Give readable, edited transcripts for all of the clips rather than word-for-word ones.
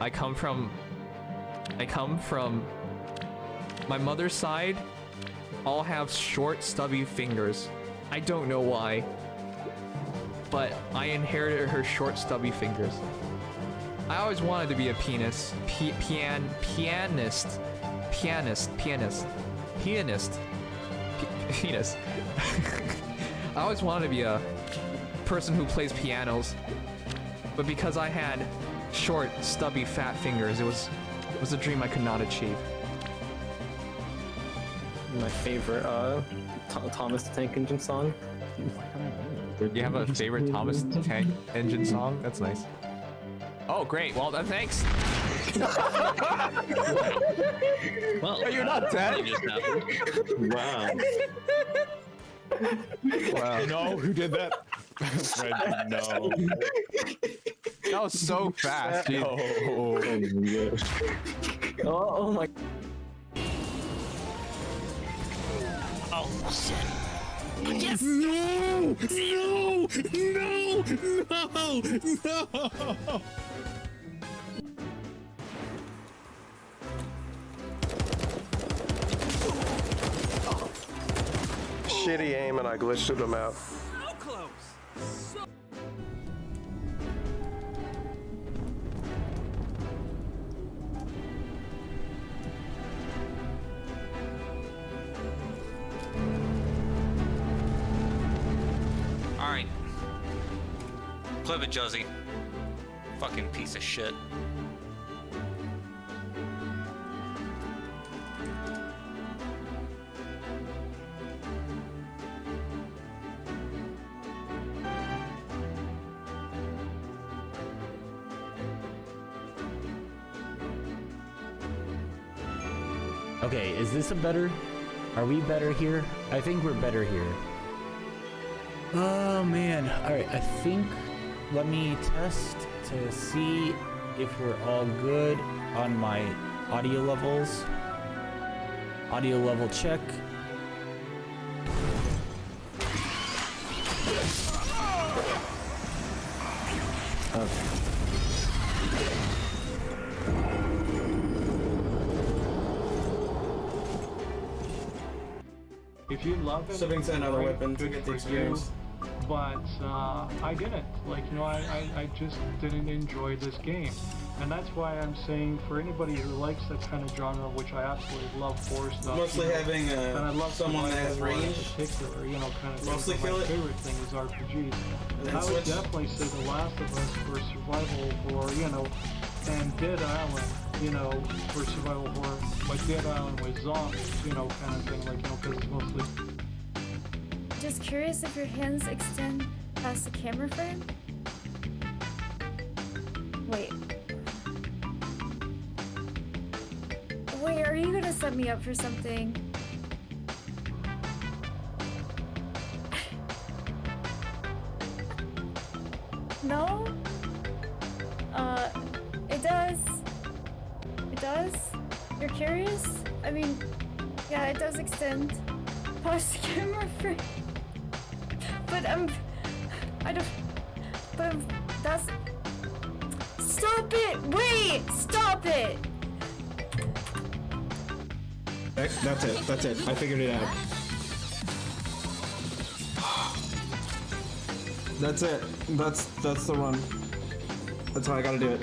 I come from my mother's side all have short stubby fingers. I don't know why, but I inherited her short stubby fingers. I always wanted to be a pianist. Pianist. I always wanted to be a person who plays pianos, but because I had short, stubby, fat fingers, it was a dream I could not achieve. My favorite Thomas the Tank Engine song. Do you have a favorite Thomas the Tank Engine song? That's nice. Oh, great. Well, thanks. Well, You're not dead. Wow. Wow. No, who did that? Fred, no. That was so fast, dude. Oh my. Oh shit. Yes! No! No! Shitty aim and I glitched through the map. So close! So Alright. Clip it, Josie. Fucking piece of shit. Okay, is this a better? Are we better here? I think we're better here. Oh man. Alright, I think let me test to see if we're all good on my audio levels. Audio level check. Okay. If you love it, Shipping to another great, weapon to good get the for experience. you, but I didn't. Like, you know, I just didn't enjoy this game. And that's why I'm saying for anybody who likes that kind of genre, which I absolutely love horror stuff. Mostly you know, having and I love someone that has survival horror range. in particular, you know, kind of Mostly thing, but kill my it. favorite thing is RPGs. And then I would switch. definitely say The Last of Us for survival horror, you know, and Dead Island, you know, for survival horror, but Dead Island with zombies, you know, kind of thing, like, you know, because it's mostly. Just curious if your hands extend past the camera frame? Wait. Wait, are you gonna set me up for something? No? It does. It does? You're curious? I mean, yeah, it does extend past the camera frame. But I don't, but that's, stop it! Wait! Stop it! That's it. I figured it out. That's it. That's the run. That's how I gotta do it.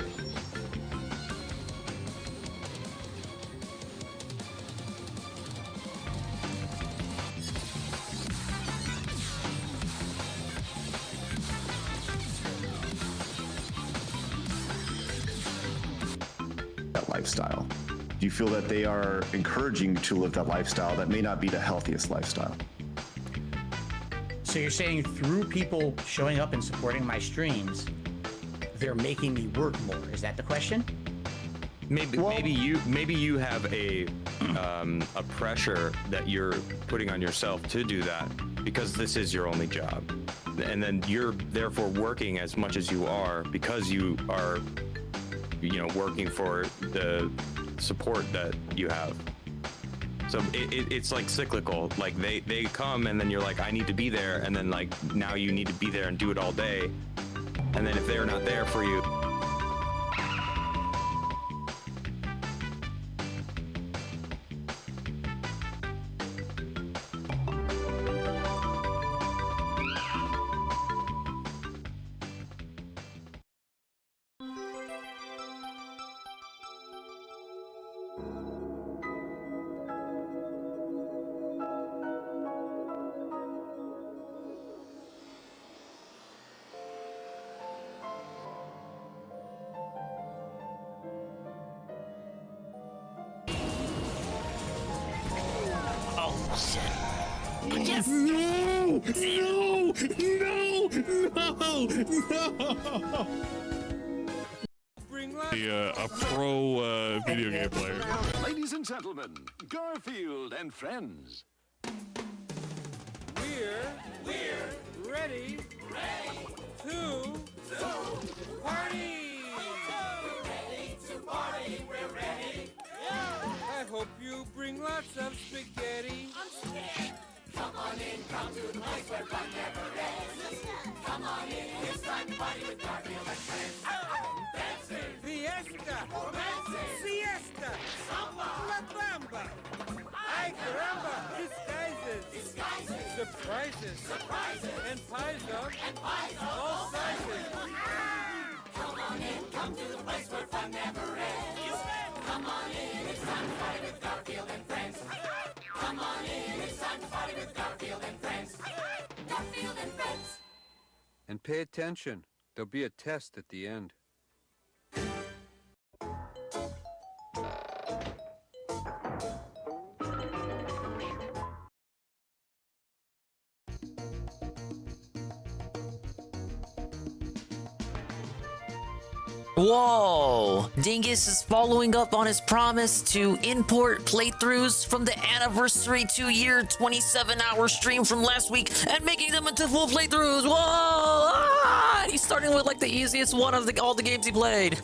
That lifestyle? Do you feel that they are encouraging you to live that lifestyle that may not be the healthiest lifestyle? So you're saying through people showing up and supporting my streams, they're making me work more? Is that the question? Maybe you have a pressure that you're putting on yourself to do that because this is your only job, and then you're therefore working as much as you are because you are, you know, working for the support that you have. So it's like cyclical. Like they come and then you're like, I need to be there, and then like now you need to be there and do it all day, and then if they're not there for you, Yes. No! No! No! No! A pro video game player. Ladies and gentlemen, Garfield and friends. We're ready to party. We're ready. I hope you bring lots of spaghetti. I'm scared. Come on in, come to the place where fun never ends. Come on in, it's time to party with Garfield and friends. Dancing, fiesta, romancing, siesta, samba, la bamba. Ay caramba, disguises, surprises, and pies of all sizes. Come on in, come to the place where fun never ends. Come on in, it's time to party with Garfield and friends. Come on in, it's time to party with Garfield and friends. Garfield and friends. And pay attention. There'll be a test at the end. Whoa! Dingus is following up on his promise to import playthroughs from the anniversary 2-year 27-hour stream from last week and making them into full playthroughs. Whoa! Ah! He's starting with like the easiest one of all the games he played.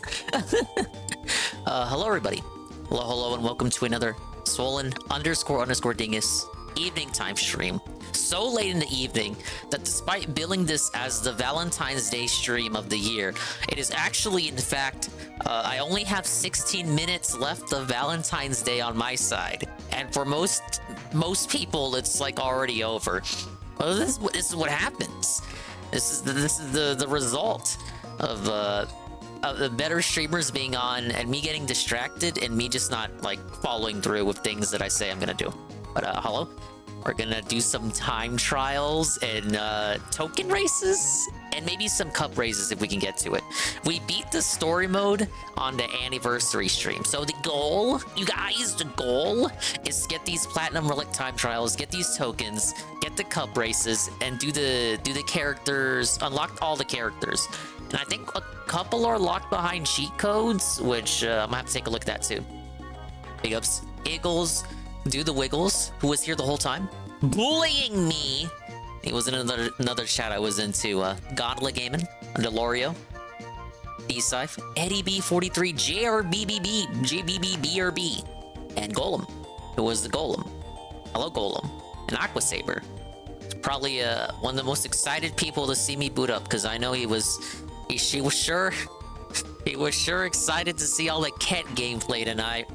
Hello everybody. Hello and welcome to another swollen__dingus evening time stream. So late in the evening that despite billing this as the Valentine's Day stream of the year, it is actually, in fact, I only have 16 minutes left of Valentine's Day on my side. And for most people, it's like already over. Well, this is what happens. This is the result of the better streamers being on and me getting distracted and me just not like following through with things that I say I'm gonna do. But hello. We're gonna do some time trials and token races and maybe some cup races if we can get to it. We beat the story mode on the anniversary stream. So the goal, you guys, the goal is to get these platinum relic time trials, get these tokens, get the cup races, and do the characters, unlock all the characters. And I think a couple are locked behind cheat codes, which I'm gonna have to take a look at that too. Big ups, Eagles. Do the Wiggles, who was here the whole time, bullying me. He was in another chat I was into. Godla Gaming, Delorio, B-Scythe, Eddie B43, JRBBB, JBBBRB, and Golem, who was the Golem. Hello, Golem. And Aqua Saber. Probably one of the most excited people to see me boot up because I know he was sure excited to see all the Ket gameplay tonight.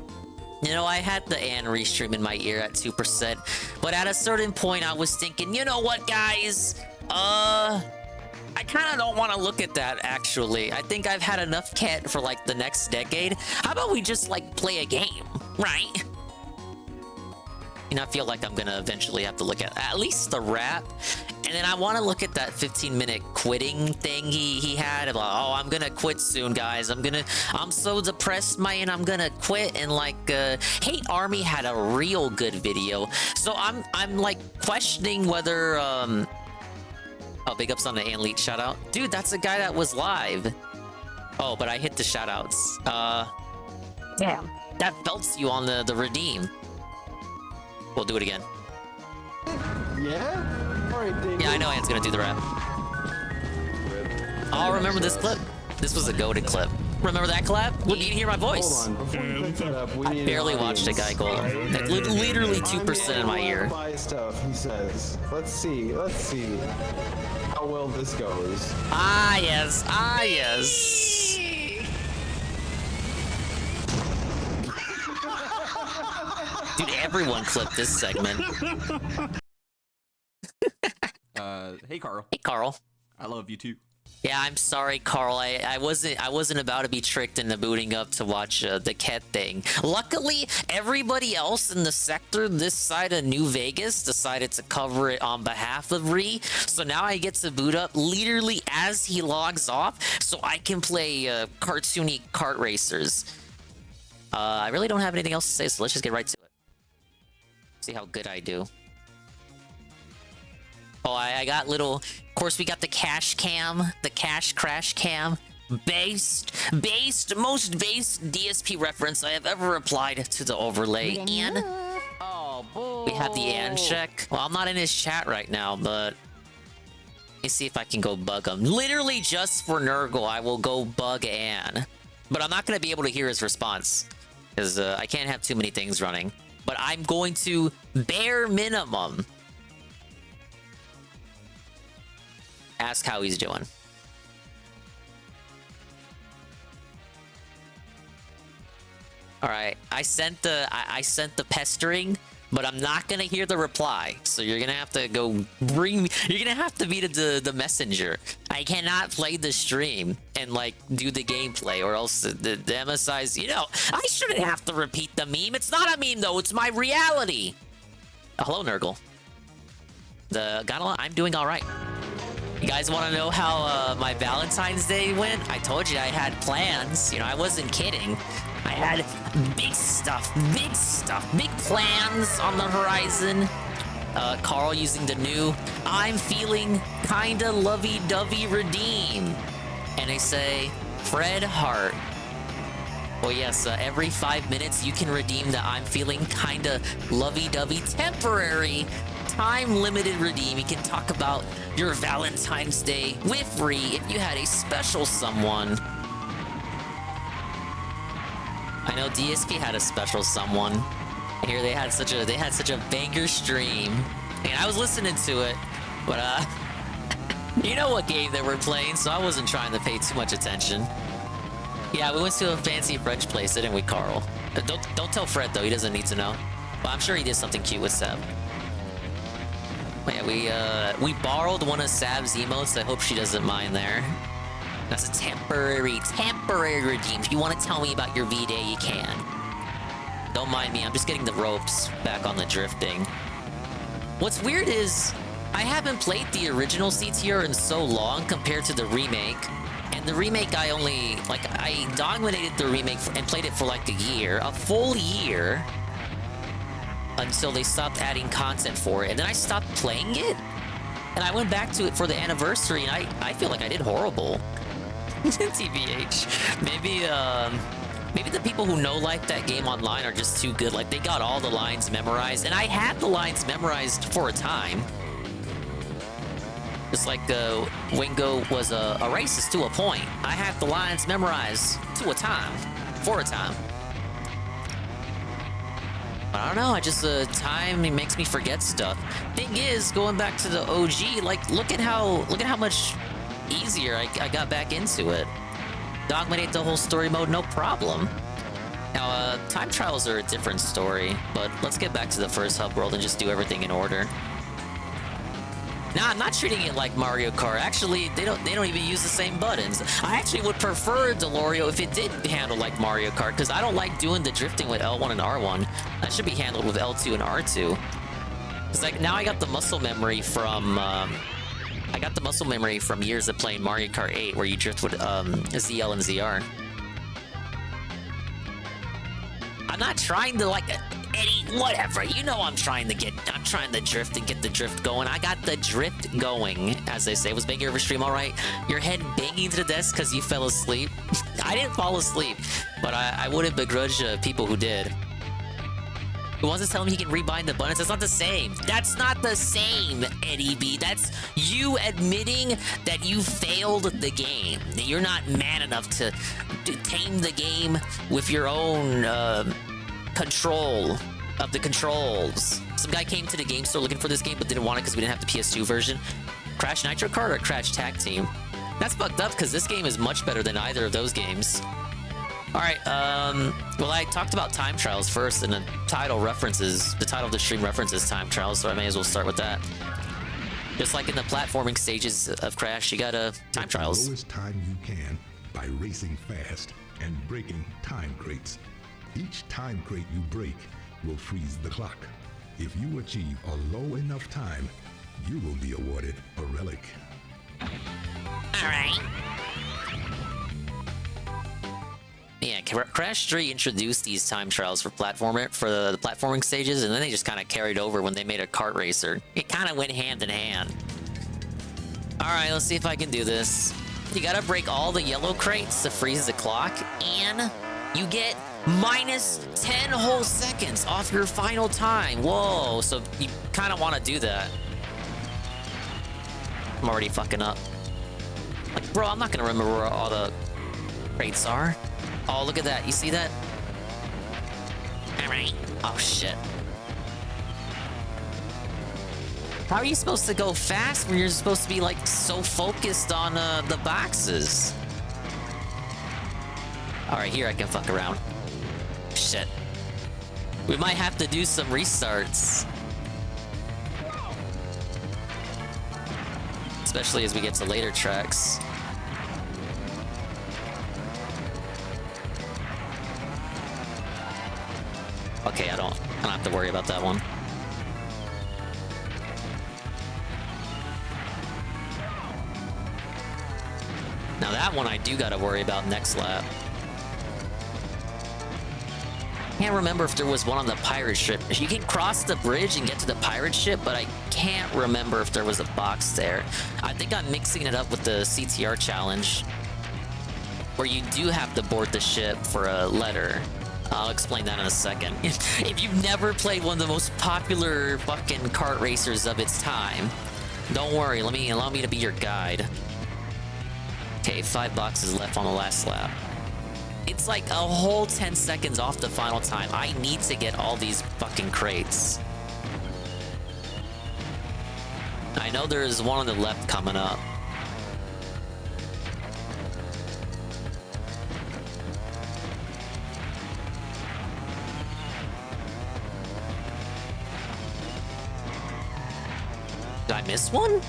You know, I had the Anne restream in my ear at 2%, but at a certain point I was thinking, you know what, guys? I kind of don't want to look at that, actually. I think I've had enough Ket for, like, the next decade. How about we just, like, play a game, right? You know, I feel like I'm gonna eventually have to look at least the rap. And then I want to look at that 15-minute quitting thing he had about, oh, I'm gonna quit soon, guys. I'm so depressed, man. I'm gonna quit. And like, Hate Army had a real good video. So I'm like questioning whether oh, big ups on the Anlete shout out, dude. That's the guy that was live. Oh, but I hit the shout outs. Damn, that belts you on the redeem. We'll do it again. Yeah. Yeah, I know Ant's gonna do the rap. Oh, remember this clip? This was a goated clip. Remember that collab? You didn't hear my voice. Hold on. Before we pick that up, we I need barely an watched a guy go. Like, literally 2% in my ear. Buy stuff, he says. Let's see how well this goes. Ah, yes. Ah, yes. Dude, everyone clipped this segment. Hey Carl. Hey Carl. I love you too. Yeah, I'm sorry, Carl. I wasn't about to be tricked into booting up to watch the Ket thing. Luckily, everybody else in the sector this side of New Vegas decided to cover it on behalf of Ree. So now I get to boot up literally as he logs off, so I can play cartoony kart racers. I really don't have anything else to say, so let's just get right to it. See how good I do. Oh, I got little. Of course, we got the cash cam, the cash crash cam. Most based DSP reference I have ever applied to the overlay. And we have the and check. Well, I'm not in his chat right now, but let me see if I can go bug him. Literally just for Nurgle, I will go bug Ann. But I'm not going to be able to hear his response because I can't have too many things running. But I'm going to bare minimum ask how he's doing. All right, I sent the pestering, but I'm not gonna hear the reply. So you're gonna have to go bring. You're gonna have to be the messenger. I cannot play the stream and like do the gameplay, or else the MSI's. You know, I shouldn't have to repeat the meme. It's not a meme though. It's my reality. Hello, Nurgle. I'm doing all right. You guys want to know how my Valentine's Day went? I told you I had plans. You know, I wasn't kidding. I had big stuff, big plans on the horizon. Carl using the new I'm feeling kinda lovey-dovey redeem. And they say, Fred Hart. Well, yes, every 5 minutes you can redeem the I'm feeling kinda lovey-dovey temporary time-limited redeem. You can talk about your Valentine's Day with Ree if you had a special someone. I know DSP had a special someone. Here they had such a banger stream, and I was listening to it, but you know what game they were playing, so I wasn't trying to pay too much attention. Yeah, we went to a fancy French place, didn't we, Carl? Don't tell Fred though; he doesn't need to know. But I'm sure he did something cute with Seb. But yeah, we borrowed one of Sab's emotes. I hope she doesn't mind there. That's a temporary redeem. If you want to tell me about your V-Day, you can. Don't mind me, I'm just getting the ropes back on the drifting. What's weird is, I haven't played the original CTR in so long compared to the remake. And the remake I dominated the remake and played it for like a full year. Until they stopped adding content for it. And then I stopped playing it. And I went back to it for the anniversary, and I feel like I did horrible. TBH. Maybe the people who like that game online are just too good. Like, they got all the lines memorized, and I had the lines memorized for a time. Just like Wingo was a racist to a point. I had the lines memorized for a time. I don't know, I just, time makes me forget stuff. Thing is, going back to the OG, like, look at how much easier I got back into it. Dominate the whole story mode, no problem. Now, time trials are a different story, but let's get back to the first hub world and just do everything in order. Nah, I'm not treating it like Mario Kart. Actually, they don't even use the same buttons. I actually would prefer Delorio if it did handle like Mario Kart, because I don't like doing the drifting with L1 and R1. That should be handled with L2 and R2. It's like, now I got the muscle memory from years of playing Mario Kart 8, where you drift with ZL and ZR. I'm not trying to like Eddie, whatever. You know I'm trying to drift and get the drift going. I got the drift going, as they say. Was banging over stream all right? Your head banging to the desk because you fell asleep? I didn't fall asleep, but I wouldn't begrudge people who did. Who wants to tell him he can rebind the buttons? That's not the same. That's not the same, Eddie B. That's you admitting that you failed the game. That you're not man enough to tame the game with your own control of the controls. Some guy came to the game store looking for this game but didn't want it because we didn't have the PS2 version. Crash Nitro Kart or Crash Tag Team? That's fucked up because this game is much better than either of those games. Alright, well, I talked about time trials first, and the title of the stream references time trials, so I may as well start with that. Just like in the platforming stages of Crash, you gotta time trials. The lowest time you can by racing fast and breaking time crates. Each time crate you break will freeze the clock. If you achieve a low enough time, you will be awarded a relic. Alright. Yeah, Crash 3 introduced these time trials for the platforming stages, and then they just kind of carried over when they made a kart racer. It kind of went hand in hand. All right, let's see if I can do this. You gotta break all the yellow crates to freeze the clock, and you get minus 10 whole seconds off your final time. Whoa, so you kind of want to do that. I'm already fucking up. Like, bro, I'm not gonna remember where all the crates are. Oh, look at that. You see that? All right. Oh, shit. How are you supposed to go fast when you're supposed to be, like, so focused on the boxes? All right, here I can fuck around. Shit. We might have to do some restarts. Especially as we get to later tracks. Okay, I don't have to worry about that one. Now that one I do gotta worry about next lap. Can't remember if there was one on the pirate ship. You can cross the bridge and get to the pirate ship, but I can't remember if there was a box there. I think I'm mixing it up with the CTR challenge, where you do have to board the ship for a letter. I'll explain that in a second. If you've never played one of the most popular fucking kart racers of its time, don't worry, allow me to be your guide. Okay, 5 boxes left on the last lap. It's like a whole 10 seconds off the final time. I need to get all these fucking crates. I know there is one on the left coming up. Did I miss one?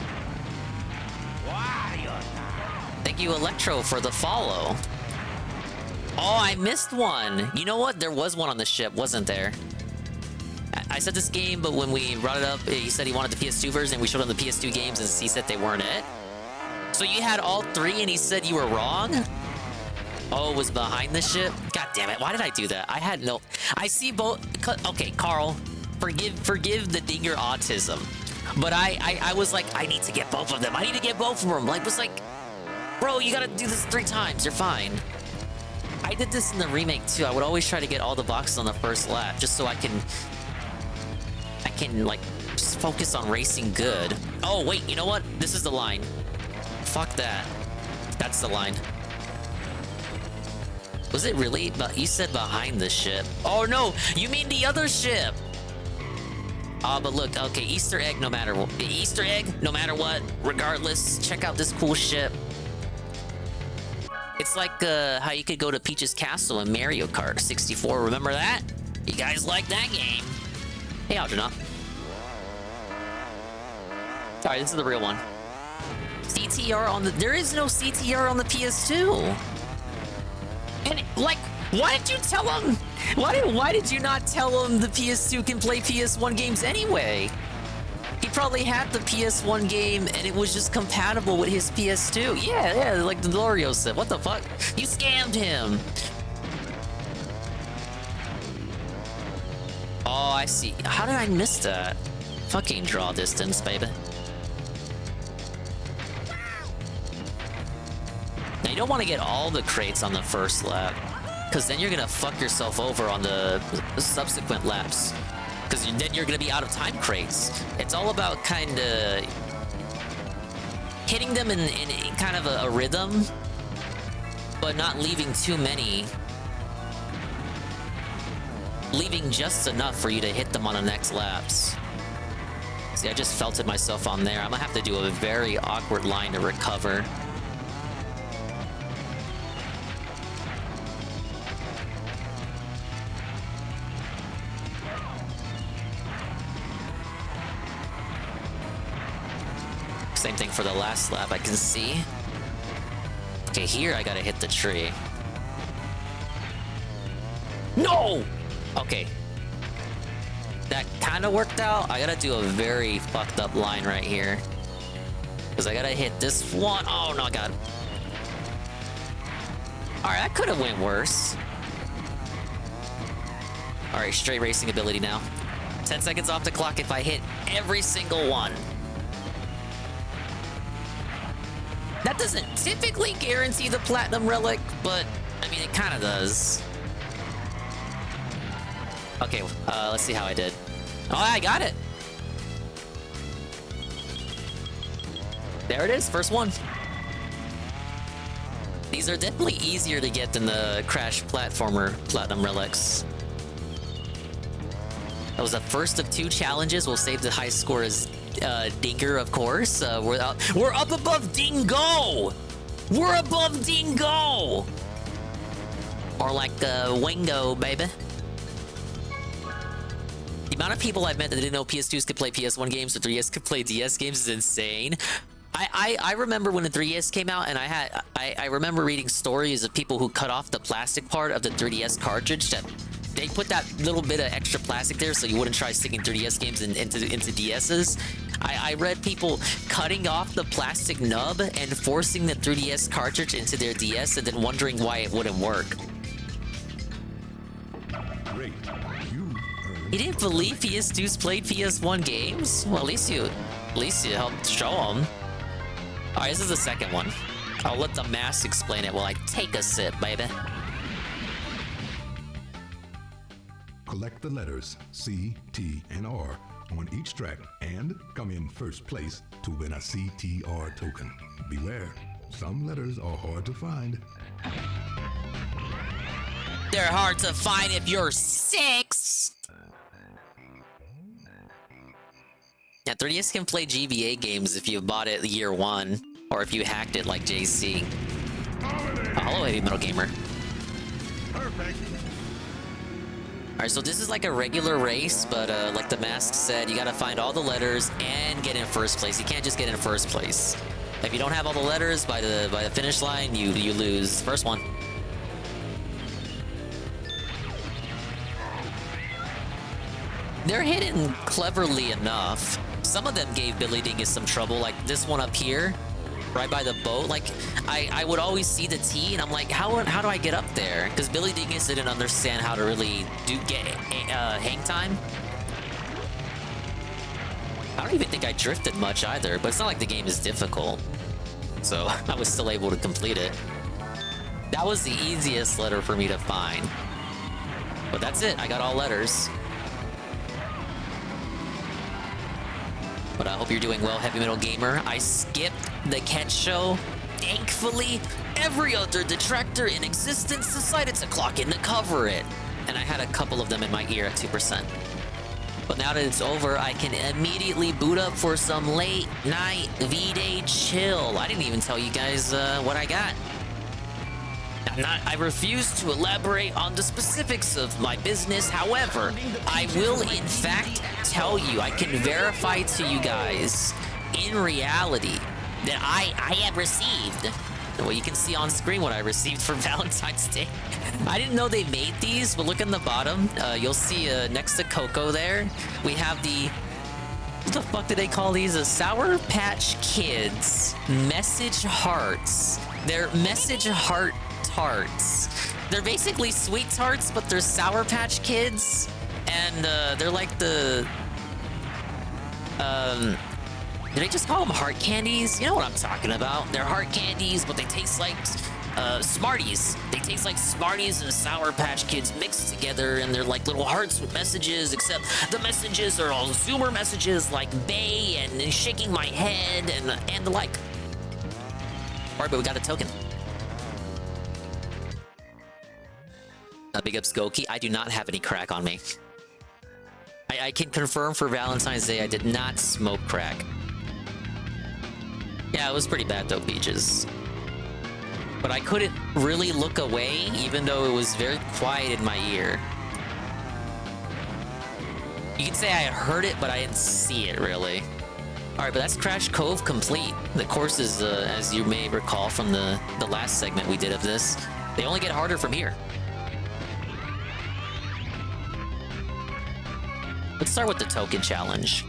Thank you, Electro, for the follow. Oh, I missed one. You know what? There was one on the ship, wasn't there? I said this game, but when we brought it up, he said he wanted the PS2 version, and we showed him the PS2 games, and he said they weren't it. So you had all 3, and he said you were wrong? Oh, it was behind the ship? God damn it, why did I do that? I had no... I see both... Okay, Carl, forgive the dinger autism. But I was like, I need to get both of them. I need to get both of them. Like, was like, bro, you gotta do this 3 times. You're fine. I did this in the remake too. I would always try to get all the boxes on the first lap just so I can like just focus on racing good. Oh wait, you know what? This is the line. Fuck that. That's the line. Was it really? But you said behind the ship. Oh no, you mean the other ship. But look, okay, Easter egg no matter what. Easter egg no matter what. Regardless, check out this cool ship. It's like how you could go to Peach's Castle in Mario Kart 64. Remember that? You guys like that game? Hey, Algernon. Alright, this is the real one. CTR on the... There is no CTR on the PS2. And, like, why did you tell him? Why did you not tell him the PS2 can play PS1 games anyway? He probably had the PS1 game and it was just compatible with his PS2. Yeah, like the Lorio said. What the fuck? You scammed him. Oh, I see. How did I miss that? Fucking draw distance, baby. Now, you don't want to get all the crates on the first lap, because then you're going to fuck yourself over on the subsequent laps. Because then you're going to be out of time crates. It's all about kind of hitting them in kind of a rhythm, but not leaving too many. Leaving just enough for you to hit them on the next laps. See, I just felted myself on there. I'm going to have to do a very awkward line to recover. Same thing for the last lap, I can see. Okay, here I gotta hit the tree. No! Okay. That kind of worked out. I gotta do a very fucked up line right here. Because I gotta hit this one. Oh, no, God. Alright, that could have went worse. All right, straight racing ability now. 10 seconds off the clock if I hit every single one. That doesn't typically guarantee the platinum relic, but I mean, it kind of does. Okay, let's see how I did. Oh, I got it. There it is, first one. These are definitely easier to get than the Crash platformer platinum relics. That was the first of 2 challenges. We'll save the high score as Dinker, of course. We're up above Dingo! We're above Dingo! Or like Wingo, baby. The amount of people I've met that didn't know PS2s could play PS1 games or 3DS could play DS games is insane. I remember when the 3DS came out, and I remember reading stories of people who cut off the plastic part of the 3DS cartridge. That they put that little bit of extra plastic there so you wouldn't try sticking 3DS games into DSs. I read people cutting off the plastic nub and forcing the 3DS cartridge into their DS and then wondering why it wouldn't work. Great. You didn't believe PS2s played PS1 games? Well, at least you helped show them. All right, this is the second one. I'll let the mask explain it while I take a sip, baby. Collect the letters C, T, and R on each track and come in first place to win a CTR token. Beware, some letters are hard to find. They're hard to find if you're 6. Yeah, 3DS can play GBA games if you bought it year 1, or if you hacked it like JC. Oh, hello, Heavy Metal Gamer. Perfect. Alright, so this is like a regular race, but like the mask said, you gotta find all the letters and get in first place. You can't just get in first place. If you don't have all the letters by the finish line, you lose. First one. They're hidden cleverly enough. Some of them gave Billy Dingus some trouble, like this one up here, right by the boat. Like, I would always see the T, and I'm like, how do I get up there? Because Billy Dingus didn't understand how to really get hang time. I don't even think I drifted much either, but it's not like the game is difficult. So I was still able to complete it. That was the easiest letter for me to find. But that's it, I got all letters. But I hope you're doing well, Heavy Metal Gamer. I skipped the catch show. Thankfully, every other detractor in existence decided to clock in to cover it. And I had a couple of them in my ear at 2%. But now that it's over, I can immediately boot up for some late night V-Day chill. I didn't even tell you guys what I got. I refuse to elaborate on the specifics of my business. However, I will in fact tell you, I can verify to you guys in reality that I have received, well, you can see on screen what I received for Valentine's Day. I didn't know they made these, but look in the bottom. You'll see next to Coco there, we have the, what the fuck do they call these? Sour Patch Kids message hearts. They're message heart tarts. They're basically sweet tarts, but they're Sour Patch Kids, and they're like the do they just call them heart candies? You know what I'm talking about. They're heart candies, but they taste like Smarties. They taste like Smarties and Sour Patch Kids mixed together, and they're like little hearts with messages, except the messages are all Zoomer messages like Bay and shaking my head and the like. Alright, but we got a token. Big ups Goki. I do not have any crack on me. I can confirm for Valentine's Day I did not smoke crack. Yeah, it was pretty bad though, Peaches. But I couldn't really look away, even though it was very quiet in my ear. You can say I heard it, but I didn't see it really. Alright, but that's Crash Cove complete. The courses, as you may recall from the last segment we did of this, they only get harder from here. Let's start with the token challenge.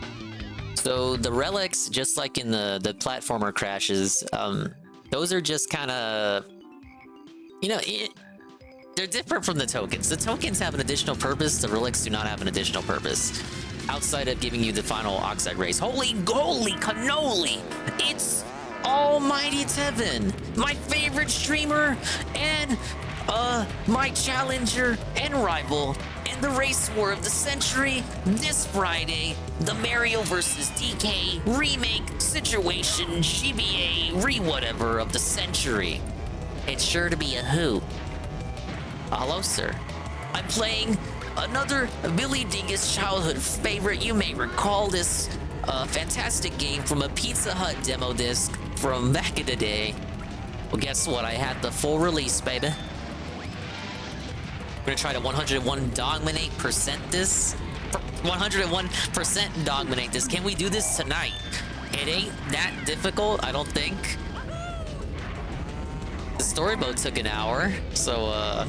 So the relics, just like in the platformer crashes, those are just kind of, you know, They're different from the tokens. The tokens have an additional purpose. The relics do not have an additional purpose. Outside of giving you the final oxide race. Holy cannoli! It's Almighty Tevin, my favorite streamer, and my challenger and rival in the race war of the century this Friday. The Mario vs. DK remake situation GBA re-whatever of the century. It's sure to be a hoot. Hello, sir. I'm playing another Billy Dingus childhood favorite. You may recall this fantastic game from a Pizza Hut demo disc from back in the day. Well, guess what? I had the full release, baby. We're gonna try to 101 dominate% this. 101% dominate this. Can we do this tonight? It ain't that difficult, I don't think. The story mode took an hour, so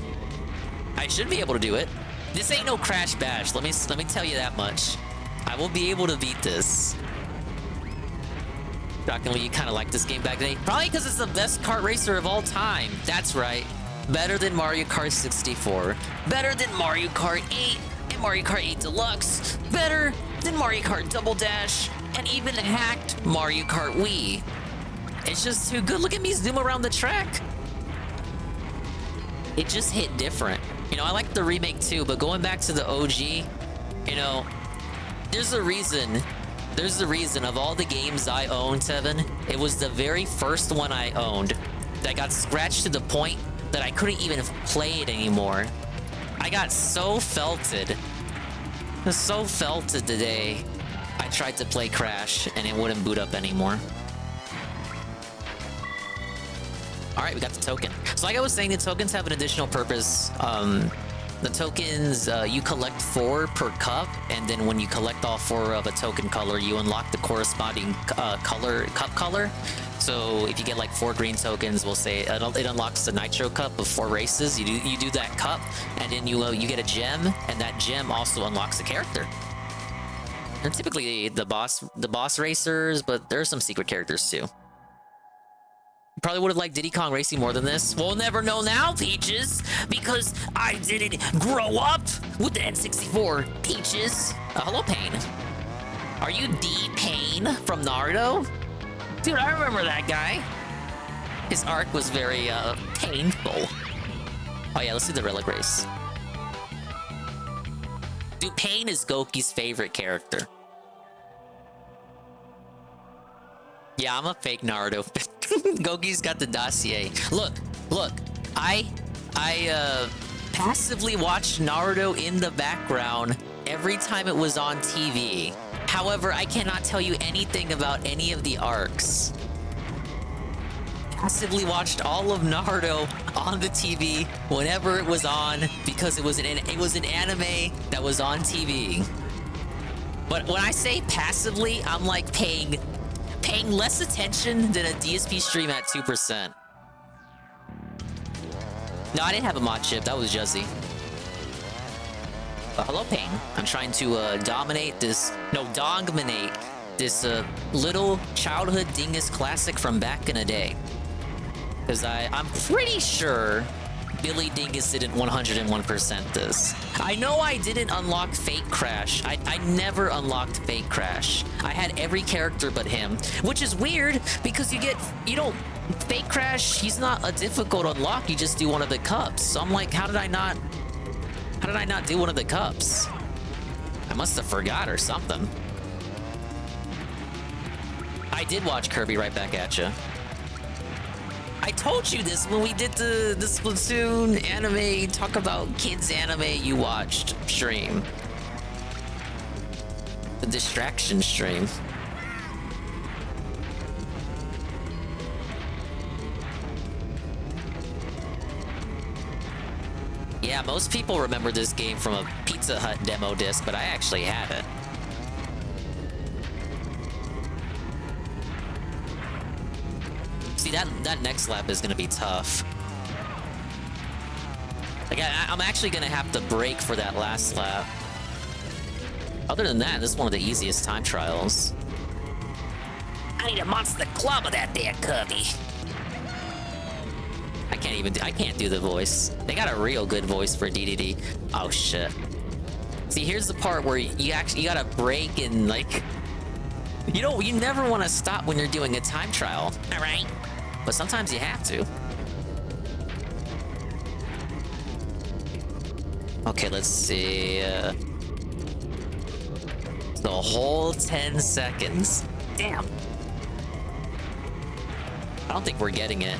I should be able to do it. This ain't no Crash Bash. Let me tell you that much. I will be able to beat this. Shockingly, you kind of liked this game back then. Probably because it's the best kart racer of all time. That's right. Better than Mario Kart 64. Better than Mario Kart 8 and Mario Kart 8 Deluxe. Better than Mario Kart Double Dash and even hacked Mario Kart Wii. It's just too good. Look at me zoom around the track. It just hit different. You know, I like the remake too, but going back to the OG, you know, there's a reason of all the games I owned, Tevin, it was the very first one I owned that got scratched to the point that I couldn't even play it anymore. I got so felted the day I tried to play Crash and it wouldn't boot up anymore. All right, we got the token. So like I was saying, the tokens have an additional purpose. The tokens, you collect 4 per cup, and then when you collect all 4 of a token color, you unlock the corresponding cup color. So if you get like 4 green tokens, we'll say it unlocks the Nitro Cup of 4 races. You do that cup, and then you get a gem, and that gem also unlocks the character. And typically the boss racers, but there are some secret characters too. Probably would have liked Diddy Kong Racing more than this. We'll never know now, Peaches, because I didn't grow up with the N64. Peaches. Hello, Pain. Are you D-Pain from Naruto? Dude, I remember that guy. His arc was very, painful. Oh yeah, let's do the Relic Race. Dude, Pain is Goki's favorite character. Yeah, I'm a fake Naruto. Goki's got the dossier. Look. I passively watched Naruto in the background every time it was on TV. However, I cannot tell you anything about any of the arcs. Passively watched all of Naruto on the TV whenever it was on because it was an anime that was on TV. But when I say passively, I'm like paying less attention than a DSP stream at 2%. No, I didn't have a mod chip. That was Juzzy. Hello, Pain. I'm trying to dominate this little childhood dingus classic from back in the day. Because I'm pretty sure Billy Dingus didn't 101% this. I know I didn't unlock Fake Crash. I never unlocked Fake Crash. I had every character but him, which is weird because you don't Fake Crash, he's not a difficult unlock, you just do one of the cups. So I'm like, how did I not do one of the cups? I must have forgot or something. I did watch Kirby Right Back at Ya. I told you this when we did the Splatoon anime, talk about kids anime you watched stream. The distraction stream. Yeah, most people remember this game from a Pizza Hut demo disc, but I actually had it. See, that next lap is gonna be tough. Like, I'm actually gonna have to brake for that last lap. Other than that, this is one of the easiest time trials. I need a monster club of that there Kirby. I can't do the voice. They got a real good voice for DDD. Oh shit. See, here's the part where you gotta break and like, you never want to stop when you're doing a time trial. All right. But sometimes you have to. Okay, let's see. The whole 10 seconds. Damn. I don't think we're getting it.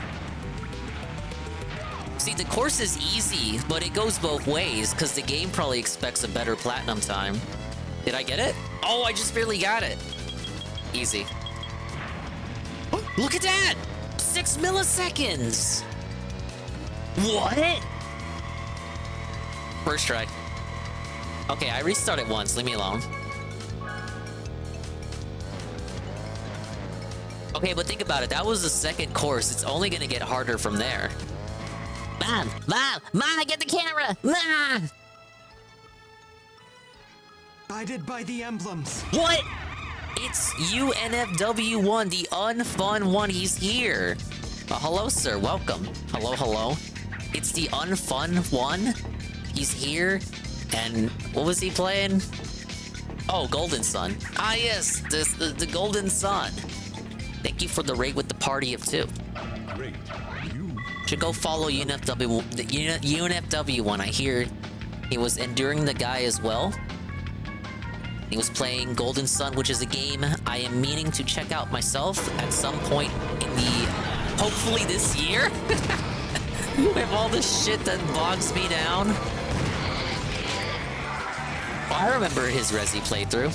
See, the course is easy, but it goes both ways because the game probably expects a better platinum time. Did I get it? Oh, I just barely got it. Easy. Oh, look at that! 6 milliseconds! What? First try. Okay, I restarted once. Leave me alone. Okay, but think about it. That was the second course. It's only gonna get harder from there. Mom, get the camera! Mom! Guided by the emblems. What? It's UNFW1, the unfun one. He's here. Hello, sir. Welcome. Hello. It's the unfun one. He's here. And what was he playing? Oh, Golden Sun. Ah, yes, the Golden Sun. Thank you for the raid with the party of 2. Great. Should go follow UNFW one. I hear he was enduring the guy as well. He was playing Golden Sun, which is a game I am meaning to check out myself at some point in the, hopefully this year. With all the shit that bogs me down. Oh, I remember his Resi playthrough.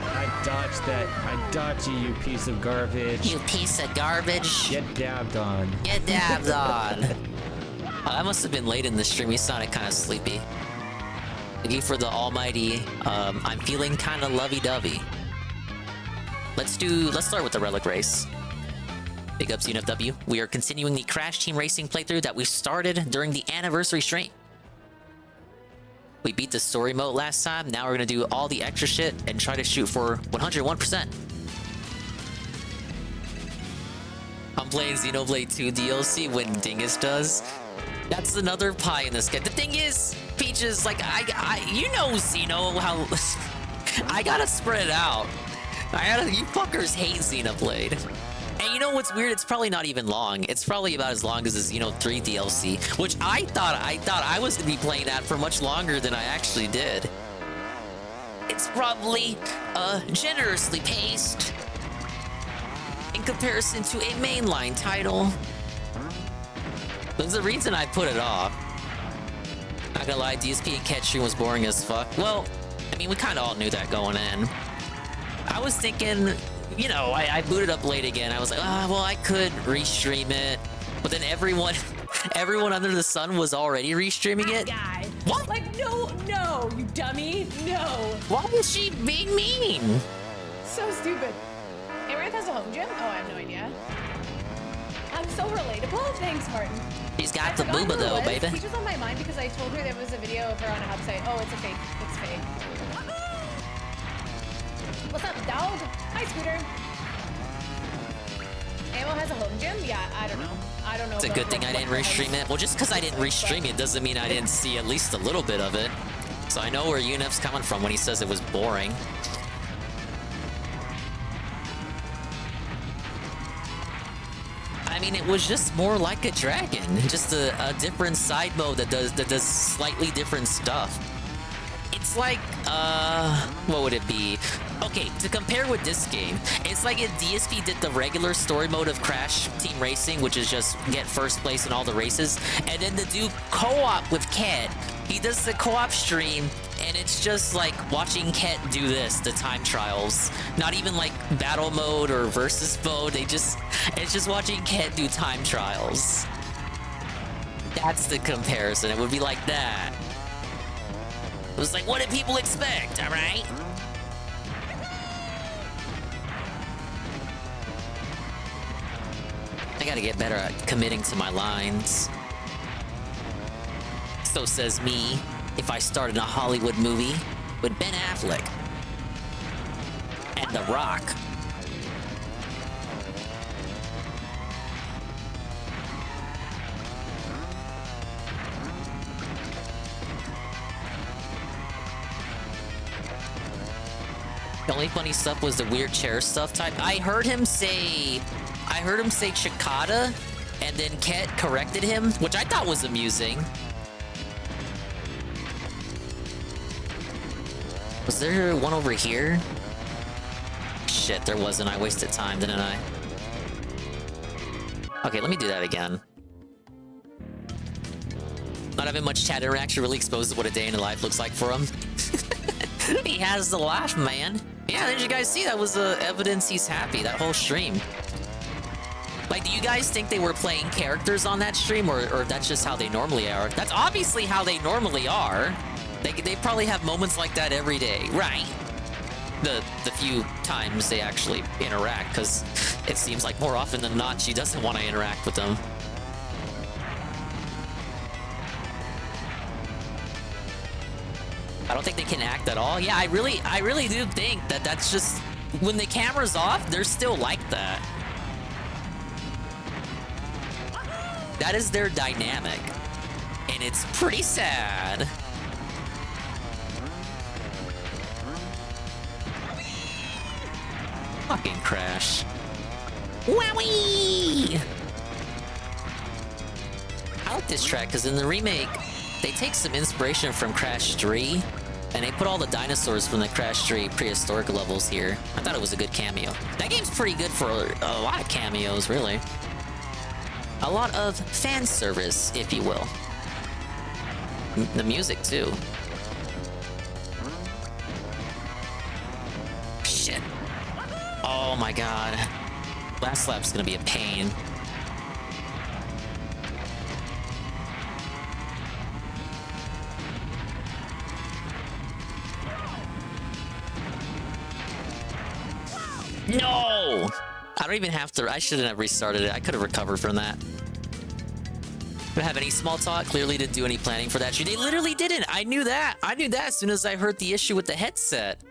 I dodged that. I dodged you, you piece of garbage. You piece of garbage. Get dabbed on. Get dabbed on. I must have been late in the stream. You sounded kind of sleepy. Thank you for the almighty. I'm feeling kind of lovey-dovey. Let's start with the relic race. Big ups UNFW. We are continuing the Crash Team Racing playthrough that we started during the anniversary stream. We beat the story mode last time. Now we're gonna do all the extra shit and try to shoot for 101%. I'm playing Xenoblade 2 DLC when Dingus does. That's another pie in the sky. The thing is, Peaches, like, you know Xeno, how... I gotta spread it out. You fuckers hate Xenoblade. And you know what's weird? It's probably not even long. It's probably about as long as the Xeno 3 DLC, which I thought I was gonna be playing that for much longer than I actually did. It's probably generously paced in comparison to a mainline title. There's a reason I put it off. Not gonna lie, DSP and Cat stream was boring as fuck. Well, I mean, we kind of all knew that going in. I was thinking, you know, I booted up late again. I was like, well, I could restream it. But then everyone under the sun was already restreaming it. Guy. What? Like, no, you dummy, no. Why is she being mean? So stupid. Amaranth has a home gym? Oh, I have no idea. I'm so relatable. Thanks, Martin. She's got the booba though, baby. She's just on my mind because I told her there was a video of her on a hub site. Oh, it's a fake. It's fake. What's up, dog? Hi, Scooter. Ammo has a home gym? Yeah, I don't know. It's a good thing I didn't restream it. Well, just because I didn't restream it doesn't mean I didn't see at least a little bit of it. So I know where UNF's coming from when he says it was boring. I mean, it was just more like a dragon, just a different side mode that does slightly different stuff. It's like, what would it be? Okay, to compare with this game, it's like if DSP did the regular story mode of Crash Team Racing, which is just get first place in all the races, and then to do co-op with Ket. He does the co-op stream, and it's just like watching Ket do this, the time trials. Not even like battle mode or versus mode, it's just watching Ket do time trials. That's the comparison, it would be like that. It was like, what did people expect, alright? I gotta get better at committing to my lines. So says me, if I started a Hollywood movie with Ben Affleck and The Rock. The only funny stuff was the weird chair stuff type. I heard him say Chicada, and then Ket corrected him, which I thought was amusing. Was there one over here? Shit, there wasn't. I wasted time, didn't I? Okay, let me do that again. Not having much chat interaction really exposes what a day in the life looks like for him. He has the laugh, man. Yeah, did you guys see? That was evidence he's happy, that whole stream. Like, do you guys think they were playing characters on that stream, or that's just how they normally are? That's obviously how they normally are. They probably have moments like that every day, right? The few times they actually interact, because it seems like more often than not, she doesn't want to interact with them. I don't think they can act at all. Yeah, I really do think that that's just... When the camera's off, they're still like that. That is their dynamic. And it's pretty sad. Fucking Crash. Wowie! I like this track because in the remake, they take some inspiration from Crash 3, and they put all the dinosaurs from the Crash 3 prehistoric levels here. I thought it was a good cameo. That game's pretty good for a lot of cameos, really. A lot of fan service, if you will. The music, too. Shit. Oh my god. Last lap's gonna be a pain. No! I don't even have to. I shouldn't have restarted it. I could have recovered from that. Don't have any small talk. Clearly didn't do any planning for that. They literally didn't. I knew that. I knew that as soon as I heard the issue with the headset.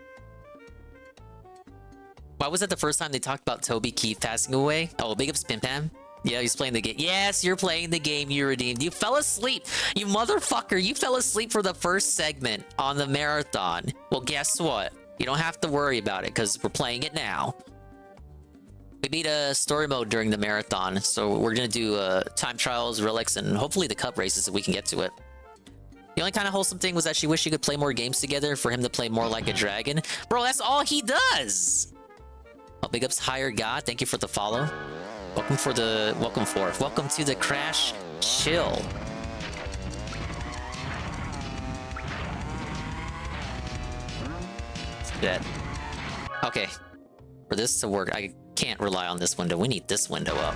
Why was that the first time they talked about Toby Keith passing away? Oh, big ups Pim Pam. Yeah, he's playing the game. Yes, you're playing the game you redeemed. You fell asleep. You motherfucker. You fell asleep for the first segment on the marathon. Well, guess what? You don't have to worry about it because we're playing it now. We beat a story mode during the marathon, so we're gonna do time trials, relics, and hopefully the cup races if we can get to it. The only kind of wholesome thing was that she wished she could play more games together for him to play more like a dragon. Bro, that's all he does! Oh, big ups Higher God, thank you for the follow. Welcome to the Crash Chill. Dead. Okay. For this to work, I can't rely on this window. We need this window up.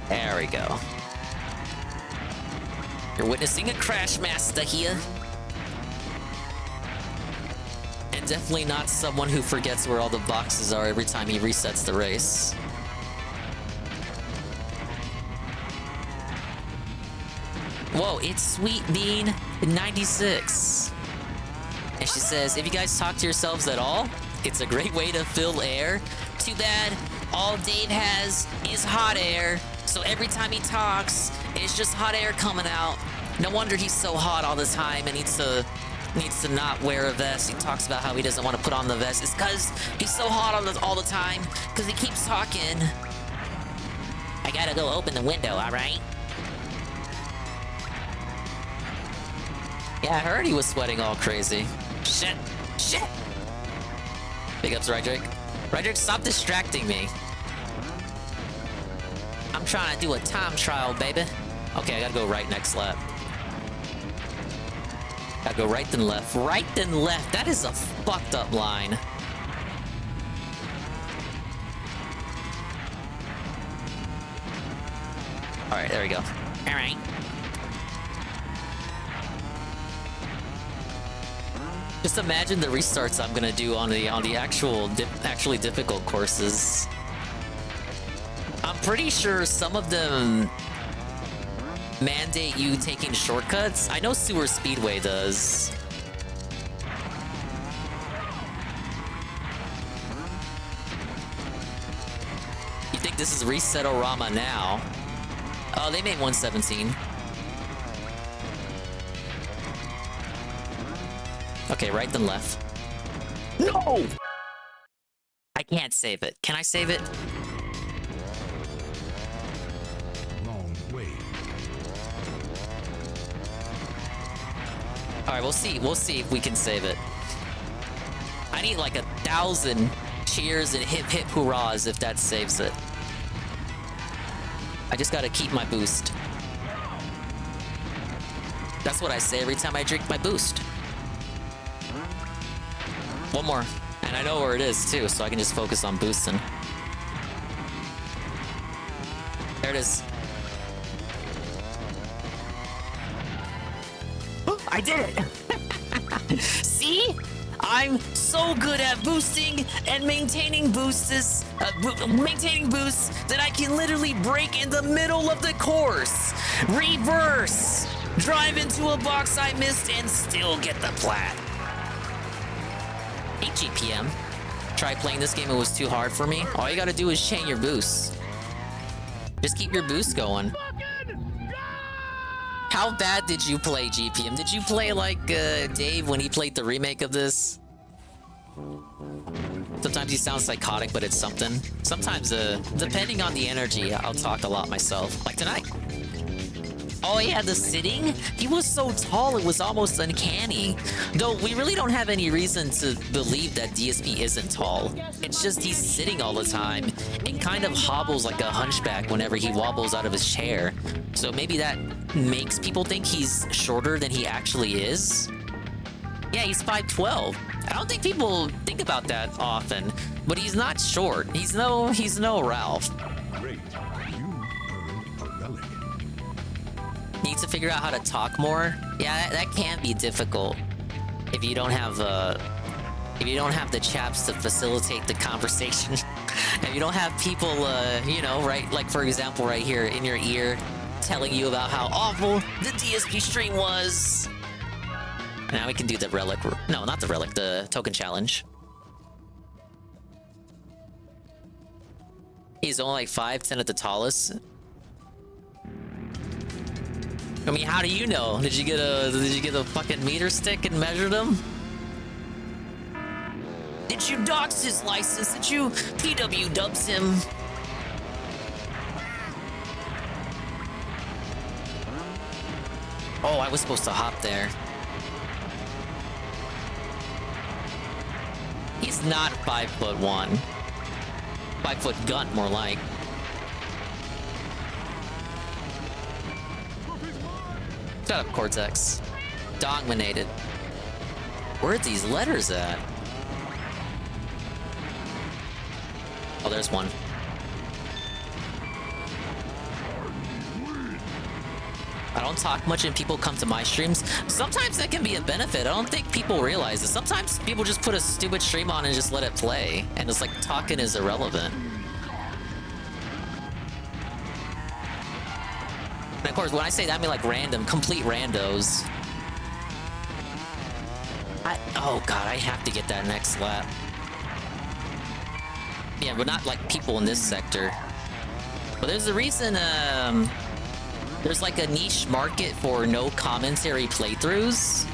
There we go. You're witnessing a Crash Master here. And definitely not someone who forgets where all the boxes are every time he resets the race. Whoa, it's Sweet Bean 96. And she says, if you guys talk to yourselves at all, it's a great way to fill air. Too bad all Dave has is hot air. So every time he talks, it's just hot air coming out. No wonder he's so hot all the time and needs to not wear a vest. He talks about how he doesn't want to put on the vest. It's because he's so hot all the time because he keeps talking. I gotta go open the window, all right? Yeah, I heard he was sweating all crazy. Shit. Shit. Big ups, Rydrick. Rydrick, stop distracting me. I'm trying to do a time trial, baby. Okay, I gotta go right next lap. Gotta go right then left. Right then left. That is a fucked up line. Alright, there we go. Alright. Just imagine the restarts I'm gonna do on the actually difficult courses. I'm pretty sure some of them mandate you taking shortcuts. I know Sewer Speedway does. You think this is Reset-O-Rama now? Oh, they made 117. Okay, right then left. No! I can't save it. Can I save it? Long way. All right, we'll see. We'll see if we can save it. I need like 1,000 cheers and hip hip hurrahs if that saves it. I just gotta keep my boost. That's what I say every time I drink my boost. One more. And I know where it is too, so I can just focus on boosting. There it is. I did it! See? I'm so good at boosting and maintaining boosts, maintaining boosts that I can literally break in the middle of the course, reverse, drive into a box I missed, and still get the plat. 8 GPM. Tried playing this game, it was too hard for me. All you gotta do is chain your boosts. Just keep your boost going. How bad did you play, GPM? Did you play like Dave when he played the remake of this? Sometimes he sounds psychotic, but it's something. Sometimes, depending on the energy, I'll talk a lot myself. Like tonight. Oh yeah, the sitting? He was so tall, it was almost uncanny. Though we really don't have any reason to believe that DSP isn't tall. It's just he's sitting all the time and kind of hobbles like a hunchback whenever he wobbles out of his chair. So maybe that makes people think he's shorter than he actually is. Yeah, he's 5'12". I don't think people think about that often, but he's not short. He's no Ralph. Great. You earned a relic. Need to figure out how to talk more. Yeah, that can be difficult if you don't have the chaps to facilitate the conversation. If you don't have people, you know, right? Like for example, right here in your ear, telling you about how awful the DSP stream was. Now we can do the relic. No, not the relic. The token challenge. He's only like 5'10" at the tallest. I mean, how do you know? Did you get a fucking meter stick and measure them? Did you dox his license? Did you PW dubs him? Oh, I was supposed to hop there. He's not 5'1". 5 foot gun, more like. Shut up, Cortex. Dominated. Where are these letters at? Oh, there's one. I don't talk much and people come to my streams. Sometimes that can be a benefit. I don't think people realize it. Sometimes people just put a stupid stream on and just let it play. And it's like talking is irrelevant. And of course, when I say that, I mean like random, complete randos. Oh god, I have to get that next lap. Yeah, but not like people in this sector. But there's a reason, there's like a niche market for no commentary playthroughs.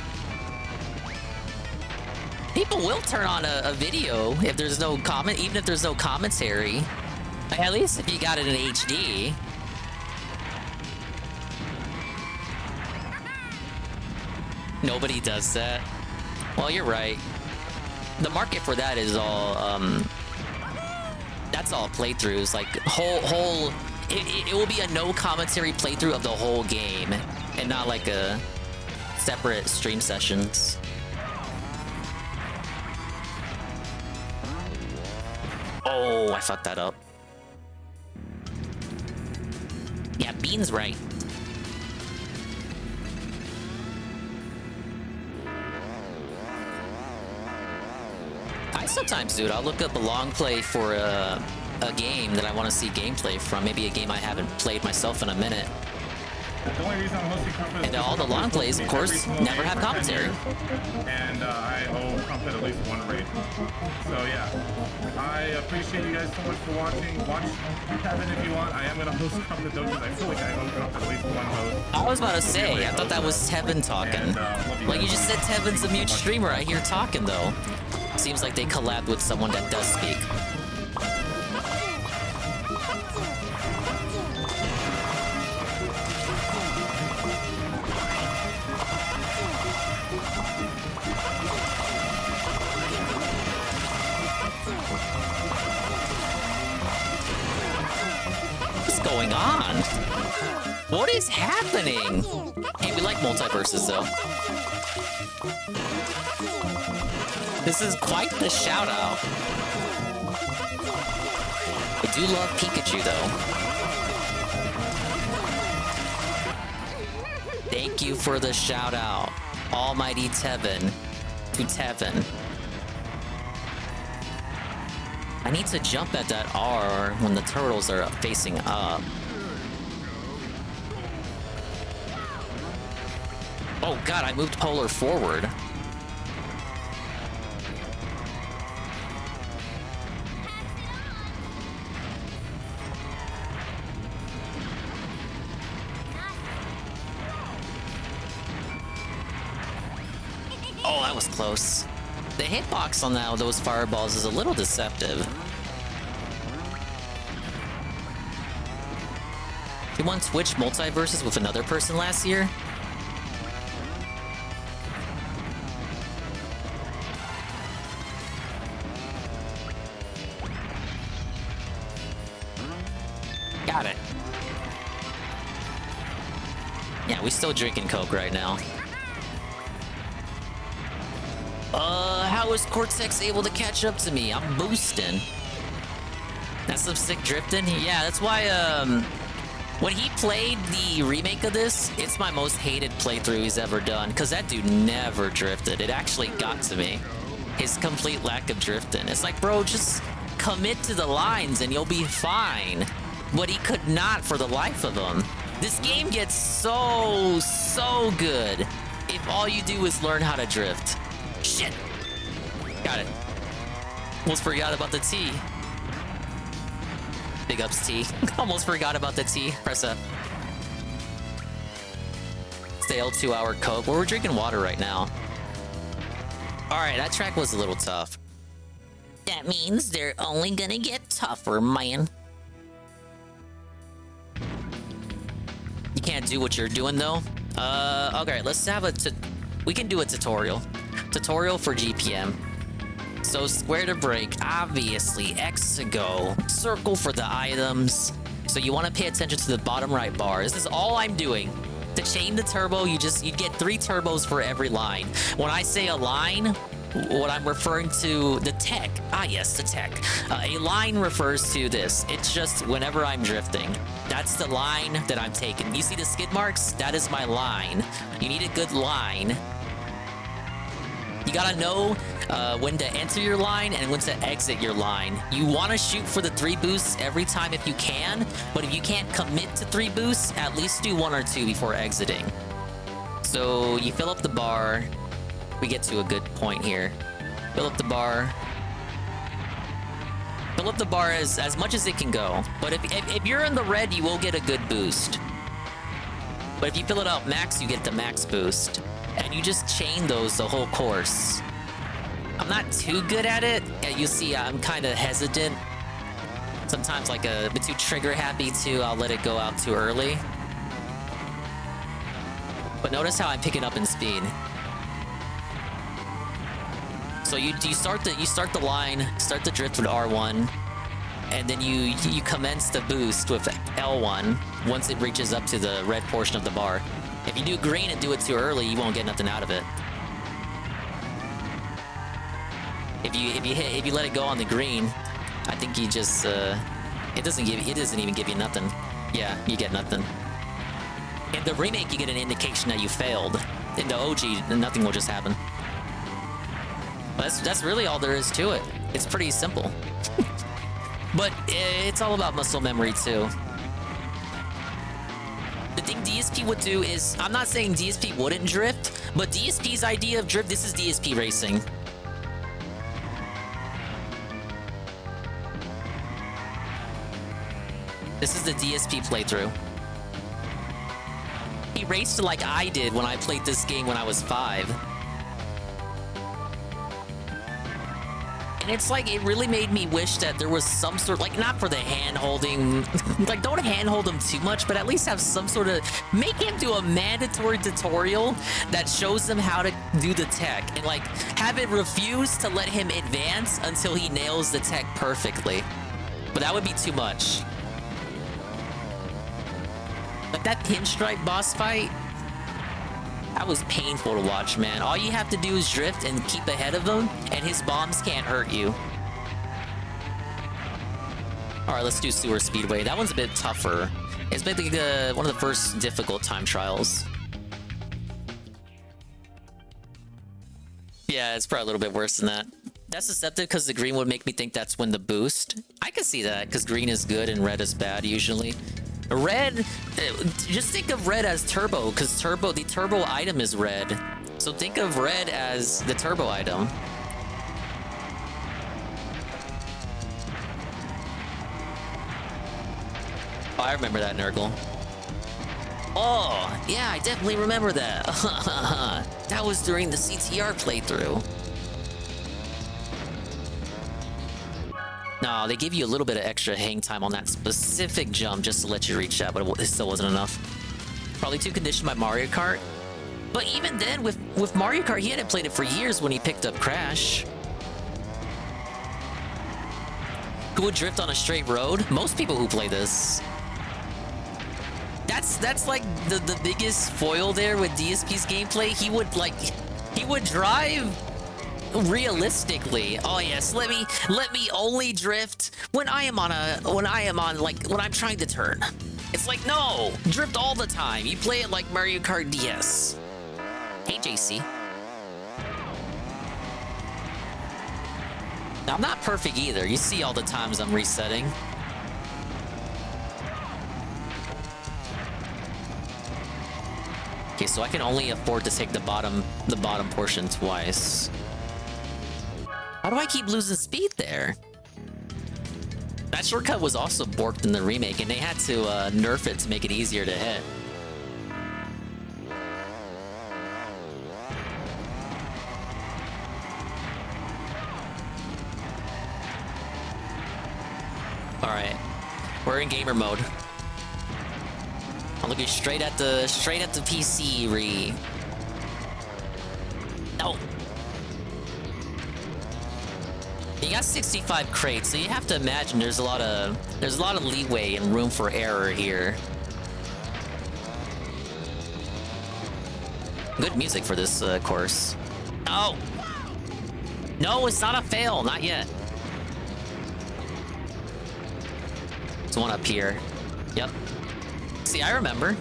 People will turn on a video if there's no comment, even if there's no commentary. At least if you got it in HD. Nobody does that. Well, you're right. The market for that is all, that's all playthroughs. Like, it will be a no commentary playthrough of the whole game and not like a separate stream sessions. Oh, I fucked that up. Yeah, Bean's right. Sometimes, dude, I'll look up a long play for a game that I want to see gameplay from. Maybe a game I haven't played myself in a minute. The only reason I'm hosting Crumpet is And all the long plays, of course, never have commentary. And I owe Crumpet at least one raid. So yeah, I appreciate you guys so much for watching. Watch Kevin if you want. I am gonna host Crumpet though because I feel like I owe Crumpet at least one host. I was about to say, I thought that was Tevin talking. Like you just said, Tevin's a mute streamer. I hear talking though. Seems like they collabed with someone that does speak. What's going on? What is happening? Hey, we like multiverses though. This is quite the shout out. I do love Pikachu though. Thank you for the shout out, Almighty Tevin, to Tevin. I need to jump at that R when the turtles are facing up. Oh god, I moved Polar forward. Oh, that was close. The hitbox on those fireballs is a little deceptive. You won Twitch multiverses with another person last year? Got it. Yeah, we still drinking Coke right now. How is Cortex able to catch up to me? I'm boosting. That's some sick drifting. Yeah, that's why, when he played the remake of this, it's my most hated playthrough he's ever done, because that dude never drifted. It actually got to me. His complete lack of drifting. It's like, bro, just commit to the lines and you'll be fine. But he could not for the life of him. This game gets so good if all you do is learn how to drift. Shit. Got it. Almost forgot about the T. Big ups T. Almost forgot about the T. Press up. Stale 2-hour Coke. Well, we're drinking water right now. Alright, that track was a little tough. That means they're only gonna get tougher, man. You can't do what you're doing though. Okay, let's have we can do a tutorial. Tutorial for GPM. So square to break, obviously. X to go. Circle for the items. So you want to pay attention to the bottom right bar. This is all I'm doing. To chain the turbo, you get 3 turbos for every line. When I say a line, what I'm referring to, the tech. Ah, yes, the tech. A line refers to this. It's just whenever I'm drifting. That's the line that I'm taking. You see the skid marks? That is my line. You need a good line. You gotta know when to enter your line and when to exit your line. You want to shoot for the 3 boosts every time if you can, but if you can't commit to 3 boosts, at least do 1 or 2 before exiting. So you fill up the bar. We get to a good point here. Fill up the bar. Fill up the bar as much as it can go. But if you're in the red, you will get a good boost. But if you fill it up max, you get the max boost. And you just chain those the whole course. I'm not too good at it. You see, I'm kind of hesitant. Sometimes like a bit too trigger happy too. I'll let it go out too early. But notice how I'm picking up in speed. So you start the line, start the drift with R1, and then you commence the boost with L1 once it reaches up to the red portion of the bar. If you do green and do it too early, you won't get nothing out of it. If you let it go on the green, I think you just it doesn't even give you nothing. Yeah, you get nothing. In the remake, you get an indication that you failed. In the OG, nothing will just happen. That's really all there is to it. It's pretty simple. But it's all about muscle memory too. The thing DSP would do is, I'm not saying DSP wouldn't drift, but DSP's idea of drift, this is DSP racing. This is the DSP playthrough. He raced like I did when I played this game when I was 5. And it's like, it really made me wish that there was some sort, like, not for the hand-holding, like, don't hand-hold him too much, but at least have some sort of, make him do a mandatory tutorial that shows him how to do the tech, and, like, have it refuse to let him advance until he nails the tech perfectly. But that would be too much. Like, that pinstripe boss fight, that was painful to watch, man. All you have to do is drift and keep ahead of him, and his bombs can't hurt you. All right, let's do Sewer Speedway. That one's a bit tougher. It's basically one of the first difficult time trials. Yeah, it's probably a little bit worse than that. That's deceptive because the green would make me think that's when the boost. I can see that because green is good and red is bad usually. Red, just think of red as turbo, because the turbo item is red. So think of red as the turbo item. Oh, I remember that, Nurgle. Oh, yeah, I definitely remember that. That was during the CTR playthrough. No, they give you a little bit of extra hang time on that specific jump just to let you reach that, but it still wasn't enough. Probably too conditioned by Mario Kart. But even then, with Mario Kart, he hadn't played it for years when he picked up Crash. Who would drift on a straight road? Most people who play this. That's like the biggest foil there with DSP's gameplay. He would drive realistically. Oh yes, let me only drift when I'm trying to turn. It's like, no, drift all the time. You play it like Mario Kart DS. Hey JC. Now I'm not perfect either. You see all the times I'm resetting. Okay, so I can only afford to take the bottom portion twice. How do I keep losing speed there? That shortcut was also borked in the remake, and they had to nerf it to make it easier to hit. All right, we're in gamer mode. I'm looking straight at the PC. No. You got 65 crates, so you have to imagine there's a lot of leeway and room for error here. Good music for this course. Oh! No, it's not a fail, not yet. There's one up here. Yep. See, I remember.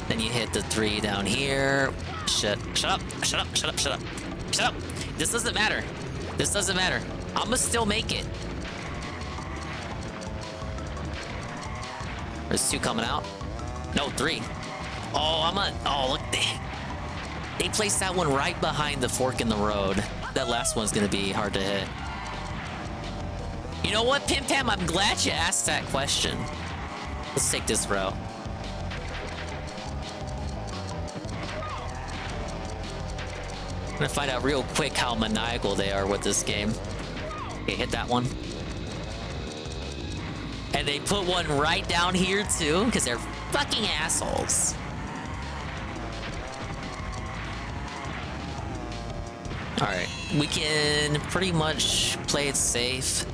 Then you hit the 3 down here. Shut up. This doesn't matter. I'ma still make it. There's 2 coming out. No, 3. Oh, look. They placed that one right behind the fork in the road. That last one's gonna be hard to hit. You know what, Pim Pam? I'm glad you asked that question. Let's take this route. I'm gonna find out real quick how maniacal they are with this game. Okay, hit that one. And they put one right down here too, because they're fucking assholes. Alright, we can pretty much play it safe.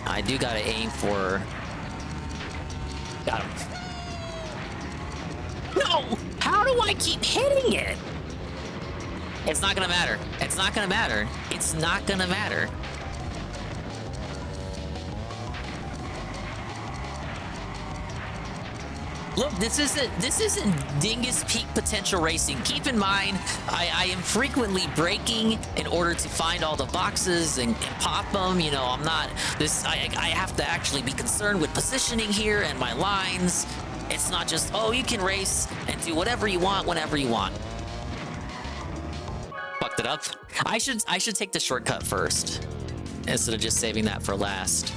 I do gotta aim for... Got him. No! How do I keep hitting it? It's not gonna matter. It's not gonna matter. It's not gonna matter. Look, this isn't Dingus Peak Potential Racing. Keep in mind, I am frequently braking in order to find all the boxes and pop them. You know, I'm not this. I have to actually be concerned with positioning here and my lines. It's not just, oh, you can race and do whatever you want whenever you want. Fucked it up. I should take the shortcut first instead of just saving that for last.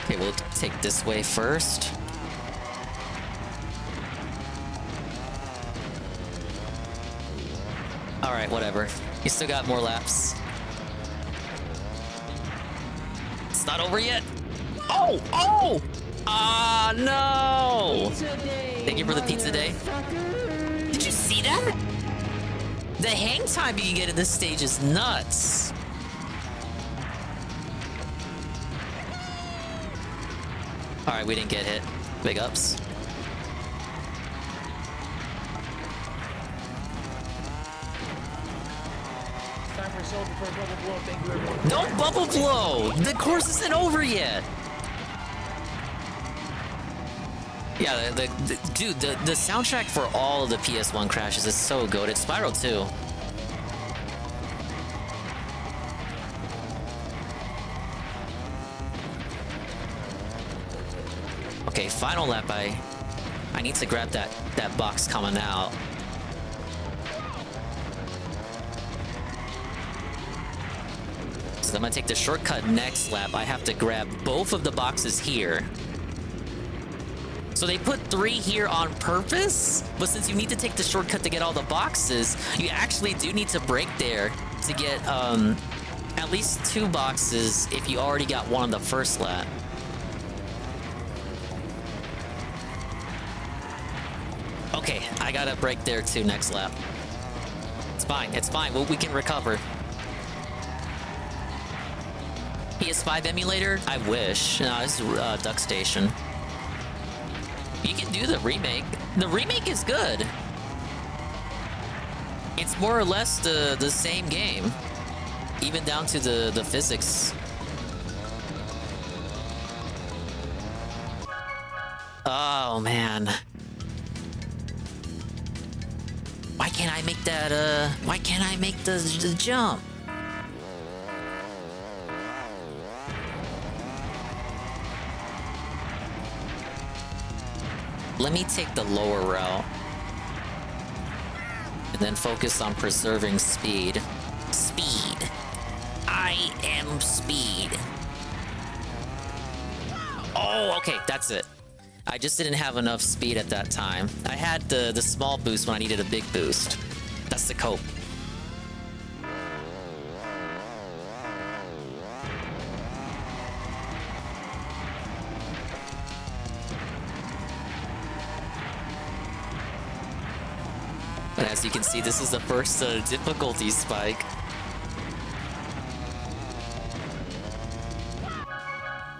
Okay, we'll take this way first. All right, whatever. You still got more laps. It's not over yet. Oh, oh! Ah, no! Thank you for the pizza day. Did you see that? The hang time you can get in this stage is nuts. All right, we didn't get hit. Big ups. Time for a soul before a bubble blow. Thank you, everyone. Don't bubble blow! The course isn't over yet. Yeah, dude, the soundtrack for all of the PS1 crashes is so good. It's Spiral 2. Okay, final lap. I need to grab that box coming out. So I'm gonna take the shortcut next lap. I have to grab both of the boxes here. So they put 3 here on purpose, but since you need to take the shortcut to get all the boxes, you actually do need to brake there to get at least 2 boxes if you already got one on the first lap. Okay, I gotta brake there too next lap. It's fine, it's fine. We can recover. PS5 emulator? I wish. No, this is Duck Station. You can do the remake. The remake is good. It's more or less the same game. Even down to the physics. Oh, man. Why can't I make that, why can't I make the jump? Let me take the lower route. And then focus on preserving speed. Speed. I am speed. Oh, okay, that's it. I just didn't have enough speed at that time. I had the small boost when I needed a big boost. That's the cope. And as you can see, this is the first difficulty spike.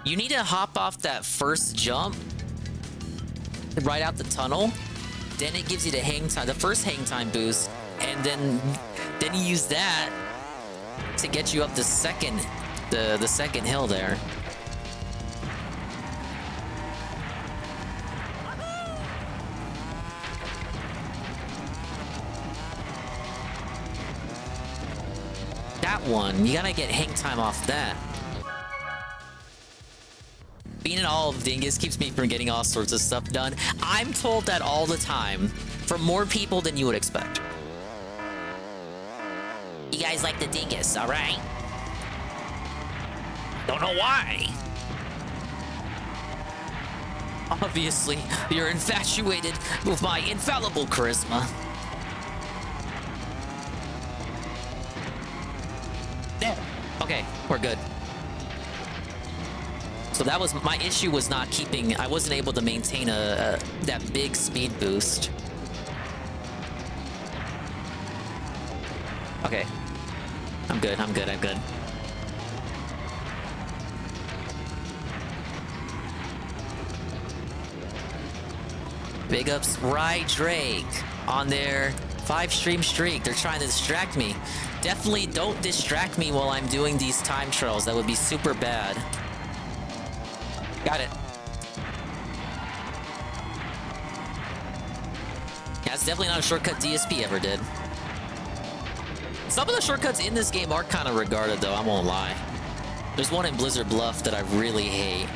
You need to hop off that first jump right out the tunnel. Then it gives you the hang time, the first hang time boost, and then you use that to get you up the second hill there. That one, you gotta get hang time off that. Being in all of Dingus keeps me from getting all sorts of stuff done. I'm told that all the time from more people than you would expect. You guys like the Dingus, all right? Don't know why. Obviously, you're infatuated with my infallible charisma. There. Okay, we're good. So that was my issue, was not keeping, I wasn't able to maintain that big speed boost. Okay. I'm good. Big ups, Rye Drake on their 5-stream streak. They're trying to distract me. Definitely don't distract me while I'm doing these time trials. That would be super bad. Got it. Yeah, it's definitely not a shortcut DSP ever did. Some of the shortcuts in this game are kind of regarded, though. I won't lie. There's one in Blizzard Bluff that I really hate.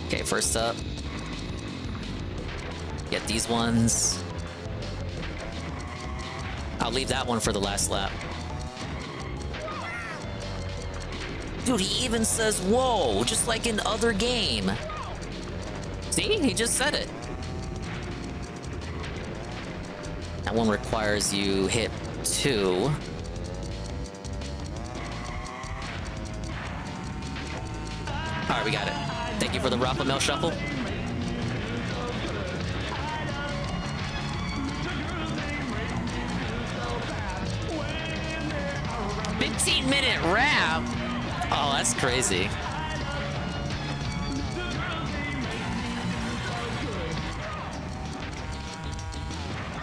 Okay, first up. Get these ones. I'll leave that one for the last lap. Dude, he even says, whoa, just like in other game. See? He just said it. That one requires you hit 2. Alright, we got it. Thank you for the Raffle Shuffle. Minute rap. Oh, that's crazy.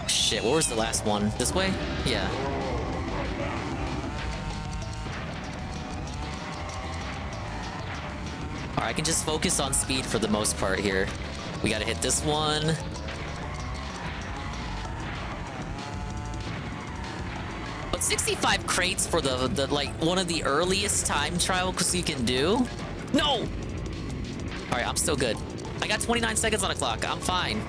Shit, what was the last one? This way? Yeah. Alright, I can just focus on speed for the most part here. We gotta hit this one. But 65 crates for the like one of the earliest time trials you can do? No! Alright, I'm still good. I got 29 seconds on the clock. I'm fine.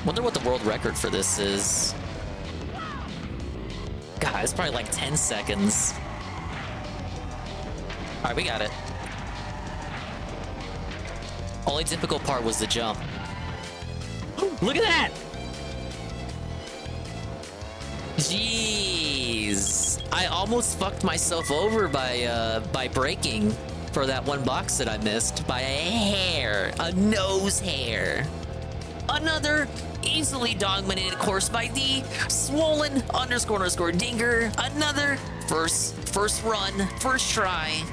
Wonder what the world record for this is. God, it's probably like 10 seconds. Alright, we got it. Only difficult part was the jump. Look at that! Jeez. I almost fucked myself over by braking for that one box that I missed by a hair. A nose hair. Another easily dominated course by the swollen __ dinger. Another first run, first try.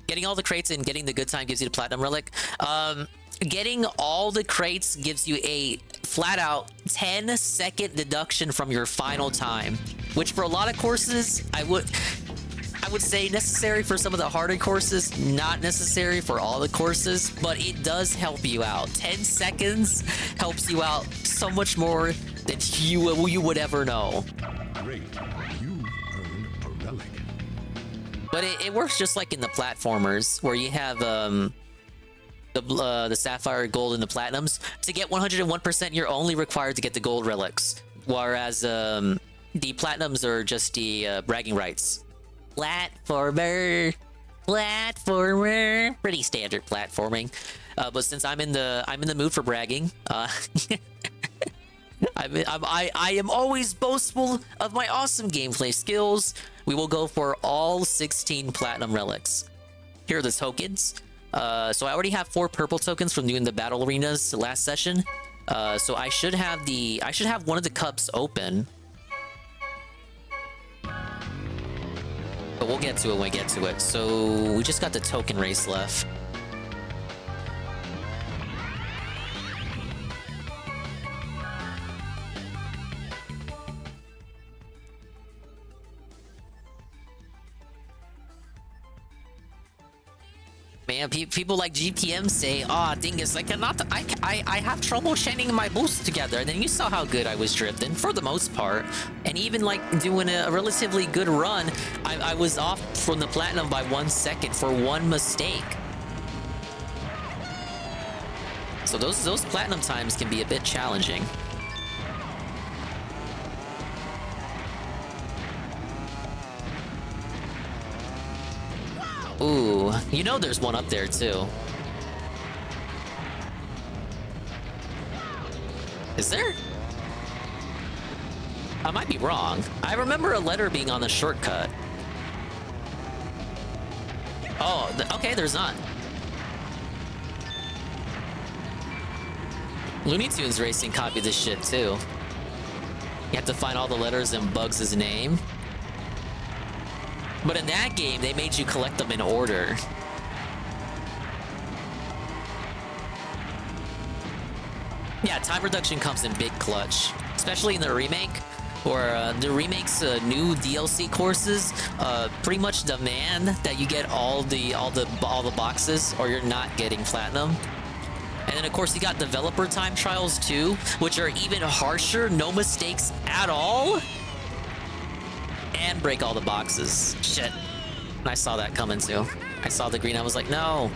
Getting all the crates and getting the good time gives you the platinum relic. Getting all the crates gives you a flat out 10-second deduction from your final time, which for a lot of courses, I would say necessary for some of the harder courses, not necessary for all the courses, but it does help you out. 10 seconds helps you out so much more than you would ever know. Great. You earned a relic. But it works just like in the platformers, where you have the sapphire, gold, and the platinums. To get 101%, you're only required to get the gold relics, whereas the platinums are just the bragging rights. Platformer, pretty standard platforming. But since I'm in the mood for bragging, I am always boastful of my awesome gameplay skills. We will go for all 16 platinum relics. Here are the tokens. So I already have 4 purple tokens from doing the battle arenas last session. So I should have one of the cups open. But we'll get to it when we get to it. So we just got the token race left. Man, people like GPM say, "Ah, oh, dingus, I have trouble chaining my boosts together." And then you saw how good I was drifting for the most part, and even like doing a relatively good run, I was off from the platinum by 1 second for one mistake. So those platinum times can be a bit challenging. Ooh, you know there's one up there too. Is there? I might be wrong. I remember a letter being on the shortcut. Oh, okay, there's not. Looney Tunes Racing copied this shit too. You have to find all the letters in Bugs' name. But in that game, they made you collect them in order. Yeah, time reduction comes in big clutch, especially in the remake, where the remake's new DLC courses pretty much demand that you get all the boxes, or you're not getting platinum. And then of course you got developer time trials too, which are even harsher, no mistakes at all, and break all the boxes. Shit, and I saw that coming too. I saw the green. I was like, no,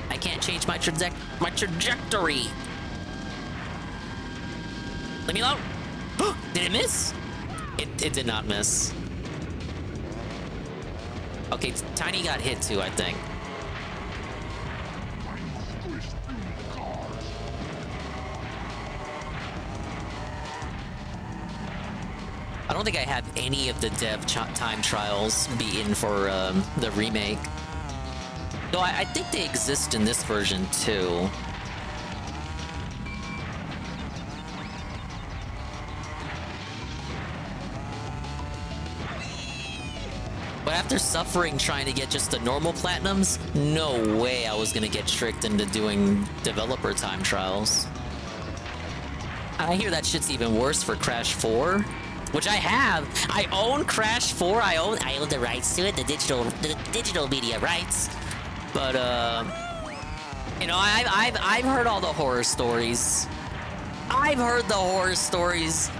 I can't change my trajectory. Leave me alone. Did it miss? It did not miss. Okay, Tiny got hit too, I think. I don't think I have any of the dev time trials beaten for the remake. Though I think they exist in this version too. But after suffering trying to get just the normal platinums, no way I was gonna get tricked into doing developer time trials. I hear that shit's even worse for Crash 4, which I have. I own Crash 4. I own the rights to it, the digital media rights. But you know, I've heard all the horror stories. I've heard the horror stories.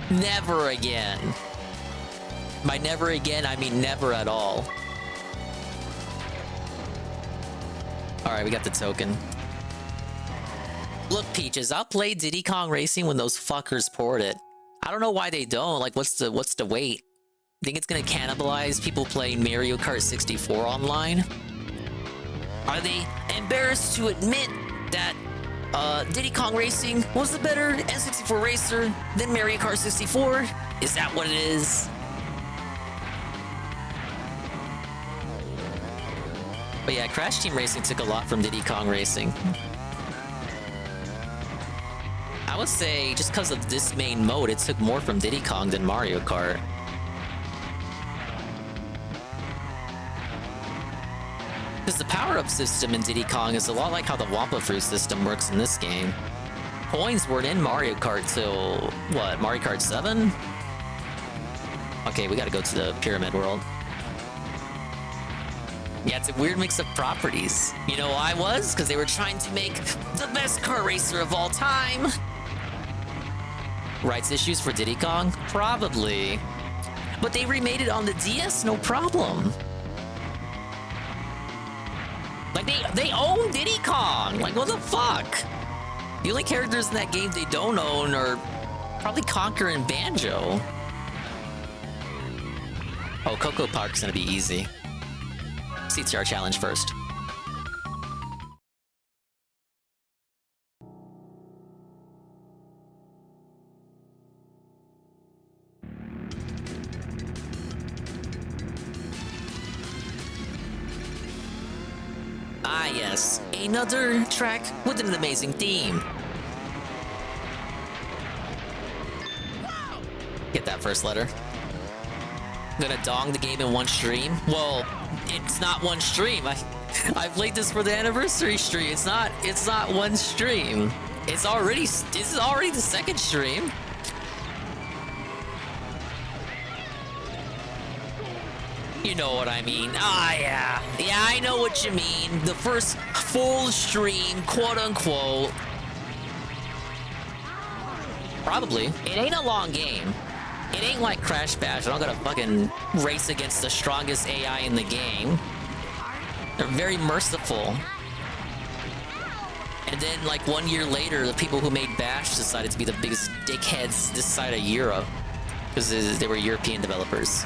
Never again. By never again, I mean never at all. Alright, we got the token. Look, Peaches, I'll play Diddy Kong Racing when those fuckers port it. I don't know why they don't. Like, what's the wait? Think it's gonna cannibalize people playing Mario Kart 64 online? Are they embarrassed to admit that Diddy Kong Racing was the better N64 racer than Mario Kart 64? Is that what it is? But yeah, Crash Team Racing took a lot from Diddy Kong Racing. I would say, just because of this main mode, it took more from Diddy Kong than Mario Kart. Because the power-up system in Diddy Kong is a lot like how the Wampa Fruit system works in this game. Coins weren't in Mario Kart till, what, Mario Kart 7? Okay, we gotta go to the Pyramid World. Yeah, it's a weird mix of properties. You know why I was? Because they were trying to make the best car racer of all time. Rights issues for Diddy Kong? Probably. But they remade it on the DS, no problem. Like, they own Diddy Kong! Like, what the fuck? The only characters in that game they don't own are probably Conker and Banjo. Oh, Coco Park's gonna be easy. CTR challenge first. Ah yes, another track with an amazing theme. Get that first letter. I'm gonna dong the game in one stream. Well, it's not one stream. I played this for the anniversary stream. It's not one stream. This is already the second stream. You know what I mean. Ah, yeah. Yeah, I know what you mean. The first full stream, quote unquote. Probably. It ain't a long game. It ain't like Crash Bash. I don't gotta fucking race against the strongest AI in the game. They're very merciful. And then, like, 1 year later, the people who made Bash decided to be the biggest dickheads this side of Europe. Because they were European developers.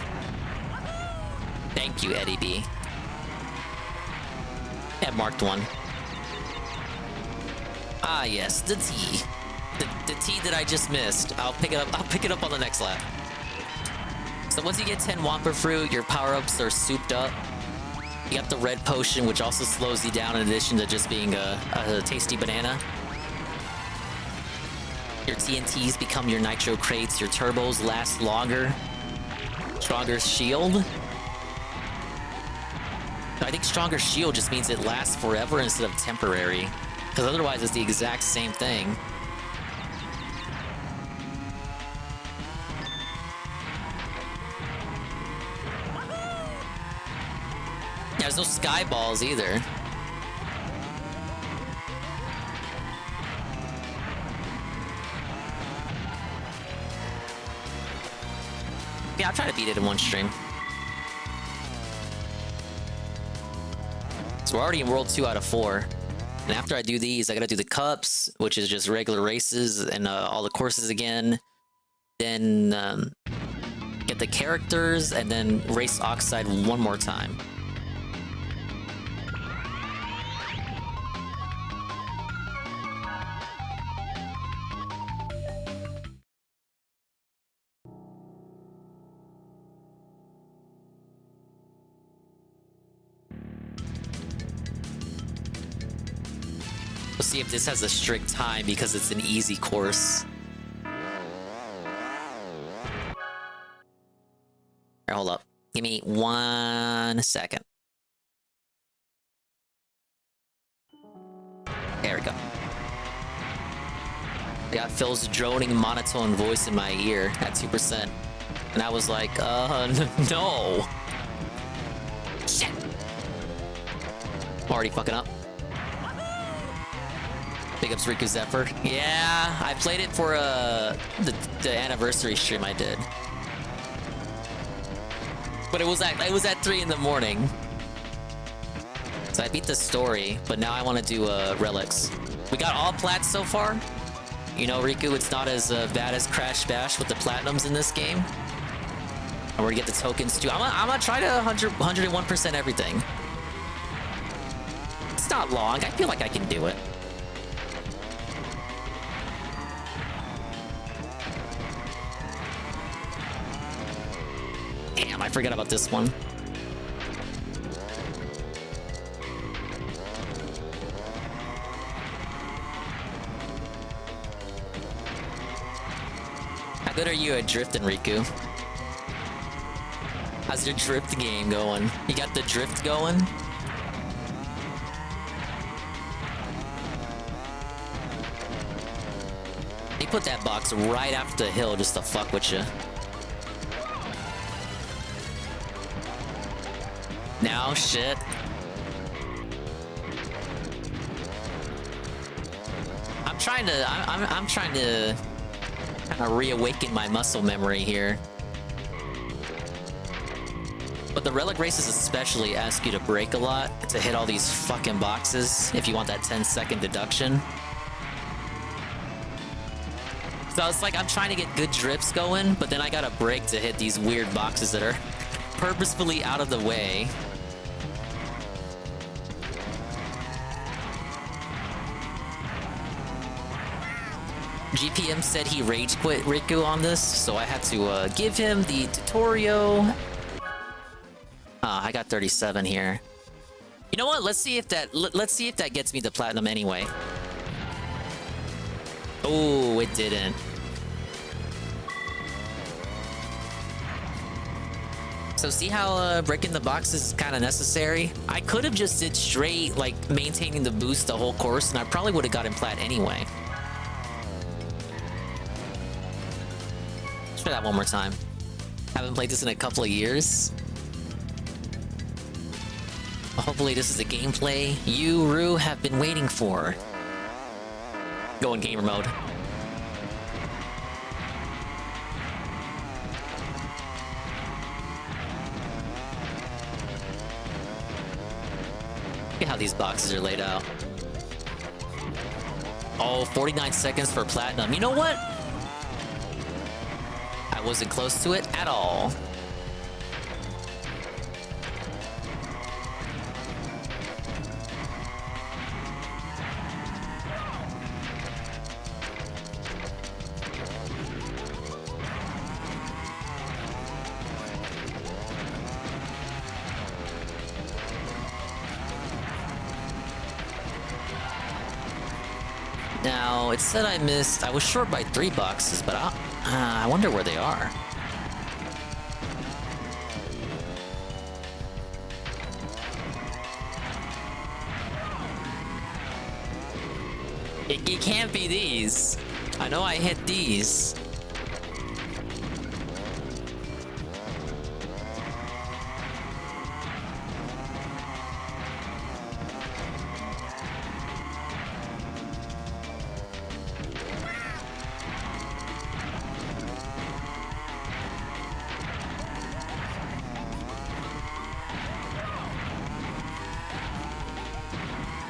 Thank you, Eddie B. Yeah, marked one. Ah, yes, the T. The T that I just missed. I'll pick it up on the next lap. So once you get 10 Wampa Fruit, your power-ups are souped up. You got the red potion, which also slows you down in addition to just being a tasty banana. Your TNTs become your nitro crates. Your turbos last longer. Stronger shield. I think stronger shield just means it lasts forever instead of temporary. Because otherwise it's the exact same thing. Yeah, there's no sky balls either. Yeah, I'll try to beat it in one stream. So we're already in World 2 out of 4. And after I do these, I gotta do the cups, which is just regular races and all the courses again. Then get the characters and then race Oxide one more time. We'll see if this has a strict time because it's an easy course. Here, hold up. Give me 1 second. There we go. I got Phil's droning monotone voice in my ear at 2%. And I was like, no. Shit. I'm already fucking up. Big ups Riku Zephyr. Yeah, I played it for the anniversary stream I did. But it was at 3 in the morning. So I beat the story, but now I want to do relics. We got all plats so far. You know, Riku, it's not as bad as Crash Bash with the platinums in this game. And we're gonna get the tokens too. I'm gonna try to 101% everything. It's not long. I feel like I can do it. Damn, I forgot about this one. How good are you at drifting, Riku? How's your drift game going? You got the drift going? He put that box right after the hill just to fuck with you. Now, shit. I'm trying to kind of reawaken my muscle memory here. But the relic races especially ask you to brake a lot to hit all these fucking boxes if you want that 10-second deduction. So it's like I'm trying to get good drifts going, but then I gotta brake to hit these weird boxes that are purposefully out of the way. GPM said he rage quit Riku on this, so I had to give him the tutorial. I got 37 here. You know what? Let's see if that gets me the platinum anyway. Oh, it didn't. So see how breaking the box is kind of necessary? I could have just did straight, like, maintaining the boost the whole course, and I probably would have gotten plat anyway. Let's try that one more time. Haven't played this in a couple of years. Hopefully this is the gameplay you, Rue, have been waiting for. Go in gamer mode. Look at how these boxes are laid out. Oh, 49 seconds for platinum. You know what? I wasn't close to it at all. Now, it said I was short by 3 boxes, but I wonder where they are. It can't be these. I know I hit these.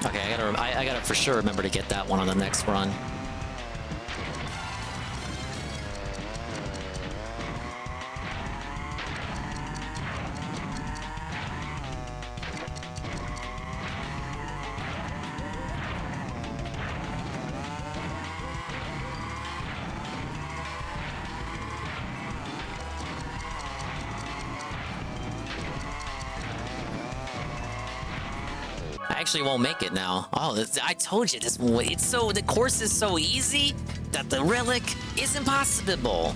Okay, I gotta for sure remember to get that one on the next run. I actually won't make it now. Oh, I told you this. The course is so easy that the relic is impossible.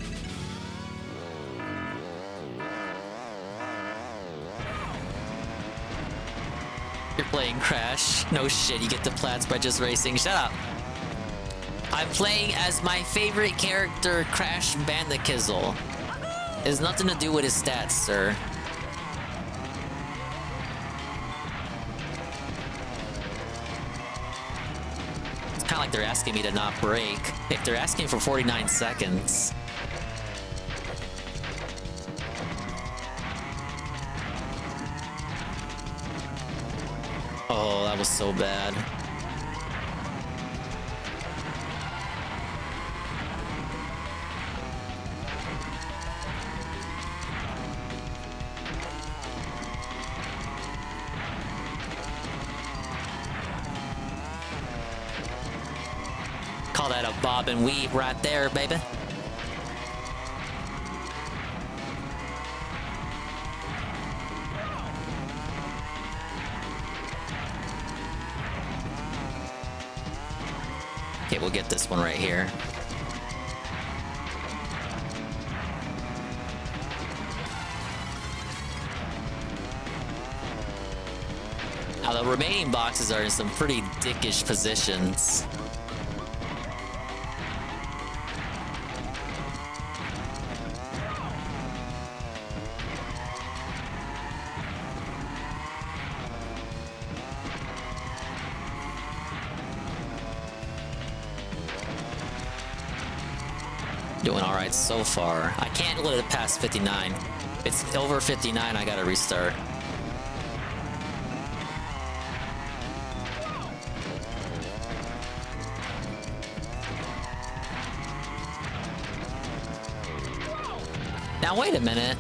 You're playing Crash. No shit, you get the plats by just racing. Shut up. I'm playing as my favorite character, Crash Bandikizzle. It has nothing to do with his stats, sir. Kind of like they're asking me to not brake. If they're asking for 49 seconds. Oh, that was so bad. Call that a bob and weave right there, baby. Okay, we'll get this one right here. Now, the remaining boxes are in some pretty dickish positions. Doing all right so far. I can't let it past 59. It's over 59, I gotta restart. Now wait a minute.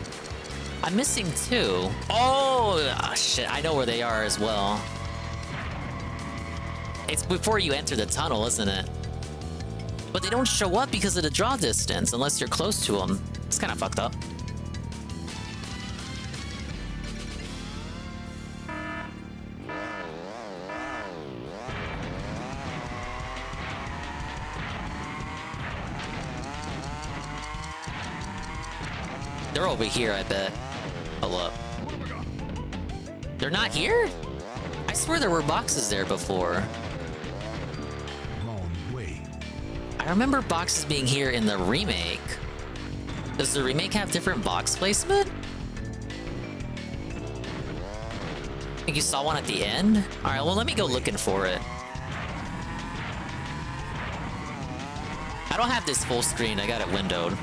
I'm missing 2. Oh, shit, I know where they are as well. It's before you enter the tunnel, isn't it? But they don't show up because of the draw distance, unless you're close to them. It's kind of fucked up. They're over here, I bet. Hold up. They're not here? I swear there were boxes there before. I remember boxes being here in the remake. Does the remake have different box placement? I think you saw one at the end? Alright, well, let me go looking for it. I don't have this full screen, I got it windowed.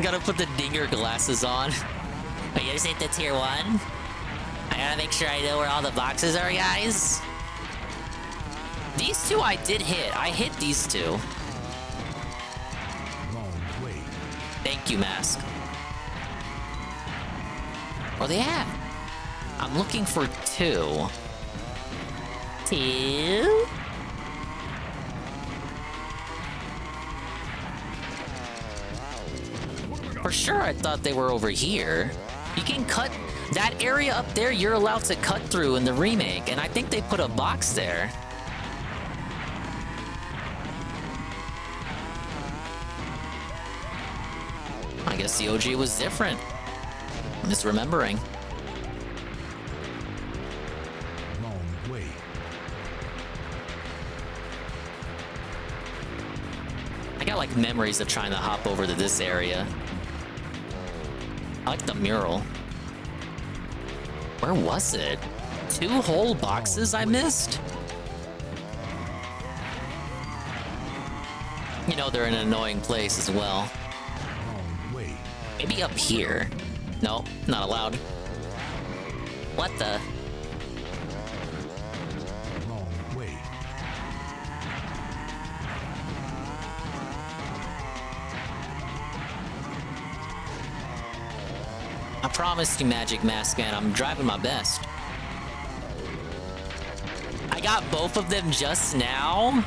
Gotta put the dinger glasses on. Are you guys at the tier 1? I gotta make sure I know where all the boxes are, guys. These 2 I did hit. I hit these 2. Thank you, Mask. Where they at? I'm looking for 2. 2? For sure, I thought they were over here. You can cut that area up there. You're allowed to cut through in the remake, and I think they put a box there. guess the OG was different. Misremembering. Long way. I got like memories of trying to hop over to this area. I like the mural. Where was it? 2 whole boxes I missed? You know they're in an annoying place as well. Maybe up here. No, not allowed. What the? I promised you, Magic Mask Man, I'm driving my best. I got both of them just now?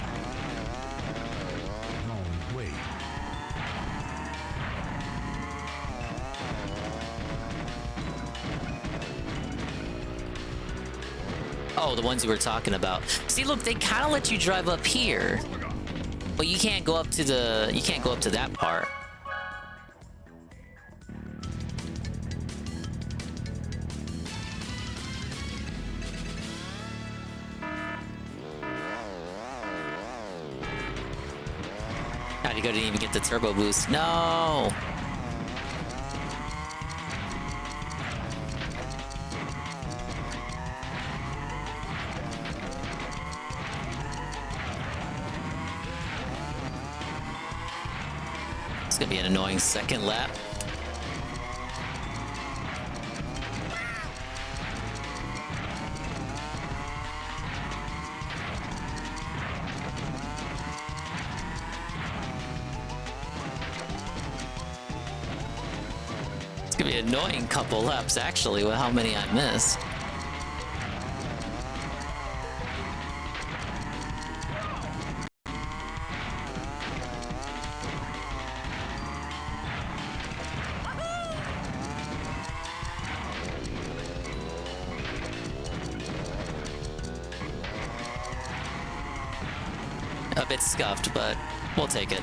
Oh, the ones you were talking about. See, look, they kind of let you drive up here, but you can't go up to the. You can't go up to that part. God, you didn't even get the turbo boost. No. It's gonna be an annoying second lap. It's gonna be an annoying couple laps actually with how many I missed. A bit scuffed, but we'll take it.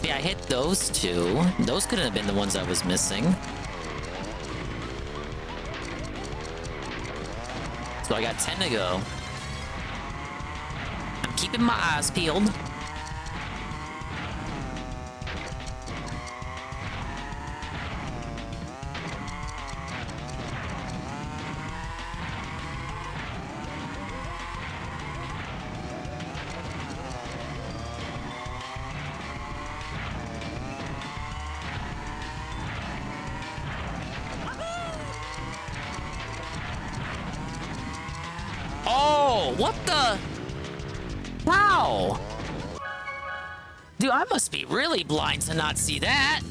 Yeah, I hit those 2. Those couldn't have been the ones I was missing. So I got 10 to go. Keeping my eyes peeled. Oh, what the? Wow! Dude, I must be really blind to not see that.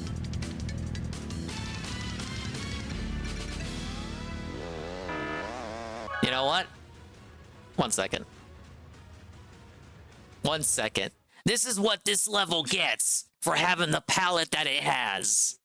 You know what? 1 second. 1 second. This is what this level gets for having the palette that it has.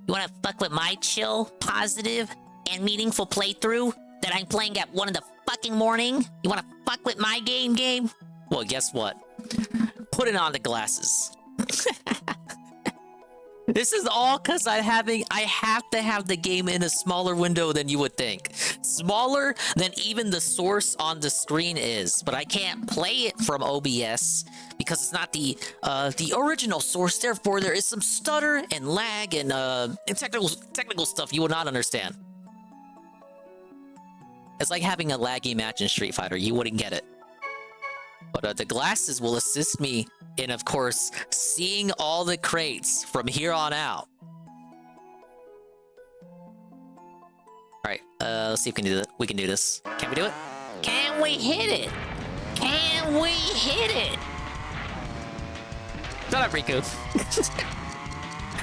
You wanna fuck with my chill, positive, and meaningful playthrough that I'm playing at 1 in the fucking morning? You wanna fuck with my game? Well, guess what? Putting on the glasses. This is all because I have to have the game in a smaller window than you would think. Smaller than even the source on the screen is, but I can't play it from OBS because it's not the original source. Therefore, there is some stutter and lag and technical stuff you will not understand. It's like having a laggy match in Street Fighter. You wouldn't get it. But the glasses will assist me in, of course, seeing all the crates from here on out. Alright, let's see if we can do it. We can do this. Can we do it? Can we hit it? Can we hit it? Shut up, Riku.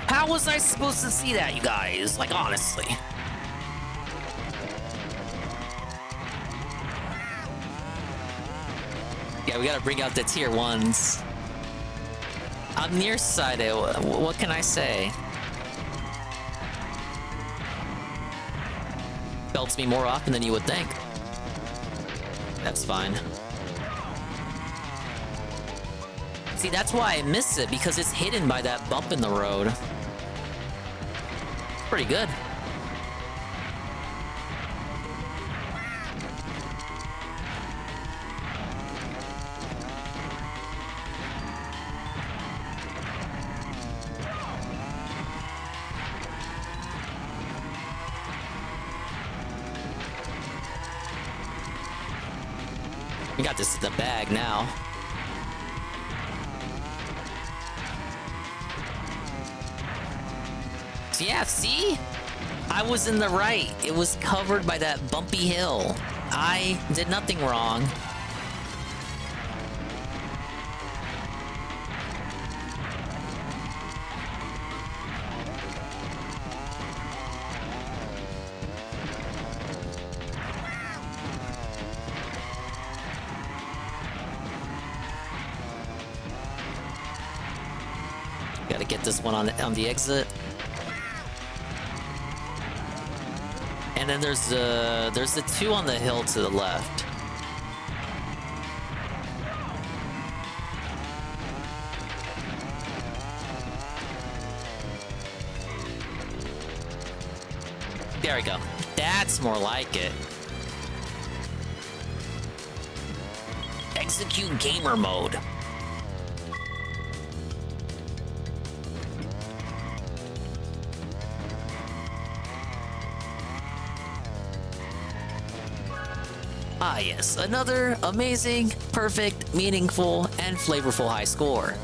How was I supposed to see that, you guys? Like, honestly. Yeah, we gotta bring out the tier 1s. I'm nearsighted. What can I say? Belts me more often than you would think. That's fine. See, that's why I miss it, because it's hidden by that bump in the road. Pretty good. We got this in the bag now. So yeah, see? I was in the right. It was covered by that bumpy hill. I did nothing wrong. Gotta get this one on the exit. And then there's the 2 on the hill to the left. There we go. That's more like it. Execute gamer mode. Ah yes, another amazing, perfect, meaningful, and flavorful high score.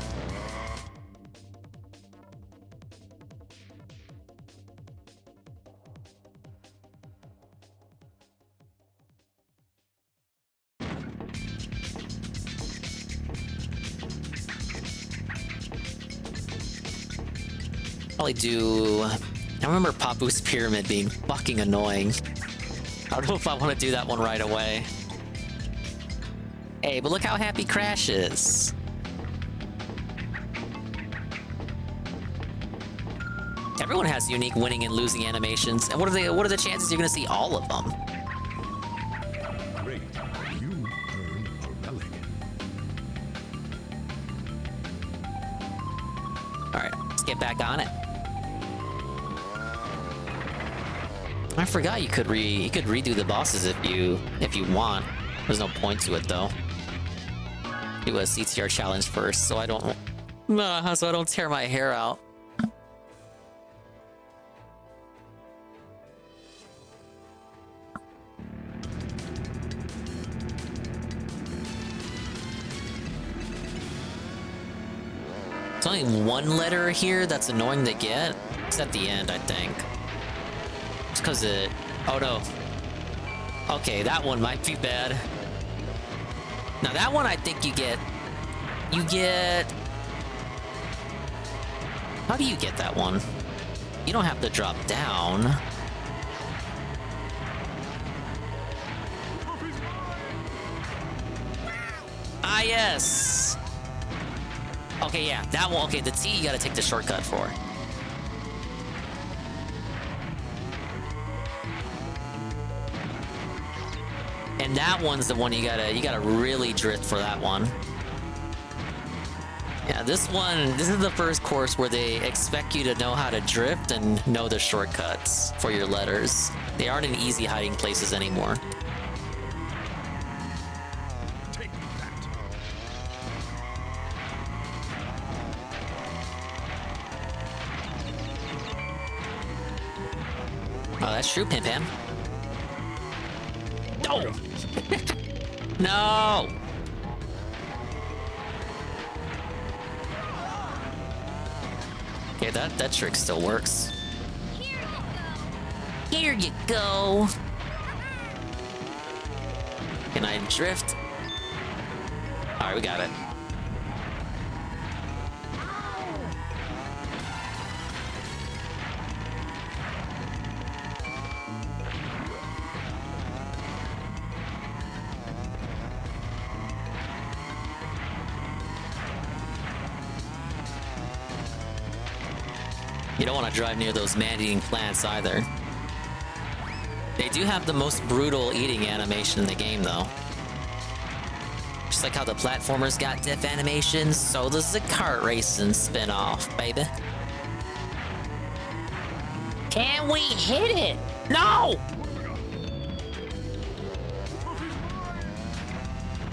Probably do... I remember Papu's Pyramid being fucking annoying. I don't know if I want to do that one right away. Hey, but look how happy Crash is. Everyone has unique winning and losing animations. And what are the chances you're gonna see all of them? Great. You earned a relic. Alright, let's get back on it. I forgot you could redo the bosses if you want. There's no point to it though. Do a CTR challenge first, so I don't tear my hair out. There's only one letter here that's annoying to get. It's at the end, I think. It's because it... Oh no. Okay, that one might be bad. Now that one I think you get... How do you get that one? You don't have to drop down. Ah, yes! Okay, yeah, that one. Okay, the T you gotta take the shortcut for. And that one's the one you gotta really drift for that one. Yeah, this is the first course where they expect you to know how to drift and know the shortcuts for your letters. They aren't in easy hiding places anymore. Oh, that's true, Pim Pam. No! No! Okay, that trick still works. Here you go. Can I drift? Alright, we got it. You don't want to drive near those man-eating plants either. They do have the most brutal eating animation in the game, though. Just like how the platformers got death animations, so does the kart racing spin-off, baby. Can we hit it? No!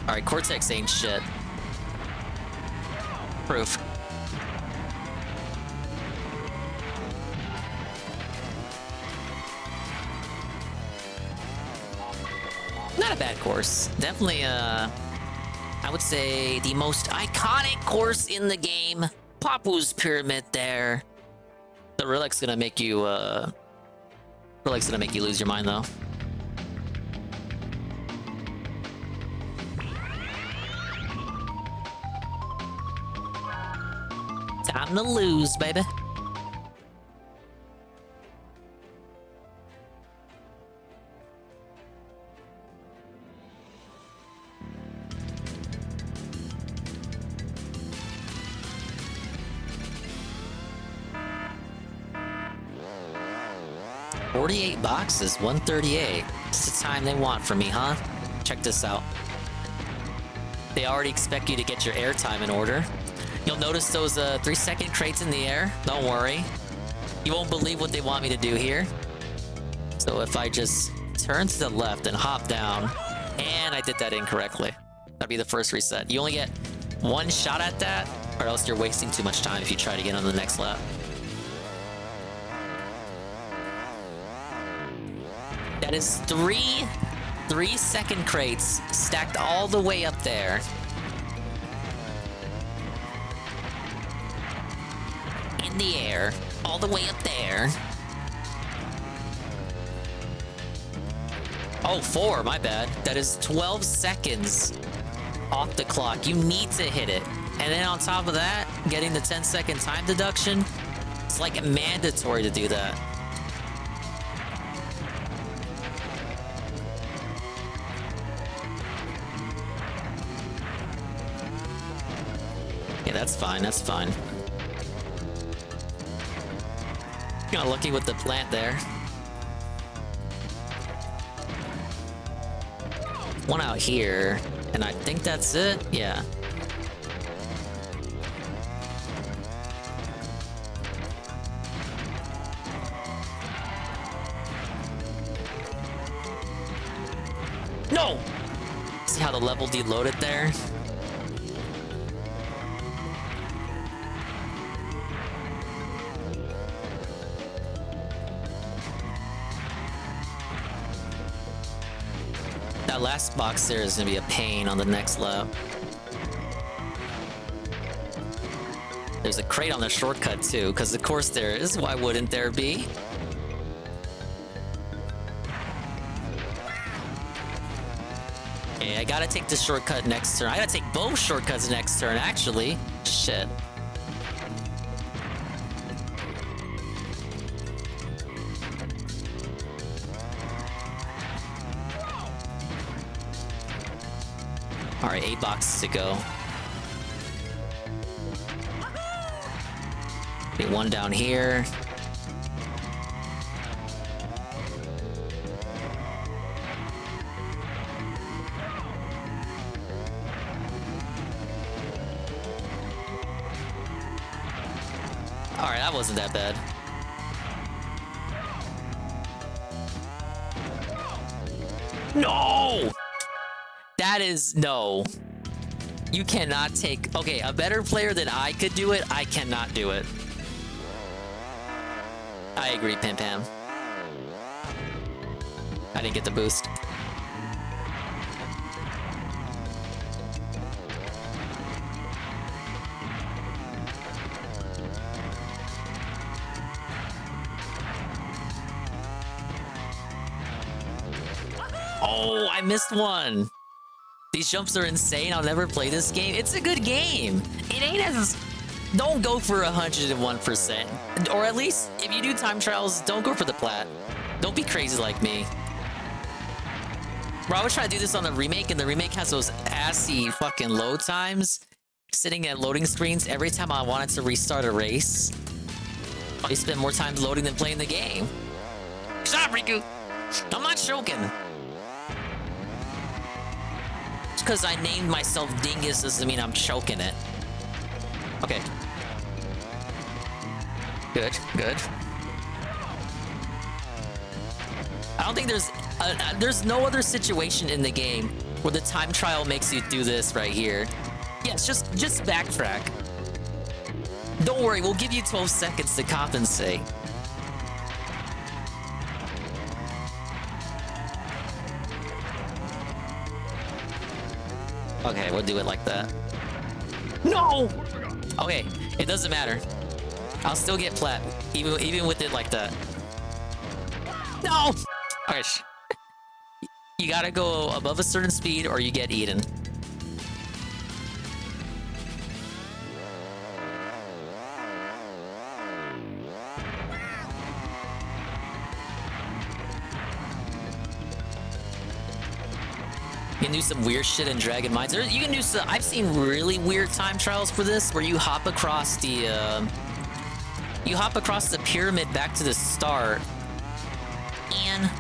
Alright, Cortex ain't shit. Proof. Not a bad course. Definitely, I would say the most iconic course in the game. Papu's Pyramid there. The relic's gonna make you, relic's gonna make you lose your mind, though. Time to lose, baby. $48 boxes, 138. It's the time they want from me, huh? Check this out. They already expect you to get your airtime in order. You'll notice those 3-second crates in the air. Don't worry. You won't believe what they want me to do here. So if I just turn to the left and hop down, and I did that incorrectly. That'd be the first reset. You only get one shot at that, or else you're wasting too much time if you try to get on the next lap. That is three 3-second crates stacked all the way up there. In the air, all the way up there. Oh, 4, my bad. That is 12 seconds off the clock. You need to hit it. And then on top of that, getting the 10-second time deduction, it's like mandatory to do that. Yeah, that's fine, that's fine. Got lucky with the plant there. One out here, and I think that's it. Yeah. No! See how the level deloaded there? That last box there is gonna be a pain on the next lap. There's a crate on the shortcut too, because of course there is. Why wouldn't there be? Okay, I gotta take the shortcut next turn. I gotta take both shortcuts next turn, actually. Shit. Alright, 8 boxes to go. Get one down here. Alright, that wasn't that bad. No! That is no. You cannot take... Okay, a better player than I could do it, I cannot do it. I agree, Pim Pam. I didn't get the boost. Oh, I missed one. These jumps are insane. I'll never play this game. It's a good game. It ain't as... Don't go for 101%. Or at least, if you do time trials, don't go for the plat. Don't be crazy like me. Bro, I was trying to do this on the remake, and the remake has those assy fucking load times. Sitting at loading screens every time I wanted to restart a race. I spend more time loading than playing the game. Shut up, Riku! I'm not joking. Just because I named myself Dingus doesn't mean I'm choking it. Okay. Good, good. I don't think there's no other situation in the game where the time trial makes you do this right here. Yes, just backtrack. Don't worry, we'll give you 12 seconds to compensate. Okay, we'll do it like that. No! Okay, it doesn't matter. I'll still get plat, even with it like that. No! Okay, you gotta go above a certain speed or you get eaten. You can do some weird shit in Dragon Mines. You can do some... I've seen really weird time trials for this, where you hop across the... you hop across the pyramid back to the start. And...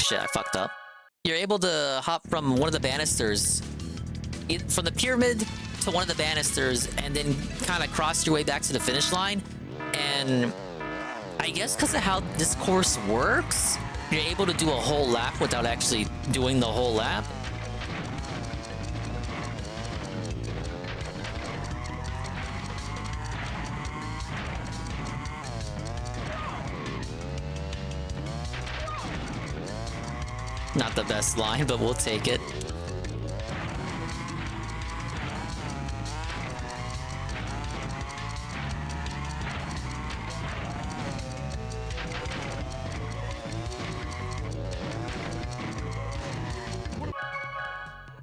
Shit, I fucked up. You're able to hop from one of the banisters. From the pyramid to one of the banisters, and then kind of cross your way back to the finish line. And... I guess because of how this course works... You're able to do a whole lap without actually doing the whole lap. Not the best line, but we'll take it.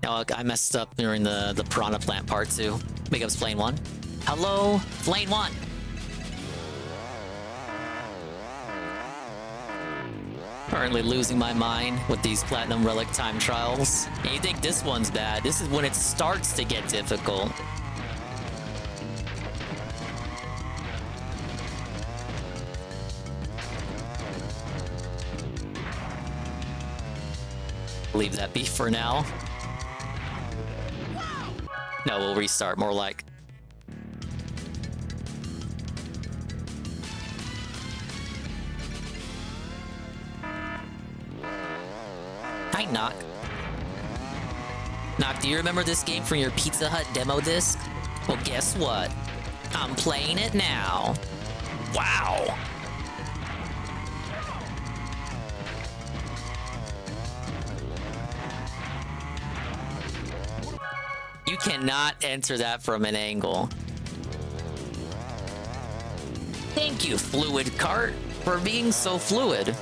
Oh, I messed up during the Piranha Plant part 2. Big ups, Flame 1. Hello, Flame 1. Currently losing my mind with these Platinum Relic time trials. And you think this one's bad. This is when it starts to get difficult. Leave that be for now. No, we'll restart, more like. Hi, Knock. Knock, do you remember this game from your Pizza Hut demo disc? Well, guess what? I'm playing it now. Wow. You cannot enter that from an angle. Thank you, Fluid Cart, for being so fluid.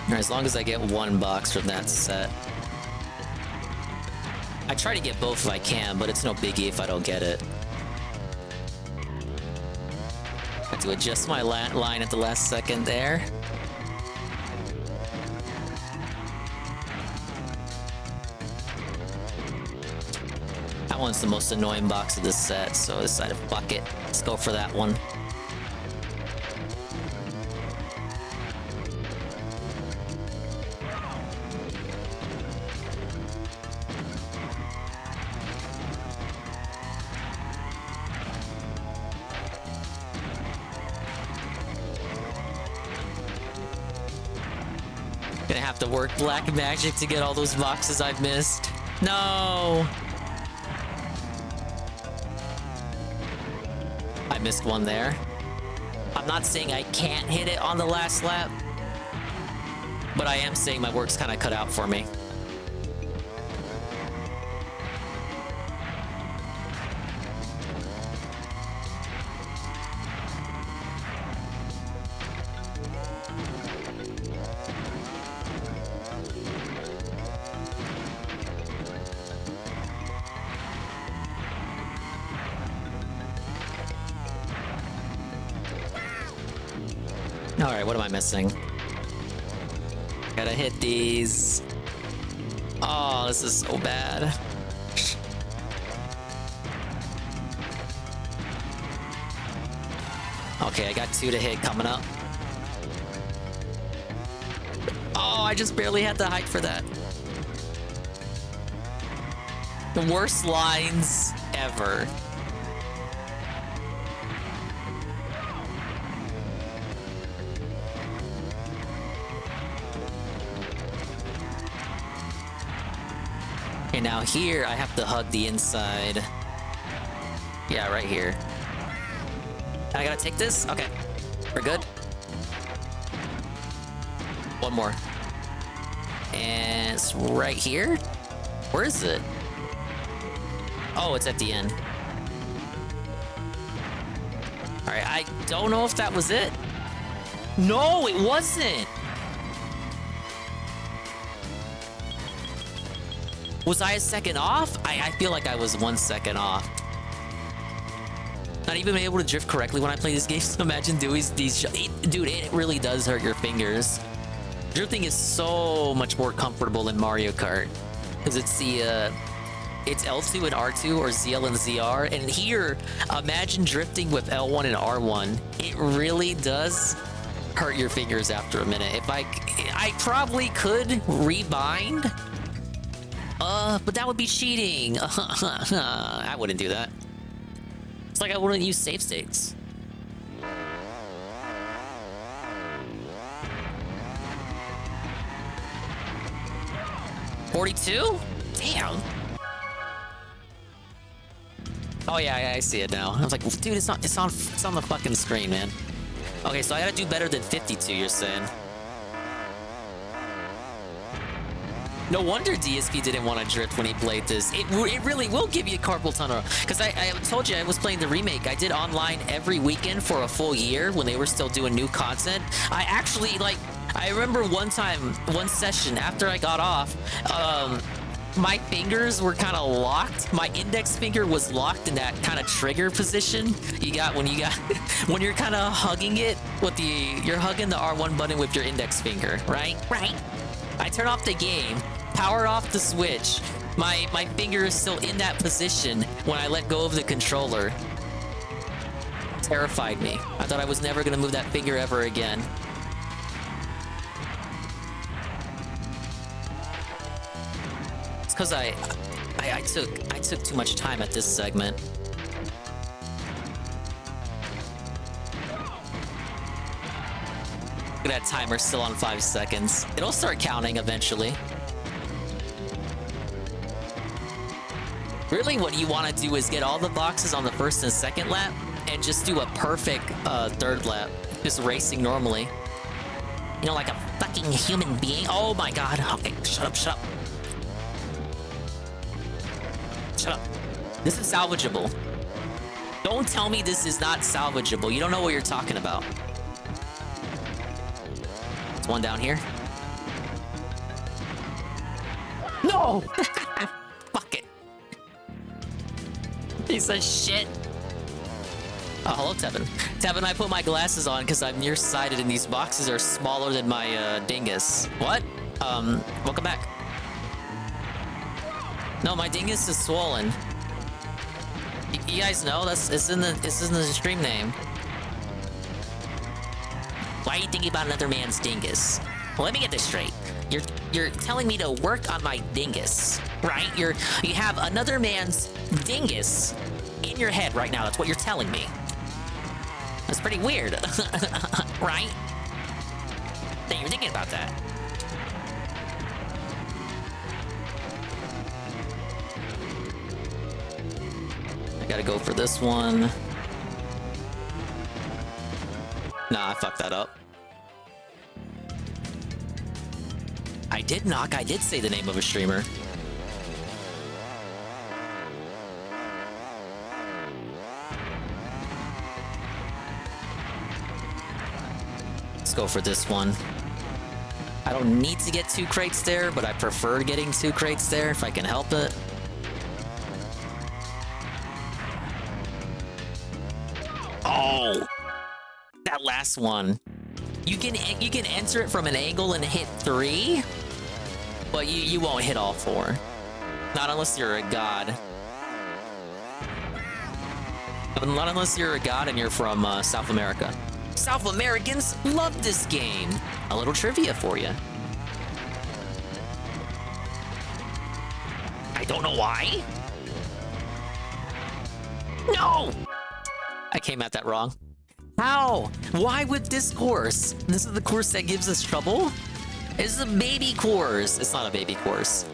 As long as I get one box from that set. I try to get both if I can, but it's no biggie if I don't get it. Had to adjust my line at the last second there. That one's the most annoying box of this set, so I decided, fuck it. Let's go for that one. Gonna have to work black magic to get all those boxes I've missed. No! I missed one there. I'm not saying I can't hit it on the last lap, but I am saying my work's kind of cut out for me. Alright, what am I missing? Gotta hit these. Oh, this is so bad. Okay, I got 2 to hit coming up. Oh, I just barely had the height for that. The worst lines ever. Okay, now here I have to hug the inside. Yeah, right here. I gotta take this? Okay. We're good. One more. And it's right here? Where is it? Oh, it's at the end. Alright, I don't know if that was it. No, it wasn't! Was I a second off? I feel like I was 1 second off. Not even able to drift correctly when I play this game. So imagine doing these. Dude, it really does hurt your fingers. Drifting is so much more comfortable in Mario Kart because it's the it's L2 and R2 or ZL and ZR. And here, imagine drifting with L1 and R1. It really does hurt your fingers after a minute. If I probably could rebind, but that would be cheating. I wouldn't do that. It's like I wouldn't use save states. $42? Damn. Oh yeah, I see it now. I was like, dude, it's on the fucking screen, man. Okay, so I gotta do better than 52, you're saying. No wonder DSP didn't want to drift when he played this. It really will give you carpal tunnel. Because I told you I was playing the remake. I did online every weekend for a full year when they were still doing new content. I actually, like, I remember one time, one session after I got off, my fingers were kind of locked. My index finger was locked in that kind of trigger position you got when you're kind of hugging it with you're hugging the R1 button with your index finger, right? Right. I turn off the game, power off the switch. My finger is still in that position when I let go of the controller. Terrified me. I thought I was never gonna move that finger ever again. It's because I took too much time at this segment. Look at that timer still on 5 seconds. It'll start counting eventually. Really, what you want to do is get all the boxes on the first and second lap and just do a perfect third lap. Just racing normally. You know, like a fucking human being. Oh my god. Okay, shut up, shut up. Shut up. This is salvageable. Don't tell me this is not salvageable. You don't know what you're talking about. There's one down here. No! Fuck it. Piece of shit. Oh, hello, Tevin. Tevin, I put my glasses on because I'm nearsighted and these boxes are smaller than my dingus. What? Welcome back. No, my dingus is swollen. You guys know it's in the stream name. Why are you thinking about another man's dingus? Well, let me get this straight. You're telling me to work on my dingus, right? You have another man's dingus in your head right now. That's what you're telling me. That's pretty weird, right? That you're thinking about that. I gotta go for this one. Nah, I fucked that up. I did knock. I did say the name of a streamer. Let's go for this one. I don't need to get 2 crates there, but I prefer getting 2 crates there if I can help it. Oh! That last one. You can enter it from an angle and hit 3, but you won't hit all 4. Not unless you're a god. Not unless you're a god and you're from South America. South Americans love this game. A little trivia for you. I don't know why. No! I came at that wrong. How? Why with this course? This is the course that gives us trouble? It's a baby course. It's not a baby course.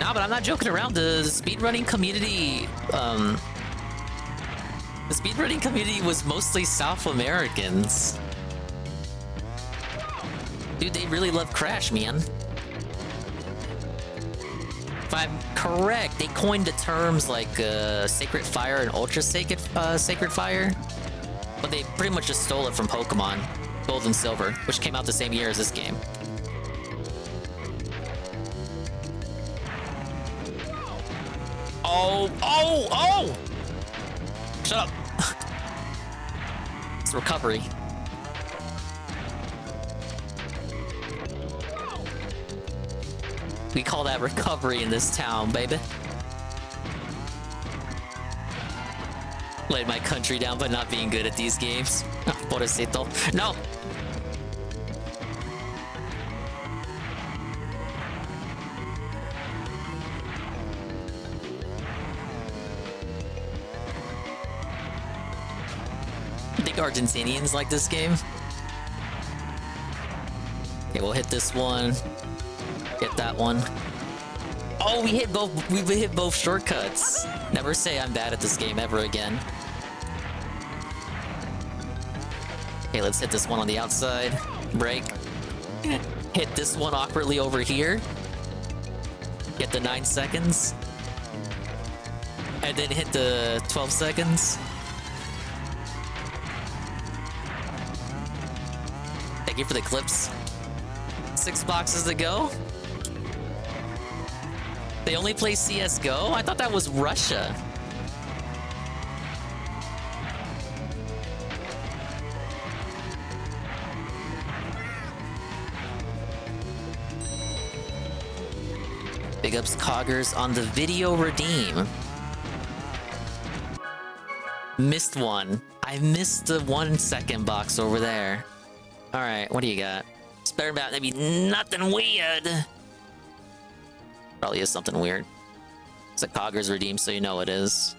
No, but I'm not joking around. The speedrunning community, the speedrunning community was mostly South Americans. Dude, they really love Crash, man. If I'm correct, they coined the terms like Sacred Fire and Ultra Sacred Fire, but they pretty much just stole it from Pokemon Gold and Silver, which came out the same year as this game. Oh! Shut up. It's recovery. We call that recovery in this town, baby. Laid my country down by not being good at these games. Oh, pobrecito. No! I think Argentinians like this game. Okay, we'll hit this one. Hit that one. Oh, we hit both. We hit both shortcuts. Never say I'm bad at this game ever again. Okay, let's hit this one on the outside. Break. Hit this one awkwardly over here. Get the 9 seconds. And then hit the 12 seconds. Thank you for the clips. 6 boxes to go. They only play CSGO? I thought that was Russia. Big ups Coggers on the video redeem. Missed one. I missed the 1 second box over there. Alright, what do you got? It's better about maybe nothing weird. Probably is something weird. It's a Coggers redeem, so you know it is.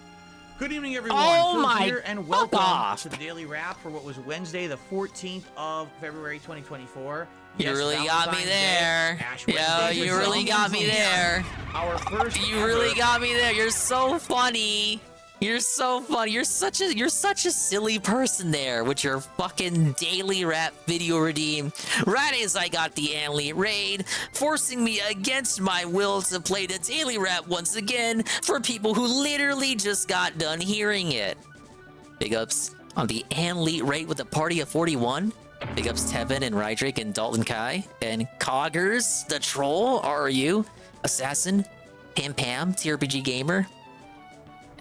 Good evening, everyone. Oh Phil my here, and welcome off. to the Daily Wrap for what was Wednesday, the 14th of February, 2024. You really got me there. Yeah, you really got me there. Our first. You really got me there. You're so funny. You're so funny. You're such a silly person there with your fucking Daily Wrap video redeem. Right as I got the Anli raid, forcing me against my will to play the Daily Wrap once again for people who literally just got done hearing it. Big ups on the Anli raid with a party of 41. Big ups Tevin and Rydrake and Dalton Kai and Coggers, the troll, RRU, Assassin, Pam Pam, TRPG Gamer.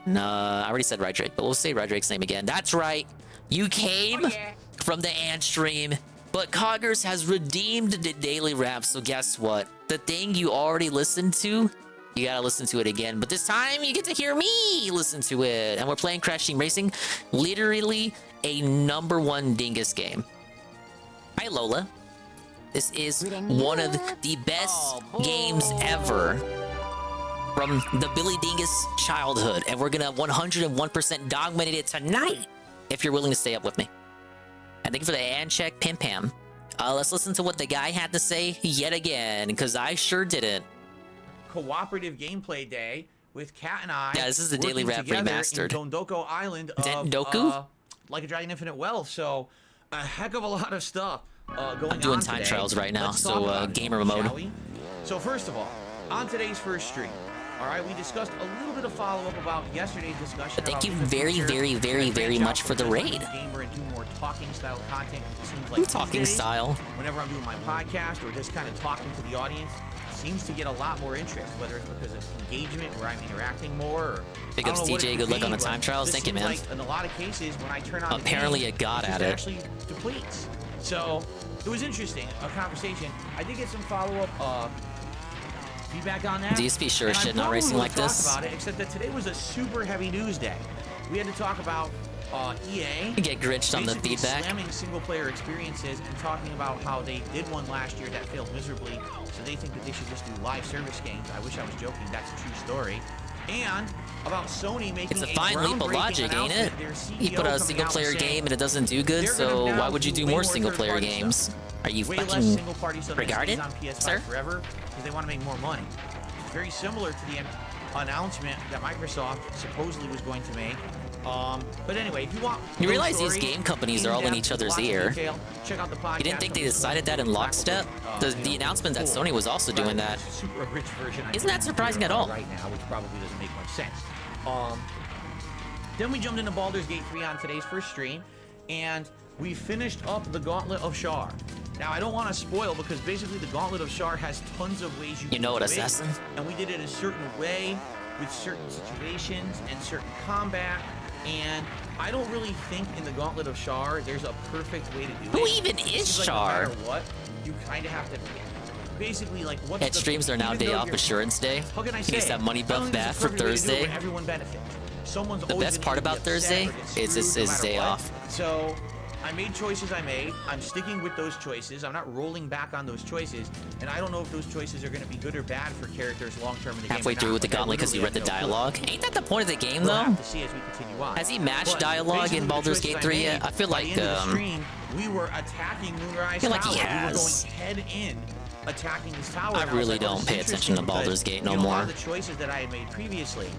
No, I already said Rydrake, but we'll say Rydrake's name again. That's right. You came from the Ant stream, but Coggers has redeemed the Daily Wrap, so guess what? The thing you already listened to, you gotta listen to it again. But this time, you get to hear me listen to it. And we're playing Crash Team Racing, literally a #1 dingus game. Hi, Lola. This is one of the best games ever from the Billy Dingus childhood, and we're gonna 101% dominate it tonight if you're willing to stay up with me. And thank you for the hand check, Pim Pam. Let's listen to what the guy had to say yet again, because I sure didn't. Cooperative gameplay day with Kat and I. Yeah, this is the Daily Wrap remastered. In Dondoko Island of Dendoku? Like a Dragon Infinite Wealth. So a heck of a lot of stuff going on. I'm doing time today. trials right now, Let's so talk about gamer it, mode. shall we? So first of all, on today's first stream, All right, we discussed a little bit of follow-up about yesterday's discussion. But thank about you the very, future. very, very, Branch very out much for the from raid. gamer and do more talking style content. It seems like Ooh, these talking days, style. Whenever I'm doing my podcast or just kind of talking to the audience, seems to get a lot more interest. Whether it's because of engagement, where I'm interacting more. Or, Big I ups, don't know what it DJ. could Good luck be, on the but time trials. this Thank you, seems man. Like in a lot of cases, when I turn on Apparently the game, a god it just at it. actually depletes. So it was interesting, a conversation. I did get some follow-up feedback on that. DSP sure And as I shit not probably racing would've like talked this. About it, except that today was a super heavy news day. We had to talk about EA. You get glitched on the basically feedback. slamming single-player experiences and talking about how they did one last year that failed miserably, so they think that they should just do live service games. I wish I was joking. That's a true story. And about Sony making It's a fine leap of groundbreaking logic, ain't it? announcement. Their CEO You put out a coming single out player saying game and it doesn't do good, they're gonna so now why would you do way more single player third-party games? stuff. Are you Way less fucking single-party stuff that regarded, stays on PS5 sir? forever because they want to make more money. Very similar to the announcement that Microsoft supposedly was going to make. But anyway, if you want, You no realize these story, game companies are all in in-depth, each other's lots of ear. detail, check out the podcast. You didn't think they decided that in lockstep? The announcement that Sony was also doing that. Super rich version. Isn't that surprising at all? Right now, which probably doesn't make much sense. Then we jumped into Baldur's Gate 3 on today's first stream, and we finished up the Gauntlet of Shar. Now, I don't want to spoil because basically the Gauntlet of Shar has tons of ways you can know what, do it, Assassin? and we did it a certain way with certain situations and certain combat. And I don't really think in the Gauntlet of Shar there's a perfect way to do it. Who even is It seems Shar? Like no matter what, you kind of have to basically like what's Head streams are now even day though off you're- assurance day. How can I You say? get that money I don't buff think there's a back for perfect way to do it Thursday. where everyone benefits. Someone's The always best gonna part either about be upset Thursday or get is this screwed no is matter day what. off. So I made choices I made. I'm sticking with those choices. I'm not rolling back on those choices. And I don't know if those choices are going to be good or bad for characters long term in the game. Halfway or through not. with the Like, I gauntlet because you read literally the have no clue. dialogue. Ain't that the point of the game We'll though? have to see as we continue on. Has he matched But dialogue basically in the Baldur's choices Gate I 3 made, yet? I feel by like the end of the stream, we were attacking Moonrise feel like Tower. he We were has. going head in, attacking this tower. I and was really like, oh, don't this is pay attention to interesting Baldur's because, Gate no you know, A lot more. of the choices that I had made previously,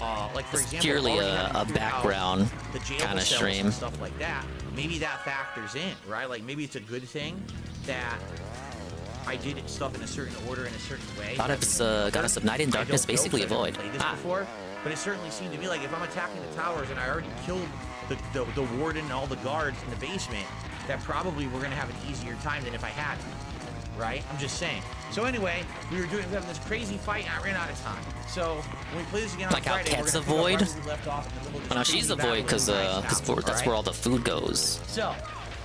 like for It's example, purely already a having figured out background the jail kinda cells stream. and stuff like that. Maybe that factors in, right? Like maybe it's a good thing that I did stuff in a certain order in a certain way. Thought if it's Goddess of Night and I Darkness, don't know, basically 'cause I've never avoid. played this before, but it certainly seemed to me like if I'm attacking the towers and I already killed the warden and all the guards in the basement, that probably we're gonna have an easier time than if I hadn't. Right? I'm just saying. So anyway, we were having this crazy fight and I ran out of time. So when we play this again on Like how Friday, Cat's we're gonna pick avoid? up right where we left off in the middle of this Oh, no, she's crazy a battle void with because Moonrise Tower, that's where all the food goes. So,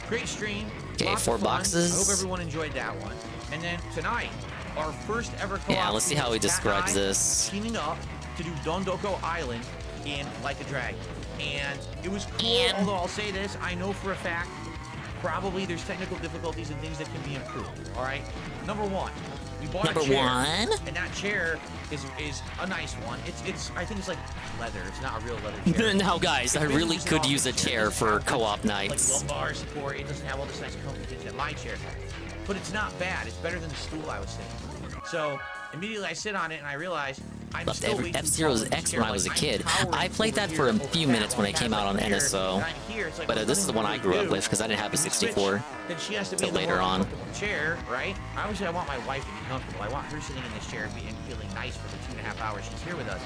great stream. Okay, lots 4 of fun. boxes. I hope everyone enjoyed that one. And then tonight, our first ever co-op. Yeah, let's see how he series, Cat describes and I this. Teaming up to do Dondoko Island in Like a Dragon. And it was cool, although I'll say this, I know for a fact, probably there's technical difficulties and things that can be improved. All right? Number one, we bought Number a chair, one? and that chair is a nice one. It's I think it's like leather. It's not a real leather chair. Now, guys, I It's really basically could just an use a office chair. chair It for doesn't have co-op nights. Like lumbar support. It doesn't have all this nice comfy things that my chair has. But it's not bad. It's better than the stool I was sitting on. So immediately I sit on it and I realize I'm Left still way too F-Zero's tall for this X chair. when I Like, was a I'm kid. towering I played over that here for a over few that minutes when while it Cat's came out on up here, NSO. and I'm here. It's like, But well, this is the one I grew up with because I didn't have a 64 then she has to be till in the later more on. comfortable chair, right? Obviously, I want my wife to be comfortable. I want her sitting in this chair and feeling nice for the 2.5 hours she's here with us.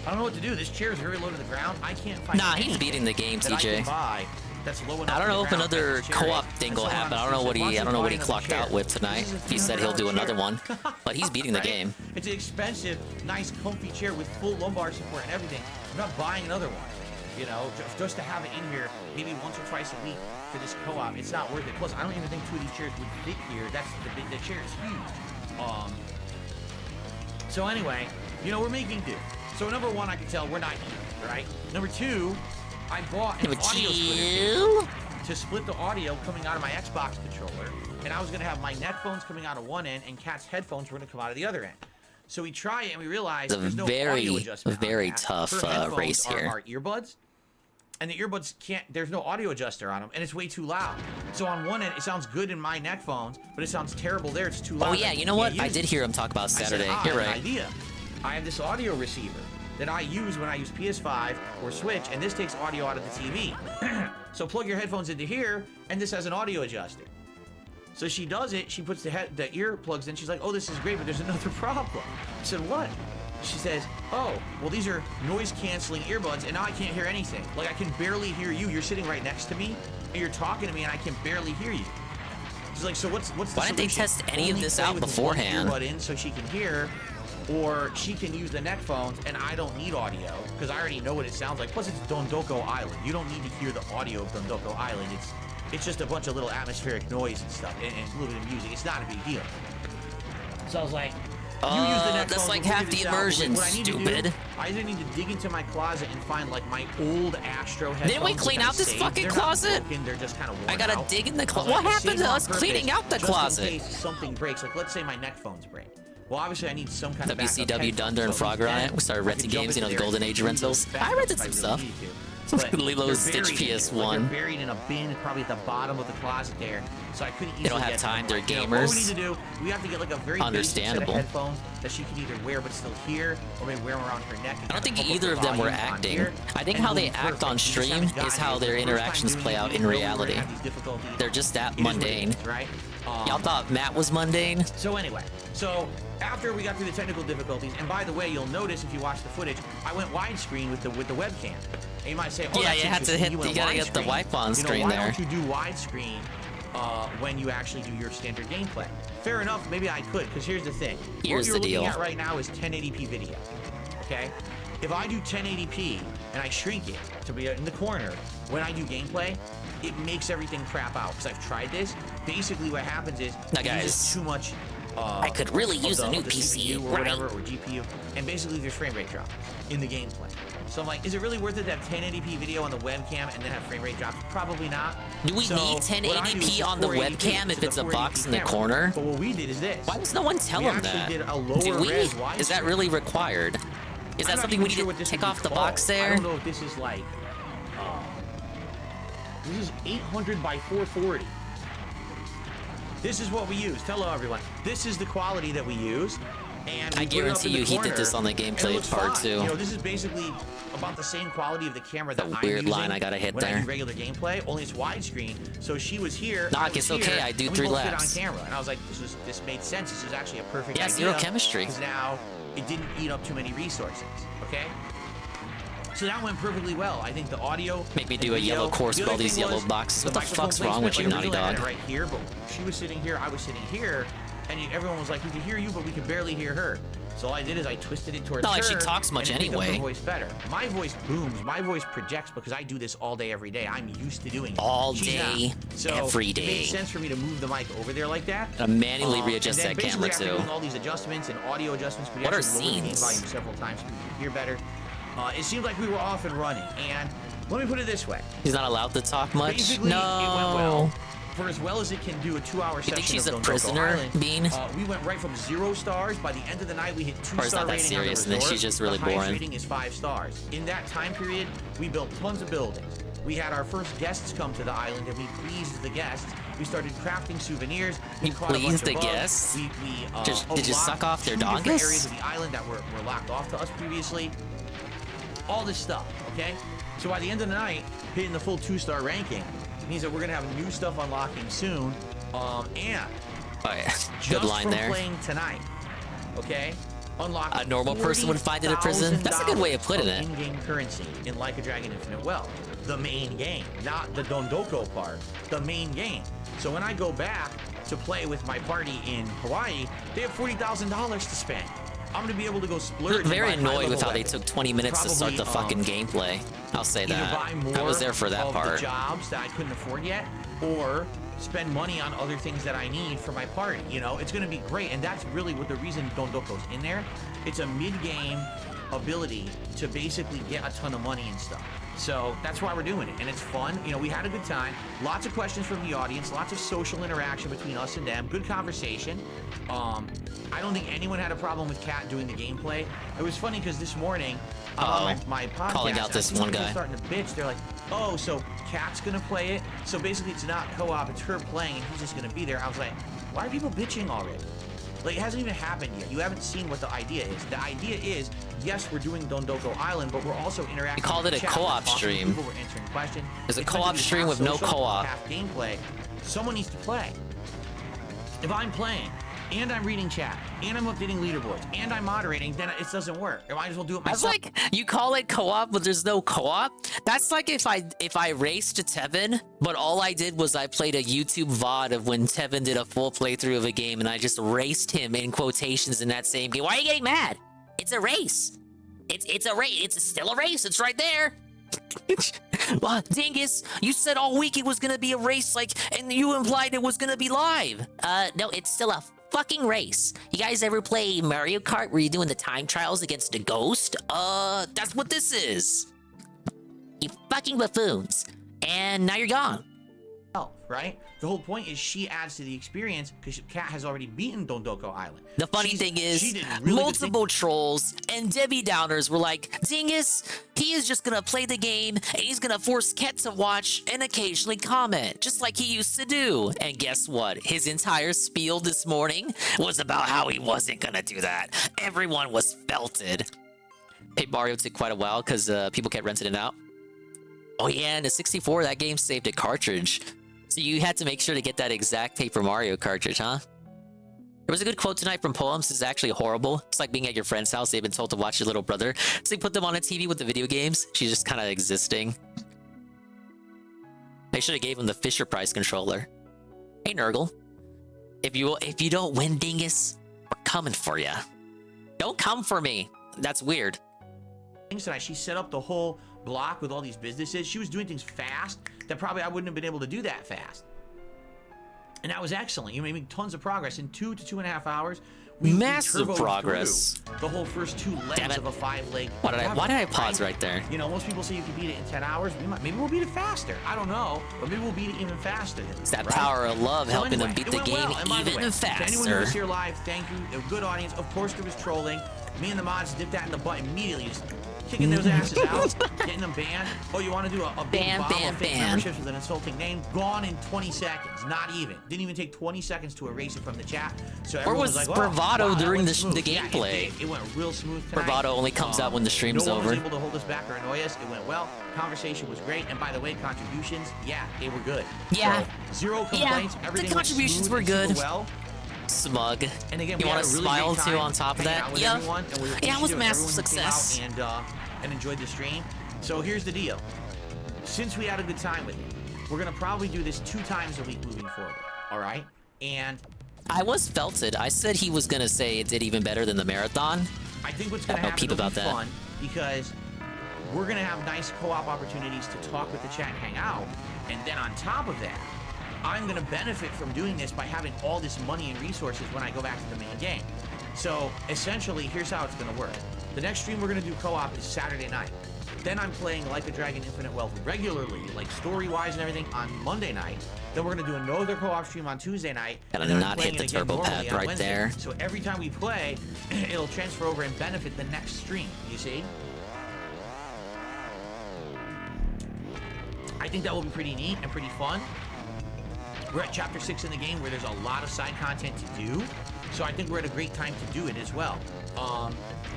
I don't know what to do. This chair is very low to the ground. I can't find. Nah, he's anything beating the game, that I can TJ. buy that's low enough I don't to know the if ground another that this chair co-op is. thing That's will what happen. I'm I don't know what saying. I don't know what he Why clocked out with tonight. This is a He said he'll do $300 another chair. one, but he's beating the Right? game. It's an expensive, nice, comfy chair with full lumbar support and everything. I'm not buying another one. You know, just to have it in here maybe once or twice a week for this co-op, it's not worth it. Plus, I don't even think 2 of these chairs would fit here. That's the chair is huge. So anyway, you know, we're making do. So number one, I can tell we're not eating, right? Number two, I bought an Number audio two? splitter to split the audio coming out of my Xbox controller, and I was gonna have my neckphones coming out of one end and Cat's headphones were gonna come out of the other end. So we try it and we realize It's a there's no very, audio adjustment. very on that. tough, Her headphones race are here. our earbuds, and the earbuds can't. There's no audio adjuster on them, and it's way too loud. So on one end, it sounds good in my neckphones, but it sounds terrible there. It's too loud. Oh yeah, you know what? I did hear him talk about Saturday. I said, You're I have right. an idea. I have this audio receiver that I use when I use PS5 or Switch, and this takes audio out of the TV. So plug your headphones into here, and this has an audio adjuster. So she does it. She puts the earplugs in. She's like, oh, this is great, but there's another problem. I said, what? She says, oh, well, these are noise-canceling earbuds, and now I can't hear anything. Like, I can barely hear you. You're sitting right next to me, and you're talking to me, and I can barely hear you. She's like, so what's the solution? Why didn't they test any of this out beforehand? Earbud in so she can hear, or she can use the neck phones, and I don't need audio, because I already know what it sounds like. Plus, it's Dondoko Island. You don't need to hear the audio of Dondoko Island. It's just a bunch of little atmospheric noise and stuff, and a little bit of music. It's not a big deal. So I was like, you use the neck that's phones, like we'll half figure the this out. immersion, What I need to do, stupid. I either need to dig into my closet and find like my old Astro headphones. Didn't we clean that I out this saved. fucking They're closet? Not broken, they're just kind of worn I gotta out. dig in the I was closet. like, What I happened saved to on us purpose cleaning out the just closet? in case something breaks. Like, let's say my neck phones break. Well, obviously, I need some kind of backup WCW headphones, Dunder and so Frogger on then it. We started I renting could jump games, you know, the into Golden there Age and rentals. use those I rented backups some if I stuff. really need to. But Lilo they're Stitch buried in- PS1. Like they're buried in a bin, probably at the bottom of the closet there. So I couldn't easily They don't have get time, them. they're Like, you know, what we gamers. need to do, we have to get like a very basic set of Understandable. headphones that she can either wear but still hear, or maybe wear them around her neck. I don't think either of them were acting. I think how they act on stream is how their interactions play out in reality. They're just that mundane. Right? Y'all thought Matt was mundane? So anyway, so after we got through the technical difficulties, and by the way, you'll notice if you watch the footage, I went widescreen with the webcam. And you might say, oh, Yeah, that's you had to interesting. hit- went you gotta get the widescreen. wipe on screen why there. don't you do widescreen when you actually do your standard gameplay? Fair enough, maybe I could, because here's the thing. Here's what the you're deal. looking at right now is 1080p video. Okay? If I do 1080p and I shrink it to be in the corner, when I do gameplay, it makes everything crap out. Because I've tried this. Basically, what happens is Now, it guys, uses too much. I could really of use a the- new of the PC, CPU or right? whatever, or GPU, and basically there's frame rate drops in the gameplay. So I'm like, is it really worth it to have 1080p video on the webcam and then have frame rate drops? Probably not. Do we So need what I do is 1080p just on the 480p, webcam if so it's a the box in the 480p corner? camera. But what we did is this. Why does no one tell We them actually that? did a lower Do we? res Is that widescreen. really required? Is I'm that not something even we need sure to what this take would be off the called. box I there? don't know if this is like. This is 800 by 440. This is what we use. Hello, everyone. This is the quality that we use. And we I put it up guarantee in the you he did corner, this on the and it gameplay looks part fine. too. You know, this is basically about the same quality of the camera that I'm weird using line I gotta hit when I there. do regular gameplay, only it's widescreen. So she was here. Knock, I was it's okay, here, I do and we 3 both fit laps. on camera, and I was like, this made sense. This is actually a perfect Yeah, idea. zero chemistry. Because now it didn't eat up too many resources. Okay. So that went perfectly well. I think the audio. Make me and do a video- yellow course the with all other these thing yellow was boxes. What the microphone fuck's wrong with you, placement. Naughty Like, originally I had Dog? it right here, but she was sitting here, I was sitting here, and everyone was like, we could hear you, but we could barely hear her. So all I did is I twisted it towards Not her. like she talks much and it picked up her anyway. voice better. My voice booms. My voice projects because I do this all day, every day. I'm used to doing it. All She's day, not. So every It day. made sense for me to move the mic over there like that. And manually readjust and then that camera, basically after too. doing all these adjustments and audio adjustments, we What are actually lowered the gain scenes? volume several times so we could hear better. It seemed like we were off and running. And let me put it this way. He's not allowed to talk much? Basically, No. it went well. For as well as it can do a 2-hour session think she's of a Dondoko prisoner, Island, Bean? we went right from 0 stars. By the end of the night, we hit 2-star Or it's not that rating serious, on and the then resort. she's just really the highest boring. rating is 5 stars. In that time period, we built tons of buildings. We had our first guests come to the island, and we pleased the guests. We started crafting souvenirs. We You caught a bunch pleased of the bugs. guests? We Did you suck unlocked off their 2 different dongus? areas of the island that were locked off to us previously. All this stuff, okay? So by the end of the night, hitting the full 2-star ranking means that we're gonna have new stuff unlocking soon. And Oh, yeah. just Good line from there. playing tonight, okay? Unlock A normal person would find it a prison? That's a good way of putting it. In-game currency in Like a Dragon Infinite Wealth. The main game, not the Dondoko part. The main game. So when I go back to play with my party in Hawaii, they have $40,000 to spend. I'm gonna be able to go splurge. I'm very and buy annoyed with how high-level they weapons. took 20 minutes to start the Probably, fucking gameplay. I'll say either that. buy more I was there for that of part. the jobs that I couldn't afford yet, or spend money on other things that I need for my party. You know, it's gonna be great, and that's really what the reason Dondoko's in there. It's a mid-game ability to basically get a ton of money and stuff. So that's why we're doing it, and it's fun. You know, we had a good time. Lots of questions from the audience, lots of social interaction between us and them. Good conversation. I don't think anyone had a problem with Kat doing the gameplay. It was funny because this morning on my podcast, Calling out this I see one people guy. starting to bitch. They're like, "Oh, so Kat's gonna play it? So basically, it's not co-op. It's her playing, and he's just gonna be there." I was like, "Why are people bitching already? Like, it hasn't even happened yet. You haven't seen what the idea is. The idea is, yes, we're doing Dondoko Island, but we're also interacting. We called with it a the chat. co-op We're talking to stream. people, we're answering questions. It's a It's meant to co-op be stream half with no social, co-op. half gameplay. Someone needs to play. If I'm playing and I'm reading chat and I'm updating leaderboards and I'm moderating, then it doesn't work. I might as well do it That's myself. like you call it co-op, but there's no co-op. That's like if I raced Tevin, but all I did was I played a YouTube VOD of when Tevin did a full playthrough of a game, and I just raced him in quotations in that same game. Why are you getting mad? It's a race. It's a race. It's still a race. It's right there. Well, Dingus, you said all week it was gonna be a race, like, and you implied it was gonna be live. No, it's still a fucking race. You guys ever play Mario Kart where you're doing the time trials against a ghost? That's what this is. You fucking buffoons. And now you're gone. Right? The whole point is she adds to the experience because Kat has already beaten Dondoko Island. The funny thing is, multiple trolls and Debbie Downers were like, Dingus, he is just gonna play the game and he's gonna force Ket to watch and occasionally comment, just like he used to do. And guess what? His entire spiel this morning was about how he wasn't gonna do that. Everyone was felted. Paper Mario took quite a while because people kept renting it out. Oh yeah, and the 64, that game saved a cartridge. So you had to make sure to get that exact Paper Mario cartridge, huh? There was a good quote tonight from Poems. This is actually horrible. It's like being at your friend's house. They've been told to watch your little brother. So they put them on a TV with the video games. She's just kind of existing. They should have gave him the Fisher Price controller. Hey, Nurgle. If you don't win, Dingus, we're coming for you. Don't come for me. That's weird. Tonight, she set up the whole block with all these businesses. She was doing things fast that probably I wouldn't have been able to do that fast. And that was excellent. You made tons of progress in 2 to 2.5 hours. Massive progress. The whole first 2 legs of a 5-leg. Why did I pause right there? You know, most people say you can beat it in 10 hours. Maybe we'll beat it faster. I don't know, but maybe we'll beat it even faster. It's that power of love helping them beat the game even faster. To anyone who was here live, thank you. A good audience. Of course, there was trolling. Me and the mods dipped that in the butt immediately. Just kicking those asses out, getting them banned. Oh, you want to do a big bomb of fake memberships with an insulting name? Gone in 20 seconds. Not even. Didn't even take 20 seconds to erase it from the chat. So Where was like, bravado during the Yeah, gameplay? it went real smooth tonight. Bravado only comes out when the stream's no one over. was able to hold us back or annoy us. It went well. Conversation was great. And by the way, contributions, yeah, they were good. Yeah. So, 0 complaints. Yeah, Everything the contributions were went smooth and good. super well. Smug. And again, you want to really smile too on top of that? Yeah. Yeah, it was massive success. And enjoyed the stream. So here's the deal. Since we had a good time with it, we're gonna probably do this 2 times a week moving forward. All right? And I was felted. I said he was gonna say it did even better than the marathon. I think what's gonna happen will be fun because we're gonna have nice co-op opportunities to talk with the chat and hang out. And then on top of that, I'm gonna benefit from doing this by having all this money and resources when I go back to the main game. So essentially, here's how it's gonna work. The next stream we're gonna do co-op is Saturday night. Then I'm playing Like a Dragon Infinite Wealth regularly, like story-wise and everything, on Monday night. Then we're gonna do another co-op stream on Tuesday night. Gotta not hit the turbo pad right there. So every time we play, it'll transfer over and benefit the next stream, you see? I think that will be pretty neat and pretty fun. We're at chapter 6 in the game where there's a lot of side content to do. So I think we're at a great time to do it as well.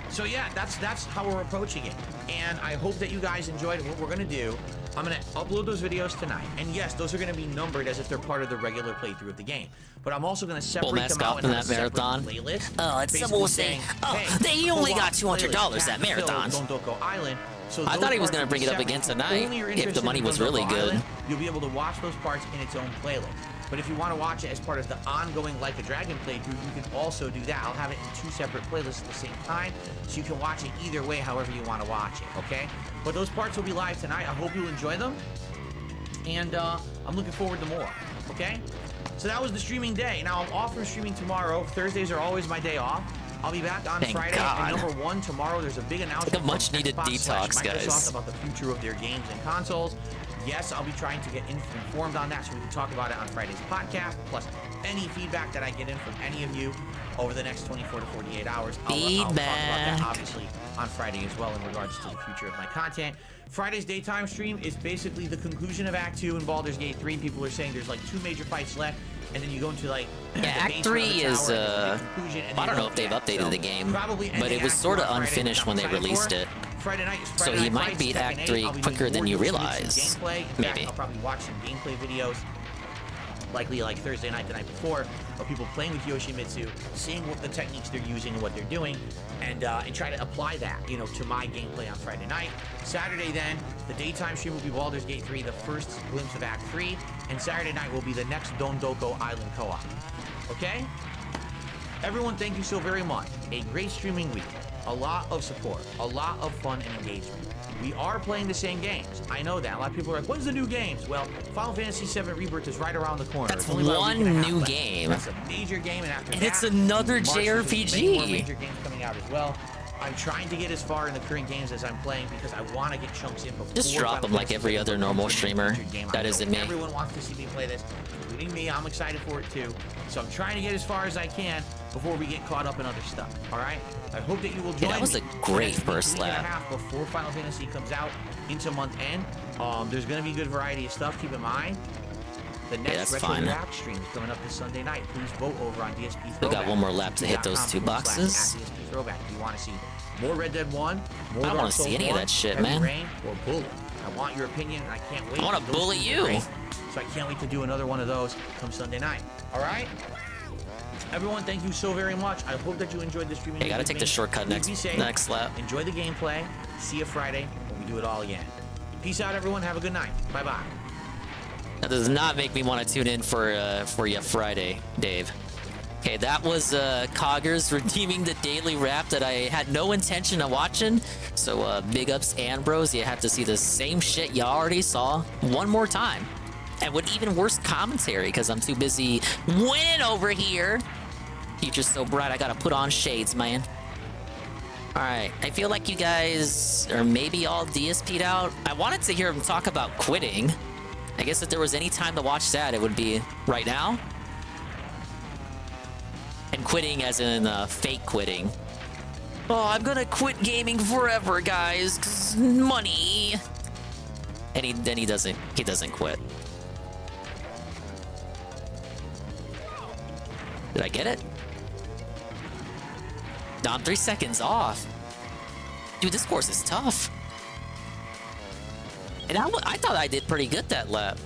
So yeah, that's how we're approaching it. And I hope that you guys enjoyed what we're gonna do. I'm gonna upload those videos tonight. And yes, those are gonna be numbered as if they're part of the regular playthrough of the game. But I'm also gonna separate them out in that marathon playlist. Oh, it's someone saying, they only got $200 that marathon. Island. So I thought he was gonna bring it up again tonight if the money was really good. You'll be able to watch those parts in its own playlist. But if you want to watch it as part of the ongoing Like a Dragon playthrough, you can also do that. I'll have it in 2 separate playlists at the same time, so you can watch it either way, however you want to watch it, okay? But those parts will be live tonight. I hope you enjoy them. And I'm looking forward to more, okay? So that was the streaming day. Now, I'm off from streaming tomorrow. Thursdays are always my day off. I'll be back on Friday. And number 1, tomorrow, there's a big announcement from much-needed detox, Microsoft about the future of their games and consoles. Yes, I'll be trying to get informed on that so we can talk about it on Friday's podcast, plus any feedback that I get in from any of you over the next 24 to 48 hours. I'll talk about that, obviously, on Friday as well in regards to the future of my content. Friday's daytime stream is basically the conclusion of Act 2 in Baldur's Gate 3. People are saying there's like 2 major fights left, and then you go into like Act 3 is I don't know if they've updated the game, but it was sort of unfinished when they released it. Friday night is so he might beat Act 3 quicker than you realize. Maybe. I'll probably watch some gameplay videos. likely like Thursday night, the night before, of people playing with Yoshimitsu, seeing what the techniques they're using and what they're doing, and try to apply that, you know, to my gameplay on Friday night. Saturday then, the daytime stream will be Baldur's Gate 3, the first glimpse of Act 3, and Saturday night will be the next Dondoko Island co-op. Okay? Everyone, thank you so very much. A great streaming week. A lot of support. A lot of fun and engagement. We are playing the same games. I know that. A lot of people are like, when's the new games? Well, Final Fantasy VII Rebirth is right around the corner. That's It's only about a one week and a half new left. game. That's a major game, and after And that, it's another March, there's many more JRPG. major games coming out as well. I'm trying to get as far in the current games as I'm playing because I want to get chunks in before. Just drop Final them like Fantasy every VII other becomes normal a streamer. featured game. That I isn't know me. Everyone wants to see me play this, including me. I'm excited for it too. So I'm trying to get as far as I can before we get caught up in other stuff. All right. I hope that you will join Yeah, that was me. a great Next first week and a lap. half before Final Fantasy comes out into month end. There's going to be a good variety of stuff. Keep in mind, the next that's Retro fine. React stream is coming up this Sunday night. Please vote over on DSP Throwback. We got one more lap to hit those 2 boxes. /DSP Throwback. Do you want to see more Red Dead 1? More I don't Dark wanna see Souls any of 1, that shit, Heavy man. Rain, or Bullet? I want your opinion, and I can't wait. I wanna Those bully streams are you. great, So I can't wait to do another one of those come Sunday night. All right? Everyone, thank you so very much. I hope that you enjoyed this stream. Hey, gotta take the shortcut Please be safe. next lap. Enjoy the gameplay. See you Friday when we do it all again. Peace out, everyone. Have a good night. Bye-bye. That does not make me want to tune in for you Friday, Dave. Okay, that was Coggers redeeming the daily wrap that I had no intention of watching. So big ups, Ambrose. You have to see the same shit you already saw one more time. And with even worse commentary because I'm too busy winning over here. Future's so bright, I gotta put on shades, man. All right, I feel like you guys are maybe all DSP'd out. I wanted to hear him talk about quitting. I guess if there was any time to watch that, it would be right now. And quitting as in fake quitting. Oh, I'm gonna quit gaming forever, guys, 'cause money. And he doesn't quit. Did I get it? No, I'm 3 seconds off. Dude, this course is tough. And I thought I did pretty good that lap.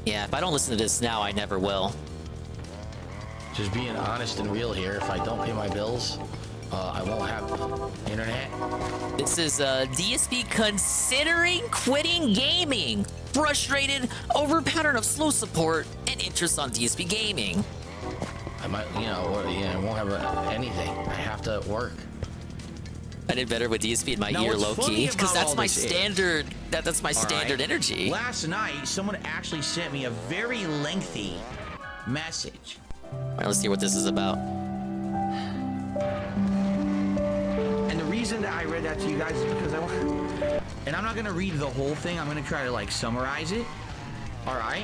Yeah, if I don't listen to this now, I never will. Just being honest and real here, if I don't pay my bills, I won't have internet. This is DSP considering quitting gaming. Frustrated over pattern of slow support and interest on DSP gaming. I might, I won't have anything. I have to work. I did better with DSP in my Now, ear, what's low funny key, because about that's all my this is- standard. That's my All standard right. energy. Last night, someone actually sent me a very lengthy message. All right, let's see what this is about. And the reason that I read that to you guys is because I want. And I'm not gonna read the whole thing. I'm gonna try to like summarize it. All right.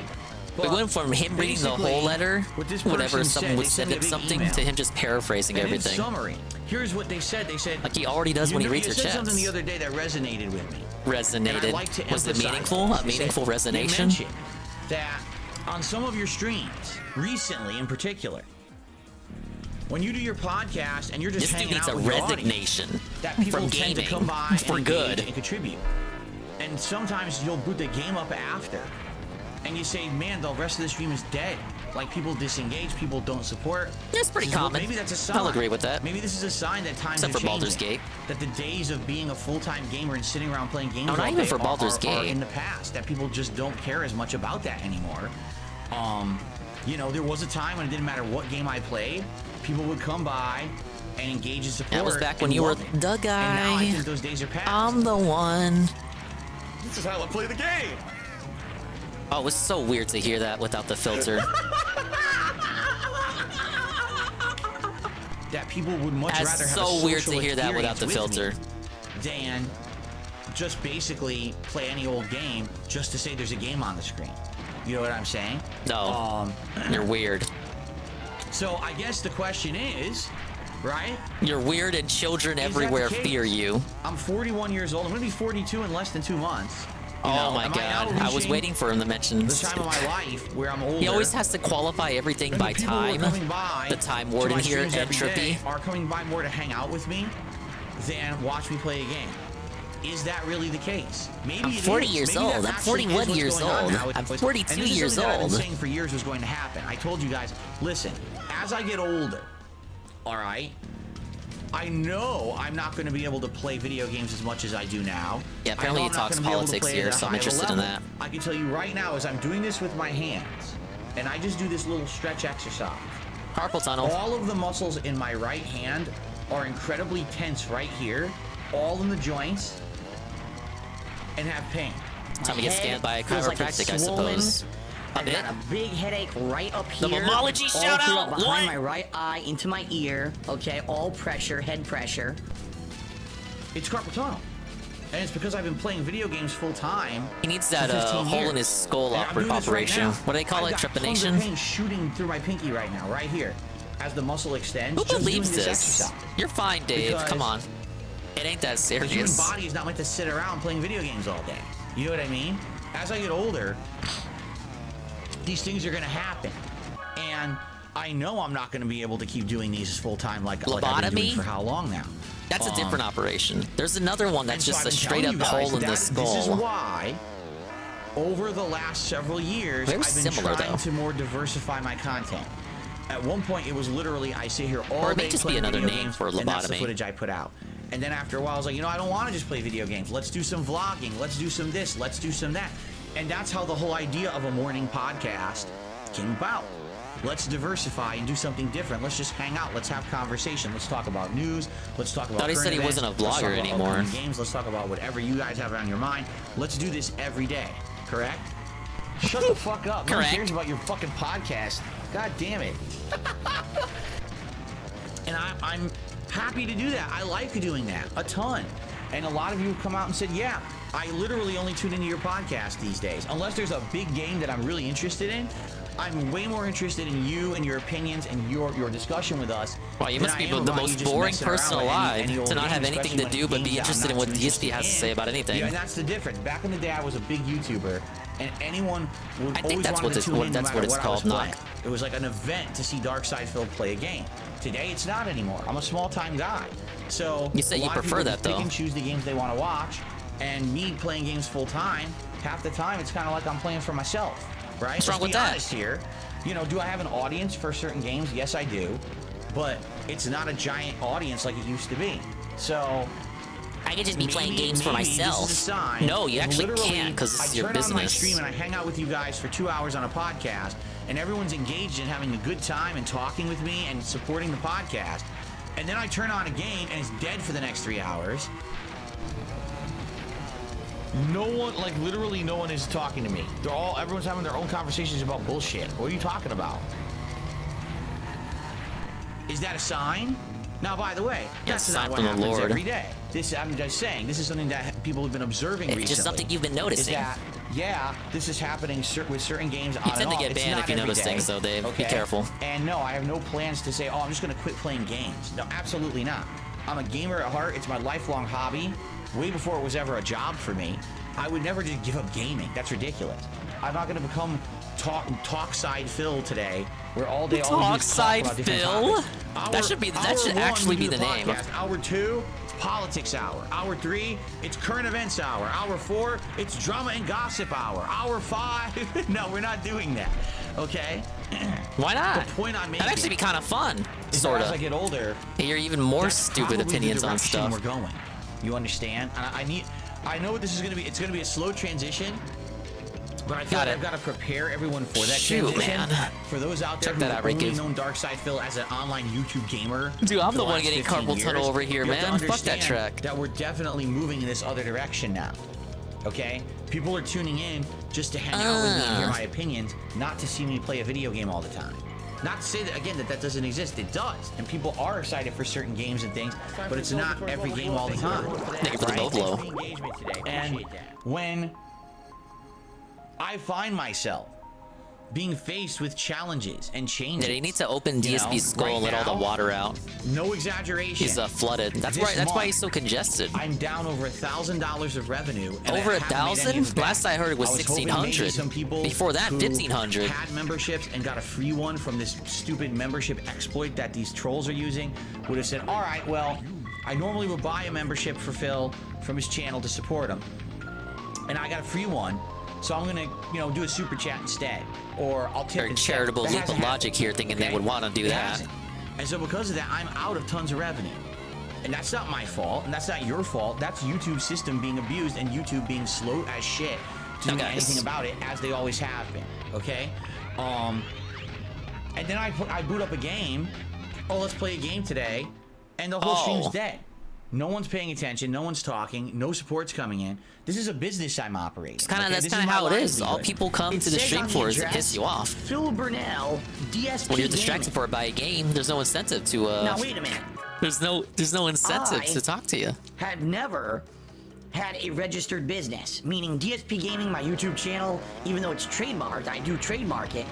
We went from him reading the whole basically, letter, what this whenever person someone said, would they send sent me him a big something, email. to him just paraphrasing And everything. in summary, here's what they said. They said Like he already does when he reads you your said something the chats. other day that resonated with me. And I'd Resonated. like to Was it emphasize meaningful? this. A They said, meaningful you resonation? mentioned that on some of your streams, recently in particular, when you do your podcast and you're just This dude hanging needs out a with your audience, resignation that people from tend to gaming come by for and good. engage and contribute. And sometimes you'll boot the game up after, and you say, "Man, the rest of the stream is dead." Like people disengage, people don't support. That's pretty This is what- common. Maybe that's a sign. I'll agree with that. Maybe this is a sign that times Except are for Baldur's changing. Gate. That the days of being a full-time gamer and sitting around playing games No, not all even day for Baldur's are Gate. in the past. That people just don't care as much about that anymore. There was a time when it didn't matter what game I played, people would come by and engage and support. That was back when and you were love it. the guy. And now I think those days are past. I'm the one. This is how I play the game. Oh, it was so weird to hear that without the filter. That people would much That's rather have so a weird to social hear that without the experience with filter. me than just basically play any old game just to say there's a game on the screen. You know what I'm saying? No. You're weird. So I guess the question is, right? You're weird and children Is that everywhere the case? fear you. I'm 41 years old. I'm going to be 42 in less than 2 months. You Oh know, my am I now god. I was reaching waiting for him to mention the time of my life where I'm older. He always has to qualify everything and by the people who are time. coming by The time to warden my here, streams every entropy. day are coming by more to hang out with me than watch me play a game. is that really the case? Maybe I'm 40 years old. I'm 41 years old. I'm 42 years I've been old. saying for years was going to happen. I told you guys, listen, as I get older, all right, I know I'm not going to be able to play video games as much as I do now. Yeah, apparently he talks politics here, so I'm interested in that. I can tell you right now, as I'm doing this with my hands, and I just do this little stretch exercise. Carpal tunnel. All of the muscles in my right hand are incredibly tense right here, all in the joints, and have pain. Time to get scanned by a chiropractic, I suppose. I've got a big headache right up here. The mammology all shout through out. behind What? my right eye, into my ear. Okay, all pressure, head pressure. It's carpal tunnel. And it's because I've been playing video games full time. He needs that hole in his skull operation. Right What do they call it? Trepanation? Pain shooting through my pinky right now, right here, as the muscle extends. Who just believes doing this? exercise. You're fine, Dave. Because Come on. It ain't that The human serious. body is not meant to sit around playing video games all day. You know what I mean? As I get older, these things are going to happen, and I know I'm not going to be able to keep doing these full time like I've been doing for how long now. That's a different operation. There's another one that's and so just I've a been straight up telling you guys hole in the that skull. This is why, over the last several years, Very I've been similar, trying though. to more diversify my content. At one point, it was literally I sit here all Or it may day just be playing another video name games, for and that's the lobotomy. footage I put out. And then after a while, I was like, you know, I don't want to just play video games. Let's do some vlogging. Let's do some this. Let's do some that. And that's how the whole idea of a morning podcast came about. Let's diversify and do something different. Let's just hang out. Let's have conversation. Let's talk about news. Let's talk about Thought he current said he events. wasn't a Let's talk vlogger about anymore. upcoming games. Let's talk about whatever you guys have on your mind. Let's do this every day. Correct? Shut the fuck up. No one Correct. cares about your fucking podcast. God damn it. And I'm happy to do that. I like doing that a ton. And a lot of you have come out and said, yeah, I literally only tune into your podcast these days. Unless there's a big game that I'm really interested in, I'm way more interested in you and your opinions and your discussion with us. Wow, you than must I be am the about you most just boring messing around person with any alive old to not game, have anything especially to when do it but be games out, interested in not what too DSP interested has to say in. about anything. Yeah, and that's the difference. Back in the day, I was a big YouTuber, and anyone would I think always that's want to tune in no that's matter what it's what I was called, playing. not. It was like an event to see Darkseidfield play a game. Today, it's not anymore. I'm a small-time guy. So You say a you lot of prefer people that, just pick though. and choose the games they want to watch, and me playing games full-time, half the time, it's kind of like I'm playing for myself, right? What's wrong Let's with be that? honest here. You know, do I have an audience for certain games? Yes, I do. But it's not a giant audience like it used to be. So I could just be playing games for maybe this is myself. a sign. No, you actually Literally, can't because this is your I turn on my business. stream and I hang out with you guys for 2 hours on a podcast, and everyone's engaged in having a good time and talking with me and supporting the podcast. And then I turn on a game and it's dead for the next 3 hours. No one, like literally no one is talking to me. Everyone's having their own conversations about bullshit. What are you talking about? Is that a sign? Now, by the way, Yes, that's sign not what from the happens Lord. every day. I'm just saying, this is something that people have been observing It's recently. just something you've been noticing. Is that, yeah, this is happening with certain games on You tend and to off. get It's banned not if you every notice day, things, though, Dave. Be careful. And no, I have no plans to say, oh, I'm just going to quit playing games. No, absolutely not. I'm a gamer at heart. It's my lifelong hobby. Way before it was ever a job for me. I would never just give up gaming. That's ridiculous. I'm not going to become Talkside Phil today, where all day all we do is talk about different Phil? topics. That should actually be the name. Podcast. Hour 2, it's politics hour. Hour 3, it's current events hour. Hour 4, it's drama and gossip hour. Hour 5, no, we're not doing that. Okay? Why not? The point I'm making. That'd actually be kind of fun, is sort that of. As I get older, hear even more that's stupid probably opinions the on direction stuff. we're going. You understand? And I know what this is going to be. It's going to be a slow transition, but I feel like I've got to prepare everyone for that Shoot, transition. man. For those out there Check that out, who have only Ricky. known Darkseidfield as an online YouTube gamer, Dude, I'm for the one last getting 15 carpal years, tunnel over here, you have to man. Fuck that understand track. That we're definitely moving in this other direction now. Okay? People are tuning in just to hang out with me and hear my opinions, not to see me play a video game all the time. Not to say that again that doesn't exist. It does, and people are excited for certain games and things, but it's not every game all the time. Thank you for the low blow. And when I find myself being faced with challenges and changes, Yeah, he needs to open DSP's skull and let all the water out. No exaggeration. He's flooded. That's This right. That's why month, he's so congested. I'm down over $1,000 of revenue. And Over I haven't made any of 1,000? it back. Last I heard it was hoping maybe 1,600. Some people Before that, who 1,500. had memberships and got a free one from this stupid membership exploit that these trolls are using would have said, all right, well, I normally would buy a membership for Phil from his channel to support him. And I got a free one. So I'm gonna, do a super chat instead. Or I'll tip Very instead. charitable That leap hasn't of logic here, thinking they would want to do It that. hasn't. And so because of that, I'm out of tons of revenue. And that's not my fault, and that's not your fault. That's YouTube's system being abused and YouTube being slow as shit to do anything about it, as they always have been, okay? And then I boot up a game. Oh, let's play a game today. And the whole stream's dead. No one's paying attention. No one's talking. No support's coming in. This is a business I'm operating. That's kind of how it is. All people come to the stream for is to piss you off. Phil Burnell, DSP When you're distracted Gaming. for by a game, there's no incentive to. Now wait a minute. There's no incentive to talk to you. Had never had a registered business, meaning DSP Gaming, my YouTube channel, even though it's trademarked, I do trademark it.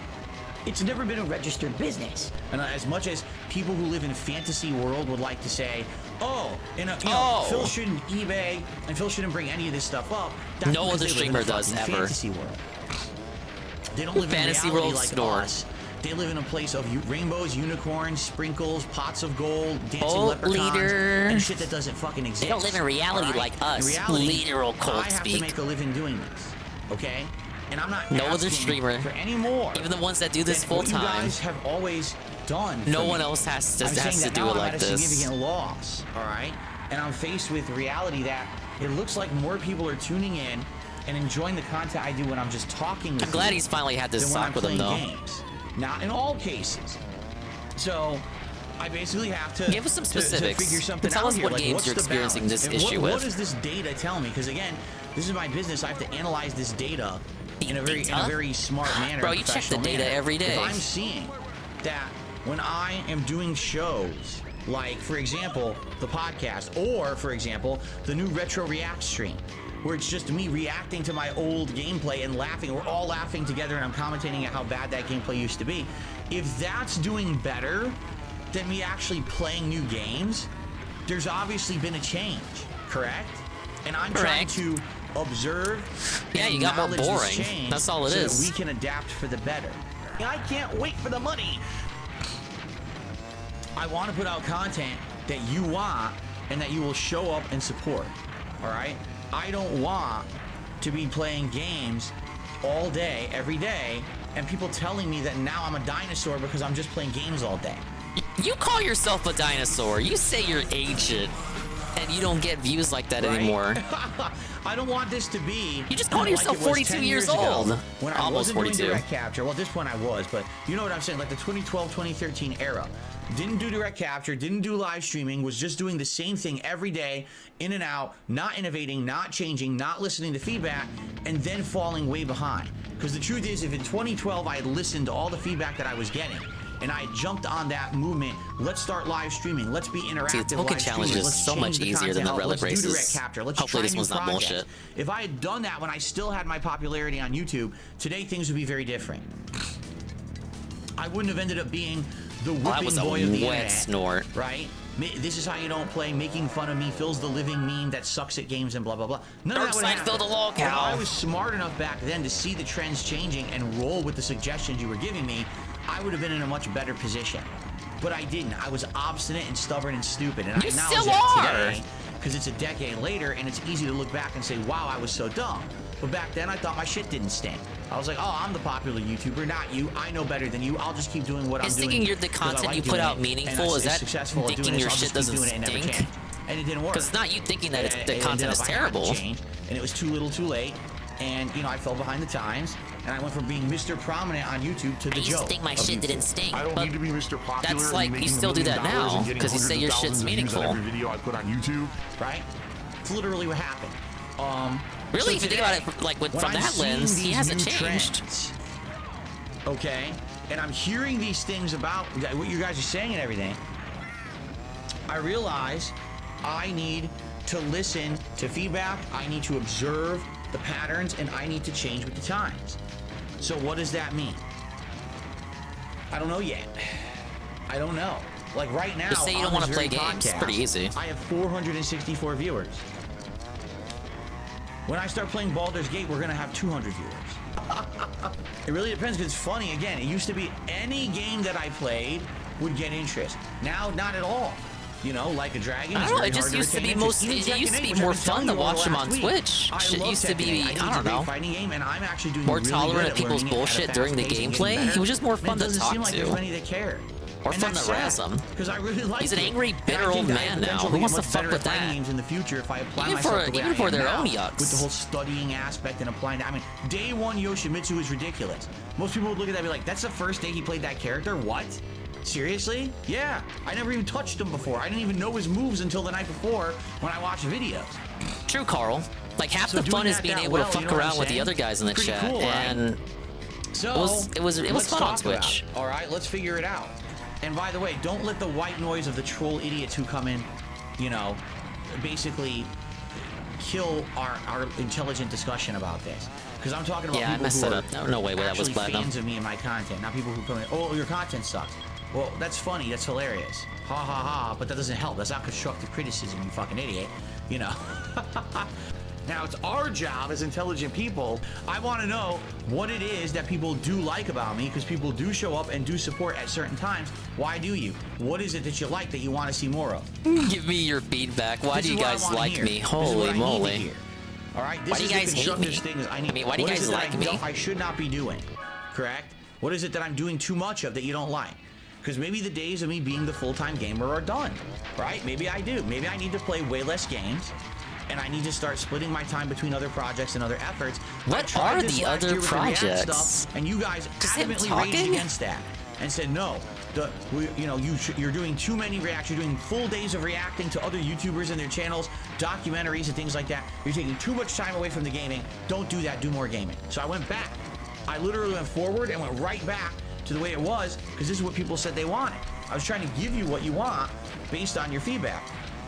It's never been a registered business. And as much as people who live in a fantasy world would like to say, Phil shouldn't eBay and Phil shouldn't bring any of this stuff up. That's No because other they live in streamer a does fucking ever. Fantasy world. They don't live Fantasy in reality world like snore. us. They live in a place of rainbows, unicorns, sprinkles, pots of gold, dancing Cult leprechauns, leader. and shit that doesn't fucking exist. They don't live in reality All right? like us. In reality, Literal cult I have speak. to make a living doing this, okay? And I'm not No other asking streamer. for any more. Even the ones that do this than full what you time. guys have always done. No for one me. else has I'm saying to that do now it I'm like at a this. significant loss, all right? And I'm faced with reality that it looks like more people are tuning in and enjoying the content I do when I'm just talking with I'm glad you he's finally had this than when talk I'm with him, playing though. games. Not in all cases. So I basically have to Give us some to specifics. figure something Tell out us here. what Like, games what's you're the experiencing balance? this And issue what with. does this data tell me? Because again, this is my business. I have to analyze this data in a very smart manner. Bro, and you check the professional data manner. every day. If I'm seeing that when I am doing shows, like for example the podcast, or for example the new Retro React stream, where it's just me reacting to my old gameplay and laughing, we're all laughing together and I'm commentating at how bad that gameplay used to be. If that's doing better than me actually playing new games, there's obviously been a change, correct? And I'm trying to observe and you got more acknowledge this boring. change That's all it so is. that we can adapt for the better. I can't wait for the money. I want to put out content that you want and that you will show up and support, all right? I don't want to be playing games all day, every day, and people telling me that now I'm a dinosaur because I'm just playing games all day. You call yourself a dinosaur. You say you're ancient, and you don't get views like that anymore. I don't want this to be. You just called like yourself it was 42 10 years ago old. when I Almost wasn't 42. doing direct capture. Well, at this point I was, but you know what I'm saying? Like the 2012, 2013 era. Didn't do direct capture, didn't do live streaming, was just doing the same thing every day, in and out, not innovating, not changing, not listening to feedback, and then falling way behind. Because the truth is, if in 2012 I had listened to all the feedback that I was getting, and I jumped on that movement, let's start live streaming, let's be interactive. Dude, Token live Challenge streaming, is let's so change much the easier than the content out, relic let's do races. direct capture, let's Hopefully try this new one's not projects. bullshit. If I had done that when I still had my popularity on YouTube, today things would be very different. I wouldn't have ended up being the That whipping was a boy of the wet internet, snort. right? This is how you don't play, making fun of me, Phil's the living meme that sucks at games and blah, blah, blah. None Dark of that would side happen. Phil the lol If cow. I was smart enough back then to see the trends changing and roll with the suggestions you were giving me, I would have been in a much better position. But I didn't. I was obstinate and stubborn and stupid. And You I acknowledge still that are. today because it's a decade later and it's easy to look back and say, wow, I was so dumb. But back then I thought my shit didn't stink. I was like, oh, I'm the popular YouTuber, not you. I know better than you. I'll just keep doing what Is I'm doing. thinking the 'cause I content like you put doing out it, meaningful? and Is that successful at doing thinking it, your so I'll shit just keep doesn't doing it and never stink? change. And it didn't work. Because it's not you thinking that the It content ended is up I had to terrible. change, and it was too little too late. And, you know, I fell behind the times, and I went from being Mr. Prominent on YouTube to the I used to joke. think my of shit YouTube. didn't stink, I don't but need to be Mr. Popular. that's and like, making you still do that $1 million now, and getting 'cause you say hundreds your of shit's thousands of views on meaningful. every video I put on YouTube. Right? It's literally what happened. Really, so if you think about it, like when from I'm that seeing lens, he these hasn't new changed. trends, okay, and I'm hearing these things about what you guys are saying and everything, I realize I need to listen to feedback, I need to observe the patterns, and I need to change with the times. So what does that mean? I don't know yet. I don't know. Like right now, Just say you don't on wanna this play very games. podcast, Pretty easy. I have 464 viewers. When I start playing Baldur's Gate, we're gonna have 200 viewers. It really depends, because it's funny, again, it used to be any game that I played would get interest. Now, not at all. You know, like a dragon. I is don't know. very It just hard used to be retain interest. most. Even It used to Tekken be 8, which more I've been fun telling to you all watch him on last week. Twitch. I Shit love used to Tekken be. 8. I think don't it's a know. great fighting game, and I'm actually doing More really tolerant good of at people's learning it at a bullshit fast during the pace and getting gameplay. better. He was just more And fun it to doesn't talk seem like to. there's many that care. Or And fun that's to razz sad, him. because I really like He's an it. angry, And I bitter think old that I have man now. potential Who to wants get to much fuck better with at fighting that? games in the future if I apply Even myself for- the way even I for am their now, own yucks. with the whole studying aspect and applying that. I mean, day one Yoshimitsu is ridiculous. Most people would look at that and be like, that's the first day he played that character? What? Seriously? Yeah. I never even touched him before. I didn't even know his moves until the night before when I watched videos. True, Carl. Like half So the fun doing is that being that able well, to you fuck know what I'm around with the saying? other guys in the Pretty chat, cool, right? and So it was let's fun on talk about Twitch. it. All right, let's figure it out. And by the way, don't let the white noise of the troll idiots who come in, you know, basically kill our intelligent discussion about this. Because I'm talking about Yeah, I people messed who it are up. No way that was actually Platinum. fans of me and my content, not people who come in, oh, your content sucks. Well, that's funny, that's hilarious. Ha ha ha, but that doesn't help. That's not constructive criticism, you fucking idiot. You know. Now, it's our job as intelligent people. I want to know what it is that people do like about me, because people do show up and do support at certain times. Why do you? What is it that you like that you want to see more of? Give me your feedback. Why This do is you what I guys wanna like hear. me? This is what Holy I need to moly. hear. All right, this Why do is you guys the hate constructive me? things I need. I mean, why do you What is guys it that like I me? I should not be doing, correct? What is it that I'm doing too much of that you don't like? Because maybe the days of me being the full-time gamer are done, right? Maybe I do. Maybe I need to play way less games, and I need to start splitting my time between other projects and other efforts. What I tried are this the last other year with the React projects? stuff, and you guys Just him adamantly talking? raged against that and said no. You're doing too many reacts. You're doing full days of reacting to other YouTubers and their channels, documentaries and things like that. You're taking too much time away from the gaming. Don't do that. Do more gaming. So I went back. I literally went forward and went right back to the way it was, because this is what people said they wanted. I was trying to give you what you want based on your feedback.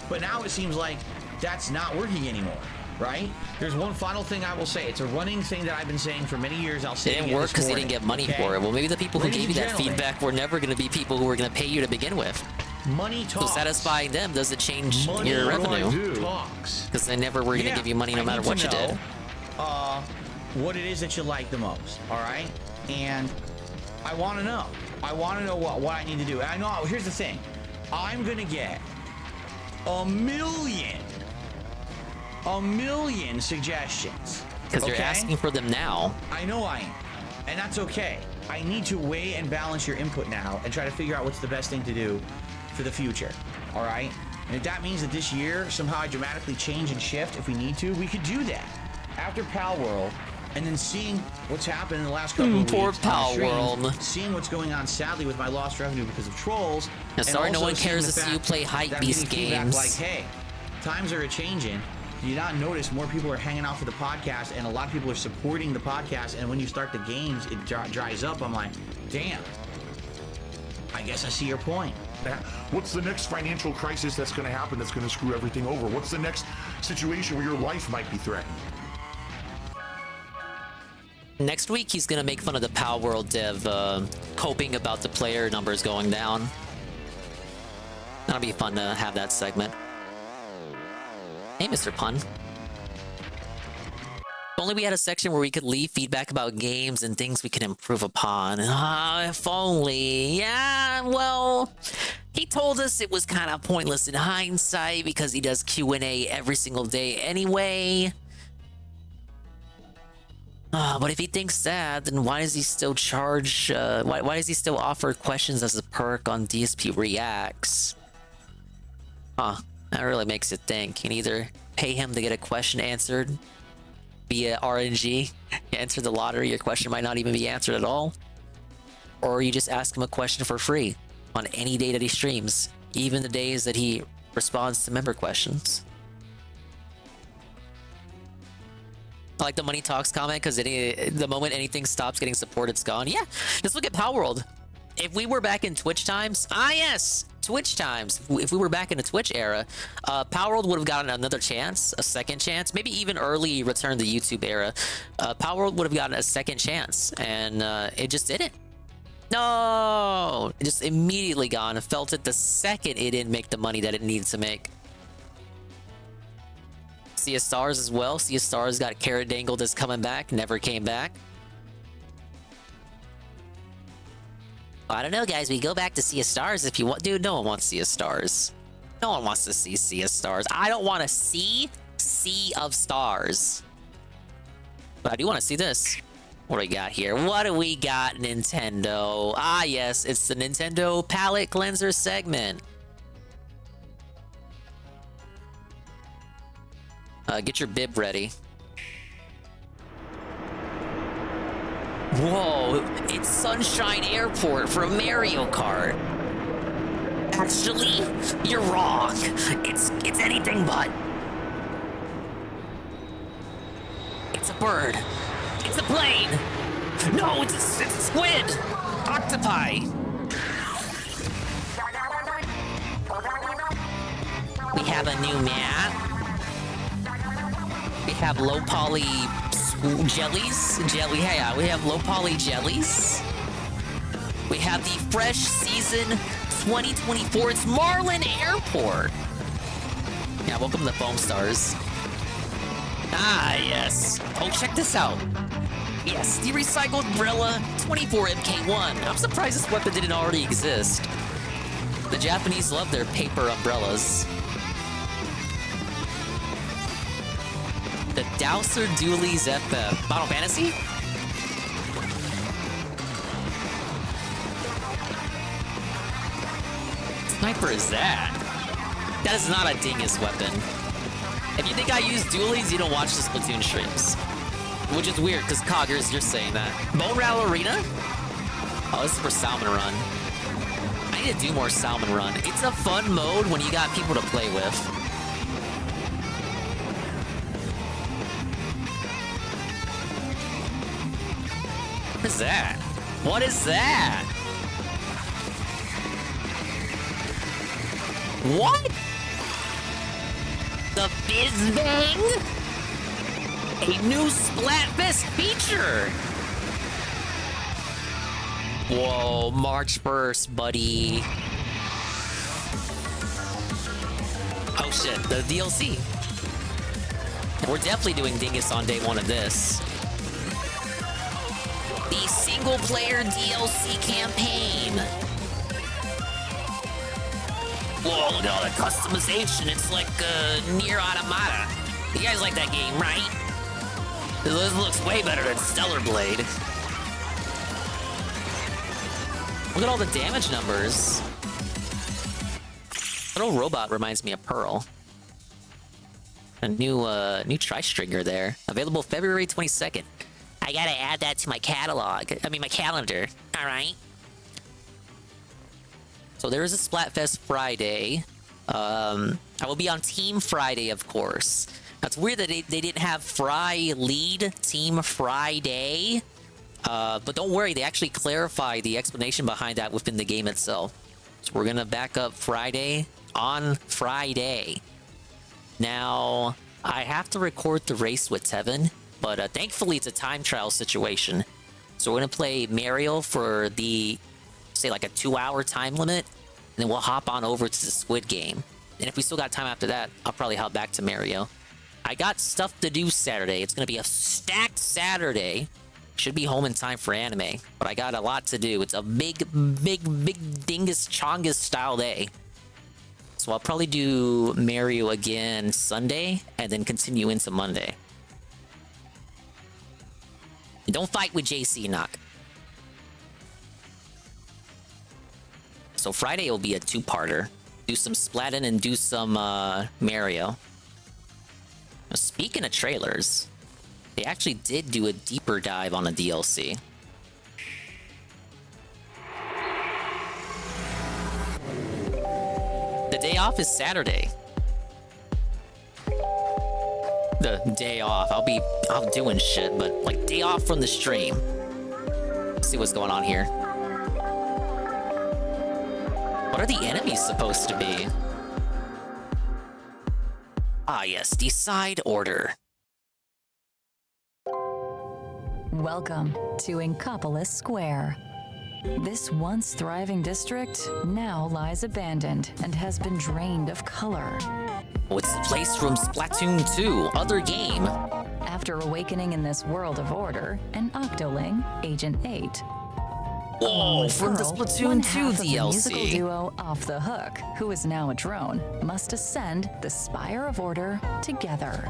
But now it seems like that's not working anymore, right? There's one final thing I will say. It's a running thing that I've been saying for many years. I'll say It didn't work because you didn't get money for it. Well, maybe the people who Ladies gave you and that gentlemen, feedback were never going to be people who were going to pay you to begin with. Money So talks. satisfying them doesn't change Money your revenue. talks. Because they never were going to give you money no I matter need what to you did. know, what it is that you like the most, all right? And I want to know. I want to know what I need to do. And I know, here's the thing. I'm going to get a million suggestions. Because you're asking for them now. I know I am. And that's okay. I need to weigh and balance your input now and try to figure out what's the best thing to do for the future. All right? And if that means that this year somehow I dramatically change and shift if we need to, we could do that. After Pal World, and then seeing what's happened in the last couple of weeks. Poor on the Pal stream, World. Seeing what's going on, sadly, with my lost revenue because of trolls. Yeah, and sorry no also one seeing cares the to see you fact play hype that I'm beast getting feedback games. Like, hey, times are a-changing. Do you not notice more people are hanging out for the podcast, and a lot of people are supporting the podcast, and when you start the games, it dries up. I'm like, damn. I guess I see your point. What's the next financial crisis that's going to happen that's going to screw everything over? What's the next situation where your life might be threatened? Next week, he's going to make fun of the Pal World dev coping about the player numbers going down. That'll be fun to have that segment. Hey, Mr. Pun. If only we had a section where we could leave feedback about games and things we can improve upon. If only. Yeah, well, he told us it was kind of pointless in hindsight because he does Q&A every single day anyway. But if he thinks that, then why does he still charge, why does he still offer questions as a perk on DSP Reacts? Huh, that really makes you think. You can either pay him to get a question answered via RNG, you enter the lottery, your question might not even be answered at all, or you just ask him a question for free on any day that he streams, even the days that he responds to member questions. I like the money talks comment because the moment anything stops getting support, it's gone. Yeah, just look at Power World. If we were back in Twitch times, yes, Twitch times. If we were back in the Twitch era, Power World would have gotten another chance, a second chance, maybe even early return to YouTube era. Power World would have gotten a second chance, and it just didn't. No, it just immediately gone. I felt it the second it didn't make the money that it needed to make. Sea of Stars as well. Sea of Stars got carrot dangled as coming back, never came back. I don't know, guys. We go back to Sea of Stars if you want. Dude, no one wants Sea of Stars. No one wants to see Sea of Stars. I don't want to see Sea of Stars. But I do want to see this. What do we got here? What do we got, Nintendo? Ah, yes, it's the Nintendo Palette Cleanser segment. Get your bib ready. Whoa, it's Sunshine Airport from Mario Kart. Actually, you're wrong. It's anything but. It's a bird. It's a plane. No, it's a squid. Octopi. We have a new map. We have low poly jellies. Yeah, we have low poly jellies. We have the fresh season 2024. It's Marlin Airport. Yeah, welcome to Foam Stars. Ah, yes. Oh, check this out. Yes, the recycled umbrella 24 MK1. I'm surprised this weapon didn't already exist. The Japanese love their paper umbrellas. The Dowser Dooley's FF. Final Fantasy? Sniper is that? That is not a dingus weapon. If you think I use dualies, you don't watch the Splatoon streams. Which is weird, because Coggers, you're saying that. Bone Rattle Arena? Oh, this is for Salmon Run. I need to do more Salmon Run. It's a fun mode when you got people to play with. What is that? What is that? What? The Fizz Bang? A new Splatfest feature! Whoa, March 1st, buddy. Oh shit, the DLC. We're definitely doing Dingus on day one of this. The single-player DLC campaign. Whoa, look at all the customization. It's like Nier Automata. You guys like that game, right? This looks way better than Stellar Blade. Look at all the damage numbers. Little robot reminds me of Pearl. A new tri-stringer there. Available February 22nd. I gotta add that to my catalog. I mean, my calendar. All right. So there is a Splatfest Friday. I will be on Team Friday, of course. That's weird that they didn't have Fry lead Team Friday. But don't worry, they actually clarify the explanation behind that within the game itself. So we're gonna back up Friday on Friday. Now, I have to record the race with Tevin, but thankfully it's a time trial situation. So we're gonna play Mario for the, say, like a 2-hour time limit, and then we'll hop on over to the Squid Game. And if we still got time after that, I'll probably hop back to Mario. I got stuff to do Saturday. It's gonna be a stacked Saturday. Should be home in time for anime, but I got a lot to do. It's a big dingus chongus style day. So I'll probably do Mario again Sunday, and then continue into Monday. And don't fight with JC, Knock. So Friday will be a 2-parter. Do some Splatoon and do some Mario. Now, speaking of trailers, they actually did do a deeper dive on the DLC. The day off is Saturday. The day off. I'll doing shit, but like day off from the stream. Let's see what's going on here. What are the enemies supposed to be? Ah, yes, Decide Order. Welcome to Inkopolis Square. This once thriving district now lies abandoned and has been drained of color. Oh, it's the place from Splatoon 2, other game. After awakening in this world of order, an Octoling, Agent 8, Oh, from the Pearl, Splatoon one 2 half of the musical DLC. duo Off the Hook, who is now a drone, must ascend the Spire of Order together.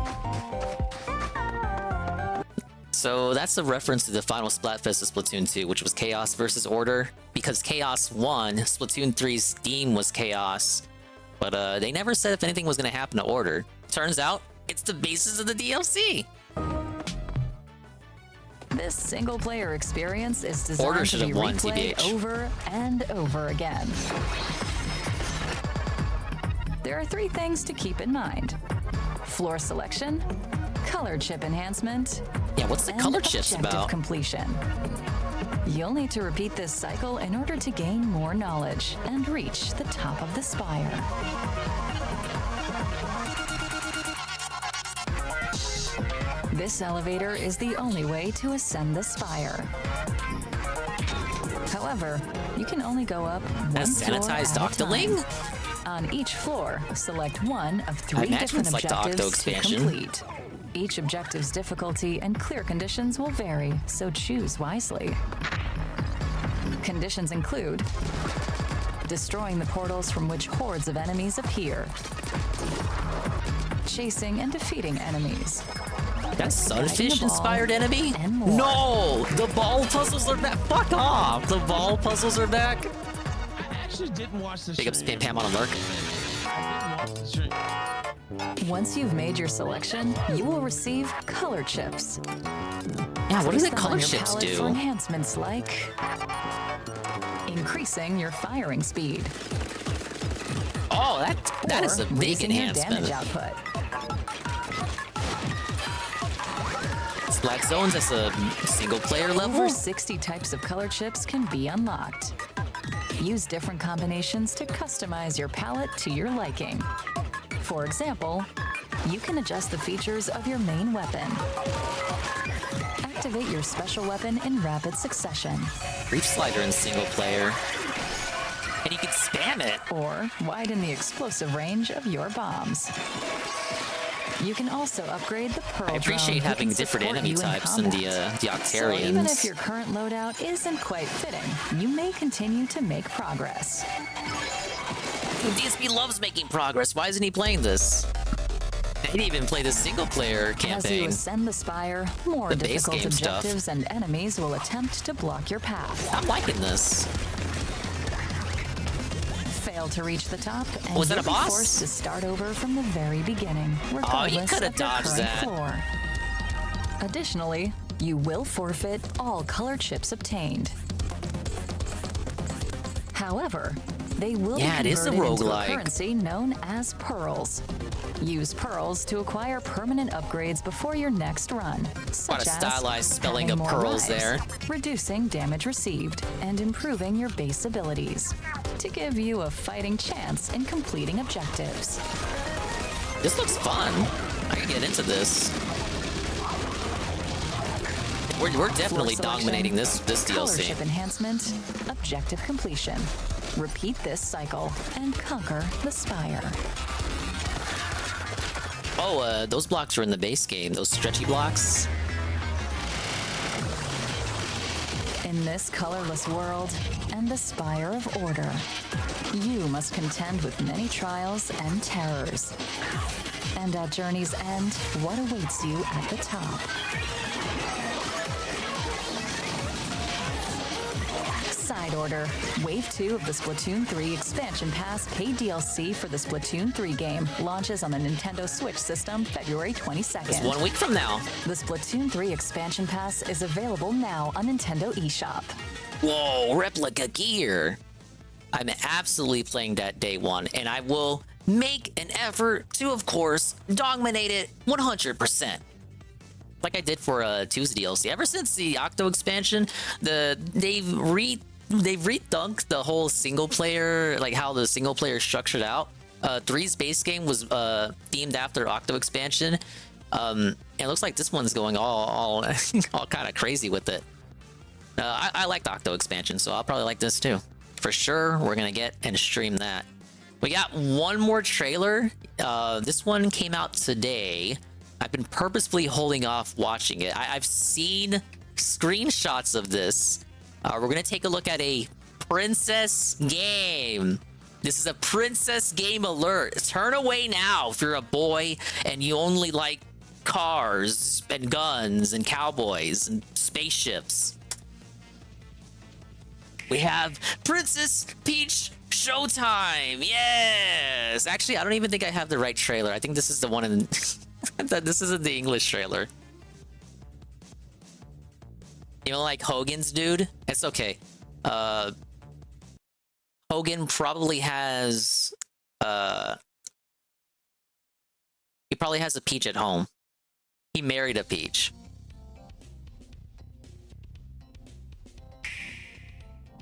So that's a reference to the final Splatfest of Splatoon 2, which was Chaos versus Order. Because Chaos won, Splatoon 3's theme was Chaos. But they never said if anything was going to happen to Order. Turns out, it's the basis of the DLC. This single-player experience is Order designed should to be have won, replayed TBH. over and over again. There are 3 things to keep in mind: floor selection, color chip enhancement, Yeah, what's the and color chips objective about? completion. You'll need to repeat this cycle in order to gain more knowledge and reach the top of the spire. This elevator is the only way to ascend the spire. However, you can only go up one floor sanitized at a time. Octoling? On each floor, select one of I 3 imagine different it's like the Octo objectives to expansion. complete. Each objective's difficulty and clear conditions will vary, so choose wisely. Conditions include destroying the portals from which hordes of enemies appear, chasing and defeating enemies, That guiding the Sunfish-inspired ball, enemy? and more. No! The ball puzzles are back! Fuck off! The ball puzzles are back! I actually didn't watch the Big up Spam Pam on a lurk. Once you've made your selection, you will receive color chips. Yeah, what do Place the them color on your chips palette do? For enhancements like increasing your firing speed. Oh, that is or a big raising your enhancement. damage output. Black Zones, that's a single player level? Over 60 types of color chips can be unlocked. Use different combinations to customize your palette to your liking. For example, you can adjust the features of your main weapon. Activate your special weapon in rapid succession. Reef Slider in single player. And you can spam it. Or widen the explosive range of your bombs. You can also upgrade the Pearl I appreciate drone, who having can different support enemy you in types in the combat. So even if Octarians. your current loadout isn't quite fitting, you may continue to make progress. DSP loves making progress. Why isn't he playing this? He didn't even play the single player As you campaign. ascend the spire, more The base difficult game stuff. objectives and enemies will attempt to block your path. I'm liking this. Fail to reach the top, and Was that you'll a boss? be forced to start over from the very beginning, regardless coulda of your dodged current that. floor. Additionally, you will forfeit all color chips obtained. However, they will Yeah, it be is a converted into a roguelike. currency known as pearls. Use pearls to acquire permanent upgrades before your next run, such What a as stylized spelling having of more pearls lives, there. reducing damage received, and improving your base abilities to give you a fighting chance in completing objectives. This looks fun. I can get into this. We're definitely Floor selection, dominating this color DLC. chip enhancement, objective completion. Repeat this cycle and conquer the spire. Oh, those blocks are in the base game. Those stretchy blocks. In this colorless world and the Spire of Order, you must contend with many trials and terrors. And at Journey's end, what awaits you at the top? Side Order. Wave 2 of the Splatoon 3 Expansion Pass paid DLC for the Splatoon 3 game launches on the Nintendo Switch system February 22nd. It's 1 week from now. The Splatoon 3 Expansion Pass is available now on Nintendo eShop. Whoa, replica gear. I'm absolutely playing that day one, and I will make an effort to, of course, dominate it 100%. Like I did for 2's DLC. Ever since the Octo expansion, they've redunked the whole single player, like how the single player is structured out. 3's base game was themed after Octo expansion. And it looks like this one's going all kind of crazy with it. I liked Octo expansion, so I'll probably like this too. For sure, we're gonna get and stream that. We got one more trailer. This one came out today. I've been purposefully holding off watching it. I've seen screenshots of this, We're gonna take a look at a princess game. This is a princess game alert. Turn away now if you're a boy and you only like cars and guns and cowboys and spaceships. We have Princess Peach Showtime. Yes. Actually, I don't even think I have the right trailer. I think this is the one in this isn't the English trailer. You know, like Hogan's dude? It's okay. Hogan probably has he probably has a peach at home. He married a peach.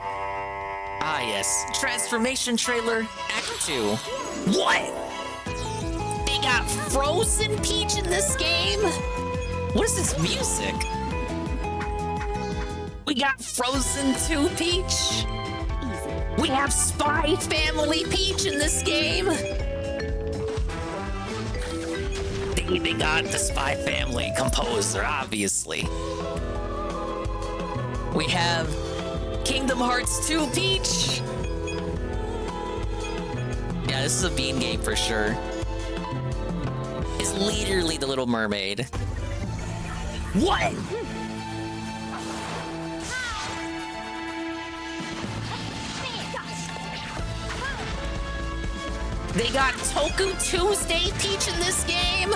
Ah yes, transformation trailer act 2. What? They got Frozen Peach in this game? What is this music? We got Frozen 2 Peach. We have Spy Family Peach in this game. They even got the Spy Family composer, obviously. We have Kingdom Hearts 2 Peach. Yeah, this is a bean game for sure. It's literally the Little Mermaid. What? They got Toku Tuesday Peach in this game.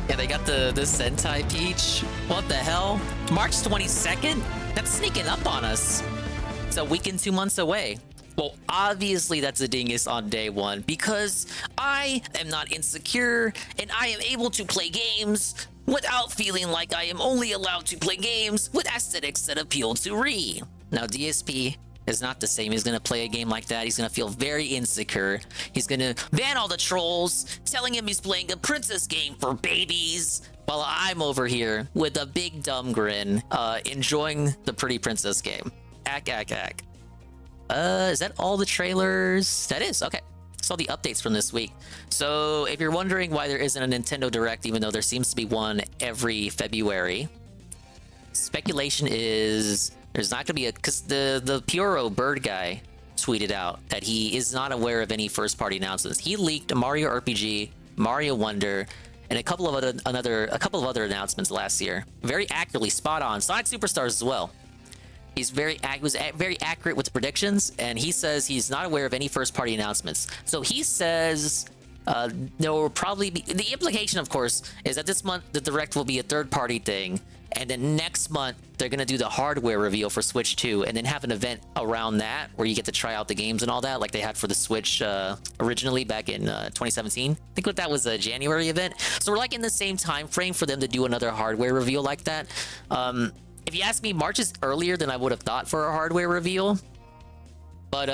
Yeah, they got the Sentai Peach. What the hell? March 22nd? That's sneaking up on us. It's a week and 2 months away. Well, obviously that's a dingus on day one because I am not insecure and I am able to play games without feeling like I am only allowed to play games with aesthetics that appeal to Ree. Now, DSP is not the same. He's gonna play a game like that. He's gonna feel very insecure. He's gonna ban all the trolls, telling him he's playing a princess game for babies, while I'm over here with a big dumb grin, enjoying the pretty princess game. Ack. Is that all the trailers? That is, okay. That's all the updates from this week. So if you're wondering why there isn't a Nintendo Direct, even though there seems to be one every February, speculation is there's not gonna be a, because the Puro Bird guy tweeted out that he is not aware of any first party announcements. He leaked a Mario RPG, Mario Wonder, and a couple of other announcements last year. Very accurately, spot on. Sonic Superstars as well. He's very accurate with the predictions, and he says he's not aware of any first-party announcements. So he says there will probably be... The implication, of course, is that this month the Direct will be a third-party thing, and then next month they're going to do the hardware reveal for Switch 2, and then have an event around that where you get to try out the games and all that, like they had for the Switch originally back in 2017. I think that was a January event. So we're like in the same time frame for them to do another hardware reveal like that. If you ask me, March is earlier than I would have thought for a hardware reveal. But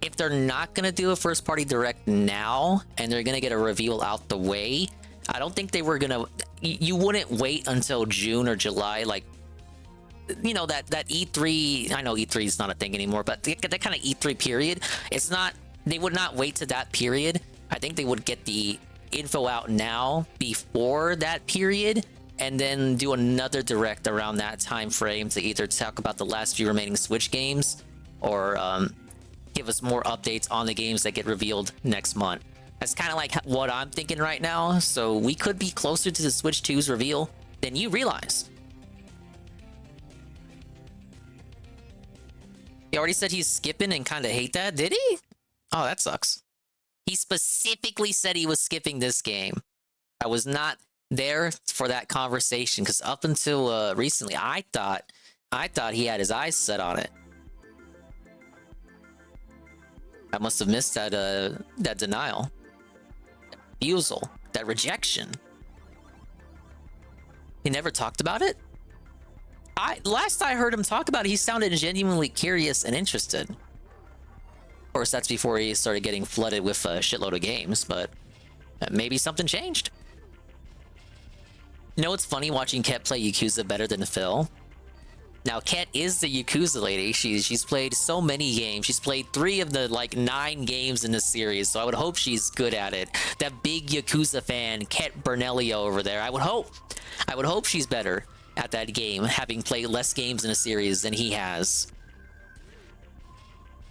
if they're not going to do a first-party Direct now, and they're going to get a reveal out the way, I don't think they were going to... You wouldn't wait until June or July, like, you know, that E3... I know E3 is not a thing anymore, but that kind of E3 period, it's not... They would not wait to that period. I think they would get the info out now before that period, and then do another Direct around that time frame to either talk about the last few remaining Switch games or give us more updates on the games that get revealed next month. That's kind of like what I'm thinking right now, so we could be closer to the Switch 2's reveal than you realize. He already said he's skipping and kind of hate that, did he? Oh, that sucks. He specifically said he was skipping this game. I was not there for that conversation because up until recently I thought he had his eyes set on it. I must have missed that that denial, that refusal, that rejection. He never talked about it. Last I heard him talk about it, he sounded genuinely curious and interested. Of course, that's before he started getting flooded with a shitload of games, but maybe something changed. You know what's funny watching Ket play Yakuza better than Phil? Now, Ket is the Yakuza lady. She's played so many games. She's played 3 of the like 9 games in the series, so I would hope she's good at it. That big Yakuza fan, Ket Bernelio over there. I would hope she's better at that game, having played less games in a series than he has.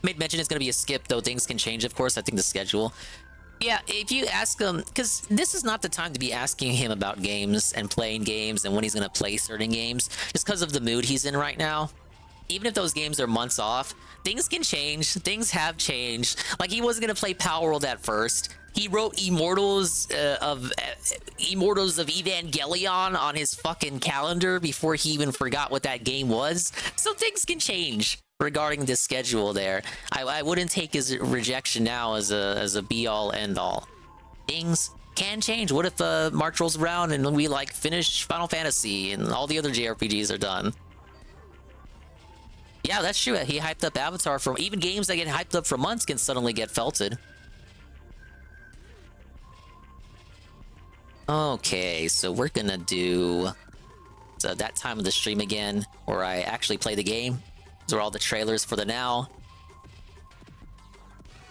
Made mention it's going to be a skip, though things can change, of course. I think the schedule. Yeah, if you ask him, because this is not the time to be asking him about games and playing games and when he's going to play certain games, just because of the mood he's in right now. Even if those games are months off, things can change. Things have changed. Like, he wasn't going to play Power World at first. He wrote Immortals of Evangelion on his fucking calendar before he even forgot what that game was. So things can change regarding this schedule there. I wouldn't take his rejection now as a be-all, end-all. Things can change. What if March rolls around and we like finish Final Fantasy and all the other JRPGs are done? Yeah, that's true. He hyped up Avatar. From even games that get hyped up for months can suddenly get felted. Okay, so we're gonna do that time of the stream again where I actually play the game. These are all the trailers for the now.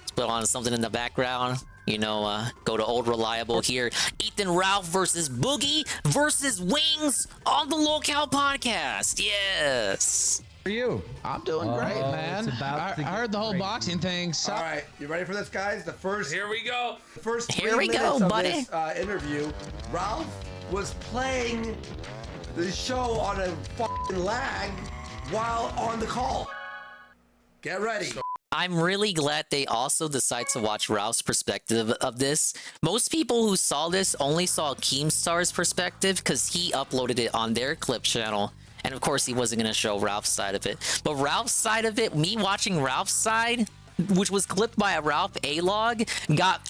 Let's put on something in the background. You know, go to old reliable here. Ethan Ralph versus Boogie versus Wings on the Locale Podcast. Yes. For you. I'm doing great, man. I heard the whole boxing thing. All right, you ready for this, guys? The first. Here we go. The first Here we go, of buddy. this interview. Ralph was playing the show on a fucking lag while on the call. Get ready. I'm really glad they also decide to watch Ralph's perspective of this. Most people who saw this only saw Keemstar's perspective because he uploaded it on their clip channel. And of course, he wasn't going to show Ralph's side of it. But Ralph's side of it, me watching Ralph's side, which was clipped by a Ralph A-log,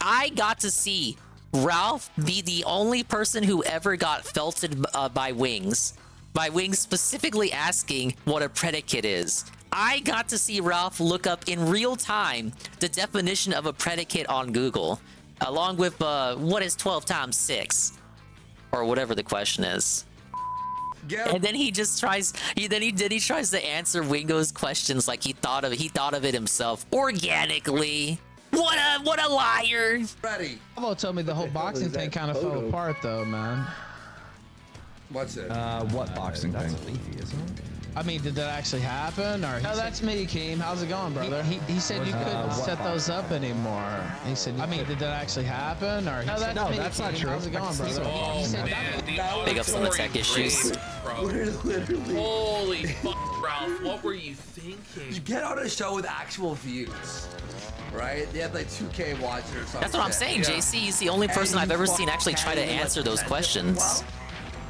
I got to see Ralph be the only person who ever got felted by Wings. By Wings specifically asking what a predicate is. I got to see Ralph look up in real time the definition of a predicate on Google, along with what is 12 times 6, or whatever the question is. And then he just tries. He tries to answer Wingo's questions like he thought of it himself organically. What a liar! Ready. Bravo told me the whole boxing thing kind of fell apart, though, man. What's it? What boxing thing? I mean, did that actually happen? Or no, that's me, Keem. How's it going, brother? He said you couldn't set those up anymore. He said, I mean, did that actually happen? Or no, that's not true. How's it going, brother? Oh, man. Big ups on the tech issues. Literally. Holy fuck, Ralph. What were you thinking? You get on a show with actual views, right? They have like 2K watchers or something. That's what I'm saying, JC. He's the only person I've ever seen actually try to answer those questions.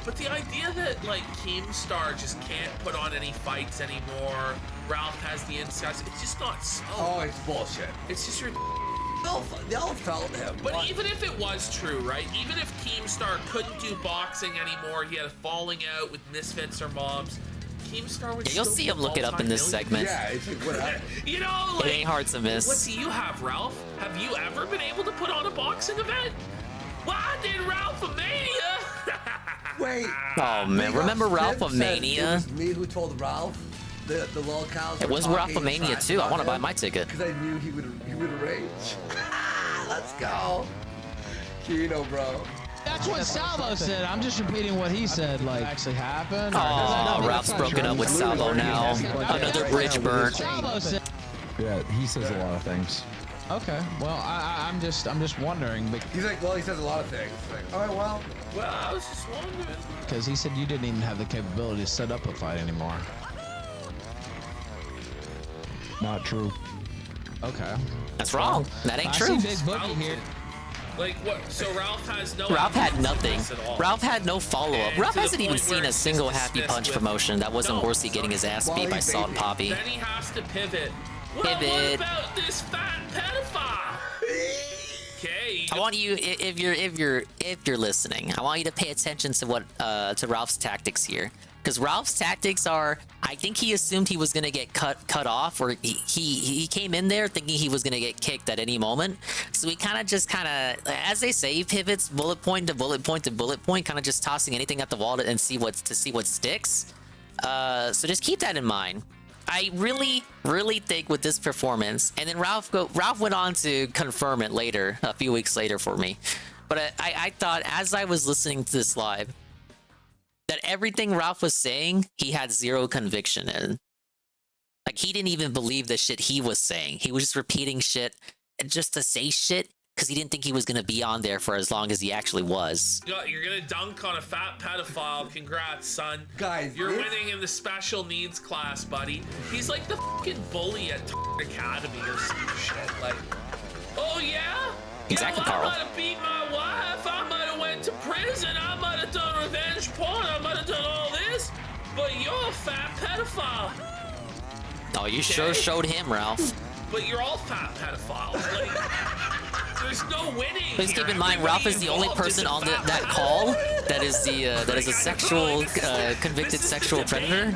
But the idea that, like, Keemstar just can't put on any fights anymore, Ralph has the insights, it's just not so. Oh, it's bullshit. It's just your... They all felt him. But even if it was true, right? Even if Keemstar couldn't do boxing anymore, he had a falling out with Misfits or Mobs, Keemstar would you'll see him look it up in this segment. Yeah, it's like, what happened? You know, like... It ain't hard to miss. What do you have, Ralph? Have you ever been able to put on a boxing event? Why did Ralph-a-mania? Wait. Oh man, remember Ralph-a-mania? It was me who told Ralph the locals. It was Ralph-a-mania too. I want to buy my ticket. Because I knew he would rage. Let's go, Kino, bro. That's what Salvo said. I'm just repeating what he said. Like, actually happened. Oh, Ralph's broken up with Salvo now. Another bridge burnt. Yeah, he says a lot of things. Okay, well, I'm just wondering. He's like, well, he says a lot of things. Like, all right, well. Well, I was just wondering. Because he said you didn't even have the capability to set up a fight anymore. Not true. Okay. That's wrong. That ain't true. I see Big Boogie here. Like what? So Ralph has no. Ralph had nothing. Ralph had no follow-up. Ralph hasn't even seen a single it's Happy dismissed Punch with- promotion that wasn't No, Horsey getting his ass beat by Salt and Poppy. Then he has to pivot. Well, what Pivot. about this fat pedophile? Okay. I want you, if you're listening, I want you to pay attention to what to Ralph's tactics here, because Ralph's tactics are, I think he assumed he was gonna get cut off, or he came in there thinking he was gonna get kicked at any moment, so he kind of, as they say, he pivots bullet point to bullet point to bullet point, kind of just tossing anything at the wall and see what sticks. So just keep that in mind. I really think with this performance, and then Ralph went on to confirm it later, a few weeks later for me. But I thought as I was listening to this live, that everything Ralph was saying, he had zero conviction in. Like, he didn't even believe the shit he was saying. He was just repeating shit just to say shit because he didn't think he was going to be on there for as long as he actually was. You're going to dunk on a fat pedophile. Congrats, son. Guys, you're winning in the special needs class, buddy. He's like the fucking bully at Academy or some shit. Like, oh, yeah? Exactly, I Carl. might have beat my wife. I might have went to prison. I might have done revenge porn. I might have done all this. But you're a fat pedophile. Oh, you sure showed him, Ralph. But you're all fat pedophiles. Like, there's no winning. Please keep in mind, Ralph is the only person on that call that is a sexual convicted sexual predator.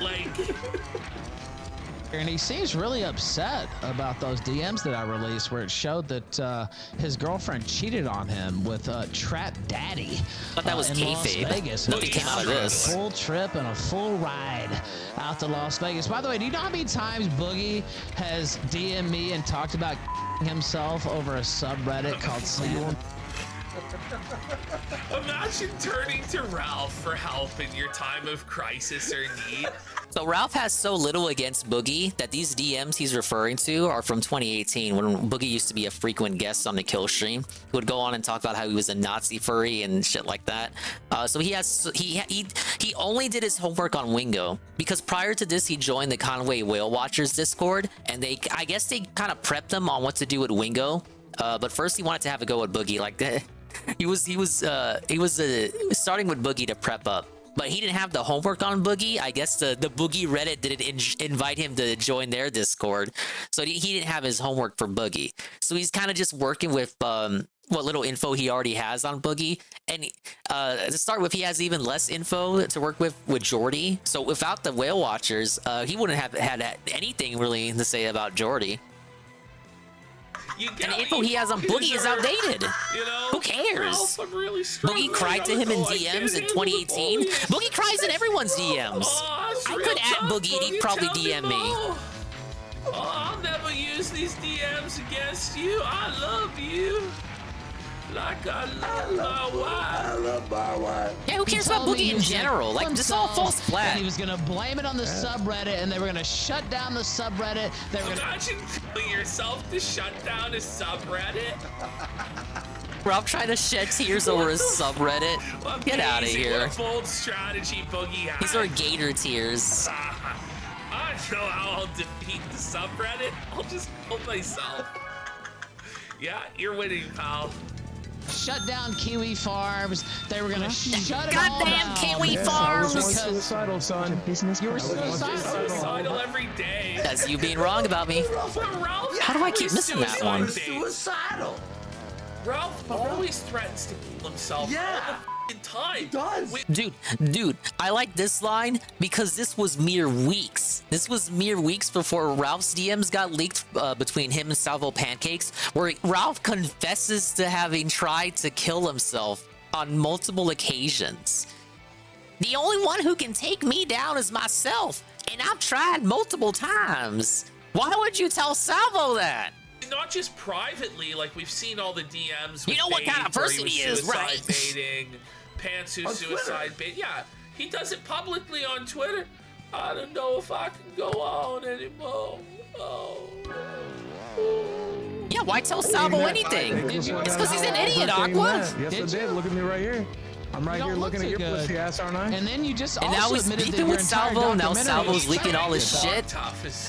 And he seems really upset about those DMs that I released where it showed that his girlfriend cheated on him with Trap Daddy. But that was in Las kayfabe. Vegas. Nothing came out of this. A full trip and a full ride out to Las Vegas. By the way, do you know how many times Boogie has DM'd me and talked about himself over a subreddit called Sam? Imagine turning to Ralph for help in your time of crisis or need. So Ralph has so little against Boogie that these DMs he's referring to are from 2018 when Boogie used to be a frequent guest on the kill stream. He would go on and talk about how he was a Nazi furry and shit like that. So he only did his homework on Wingo because prior to this he joined the Conway Whale Watchers Discord and I guess they kind of prepped him on what to do with Wingo. But first he wanted to have a go at Boogie. Like he was starting with Boogie to prep up. But he didn't have the homework on Boogie. I guess the Boogie Reddit didn't invite him to join their Discord. So he didn't have his homework for Boogie. So he's kind of just working with what little info he already has on Boogie. And to start with, he has even less info to work with Jordy. So without the Whale Watchers, he wouldn't have had anything really to say about Jordy. And the info he has on Boogie is outdated. You know, who cares? Ralph, I'm really Boogie cried to him in DMs in 2018. Boogie cries in everyone's DMs. I could add Boogie and he'd probably DM me. Oh, I'll never use these DMs against you. I love you. Like I love my wife. I love my wife. Yeah, who cares about Boogie in general? Like, this all falls flat. And he was gonna blame it on the subreddit, and they were gonna shut down the subreddit. They were gonna imagine telling yourself to shut down a subreddit. Ralph trying to shed tears over his subreddit. Get out of here. What a bold strategy Boogie has. These are gator tears. I know how I'll defeat the subreddit. I'll just kill myself. Yeah, you're winning, pal. Shut down Kiwi Farms. They were gonna shut it all Goddamn down. Kiwi Farms! I was suicidal, son. You were Suicidal every day. That's you being wrong about me. How do I keep missing that one? Suicidal. Ralph always threatens to kill himself. Yeah. All the time. He does. Dude, I like this line because this was mere weeks. This was mere weeks before Ralph's DMs got leaked between him and Salvo Pancakes, where Ralph confesses to having tried to kill himself on multiple occasions. The only one who can take me down is myself, and I've tried multiple times. Why would you tell Salvo that? Not just privately, like we've seen all the DMs. You know what kind of person he is, right? Suicide baiting, Pantsu suicide bait. Yeah, he does it publicly on Twitter. I don't know if I can go on anymore. Yeah, why tell Salvo anything? It's because he's an idiot, Aqua. Yes, I did. Look at me right here. I'm right here looking at your pussy ass, aren't I? And then you just and now he's beefing with Salvo. Now Salvo's leaking all his shit,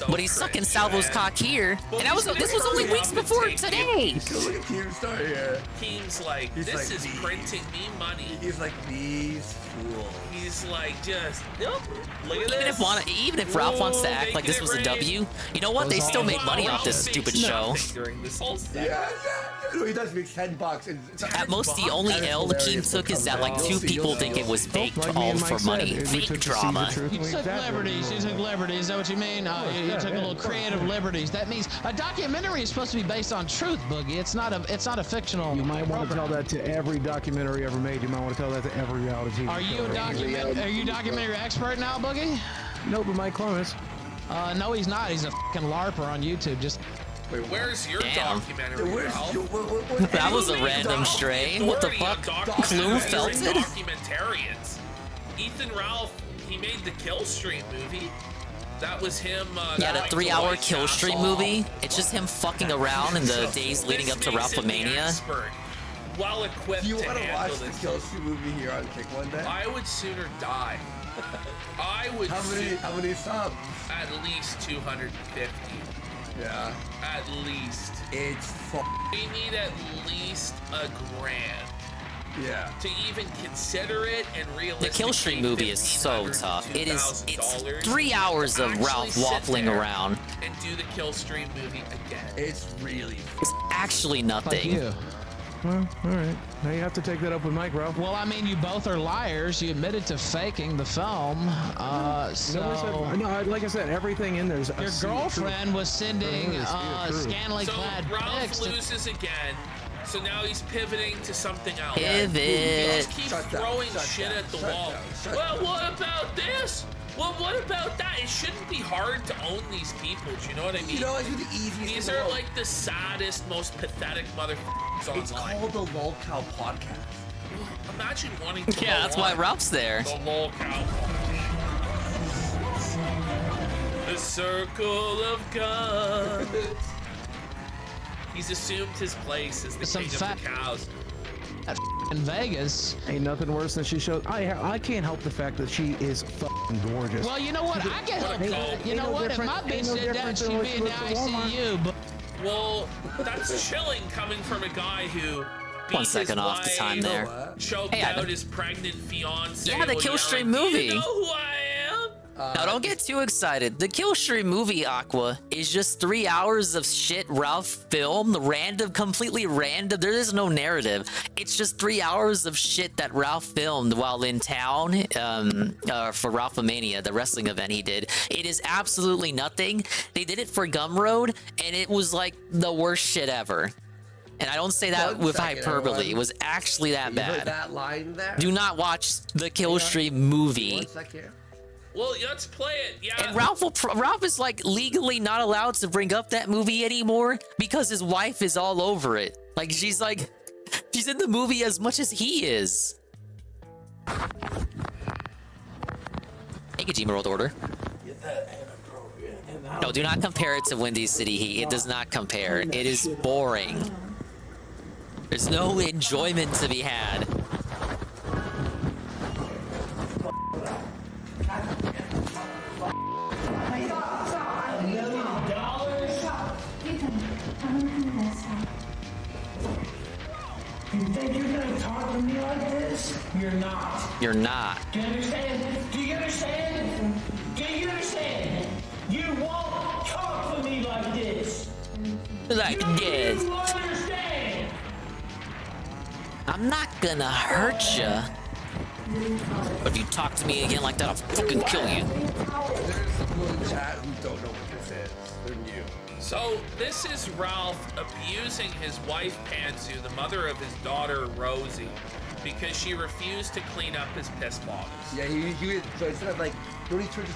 but he's sucking Salvo's cock here. And this was only weeks before today. Look at Keemstar here. Keem's like, this is printing me money. He's like, these fools. He's like, just nope. Look at this. Even if Ralph wants to act like this was a W, you know what? They still made money off this stupid show. During this whole No, he does make $10. At most, the only L Keem took is that like 2 people think it was faked all for money. Fake drama. You took liberties. You took liberties. Is that what you mean? You took a little creative liberties. That means a documentary is supposed to be based on truth, Boogie. It's not a fictional. You might want to tell that to every documentary ever made. You might want to tell that to every reality TV. Are you a documentary expert now, Boogie? No, but Mike Clovis. No, he's not. He's a fucking LARPer on YouTube. Just. Where's your Damn. documentary, Ralph? That was a random stray. What the fuck? Clue felted? Documentarians. Ethan Ralph, he made the Kill Stream movie. That was him. Yeah, the going 3-hour to Kill Stream White movie. It's just him fucking around in the days leading up to Ralphomania. Well equipped. Do you want want to watch the Kill Stream movie here on Kick one day? I would sooner die. I would. How many subs? At least 250. Yeah. At least. It's We need at least $1,000. Yeah. To even consider it and realistically. The Kill Stream movie is so tough. It's 3 hours of Ralph waffling around. And do the Kill Stream movie again. It's really. It's actually nothing. Well, all right. Now you have to take that up with Mike, bro. Well, I mean, you both are liars. You admitted to faking the film. No, like I said, everything in there's. Your girlfriend was sending scantily clad Ralph pics. loses again. So now he's pivoting to something else. Pivot. He just keeps throwing shit at the wall. Well, what about this? Well, what about that? It shouldn't be hard to own these people. Do you know what I mean? You know, it's the easiest. These are like the saddest, most pathetic motherfuckers online. It's called the Lol Cow Podcast. Imagine wanting to. Yeah, that's why Ralph's there. The Lol Cow. The circle of guns. He's assumed his place as the king of the cows. In Vegas. Ain't nothing worse than she showed. I can't help the fact that she is fucking gorgeous. Well, you know what? I can help that. You know what? If my bitch did that, she'd be in the ICU. But well, that's chilling coming from a guy who. 1 second off the time there. Choked out his pregnant fiance. Yeah, the Kill Stream movie. You know who I am? Now, don't get too excited. The Kill Stream movie, Aqua, is just 3 hours of shit Ralph filmed, completely random. There is no narrative. It's just 3 hours of shit that Ralph filmed while in town for Ralphomania, the wrestling event he did. It is absolutely nothing. They did it for Gumroad, and it was like the worst shit ever. And I don't say that with hyperbole. Everyone. It was actually that bad. Heard that line there? Do not watch the Kill Stream movie. 1 second. Well, let's play it. Yeah. And Ralph is like legally not allowed to bring up that movie anymore because his wife is all over it. Like she's in the movie as much as he is. Hey, Kojima World Order. No, do not compare it to Windy City Heat. It does not compare. It is boring. There's no enjoyment to be had. You think you're gonna talk to me like this? You're not. You're not. Do you understand? Do you understand? Do you understand? You won't talk to me like this. Like this. You understand? I'm not gonna hurt you. But if you talk to me again like that, I'll fucking kill you. There's people in chat who don't know what this is. They're new. So this is Ralph abusing his wife Pansu, the mother of his daughter Rosie, because she refused to clean up his piss bottles. Yeah, so instead of like, when he turns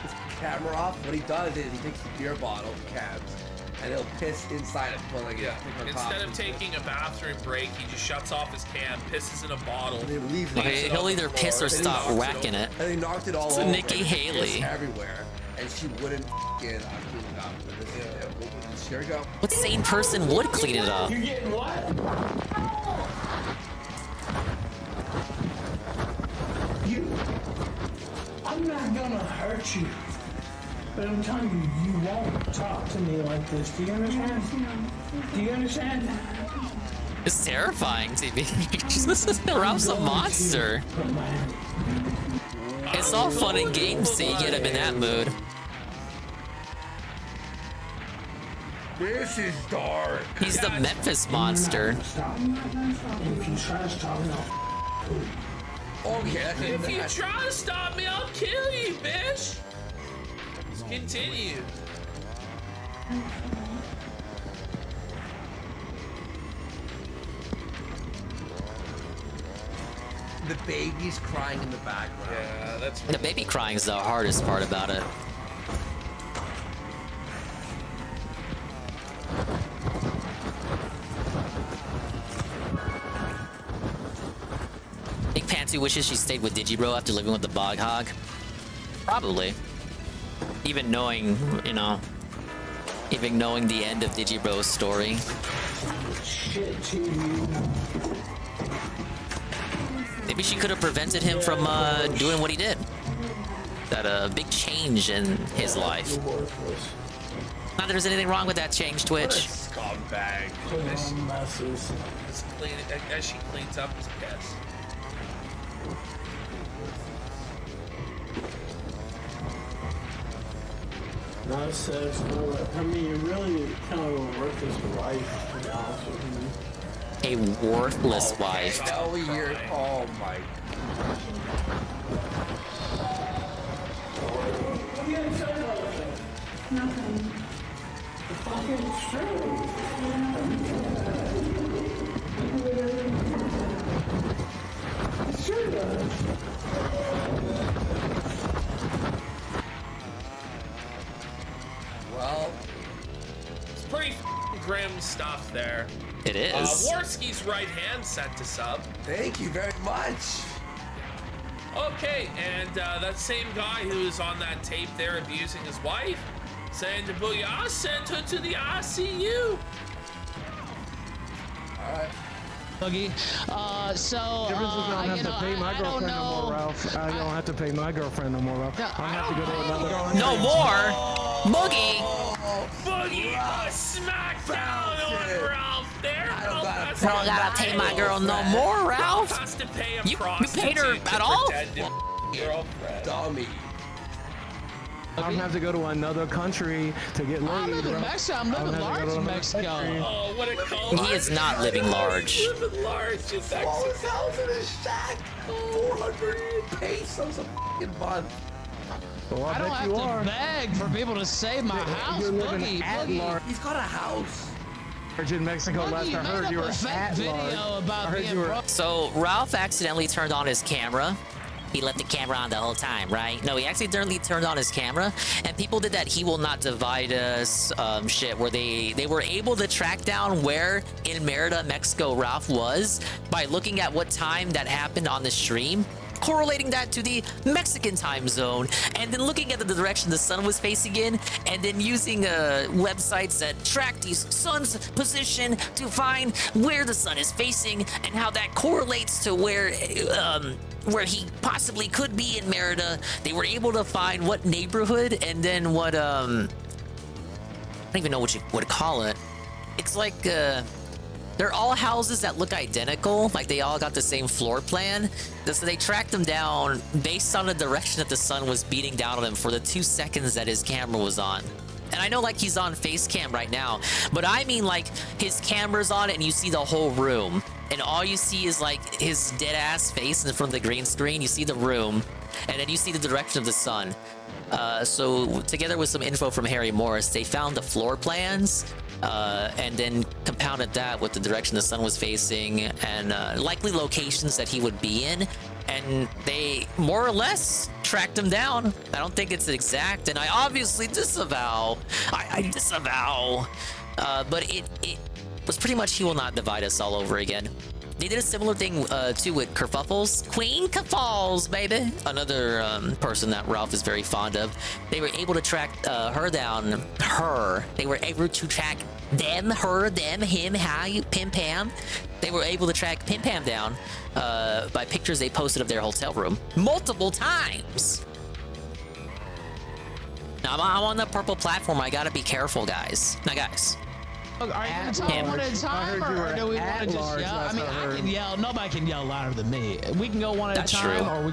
his camera off, what he does is he takes the beer bottle, cabs, and he'll piss inside it, pulling it. Instead of taking a bathroom break, he just shuts off his can, pisses in a bottle. And then leaves Okay, he'll either piss or stop whacking it. And he knocked it all It's over. Nikki Haley. Everywhere, and she wouldn't get on cleaning up. Here we go. What sane person would clean it up? You're getting what? I'm not gonna hurt you. But I'm telling you, you won't talk to me like this. Do you understand? Do you understand? It's terrifying, TV. Ralph's a monster. It's all fun and games till you get him in that mood. This is dark. He's the Memphis monster. If you try to stop me, Okay, If you try to stop me, I'll kill you, bitch. Let's continue. the baby's crying in the background. Yeah, that's. The baby crying is the hardest part about it. I think Pansy wishes she stayed with Digibro after living with the Bog Hog. Probably. Even knowing, you know, even knowing the end of Digibro's story. Maybe she could have prevented him from doing what he did. That big change in his life. Not that there's anything wrong with that change, Twitch. Scumbag. As she cleans up his piss. No, sis, no, I mean, you really kind of a worthless wife, to be honest with you. A worthless wife. Now you're, oh my. What are you gonna say about it? Nothing. The fucking true. It's true, though. Well, it's pretty grim stuff there. It is. Warski's right hand sent to sub. Thank you very much. Okay, and that same guy who was on that tape there abusing his wife, saying to Booyah, sent her to the ICU. Alright. Boogie. So, I don't have to pay my girlfriend no more, Ralph. I don't have to pay my girlfriend no more, Ralph. I have to go to another girl. No more? Boogie! Boogie, smackdown on Ralph there. I don't gotta pay my girl no more, Ralph. Has to pay a You paid her prostitute at to all? pretend to be your girlfriend. Dummy. I don't have to go to another country to get laid. I live in bro. Mexico. I'm living large in Mexico. Oh, what a call. He is not living large. Living large in Smallest Mexico. house in his shack. 400 pesos a fucking month. Well, I don't bet have you to are. beg for people to save my house, You're living Boogie. at Boogie. large. He's got a house. In Mexico Boogie, last you I made heard up you a were fake at video large. about I heard being you were. broke. So Ralph accidentally turned on his camera. He left the camera on the whole time, right? No, he accidentally turned on his camera, and people did that "He Will Not Divide Us" shit, where they were able to track down where in Merida, Mexico, Ralph was by looking at what time that happened on the stream, correlating that to the Mexican time zone, and then looking at the direction the sun was facing in, and then using websites that track the sun's position to find where the sun is facing and how that correlates to where he possibly could be in Merida. They were able to find what neighborhood and then what I don't even know what you would call it. It's like they're all houses that look identical, like they all got the same floor plan. So they tracked them down based on the direction that the sun was beating down on him for the 2 seconds that his camera was on. And I know like he's on face cam right now, but I mean like his camera's on and you see the whole room. And all you see is like his dead ass face in front of the green screen. You see the room, and then you see the direction of the sun. So together with some info from Harry Morris, they found the floor plans and then compounded that with the direction the sun was facing and likely locations that he would be in. And they more or less tracked him down. I don't think it's exact, and I obviously disavow. I disavow. But it was pretty much "He Will Not Divide Us" all over again. They did a similar thing too with Kerfuffles. Queen Kerfuffles, baby. Another person that Ralph is very fond of. They were able to track her down. They were able to track them, her, them, him, how, you, Pim Pam. They were able to track Pim Pam down by pictures they posted of their hotel room multiple times. Now, I'm on the purple platform. I gotta be careful, guys. Now, guys. Look, are you going to talk one at a time, or do we want to just yell? I mean, I can yell. Nobody can yell louder than me. We can go one at a time, or we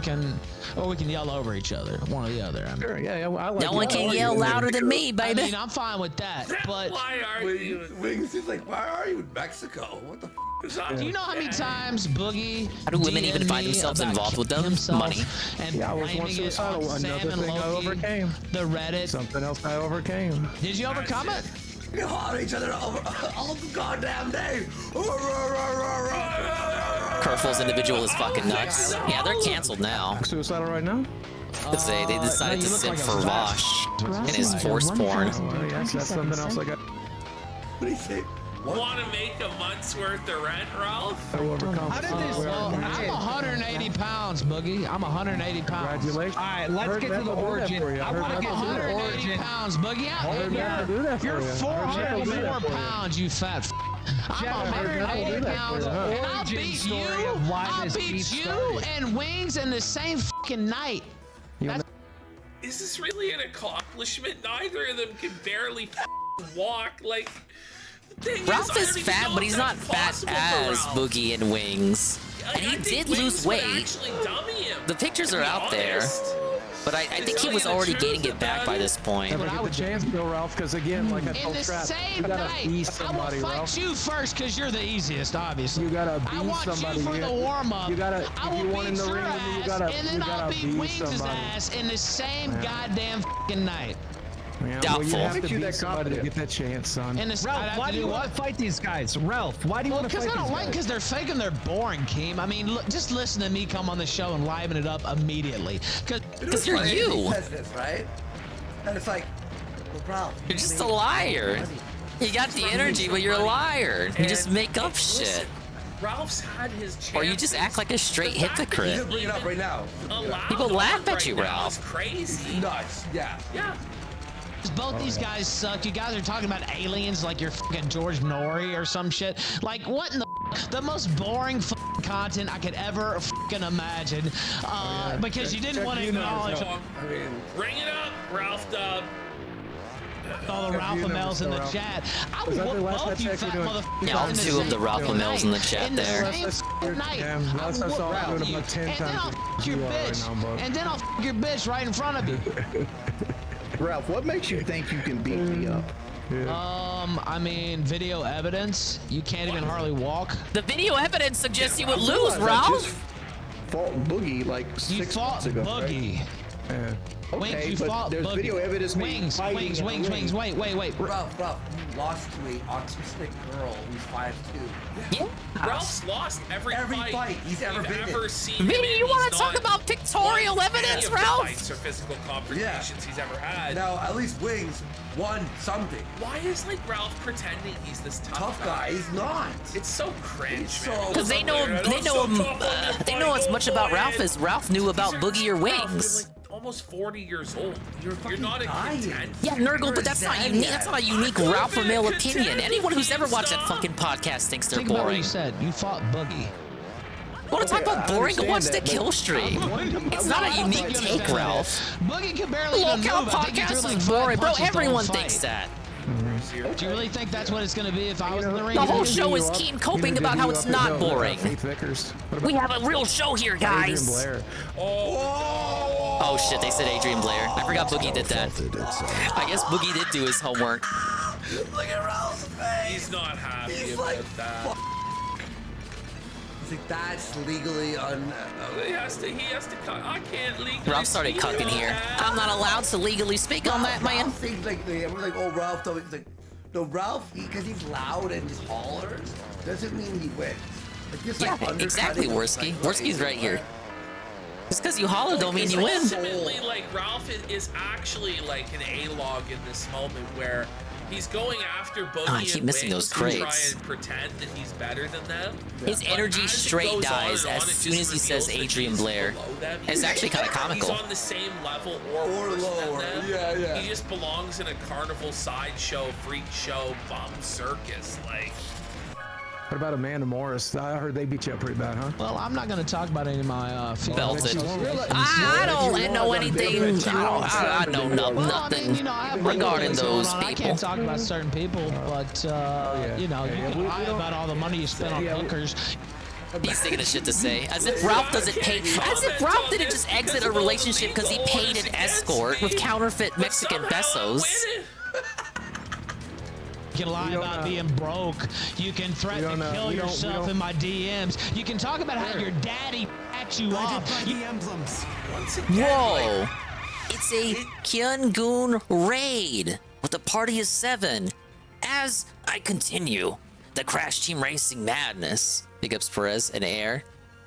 can yell over each other, one or the other. I mean, Sure, yeah, I like no one can yell louder than me, baby. I mean, I'm fine with that, but Why are you? Wings is like, why are you in Mexico? What the f? do you know how many times Boogie? How do women even find themselves involved with them? Money. And Yeah, I was once suicidal. Another thing I overcame. The Reddit. Something else I overcame. Did you overcome it? haunt each other all the goddamn day. Kerful's individual is fucking nuts. Yeah, they're canceled now. Suicidal right now? They decided to simp for Vosh and his force porn. Oh, yes, that's something else I got. What do you say? Want to make a month's worth of rent, Ralph? How did this? Well, I'm 180 pounds, Boogie. I'm 180 pounds. Congratulations. All right, let's get to the origin. I want to get 180 pounds, Boogie. You're 404 pounds, you fat. I'm 180 pounds, and I'll beat you. I'll beat you and Wings in the same fucking night. Is this really an accomplishment? Neither of them can barely walk. Like, the thing Ralph is is fat, but he's not fat as Boogie and Wings. And he did lose weight. The pictures are out there. But I think he was already gaining it back by this point. Never get the chance, Bill Ralph, because again, like I told Trap, you gotta be somebody, I will fight Ralph. you first because you're the easiest, obviously. You gotta be I want somebody. you for the warm up. You gotta. I If will you want in beat the your ring with me, you ass, gotta. and then You I'll gotta beat be Wings' somebody. ass in the same goddamn fucking night. Yeah, Doubtful. well, you have to be somebody to get that chance, son. Ralph, why do you want to fight these guys? Ralph, why do you want to fight these guys? Because I don't like, because they're fake and they're boring, Keem. I mean, look, just listen to me come on the show and liven it up immediately. Because you're He you. says this, right? And it's like, well, Ralph. You're just a liar. You got the energy, but you're a liar. You just make up shit. Ralph's had his chance. Or you just act like a straight You hypocrite. can bring it up right now. People laugh at you, It's Ralph. crazy. Nuts. Yeah. Yeah. Both these guys suck. You guys are talking about aliens like you're fucking George Norrie or some shit. Like, what in the most boring fucking content I could ever fucking imagine. Because you didn't want to acknowledge. I mean, Bring it up, Ralph Dub. All the Ralph Amels in the chat. I would whoop both you fat motherfuckers. Yeah, all in the two of the same Ralph fucking Amels in the night. chat In the there. same fucking night. I Unless I will saw whoop him doing you. about 10 And then times I'll as fuck your you are right bitch. now, bud. And then I'll fuck your bitch right in front of you. Ralph, what makes you think you can beat me up? I mean, video evidence. You can't even hardly walk. The video evidence suggests you would lose, Ralph. Fought Boogie like You 6 fought months ago. Boogie. Right? Wings, Okay, you but fought there's Boogie. video evidence. me Wings, fighting wings, in the wings, ring. wings. Wait. Ralph, you lost to a autistic girl who's 5'2". Yeah. Ralph's lost every fight he's ever been in. seen. Maybe him in. you want He's to talk not about pictorial won evidence, any of the Ralph? Fights or physical confrontations he's ever had. Now, at least Wings won something. Why is like Ralph pretending he's this tough guy? He's not. It's so cringe, man. Because they know as much about Ralph as Ralph knew about Boogie or Wings. Almost 40 years old. You're not a contender. Yeah, Nurgle, but that's not unique. That's not a unique Ralph Amel opinion. Anyone who's ever watched that fucking podcast thinks they're Think about what boring. you said. You fought Boogie. Want to talk about boring? Go watch the kill stream. It's not a unique take, Ralph. Boogie can barely The even move. Lockout I think he's podcast really is boring, bro. punches the whole Everyone fight. thinks that. Do you really think that's what it's going to be if I was in the ring? The whole show is Keen coping about how it's not boring. We have a real show here, guys. Oh shit, they said Adrian Blair. I forgot Boogie did that. I guess Boogie did do his homework. Look at Ralph's face. He's not happy He's about like, that. He's like, that's legally He has to cut. I can't legally. Ralph started speak cucking on here. that. I'm not allowed to legally speak on that, man. Ralph thinks like, everyone's like, oh, Ralph, though. He's like, no, Ralph, because he's loud and just hollers, doesn't mean he wins. Like, just, Yeah, like, exactly, undercutting, Worski. like, Worski's right here. Just because you holler don't mean you win. Ultimately, like Ralph is actually like an A-log in this moment where he's going after Boogie I keep and missing Wings those to try crates. and pretend that he's better than them. His But energy as it straight goes on dies and on, as it soon just as he says reveals that Adrian he's Blair. below them. It's actually kind of comical. He's on the same level or worse lower. than them. Yeah. He just belongs in a carnival sideshow, freak show, bum circus. Like, What about Amanda Morris? I heard they beat you up pretty bad, huh? Well, I'm not going to talk about any of my female. Belted. I don't know anything. I know nothing regarding those I people. can't talk about certain people, but you know, you can lie about all the money you spent on hookers. He's thinking of shit to say. As if Ralph doesn't pay. As if Ralph didn't just exit a relationship because he paid an escort with counterfeit Mexican pesos. You can lie about being broke. You can threaten to kill yourself in my DMs. You can talk about how your daddy backed you off. Whoa! It's a Kyungun raid with a party of 7 as I continue the Crash Team Racing madness. Big ups Perez and Air.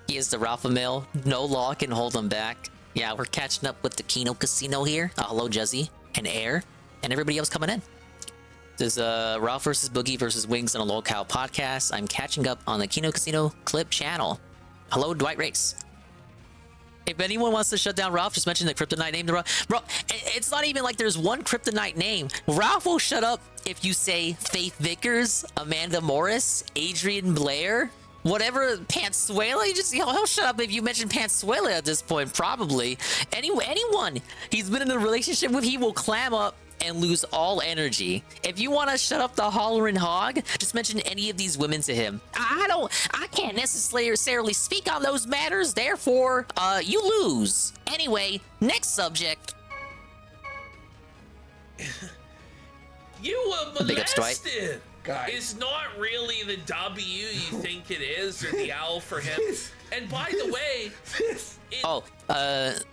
He is the Ralph Male. No law can hold him back. Yeah, we're catching up with the Kino Casino here. Hello, Juzzy and Air and everybody else coming in. This is Ralph versus Boogie versus Wings on a Locale podcast. I'm catching up on the Kino Casino clip channel. Hello, Dwight Race. If anyone wants to shut down Ralph, just mention the kryptonite name to Ralph. Bro, it's not even like there's one kryptonite name. Ralph will shut up if you say Faith Vickers, Amanda Morris, Adrian Blair, whatever, Pantsuela. He'll shut up if you mention Pantsuela at this point, probably. Anyone he's been in a relationship with, he will clam up and lose all energy. If you want to shut up the hollering hog, just mention any of these women to him. I can't necessarily speak on those matters, therefore, you lose. Anyway, next subject. You were Big ups, Dwight. molested. It's not really the W you think it is, or the L for him. And by the way,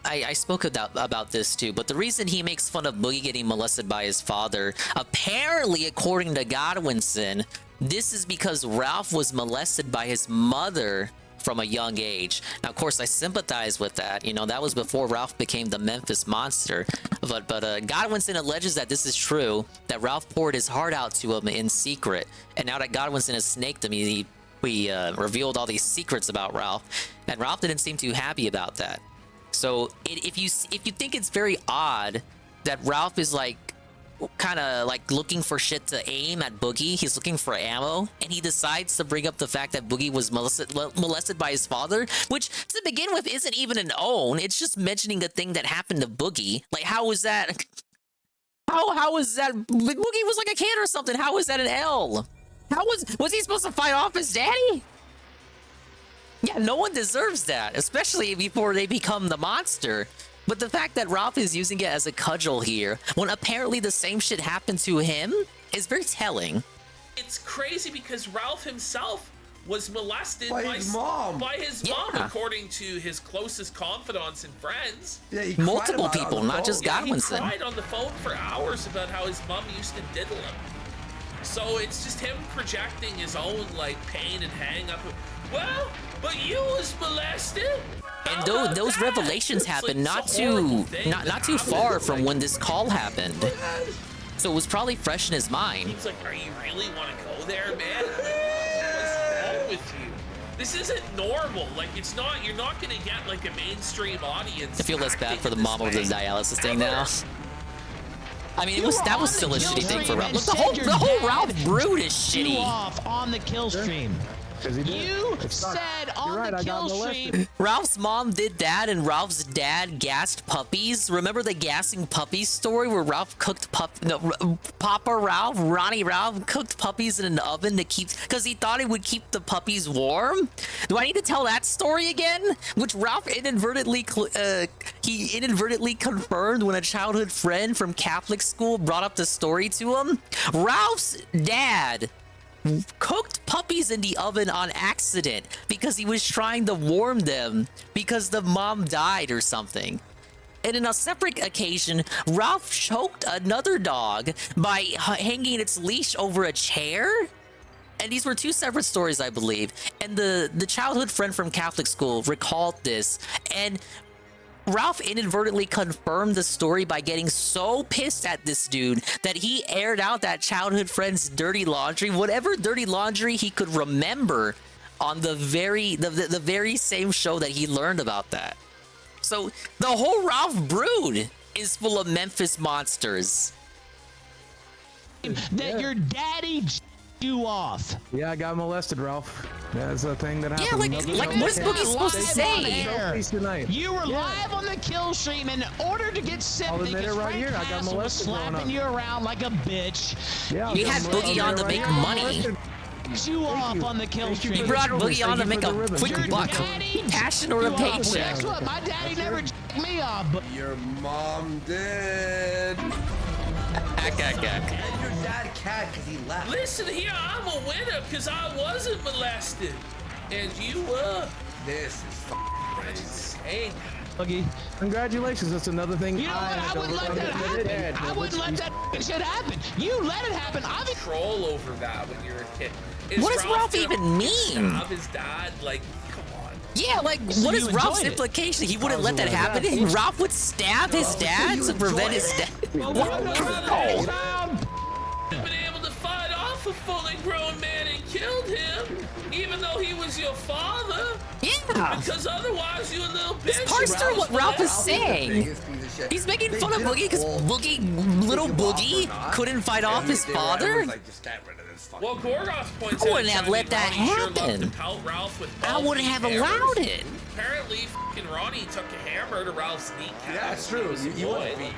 I spoke about this too, but the reason he makes fun of Boogie getting molested by his father, apparently according to Godwinson, this is because Ralph was molested by his mother from a young age. Now, of course, I sympathize with that. You know, that was before Ralph became the Memphis Monster. But Godwinson alleges that this is true, that Ralph poured his heart out to him in secret. And now that Godwinson has snaked him, he revealed all these secrets about Ralph. And Ralph didn't seem too happy about that. So if you think it's very odd that Ralph is like kind of like looking for shit to aim at Boogie, he's looking for ammo, and he decides to bring up the fact that Boogie was molested by his father, which to begin with isn't even an own. It's just mentioning a thing that happened to Boogie. Like, how is that? How is that? Boogie was like a kid or something. How is that an L? How was he supposed to fight off his daddy? Yeah, no one deserves that, especially before they become the monster. But the fact that Ralph is using it as a cudgel here, when apparently the same shit happened to him, is very telling. it's crazy because Ralph himself was molested by his mom. By his mom, according to his closest confidants and friends. Yeah, he multiple people, not just Godwinson. He cried on the phone for hours about how his mom used to diddle him. So it's just him projecting his own like pain and hang up. Well, but you was molested. And those revelations happened not too far from when this call happened. So it was probably fresh in his mind. He's like, are you really want to go there, man? What's wrong with you? This isn't normal. Like, it's not. You're not gonna get like a mainstream audience. I feel less bad for the mom of the dialysis thing now. I mean, that was still a shitty thing for Ralph. Look, the whole Ralph brood is shitty. Off on the kill stream. You said on the kill stream. Ralph's mom did that, and Ralph's dad gassed puppies. Remember the gassing puppies story where Ralph cooked Papa Ralph, Ronnie Ralph cooked puppies in an oven to keep, because he thought it would keep the puppies warm. Do I need to tell that story again? Which Ralph inadvertently confirmed when a childhood friend from Catholic school brought up the story to him. Ralph's dad cooked puppies in the oven on accident because he was trying to warm them because the mom died or something. And in a separate occasion, Ralph choked another dog by hanging its leash over a chair. And these were two separate stories, I believe. And the childhood friend from Catholic school recalled this, and Ralph inadvertently confirmed the story by getting so pissed at this dude that he aired out that childhood friend's dirty laundry, whatever dirty laundry he could remember, on the very same show that he learned about that. So the whole Ralph brood is full of Memphis monsters. That your daddy you off. Yeah, I got molested, Ralph. That's a thing that happened. Yeah, like what's Boogie supposed to say? You were live on the kill stream, and in order to get sympathy, because right here. I got molested slapping you around like a bitch. Yeah, you had Boogie on to make money. You off on the kill stream. You brought Boogie on to make a quick buck, passion or a paycheck. Guess what? My daddy never jacked me off, but your mom did. Ack. And your dad can't because he left. Listen here, I'm a winner because I wasn't molested, and you were. This is That's insane. Boogie. Congratulations. That's another thing. You know what? I wouldn't let that happen. I wouldn't let that shit happen. You let it happen. Control over that when you're a kid. What does Ralph even mean? Stab his dad? Like, come on. Yeah, like, So what you is Ralph's enjoyed it. implication? He wouldn't let that happen? Ralph would stab his dad to prevent his dad? Been able to fight off a fully grown man and killed him, even though he was your father. Yeah. Because otherwise, you a little bitch. It's partially what Ralph is saying. He's making fun of Boogie because little Boogie couldn't fight off his father. Well, Gorgoth points I out wouldn't have let that happen. I wouldn't have allowed it. Apparently, fucking Ronnie took a hammer to Ralph's kneecap. Yeah, that's true. You wouldn't be.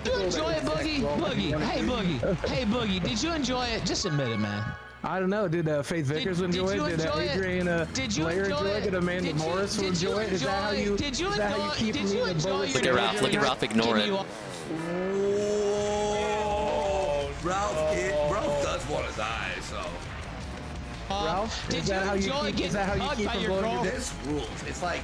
Did you enjoy it, Boogie? Boogie. Hey, Boogie. Hey, Boogie. Did you enjoy it? Just admit it, man. I don't know. Did Faith Vickers enjoy it? Did Adrian Blair enjoy it? Did Amanda Morris enjoy it? Is that how you keep me the bullets? Look at Ralph. Look at Ralph ignore it. Ralph does want to die, so. Ralph, is that how you keep from blowing your This rules. It's like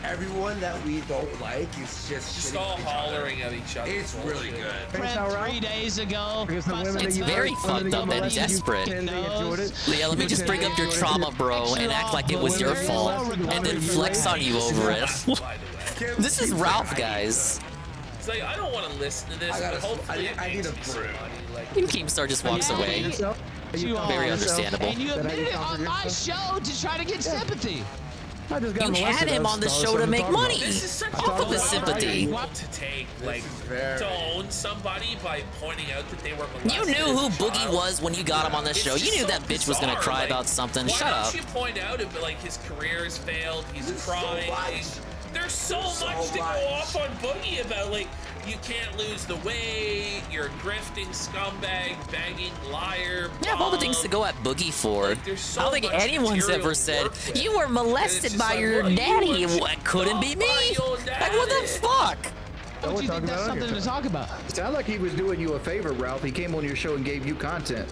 everyone that we don't like is just all hollering at each other. It's really good. Friend 3 days ago. It's very fucked up and desperate. Yeah, let me just bring up your trauma, bro, and act like it was your fault, and then flex on you over it. This is Ralph, guys. It's like, I don't want to listen to this, but hopefully I need a brew. And Keemstar just walks away. Very understandable. And you admitted it on my show to try to get sympathy. You had him on the show to make money off of his sympathy. To take, like, to own somebody by pointing out that they were molested. You knew who Boogie was when you got him on the show. You knew that bitch was gonna cry about something. Shut up. Why don't you point out if, like, his career has failed, he's crying. There's so much to go off on Boogie about, like, you can't lose the weight, you're a grifting scumbag, begging liar. Yeah, of all the things to go at Boogie for, I don't think anyone's ever said, you were molested by your daddy. What couldn't be me? Like, what the fuck? Don't you think that's something to talk about? Sounds like he was doing you a favor, Ralph. He came on your show and gave you content.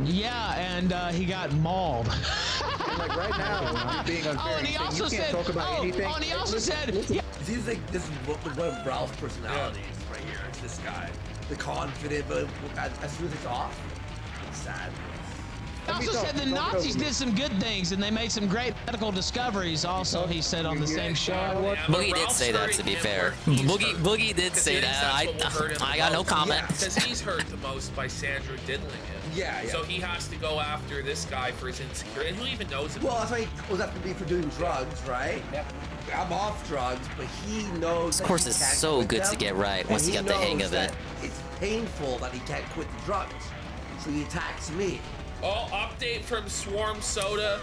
Yeah, and he got mauled. Like right now, being unfair. And he also you can't said, talk about anything. and he also said, It seems like this is one of Ralph's personalities right here. It's this guy, the confident, but as soon as it's off, it's sad. He also said the Nazis did some good things and they made some great medical discoveries. Also, he said on the same show. Boogie did say that, to be fair. Boogie did say that. I got no comment. Because he's hurt the most by Sandra diddling him. Yeah. So he has to go after this guy for his insecurity. And who even knows him? Well, that's why he was after me for doing drugs, right? Yep. I'm off drugs, but he knows. This course is so good to get right once you got the hang of it. It's painful that he can't quit the drugs, so he attacks me. Oh, update from Swarm Soda.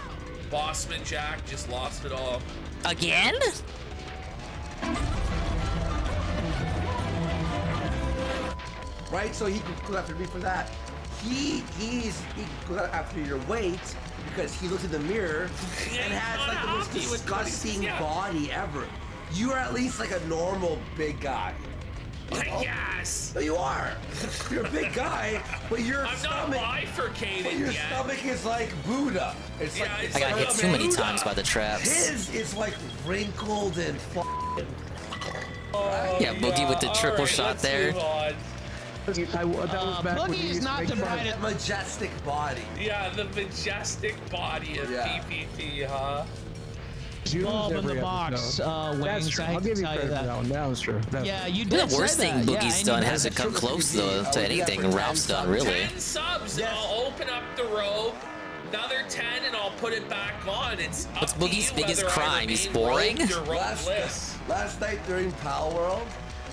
Bossman Jack just lost it all. Again? Right, so he goes after me for that. He goes after your weight because he looks in the mirror and has like the most disgusting body ever. You are at least like a normal big guy. Yes. No, you are. You're a big guy, but your stomach. I'm not bifurcated but your yet. stomach is like Buddha. It's like I got hit too many times by the traps. His is like wrinkled and f***ing. Yeah, Boogie with the triple shot there. Boogie is not the brightest. Majestic body. Yeah, the majestic body of PPP, huh? Bulb in the box, Wings. I I'll give you tell you credit for that one. That was true. Yeah, you did. The worst thing Boogie's done hasn't come close though to anything Ralph's done, really. 10 subs and I'll open up the robe. Another 10 and I'll put it back on. It's What's Boogie's biggest crime? He's boring? Last night during Pal World,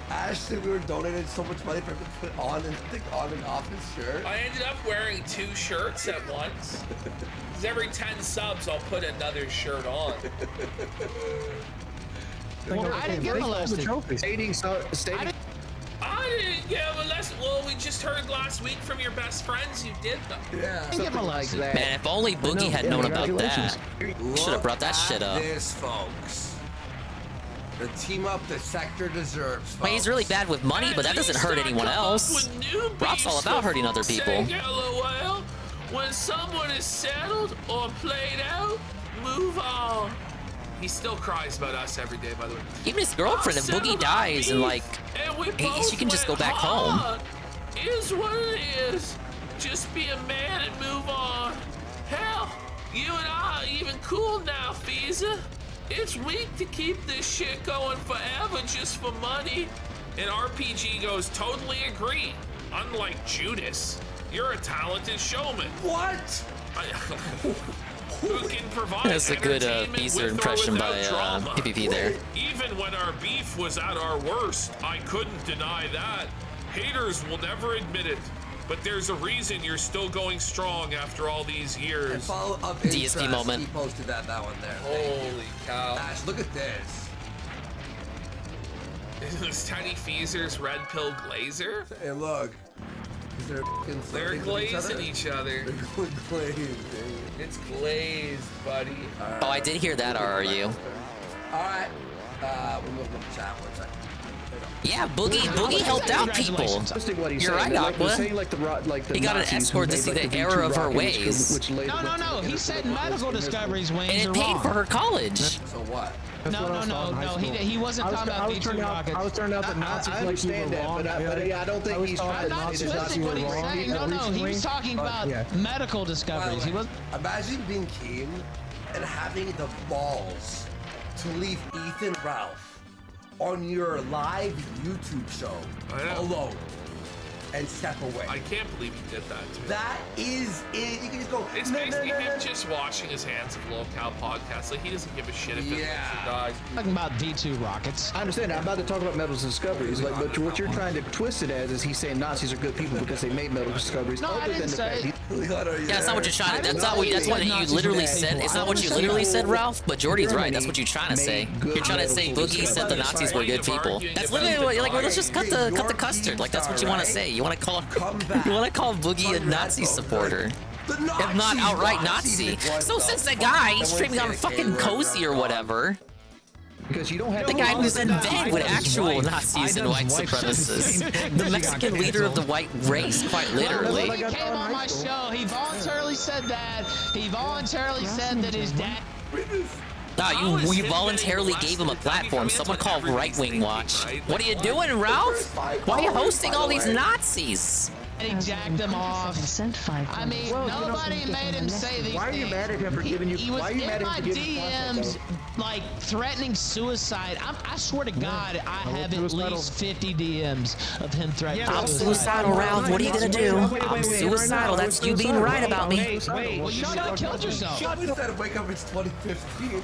Ashley, we were donating so much money for him to put on and stick on and off his shirt. I ended up wearing 2 shirts at once. Because every 10 subs, I'll put another shirt on. I didn't get molested. I didn't get molested. Well, we just heard last week from your best friends you did them. Yeah, something like that. Man, if only Boogie had known about that. Should have brought that shit up. This, folks. The team up the sector deserves. Well, he's really bad with money, but that doesn't hurt anyone else. Rob's all about hurting other people. When someone is settled or played out, move on. He still cries about us every day, by the way. Even his girlfriend, if Boogie dies and like, she can just go back home. Is what it is. Just be a man and move on. Hell, you and I are even cool now, Fiza. It's weak to keep this shit going forever just for money. And RPG goes, totally agree. Unlike Judas, you're a talented showman. What? Who can provide That's a good entertainment Beezer with or impression without by drama. PPP there. Even when our beef was at our worst, I couldn't deny that. Haters will never admit it, but there's a reason you're still going strong after all these years. And follow up DSP interest, moment. He posted that one there. Holy cow. Ash, look at this. Isn't this Tiny Feezer's red pill glazer? Hey, look. They're glazing each other. They're glazed. It's glazed, buddy. Oh, I did hear that, RRU. Alright. We'll move to chat one second. Yeah, Boogie helped out people. You're right, Aqua. He got an escort to see the error of her ways. No. He said medical discoveries, Wayne. And it paid for her college. So what? No. He wasn't talking about V2 rockets. I was turned out that Nazis I understand that, but I don't think he's trying to not say that Nazis twisting were what he's wrong. saying. No. He was talking about medical discoveries. He was. Imagine being Keem and having the balls to leave Ethan Ralph on your live YouTube show alone and step away. I can't believe he did that to me. That is it. You can just go. It's basically him just washing his hands of low-cal podcasts. Like, he doesn't give a shit if it dies. Talking about V2 rockets. I understand. I'm about to talk about medical discoveries. Like, but what you're trying to twist it as is he's saying Nazis are good people because they made medical discoveries. No, I didn't say. Yeah, that's not what you're trying to. That's what you literally said. It's not what you literally said, Ralph. But Jordy's right. That's what you're trying to say. You're trying to say Boogie said the Nazis were good people. That's literally what you're like. Well, let's just cut the custard. Like, that's what you want to say. You want to call Boogie a Nazi supporter. If not outright Nazi. So since the guy streaming on fucking Cozy or whatever. Because you don't have the guy who's in bed with actual Nazis and white supremacists. The Mexican leader of the white race, quite literally. He came on my show. He voluntarily said that. He voluntarily said that his dad. Nah, you voluntarily gave him a platform. Someone called Right Wing Watch. What are you doing, Ralph? Why are you hosting all these Nazis? And he jacked them off. I mean, nobody made him say these things. Why are you mad at him for giving you? He was in my DMs, like threatening suicide. I swear to God, I have at least 50 DMs of him threatening suicide. I'm suicidal, Ralph. What are you gonna do? I'm suicidal. That's you being right about me. Well, you should have killed yourself. Instead of wake up, it's 2015.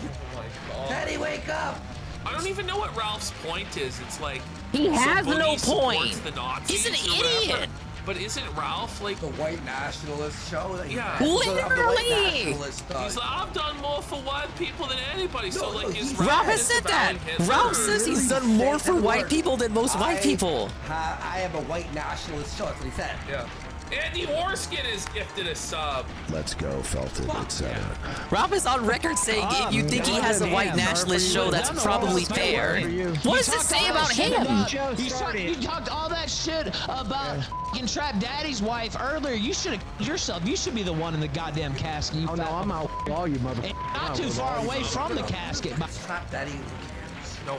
Daddy, wake up! I don't even know what Ralph's point is. It's like he has no Boogie point. supports the Nazis He's an or whatever. idiot. But isn't Ralph like the white nationalist show? That yeah, literally. He's like, I've done more for white people than anybody. So like, his Ralph has said that. Ralph says he's done more for white people than most white people. I am a white nationalist show. That's what he said. Yeah. Andy Warskin is gifted a sub. Let's go, Felton, etc. Ralph is on record saying if you think he has a white nationalist show, that's probably fair. What does it say about him? You talked all that shit about fucking Trap Daddy's wife earlier. You should have yourself. You should be the one in the goddamn casket. Oh no, I'm out all you motherfuckers. Not too far away from the casket. Trap Daddy. No.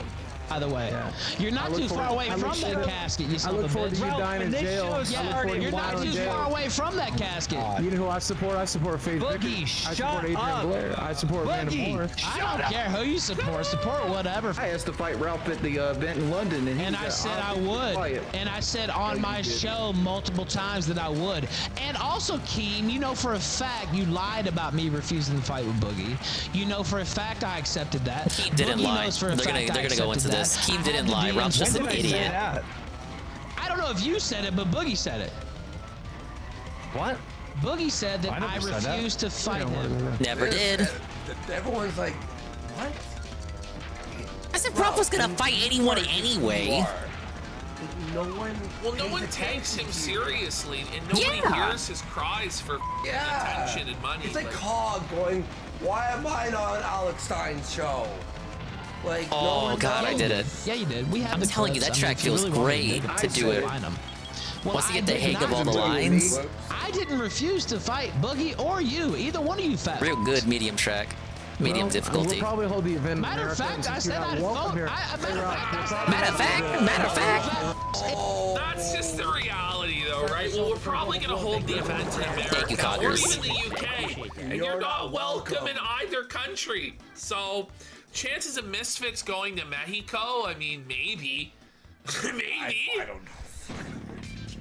By the way, you're not too far away from that casket. You I look forward to you dying in jail. Yeah, you're not too far away from that casket. You know who I support? I support Faith Boogie, I support Adrian Blair. I support Amanda Moore. I don't care who you support. Support whatever. I asked to fight Ralph at the event in London, and I said I would. And I said on my show multiple times that I would. And also, Keem, you know for a fact you lied about me refusing to fight with Boogie. You know for a fact I accepted that. Keem didn't lie. They're gonna go into this. Keem didn't lie. Ralph's just an idiot. I don't know if you said it, but Boogie said it. What? Boogie said that I refused to fight him. Never did. Everyone's like, what? I said Ralph was gonna fight anyone anyway. No one. Well, no one takes him seriously, and nobody hears his cries for attention and money. It's like Cog going, "Why am I not on Alex Stein's show?" Like, oh God, I did it. Yeah, you did. I'm telling you, that track feels great to do it. Once you get the hang of all the lines. I didn't refuse to fight Boogie or you. Either one of you fat. Real good medium track. medium Well, difficulty. We'll probably hold the event in Matter of America, fact, and I since said you're not I'd welcome vote. here- Matter of fact. That's just the reality, though, right? Well, we're probably going to hold the event in America Thank you, or Coggers. even the UK, and you're not welcome in either country. So, chances of Misfits going to Mexico, I mean, maybe. Maybe. I don't know.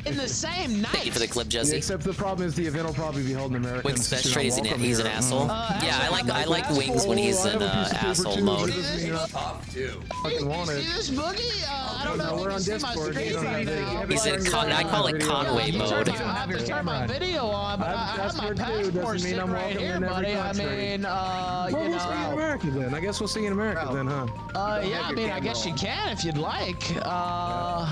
In the same night. Thank you for the clip, Jesse. Yeah, except the problem is the event will probably be held in America. Wings since best you're trade not is welcome he's an here. asshole. Yeah, I like Wings when he's in asshole mode. Tough too. Fucking want See it. this boogie? I don't know if we're you on can see my Discord. screen right now. He's in I call it Conway mode. I have to turn my video on, but I have my passport sitting right here, buddy. I mean, Well, you we'll see you in know. America then. I guess we'll see you in America then, huh? Yeah, I mean, I guess you can if you'd like.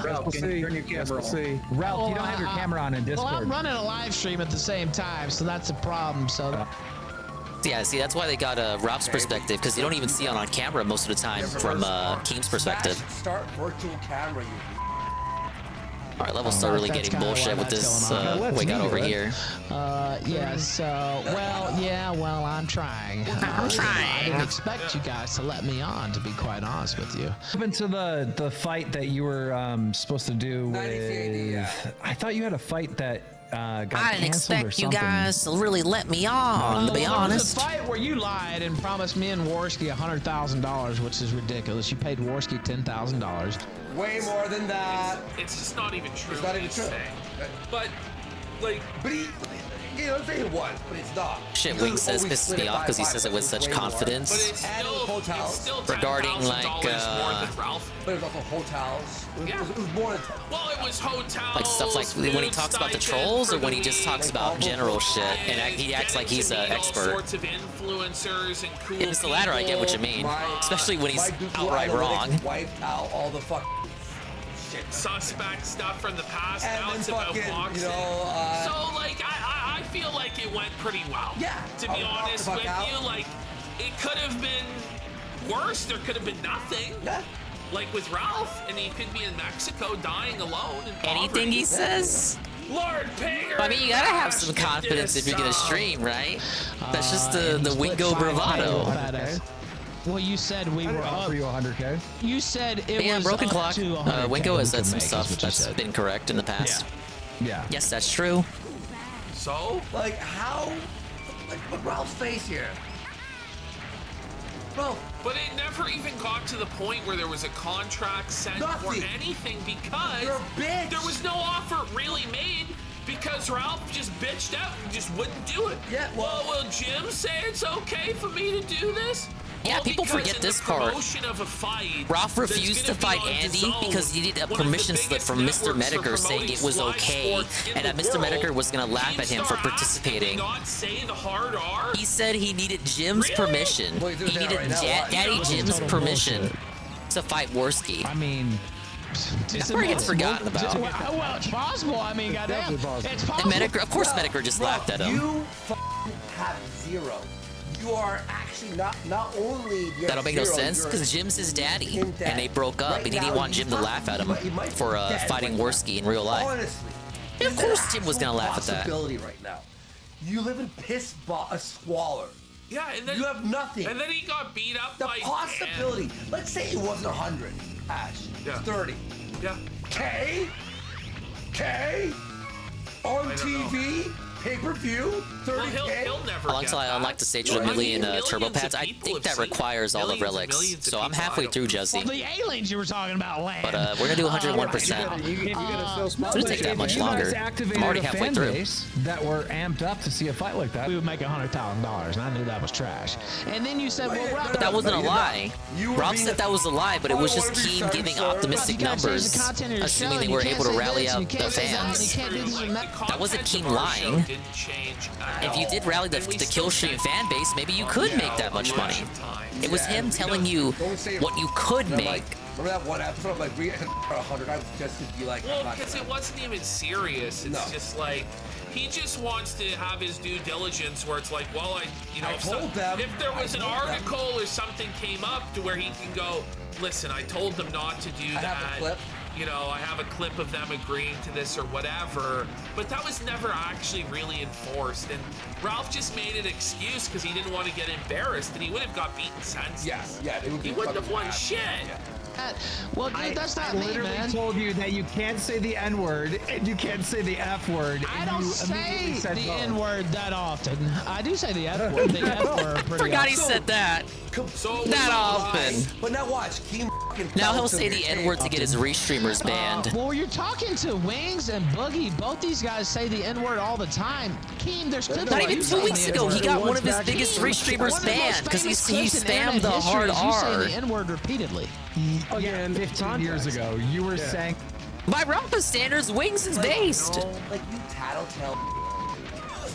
We'll see. We'll see. Ralph, you don't have your camera on in Discord. Well, I'm running a live stream at the same time, so that's a problem. So. Yeah, see, that's why they got Ralph's perspective, because you don't even see it on camera most of the time from Keem's perspective. Start virtual camera, you. All right, levels start really getting bullshit with this wig out over here. Yeah, so, well, I'm trying. I didn't expect you guys to let me on, to be quite honest with you. What happened to the fight that you were supposed to do with... I thought you had a fight that got I didn't canceled or expect you something. guys to really let me on, to be honest. The fight where you lied and promised me and Worski $100,000, which is ridiculous. You paid Worski $10,000. Way more than that. It's just not even true. It's not even true. But, like... But he... You know, say it was, but it's not. Shit, Wings says pisses me off because he says it with such confidence. But it's still regarding like but it was also hotels. It was more than 10. Well, it was hotels. Like stuff like when he talks about the trolls, or when he just talks about general shit, and he acts like he's an expert. Sorts of influencers and cool If it's the latter, I get what you mean, especially when he's outright wrong. Wiped out all the fuck. Suspect stuff from the past. And now it's then about fucking, boxing. you know, so like I feel like it went pretty well. Yeah. To be honest with you, like it could have been worse. There could have been nothing. Yeah. Like with Ralph, and he could be in Mexico dying alone. In Anything he says. Lord Pager. I mean, you gotta have some confidence if you're gonna stream, right? That's just the Wingo bravado. Well, you said we were up. For you 100K. You said it Yeah, was Broken up Clock. to 100K. Wingo has said we some can make, stuff is what you that's said. been correct in the past. Yeah. Yes, that's true. So? Like, how? Like, but Ralph's face here. Bro. But it never even got to the point where there was a contract sent or anything because there was no offer really made because Ralph just bitched out and just wouldn't do it. Yeah. Well, will Jim say it's okay for me to do this? Yeah, well, people because forget in this the part. promotion of a fight Ralph that's refused gonna to fight be on Andy DAZN, because he needed a one of the permission slip biggest from Mr. networks for Medicare saying it was promoting okay, live sports in and that the Mr. world, Medicare was gonna laugh at him for participating. not say the hard R? He said he needed Jim's permission. Well, he's doing He that needed right now, Daddy watch. Jim's Total permission bullshit. to fight Worski. I mean... That part gets forgotten about. Well, it's possible. I mean, goddamn. It's possible. And Medicare, of course, Medicare just laughed at him. You have zero. You are actually not only. That'll make no zero, sense you're because Jim's his daddy, in debt. and they broke up, Right and he didn't now, want Jim to he's laugh at him he might for be dead fighting right now. Worski in real life. Honestly, Of course, Jim was gonna laugh at that. Possibility right now. You live in a squalor. Yeah, and then You have nothing. And then he got beat up The by possibility. Let's say it wasn't 100, Ash. Yeah. 30. Yeah. K on TV, pay-per-view, 30K. Well, he'll never How long till I unlock the stage with a million turbo pads? I think that requires all the relics, so I'm halfway through, Jesse. Well, the aliens you were talking about land. But we're gonna do 101%. It's gonna take that much longer. I'm already halfway through. That were amped up to see a fight like that. We would make $100,000, and I knew that was trash. And then you said, well, Rob, But that wasn't a lie. Rob said that was a lie, but it was just Keem giving optimistic numbers, assuming they were able to rally out the fans. That wasn't Keem lying. If you did rally the kill stream fan base, maybe you could make that much money. It was him telling you what you could make. Remember that one episode of like 100? I was just to be like, Well, because it wasn't even serious. It's just like he just wants to have his due diligence, where it's like, well, if there was an article or something came up to where he can go, listen, I told them not to do that. you know, I have a clip of them agreeing to this or whatever, but that was never actually really enforced. And Ralph just made an excuse because he didn't want to get embarrassed, and he would have got beaten senseless. Yeah, he wouldn't have won shit. Well, dude, that's not I me, literally man. told you that you can't say the N-word and you can't say the F-word. I and don't you say immediately said the both. N-word that often. I do say the F-word. The F-word pretty Forgot he often. said that. So That often. But now watch, Keem Now he'll say the N-word to get his restreamers banned. Well, you're talking to Wings and Boogie. Both these guys say the N-word all the time. Keem, there's clips. Not of even you 2 saying weeks the ago, he N-word. got one of his biggest restreamers banned because he spammed the hard You R. saying the N-word repeatedly. Again, 15 years ago, you were saying... By Ralph's standards, Wings is based. No, like you tattletale.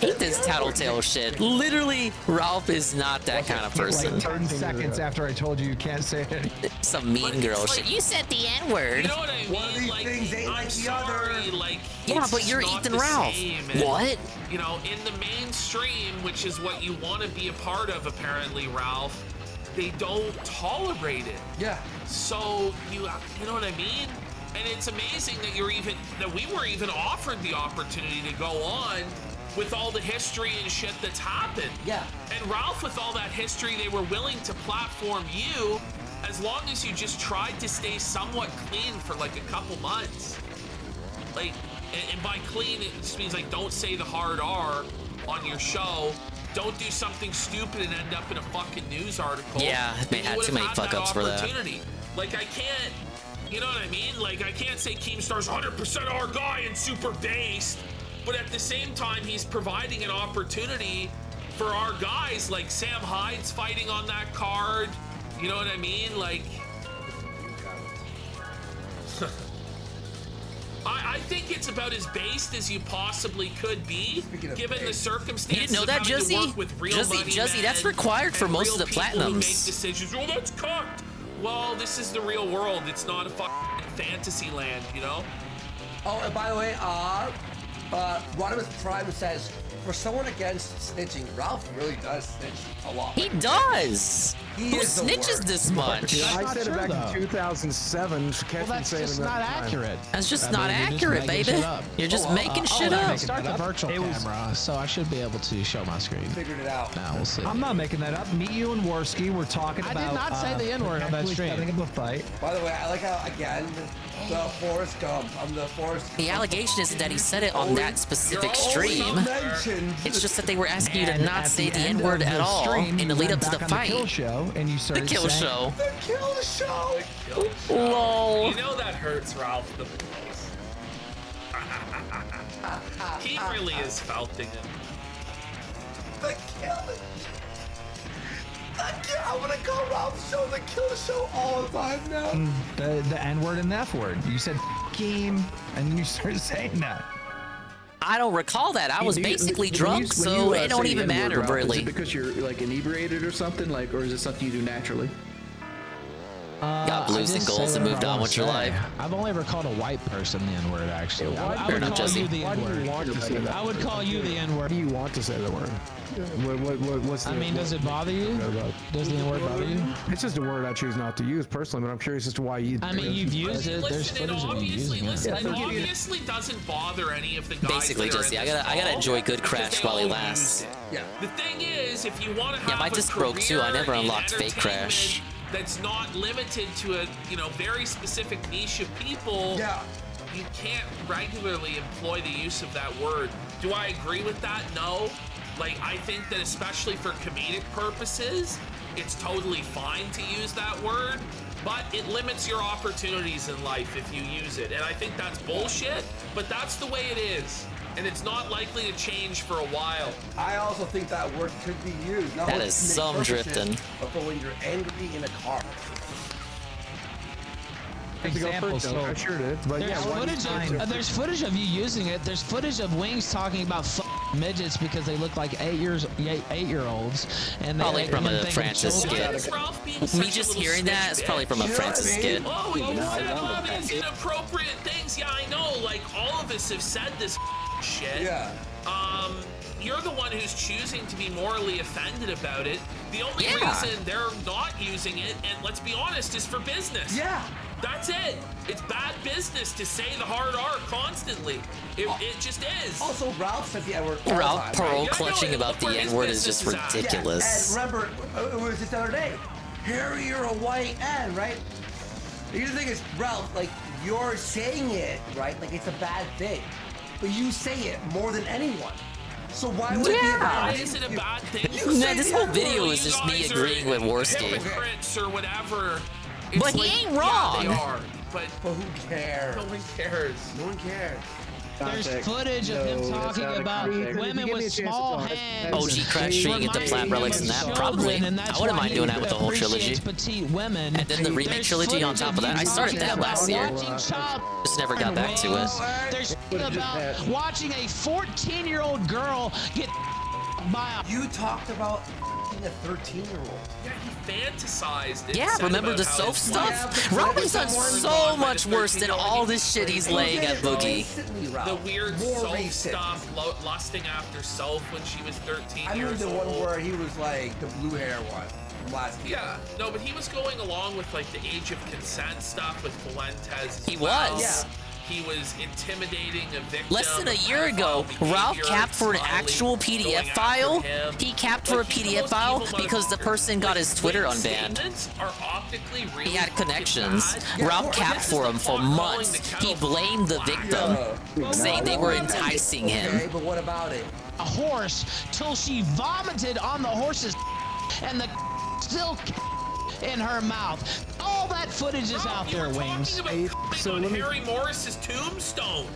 Hate this tattletale shit. Literally, Ralph is not that kind of person. Like 10 seconds after I told you you can't say it. Some mean girl shit. You said the N-word. You know what I mean? One of these things ain't like the other. Like, Yeah, it's but you're not Ethan the Ralph. same. And, What? You know, in the mainstream, which is what you want to be a part of, apparently, Ralph, they don't tolerate it. Yeah. So you know what I mean? And it's amazing that we were even offered the opportunity to go on with all the history and shit that's happened. Yeah. And Ralph, with all that history, they were willing to platform you as long as you just tried to stay somewhat clean for like a couple months. Like, and by clean, it just means like don't say the hard R on your show. Don't do something stupid and end up in a fucking news article. Yeah, they had too many fuck-ups for that. Like, I can't, you know what I mean? Like, I can't say Keemstar's 100% our guy and super based, but at the same time, he's providing an opportunity for our guys, like Sam Hyde's fighting on that card. You know what I mean? Like, I think it's about as based as you possibly could be, given the circumstances. You didn't know that, of having to Juzzy? work with real money Juzzy, men that's required for and most real of the people who make platinums. decisions. Oh, that's cocked. Well, this is the real world. It's not a fucking fantasy land, you know? Oh, and by the way, Rodimus Prime says, for someone against snitching, Ralph really does snitch a lot. He does. He Who is the snitches worst. this much? Yeah, I Not said it true, back though. in 2007. Well, that's just not accurate. That's just I not mean, you're just accurate, making baby. shit up. You're just making shit I up. start the virtual It was- camera, so I should be able to show my screen. Figured it out. Now we'll see. I'm not making that up. Me, you, and Worski were talking I about... did not say the N-word on that potentially stream. setting up a fight. By the way, I like how, again, the Forrest Gump. I'm the Forrest Gump. The allegation isn't that he said it on that specific stream. It's just that they were asking you to And not at say the end N-word of at the all stream, in the you lead went up to the back on fight. The kill show, and you The started kill saying, show. The kill show. Lol. You know that hurts Ralph the most. He really is felting it. The kill. I'm gonna call Ralph's show the kill show all the time now. The N-word and the F-word. You said game, and then you started saying that. I don't recall that. I was Do you- basically when drunk, you so say it don't the even N-word, matter, Ralph, Is really. it because you're like inebriated or something, like, or is it something you do naturally? Got blues I and just goals say and whatever moved I on wanna with your say. life. I've only ever called a white person the N-word, actually. I Fair would enough, call Jesse. you the Why do N-word. you want to say that? I would call you the N-word. Why do you want to say the word? What's the, I mean, does it bother you? Does the N-word bother you? It's just a word I choose not to use personally, but I'm curious as to why you. I mean, you've used it. There's Listen, footage of you using it. it obviously doesn't bother any of the guys. Basically, that are Jesse, in I this gotta call, enjoy good because crash they while he all lasts. use it. Yeah. The thing is, if you want to have Yeah, my a disc broke too. I never career in unlocked fake crash. entertainment that's not limited to a very specific niche of people. Yeah. You can't regularly employ the use of that word. Do I agree with that? No. Like, I think that especially for comedic purposes, it's totally fine to use that word, but it limits your opportunities in life if you use it. And I think that's bullshit, but that's the way it is. And it's not likely to change for a while. I also think that word could be used. Not That only is for some purposes, drifting. But for when you're angry in a car. Example, so I sure did. But there's, yeah, why do you footage think of, there's footage of you using it. There's footage of Wings talking about midgets because they look like 8-year-olds, and they Probably from and a think Francis of skit. Me just hearing that is probably from a Francis skit. Oh, you said all these inappropriate things. Yeah, I know. Like, all of us have said this shit. Yeah. You're the one who's choosing to be morally offended about it. The only Yeah. reason they're not using it, and let's be honest, is for business. Yeah. That's it. It's bad business to say the hard R constantly. It just is. Also, Ralph said the N-word. Ralph Pearl clutching about the N-word is just ridiculous. Yeah. And remember, it was just the other day. Harry, you're a white N, right? The thing is, Ralph, like, you're saying it, right? Like, it's a bad thing. But you say it more than anyone. So why would it be a bad thing? Why is it a bad thing? Man, this whole video is just me agreeing with Warski. Hypocrites or whatever. But he ain't wrong. Yeah, they are. But who cares? No one cares. No one cares. There's footage of him talking about women with small hands. OG crashing at the Plat Relics and that, probably. I wouldn't mind doing that with the whole trilogy. Petite women. And then the remake trilogy on top of that. I started that last year. Just never got back to it. There's about watching a 14-year-old girl get by a... You talked about a 13-year-old. Yeah, he fantasized it. Yeah, remember the soap stuff? Robin's done so much worse than all this shit he's laying at Boogie. The weird soap stuff, lusting after Soph when she was 13 I years mean the old. one where he was like the blue hair one from last year. Yeah, no, but he was going along with like the age of consent stuff with Valentez. He was. Yeah. He was intimidating a victim. Less than a year ago, Ralph capped for an actual PDF file. He capped for a PDF file because the person got his Twitter unbanned. He had connections. Ralph capped for him for months. He blamed the victim, saying they were enticing him. Okay, but what about it? A horse till she vomited on the horse's and the still in her mouth. All that footage is out there, Wings. So on Harry Morris's tombstone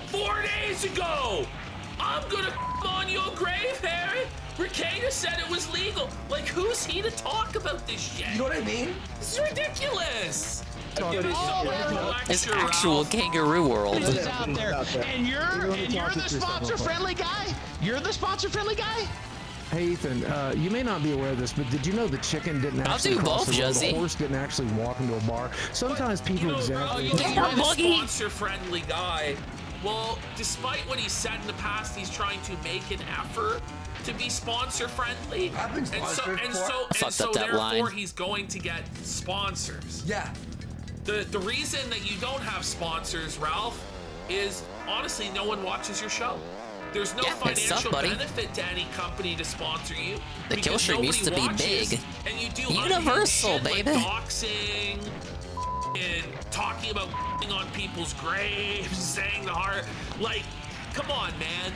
4 days ago. I'm gonna on your grave, Harry. Ricada said it was legal. Like, who's he to talk about this shit? You know what I mean? This is ridiculous. It's actual kangaroo world. Is out there. And you're the sponsor-friendly guy? You're the sponsor-friendly guy? Hey Ethan, you may not be aware of this, but did you know the chicken didn't actually cross the road? The horse didn't actually walk into a bar. Sometimes people exaggerate. He's a sponsor-friendly guy. Well, despite what he said in the past, he's trying to make an effort to be sponsor-friendly. I've been sponsored and so therefore he's going to get sponsors. Yeah. The reason that you don't have sponsors, Ralph, is honestly no one watches your show. There's no financial benefit to any company to sponsor you. The kill stream used to be big. And you do Universal, baby. Like doxing and talking about on people's graves, saying the heart. Like, come on, man.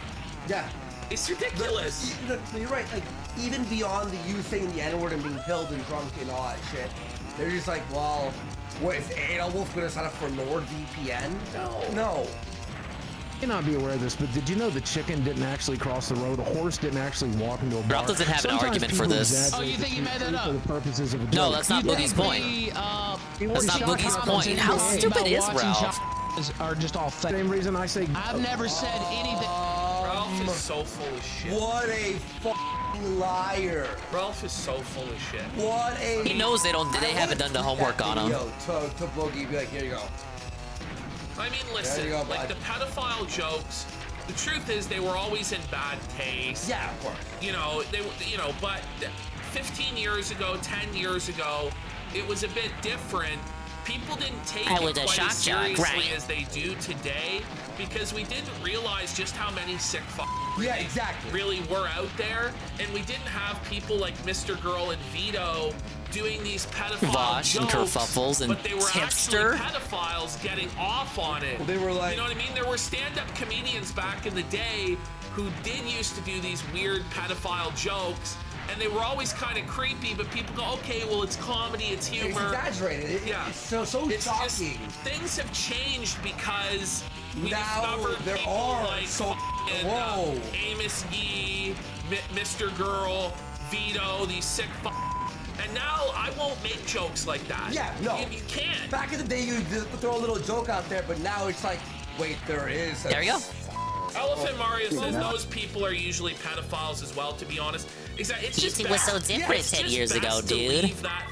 Yeah. It's ridiculous. You're right. Like, even beyond the you saying the N-word and being pilled and drunk and all that shit, they're just like, well, what is Adolf gonna sign up for NordVPN? No. You may not be aware of this, but did you know the chicken didn't actually cross the road? A horse didn't actually walk into a bar. Ralph doesn't have an argument for this. Oh, you think he made that up? For the purposes of a joke. No, that's not Boogie's point. That's not Boogie's point. How stupid is Ralph? Are just all fake. Same reason I say. I've never said anything. Ralph is so full of shit. What a fucking liar. Ralph is so full of shit. What a. He knows they haven't done the homework on him. To Boogie, be like, here you go. I mean, listen, like the pedophile jokes, the truth is they were always in bad taste. Yeah, of course. You know, but 15 years ago, 10 years ago, it was a bit different. People didn't take it quite as seriously as they do today because we didn't realize just how many sick really were out there, and we didn't have people like Mr. Girl and Vito doing these pedophile jokes, and kerfuffles and but they were tipster. actually pedophiles getting off on it. Well, they were like, you know what I mean? There were stand-up comedians back in the day who did used to do these weird pedophile jokes, and they were always kind of creepy, but people go, okay, well, it's comedy, it's humor. It's exaggerated. It's so shocking. Just, things have changed because we now discovered there people are like Amos Yee, Mr. Girl, Vito, these sick and now I won't make jokes like that. Yeah, no. You can't. Back in the day, you throw a little joke out there, but now it's like, wait, there is. There you go. Elephant Mario says those people are usually pedophiles as well, to be honest. Exactly. It's just was so different 10 years ago, dude. Leave that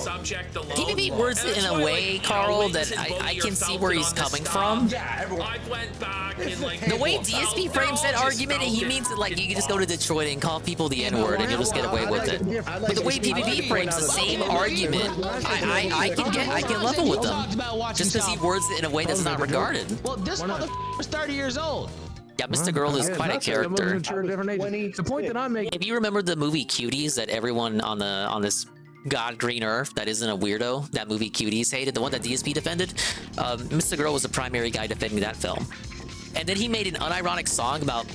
subject alone. PvP words it in a way, Carl, that I can see where he's coming from. I went back and like The way DSP frames that argument, he means it like you can just go to Detroit and call people the N-word and you'll just get away with it. But the way PvP frames the same argument, I can level with them. Just because he words it in a way that's not regarded. Well, this motherfucker's 30 years old. Yeah, Mr. Girl is quite a character. The point that I'm making. If you remember the movie Cuties that everyone on this God Green Earth that isn't a weirdo, that movie Cuties hated, the one that DSP defended, Mr. Girl was the primary guy defending that film. And then he made an unironic song about,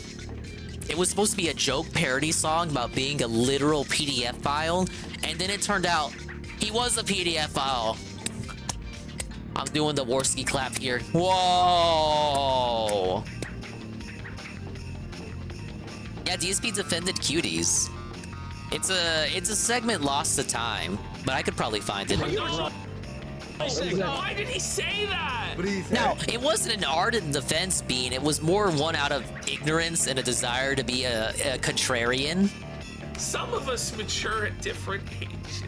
it was supposed to be a joke parody song about being a literal PDF file, and then it turned out he was a PDF file. I'm doing the Warski clap here. Whoa! Yeah, DSP defended Cuties. It's a segment lost to time, but I could probably find it. Why did he say that? No, it wasn't an ardent defense, Bean. It was more one out of ignorance and a desire to be a contrarian. Some of us mature at different ages.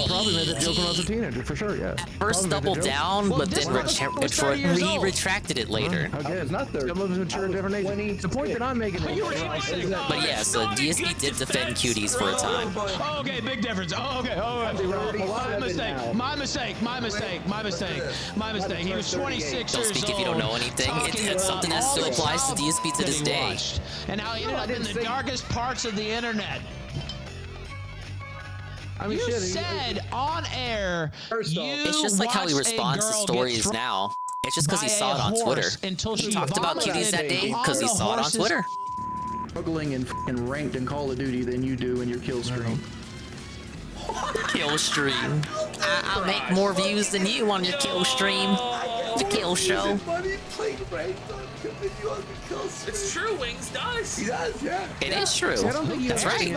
Probably made that joke when I was a teenager, for sure, yeah. First doubled down, but then retracted it later. Okay, it's not 30. Some of us mature at different ages. The point that I'm making is But yeah, so DSP did defend Cuties for a time. Oh, okay, big difference. Oh, okay. My mistake. He was 26 Don't years speak old. if you don't know anything. It's something that still applies to DSP to this day. And now he ended up in the darkest parts of the internet. You said on air, It's just like how he responds to stories now. It's just because he saw it on Twitter. He talked about Cuties that day because he saw it on Twitter. Struggling and ranked in Call of Duty than you do in your kill stream. Kill stream. I'll make more views than you on your kill stream. The kill show. It's true, Wings does. He does, yeah. It is true. That's right.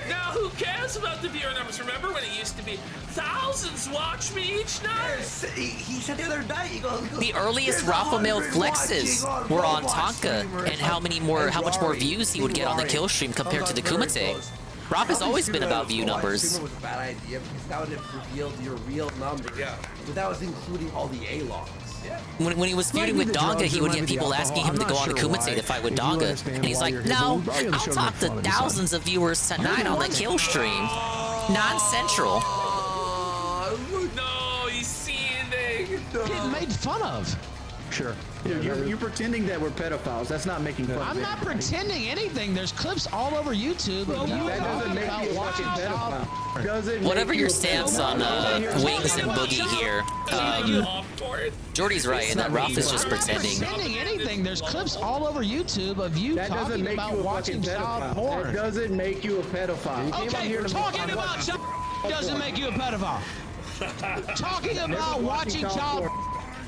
Now, who cares about the viewer numbers? Remember when it used to be thousands watch me each night? He said the other night, he goes, The earliest Rafa Mail flexes were on Tonka and how much more views he would get on the kill stream compared to the Kumite. Rafa's always been about view numbers. It was a bad idea because that would have revealed your real number. Yeah. But that was including all the A-logs. When he was feuding with Donga, he would get people asking him to go on the Kumite to fight with Donga. And he's like, no, I'll talk to thousands of viewers tonight on the kill stream. Non-central. No, he's seething. Getting made fun of. Sure. You're pretending that we're pedophiles. That's not making fun. I'm not pretending anything. There's clips all over YouTube. That doesn't make you a fucking pedophile. Whatever your stance on Wings and Boogie here, Jordy's right in that Ralph is just pretending. Pretending anything. There's clips all over YouTube of you talking about watching child porn. That doesn't make you a pedophile. Okay, talking about child doesn't make you a pedophile. Talking about watching child.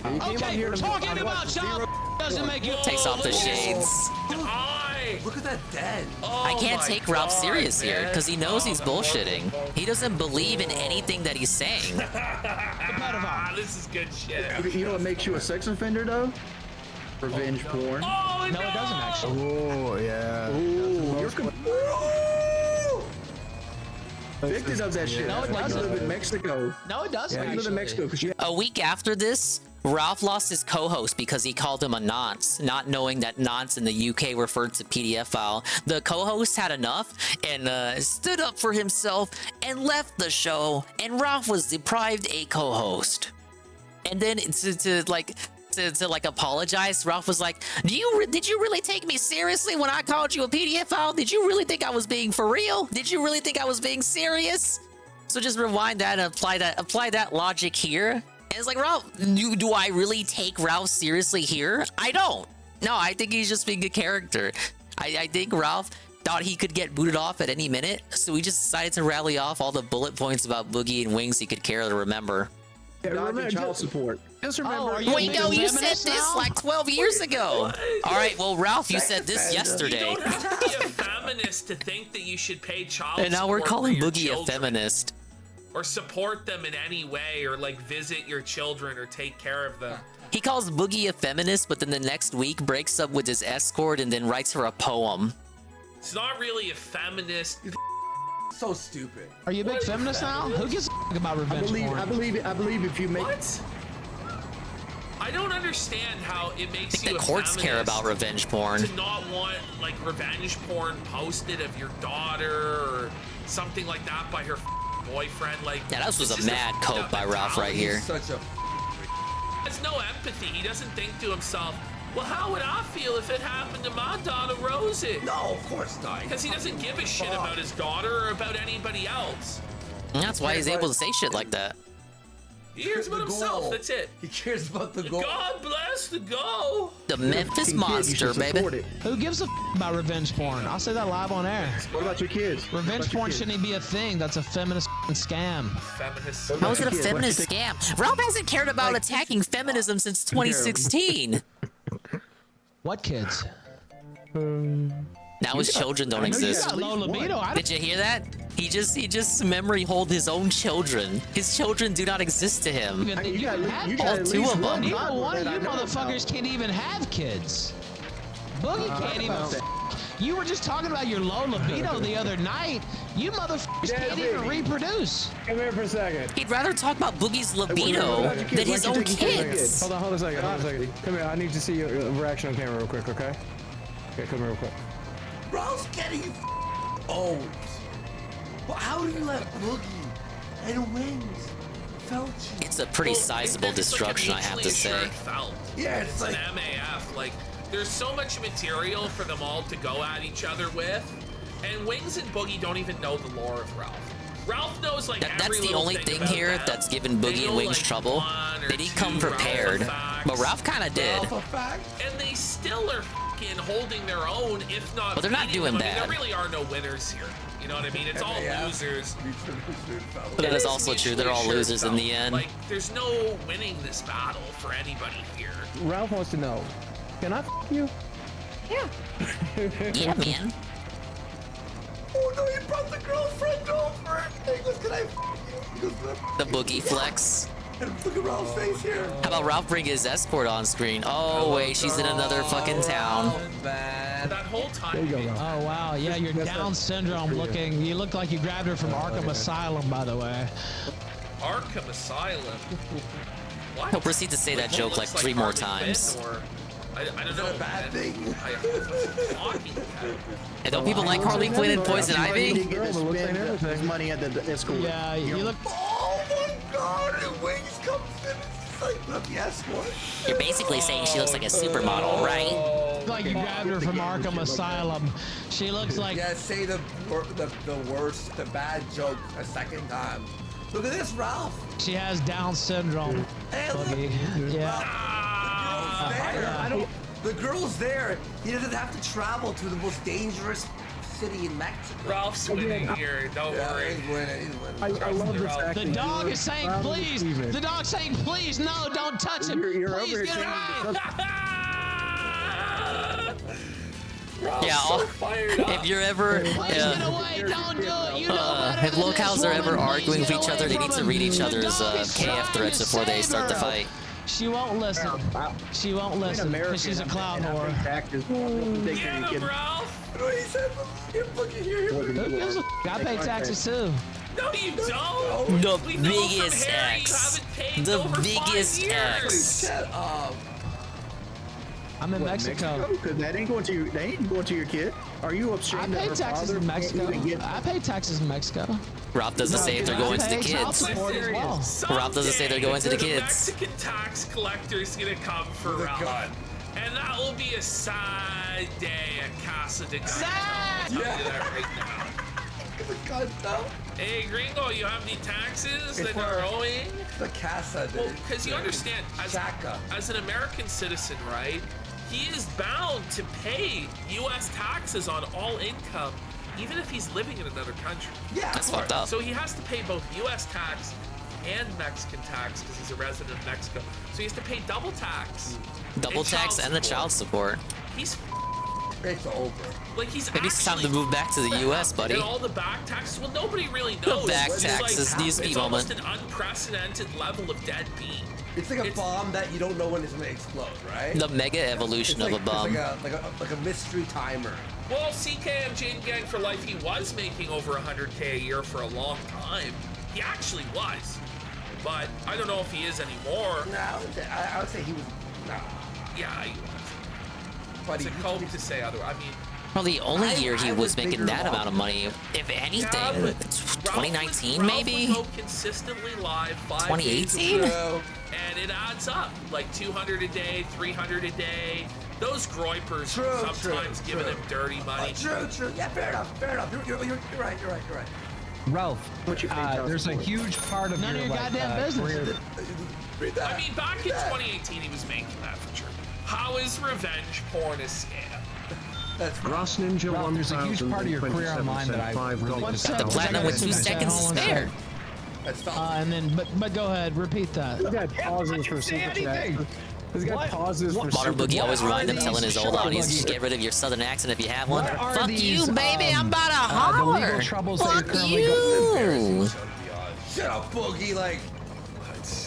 Okay, talking about child doesn't make you. Takes off the shades. Look at that dead. I can't take Ralph serious here because he knows he's bullshitting. He doesn't believe in anything that he's saying. This is good shit. You know what makes you a sex offender, though? Revenge porn. Oh, no, it doesn't actually. Oh, yeah. Ooh, you're convicted of that shit. No, it doesn't. You live in Mexico. No, it doesn't. Yeah, you live in Mexico because you. A week after this, Ralph lost his co-host because he called him a nonce, not knowing that nonce in the UK referred to PDF file. The co-host had enough and stood up for himself and left the show, and Ralph was deprived a co-host. And then to apologize, Ralph was like, did you really take me seriously when I called you a PDF file? Did you really think I was being for real? Did you really think I was being serious? So just rewind that and apply that logic here. And it's like, Ralph, do I really take Ralph seriously here? I don't. No, I think he's just being a character. I think Ralph thought he could get booted off at any minute, so he just decided to rally off all the bullet points about Boogie and Wings he could care to remember. Dodging child support. Just remember. Wait, no, you said this like 12 years ago. All right, well, Ralph, you said this yesterday. You don't have to be a feminist to think that you should pay child And now we're support calling for your Boogie a children. feminist. Or support them in any way, or like visit your children or take care of them. He calls Boogie a feminist, but then the next week breaks up with his escort and then writes her a poem. It's not really a feminist So stupid. Are you a big feminist now? Who gives a f about revenge porn? I believe if you make. What? I don't understand how it makes I think you the a courts care feminist about revenge porn. to not want like revenge porn posted of your daughter or something like that by her boyfriend. Like, Yeah, that was it's a just mad cope by Ralph right here. Such a. Has no empathy. He doesn't think to himself, well, how would I feel if it happened to my daughter Rosie? No, of course not. Because he doesn't give a shit about his daughter or about anybody else. And that's why he's able to say shit like that. He cares about himself. That's it. He cares about the goal. God bless the goal. The Memphis Monster, baby. Who gives a f about revenge porn? I'll say that live on air. What about your kids? Revenge porn shouldn't even be a thing. That's a feminist scam. Feminist. How is it a feminist scam? Ralph hasn't cared about attacking feminism since 2016. What kids? Now his children don't exist. Did you hear that? He just memory hold his own children. His children do not exist to him. All two of them. Neither one of you motherfuckers can't even have kids. Boogie can't even. You were just talking about your low libido the other night. You motherfuckers can't even reproduce. Come here for a second. He'd rather talk about Boogie's libido than his own kids. Hold on a second. Come here. I need to see your reaction on camera real quick, okay? Okay, come here real quick. Ralph's getting old. Well, how do you let Boogie and Wings felt you? It's a pretty sizable destruction, I have to say. Yeah, it's like an MAF. Like, there's so much material for them all to go at each other with, and Wings and Boogie don't even know the lore of Ralph. Ralph knows like That's the only thing here that's given Boogie and Wings trouble. They didn't come prepared, but Ralph kind of did. And they still are fucking holding their own, if not. But they're not beating doing them. I mean, bad. there really are no winners here. You know what I mean? It's all losers. But that is also true. They're all losers in the end. Like, there's no winning this battle for anybody here. Ralph wants to know, can I f you? Yeah. Yeah, man. Oh no, you brought the girlfriend over. He goes, can I f you? He goes, The Boogie flex. and look at Ralph's face here. How about Ralph bring his escort on screen? Oh wait, she's in another fucking town. That whole time. There you go, Ralph. Oh wow, yeah, you're Down syndrome looking. You look like you grabbed her from Arkham Asylum, by the way. Arkham Asylum. What? He'll proceed to say that joke like 3 more times. I don't know. A bad thing. And don't people like Harley Quinn and Poison Ivy? He didn't spend his money at the escort. Yeah, you look. Oh my God! And Wings comes in. It's like not the escort. You're basically saying she looks like a supermodel, right? Like you grabbed her from Arkham Asylum. She looks like. Yeah, say the worst, the bad joke a second time. Look at this, Ralph. She has Down syndrome. Hey, look. Boogie. Yeah. The girl's there. He doesn't have to travel to the most dangerous city in Mexico. Ralph's winning here. Don't worry. He's winning. He's winning. I love this The acting. dog is saying please. The dog's saying please. No, don't touch him. You're Please over get here away. Yeah, if you're ever, Please get away. Don't do it. You know better if than locals this are ever woman. arguing with Please each get other, away they need from to him. read each The other's dog is KF trying threads to before they save start the her. fight. She won't listen. She won't listen because she's a clown whore. Get him, Ralph. He said, look at here. Who gives a f? I pay taxes too. No, you don't. The We know from biggest Harry you X. haven't paid The over 5 biggest years. X. Shut up. I'm in Mexico. Because that ain't going to your kid. Are you I ashamed that pay her taxes father in can't Mexico. even get- I pay taxes in Mexico. Rob doesn't say if they're going to the I pay child kids. support as well. Rob doesn't say they're going to the kids. Mexican tax collector's gonna come for Ralph. And that will be a sad day at Casa de Gano. I'll tell you that right now. Hey, Gringo, you have any taxes that are owing? The Casa, dude. Well, because you understand, as an American citizen, right, he is bound to pay U.S. taxes on all income, even if he's living in another country. Yeah, That's fucked up. So he has to pay both U.S. tax and Mexican tax because he's a resident of Mexico. So he has to pay double tax. Double tax and the child support. He's It's over. like he's Maybe it's time to move back to the U.S., buddy. And all the back taxes. Well, nobody really knows. back It's taxes needs to be it's moment. almost an unprecedented level of deadbeat. It's like a bomb that you don't know when it's gonna explode, right? The mega evolution It's of a bomb. It's like a mystery timer. Well, CKM Jaden Gang for Life, he was making over 100K a year for a long time. He actually was. But I don't know if he is anymore. No, I would say he was. No. Yeah, he was. But it's a cult to say otherwise. I mean, Well, the only year he was making that amount of money, if anything, 2019 maybe? Ralph would go consistently live 5 2018? days a show, and it adds up. Like 200 a day, 300 a day. Those groypers sometimes giving him dirty money. True. Yeah, fair enough. You're right. Ralph, there's a huge part of None your of your goddamn business. career. I mean, back in 2018, he was making that for sure. How is revenge porn a scam? That's Ross Ninja. Ralph, there's a huge part of your career online that I really Got the platinum with 2 seconds to spare. And then, but go ahead, repeat that. You got pauses for super chat. He's got pauses for Modern super Boogie always remind him, telling his old Shut up, audience, Boogie. just get rid of your southern accent if you have one. What are Fuck these, you, baby, I'm about to the holler. legal troubles that you're Fuck currently you. Shut up, Boogie. Like,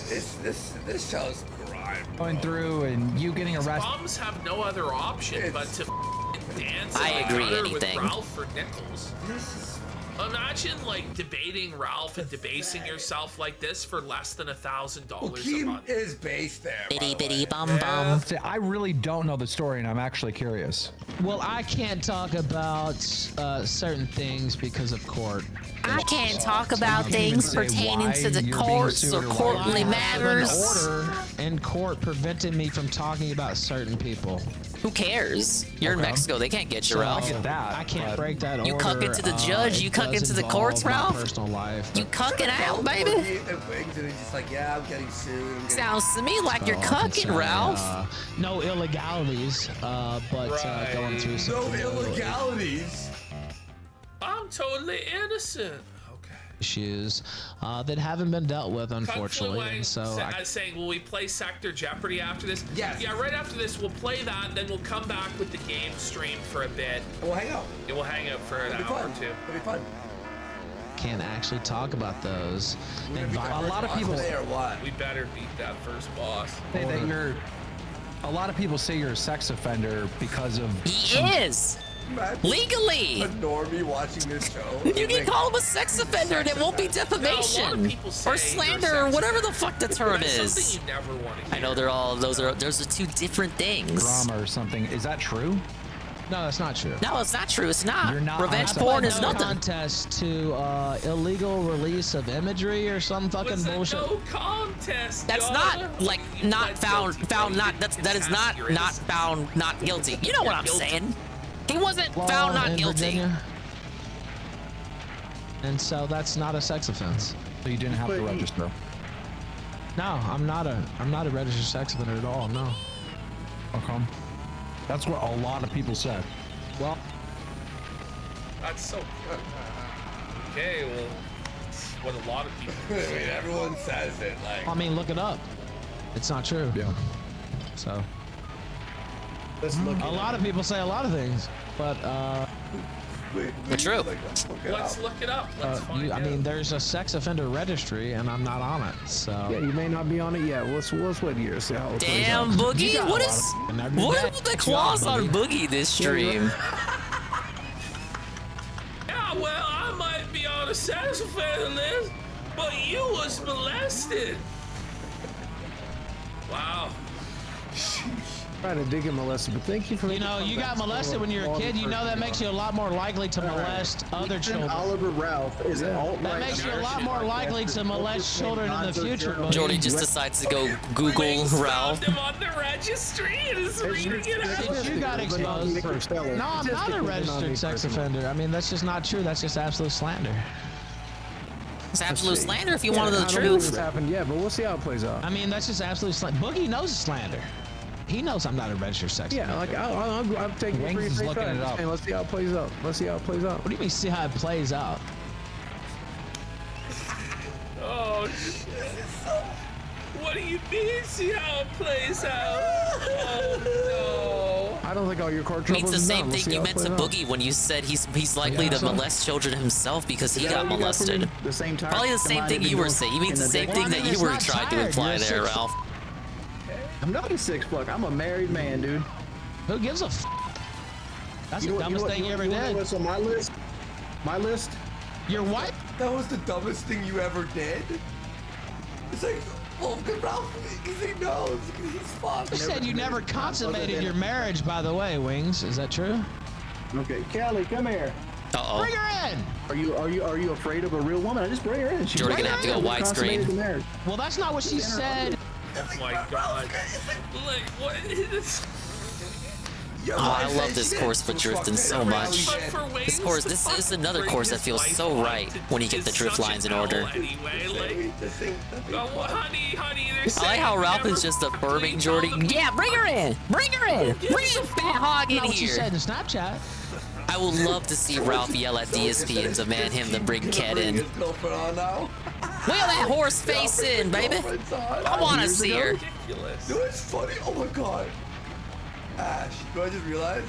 this show's grime. going through and you getting arrested. Bums have no other option but to dance I in the agree, gutter with anything. Ralph for nickels. Imagine like debating Ralph and debasing yourself like this for less than $1,000 a month. Is based there. Bitty bitty bum bum. I really don't know the story, and I'm actually curious. Well, I can't talk about certain things because of court. I can't talk about things pertaining to the courts or courtly matters. Order in court prevented me from talking about certain people. Who cares? You're in Mexico. They can't get you, Ralph. I can't break that order. You cuck into the judge. You cuck into the courts, Ralph. Personal life. You cucking out, baby. And he's just like, yeah, I'm getting sued. Sounds to me like you're cucking, Ralph. No illegalities, but going through some illegalities. I'm totally innocent. issues that haven't been dealt with, unfortunately. And so saying, will we play Sector Jeopardy after this? Yes. Yeah, right after this, we'll play that, then we'll come back with the game stream for a bit. We'll hang out. Yeah, we'll hang out for an hour or two. It'll be fun. can't actually talk about those. And A lot of people say, or what? We better beat that first boss. say that you're. A lot of people say you're a sex offender because of. He is. Legally. A normie watching this show. You can call him a sex offender and it won't be defamation or slander or whatever the fuck the term is. I know they're all those are two different things. Drama or something. Is that true? No, that's not true. No, it's not true. It's not. You're not Revenge porn is nothing. Contest to illegal release of imagery or some fucking bullshit. No contest. That's not like not found not that is not found not guilty. You know what I'm saying? He wasn't found not guilty. Virginia. And so that's not a sex offense. So you didn't have to register. No, I'm not a registered sex offender at all. No. Okay. That's what a lot of people said. Well, that's so good. Okay, well, it's what a lot of people say. Everyone says it. Like, I mean, look it up. It's not true. Yeah. So. Let's look. A lot of people say a lot of things, but It's true. Let's look it up. Let's find out. I mean, there's a sex offender registry, and I'm not on it. So. Yeah, you may not be on it yet. Let's wait here. See how it plays Damn, out. Boogie, what are the claws on Boogie this stream? Yeah, well, I might be on a sex offender list, but you was molested. Wow. Trying to dig and molested, but thank you for. You know, you got molested when you were a kid. You know that makes you a lot more likely to molest other children. Oliver Ralph is alt-right. That makes you a lot more likely to molest children in the future. Buddy. Jordy just decides to go Google Ralph. I'm on the registry and is reading it out. You got exposed. No, I'm not a registered sex offender. I mean, that's just not true. That's just absolute slander. It's absolute slander if you wanted the I don't believe truth. it's happened yet, but we'll see how it plays out. I mean, that's just absolute slander. Boogie knows slander. He knows I'm not a registered sex offender. Yeah, like I'm taking Wings is looking it up. Let's see how it plays out. Let's see how it plays out. What do you mean see how it plays out? Oh, shit. What do you mean, see how it plays out? Oh, I don't think all your court It means troubles the is same done. We'll thing see you how it meant to plays out. Boogie when you said he's likely to molest children himself because he got molested. The same time. Probably the same thing you were saying. He means the same thing that you were trying to imply there, Ralph. I'm not a six fuck. I'm a married man, dude. Who gives a f? That's the dumbest thing you ever did. What's on my list? My list? Your what? That was the dumbest thing you ever did? It's like, well, good Ralph, because he knows. He's fucked. You said you never consummated your marriage, by the way, Wings. Is that true? Okay, Kelly, come here. Uh-oh. Bring her in. Are you afraid of a real woman? I just bring her in. She's Jordan gonna have to go widescreen. Well, that's not what she said. Oh my god. Like, what is... Oh, I love this course for drifting so much. This course, this is another course that feels so right when you get the drift lines in order. Honey, I like how Ralph is just affirming Jordy. Yeah, bring her in! Bring her in! Bring the fat hog in Not what she here! said in Snapchat. I would love to see Ralph yell at DSP and demand him to bring Ket in. Wheel that horse face in, baby! I want to see her. You know what's funny? Oh my god. Ash, do I just realize?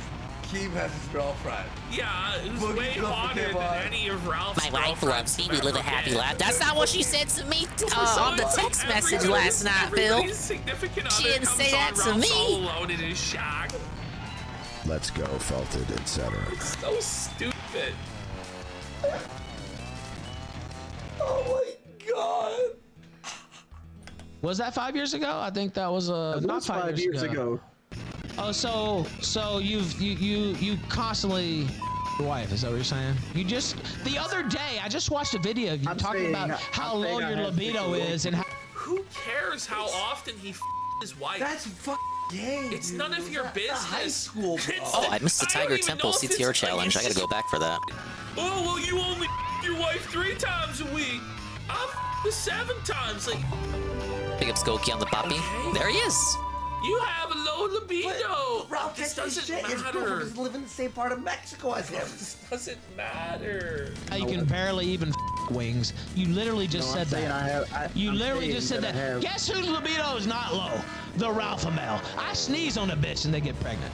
Keem has his girlfriend. Yeah, who's way hotter than any of Ralph's My wife loves me, we live a happy life. That's not what she said to me So on the it's like text message last night, Bill. everybody's significant other She didn't comes say that on, to Ralph's all me. alone in his shack. Let's go, Felted, etc. So stupid. Oh my god. Was that 5 years ago? I think that was not 5 years ago. Oh, so you constantly your wife, is that what you're saying? You just the other day I just watched a video of you talking about how low your libido is and how Who cares how often he his wife? That's fucking gay. It's none of your business. High school, bro. Oh, I missed the Tiger Temple CTR challenge. I gotta go back for that. Oh, well, you only your wife 3 times a week. I'm the 7 times. Like, Pick up Skokie on the poppy. There he is. you have a low libido. Ralph, This that's his doesn't shit. His girlfriend matter. doesn't live in the same part of Mexico as him. This doesn't matter. you can barely even Wings. You literally just said that. You literally just said that. Guess whose libido is not low? The Ralphamel. I sneeze on a bitch and they get pregnant.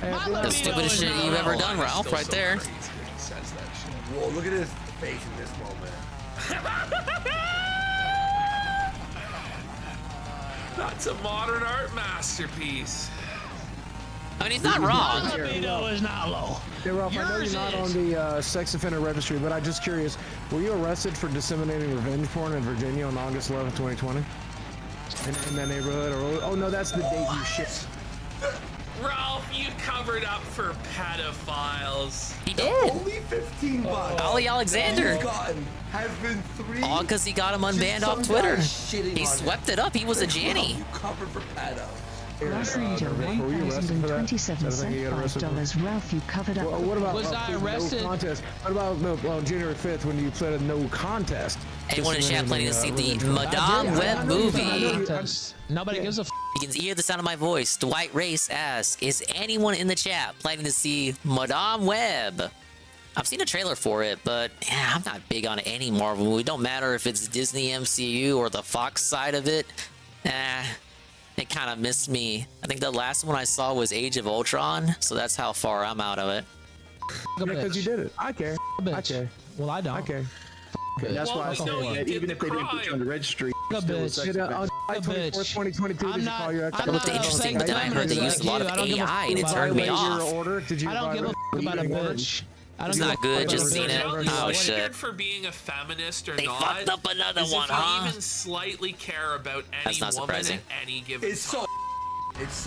The stupidest shit you've ever done, Ralph, right there. Whoa, look at his face in this moment. That's a modern art masterpiece. I mean, he's not wrong. My libido is not low. Hey, Ralph, I know you're not on the sex offender registry, but I'm just curious. Were you arrested for disseminating revenge porn in Virginia on August 11th, 2020? In that neighborhood? Or, oh, no, that's the date you shit. Ralph, you covered up for pedophiles. He did. Only 15 bucks. Ollie Alexander. He's gotten has been 3. All because he got him unbanned off Twitter. He swept it up. He was a Janny. You covered for pedo. Refereeter $1,027.5. Ralph, you covered up. Well, what about Was I arrested? No contest? What about January 5th when you played a no contest? Anyone in chat planning to see the Madame Web movie? Nobody gives a f. You can hear the sound of my voice. Dwight Race asks, is anyone in the chat planning to see Madame Web? I've seen a trailer for it, but yeah, I'm not big on any Marvel movie. Don't matter if it's Disney MCU or the Fox side of it. It kind of missed me. I think the last one I saw was Age of Ultron, so that's how far I'm out of it. Because you did it. I care. I care. Well, I don't. I care. That's why I said that even if they didn't put you on the registry, On July 24th, 2022, did you call your ex? That looked interesting, but then I heard they used a lot of AI and it turned me off. Did you I don't give a f about a bitch. It's not good, just seen it. Oh shit. For being a feminist or They not, fucked up another is one, if you huh? even slightly care about any That's not woman surprising. at any given It's time. it's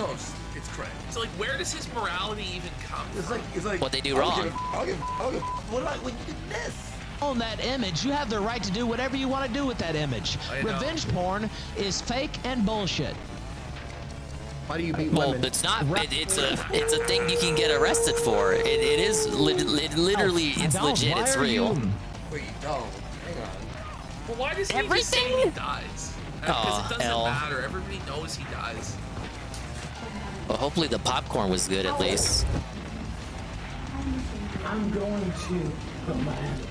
crazy. It's like, where does his morality even come from? It's like What they do wrong. What about when you did this? On that image, you have the right to do whatever you want to do with that image. I know. Revenge porn is fake and bullshit. why do you beat Well, women? it's not. It's a thing you can get arrested for. It is literally. It's legit. It's real. Wait, no. Hang on. Well, why does he just say he dies? Because it doesn't L. matter. Everybody knows he dies. Well, hopefully the popcorn was good at least. I'm going to put my hand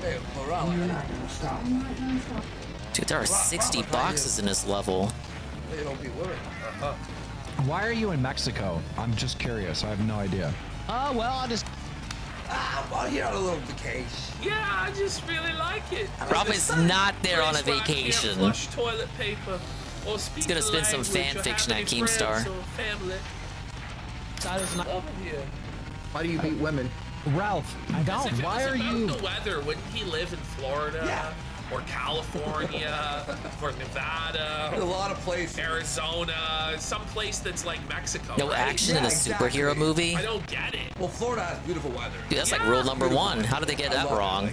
Hey, Morale. You're not gonna stop. Dude, there are 60 boxes in this level. They don't be worried. Why are you in Mexico? I'm just curious. I have no idea. Oh, well, I just... I'm out here on a little vacation. Yeah, I just really like it. Rob is not there on a Place where I can't vacation. flush toilet paper. Well, He's gonna spin some fan fiction at Keemstar. Why do you beat women? Ralph, I don't. Why are you? The weather? Wouldn't he live in Florida or California or Nevada? A lot of places. Arizona, some place that's like Mexico. No action in a superhero movie? I don't get it. Well, Florida has beautiful weather. Dude, that's like rule number one. How did they get that wrong?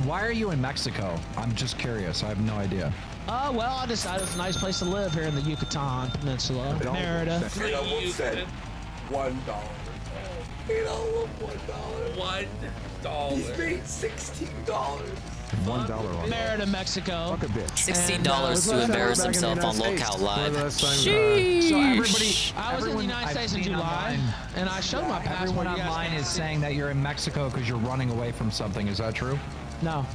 Why are you in Mexico? I'm just curious. I have no idea. Oh, well, I decided it's a nice place to live here in the Yucatan Peninsula. Merida. It almost said $1. It almost $1. $1. He's made $16. $1 on Merida, Mexico. Fuck a bitch. $16 to embarrass himself on Locale Live. So everybody, I was in the United States in July, and I showed my passport. Everyone online is saying that you're in Mexico because you're running away from something. Is that true? No.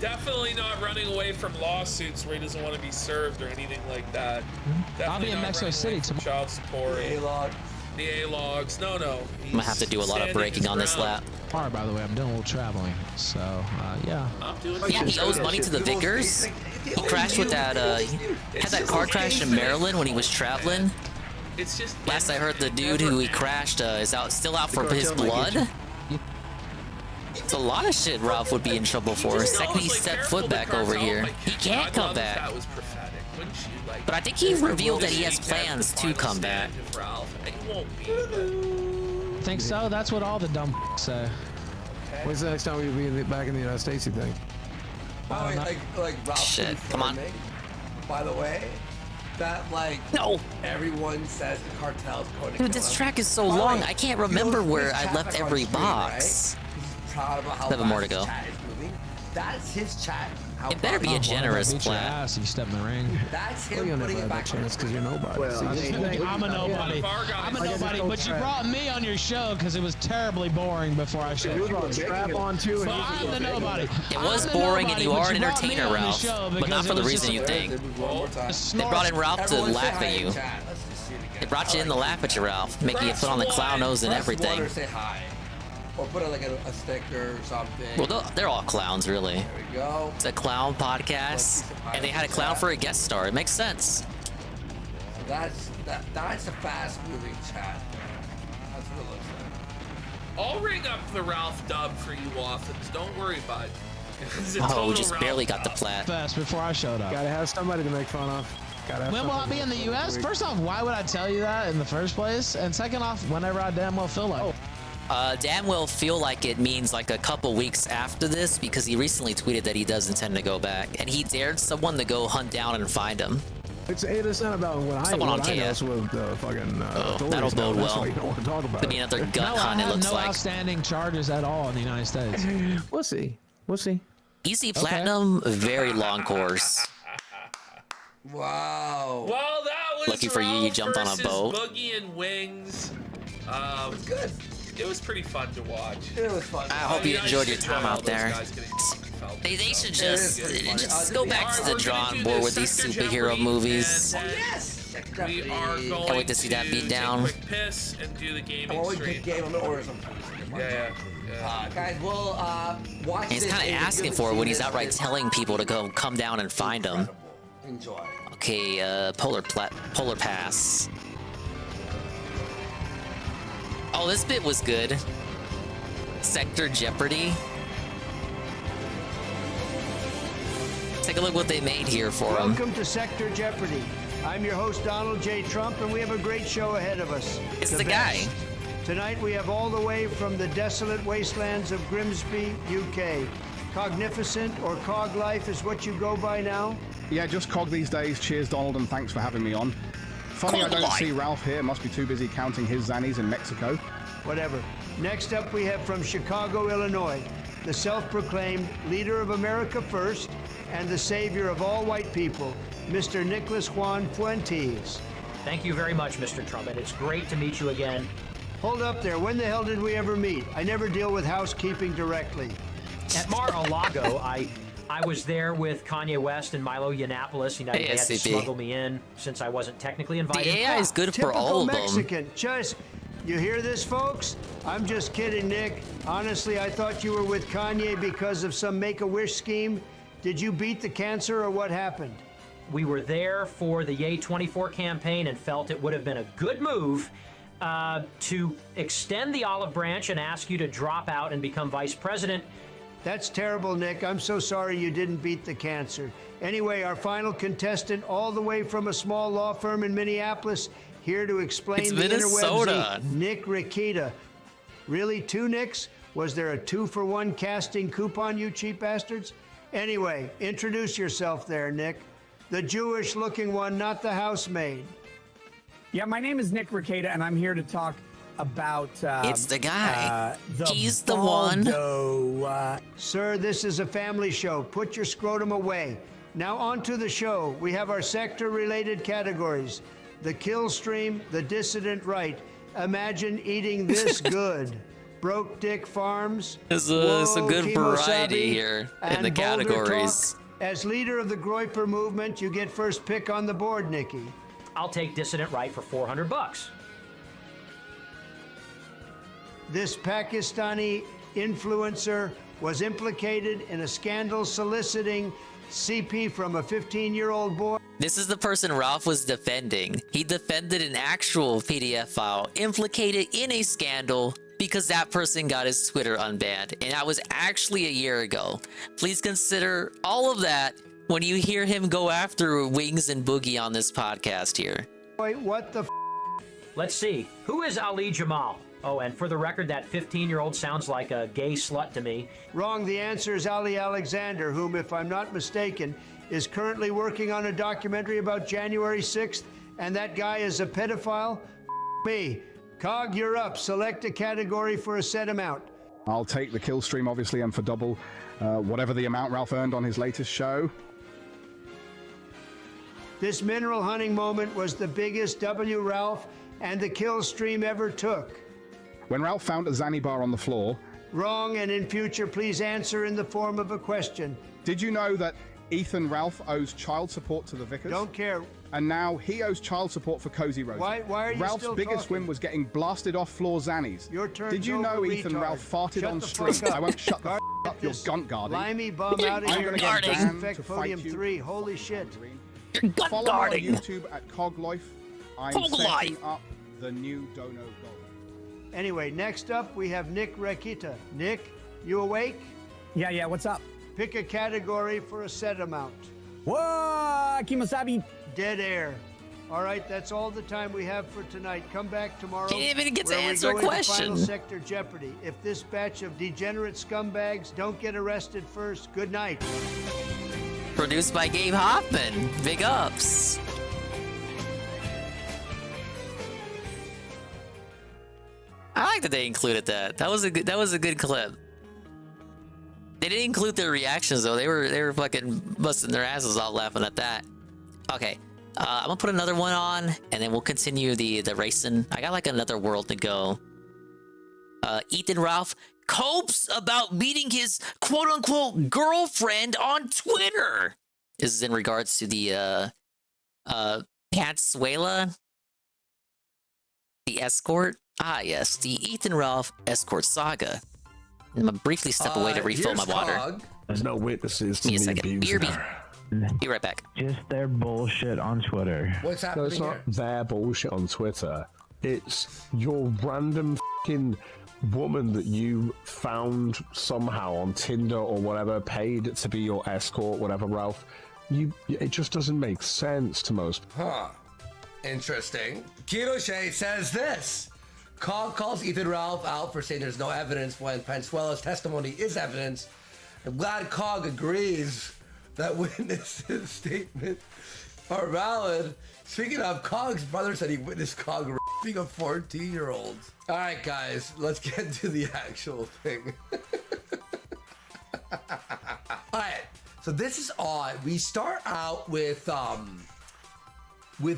Definitely not running away from lawsuits where he doesn't want to be served or anything like that. I'll be in Mexico City tomorrow. Child support. The A-logs. No. I'm gonna have to do a lot of braking on this lap. Tomorrow, by the way, I'm doing a little traveling, so yeah. Yeah, he owes money to the Vickers. He crashed with that, he had that car crash in Maryland when he was traveling. It's just Last I heard, the dude who he crashed is still out for his blood. It's a lot of shit Ralph would be in trouble for. The second he set foot back over here, he can't come back. That was prophetic. Wouldn't you like? But I think he revealed that he has plans to come back. It won't be. Think so? That's what all the dumb say. When's the next time we'll be back in the United States, you think? Like Ralph. Shit, come on. By the way, that no. Everyone says the cartel's going to Dude, this track is so long. I can't remember where I left every box. Proud about how 7 more to go. chat is moving. That's his chat. It better be a generous plat. If you step in the ring. That's Well, him you'll putting never it have back a chance because you're nobody. Well, So I you mean, just- I'm a nobody. I'm a nobody, but you brought me on your show because it was terribly boring before I showed you. strap on too. So I'm the nobody. It was boring, and you are an entertainer, Ralph, but not for the reason you think. They brought in Ralph to laugh at you. They brought you in to laugh at you, Ralph, making you put on the clown nose and everything. Or say hi. Or put like a sticker or something. Well, they're all clowns, really. There we go. It's a clown podcast, and they had a clown for a guest star. It makes sense. That's a fast moving chat. That's what it looks like. I'll ring up the Ralph dub for you, Waffles. Don't worry about it. It's a Oh, total we just Ralph barely got the dub. plat. Fast before I showed up. Gotta have somebody to make fun of. Gotta have When will I somebody be in the to U.S.? make First off, why would I tell you that in the first place? And second off, whenever I damn well feel like it. Dan will feel like it means like a couple weeks after this because he recently tweeted that he does intend to go back, and he dared someone to go hunt down and find him. It's not about what Someone on I know. KF. It's what the fucking that'll authorities know. bode That's well. why you don't want to talk about Could be it. another gut No, hunt, I it have looks no like. outstanding charges at all in the United States. We'll see. We'll see. Easy platinum, very long course. Wow. Well, that was Lucky for you, you Ralph jumped on a versus boat. Boogie and Wings. Good. It was pretty fun to watch. It was fun. I hope you I enjoyed your just time enjoy all out those there. guys getting felt. They should It just, is pretty funny. just go back to the We're gonna drawing do board this with these Sector superhero Jeopardy, movies. and then Yes. We are going Can't wait to see that beat down. Take a quick piss and do the gaming I'm always stream. big game. I'm gonna order some. Yeah. Guys, we'll watch. And he's this kind of and asking you'll for it see when he's this. outright It's telling people to come down and find him. Enjoy. Okay, polar pass. Oh, this bit was good. Sector Jeopardy. Take a look what they made here for him. Welcome to Sector Jeopardy. I'm your host, Donald J. Trump, and we have a great show ahead of us. It's the guy. Tonight we have all the way from the desolate wastelands of Grimsby, UK. Cognificent or Cog Life is what you go by now? Yeah, just Cog these days. Cheers, Donald, and thanks for having me on. Funny I don't see Ralph here. Must be too busy counting his zannies in Mexico. Whatever. Next up we have from Chicago, Illinois, the self-proclaimed leader of America First and the savior of all white people, Mr. Nicholas Juan Fuentes. Thank you very much, Mr. Trumpet. It's great to meet you again. Hold up there. When the hell did we ever meet? I never deal with housekeeping directly. At Mar-a-Lago, I was there with Kanye West and Milo Yiannopoulos. You know, they had to ASCP. smuggle me in since I wasn't technically invited. The AI is good for Typical all of them. Mexican. Just You hear this, folks? I'm just kidding, Nick. Honestly, I thought you were with Kanye because of some Make-A-Wish scheme. Did you beat the cancer or what happened? We were there for the Yay 24 campaign and felt it would have been a good move to extend the olive branch and ask you to drop out and become vice president. That's terrible, Nick. I'm so sorry you didn't beat the cancer. Anyway, our final contestant, all the way from a small law firm in Minneapolis, here to explain the interwebsy, Nick Rakita. Really, 2 Nicks? Was there a 2-for-1 casting coupon, you cheap bastards? Anyway, introduce yourself there, Nick. The Jewish-looking one, not the housemaid. Yeah, my name is Nick Rakita, and I'm here to talk about... it's the guy. He's the Baldo, one. Sir, this is a family show. Put your scrotum away. Now on to the show. We have our sector-related categories. The kill stream, the dissident right. Imagine eating this good. Broke Dick Farms. It's a good variety here in the categories. As leader of the Groyper movement, you get first pick on the board, Nikki. I'll take dissident right for $400. This Pakistani influencer was implicated in a scandal soliciting CP from a 15-year-old boy. This is the person Ralph was defending. He defended an actual PDF file implicated in a scandal because that person got his Twitter unbanned, and that was actually a year ago. Please consider all of that when you hear him go after Wings and Boogie on this podcast here. Wait, what the f? Let's see. Who is Ali Jamal? Oh, and for the record, that 15-year-old sounds like a gay slut to me. Wrong. The answer is Ali Alexander, whom, if I'm not mistaken, is currently working on a documentary about January 6th, and that guy is a pedophile. Me. Cog, you're up. Select a category for a set amount. I'll take the kill stream, obviously, and for double whatever the amount Ralph earned on his latest show. This mineral hunting moment was the biggest W Ralph and the kill stream ever took. When Ralph found a Zanny bar on the floor. Wrong, and in future, please answer in the form of a question. Did you know that Ethan Ralph owes child support to the Vickers? Don't care. And now he owes child support for Cozy Rosie. Why are you Ralph's still biggest talking? win was getting blasted off floor Zannies. Your turn. Did you know Ethan Ralph farted on stream? I won't shut the f up your gunt guarding. Limey bum out of I'm here. going to get banned Infect to Podium fight you. 3. Holy shit. Follow me on YouTube at Coglife. I'm setting up the new Dono goal. Anyway, next up we have Nick Rakita. Nick, you awake? Yeah, what's up? Pick a category for a set amount. Whoa, Kimosabi. Dead air. All right, that's all the time we have for tonight. Come back tomorrow. He didn't even get to where answer we a go question. Into Final Sector Jeopardy. If this batch of degenerate scumbags don't get arrested first, good night. Produced by Gabe Hoffman. Big ups. I like that they included that. That was a good clip. They didn't include their reactions though. They were fucking busting their asses off laughing at that. Okay. I'm gonna put another one on and then we'll continue the racing. I got like another world to go. Ethan Ralph copes about meeting his quote-unquote girlfriend on Twitter. This is in regards to the Catsuela, the escort. Ah, yes, the Ethan Ralph escort saga. I'm gonna briefly step away to refill my water. There's no witnesses to Give me a me second. abusing BRB. her. Be right back. Just their bullshit on Twitter. What's No, happening it's not here? their bullshit on Twitter. It's your random fucking woman that you found somehow on Tinder or whatever, paid to be your escort, whatever, Ralph. It just doesn't make sense to most. Huh. Interesting. Kiroche says this. Cog calls Ethan Ralph out for saying there's no evidence when Pansuela's testimony is evidence. I'm glad Cog agrees that witnesses' statements are valid. Speaking of, Cog's brother said he witnessed Cog raping a 14-year-olds. All right, guys, let's get to the actual thing. All right, so this is odd. We start out with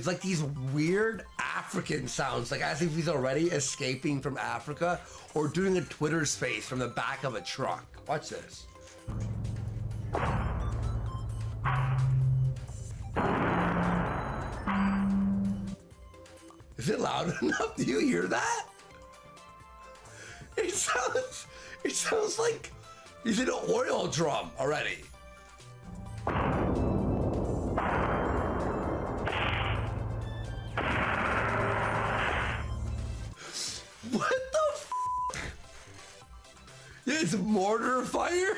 like these weird African sounds, like as if he's already escaping from Africa or doing a Twitter space from the back of a truck. Watch this. Is it loud enough? Do you hear that? It sounds like he's in an oil drum already. What the f? Yeah, it's mortar fire?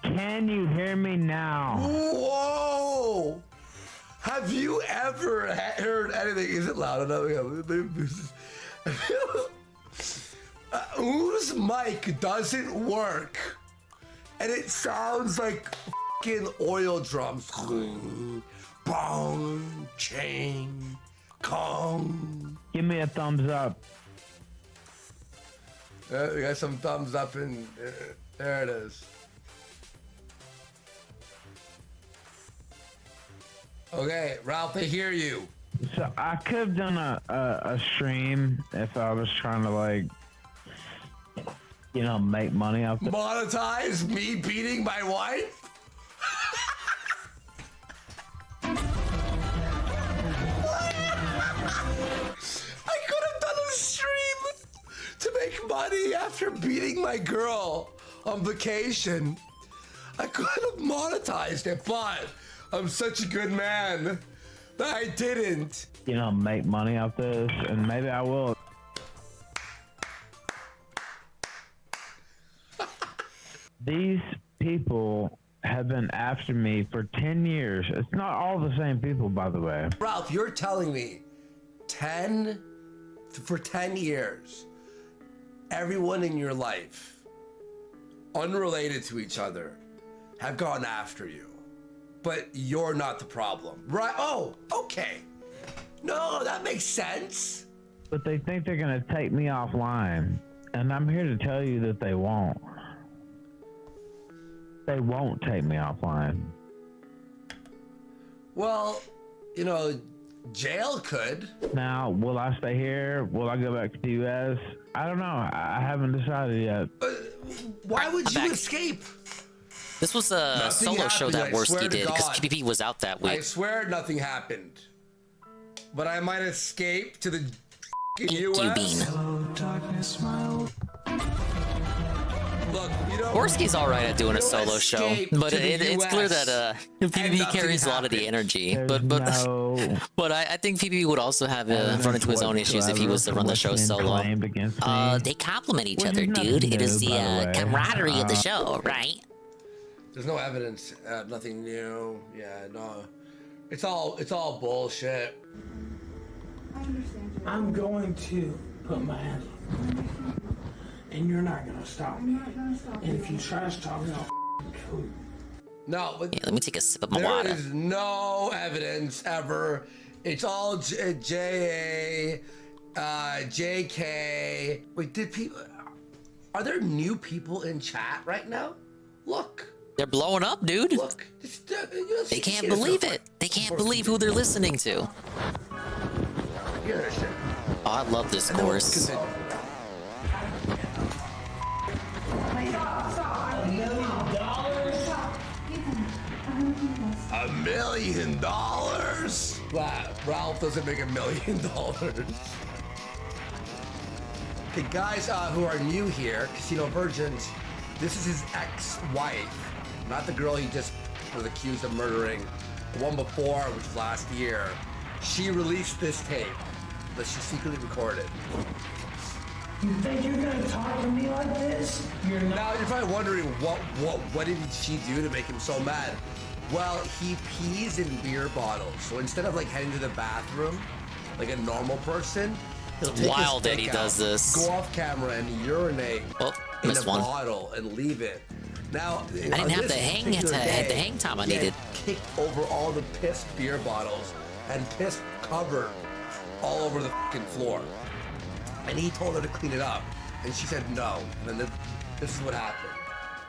Can you hear me now? Whoa! Have you ever heard anything? Is it loud enough? Whose mic doesn't work? And it sounds like fucking oil drums. Bong, ching, kong. Give me a thumbs up. We got some thumbs up and there it is. Okay, Ralph, they hear you. So I could have done a stream if I was trying to, like, you know, make money off the Monetize me beating my wife? I could have done a stream to make money after beating my girl on vacation. I could have monetized it, but I'm such a good man that I didn't. you know, make money off this, and maybe I will. These people have been after me for 10 years. It's not all the same people, by the way. Ralph, you're telling me for 10 years, everyone in your life, unrelated to each other, have gone after you, but you're not the problem, right? Oh, okay. No, that makes sense. But they think they're gonna take me offline, and I'm here to tell you that they won't. They won't take me offline. Well, you know, jail could. Now, will I stay here? Will I go back to the U.S.? I don't know. I haven't decided yet. Why would you escape? This was a Nothing solo show happened, that I swear Worski to did because God. PPP was out that week. I swear nothing happened. But I might escape to the U.S. Hello, darkness, Look, you know, Worski's alright at doing a solo show, but it's clear that PPP carries a lot of the energy. But I think PPP would also have run into his own issues if he was to run the show solo. They complement each other, dude. It is the camaraderie of the show, right? There's no evidence. Nothing new. Yeah, no. It's all bullshit. I'm going to put my hands on you, and you're not gonna stop me. And if you try to stop me, I'll kill you. No, but yeah, let me take a sip of my there water. is no evidence ever. It's all JA, JK. Wait, did people? Are there new people in chat right now? Look. They're blowing up, dude. Look, They can't believe it. They can't believe who they're listening to. Oh, I love this course. $1 million? Wow, Ralph doesn't make $1 million. Okay, guys who are new here, Casino Virgins, this is his ex-wife, not the girl he just was accused of murdering. The one before, which was last year. She released this tape that she secretly recorded. You think you're gonna talk to me like this? You're not. Now you're probably wondering what did she do to make him so mad? Well, he pees in beer bottles. So instead of like heading to the bathroom like a normal person, he'll take Wild his that he dick does out, this. go off camera and urinate in a missed one. bottle and leave it. Now I didn't have the hang time I needed. Kicked over all the piss beer bottles and piss covered all over the fucking floor. And he told her to clean it up, and she said no. And then this is what happened.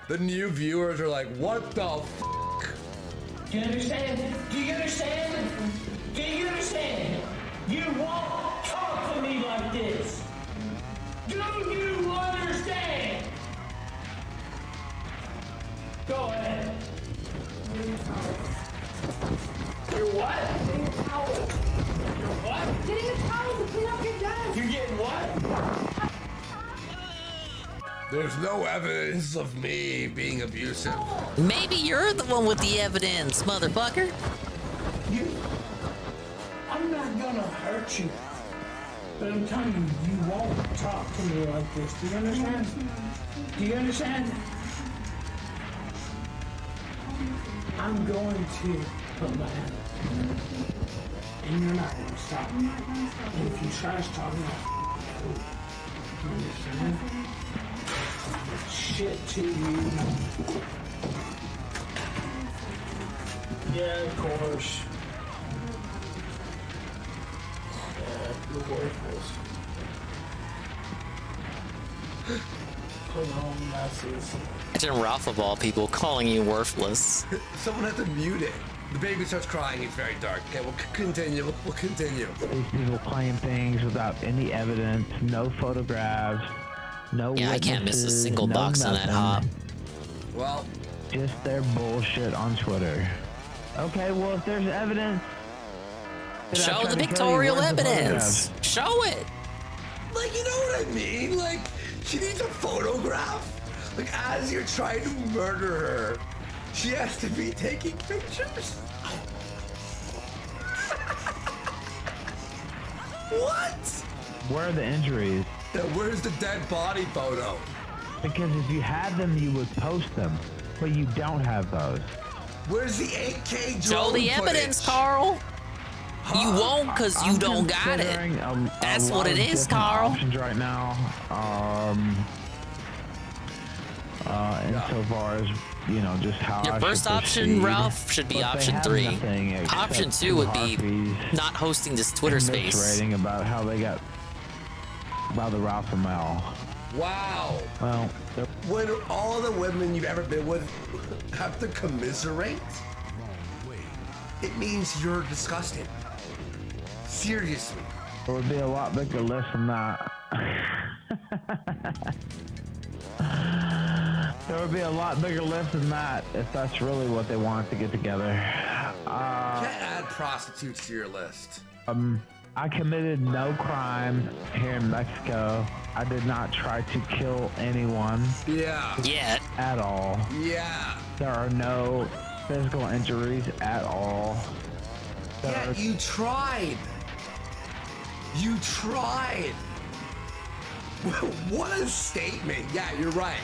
The new viewers are like, what the f***? Do you understand? Do you understand? Do you understand? You won't talk to me like this. Do you understand? There's no evidence of me being abusive. Maybe you're the one with the evidence, motherfucker. I'm not gonna hurt you. But I'm telling you, you won't talk to me like this. Do you understand? Do you understand? I'm going to put my hand up. And you're not gonna stop me. And if you try to stop me, you understand? Shit to you. Yeah, of course. Yeah, you're worthless. Put on messes. Imagine Ralph of all people calling you worthless. Someone had to mute it. The baby starts crying. It's very dark. Okay, we'll continue. We'll continue. These people claim things without any evidence, no photographs, no Yeah, I can't miss a single box on that hop. Well, just their bullshit on Twitter. Okay, well, if there's evidence, show the pictorial evidence. Show it. Like, you know what I mean? Like, she needs a photograph. Like, as you're trying to murder her, she has to be taking pictures. What? Where are the injuries? Yeah, where's the dead body photo? Because if you had them, you would post them, but you don't have those. Where's the 8K drone Show the evidence, Carl. You won't because you don't got it. That's what it is, Carl. Options right now. Insofar as just how your first option, Ralph, should be option 3. Option 2 would be not hosting this Twitter space. Writing about how they got by the Ralph and Mel. Wow. Well, when all the women you've ever been with have to commiserate, it means you're disgusting. Seriously. There would be a lot bigger list than that. There would be a lot bigger list than that if that's really what they wanted to get together. You can't add prostitutes to your list. I committed no crime here in Mexico. I did not try to kill anyone. Yeah. Yet. At all. Yeah. There are no physical injuries at all. Yeah, you tried. You tried. What a statement. Yeah, you're right.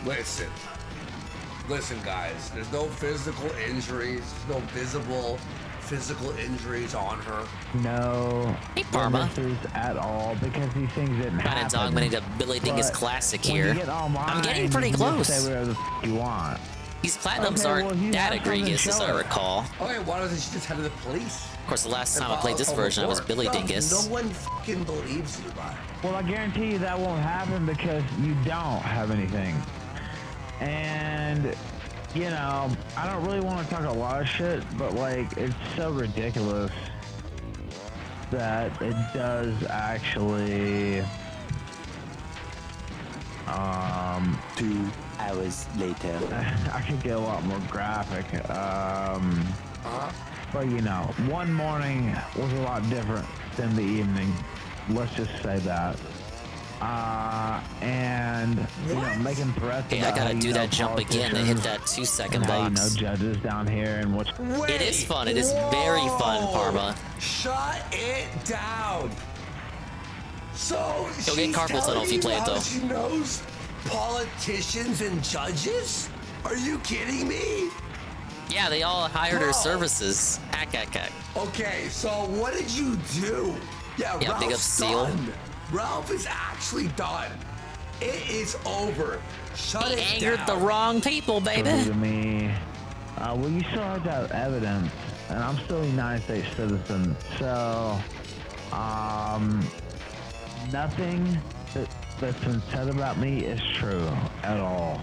Listen, guys. There's no physical injuries. There's no visible physical injuries on her. No witnesses at all because these things didn't happen. Kind of dogmating a Billy Dingus classic here. I'm getting pretty close. Say whatever the f you want. These platinums aren't that egregious as I recall. Okay, why doesn't she just head to the police? Of course, the last time I played this version, I was Billy Dingus. No one fucking believes you, bud. Well, I guarantee you that won't happen because you don't have anything. And, I don't really want to talk a lot of shit, but, it's so ridiculous that it does actually... 2 hours later. I could get a lot more graphic. But, one morning was a lot different than the evening. Let's just say that. And making threats. Hey, I gotta do that jump again to hit that 2-second box. Judges down here and what. It is fun. It is very fun, Parma. Shut it down. So you'll get carpal tunnel if you play it though. She knows politicians and judges? Are you kidding me? Yeah, they all hired her services. Okay, so what did you do? Yeah, big up Ralph's Seal. done. Ralph is actually done. It is over. Shut it down. He angered the wrong people, baby. To me. Well, you still have to have evidence, and I'm still a United States citizen, so nothing that's been said about me is true at all.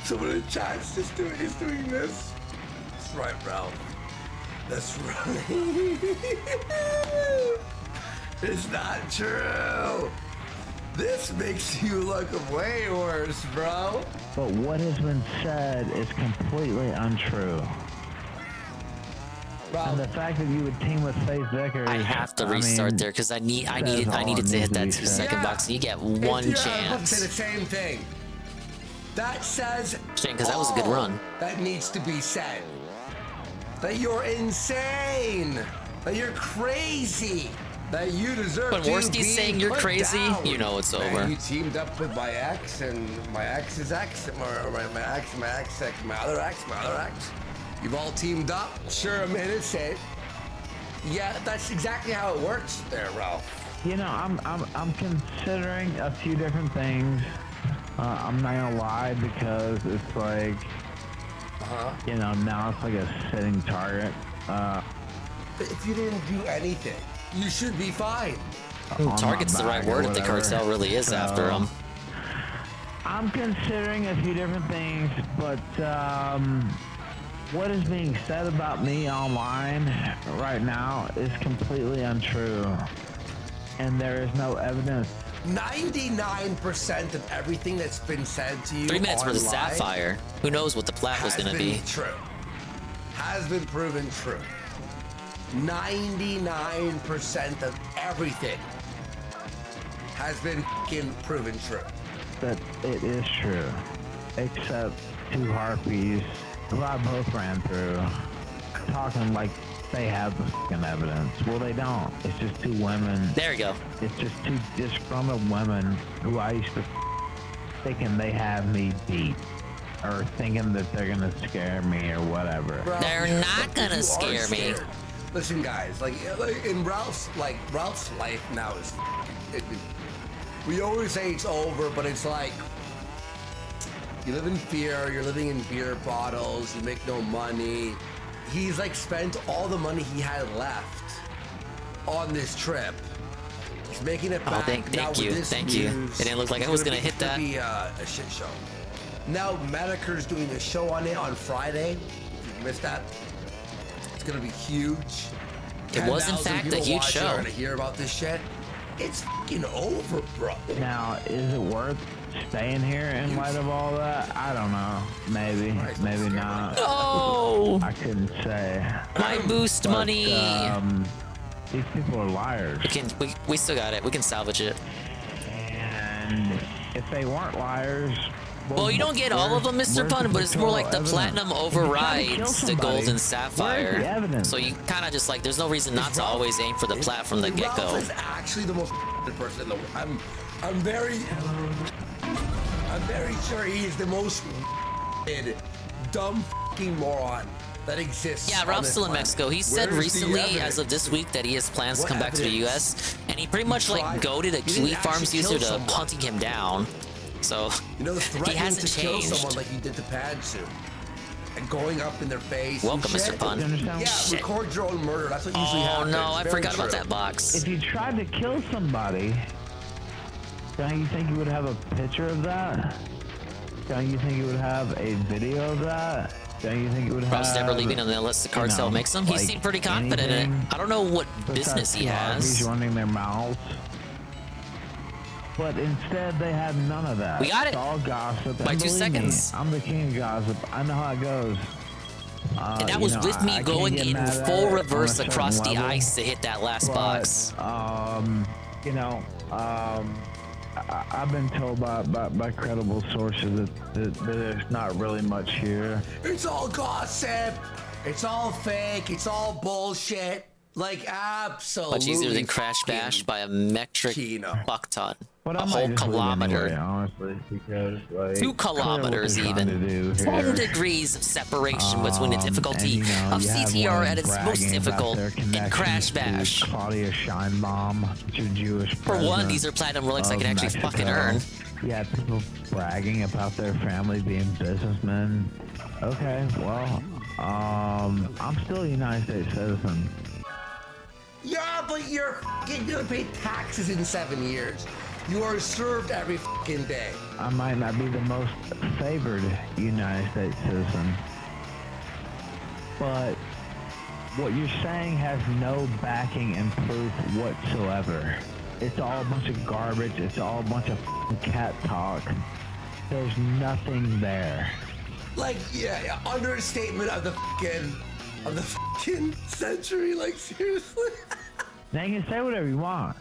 Someone in the chat's just doing this. That's right, Ralph. That's right. It's not true. This makes you look way worse, bro. But what has been said is completely untrue. And the fact that you would team with Faith Vickers. I have to restart there because I needed to hit that 2-second box. And you get one I chance. say the same thing. That says. Shame, because that was a good run. That needs to be said. That you're insane. That you're crazy. That you deserve when to Worski's be saying you're put crazy, down. you know it's Man, over. you teamed up with my ex and my ex's ex, or my other ex. You've all teamed up. Sure, I'm innocent. Yeah, that's exactly how it works there, Ralph. You know, I'm considering a few different things. I'm not gonna lie because it's like, you know, now it's like a sitting target. But if you didn't do anything, you should be fine. Target's the right word if the cartel really is after him. I'm considering a few different things, but what is being said about me online right now is completely untrue. And there is no evidence. 99% of everything that's been said to you 3 minutes for the online Sapphire. Who knows what the plat was going to be? True. Has been proven true. 99% of everything has been fucking proven true. That it is true. Except 2 harpies who I both ran through talking like they have the fucking evidence. Well, they don't. It's just 2 women. There you go. It's just 2 disgruntled women who I used to thinking they have me beat. Or thinking that they're gonna scare me or whatever. Bro, they're not gonna scare me. Listen, guys, like in Ralph's life now is. We always say it's over, but it's like you live in fear. You're living in beer bottles. You make no money. He's like spent all the money he had left on this trip. He's making it back. Thank you. It didn't look like I was gonna hit that. It's gonna be a shit show. Now Medicare's doing a show on it on Friday. If you missed that, it's gonna be huge. It was in fact a huge show. Are gonna hear about this shit. It's fucking over, bro. Now, is it worth staying here in light of all that? I don't know. Maybe, maybe not. No! I couldn't say. My boost money. These people are liars. We still got it. We can salvage it. And if they weren't liars. Well, you don't get all of them, Mr. Pun, but it's more like the platinum overrides the gold and sapphire. So you kind of just like, there's no reason not to always aim for the plat from the get-go. Ralph is actually the most person in the world. I'm very sure he is the most dumb fucking moron that exists. Yeah, Ralph's still in Mexico. He said recently, as of this week, that he has plans to come back to the U.S. And he pretty much like goaded a Kiwi Farms user to hunting him down. So he hasn't changed. Kill someone like you did to Padsu and going up in their face. Welcome, Mr. Pun. Yeah, record your own murder. That's what usually happens. Oh no, I forgot about that box. If you tried to kill somebody, don't you think you would have a picture of that? Don't you think you would have a video of that? Don't you think it would have? Rob's never leaving unless the cartel makes him. He seemed pretty confident in it. I don't know what business he has. He's running their mouths. But instead, they had none of that. We got it. It's all gossip. By 2 seconds. I'm the king of gossip. I know how it goes. And that was with me going in full reverse across the ice to hit that last box. You know, I've been told by credible sources that there's not really much here. It's all gossip. It's all fake. It's all bullshit. Like, absolutely. Much easier than crash bash by a metric buck ton. A whole kilometer. Anyway, honestly, because, like, 2 kilometers even. 10 degrees of separation between the difficulty of CTR at its most difficult and crash bash. Claudia Scheinbaum, your Jewish For one, these are platinum relics I can actually fucking earn. Yeah, people bragging about their family being businessmen. Okay, well, I'm still a United States citizen. Yeah, but you're gonna pay taxes in 7 years. You are served every fucking day. I might not be the most favored United States citizen, but what you're saying has no backing and proof whatsoever. It's all a bunch of garbage. It's all a bunch of cat talk. There's nothing there. Like, yeah, understatement of the fucking of the fucking century. Like, seriously? Now you can say whatever you want.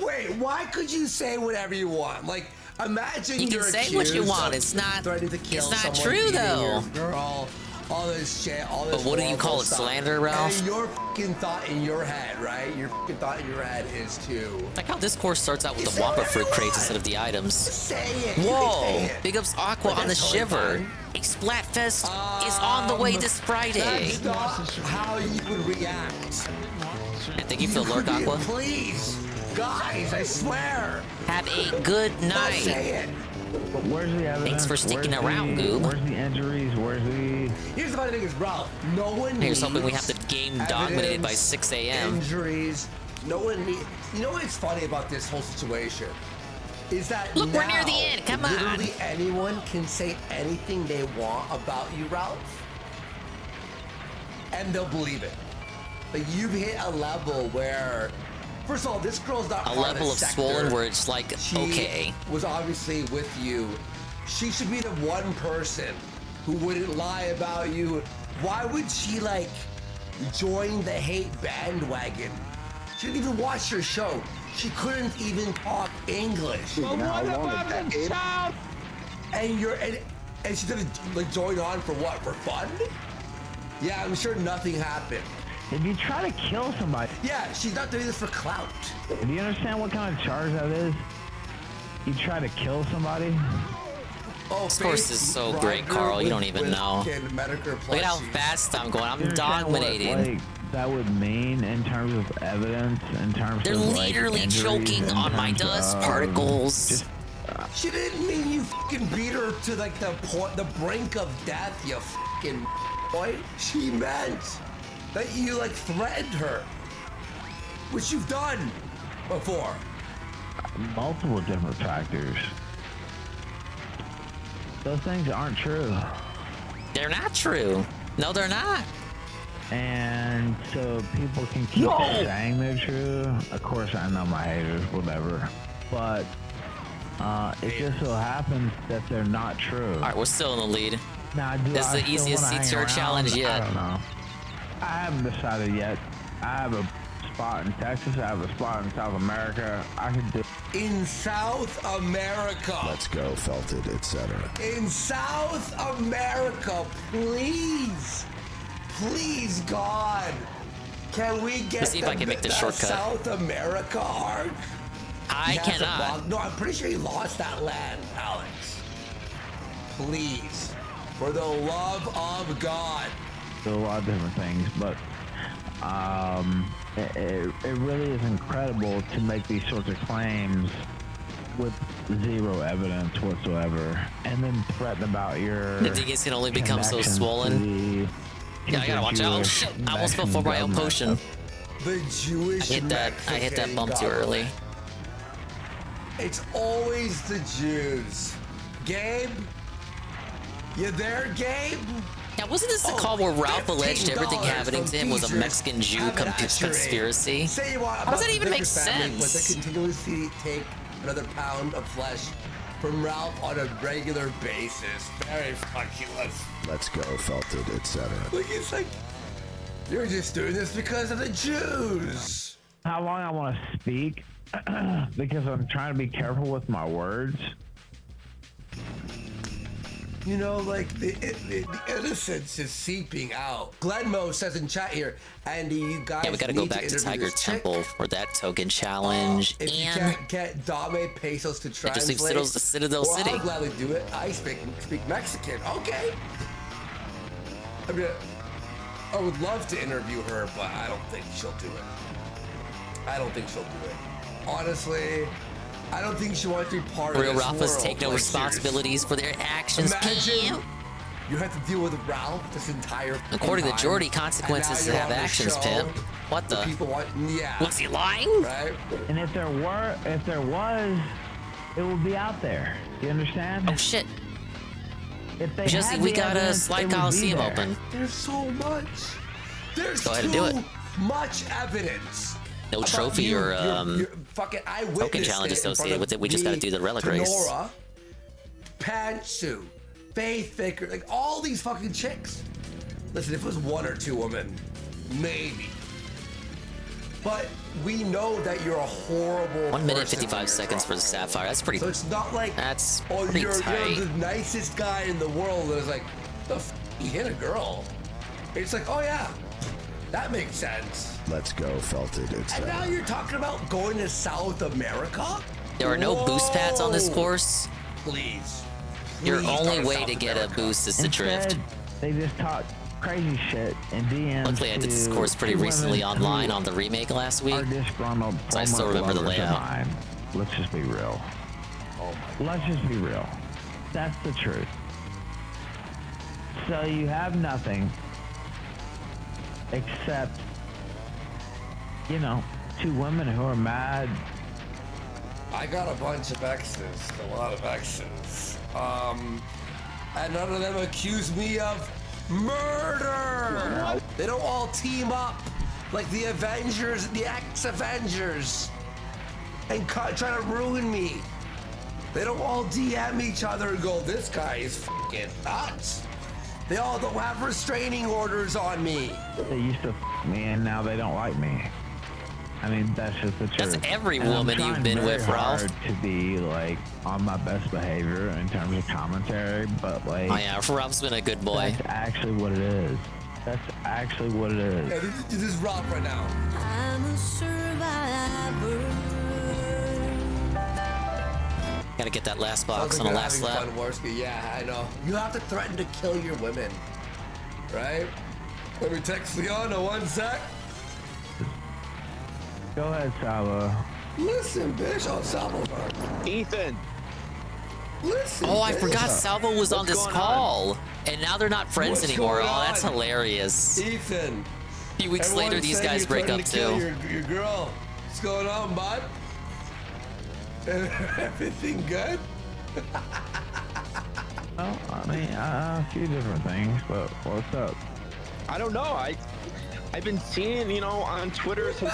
Wait, why could you say whatever you want? Like, imagine You can you're say what you accused want. of It's not. threatening to kill It's not someone, true beating though. your girl, all this shit, all this. But what do you horrible call it, stuff. slander, Ralph? And your fucking thought in your head, right? Your fucking thought in your head is to. Like how this course starts out with the Wampa fruit crates instead of the items. Say it. You can Whoa! say it. Big ups Aqua But on the that's totally shiver. fine. Splatfest is on the way this Friday. That's not how you would react. And thank you for the lurk, Aqua. Please, guys, I swear. Have a good Don't night. say it. But where's the evidence? Thanks for sticking Where's around, the, Goob. Where's the injuries? Where's the... Here's the funny thing is, Ralph, no one Here's needs hoping we have the game dominated by 6 a.m. Injuries. No one needs. You know what's funny about this whole situation? Is that Look, we're near now, the end. Come on. literally anyone can say anything they want about you, Ralph, and they'll believe it. Like, you've hit a level where, first of all, this girl's not A part level the of sector. swollen where it's like, She okay. was obviously with you. She should be the one person who wouldn't lie about you. Why would she, like, join the hate bandwagon? She didn't even watch your show. She couldn't even talk English. But what about the child? And you're and she's gonna like join on for what? For fun? Yeah, I'm sure nothing happened. If you try to kill somebody... Yeah, she's not doing this for clout. Do you understand what kind of charge that is? You try to kill somebody? Oh, This course is so great, Carl. You don't even know. Look at how fast I'm going. I'm You understand what, dominating. like, that would mean in terms of evidence, in terms They're of like, literally injuries, choking in on my terms dust of particles. just- She didn't mean you fucking beat her to like the brink of death, you fucking boy. She meant that you like threatened her, which you've done before. multiple different factors. Those things aren't true. They're not true. No, they're not. And so people can keep saying they're true. Of course, I know my haters, whatever. But it just so happens that they're not true. All right, we're still in the lead. Now, do This is I the still easiest wanna hang CTR around? challenge yet. I don't know. I haven't decided yet. I have a spot in Texas. I have a spot in South America. I could do. In South America. Let's go, Felted, etc. In South America, please, please, God, can we get Let's see if I can make this shortcut. South America arc? I He has a cannot. bug. No, I'm pretty sure he lost that land, Alex. Please, for the love of God. Do a lot of different things, but it really is incredible to make these sorts of claims with zero evidence whatsoever, and then threaten about your. The DGs can only become so connections to swollen. the- Yeah, I gotta watch out. Oh Jewish shit! I almost fell for my own Mexican potion. The Jewish I hit that bump too early. It's always the Jews. Gabe? You there, Gabe? Yeah, wasn't this the call where Ralph alleged everything $15 happening to him was a from Mexican Jew Have an ashtray. conspiracy? Say you want How does that about even the make Vickers family, But sense? they continuously take another pound of flesh from Ralph on a regular basis. Very ridiculous. Let's go, Felted, etc. Like, it's like, you're just doing this because of the Jews. How long I want to speak because I'm trying to be careful with my words. You know, like, the innocence is seeping out. Glenmo says in chat here, Andy, you guys Yeah, we gotta go need back to interview Tiger this chick. Temple for that token challenge. If you And can't get Dame Pesos to I just translate, leave Citadel well, City. I'll gladly do it. I speak Mexican. Okay. I mean, I would love to interview her, but I don't think she'll do it. I don't think she'll do it. Honestly, I don't think she wants to be part Real of this Ralphs world. take no Like, responsibilities for their actions. Imagine you have to deal with Ralph this entire According to time, Jordy, and consequences now you're have on the actions, show pimp. What where the? people want, yeah. Was he lying? Right? And if there was, it will be out there. You understand? Oh shit! If they Jesse, had we the got a evidence, Slide it would be Coliseum there. open. There's so much. There's Go ahead and do it. too much evidence. No about trophy you, or your fucking I token witnessed challenge it in front associated of with it. We just gotta me, do the relic race. Tenora, Pantsu, Faith Faker, like all these fucking chicks. Listen, if it was 1 or 2 women, maybe. But we know that you're a horrible 1 minute person 55 seconds for the Sapphire. That's pretty. So it's not like that's oh, pretty you're tight. the nicest guy in the world. And it's like, the f you hit a girl. It's like, oh yeah, that makes sense. Let's go, Felted. It's And now you're talking about going to South America? There are no boost pads on this course. Please. Your Please only go to way South to get America. a boost is to drift. They just talk crazy shit and DMs. Luckily, I did this course pretty recently online on the remake last week, so I still remember the layout. Let's just be real. Let's just be real. That's the truth. So you have nothing except, you know, 2 women who are mad. I got a bunch of exes, a lot of exes. And none of them accuse me of murder. They don't all team up like the Avengers, the ex-Avengers, and try to ruin me. They don't all DM each other and go, this guy is fucking nuts. They all don't have restraining orders on me. They used to f me and now they don't like me. I mean, that's just the truth. That's every And I'm woman you've trying been very with, Ralph. hard to be like on my best behavior in terms of commentary, but like. Oh yeah, Ralph's been a good boy. That's actually what it is. That's actually what it is. Yeah, this is Ralph right now. I'm a survivor. Gotta get that last box Sounds on the like last you're lap. having fun, Worski. Yeah, I know. You have to threaten to kill your women, right? Let me text Leona 1 sec. Go ahead, Saba. Listen, bitch. Oh, Salvo. Ethan. Listen. Oh, I bitch. forgot Salvo was on this going call, and now they're not friends What's anymore. going Oh, that's on? hilarious. Ethan. A few weeks Everyone's later, these saying guys you're break threatening up to kill too. Your girl. What's going on, bud? Everything good? Oh, I mean, a few different things, but what's up? I don't know. I've been seeing, you know, on Twitter some.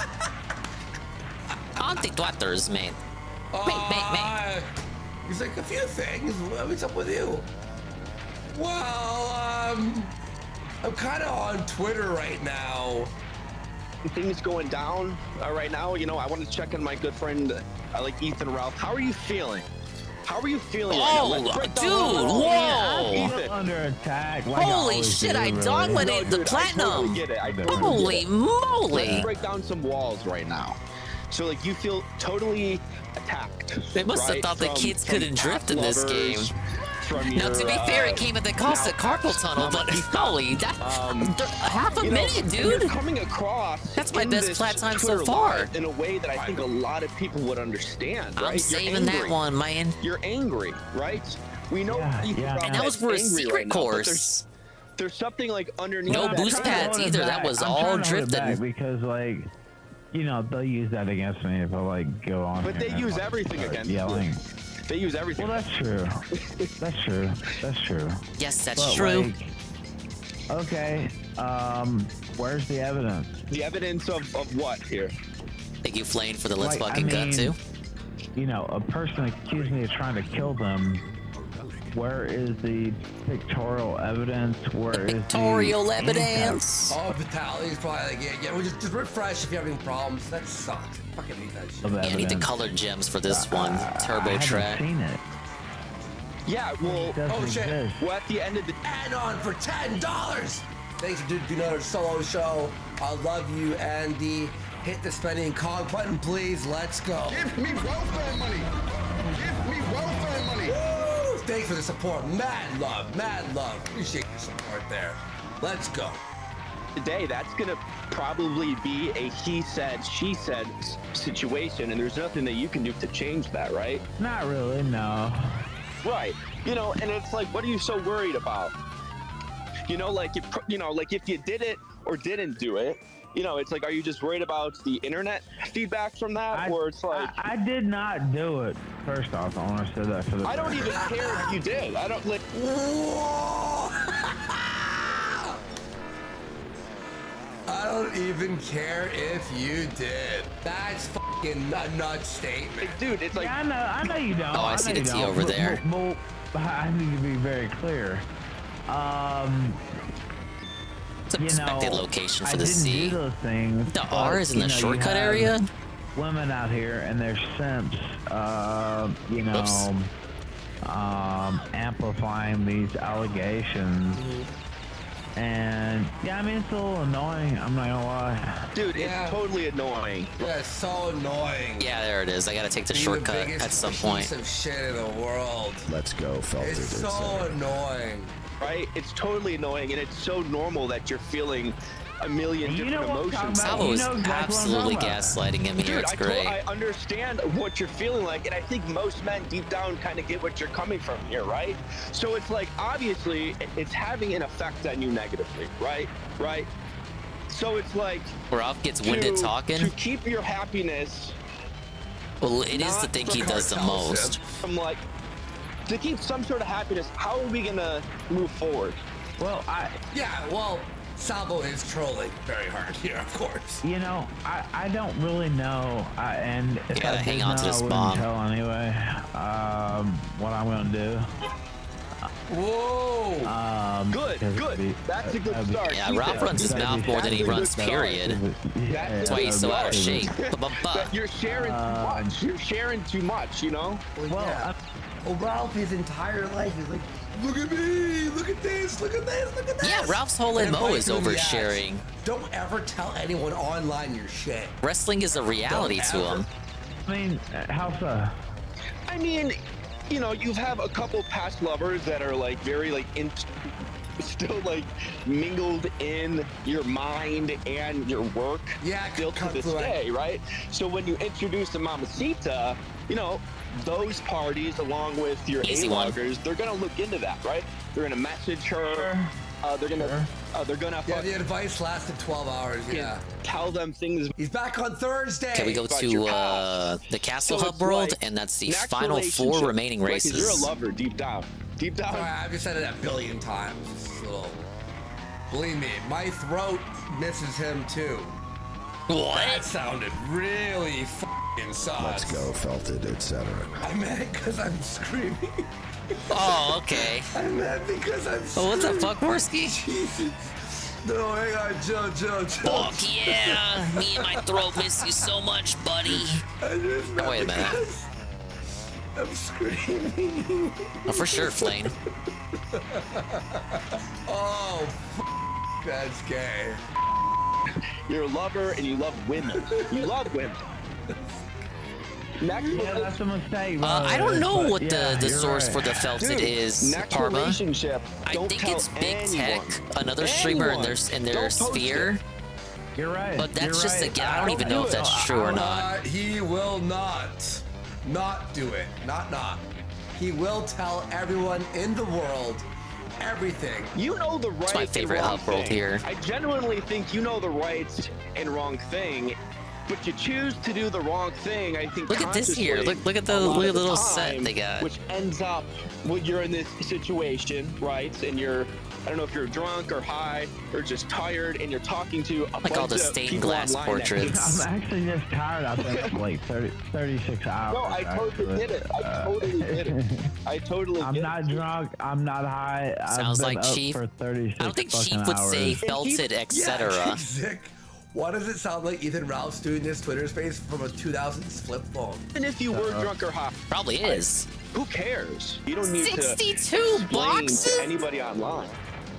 Anti-twatters, man. He's like, a few things. What's up with you? Well, I'm kind of on Twitter right now. Things going down right now. You know, I want to check on my good friend, like Ethan Ralph. How are you feeling? How are you feeling right now? Let's break down dude, whoa! Still under attack. Like Holy shit, I dominated the platinum. I totally get it. I totally Holy get it. moly! Let's break down some walls right now. So, like, you feel totally attacked. They must have thought the kids couldn't drift in this game. Now, to be fair, it came at the cost of carpal tunnel, but holy, that's half a minute, dude. You're coming across. That's my in best this plat time so Twitter far. live in a way that I think a lot of people would understand. Right? I'm You're saving that angry. one, man. You're angry, right? We know. And that was for a secret course. There's something like underneath. No that. boost pads either. That was all drifting. Because like, you know, they'll use that against me if I like go on. But here they and, use like, everything start against yelling. you. They use everything. Well, that's true. That's true. That's true. Yes, that's But, true. like, okay. Where's the evidence? The evidence of what here? Think you flamed for the let's Like, fucking gut too? You know, a person accused me of trying to kill them. Where is the pictorial evidence? Where is Pictorial the evidence. Oh, Vitali's probably like, yeah, well, just refresh if you have any problems. That sucks. Fucking hate that shit. Yeah, I need the colored gems for this one. Turbo track. Seen it. Yeah, well, Oh shit. well, at the end of the Add on for $10. Thanks for doing another solo show. I love you, Andy. Hit the spending cog button, please. Let's go. Give me welfare money. Give me welfare money. Woo! Thanks for the support. Mad love. Appreciate your support there. Let's go. today, that's gonna probably be a he said, she said situation, and there's nothing that you can do to change that, right? Not really, no. Right. You know, and it's like, what are you so worried about? You know, like if you did it or didn't do it, you know, it's like, are you just worried about the internet feedback from that, or it's like I did not do it. First off, I want to say that for the. I don't even care if you did. I don't like. I don't even care if you did. That's fucking a nut statement. Dude, it's like... Yeah, I know you don't. Oh, I see the T over there. But I need to be very clear. It's an expected location for I the didn't C. do those things. The but, R is in you the know, you shortcut have area? Women out here and they're simps, you know, amplifying these allegations. And yeah, I mean, it's a little annoying. I'm not gonna lie. Dude, it's totally annoying. Yeah, it's so annoying. Yeah, there it is. I gotta take the Being shortcut the biggest at some piece point. of shit in the world. Let's go, Felted. It's so annoying. Right? It's totally annoying, and it's so normal that you're feeling a million different emotions. Sabo is absolutely gaslighting him here. Dude, It's great. I understand what you're feeling like, and I think most men deep down kind of get what you're coming from here, right? So it's like, obviously, it's having an effect on you negatively, right? Right? So it's like... Ralph gets winded talking. To keep your happiness... Well, it is the thing he does the most. I'm like, to keep some sort of happiness, how are we gonna move forward? Well, Yeah, well, Salvo is trolling very hard here, of course. You know, I don't really know, and if You gotta I hang did on to know, this I wouldn't bomb. tell anyway. What I'm gonna do. Whoa! Good. That's a good start. Yeah, Ralph runs his mouth more than he runs, period. That's why he's so out of shape. But you're sharing too much. You're sharing too much, you know? Well, Ralph, his entire life is like, look at me, look at this, look at this, look at this. Yeah, Ralph's whole And MO everybody is doing the oversharing. ads. Don't ever tell anyone online your shit. Wrestling is a reality to him. I mean, how so? I mean, you know, you have a couple past lovers that are like very like still like mingled in your mind and your work. Yeah, still to this day, right? So when you introduce the Mamacita, you know, those parties along with your A-loggers, they're gonna look into that, right? They're gonna message her. They're gonna Yeah, the advice lasted 12 hours, yeah. Tell them things. He's back on Thursday. Okay, we go to the Castle Hub World, and that's the final 4 remaining races. You're a lover deep down. Deep down. Sorry, I've just said it a billion times. It's a little... Believe me, my throat misses him too. What? That sounded really f***ing sus. Let's go, Felted, etc. I meant it because I'm screaming. Oh, okay. I meant because I'm Oh, what the fuck, Worski? Jesus. No, hang on, Joe. Fuck yeah! Me and my throat miss you so much, buddy. Oh, wait a minute. I'm screaming. Oh, for sure, Flane. Oh, that's gay. You're a lover and you love women. You love women. Yeah, that's a mistake. I don't know what yeah, the you're source right. for the Felted Dude, is, next Parma. relationship, I don't think tell it's Big anyone. Tech, another streamer in their Don't post sphere. it. You're right. But that's you're just right. again, I don't even know if that's true or not. He will not do it. Not. He will tell everyone in the world everything. You know the right It's my favorite and wrong Hub World thing. here. I genuinely think you know the right and wrong thing, but you choose to do the wrong thing. I think. Look at this here. consciously Look at the a lot of little the set time, they got. which ends up when you're in this situation, right? And you're. I don't know if you're drunk or high or just tired, and you're talking to a Like all bunch the of stained people glass online that portraits. I'm actually just tired. I think I'm like 36 hours. No, I totally did it. I totally did it. I totally I'm did not it. drunk. I'm not high. Sounds I've been like up Chief. for 36 I don't think fucking Chief would hours. say Felted, etc. Yeah, Zick. Why does it sound like Ethan Ralph's doing his Twitter space from a 2000s flip phone? And if you were drunk or high, Probably is. who cares? You don't need 62 to explain boxes? to anybody online,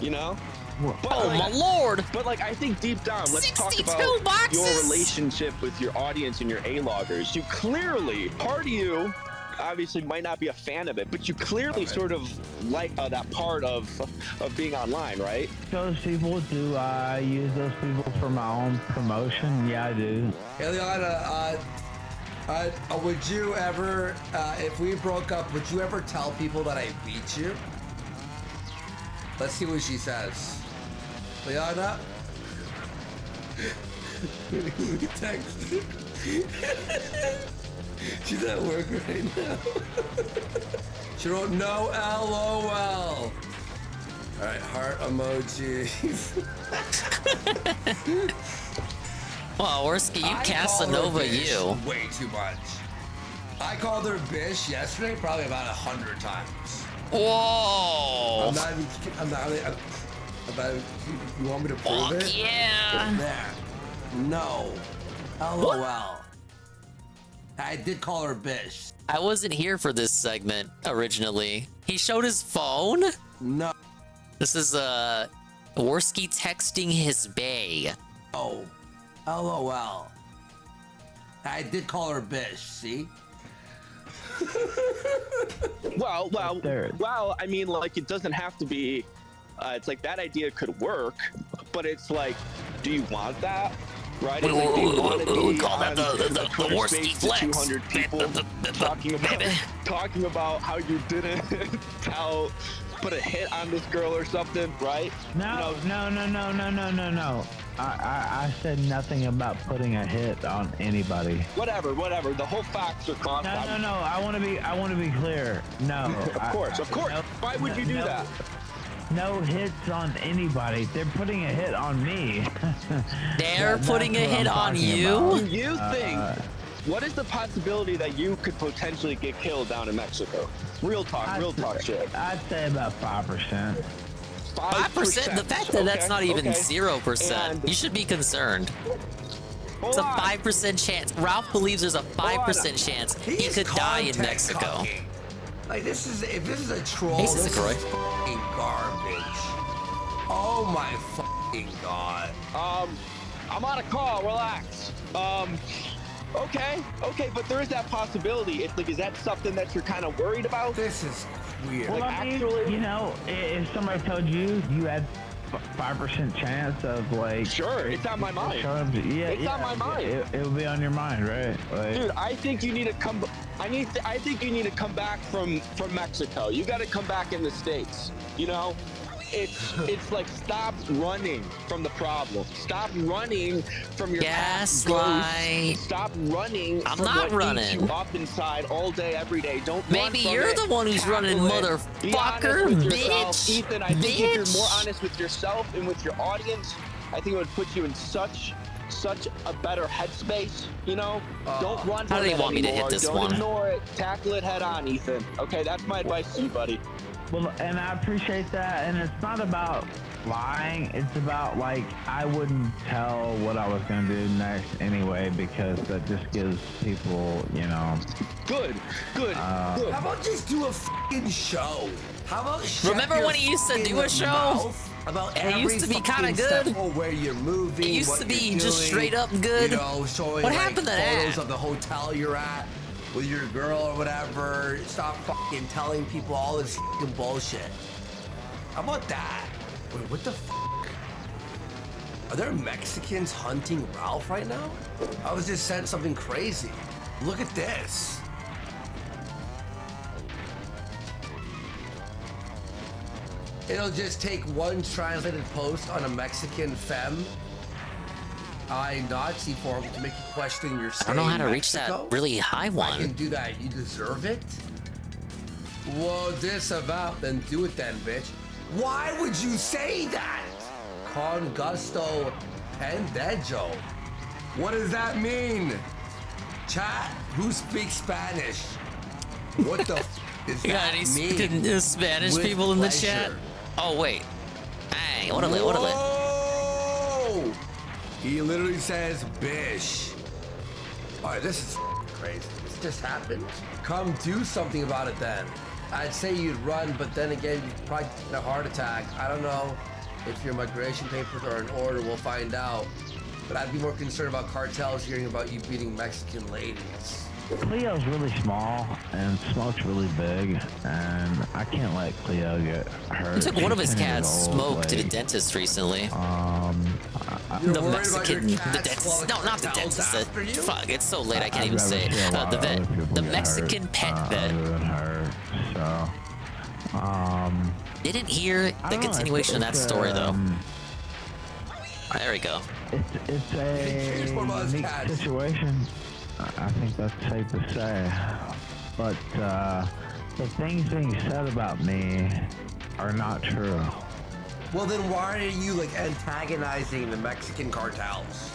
you know? But Oh my lord! But like, I think deep down, let's talk 62 about boxes? your relationship with your audience and your A-loggers. You clearly, part of you, obviously might not be a fan of it, but you clearly sort of like that part of being online, right? Those people, do I use those people for my own promotion? Yeah, I do. Eliana, would you ever, if we broke up, would you ever tell people that I beat you? Let's see what she says. Liana? Text. She's at work right now. She wrote no LOL. Alright, heart emojis. Well, Worski, you I Casanova, call her bitch you. way too much. I called her bitch yesterday probably about 100 times. Whoa! I'm not even. About you want me to prove it? Yeah. There. No. LOL. I did call her bitch. I wasn't here for this segment originally. He showed his phone? No. This is Worski texting his bae. Oh. LOL. I did call her bitch, see? Well, I mean, like, it doesn't have to be, it's like that idea could work, but it's like, do you want that? Right? It's like, do you want to be call that the Twitter Worski space flex. with 200 people talking about how you didn't put a hit on this girl or something, right? No. I said nothing about putting a hit on anybody. Whatever. The whole facts are crossed. No. I want to be clear. No. Of course. No, Why would you do that? No hits on anybody. They're putting a hit on me. They're putting a hit on you? Do you think? What is the possibility that you could potentially get killed down in Mexico? Real talk shit. I'd say about 5%. 5%? The fact that that's not even 0%. You should be concerned. It's a 5% chance. Ralph believes there's a 5% chance he could die in Mexico. Cucking. Like, if this is a troll, Hey, this is Croy. fucking garbage. Oh my fucking god. I'm on a call, relax. Okay, but there is that possibility. It's like, is that something that you're kind of worried about? This is weird. Well, Like, I mean, actually, you know, if somebody told you had 5% chance of, like, sure, it's on my mind. It's on my mind. It will be on your mind, right? Like, Dude, I think you need to come. I think you need to come back from Mexico. You got to come back in the States. You know, it's like, stop running from the problem. Stop running from your Gaslight. Stop running. I'm from not what running. eats you up inside all day, every day. Don't. Maybe run from you're it. the one who's Tackle running, it. motherfucker, Be honest with yourself. bitch. Ethan, I think if you're more Bitch. honest with yourself and with your audience, I think it would put you in such a better headspace, you know? Don't run from How do it you want me to hit anymore. this Don't one? ignore it. Tackle it head on, Ethan. Okay, that's my advice to you, buddy. well, and I appreciate that. And it's not about lying. It's about, like, I wouldn't tell what I was going to do next anyway, because that just gives people, you know. Good. How about just do a fucking show? How about shut Remember your when he used to do a fucking show? mouth about And it every used to be kinda fucking good. step of where you're moving, It used what to be you're just doing, straight up good. You know, showing What like happened to photos that? of the hotel you're at with your girl or whatever. Stop fucking telling people all this fucking bullshit. How about that? Wait, what the fuck? Are there Mexicans hunting Ralph right now? I was just sent something crazy. Look at this. It'll just take one translated post on a Mexican femme Nazi forum to make you question your stay I don't know how in to reach Mexico. that really high I one. can do that. You deserve it? Well, this about, then do it then, bitch. Why would you say that? Con gusto pendejo. What does that mean? Chat, who speaks Spanish? What the is You got that any mean? Spanish With people in the pleasure. chat? Oh, wait. Hey, what a lit. Whoa! He literally says bish. Alright, this is crazy. This just happened? Come do something about it then. I'd say you'd run, but then again, you'd probably get a heart attack. I don't know if your migration papers are in order. We'll find out. But I'd be more concerned about cartels hearing about you beating Mexican ladies. Cleo's really small and Smoke's really big, and I can't let Cleo get hurt. He took one of his She's 10 cats, years old, Smoke, to the like, dentist recently. You're The worried Mexican, about your the cats dentist. while No, not the cartel's dentist. after you? Fuck, it's so late I can't I'd even rather say it. see a lot The of other vet. people The get Mexican hurt, pet vet. other than her, so, Didn't hear I the don't know, continuation of that it's, story, though. There we go. It's a unique situation. I think that's safe to say. But the things being said about me are not true. Well, then why are you like antagonizing the Mexican cartels?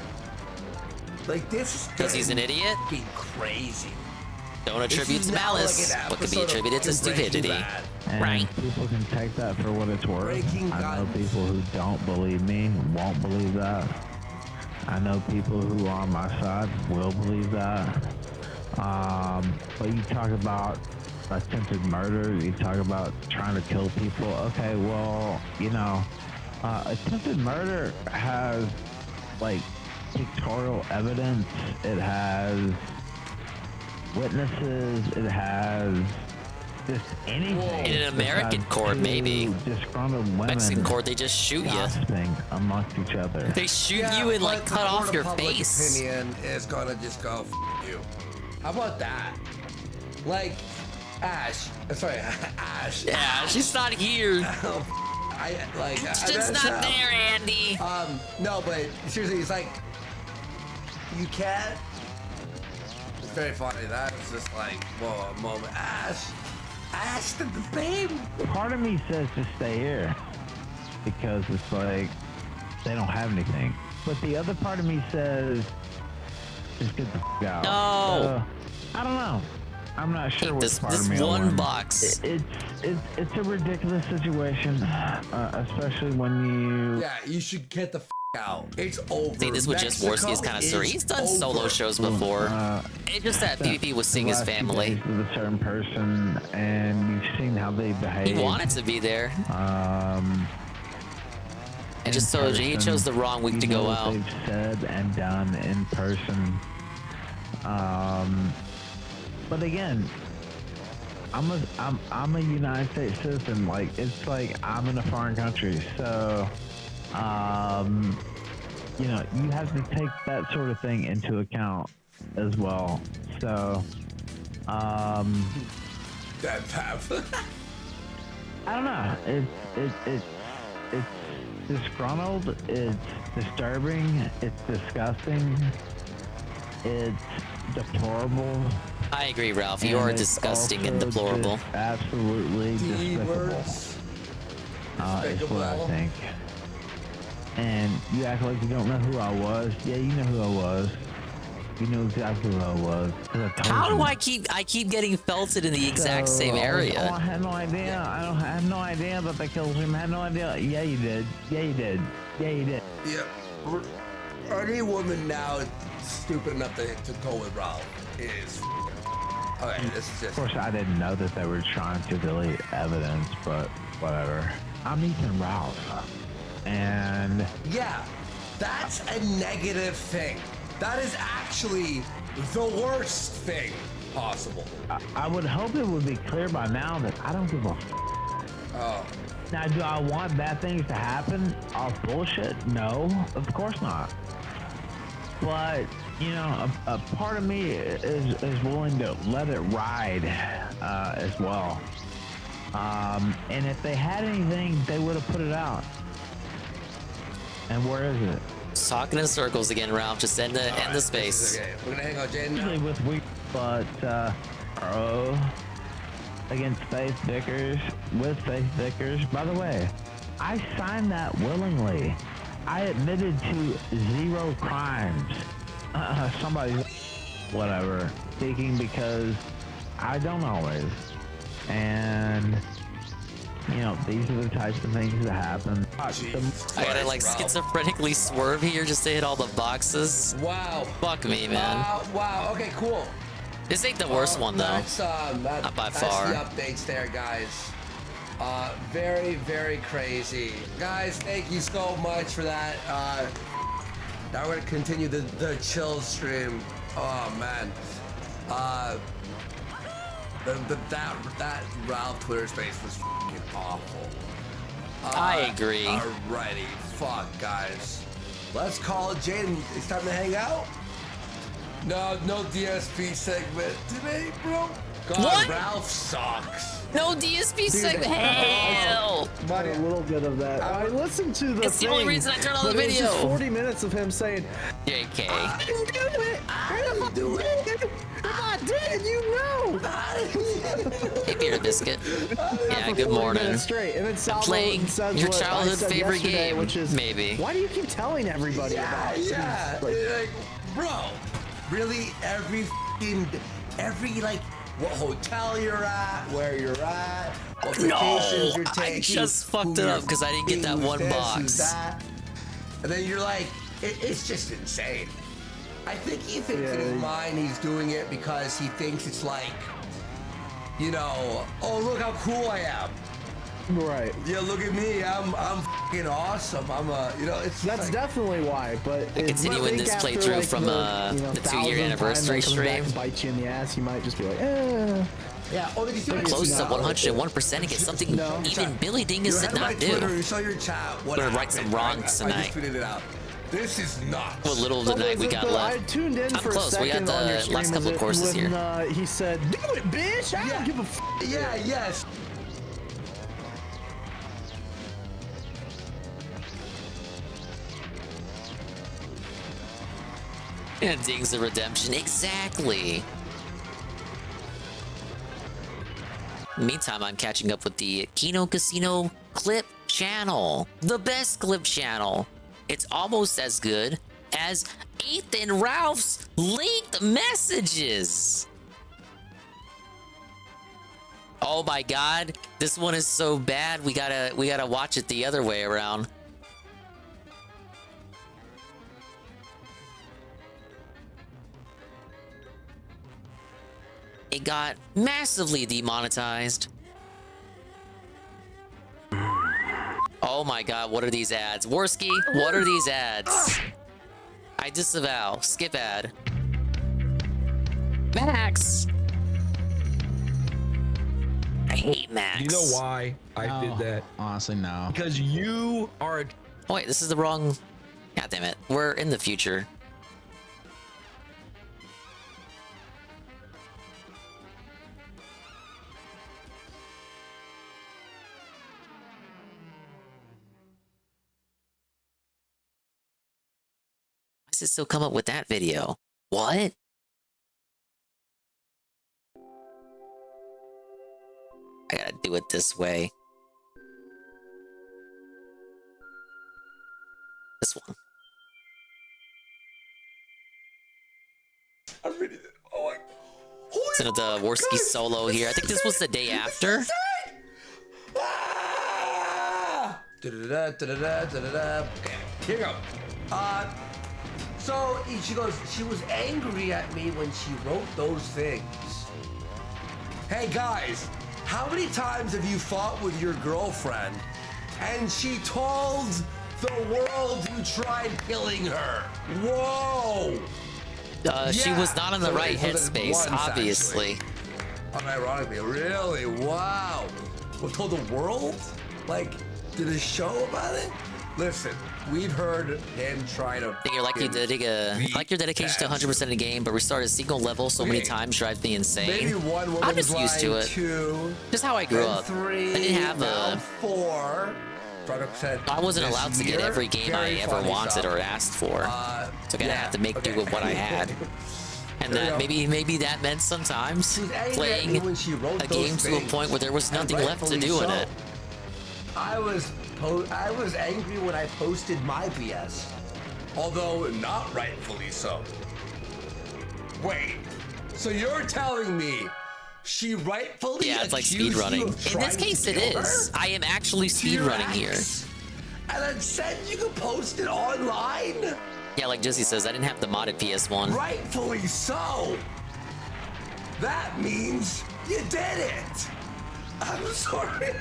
Like this is Because he's an idiot? fucking crazy. Don't attribute to malice. What could be attributed to stupidity? And Right. people can take that for what it's worth. I know people who don't believe me won't believe that. I know people who are on my side will believe that. But you talk about attempted murder, you talk about trying to kill people. Okay, well, you know, attempted murder has, like, pictorial evidence. It has witnesses. It has just anything. In an American court, maybe. Disgruntled women. Mexican court, they just shoot you. Gossiping amongst each other. They shoot you and like cut off your Public face. opinion is gonna just go F you. How about that? Like, Ash. Sorry, Ash. Yeah, she's not here. She's just not there, Andy. No, but seriously, it's like you can't. It's very funny. That was just like, whoa, a moment. Ash did the same. Part of me says to stay here because it's like they don't have anything. But the other part of me says just get the f out. No. I don't know. I'm not sure Hey, which this part of me. one I want. box. It's a ridiculous situation, especially when you. Yeah, you should get the f out. It's over. See, this with just Worski is kind of surreal. He's done solo shows before. It's just that PvP was seeing his family. With a certain person, and you've seen how they behave. He wanted to be there. And just so he chose the wrong week to go out. They've said and done in person. But again, I'm a United States citizen. Like, it's like I'm in a foreign country, so you know, you have to take that sort of thing into account as well. So That's half. I don't know. It's disgruntled. It's disturbing. It's disgusting. It's deplorable. I agree, Ralph. You are disgusting and deplorable. Absolutely despicable. Is what I think. And you act like you don't know who I was. Yeah, you know who I was. You know exactly who I was. How do I keep getting felted in the exact same area? Oh, I had no idea. I had no idea about the kill stream. I had no idea. Yeah, you did. Yeah, you did. Yeah, you did. Yeah. Any woman now stupid enough to go with Ralph is. Okay, this is just. Of course, I didn't know that they were trying to delete evidence, but whatever. I'm Ethan Ralph. And. Yeah, that's a negative thing. That is actually the worst thing possible. I would hope it would be clear by now that I don't give a f. Oh. Now, do I want bad things to happen off bullshit? No, of course not. But, you know, a part of me is willing to let it ride as well. And if they had anything, they would have put it out. And where is it? Just talking in circles again, Ralph. Just end the space. Okay, we're gonna hang out, Jaden. Usually with weak, but against Faith Vickers, with Faith Vickers. By the way, I signed that willingly. I admitted to 0 crimes. Somebody's whatever speaking because I don't always. And you know, these are the types of things that happen. I gotta like schizophrenically swerve here just to hit all the boxes. Wow. Fuck me, man. Wow. Okay, cool. This ain't the worst one though. Not by far. That's the updates there, guys. Very, very crazy. Guys, thank you so much for that. Now we're gonna continue the chill stream. Oh man. That Ralph Twitter space was fucking awful. I agree. Alrighty, fuck, guys. Let's call it Jaden. It's time to hang out. No DSP segment today, bro. God, what? Ralph sucks. No DSP segment. Hell. But a little bit of that. I listened to the It's the only reason I turned on the but it was video. just 40 minutes of him saying, JK. I didn't do it. I didn't do it. If I did, you know. Hey, Beer Biscuit. Yeah, good morning. Straight. And then Salvo Playing says your what I childhood said favorite yesterday, game, which is, maybe. Why do you keep telling everybody about it? Yeah. Like, bro, really? Every f***ing every like what hotel you're at, where you're at, what vacations you're taking. I just fucked it up because I didn't get that one box. That. And then you're like, it's just insane. I think he thinks in his mind he's doing it because he thinks it's like, you know, oh look how cool I am. Right. Yeah, look at me. I'm fucking awesome. I'm that's like, definitely why. But continuing this playthrough like from the 2-year anniversary stream. Bite you in the ass. You might just be like, eh. Yeah. Oh, did you see close to 101% and get something even Billy Dingus did not do. Twitter, you saw your chat. We're gonna right some wrongs tonight. I just tweeted it out. This is nuts. What little of the night we got left. I tuned in for close. a second we got on your the stream last couple of courses when, here. He said, "Do it, bitch! I don't give a f." Yeah. Yes. And dings the redemption. Exactly. Meantime, I'm catching up with the Kino Casino clip channel. The best clip channel. It's almost as good as Ethan Ralph's leaked messages. Oh my god, this one is so bad. We gotta watch it the other way around. It got massively demonetized. Oh my god, what are these ads? Worski, what are these ads? I disavow. Skip ad. Max! I hate Max. You know why I did that? Honestly, no. Because you are... Oh wait, this is the wrong... God damn it. We're in the future. Does it still come up with that video? What? I gotta do it this way. This one. I'm ready to... Oh my... Listen to the Worski solo here. I think this was the day after. Here you go. So she goes, she was angry at me when she wrote those things. Hey guys, how many times have you fought with your girlfriend and she told the world you tried killing her? Whoa! She was not in the right headspace, obviously. Unironically, really? Wow. Well, told the world? Like, did a show about it? Listen, we've heard him try to. You're like your dedication to 100% of the game, but restart a single level so many times drives me insane. Maybe one woman's I'm just used to line, it. Two, just how I grew up. Three, I didn't have a 4. I wasn't allowed to get every game I ever wanted or asked for, so I gotta have to make do with what I had. And that maybe that meant sometimes playing a game to a point where there was nothing left to do in it. I was angry when I posted my BS, although not rightfully so. Wait, so you're telling me she rightfully? Yeah, it's like speedrunning. In this case, it is. I am actually speedrunning here. And then said you could post it online? Yeah, like Jesse says, I didn't have the modded PS1. Rightfully so. That means you did it. I'm sorry.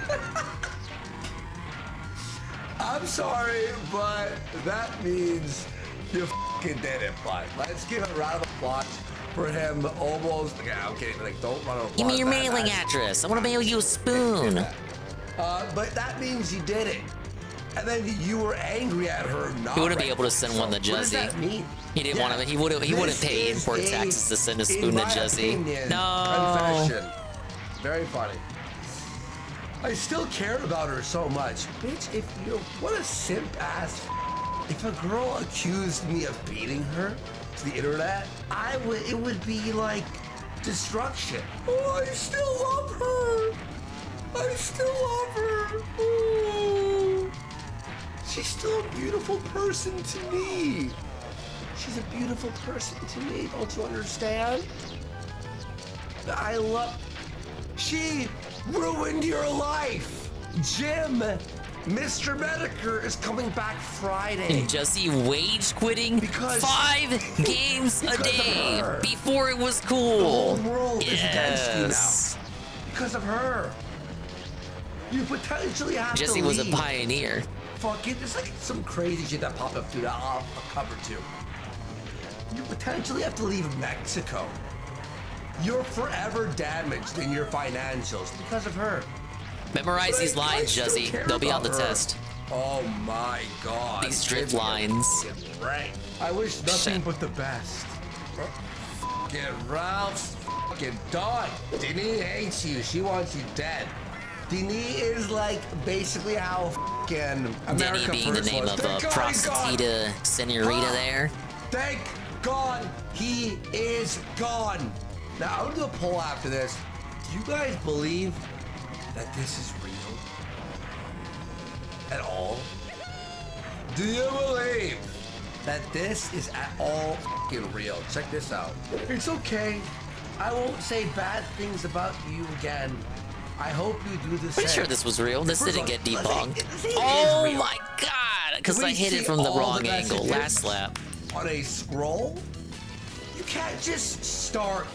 I'm sorry, but that means you fucking did it, bud. Let's give a round of applause for him almost. Yeah, I'm kidding. Like, don't run over. Give me your mailing address. I want to mail you a spoon. But that means you did it. And then you were angry at her. He wouldn't be able to send one to Jesse. What does that mean? He didn't want to. He wouldn't pay import taxes to send a spoon to Jesse. No. Confession. Very funny. I still care about her so much. Bitch, if you what a simp ass. If a girl accused me of beating her to the internet, it would be like destruction. Oh, I still love her. I still love her. Oh. She's still a beautiful person to me. She's a beautiful person to me. Don't you understand? I love. She ruined your life, Jim. Mr. Medicare is coming back Friday. Jesse wage quitting because 5 games a day before it was cool. The whole world is against you now because of her. You potentially have Jesse to was a leave. pioneer. Fuck it, there's like some crazy shit that popped up through that I'll cover too. You potentially have to leave Mexico. You're forever damaged in your financials because of her. Memorize these lines, Jesse. They'll be on the test. Oh my god. These drift lines. Right. I wish nothing but the best. Fucking Ralph's fucking done. Denise hates you. She wants you dead. Denise is like basically how fucking America Denny being the name of a prostituta senorita there. Thank God he is gone. Now I'm gonna do a poll after this. Do you guys believe that this is real at all? Do you believe that this is at all fucking real? Check this out. It's okay. I won't say bad things about you again. I hope you do the same. Pretty sure this was real. This didn't get debunked. It Oh is real. my god! Because We I hit it see from the all wrong the angle messages last lap. On a scroll, you can't just start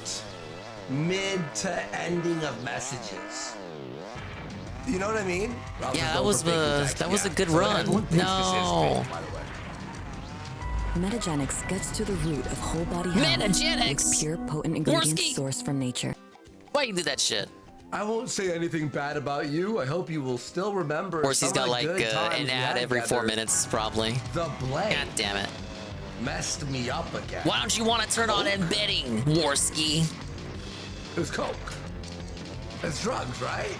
mid to ending of messages. You know what I mean? Yeah, that was a good run. No. Metagenics gets to the root of whole body health Metagenics? with pure, potent ingredients Worski. sourced from nature. Why you do that shit? I won't say anything bad about you. I hope you will still remember. Or he's got like good times an we ad had every 4 together. minutes, probably. The blank God damn it. messed me up again. Why don't you want to turn on embedding, Warski? It was coke. That's drugs, right?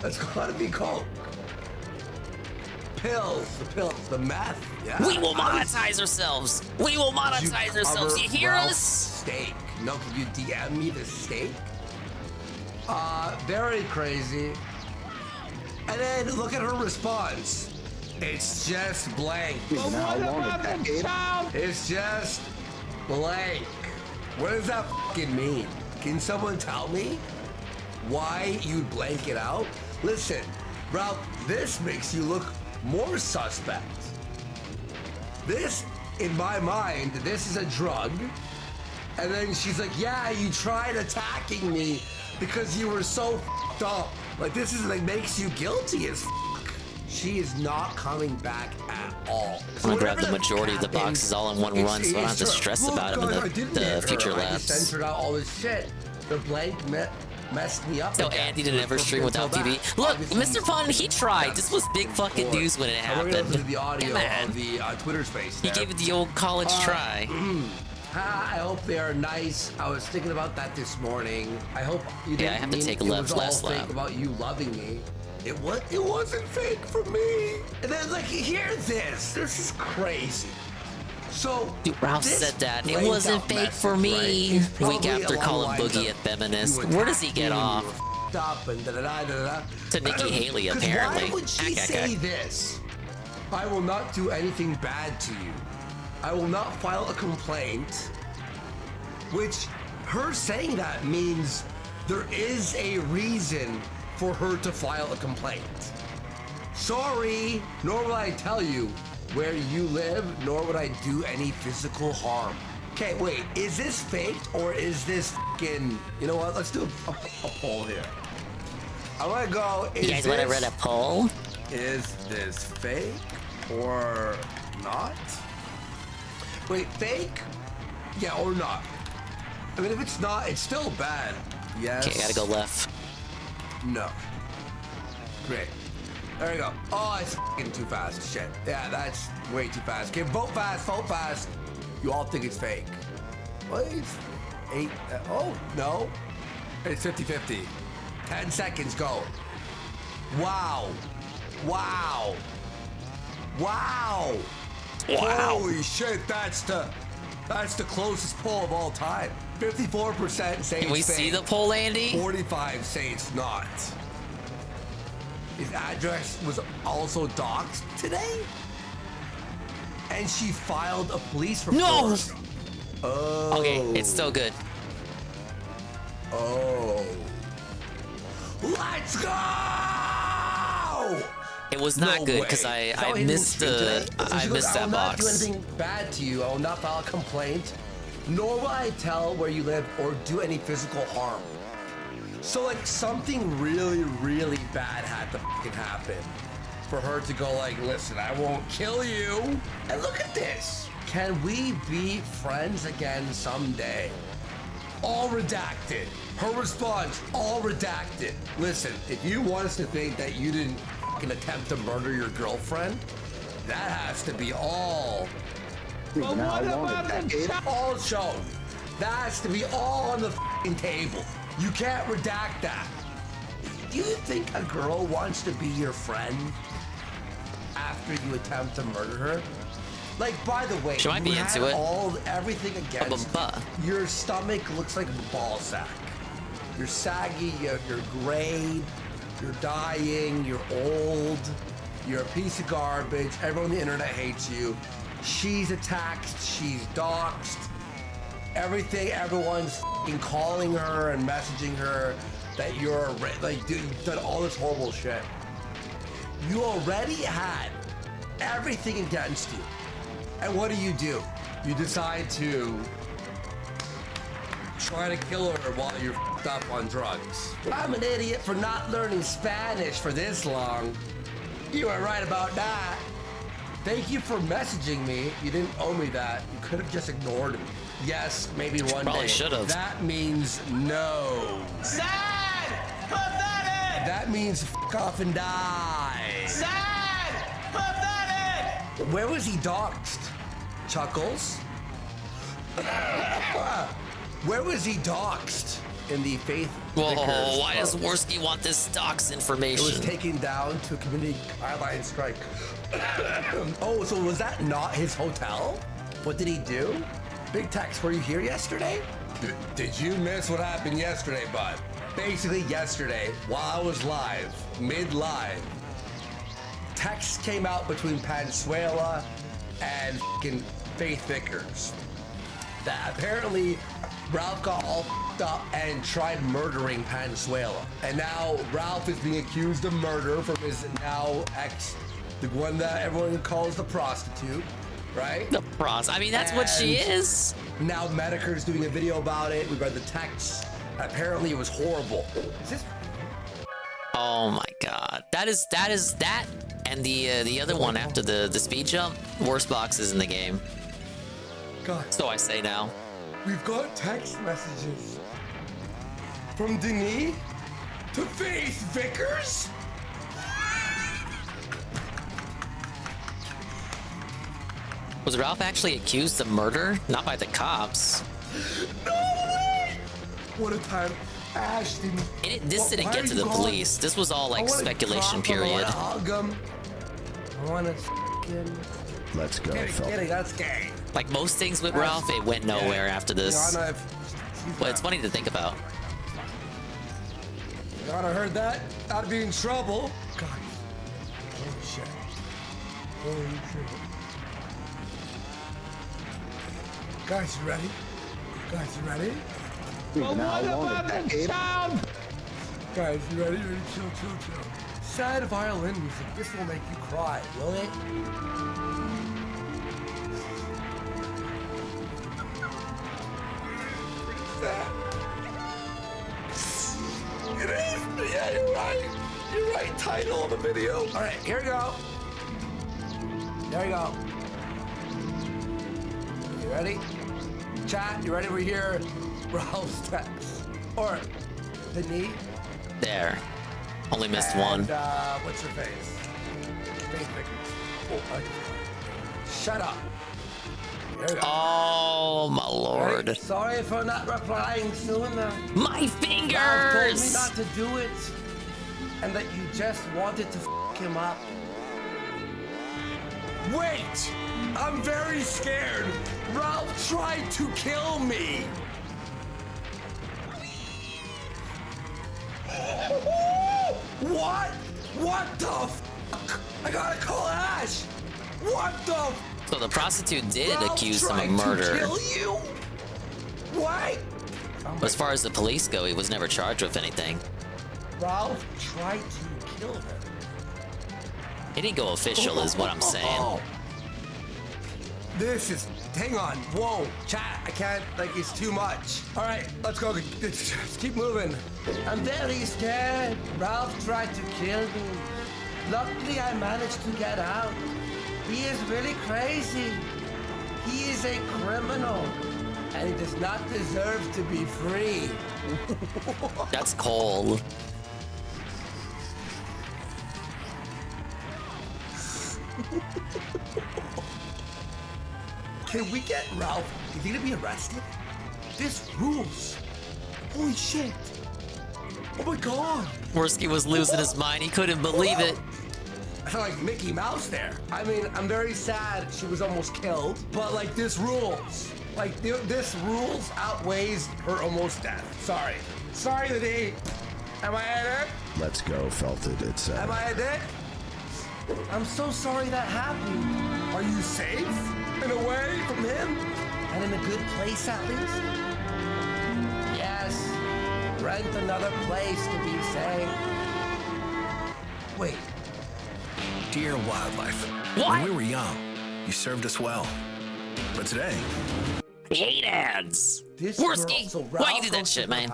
That's gotta be coke. Pills, the meth. Yeah. We will monetize ourselves. We will monetize ourselves. You hear us? Steak. No, can you DM me the steak? Very crazy. And then look at her response. It's just blank. But what about the child? It's just blank. What does that fucking mean? Can someone tell me why you'd blank it out? Listen, Ralph, this makes you look more suspect. This, in my mind, this is a drug. And then she's like, yeah, you tried attacking me because you were so f***ed up. Like, this is like makes you guilty as fuck. She is not coming back at all. I'm gonna grab the majority of the boxes all in one run, so I don't have to stress about them in the future I just laps. censored out all this shit. The blank messed me up. No, again. Andy didn't ever stream without Until PB. that. Look, Obviously, Mr. Pun, he tried. This was big fucking news when it And we're gonna happened. listen to the audio Yeah, man. on the Twitter space. He gave it the old college try. I hope they are nice. I was thinking about that this morning. I hope you didn't Yeah, I have to mean take a it left was all last fake lap. about you loving me. It wasn't fake for me. And then like, hear this. This is crazy. So Dude, Ralph this said that. It blanked wasn't out fake for message, me. right, is Week probably after along calling the lines Boogie a of, feminist. "You Where does he attacked get me, off? you were f***ed up and da-da-da-da-da." To Nikki Haley, 'Cause apparently. Why would she Okay. say this? I will not do anything bad to you. I will not file a complaint. Which, her saying that means there is a reason for her to file a complaint. Sorry, nor will I tell you where you live, nor would I do any physical harm. Okay, wait, is this faked or is this fucking... You know what, let's do a poll here. I want to go... You guys want to run a poll? Is this fake or not? Wait, fake? Yeah, or not? I mean, if it's not, it's still bad. Yes. Okay, gotta go left. No. Great. There we go. Oh, it's f***ing too fast. Shit. Yeah, that's way too fast. Okay, vote fast, vote fast. You all think it's fake. What? It's 8. Oh, no. It's 50-50. 10 seconds, go. Wow. Wow. Wow. Wow. Holy shit, that's the closest poll of all time. 54% say Can we it's fake. see the poll, Andy? 45 say it's not. His address was also doxxed today? And she filed a police report. No! Oh. Okay, it's still good. Oh. Let's go! It was not good because I missed that I will not do box. anything bad to you. I will not file a complaint, nor will I tell where you live or do any physical harm. So like something really, really bad had to fucking happen for her to go like, listen, I won't kill you. And look at this. Can we be friends again someday? All redacted. Her response, all redacted. Listen, if you want us to think that you didn't fucking attempt to murder your girlfriend, that has to be all. But what about the all shown? That has to be all on the fucking table. You can't redact that. Do you think a girl wants to be your friend after you attempt to murder her? Like, by the way, She might be you into had it. everything against you. Your stomach looks like a ball sack. You're saggy, you're gray, you're dying, you're old, you're a piece of garbage. Everyone on the internet hates you. She's attacked, she's doxxed. Everything, everyone's f***ing calling her and messaging her that you're like, dude, you've done all this horrible shit. You already had everything against you. And what do? You decide to try to kill her while you're f***ed up on drugs. I'm an idiot for not learning Spanish for this long. You were right about that. Thank you for messaging me. You didn't owe me that. You could have just ignored me. Yes, maybe one Probably day. should have. That means no. Sad! Put that in! That means f*** off and die. Sad! Put that in! Where was he doxxed? Chuckles? Where was he doxxed? In the Faith Whoa, Vickers why does pub. Worski want this docs information? It was taken down to a community guideline strike. Oh, so was that not his hotel? What did he do? Big Tex, were you here yesterday? Did you miss what happened yesterday, bud? Basically yesterday, while I was live, mid-live, text came out between Pansuela and f***ing Faith Vickers that apparently Ralph got all f***ed up and tried murdering Pansuela. And now Ralph is being accused of murder from his now ex, the one that everyone calls the prostitute, right? The I mean, that's what she is. Now Medicare's doing a video about it. We read the text. Apparently it was horrible. Is this? Oh my god. That and the other one after the speed jump, worst boxes in the game. God. So I say now. We've got text messages from Denis to Faith Vickers. Was Ralph actually accused of murder? Not by the cops. No way! What a time. Ash didn't. This didn't get to the police. This was all like speculation period. I want to hug him. I want to him. Let's go, Get it, that's gay. Like most things with Ralph, it went nowhere after this. But it's funny to think about. God, I heard that. I'd be in trouble. God. Holy shit. Holy shit. Guys, you ready? Guys, you ready? But what about the sound? Guys, you ready? Chill. Sad violin music. This will make you cry, will it? It is. Yeah, you're right. You're right. Title of the video. All right, here we go. There we go. You ready? Chat, you ready? We're here. Ralph's text. Or the knee. There. Only missed one. What's her face? Faith Vickers. Shut up. Oh my lord. Right. Sorry for not replying sooner. My fingers! Ralph told me not to do it. And that you just wanted to f him up. Wait! I'm very scared. Ralph tried to kill me. What? What the fuck? I gotta call Ash. What the f? So the prostitute did Ralph accuse him tried of murder. to kill you? What? As far as the police go, he was never charged with anything. Ralph tried to kill her. He didn't go official, is what I'm saying. This is. Hang on. Whoa, chat. I can't. Like, it's too much. All right, let's go. Let's keep moving. I'm very scared. Ralph tried to kill me. Luckily, I managed to get out. He is really crazy. He is a criminal, and he does not deserve to be free. That's cold. Can we get Ralph? Is he gonna be arrested? This rules. Holy shit. Oh my god. Worski was losing his mind. He couldn't believe it. I sound like Mickey Mouse there. I mean, I'm very sad she was almost killed, but like this rules. Like this rules outweighs her almost death. Sorry. Sorry, the D. Am I a dick? Let's go, felt it, it said. Am I a dick? I'm so sorry that happened. Are you safe? And away from him? And in a good place at least? Yes. Rent another place to be safe. Wait. Dear wildlife, what? When we were young, you served us well. But today, hate ads. Worski, why you do that shit, man?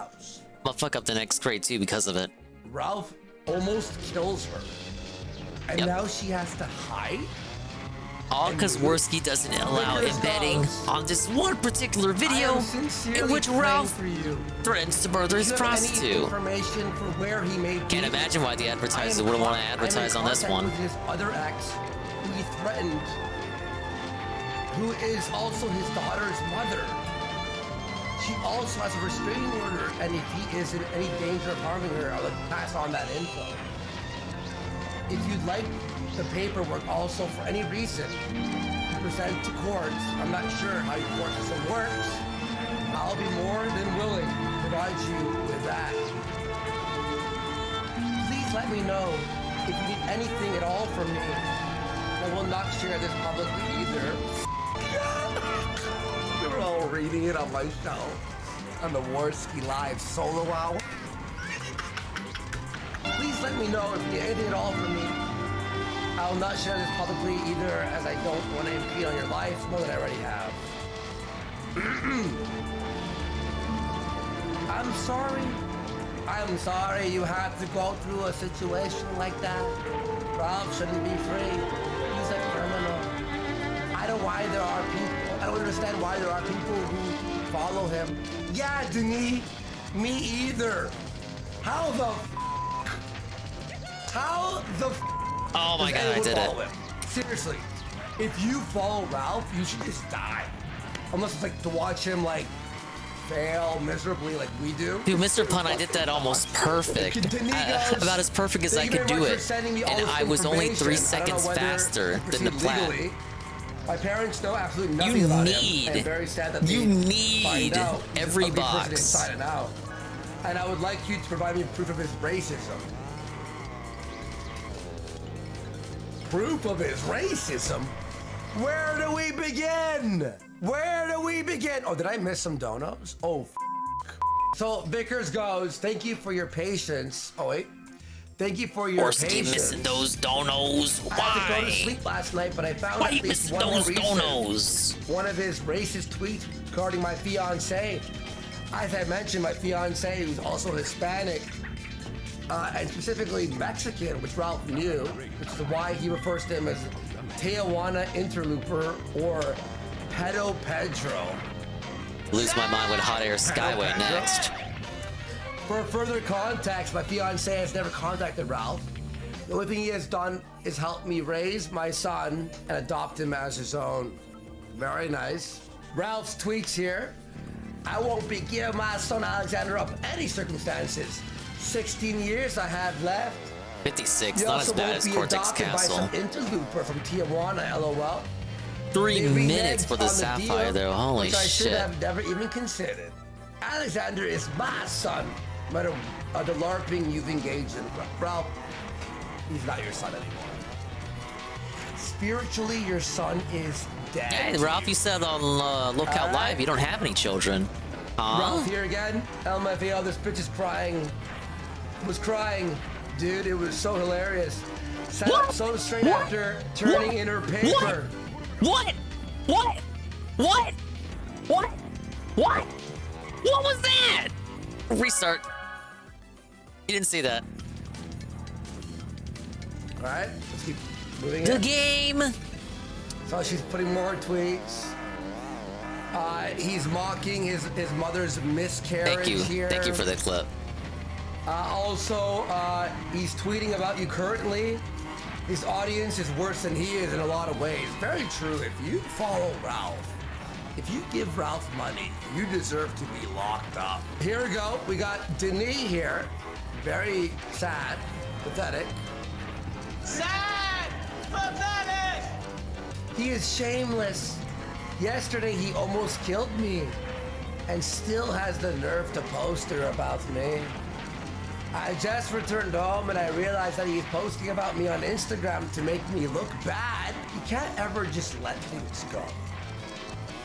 I'll fuck up the next grade too because of it. Ralph almost kills her. And now she has to hide? All because Worski doesn't allow embedding on this one particular video in which Ralph threatens to murder his prostitute. Information for where he may be? Can't imagine why the advertiser wouldn't want to advertise on this one. With his other ex, who he threatened, who is also his daughter's mother. She also has a restraining order, and if he is in any danger of harming her, I'll pass on that info. If you'd like the paperwork also for any reason to present to courts, I'm not sure how your court system works, I'll be more than willing to provide you with that. Please let me know if you need anything at all from me. I will not share this publicly either. We were all reading it on my show, on the Worski Live solo hour. Please let me know if you need anything at all from me. I will not share this publicly either, as I don't want to impede on your life more than I already have. I'm sorry. I'm sorry you had to go through a situation like that. Ralph shouldn't be free. He's a criminal. I don't know why there are people. I don't understand why there are people who follow him. Yeah, Denis. Me either. How the How the oh my god, I did it. Him? Seriously, if you follow Ralph, you should just die. Unless it's like to watch him like fail miserably like we do. Dude, Mr. Pun, I did that almost perfect. About as perfect as I could do it. And I was only 3 seconds faster than the plat. My parents know absolutely nothing about him. I'm very sad that you need every box. Inside and out. And I would like you to provide me proof of his racism. Proof of his racism? Where do we begin? Where do we begin? Oh, did I miss some donos? Oh, so Vickers goes, thank you for your patience. Oh, wait. Thank you for your patience. Keep missing those donos. Why? I had to go to sleep last night, but I found at least one of his racist tweets regarding my fiance. As I mentioned, my fiance, who's also Hispanic, and specifically Mexican, which Ralph knew, which is why he refers to him as Tijuana Interlooper or Pedo Pedro. Lose my mind with Hot Air Skyway next. For further context, my fiance has never contacted Ralph. The only thing he has done is help me raise my son and adopt him as his own. Very nice. Ralph's tweets here. I won't be giving my son Alexander up any circumstances. 16 years I have left. 56, not as bad as Cortex Castle. By some interlooper from Tijuana, LOL. 3 minutes for the Sapphire, though. Holy which I shit. should have never even considered. Alexander is my son. But the LARPing you've engaged in, Ralph, he's not your son anymore. Spiritually, your son is dead. Yeah, Ralph, you said on Lookout Live you don't have any children. Huh? Ralph here again. LMFAO, this bitch is crying. was crying. Dude, it was so hilarious. Sat up so straight after turning in her paper. What? What was that? Restart. You didn't see that. All right, let's keep moving. The game. So she's putting more tweets. He's mocking his mother's miscarriage here. Thank you for the clip. Also, he's tweeting about you currently. His audience is worse than he is in a lot of ways. Very true. If you follow Ralph, if you give Ralph money, you deserve to be locked up. Here we go. We got Denis here. Very sad, pathetic. Sad! Pathetic! He is shameless. Yesterday, he almost killed me and still has the nerve to post her about me. I just returned home and I realized that he's posting about me on Instagram to make me look bad. You can't ever just let things go.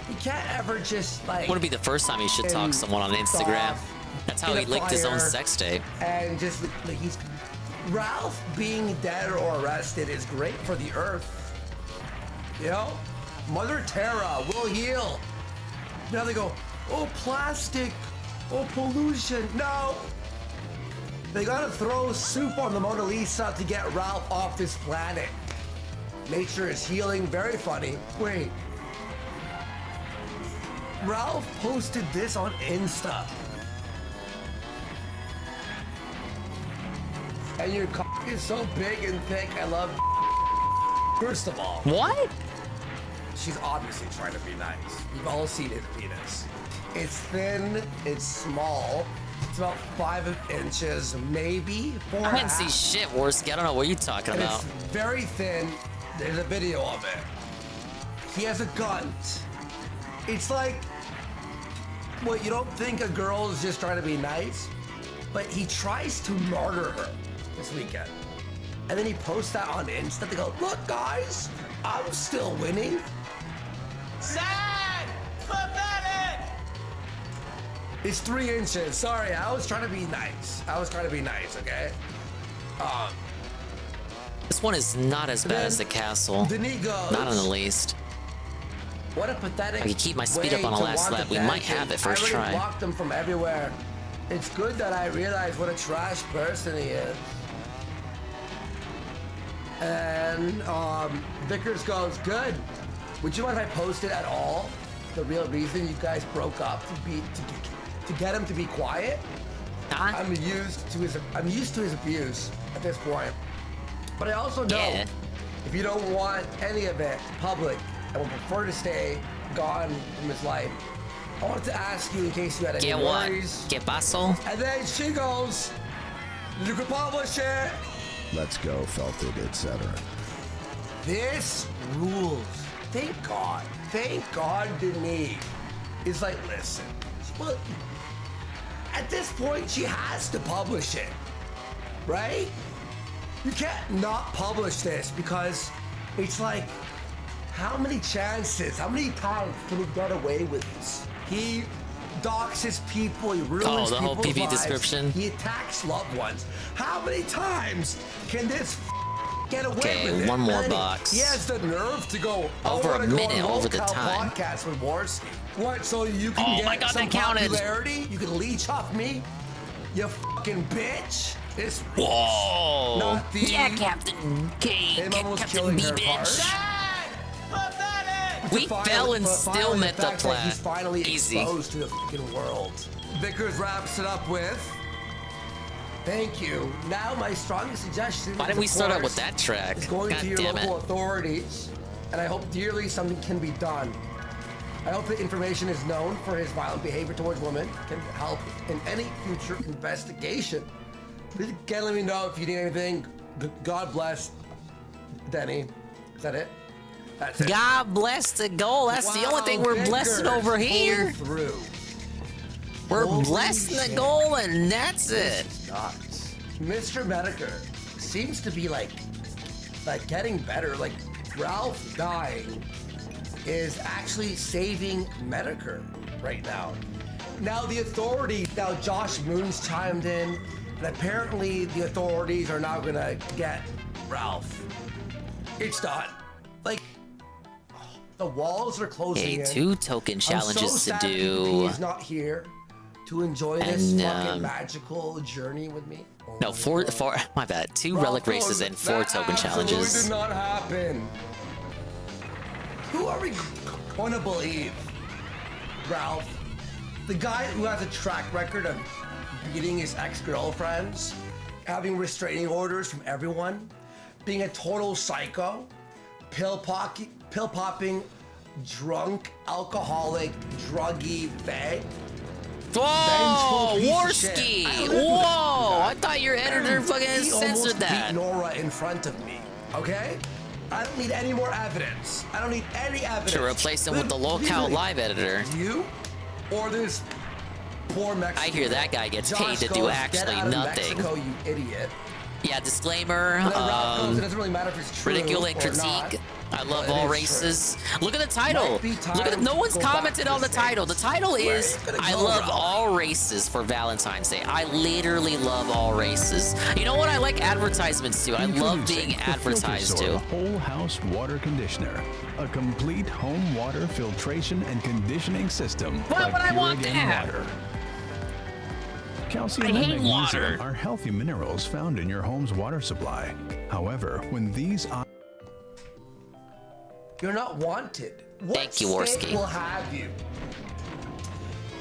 You can't ever just like... Wouldn't be the first time he should talk to someone on Instagram. That's how he linked his own sex tape. And just like he's... Ralph being dead or arrested is great for the earth. You know? Mother Terra will heal. Now they go, oh, plastic. Oh, pollution. No. They gotta throw soup on the Mona Lisa to get Ralph off this planet. Nature is healing. Very funny. Wait. Ralph posted this on Insta. And your cock is so big and thick. I love. First of all. What? She's obviously trying to be nice. You've all seen his penis. It's thin. It's small. It's about 5 inches, maybe 4. I didn't see shit, Worski. I don't know what you're talking and about. It's very thin. There's a video of it. He has a gun. It's like, what, you don't think a girl is just trying to be nice? But he tries to murder her this weekend. And then he posts that on Insta. They go, look, guys, I'm still winning. Sad! Pathetic! It's 3 inches. Sorry, I was trying to be nice. Okay? This one is not as bad as the castle. Denis goes, not in the least. What a pathetic I could keep my speed up on a last lap. We might have it first try. I already blocked him from everywhere. It's good that I realized what a trash person he is. And Vickers goes, good. Would you mind if I posted at all the real reason you guys broke up to get him to be quiet? I'm used to his abuse at this point. But I also know if you don't want any of it public and would prefer to stay gone from his life, I wanted to ask you in case you had any worries. ¿Qué pasó? And then she goes, you can publish it. Let's go, felt it, etc. This rules. Thank God. Thank God Denis is like, listen, well, at this point, she has to publish it, right? You can't not publish this because it's like, how many chances, how many times can he get away with this? He doxes people, he ruins the whole people's PV lives. description. He attacks loved ones. How many times can this get away with it? Okay, one more And box. He has the nerve to go over a minute over the time. Podcast with Worski. What? So you can get some popularity? You can leech off me? You fucking bitch! This whoa! Not the Captain K, Captain B, bitch. We fell and still met the plan. He's finally easy. Exposed to the fucking world. Vickers wraps it up with, thank you. Now my strongest suggestion. Why didn't we start out with that track? Is going God to your damn local it. authorities, and I hope dearly something can be done. I hope the information is known for his violent behavior towards women can help in any future investigation. Please again let me know if you need anything. God bless, Denny. Is that it? That's it. God bless the goal. That's the only thing we're blessing over here. We're blessing the goal, and that's it. Nuts. Mr. Medicare seems to be like getting better. Like Ralph dying is actually saving Medicare right now. Now the authorities, now Josh Moon's chimed in, And apparently the authorities are now gonna get Ralph. It's done. Like, the walls are closing in. 2 token challenges I'm so sad to that do. He's not here to enjoy this And, fucking magical journey with me. Oh No, my four, God. my bad. 2 Ralph relic races goes, and 4 "That token absolutely challenges. did not happen. Who are we going to believe? Ralph, the guy who has a track record of beating his ex-girlfriends, having restraining orders from everyone, being a total psycho, pill popping, drunk, alcoholic, druggy, fag. Whoa, Vengeful piece of Warski! shit. I lived with Whoa! that I thought your editor fucking He censored almost that. beat Nora in front of me. Okay? I don't need any more evidence. I don't need any evidence. Should replace him with the low count live editor. You or this poor Mexican. I hear that guy gets Josh paid to do goes, actually "Get out of nothing. Mexico, you idiot. Yeah, disclaimer. And then Ralph goes, it doesn't really matter if it's true Ridicule and or critique. not, I love but it all is races. Look at the title. Might be Look at time no one's to go back commented to on the title. The title Where is it's gonna I go, love Ralph. all races for Valentine's Day. I literally love all races. You know what? I like advertisements too. I love being Introducing the advertised Filter to. Soil Whole House Water Conditioner, a complete home water filtration and conditioning system. Why like would I pure want again that? Water. Calcium I and hate magnesium water. are healthy minerals found in your home's water supply. However, when these You're not wanted. What Thank you, state Warski. will have you?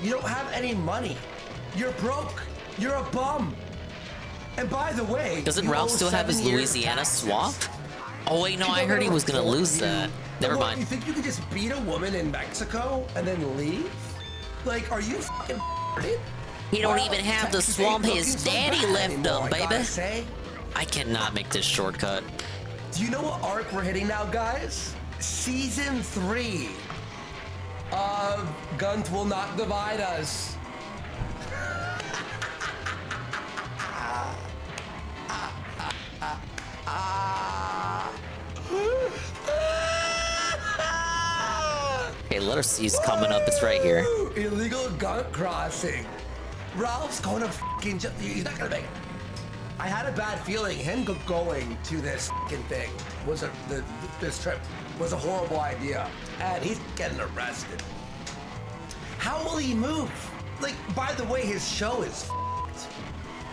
You don't have any money. You're broke. You're a bum. And by the way, Doesn't you Ralph owe still have his 7 years Louisiana taxes. swap? Oh wait, no, People I heard he gonna was gonna report lose you. that. Never What, mind. You think you could just beat a woman in Mexico and then leave? Like, are you fucking retarded? He don't Well, even have the Texas swamp ain't his looking so daddy bad left anymore, him, I gotta baby. say. I cannot make this shortcut. Do you know what arc we're hitting now, guys? Season 3 of Guns Will Not Divide Us. Okay, letter C's coming up. It's right here. Illegal gun crossing. Ralph's going to fucking he's not gonna make it. I had a bad feeling him going to this fucking thing was this trip was a horrible idea, and he's getting arrested. How will he move? Like, by the way, his show is f***ed.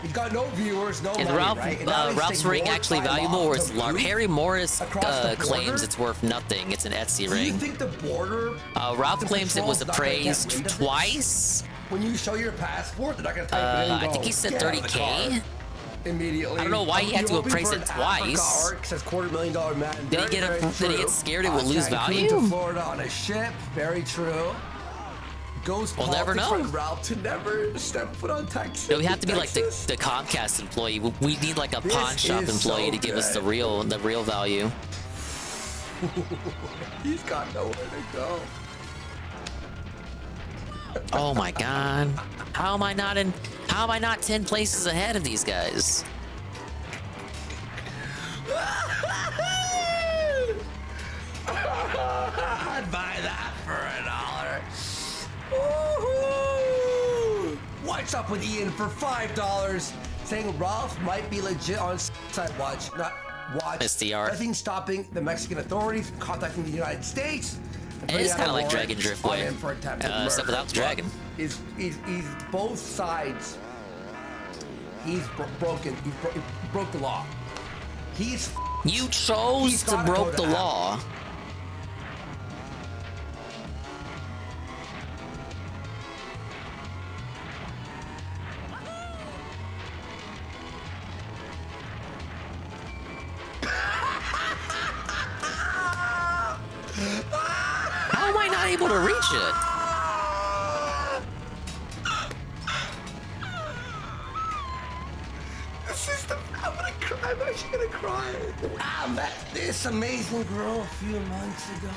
He's got no viewers, no Is money, Ralph, right? And now he's Ralph's taking ring more actually time valuable, off or to it's move Harry Morris across the claims border? it's worth nothing. It's an Etsy Do you ring. think the border? Ralph the claims it was patrol's not gonna get appraised wind of this? twice. When you show your passport, they're not gonna type it in. And I go, think he said "Get out of the 30K. car." Immediately. I don't know why he had to hoping appraise for it an Africa twice. arc, says $250,000 man. Did he Very, very did he get true. scared it would lose Cancun value? to Florida on a ship. Very true. Ghost We'll never politics know. from Ralph to never step foot on Texas. No, we have to be like the Texas. Comcast employee. We need like a This pawn shop is employee so to give us the good. real value. He's got nowhere to go. Oh my god. How am I not 10 places ahead of these guys? I'd buy that for $1. Woohoo! What's up with Ian for $5? Saying Ralph might be legit on side watch, not watch. SDR. Nothing stopping the Mexican authorities from contacting the United States. It is kind of like Dragon Driftway, except without the dragon. He's both sides. He's broken. He broke the law. You chose to broke the law. How am I not able to reach it? This is the. I'm gonna cry. I'm actually gonna cry. I met this amazing girl a few months ago.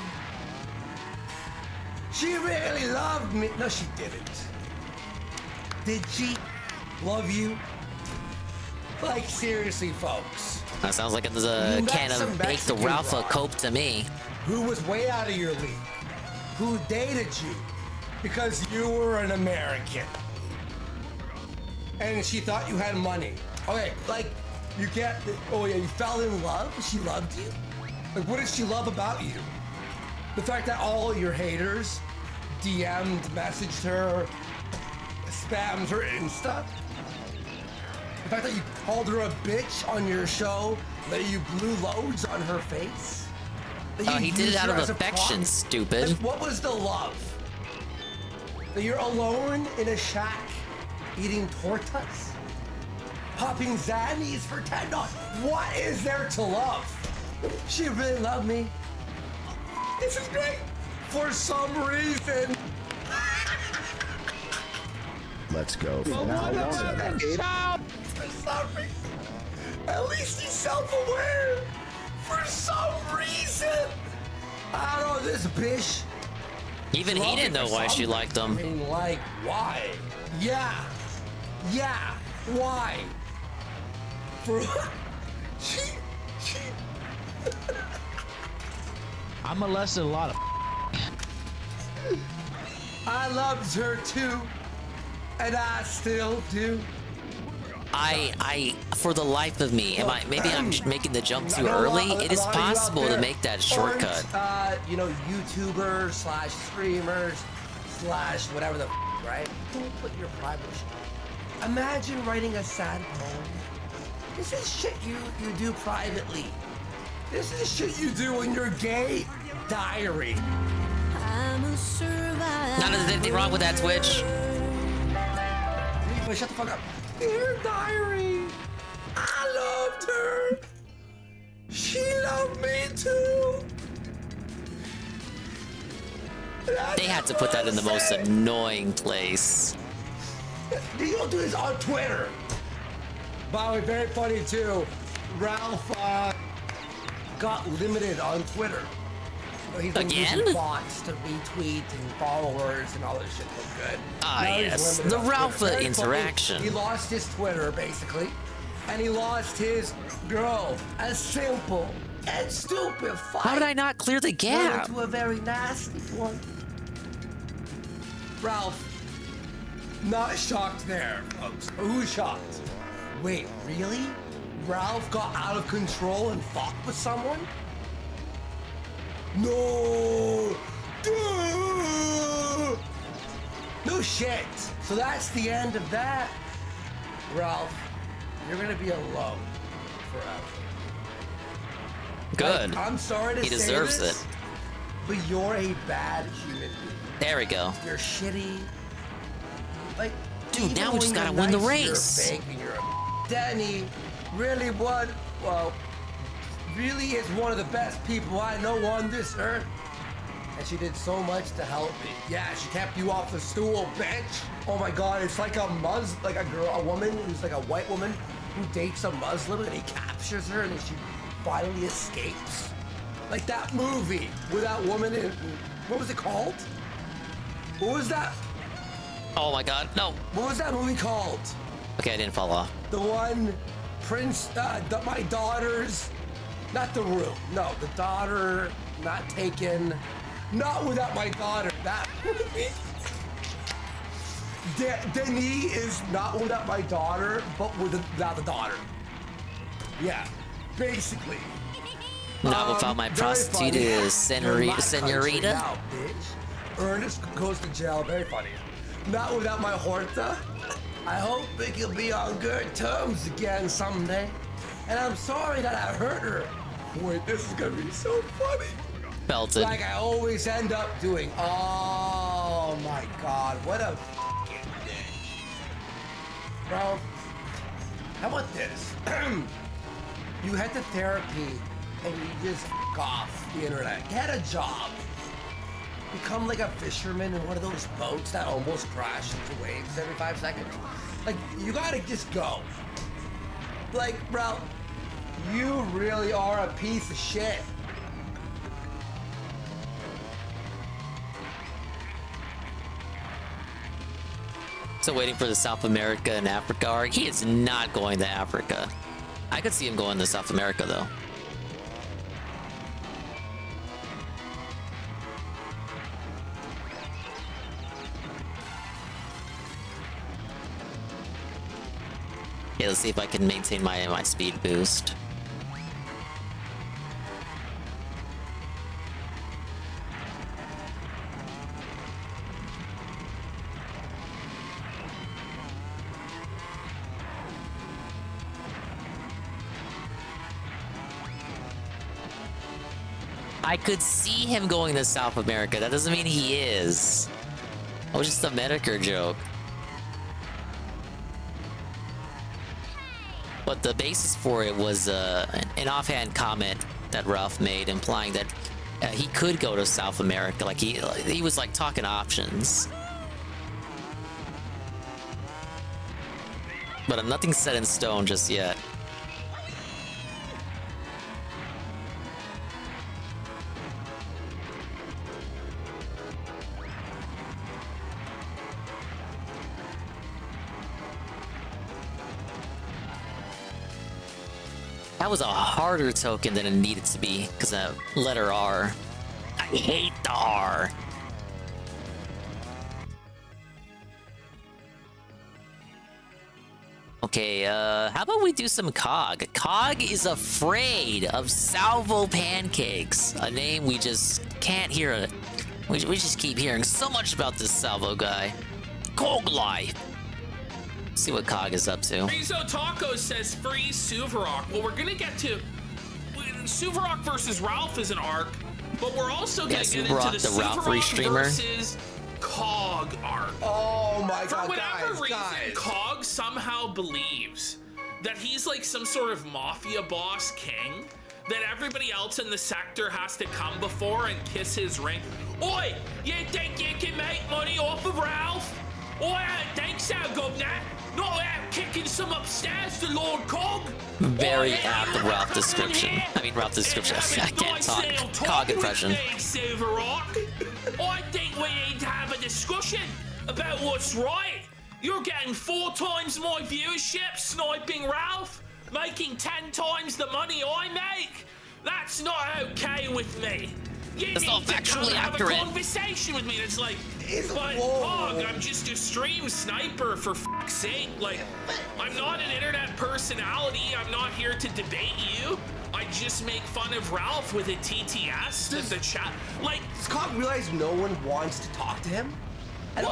She really loved me. No, she didn't. Did she love you? Like, seriously, folks. That sounds like it's You a met can some of baked Mexican Ralph broad Cope to me. Who was way out of your league? Who dated you because you were an American? and she thought you had money. Okay, like, you get, oh yeah, you fell in love? She loved you? Like, what did she love about you? The fact that all your haters DM'd, messaged her, spammed her Insta? The fact that you called her a bitch on your show, that you blew loads on her face? He did it out of affection, stupid. Like, what was the love? That you're alone in a shack eating tortas? Popping Xannies for $10? What is there to love? She really loved me. This is great. For some reason. Let's go. For some reason. At least he's self-aware. For some reason. I don't know, this bitch. Even he didn't know why she liked him. I mean, like, why? Yeah. Yeah. Why? For she I molested a lot of I loved her too, and I still do. I for the life of me, maybe I'm making the jump too early. It is possible to make that shortcut. You know, YouTubers slash streamers slash whatever the right? Don't put your private shit. Imagine writing a sad poem. This is shit you do privately. This is shit you do in your gay diary. I'm a survivor. Not that there's anything wrong with that, Twitch. Wait, shut the fuck up. Dear diary, I loved her. She loved me too. They had to put that in the most annoying place. You don't do this on Twitter. By the way, very funny too. Ralph got limited on Twitter. He's been Again? using bots to retweet and followers and all this shit look good. Ah, Now he's yes. limited The on Twitter. Ralph Very interaction. funny. He lost his Twitter, basically. And he lost his girl. A simple and stupid fight. How did I not clear the gap? To a very nasty one. Ralph, not shocked there, folks. Who's shocked? Wait, really? Ralph got out of control and fucked with someone? No! Duh! No shit. So that's the end of that. Ralph, you're gonna be alone forever. Good. Like, I'm sorry to He say deserves this, it. but you're a bad human being. There we go. You're shitty. Like, dude, now we even just when gotta you're win the nice, race. You're fake and you're a Danny really really is one of the best people I know on this earth. And she did so much to help me. Yeah, she kept you off the stool, bitch. Oh my God, it's like a woman who's like a white woman who dates a Muslim and he captures her and then she finally escapes. Like that movie with that woman in, what was it called? What was that? Oh my God, no. What was that movie called? Okay, I didn't fall off. The one, my daughter's, not The Room. No, The Daughter, Not Taken, Not Without My Daughter. That movie. Denis is Not Without My Daughter, but without the daughter. Yeah, basically. Not without my prostitute, senorita. Now, bitch. Ernest goes to jail. Very funny. Not without my Horta. I hope we can be on good terms again someday. And I'm sorry that I hurt her. Wait, this is gonna be so funny. Belted. Like I always end up doing. Oh my God, what a f***ing bitch. Bro, how about this? You head to therapy and you just f*** off the internet. Get a job. Become like a fisherman in one of those boats that almost crash into waves every 5 seconds. Like, you gotta just go. Like, bro, you really are a piece of shit. So waiting for the South America and Africa arc. He is not going to Africa. I could see him going to South America though. Yeah, let's see if I can maintain my speed boost. I could see him going to South America. That doesn't mean he is. It was just a Medicare joke. But the basis for it was an offhand comment that Ralph made, implying that he could go to South America. Like he was like talking options. But nothing's set in stone just yet. That was a harder token than it needed to be, because that letter R. I hate the R. Okay, how about we do some Cog? Cog is afraid of Salvo Pancakes, a name we just can't hear it. We just keep hearing so much about this Salvo guy. Cog life. See what Cog is up to. Rizzo Taco says free Suvarok. Well, we're gonna get to Suvarok versus Ralph is an arc, but we're also gonna get into the Suvarok versus Cog arc. Oh my god! For whatever reason, guys. Cog somehow believes that he's like some sort of mafia boss king that everybody else in the sector has to come before and kiss his ring. Oi, you think you can make money off of Ralph? Oi, I don't think so, governor. Not out kicking some upstairs to Lord Cog. Very apt Ralph description. I mean, Ralph description. I can't talk. Cog impression. I think we need to have a discussion about what's right. You're getting 4 times my viewership sniping Ralph, making 10 times the money I make. That's not okay with me. You That's need not to come factually and have a accurate. conversation with me. It's like, but Cog, I'm just a stream sniper for fuck's sake. Like, I'm not an internet personality. I'm not here to debate you. I just make fun of Ralph with a TTS in the chat. Like, does Cog realize no one wants to talk to him? I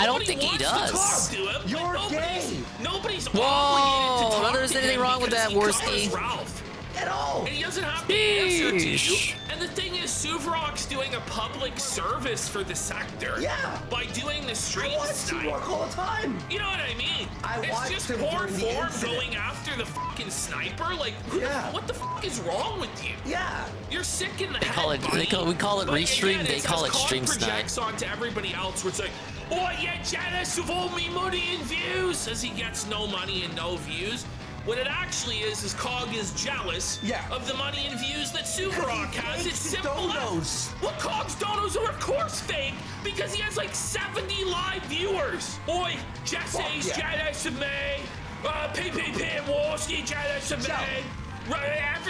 don't think he does. You're gay. Nobody's Whoa, obligated to talk there's to anything him wrong with because that, he Worski. covers Ralph. At all. And he doesn't have to answer to you. Sheesh. And the thing is, Suvarok's doing a public service for the sector. Yeah. By doing the stream I watch snipe. Suvarok all the time. You know what I mean? I watched It's just him poor during the form incident. going after the fucking sniper. Like, what the fuck is wrong with you? Yeah. You're sick in the They head, call it. buddy. We call it But restream. again, They it's call it because stream Cog snipe. projects onto everybody else where it's like, oh, you're jealous of all me money and views, as he gets no money and no views. What it actually is Cog is jealous of the money and views that Suvarok has. It's simple as. Well, Cog's donos are of course fake because he has like 70 live viewers. Oi, Jesse's jealous of me. PPP and Warski jealous of me.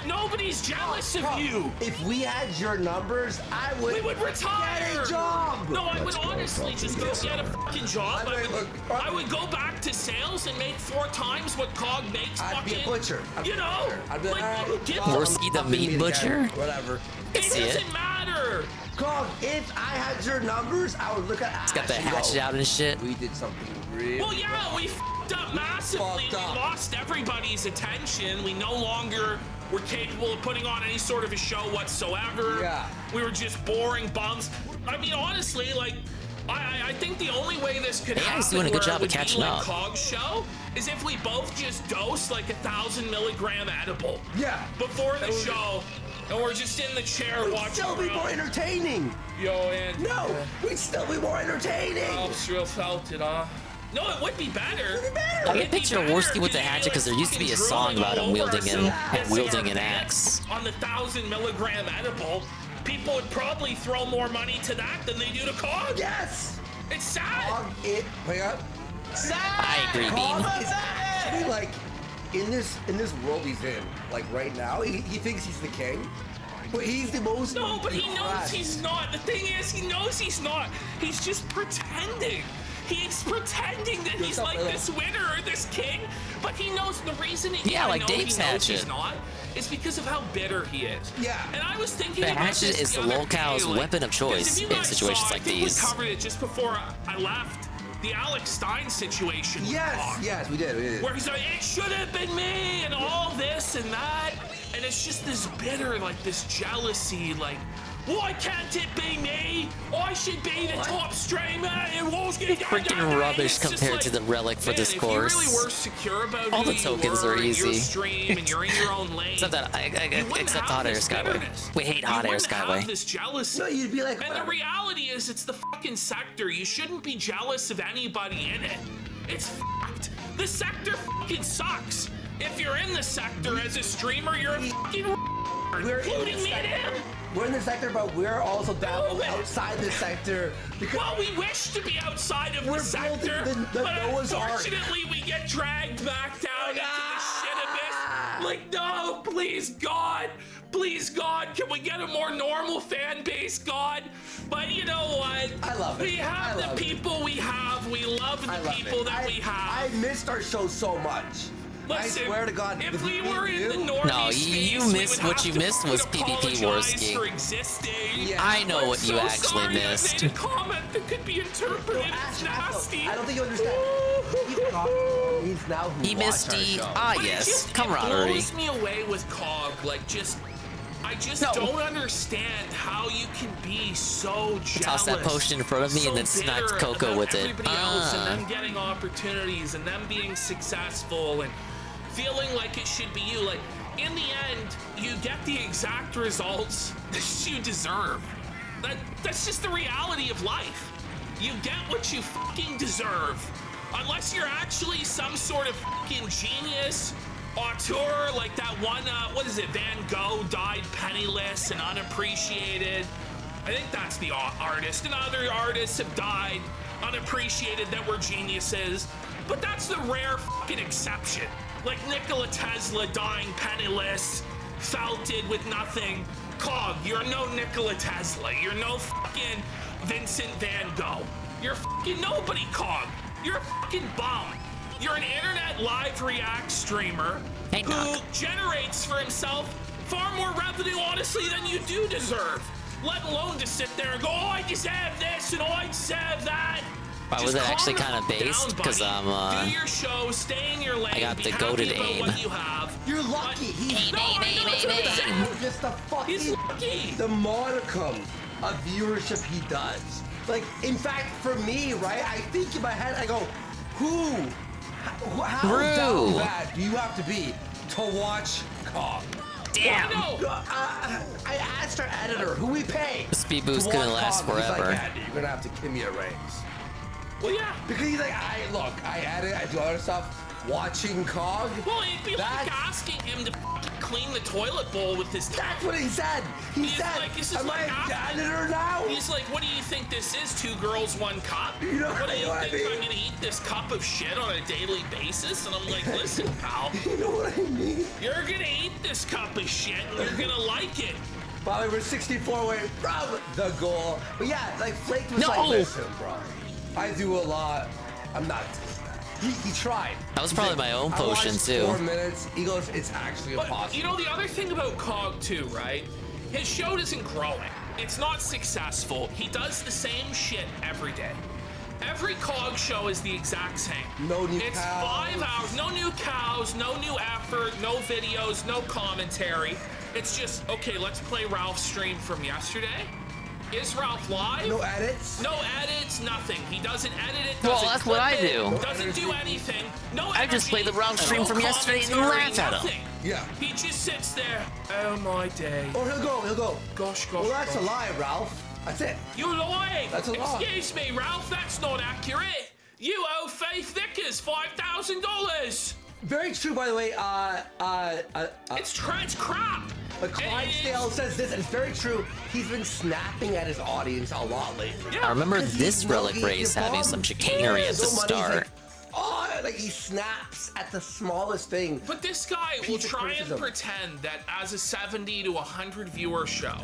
Nobody's jealous of you. If we had your numbers, We would retire. Get a job. No, I would honestly just go get a fucking job. I would go back to sales and make 4 times what Cog makes. I'd be a fucking, butcher. You know, I'd be like, give Worski the meat butcher. Whatever. It doesn't matter. Cog, if I had your numbers, I would look at Ash. He's got the and go, hatchet out and shit. We did something really. Well, yeah, we f***ed up massively. We lost everybody's attention. We no longer were capable of putting on any sort of a show whatsoever. Yeah. We were just boring bums. I mean, honestly, like, I think the only way this could happen he's doing a good job of would be catching like up. Cog's show is if we both just dose like 1,000 milligram edible. Yeah. Before the show, and we're just in the chair We'd watching. still be more entertaining. Yo, and No, we'd still be more entertaining. Oh, sure felt it, huh? No, it would be better. I can picture Worski with the hatchet because there used to be a song about him wielding an axe. On the 1,000 milligram edible, people would probably throw more money to that than they do to Cog. Yes. It's sad. Wait up. I agree, Bean. Should be like in this world he's in, like right now, he thinks he's the king, but he's the most. No, but he knows he's not. The thing is, he knows he's not. He's just pretending. He's pretending that he's like this winner or this king, but he knows the reason he Dave's Hatchet. he's not is because of how bitter he is. Yeah. And I was thinking The about hatchet this is the other locale's day, like, weapon of choice because if you in guys situations saw, like I think these. we covered it just before I left. The Alex Stein situation. Yes, we did. Where he's like, it should have been me, and all this and that, and it's just this bitter, like this jealousy, like, why can't it be me? I should be the top streamer, and what's gonna Freaking rubbish compared to the relic for this course. If you really were secure about all who the tokens you were are in your easy. stream and you're in your own lane, Except that except Hot Air Skyway. We hate Hot Air Skyway. this jealousy. No, you'd be like, and the reality is, it's the fucking sector. You shouldn't be jealous of anybody in it. It's fucked. The sector fucking sucks. If you're in the sector as a streamer, you're a fucking including me and him. We're in the sector, but we're also down outside the sector. Because well, we wish to be outside of the sector, the but Noah's Ark. unfortunately, we get dragged back down into the shit abyss. Like, no, please, God, can we get a more normal fan base, God? But you know what? I love it. We have the people we have. We love the people that we have. I missed our show so much. Listen, I swear to God, if we were in the northeast No, you space, missed what you missed was PvP Warski. for existing. Yeah. I know what you actually missed. I made a comment that could be interpreted as nasty. I don't think you understand. He's now who He missed the yes, camaraderie. It blows me away with COG. Like, I just don't understand how you can be so jealous. Toss that potion in front of me and then snipe Coco with it. Everybody else, and them getting opportunities, and them being successful, and feeling like it should be you. Like, in the end, you get the exact results that you deserve. That's just the reality of life. You get what you fucking deserve. Unless you're actually some sort of fucking genius auteur, like that one, what is it, Van Gogh died penniless and unappreciated. I think that's the artist, and other artists have died unappreciated that were geniuses. But that's the rare fucking exception. Like Nikola Tesla dying penniless, felted with nothing. COG, you're no Nikola Tesla. You're no fucking Vincent Van Gogh. You're fucking nobody, COG. You're a fucking bum. You're an internet live react streamer who generates for himself far more revenue, honestly, than you do deserve. Let alone to sit there and go, oh, I deserve this and oh, I deserve that. I was actually kind of based because I'm do your show, stay in your lane, I got be the happy goated about aim. what you have. You're lucky. He's just the fucking. He's lucky. The modicum of viewership he does. Like, in fact, for me, right? I think in my head, I go, how down bad do you have to be to watch COG? Damn. I asked our editor who we pay. The speed boost couldn't last COG. He's forever. like, Andy, you're gonna have to give me a raise. Well, yeah. Because he's like, I edit, I do other stuff. Watching COG. Well, it'd be like asking him to clean the toilet bowl with his tongue. That's what he said. He said, am I a janitor now? He's like, what do you think this is? 2 girls, 1 cup? You know what do you what I think? mean? I'm gonna eat this cup of shit on a daily basis? And I'm like, listen, pal. You know what I mean? You're gonna eat this cup of shit and you're gonna like it. Probably we're 64 away from the goal. But yeah, like Flake was like, listen, bro. I do a lot. I'm not. He tried. That was probably my own potion too. 4 minutes. He goes, it's actually impossible. You know, the other thing about COG too, right? His show isn't growing. It's not successful. He does the same shit every day. Every COG show is the exact same. No new It's cows. 5 hours. No new cows, no new effort, no videos, no commentary. It's just, okay, let's play Ralph's stream from yesterday. Is Ralph live? No edits? No edits, nothing. He doesn't edit it. Well, that's what I do. Doesn't do anything. No I just play the Ralph stream no from yesterday and laugh at him. Yeah. He just sits there. Oh my day. Or he'll go. Gosh. Well, that's a lie, Ralph. That's it. You're lying. That's a lie. Excuse me, Ralph. That's not accurate. You owe Faith Vickers $5,000. Very true, by the way. It's crap. But Clydesdale says this, and it's very true. He's been snapping at his audience a lot lately. I remember this relic race having some chicanery at the start. Like he snaps at the smallest thing. But this guy will try and pretend that as a 70 to 100 viewer show,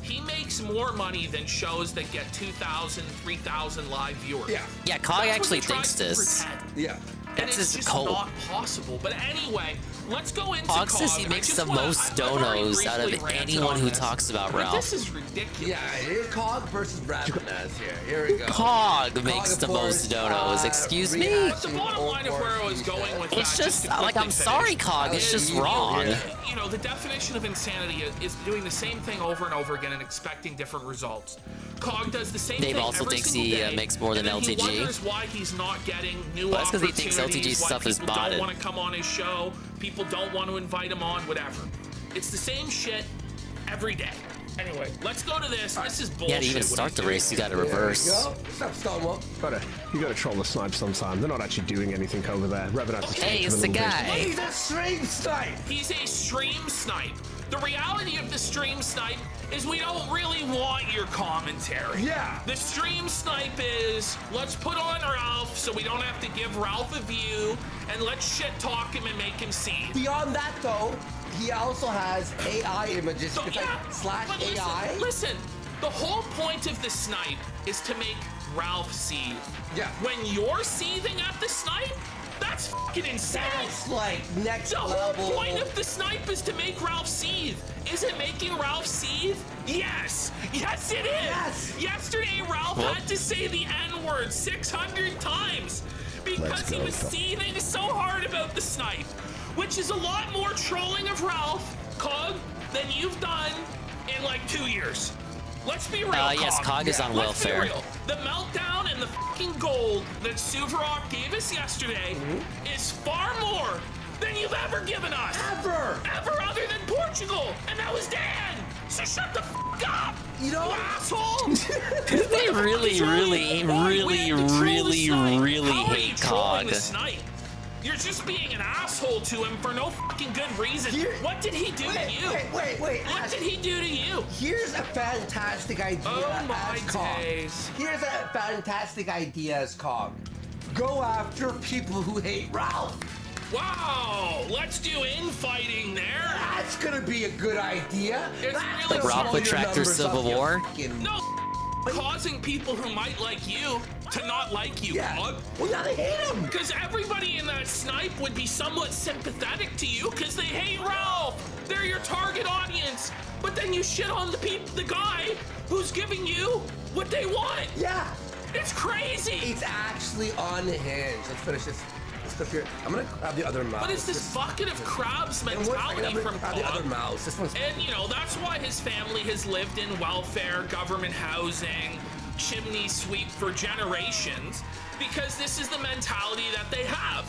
he makes more money than shows that get 2,000, 3,000 live viewers. Yeah, Cog actually thinks this. Yeah. And it's just not possible. But anyway, let's go into Cog says he makes the most donos out of anyone who talks about Ralph. This is ridiculous. Yeah, here's Cog versus Ravenaz here. Here we go. Cog makes the most donos. Excuse me? But the bottom line of where I was going with It's that, just, like, I'm sorry, Cog. It's just wrong. You know, the definition of insanity is doing the same thing over and over again and expecting different results. Cog does the same Dave thing also every thinks single he day, makes more than and then LTG. He wonders why he's not getting new Well, that's 'cause he opportunities, thinks LTG why stuff is people botted. don't want to come on his show, people don't want to invite him on, whatever. It's the same shit every day. Anyway, let's go to this. This is bullshit. Yeah, to even start the race, you got to reverse. Stop Stonewall. You gotta troll the snipes sometimes. They're not actually doing anything over there. Revenant. Hey, it's the guy. He's a stream snipe. He's a stream snipe. The reality of the stream snipe is we don't really want your commentary. Yeah. The stream snipe is, let's put on Ralph so we don't have to give Ralph a view, and let's shit talk him and make him see. Beyond that, though, he also has AI images. So, It's yeah, like slash but AI. Listen, the whole point of the snipe is to make Ralph seethe. Yeah. When you're seething at the snipe, that's fucking insane. That's like next the level. whole point of the snipe is to make Ralph seethe. Is it making Ralph seethe? Yes. Yes, it is. Yes. Yesterday, Ralph had to say the N-word 600 times because he was seething so hard about the snipe, which is a lot more trolling of Ralph, Cog, than you've done in like 2 years. Let's be real, yes, Cog is on welfare. Let's be real. The meltdown and the fucking gold that Suvarok gave us yesterday is far more than you've ever given us. Ever other than Portugal. And that was Dan. So shut the fuck up. You know, asshole. They really hate Cog. You're just being an asshole to him for no fucking good reason. What did he do to you? Wait. What did he do to you? Here's a fantastic idea. Oh my Cog. days. Here's a fantastic idea as Cog. Go after people who hate Ralph. Wow, let's do infighting there. That's gonna be a good idea. It's That's really gonna Ralph blow would your Tractor numbers Civil up, you War? fucking- No, causing people who might like you to not like you. Yeah. Well, now they hate him. Because everybody in that snipe would be somewhat sympathetic to you because they hate Ralph. They're your target audience. But then you shit on the guy who's giving you what they want. Yeah. It's crazy. It's actually unhinged. Let's finish this. Stuff here. I'm gonna grab the other mouse. But it's this bucket of crabs mentality from the other mouse. This one's. And you know, that's why his family has lived in welfare, government housing, chimney sweep for generations, because this is the mentality that they have.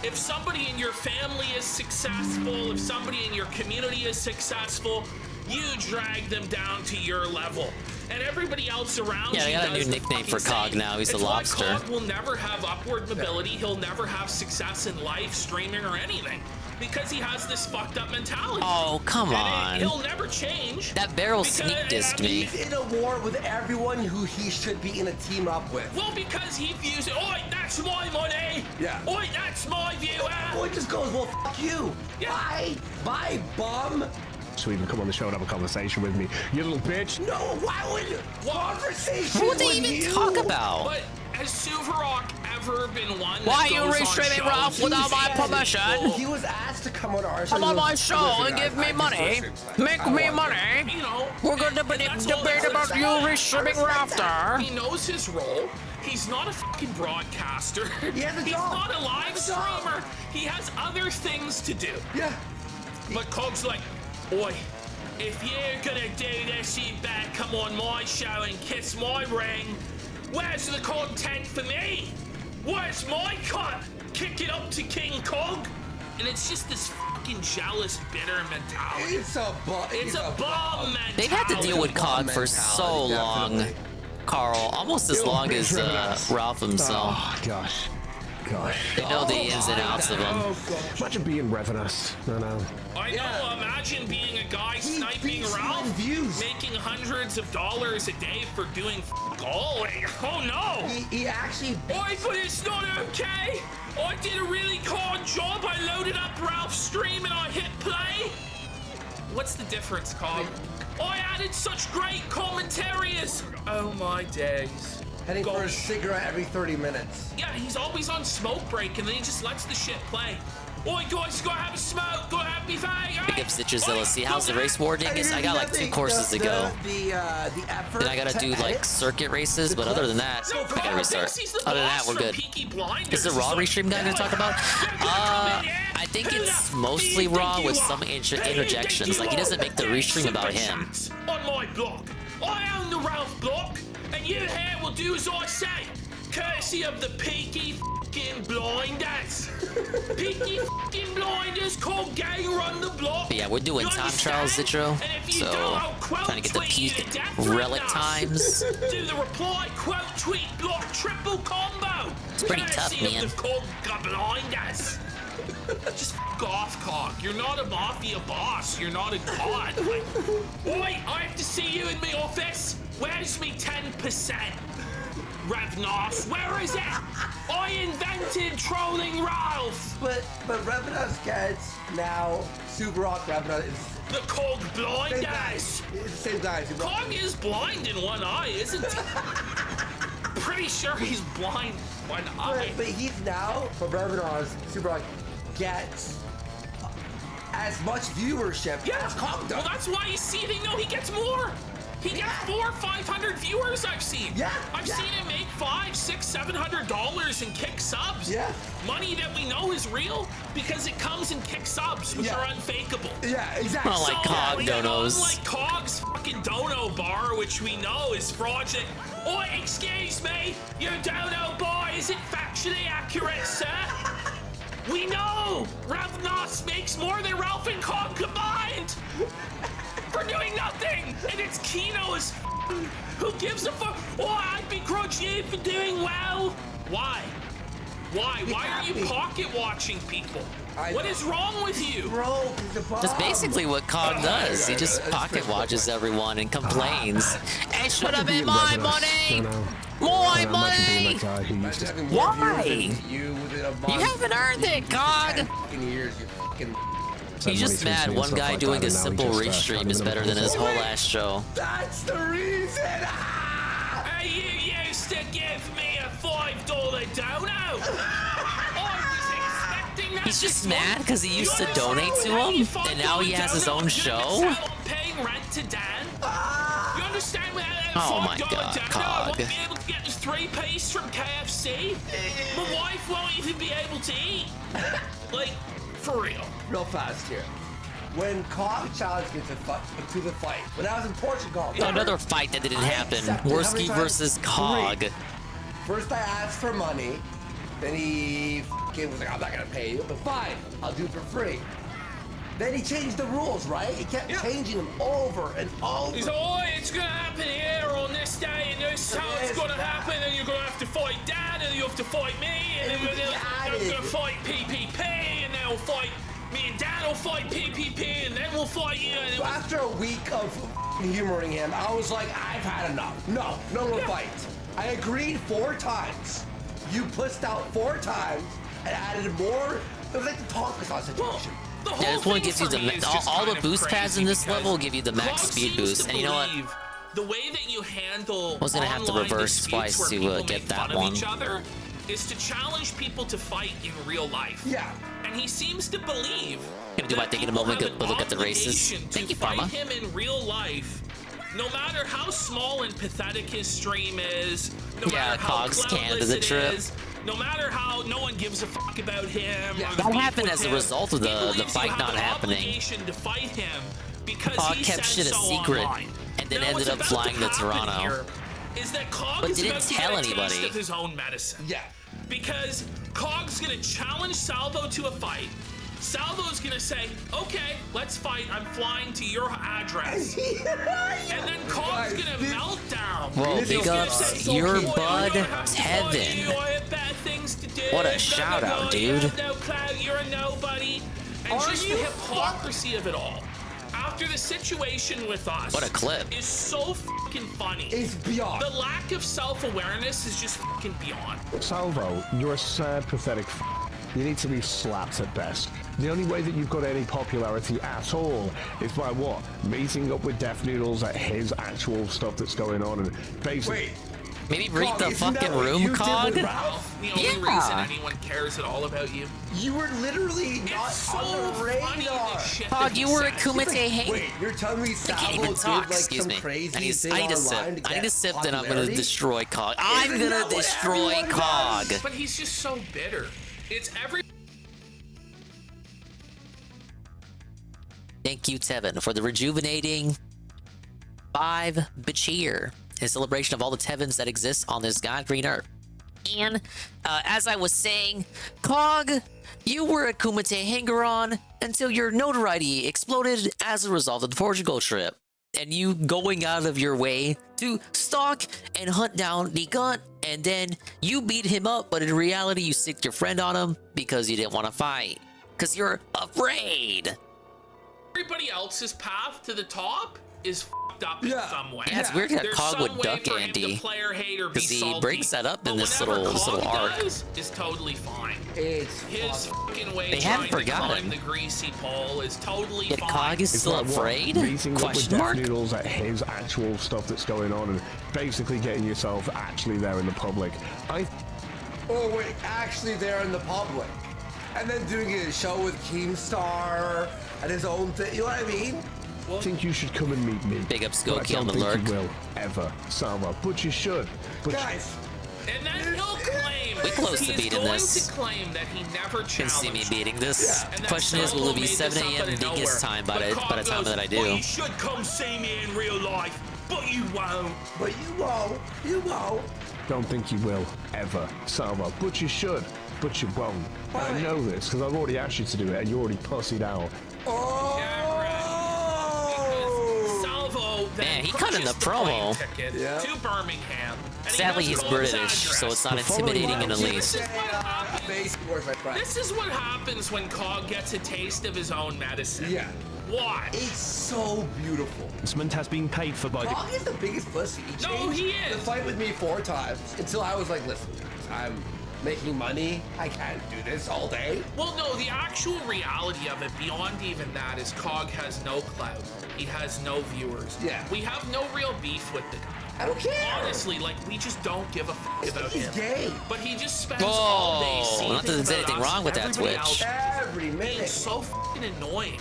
If somebody in your family is successful, if somebody in your community is successful, you drag them down to your level. And everybody else around you. Yeah, they got a new nickname for Cog now. He's the Lobster. Cog will never have upward mobility. He'll never have success in life, streaming, or anything. Because he has this fucked up mentality. Oh, come on. He'll never change. That barrel sneak dissed me. He's in a war with everyone who he should be in a team up with. Well, because he views it, oi, that's my money. Yeah. Oi, that's my viewer. Well, it just goes, well, fuck you. Yeah. Bye, bum. To even come on the show and have a conversation with me, you little bitch. No, why would conversation? What would they with even you? talk about? But has Suvarok ever been one that Why are you goes on restraining shows? Ralph without my permission? He was asked to come on our show. Come on my show and give me money. Make me money. You know, we're going to debate about you restraining Rafter. He knows his role. He's not a fucking broadcaster. He has a He's job. not a live streamer. He has other things to do. Yeah. But Cog's like, oi, if you're gonna do this, you better come on my show and kiss my ring. Where's the content for me? Where's my cut? Kick it up to King Cog. And it's just this fucking jealous, bitter mentality. It's a bomb mentality. They've had to deal with Cog for so long, Carl. Almost as long as Ralph himself. Oh, gosh. They know the ins and outs of him. Imagine being Revenus. No. I know, imagine being a guy sniping Ralph, making hundreds of dollars a day for doing all. Oh no! He actually. Oi, but it's not okay! I did a really hard job. I loaded up Ralph's stream and I hit play. What's the difference, Cog? I added such great commentarius. Oh my days. Heading for a cigarette every 30 minutes. Yeah, he's always on smoke break, and then he just lets the shit play. Oi, guys, gotta have a smoke, gotta have me fag. Big up Citrusilla. See, how's the race war, Dingus? I got like 2 courses to go. The effort. Then I gotta do like circuit races, but other than that, I gotta restart. Other than that, we're good. Is the Raw restream guy gonna talk about? I think it's mostly Raw with some interjections. Like he doesn't make the restream about him. On my block. I own the Ralph block, and you here will do as I say. Courtesy of the Peaky f***ing Blinders. Peaky f***ing Blinders called Gang Run the Block. But yeah, we're doing time trials, Zitro. So, trying to get the peak relic times. Do the reply, quote, tweet, block, triple combo. It's pretty tough, man. Called Blinders. Just f*** off, Cog. You're not a mafia boss. You're not a god. Like, oi, I have to see you in my office. Where's me 10%? Revnos, where is it? I invented trolling Ralph. But Revnos gets now Super Rock Revnos is the Cog blind guys. It's the same guys. Cog is blind in one eye, isn't he? Pretty sure he's blind one eye. But he's now for Revnos. Super Rock gets as much viewership as Cog does. Well, that's why you see they know he gets more. He gets 400 or 500 viewers. I've seen. I've seen him make $500, $600, $700 in kick subs. Money that we know is real because it comes in kick subs, which are unfakeable. Yeah, exactly. Unlike Cog donos. Unlike Cog's fucking dono bar, which we know is fraudulent. Oh, excuse me, your dono bar isn't factually accurate, sir. We know Revnos makes more than Ralph and Cog combined. For doing nothing, and it's Kino as who gives a fuck? Oh, I begrudge you for doing well. Why? Why are you pocket watching people? What is wrong with you? Bro, that's basically what Cog does. He just pocket watches everyone and complains. It should have been my money! My money! Why? You haven't earned it, Cog! He's just mad one guy doing a simple restream is better than his whole ass show. That's the reason! Hey, you used to give me a $5 dono! He's just mad because he used to donate to him, and now he has his own show? I'm paying rent to Dan. You understand what oh my god, Cog. I won't be able to get this 3-piece from KFC. My wife won't even be able to eat. Like, for real. Real fast here. When Cog challenged me to the fight, when I was in Portugal. Another fight that didn't happen. Worski versus Cog. First I asked for money. Then he was like, I'm not gonna pay you, but fine, I'll do it for free. Then he changed the rules, right? He kept changing them over and over. He's like, oh, it's gonna happen here on this day, and this is how it's gonna happen, and you're gonna have to fight Dad, and you have to fight me, and then we're gonna fight PPP, and then we'll fight me and Dad will fight PPP, and then we'll fight you. And after a week of humoring him, I was like, I've had enough. No more fight. I agreed 4 times. You pushed out 4 times and added more. It was like the talk on situation. Yeah, this one gives you the all the boost pads in this level give you the max speed boost, and you know what? The way that you handle I was gonna have to reverse twice to get that one. Each other is to challenge people to fight in real life. Yeah. And he seems to believe. Gonna do my thing in a moment. But look at the races. Thank you, Parma. Him in real life. No matter how small and pathetic his stream is, no matter how cloudless it is, no matter how no one gives a fuck about him. Yeah. That happened as a result of the fight not happening. To fight him because Cog kept shit a secret and then ended up flying to Toronto. Is that Cog but is didn't about to tell get a anybody. taste of his own medicine. Yeah. Because Cog's gonna challenge Salvo to a fight. Salvo's gonna say, okay, let's fight. I'm flying to your address. And then Cog's gonna melt down. Whoa, big ups, your bud, Tevin. What a shout out, dude. No clout, you're a nobody. And just the hypocrisy of it all. After the situation with us, what a clip, is so fucking funny. It's beyond. The lack of self-awareness is just fucking beyond. Salvo, you're a sad, pathetic. You need to be slapped at best. The only way that you've got any popularity at all is by what? Meeting up with Death Noodles at his actual stuff that's going on and basically... Maybe read the fucking room, Cog. The only reason anyone cares at all about you. You were literally not on the radar. Cog, you were a Kumite Hang. Wait, you're telling me I Salvo can't even did talk. like Excuse some me. crazy I need thing to online sip. to I need get to sip, then I'm gonna popularity? destroy Cog. I'm Isn't gonna that what destroy everyone Cog. does? But he's just so bitter. It's every. Thank you, Tevin, for the rejuvenating 5 cheer in celebration of all the Tevins that exist on this god green earth. And as I was saying, Cog, you were a Kumite hanger-on until your notoriety exploded as a result of the Portugal trip. And you going out of your way to stalk and hunt down the gun, and then you beat him up, but in reality you sicked your friend on him because you didn't want to fight. Because you're afraid. Everybody else's path to the top is fucked up in some way. Yeah, it's weird that There's Cog would some way duck for him to Andy. player hate or be Because he salty, brings that up in but this whatever little Cog arc. does is totally fine. It's his fucking way They trying haven't to forgotten. climb the greasy pole is totally Yet fine. Cog is still like what? afraid? Meeting up with Question Death mark? Noodles at his actual stuff that's going on and basically getting yourself actually there in the public. Oh wait, actually there in the public. And then doing a show with Keemstar and his own thing, you know what I mean? I think you should come and meet me. Big up But Skokie I on don't the think lurk. you will, ever, Salvo. But you should. But Guys, And then he'll claim We close to he's beating going this. to claim that he never You can see me challenged. beating this. And that Question is, will Salvo it be made 7 this up out a.m. of biggest nowhere. time by But the Cog time goes, that I "Well, do? you should come see me in real life, but you won't. But you won't. You won't. don't think you will, ever, Salvo. But you should. But you won't. And I know this because I've already asked you to do it and you already pussied out. Salvo then Man, he cut in the purchased plane promo. ticket Yeah. to Birmingham. And he Sadly, has he's Cog's British, address. so it's not The following intimidating in the round. least. This is what happens when Cog gets a taste of his own medicine. Yeah. Why? It's so beautiful. Announcement has been paid for by the... Cog is the biggest pussy. He No, changed he is. the fight with me 4 times until I was like, listen, I'm making money. I can't do this all day. Well, no, the actual reality of it, beyond even that, is Cog has no clout. He has no viewers. Yeah. We have no real beef with the guy. I don't care. Honestly, like, we just don't give a fuck about He's him. gay. But he just spends all day Oh, seething not that there's about anything us wrong with and that everybody Twitch. else Every being minute. so fucking annoying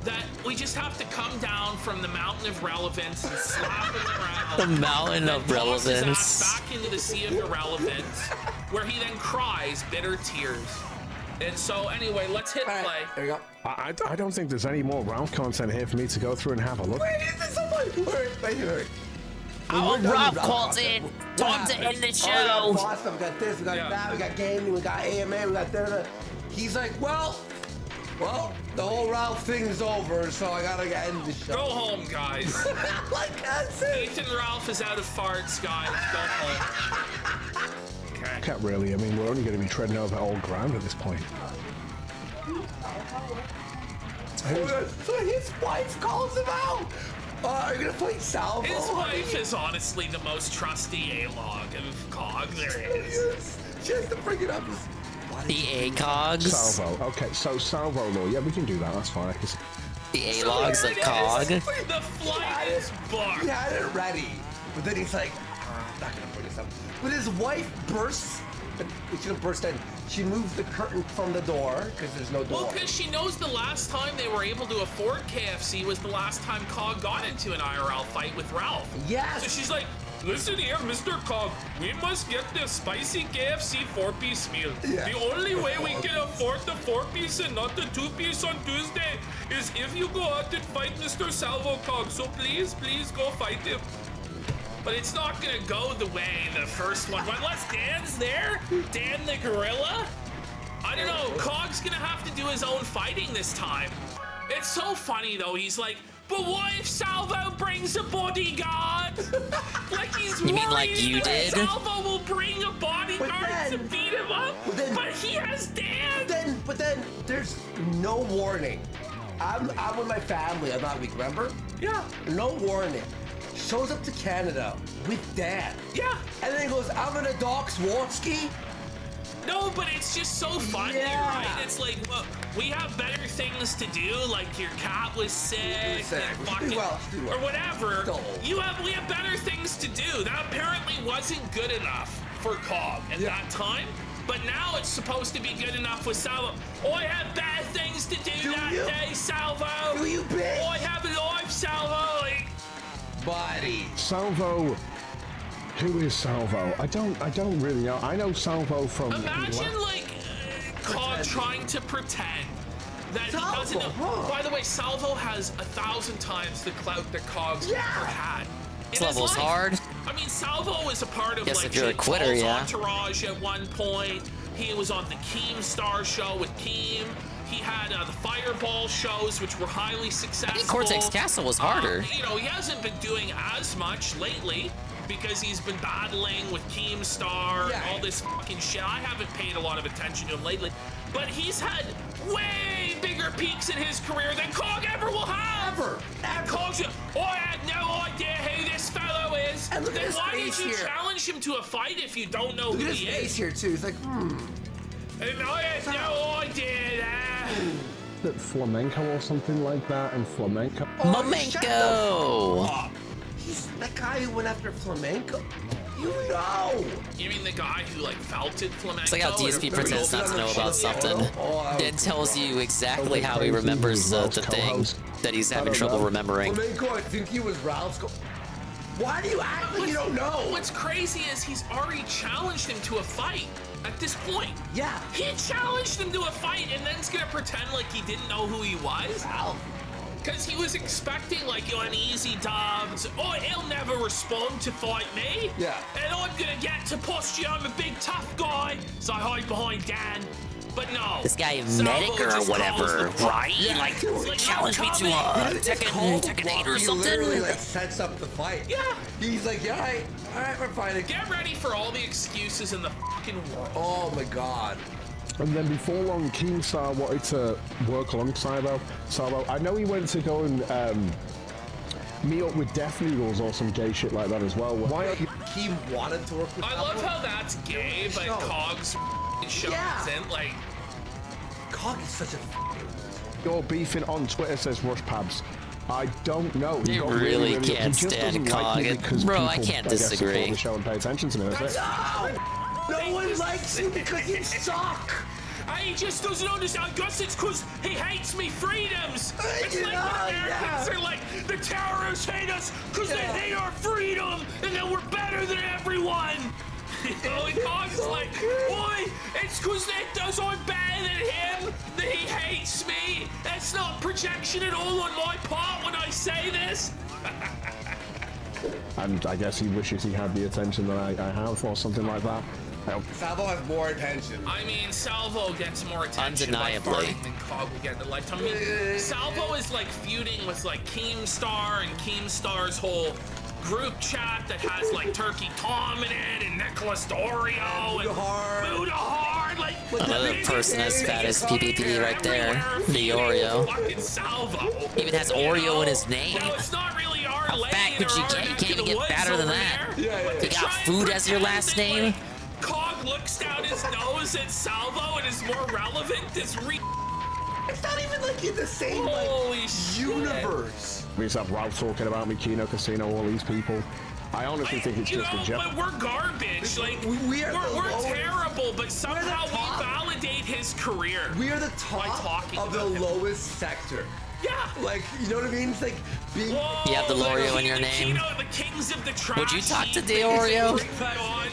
that we just have to come down from the mountain of relevance and slap him around. The mountain of and toss his relevance. ass back into the sea of irrelevance, where he then cries bitter tears. And so, anyway, let's hit play. There you go. I don't think there's any more Ralph content here for me to go through and have a look. Wait, is this something? Wait. Oh, Rob called in. Time to end the Oh, we show. got Boston, we got this, we got that, we got gaming, we got AMA, we got that. He's like, well, the whole Ralph thing's over, so I gotta end the show. Go home, guys. Like that's it. Ethan Ralph is out of farts, guys. Go home. Okay. Can't really. I mean, we're only going to be treading over old ground at this point. So his wife calls him out. Are you gonna play Salvo? His wife is honestly the most trusty A-log of Cog there is. She has to bring it up. The A-Cogs. Salvo. Okay, so Salvo law. Yeah, we can do that. That's fine. The A-Logs of Cog. The flight is booked. He had it ready, but then he's like, I'm not gonna bring this up. But his wife bursts. She didn't burst in. She moves the curtain from the door because there's no door. Well, because she knows the last time they were able to afford KFC was the last time Cog got into an IRL fight with Ralph. Yes. So she's like, listen here, Mr. Cog, we must get the spicy KFC 4-piece meal. Yeah. The only way we can afford the 4-piece and not the 2-piece on Tuesday is if you go out and fight Mr. Salvo Cog. So please go fight him. But it's not gonna go the way the first one. Unless Dan's there, Dan the gorilla. I don't know. Cog's gonna have to do his own fighting this time. It's so funny though. He's like, but what if Salvo brings a bodyguard? Like he's You mean like worried you that did? Salvo will bring a bodyguard to beat him up. But he has Dan. But then there's no warning. I'm with my family. I'm not weak. Remember? Yeah. No warning. Shows up to Canada with Dan. Yeah. And then he goes, I'm gonna dox Wolski. No, but it's just so funny, Yeah. right? It's like, well, We have better things to do, like your cat was sick, and fucking, or whatever. We have better things to do. That apparently wasn't good enough for Cog at that time, but now it's supposed to be good enough with Salvo. I have better things to do that day, Salvo. Do you, bitch? I have a life, Salvo. Like, buddy. Salvo. Who is Salvo? I don't really know. I know Salvo from. Imagine like Cog trying to pretend that he doesn't know. By the way, Salvo has 1,000 times the clout that Cog's ever had. This level's hard. I mean, Salvo was a part of Guess like if you're a quitter, Paul's yeah. entourage at one point. He was on the Keemstar show with Keem. He had the Fireball shows, which were highly successful. I think Cortex Castle was harder. You know, he hasn't been doing as much lately because he's been battling with Keemstar and all this fucking shit. I haven't paid a lot of attention to him lately, but he's had way bigger peaks in his career than Cog ever will have. Ever. Cog's, I had no idea who this fellow is. And look at then his why face did you here. challenge him to a fight if you don't know Look who at his he face is? here too. He's like, And I had no idea that. That flamenco or something like that, and flamenco. Flamenco. He's that guy who went after flamenco. You know. You mean the guy who like felted flamenco? It's like how DSP pretends not to know about something, then tells you exactly how he remembers the thing that he's having trouble remembering. Flamenco, I think he was Ralph's. Why do you act like you don't know? What's crazy is he's already challenged him to a fight at this point. Yeah. He challenged him to a fight and then's gonna pretend like he didn't know who he was? Because he was expecting like an easy dub. Oh, he'll never respond to fight me. Yeah. And I'm gonna get to posture. I'm a big tough guy. So I hide behind Dan. But no. This guy Salvo medic or just whatever, calls the- right? Yeah. Like, He's like, challenge me to "I'm Tekken 8 or He something. literally like sets up the fight. Yeah. He's like, yeah, all right, we're fighting. Get ready for all the excuses in the fucking world. Oh my god. And then before long, Keemstar wanted to work alongside Salvo. I know he went to go and meet up with Death Noodles or some gay shit like that as well. Why? He wanted to work with. I love how that's gay, but Cog's show isn't like. Cog is such a. You're beefing on Twitter, says Rush Pabs. I don't know. He You got really he can't just stand doesn't like Cog. me because Bro, people, I can't guess, support disagree. the show and pay attention to me. That's it. No one likes you because you suck. He just doesn't understand. I guess it's because he hates me freedoms. It's like when Americans are like, the terrorists hate us because they hate our freedom and then we're better than everyone. You know, and Cog's like, boy, it's because I'm better than him that he hates me. That's not projection at all on my part when I say this. And I guess he wishes he had the attention that I have or something like that. Salvo has more attention. I mean, Salvo gets more attention by far Undeniably. than Cog will get in a lifetime. I mean, Salvo is like feuding with like Keemstar and Keemstar's whole group chat that has like Turkey Tom in it and Nicholas Dorio and Buddha Hard. Like Another person as fat as PPP right there. The Oreo. Fucking Salvo. Even has Oreo in his name. No, it's not really our How lane fat could you or get? our You neck can't of even the get woods fatter than over that. there. You got food as your last name? Cog looks down his nose at Salvo and is more relevant. This It's not even like in the same Holy shit. universe. We just have Ralph talking about me, Kino Casino, all these people. I honestly think it's just a joke. But we're garbage. Like we're terrible, but somehow we validate his career. We are the top of the lowest sector. Yeah. Like, you know what I mean? It's like being. You have the L'Oreo in your name. The kings of the trash. Would you talk to the Oreo?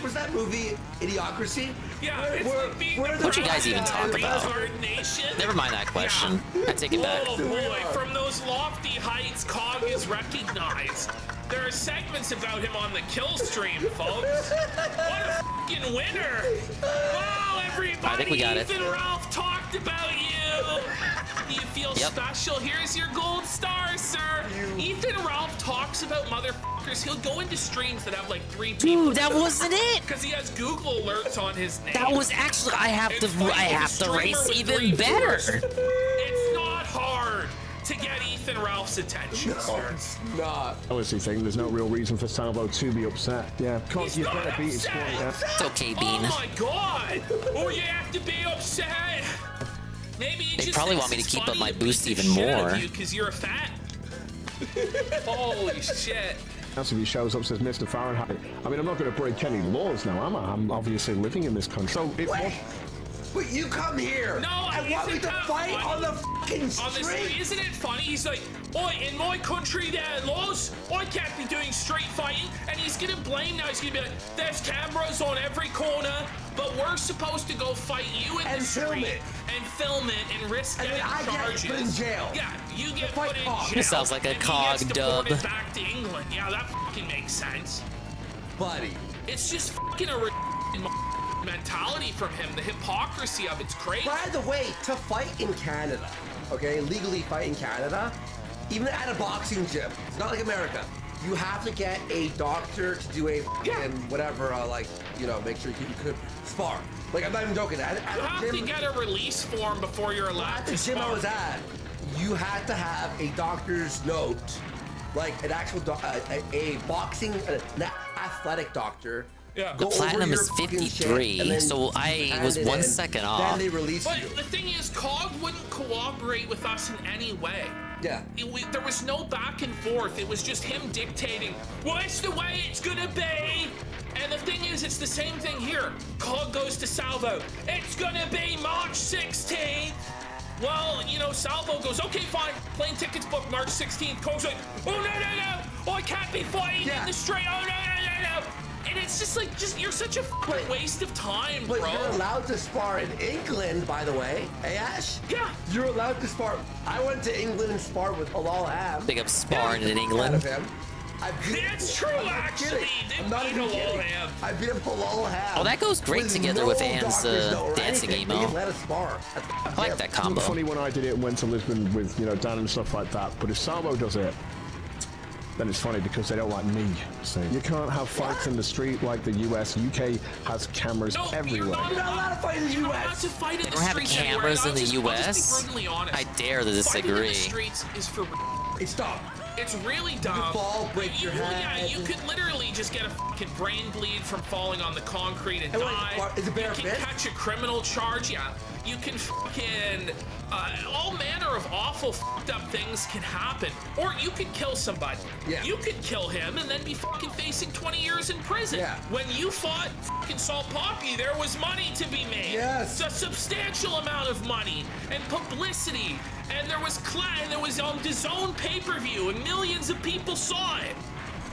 Was that movie Idiocracy? Yeah, it's like being What'd you guys even talk about? Nation. Never mind that question. I take it back. Oh boy, from those lofty heights, Cog is recognized. There are segments about him on the kill stream, folks. What a fucking winner! Wow, everybody! I think we got it. Ethan Ralph talked about you. Do you feel special? Here's your gold star, sir. Ethan Ralph talks about motherfuckers. He'll go into streams that have like 3 people. Dude, that wasn't it. Because he has Google alerts on his name. That was actually I have to race even better. It's not hard to get Ethan Ralph's attention, sir. It's not. I honestly think there's no real reason for Salvo to be upset. Yeah, He's you not better beat his upset. squad. Yeah. It's okay, Bean. Oh my god! Oh, you have to be upset. Maybe you They just probably thinks want me to it's keep up funny my to beat boost the even shit out of more. you 'cause you're a fat. Holy shit. If he shows up, says Mr. Fahrenheit. I mean, I'm not going to break any laws now, am I? I'm obviously living in this country. So it was. But you come here No, and want me to fight on the fucking street. Isn't it funny? He's like, oi, in my country there are laws. I can't be doing street fighting. And he's gonna blame now. He's gonna be like, there's cameras on every corner, but we're supposed to go fight you in the street and film it and risk And then getting I charges. get put in jail. Yeah, you get put in jail. This sounds like a and he COG gets dub. deported back to England. Yeah, that fucking makes sense. Buddy. It's just fucking a mentality from him. The hypocrisy of it's crazy. By the way, to fight in Canada, okay, legally fight in Canada, even at a boxing gym, it's not like America. You have to get a doctor to do a fucking whatever, like, you know, make sure you could spar. Like, I'm not even joking. At You have the to gym, get a release form before you're allowed at to the gym I spar. was at, you had to have a doctor's note, like an actual a boxing, an athletic doctor. Yeah. The platinum is 53, so I was 1 second off. Then they release But you. the thing is, COG wouldn't cooperate with us in any way. Yeah. There was no back and forth. It was just him dictating, well, it's the way it's gonna be. And the thing is, it's the same thing here. COG goes to Salvo. It's gonna be March 16th. Well, you know, Salvo goes, okay, fine. Plane tickets booked March 16th. COG's like, oh, no. I can't be fighting in the street. Oh, no. And it's just like, you're such a fucking waste of time, But bro. you're allowed to spar in England, by the way. Hey, Ash? Yeah. You're allowed to spar. I went to England and sparred with Halal Ham. Big up sparring in England. That's true, actually. I'm not even kidding. I beat up Halal Ham. Oh, that goes great together with Anne's dancing emo. They let us spar. I like that combo. It's funny when I did it and went to Lisbon with, you know, Dan and stuff like that. But if Salvo does it, then it's funny because they don't like me. So you can't have fights in the street like the US. UK has cameras everywhere. You're not allowed to fight in the You're not US. allowed to fight in They the don't have streets cameras in the anywhere. I'll just US? be brutally honest. I dare to Fighting in disagree. the streets is for. It's dumb. It's really dumb. You fall, break your Yeah, head. you could literally just get a fucking brain bleed from falling on the concrete and Hey, wait, die. is it bare You can fist? catch a criminal charge. Yeah, you can fucking all manner of awful fucked up things can happen. Or you could kill somebody. Yeah. You could kill him and then be fucking facing 20 years in prison. Yeah. When you fought fucking Salt Poppy, there was money to be made. Yes. A substantial amount of money and publicity. And there was on DAZN pay-per-view and millions of people saw it.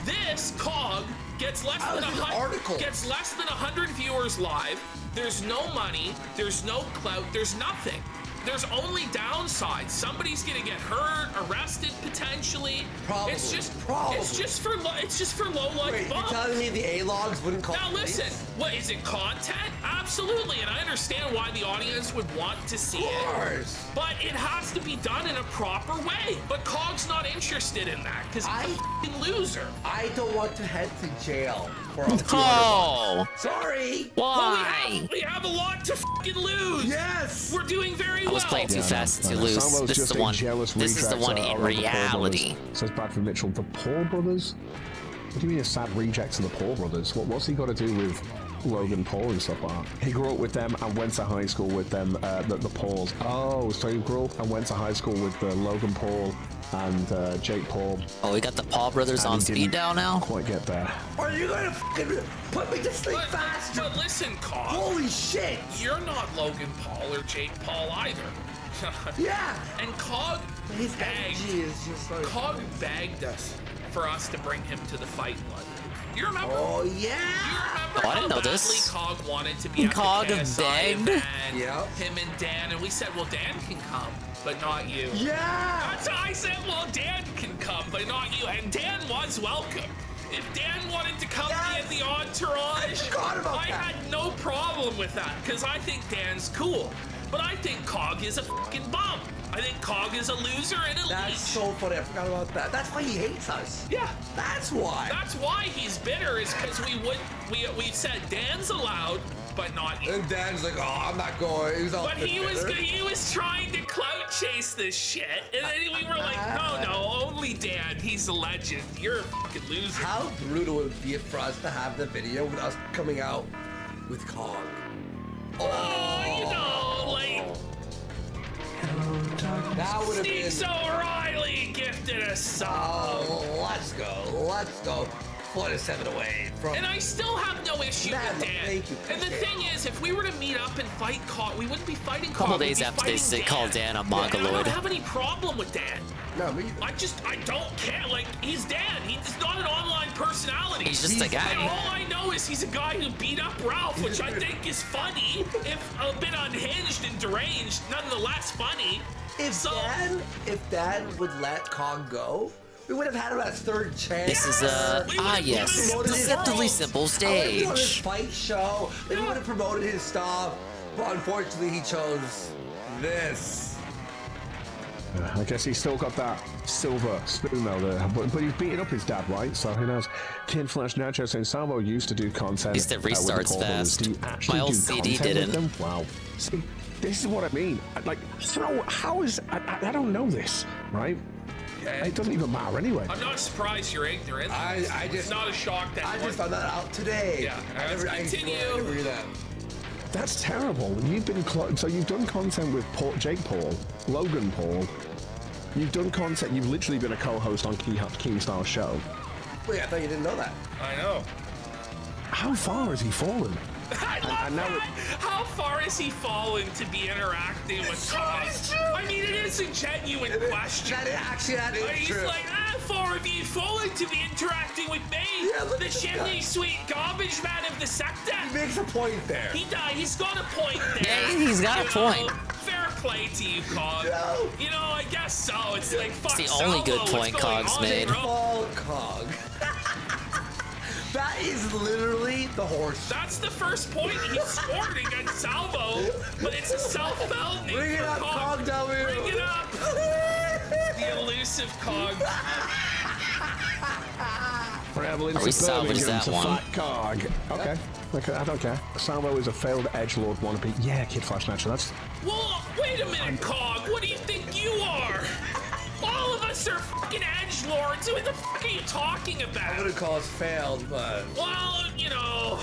This COG gets less than 100 viewers live. There's no money, there's no clout, there's nothing. There's only downsides. Somebody's gonna get hurt, arrested potentially. Probably. It's just for low life Wait, you're bump. telling me the A-logs wouldn't call Now police? listen, what is it, content? Absolutely, and I understand why the audience would want to see Of it. course. But it has to be done in a proper way. But COG's not interested in that because he's a fucking loser. I don't want to head to jail for a Oh, Sorry. why? We have a lot to fucking lose. Yes. We're doing very I well. was playing too fast to lose. Salvo's This is just the a one. jealous This is the reject one of in the Paul reality. brothers. Says Bradford Mitchell, the Paul brothers. What do you mean a sad reject of the Paul brothers? What's he got to do with Logan Paul and stuff like that? He grew up with them and went to high school with them, the Pauls. Oh, so he grew up and went to high school with Logan Paul and Jake Paul. Oh, we got the Paul brothers And on he speed didn't dial now? Quite get there. Are you gonna fucking put me to sleep faster? But listen, COG. Holy shit. You're not Logan Paul or Jake Paul either. Yeah. And COG His energy is just like... COG begged us for us to bring him to the fight in London. You remember? Oh, yeah. You remember Oh, I didn't how know this. badly COG wanted to be at COG the KSI begged? event, Yep. him and Dan, and we said, well, Dan can come, but not you. Yeah. That's how I said, well, Dan can come, but not you. And Dan was welcome. If Dan wanted to come be in the entourage, I forgot about I that. had no problem with that, because I think Dan's cool. But I think COG is a fucking bum. I think COG is a loser and a That's leech. so funny. I forgot about that. That's why he hates us. Yeah. That's why. That's why he's bitter, is because we said Dan's allowed, but not you. And Dan's like, oh, I'm not going. He was all But he bitter. was trying to clout chase this shit, and then we were like, no, only Dan. He's a legend. You're a fucking loser. How brutal would it be for us to have the video with us coming out with COG? Oh, you know, like That would have been. Sneaks O'Reilly gifted a sub. Oh, let's go. Let's go. 47 away from. And I still have no issue with Dan. Thank you. And the thing is, if we were to meet up and fight Cog, we wouldn't be fighting Cog. Couple days after they called Dan a Mongoloid. I don't have any problem with Dan. No, I don't care. Like, he's Dan. He's not an online personality. He's just a guy. And all I know is he's a guy who beat up Ralph, which I think is funny, if a bit unhinged and deranged, nonetheless funny. If Dan would let Cog go, we would have had him at his third chance. This is yes, deceptively simple stage. On his fight show, we would have promoted his stuff, but unfortunately he chose this. I guess he's still got that silver spoon though, but he's beating up his dad, right? So who knows? Kid Flash Nacho saying Salvo used to do content. Used to restarts fast. My old CD didn't. Wow. See, this is what I mean. Like, how is I don't know this, right? It doesn't even matter anyway. I'm not surprised you're ignorant. It's not a shock that I just found that out today. Yeah. Continue. That's terrible. You've been so you've done content with Jake Paul, Logan Paul. You've done content. You've literally been a co-host on Keemstar's show. Wait, I thought you didn't know that. I know. How far has he fallen? How far has he fallen to be interacting with Cog? I mean, it is a genuine question. That is He's true. like, how far have you fallen to be interacting with me? The chimney sweet garbage man of the sector. He makes a point there. He's got a point there. Yeah, he's got a point. Fair play to you, Cog. You know, I guess so. It's like, fuck, it's the only good point Cog's made. All Cog. That is literally the horse. That's the first point he's scored against Salvo, but it's a self-foul. Bring it up, Cog W. Bring it up. The elusive Cog. Traveling Are we salvage that one? Fat Cog. Okay. I don't care. Salvo is a failed edgelord wannabe. Yeah, Kid Flash Natural. That's. Well, wait a minute, Cog. What do you think you are? All of us are fucking edgelords. What the fuck are you talking about? I wouldn't call us failed, but. Well, you know.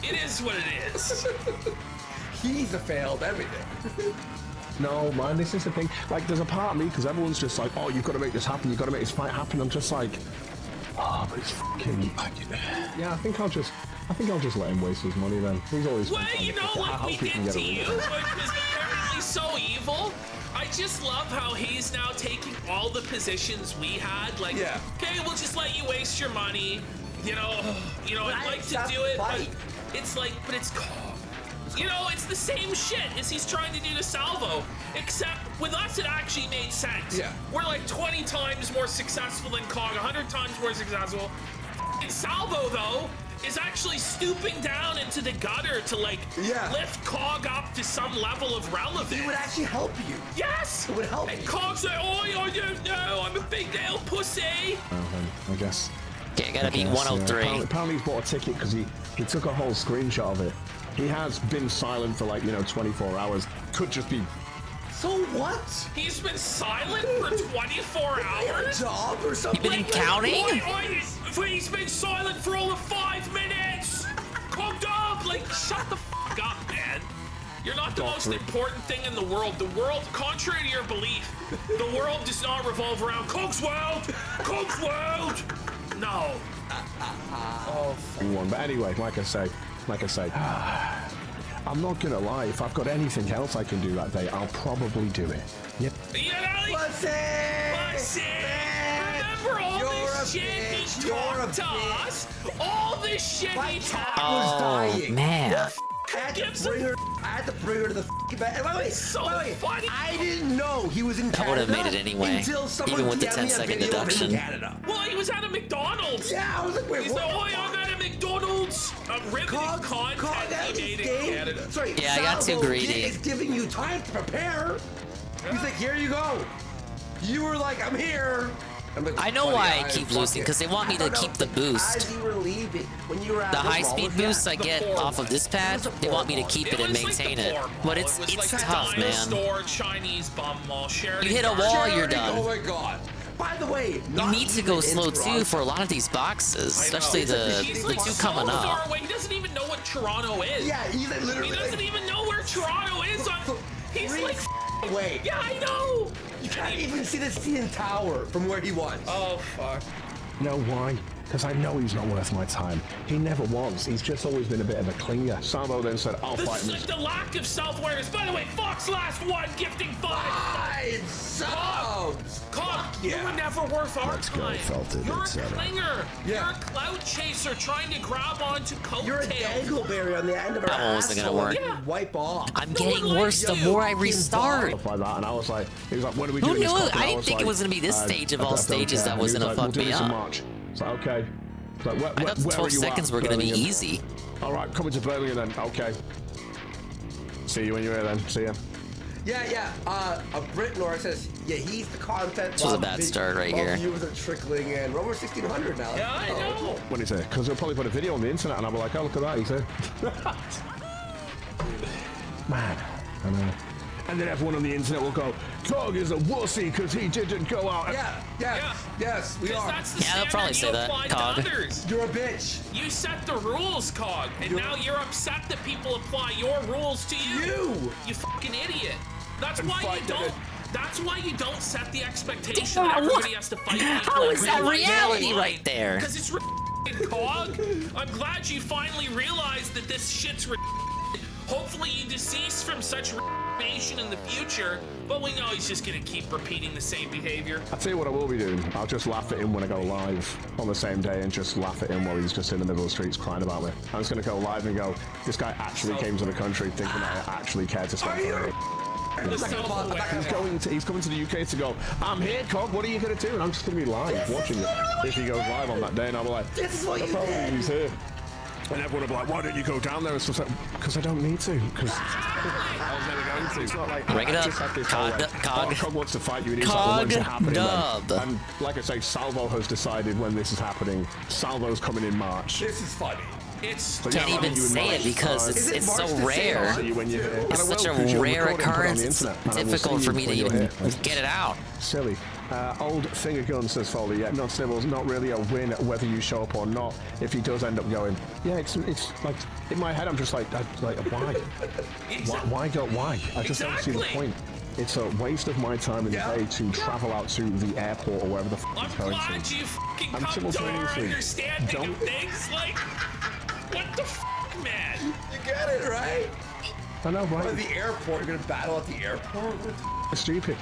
It is what it is. He's a failed everything. No, man, this is the thing. Like, there's a part of me, because everyone's just like, oh, you've got to make this happen, you've got to make this fight happen. I'm just like, oh, but it's fucking. Yeah, I think I'll just let him waste his money then. He's always. Well, you know, like we did to you, which was apparently so evil. I just love how he's now taking all the positions we had. Like, okay, we'll just let you waste your money. You know, I'd like to do it, but it's like, but it's Cog. You know, it's the same shit as he's trying to do to Salvo, except with us it actually made sense. Yeah. We're like 20 times more successful than Cog, 100 times more successful. And Salvo, though, is actually stooping down into the gutter to like lift Cog up to some level of relevance. He would actually help you. Yes! It would help and you. Cog's like, oh, I don't know, I'm a big nail pussy. I guess. Okay, gotta beat 103. Apparently he's bought a ticket because he took a whole screenshot of it. He has been silent for like, 24 hours. Could just be. So what? He's been silent for 24 hours? A job or something? You've been counting? He's been silent for all of 5 minutes! Calm down! Like, shut the fuck up, man. You're not the most important thing in the world. The world, contrary to your belief, the world does not revolve around Cog's world! Cog's world! No. But anyway, like I say, I'm not gonna lie. If I've got anything else I can do that day, I'll probably do it. Yep. You know, Pussy! Remember all this shit he talked to us? All this shit he talked to was Oh dying. man. I had to bring her to the f***ing bed. Wait, funny. I didn't know he was in Canada. I would have made it anyway, until someone even with the DM'd me a 10-second video of him in deduction. Canada. Well, he was at a McDonald's. Yeah, I was like, wait, He's what? like, oh, I'm at a McDonald's. I'm riveting content he made in Canada. Sorry, Yeah, I got too Salvo greedy. is giving you time to prepare. He's like, here you go. You were like, I'm here. I'm like, I know why I keep losing, because they want me to keep the boost. As you were leaving, when you were at The high-speed boost I get off of this pad, they want me to keep it and maintain it. But it's tough, man. Store, Chinese bum mall, You hit a wall, you're Oh done. my god. By the way, You need to go slow too for a lot of these boxes, especially the two coming so up. far away. He doesn't even know what Toronto is. Yeah, he's like literally. He doesn't even know where Toronto is. He's like away. Yeah, I know. You can't even see the CN Tower from where he was. Oh fuck. You know why? Because I know he's not worth my time. He never was. He's just always been a bit of a clinger. Sambo then said, I'll fight him. The lack of self-awareness. By the way, Fox last one, gifting 5 subs. Cog, you were never worth our Let's go, time. felt it, You're a etc. clinger. Yeah. You're a clout chaser trying to grab onto coattails. You're a dangleberry on the end of our That one wasn't gonna work. Yeah. Wipe off. I'm getting worse the more I restart. Stuff like that, and I was like, he was like, when are we Who doing this? knew? Cock? And I didn't was think it like, was gonna be this stage of all I don't stages care. that was And he gonna like, fuck we'll do me this in up. March. It's like, okay. It's like, where I thought the are 12 you seconds at? were gonna be Birmingham? easy. All right, coming to Birmingham then. Okay. See you when you're here then. See ya. Yeah. A Brit Laura says, yeah, he's the content. This was a bad start right here. Viewers are trickling in. We're over 1,600 now. Yeah, I know. When he's here, because he'll probably put a video on the internet, and I'll be like, oh, look at that, he's here. Man, I know. And then everyone on the internet will go, Cog is a wussy because he didn't go out. Yes, we are. That's the Yeah, they'll probably say that, apply Cog. to others. You're a bitch. You set the rules, Cog, and now you're upset that people apply your rules to you. You fucking idiot. That's why you don't. That's why you don't set the expectation that everybody has to fight people. How is that reality right there? Because it's Cog. I'm glad you finally realized that this shit's Hopefully you decease from such in the future, but we know he's just gonna keep repeating the same behavior. I'll tell you what I will be doing. I'll just laugh at him when I go live on the same day and just laugh at him while he's just in the middle of the streets crying about me. I'm just gonna go live and go, this guy actually came to the country thinking that I actually cared to spend money. He's coming to the UK to go, I'm here, Cog, what are you going to do? And I'm just going to be live watching it. If he goes live on that day, and I'll be like, this is what you did. He's here. And everyone will be like, why don't you go down there? And stuff like, because I don't need to. Because I was never going to. It's not like, Bring it up. Cog wants to fight you. And he's Cog like, when's it happening? dub. And like I say, Salvo has decided when this is happening. Salvo's coming in March. This is funny. It's can't even say it because it's so rare. It's such a rare occurrence. It's difficult for me to even get it out. Silly. Old Finger Gun says Foley, yeah, not Snibbles, not really a win whether you show up or not. If he does end up going, yeah, it's like in my head I'm just like why? Why go? Why? I just don't see the point. It's a waste of my time in the day to travel out to the airport or wherever the f he's going to. I'm glad you fucking I'm come to our simultaneously understanding of things. Like, what the f, man? You get it, right? I know, right? At the airport, you're gonna battle at the airport? It's stupid.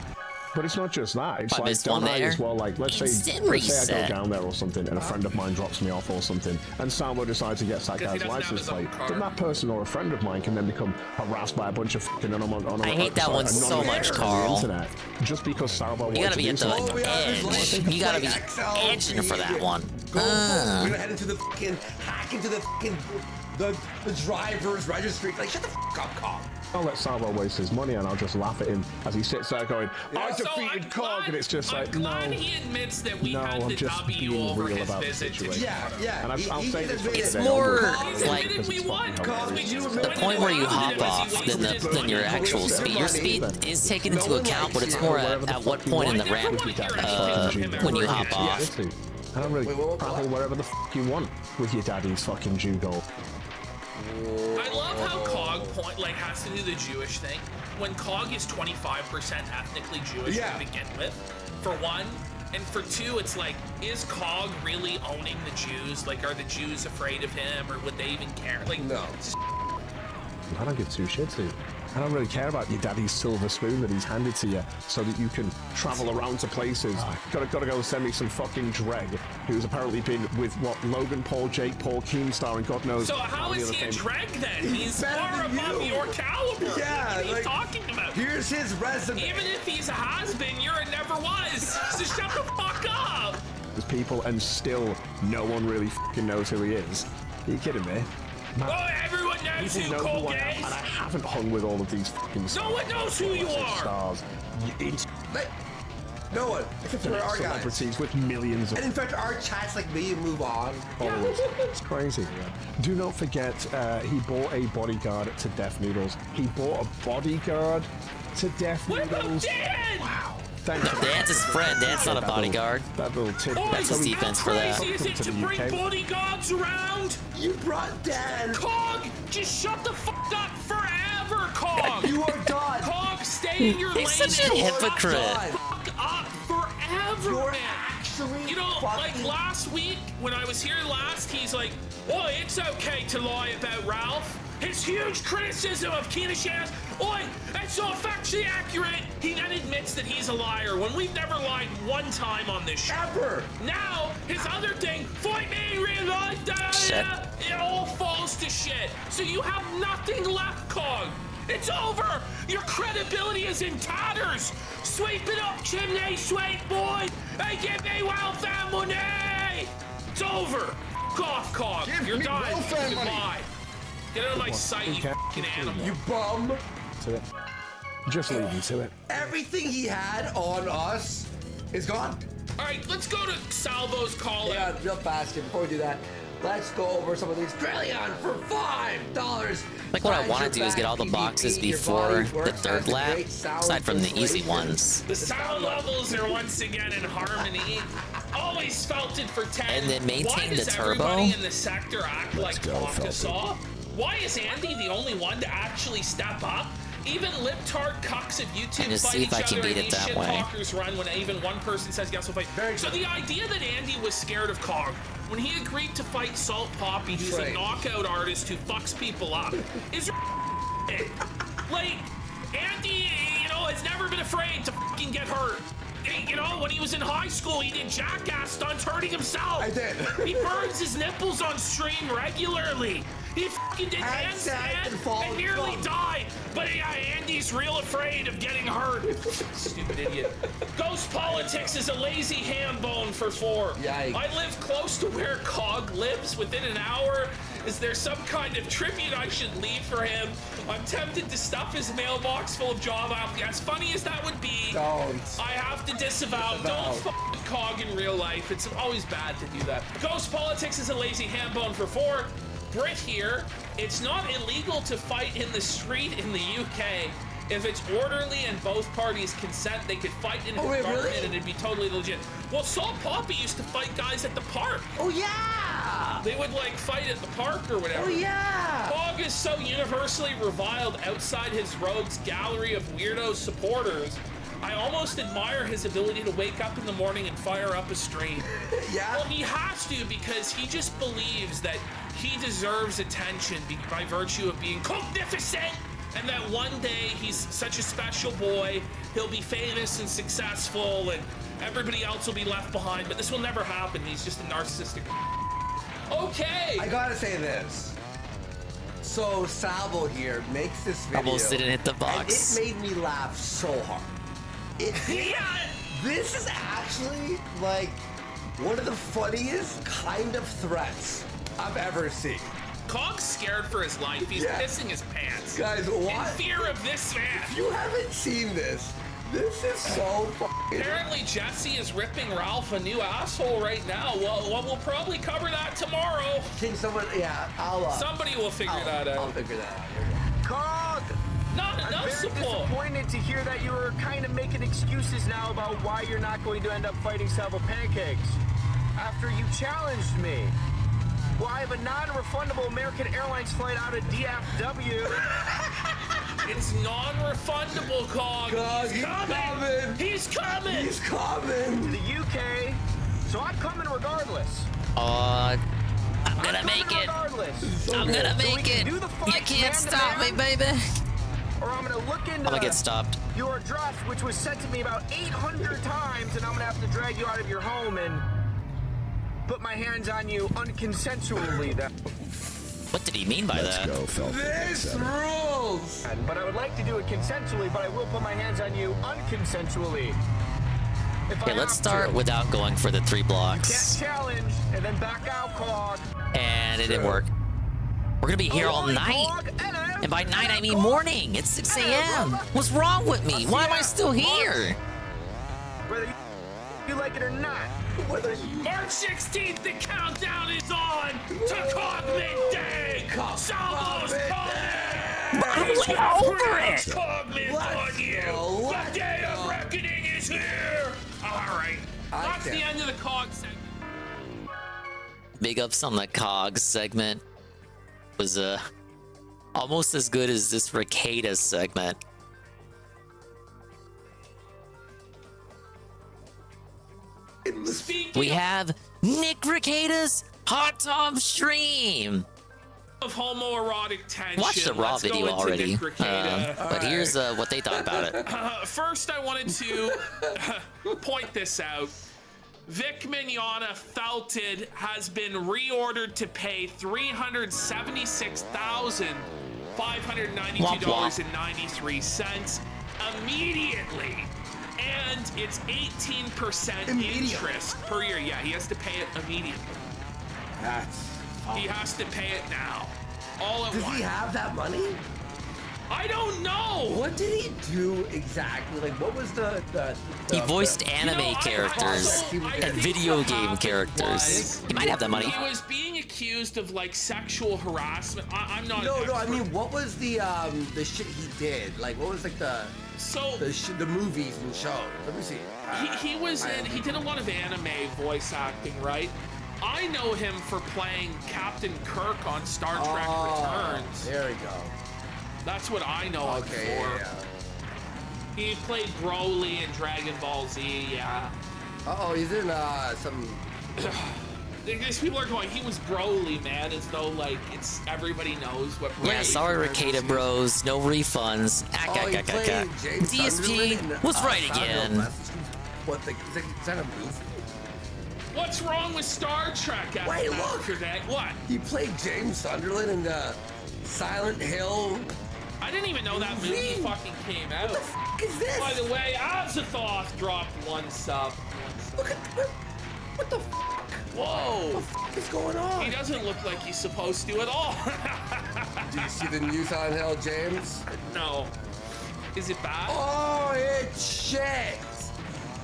But it's not just that. It's I like, missed don't one I there. as well, like, let's say I go down there or something and a friend of mine drops me off or something and Salvo decides to get that guy's license plate. Then that person or a friend of mine can then become harassed by a bunch of fucking I hate that one so much, Carl. Internet, just because Salvo You gotta be at the edge. You gotta be edging for that one. We're gonna head into the fucking hack into the fucking the driver's registry. Like, shut the fuck up, Cog. I'll let Salvo waste his money and I'll just laugh at him as he sits there going, I defeated Cog, and it's just like, no. He admits that we had I'm the just W being over real his about the visit. situation. Yeah. And I'll say this for It's today, more I'll like the point where you hop off than your actual speed. Your speed is taken into account, but it's more at what point in the ramp when you hop off. I don't really travel wherever the f you want with your daddy's fucking judo. I love how Cog has to do the Jewish thing. When Cog is 25% ethnically Jewish to begin with, for one, and for two, it's like, is Cog really owning the Jews? Like, are the Jews afraid of him, or would they even care? Like, no. I don't give two shits, dude. I don't really care about your daddy's silver spoon that he's handed to you so that you can travel around to places. Gotta go send me some fucking Dreg, who's apparently been with, Logan Paul, Jake Paul, Keemstar, and God knows. So how is he a Dreg then? He's far above your caliber. Yeah, what are you talking about? Here's his resume. Even if he's a has-been, you're a never was. So shut the fuck up. There's people and still no one really fucking knows who he is. Are you kidding me? Oh, everyone knows who Cog is. And I haven't hung with all of these fucking No one knows who you are. Stars. No one, except for our guys. Celebrities with millions of... And in fact, our chat's like, may you move on? followers. It's crazy. Do not forget, he bought a bodyguard to Death Noodles. He bought a bodyguard to Death Noodles. What about Dan? Wow. Thanks. Dan's his friend. Dan's not a bodyguard. That little tip. That's his defense for that. How crazy is it to bring bodyguards around? You brought Dan. Cog, just shut the fuck up forever, Cog. You are done. Cog, stay in your lane. He's such a and hypocrite. Fuck up forever, You're man. actually You know, like last week when I was here last, he's like, "Oi, it's okay to lie about Ralph." His huge criticism of Keenan Shanahan. Oi, that's all factually accurate. He then admits that he's a liar when we've never lied one time on this show. Ever. Now, his other thing, fight me in real life, it all falls to shit. So you have nothing left, Cog. It's over. Your credibility is in tatters. Sweep it up, chimney sweep, boy. Hey, give me welfare money. It's over. F off, Cog. You're done. Goodbye. Get out of my sight, you fucking animal. You bum. To it. Just leave him to it. Everything he had on us is gone. All right, let's go to Salvo's call Yeah, out. real fast here. Before we do that, let's go over some of these. Trillion for $5. Like what I want to do is get all the boxes before the third lap, aside from the easy ones. The sound levels are once again in harmony. Always felt it for 10. And then maintain Why does the turbo? everybody in the sector act like Caucasaw? Why is Andy the only one to actually step up? Even libtard cucks of YouTube And just fight see if each I can other beat and it these that shit way. talkers run when even one person says yes, we'll fight. So the idea that Andy was scared of Cog when he agreed to fight Salt Poppy, who's a knockout artist who fucks people up, is like Andy, you know, has never been afraid to fucking get hurt. You know, when he was in high school, he did jackass stunts hurting himself. I did. He burns his nipples on stream regularly. He fucking did handstand and nearly died. But yeah, Andy's real afraid of getting hurt. Stupid idiot. Ghost Politics is a lazy ham bone for 4. Yikes. I live close to where Cog lives, within an hour. Is there some kind of tribute I should leave for him? I'm tempted to stuff his mailbox full of job applications. As funny as that would be, Don't. I have to disavow. Don't fuck with Cog in real life. It's always bad to do that. Ghost Politics is a lazy ham bone for 4. Brit here. It's not illegal to fight in the street in the UK. If it's orderly and both parties consent, they could fight in his garden and it'd be totally legit. Well, Salt Poppy used to fight guys at the park. Oh yeah! They would like fight at the park or whatever. Oh yeah! Cog is so universally reviled outside his rogues gallery of weirdo supporters. I almost admire his ability to wake up in the morning and fire up a stream. Yeah? Well, he has to because he just believes that he deserves attention by virtue of being magnificent, and that one day he's such a special boy, he'll be famous and successful, and everybody else will be left behind. But this will never happen. He's just a narcissistic. Okay. I gotta say this. So Salvo here makes this video. Almost didn't hit the box. And it made me laugh so hard. This is actually like one of the funniest kind of threats I've ever seen. Cog's scared for his life. He's pissing his pants. Guys, what? In fear of this man. If you haven't seen this, this is so fucking... Apparently Jesse is ripping Ralph a new asshole right now. Well, we'll probably cover that tomorrow. Can someone... Yeah, I'll... Somebody will figure that out. I'll figure that out. Cog! Not I'm enough very support. disappointed to hear that you are kind of making excuses now about why you're not going to end up fighting Salvo Pancakes. After you challenged me. Well, I have a non-refundable American Airlines flight out of DFW. It's non-refundable, Cog. He's coming. He's coming. He's coming. To the UK. So I'm coming regardless. I'm gonna make it. I'm gonna make it. You can't stop me, baby. Or I'm gonna look into I'm gonna get stopped. your address, which was sent to me about 800 times, and I'm gonna have to drag you out of your home and put my hands on you unconsensually. What did he mean by that? Go, Felton. This rules! But I would like to do it consensually, but I will put my hands on you unconsensually. Okay, let's start without going for the 3 blocks. Can't challenge and then back out, Cog. And it didn't work. We're gonna be here all night. And by night, I mean morning. It's 6 a.m. What's wrong with me? Why am I still here? Whether you like it or not. March 16th, the countdown is on to Cog Midday. Salvo's coming. I'm over it. Cog Mid on you. The day of reckoning is here. All right. That's the end of the Cog segment. Big ups on the COG segment. Was almost as good as this Ricada segment. we have Nick Rekida's Hot Tub Stream. Of homoerotic tension. Watched the Raw Let's go video into already, Nick Rekieta. but here's what they thought about it. First, I wanted to point this out. Vic Mignogna Felted has been reordered to pay $376,592.93 immediately. And it's 18% interest per year. Yeah, he has to pay it immediately. He has to pay it now. All at once. Does he have that money? I don't know. What did he do exactly? Like, what was the He voiced anime characters and video game characters. He might have that money. He was being accused of like sexual harassment. I'm not. No, I mean, what was the shit he did? Like, what was like the movies and shows? Let me see. He did a lot of anime voice acting, right? I know him for playing Captain Kirk on Star Trek Returns. There we go. That's what I know him for. Yeah. He played Broly in Dragon Ball Z, yeah. Uh-oh, he's in some... These people are going, he was Broly, man, as though, like, everybody knows what Broly is. Yeah, sorry, Rekieta bros, no refunds. DSP was right again. What, is that a movie? What's wrong with Star Trek after that? What? He played James Sunderland in Silent Hill. I didn't even know that movie fucking came out. What the fuck is this? By the way, Azathoth dropped one sub. Look at what the fuck? Whoa! What the fuck is going on? He doesn't look like he's supposed to at all. Do you see the new Silent Hill, James? No. Is it bad? Oh, it's shit.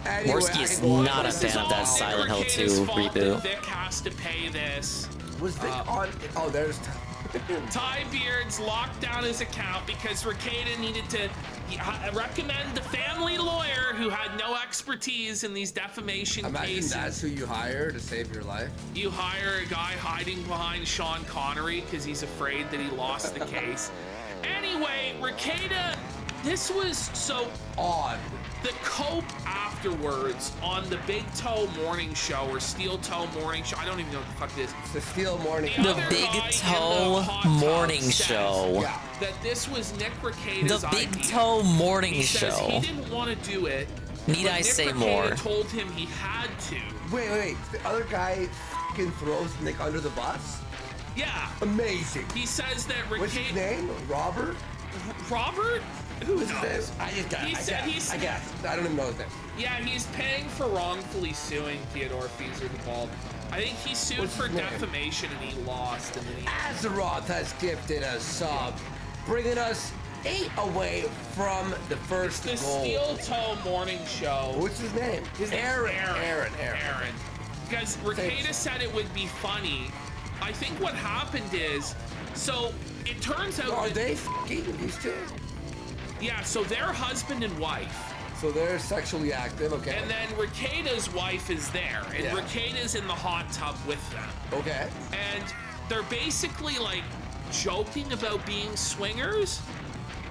Anyway, Morsky is not a fan of that Silent Hill 2 reboot. Vic has to pay this. Was Vic on? Oh, there's. Ty Beards locked down his account because Rekieta needed to recommend the family lawyer who had no expertise in these defamation cases. That's who you hire to save your life. You hire a guy hiding behind Sean Connery because he's afraid that he lost the case. Anyway, Rekieta, this was so odd. The cope afterwards on the Big Toe Morning Show or Steel Toe Morning Show, I don't even know what the fuck it is. It's the Steel Morning Show. The Big Toe Morning Show. That this was Nick Rekieta's The Big Toe Morning Show. He didn't want to do it. Need I say more? Nick Rekieta told him he had to. Wait. The other guy fucking throws Nick under the bus? Yeah. Amazing. He says that Rekieta... What's his name? Robert? Robert? Who knows? This? I guess. I don't even know his name. Yeah, he's paying for wrongfully suing Theodore Fieser the Bald. I think he sued for defamation and he lost. And then Azeroth has gifted a sub, bringing us 8 away from the first goal. The Steel Toe Morning Show. What's his name? Aaron. Because Rekieta said it would be funny. I think what happened is, so it turns out. Are they f***ing these two? Yeah, so they're husband and wife. So they're sexually active, okay. And then Rekieta's wife is there, and Rekieta's in the hot tub with them. Okay. And they're basically like joking about being swingers,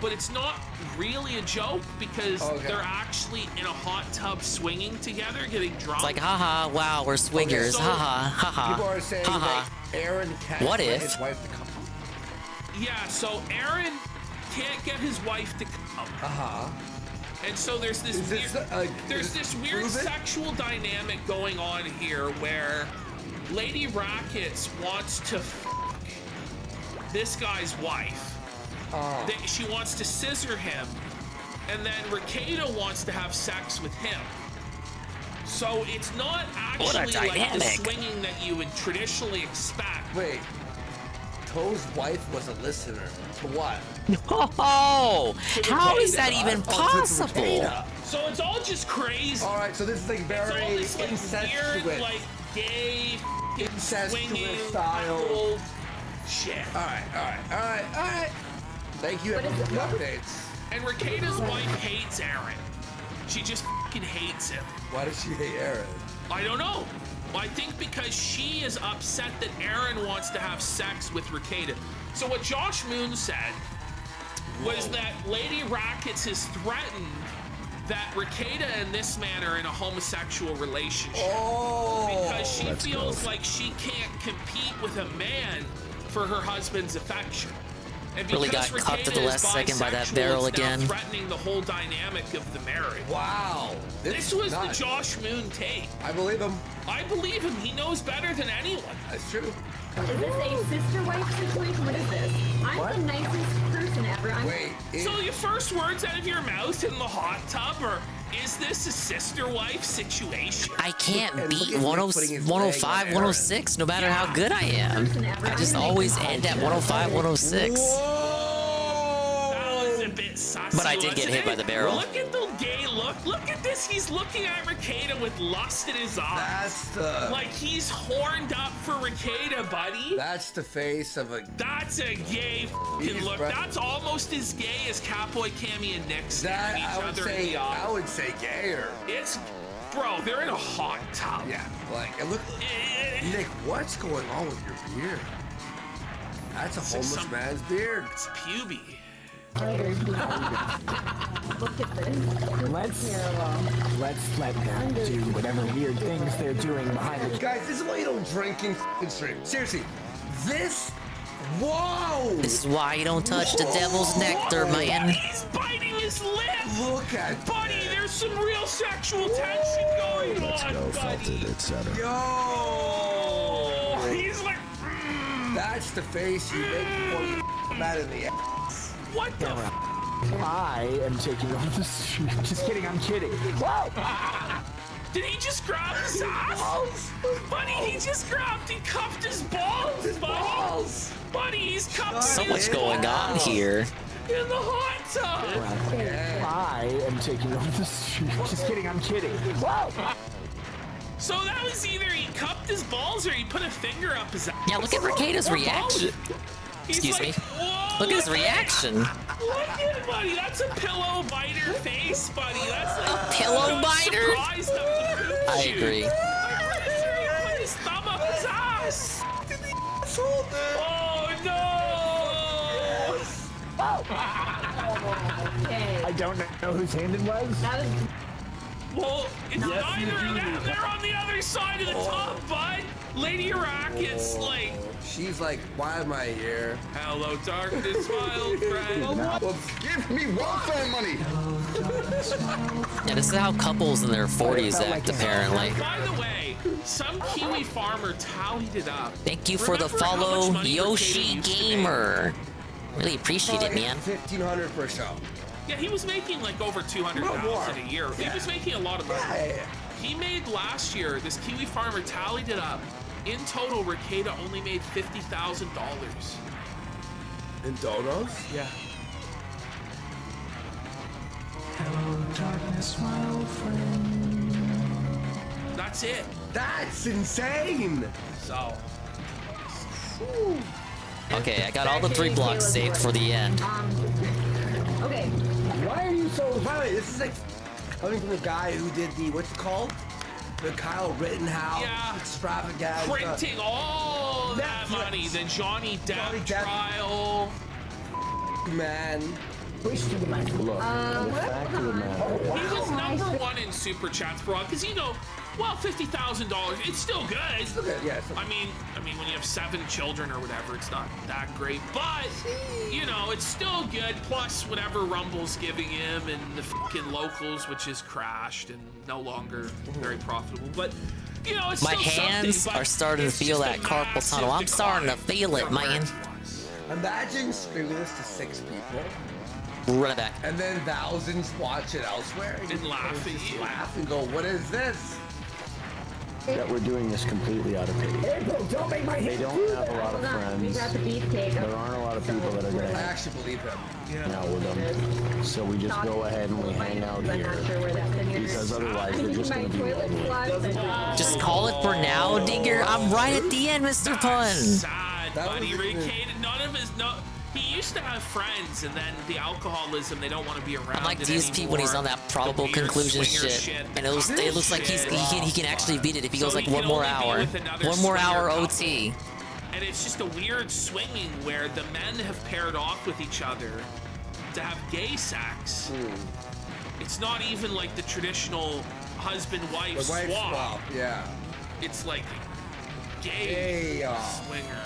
but it's not really a joke because they're actually in a hot tub swinging together, getting drunk. It's like, haha, wow, we're swingers, haha. People are saying that Aaron can't what get if? his wife to come. Yeah, so Aaron can't get his wife to come. And so there's this weird sexual dynamic going on here where Lady Rackets wants to fuck this guy's wife. She wants to scissor him, and then Rekieta wants to have sex with him. So it's not actually like the swinging that you would traditionally expect. Wait. Toe's wife was a listener. To what? Oh, how is that even possible? So it's all just crazy. All right, so this is like very incestuous, weird, like gay, incestuous style shit. All right. Thank you for the updates. And Rekieta's wife hates Aaron. She just fucking hates him. Why does she hate Aaron? I don't know. I think because she is upset that Aaron wants to have sex with Rekieta. So what Josh Moon said was that Lady Rackets has threatened that Rekieta and this man are in a homosexual relationship. Oh, because she let's feels go. like she can't compete with a man for her husband's affection. And Really because got cuffed at the Rekieta last is second by that bisexual, barrel it's now again. threatening the whole dynamic of the marriage. Wow. This was the Josh Moon take. I believe him. I believe him. He knows better than anyone. That's true. Is this a sister-wife situation? What is this? I'm the nicest person ever. So your first words out of your mouth in the hot tub are, is this a sister-wife situation? I can't beat 105, 106, no matter how good I am. I just always end at 105, 106. That was a bit sassy. But I did get hit by the barrel. Look at the gay look. Look at this. He's looking at Rekieta with lust in his eyes. That's the... Like he's horned up for Rekieta, buddy. That's the face of a... That's a gay f***ing look. That's almost as gay as Catboy, Cammy, and Nick staring each other in the eye. I would say gayer. It's... Bro, they're in a hot tub. Yeah, like, and look... Nick, what's going on with your beard? That's a homeless man's beard. It's puby. Look at this. Let's let them do whatever weird things they're doing behind the... Guys, this is why you don't drink in stream. Seriously, this... Whoa! This is why you don't touch the devil's nectar, man. He's biting his lip. Look at buddy. There's some real sexual tension going on, buddy. etc. Yo! He's like... That's the face you make before you mad in the ass. What the f? I am taking over the street. Just kidding, I'm kidding. Whoa! Did he just grab his ass? Buddy, he just grabbed, he cuffed his balls, buddy. Buddy, he's cuffed So much going on here. in the hot tub. I am taking over the street. Just kidding, I'm kidding. Whoa! So that was either he cupped his balls or he put a finger up his ass. Yeah, look at Rekieta's reaction. Excuse me. Look at his reaction. Look at it, buddy. That's a pillow biter face, buddy. That's like A pillow biter? I agree. He put his thumb up his ass. Oh no! I don't know whose hand it was. Well, it's neither of them. They're on the other side of the top, bud. Lady Racket's like... She's like, why am I here? Hello, darkness, my old friend. Well, give me welfare money. Yeah, this is how couples in their 40s act, apparently. By the way, some Kiwi farmer tallied it up. Thank you for the follow, Yoshi Gamer. Really appreciate it, man. $1,500 per show. Yeah, he was making like over 200,000 a year. He was making a lot of money. He made last year, this Kiwi farmer tallied it up. In total, Rekieta only made $50,000. In donos? Yeah. Hello, darkness, my old friend. That's it. That's insane. So. Okay, I got all the 3 blocks saved for the end. Okay. Why are you so... By the way, this is like coming from the guy who did the, what's it called? The Kyle Rittenhouse extravaganza. Printing all that money. The Johnny Depp trial. Man. Look, the fact of the matter. He was number 1 in super chats, bro. Because you know, well, $50,000. It's still good. It's still good, yeah. I mean, when you have 7 children or whatever, it's not that great. But you know, it's still good. Plus, whatever Rumble's giving him and the fucking locals, which has crashed and no longer very profitable. But you know, it's My still hands something, are starting to feel that carpal tunnel. I'm starting to feel it, man. Imagine streaming this to 6 people. Run it back. And then thousands watch it elsewhere. And laugh at you. Laugh and go, what is this? That we're doing this completely out of pity. Don't make my They don't have a lot of friends. There aren't a lot of people that are going I to actually believe him. hang out with them. So we just go ahead and we hang out here. Because otherwise they're just going to be lonely. Just call it for now, Digger. I'm right at the end, Mr. Pun. Sad, buddy. Rekieta, none of his he used to have friends, and then the alcoholism, they don't want to be around. I'm like these people when he's on that probable conclusion shit, and it looks like he can actually beat it if he goes like one more hour OT. And it's just a weird swinging where the men have paired off with each other to have gay sex, It's not even like the traditional husband-wife swap. Yeah. It's like gay swinger.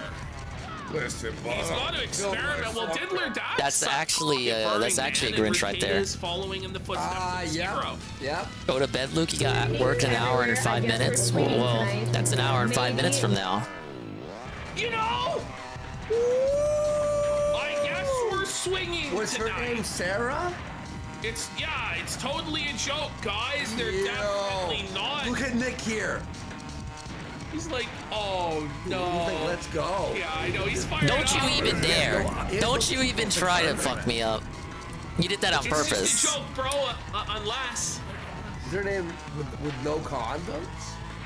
Listen, he's got to experiment. Well, Diddler died. That's actually a Grinch right there. Following in the footsteps of Zero. Yeah. Go to bed, Luke. You got work an hour and 5 minutes. Well, that's an hour and 5 minutes from now. You know, I guess we're swinging Was tonight. her name Sarah? It's totally a joke, guys. They're definitely not. Look at Nick here. He's like, oh no. He's like, let's go. Yeah, I know. He's fired Don't you up. even dare. Don't you even try to fuck me up. You did that on purpose. It's just a joke, bro. Unless. Is her name with no condoms?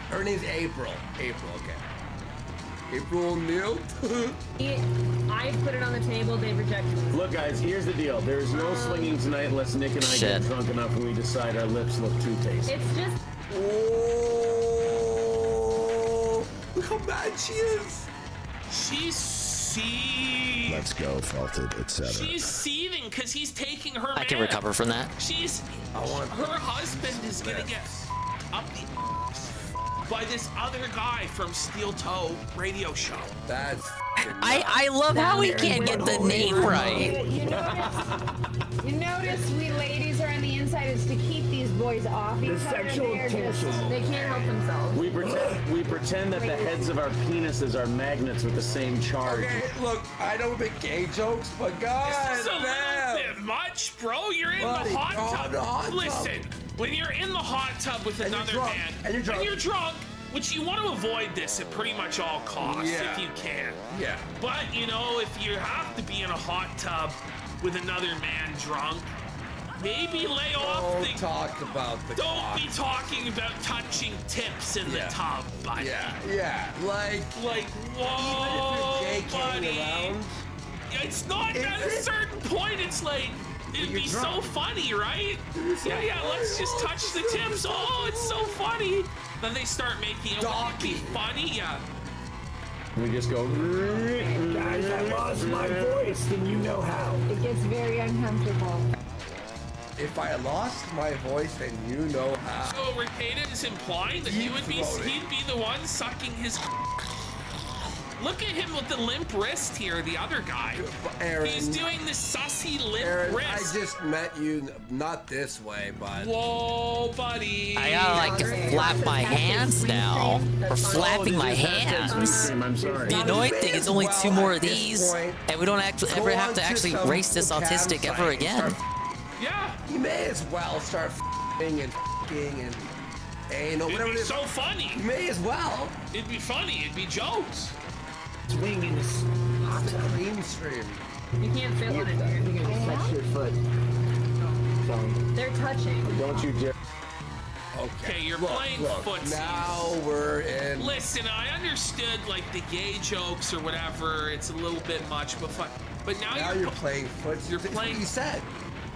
Her name's April. April, okay. April Neal. I put it on the table. They rejected it. Look, guys, here's the deal. There's no swinging tonight unless Nick and I get drunk enough and we decide our lips look too tasty. It's just. Oh, look how mad she is. She's seething. Let's go, Felted, etc. She's seething because he's taking her. I can recover from that. Her husband is gonna get up the by this other guy from Steel Toe radio show. That's. I love how we can't get the name right. You notice we ladies are on the inside is to keep these boys off each other. Sexual tension. They can't help themselves. We pretend that the heads of our penises are magnets with the same charge. Okay, look, I don't make gay jokes, but guys, This is a little bit much, bro. You're in the hot tub. Listen, when you're in the hot tub with another man and you're drunk, which you want to avoid this at pretty much all costs if you can. Yeah. But, you know, if you have to be in a hot tub with another man drunk, maybe lay off Don't talk about the Don't be talking about touching tips in the tub, buddy. Yeah. Like, whoa, even if you're buddy. around, It's not at a certain point. It's like, it'd be so funny, right? Yeah, let's just touch the tips. Oh, it's so funny. Then they start making it be funny. Yeah. We just go. Guys, I lost my voice, then you know how. It gets very uncomfortable. if I lost my voice, then you know how. So Ricada is implying that he'd be the one sucking his. Look at him with the limp wrist here, the other guy. Aaron, he's doing the sussy limp Aaron, wrist. I just met you, not this way, but. Whoa, buddy. I gotta like flap my hands now. Or flapping my hands. I'm sorry. The annoying thing is only 2 more of these, and we don't ever have to actually race this autistic ever again. Yeah. You may as well start f***ing and f***ing and anal, It'd whatever be it is. so funny. You may as well. It'd be funny. It'd be jokes. Swing in this hot cream stream. You can't fit on it, dude. You're gonna touch your foot. Sorry. They're touching. Don't you dare. Okay, you're playing footsies. Now we're in. Listen, I understood like the gay jokes or whatever. It's a little bit much, but fun. But now you're playing footsies. You're That's playing. what you said.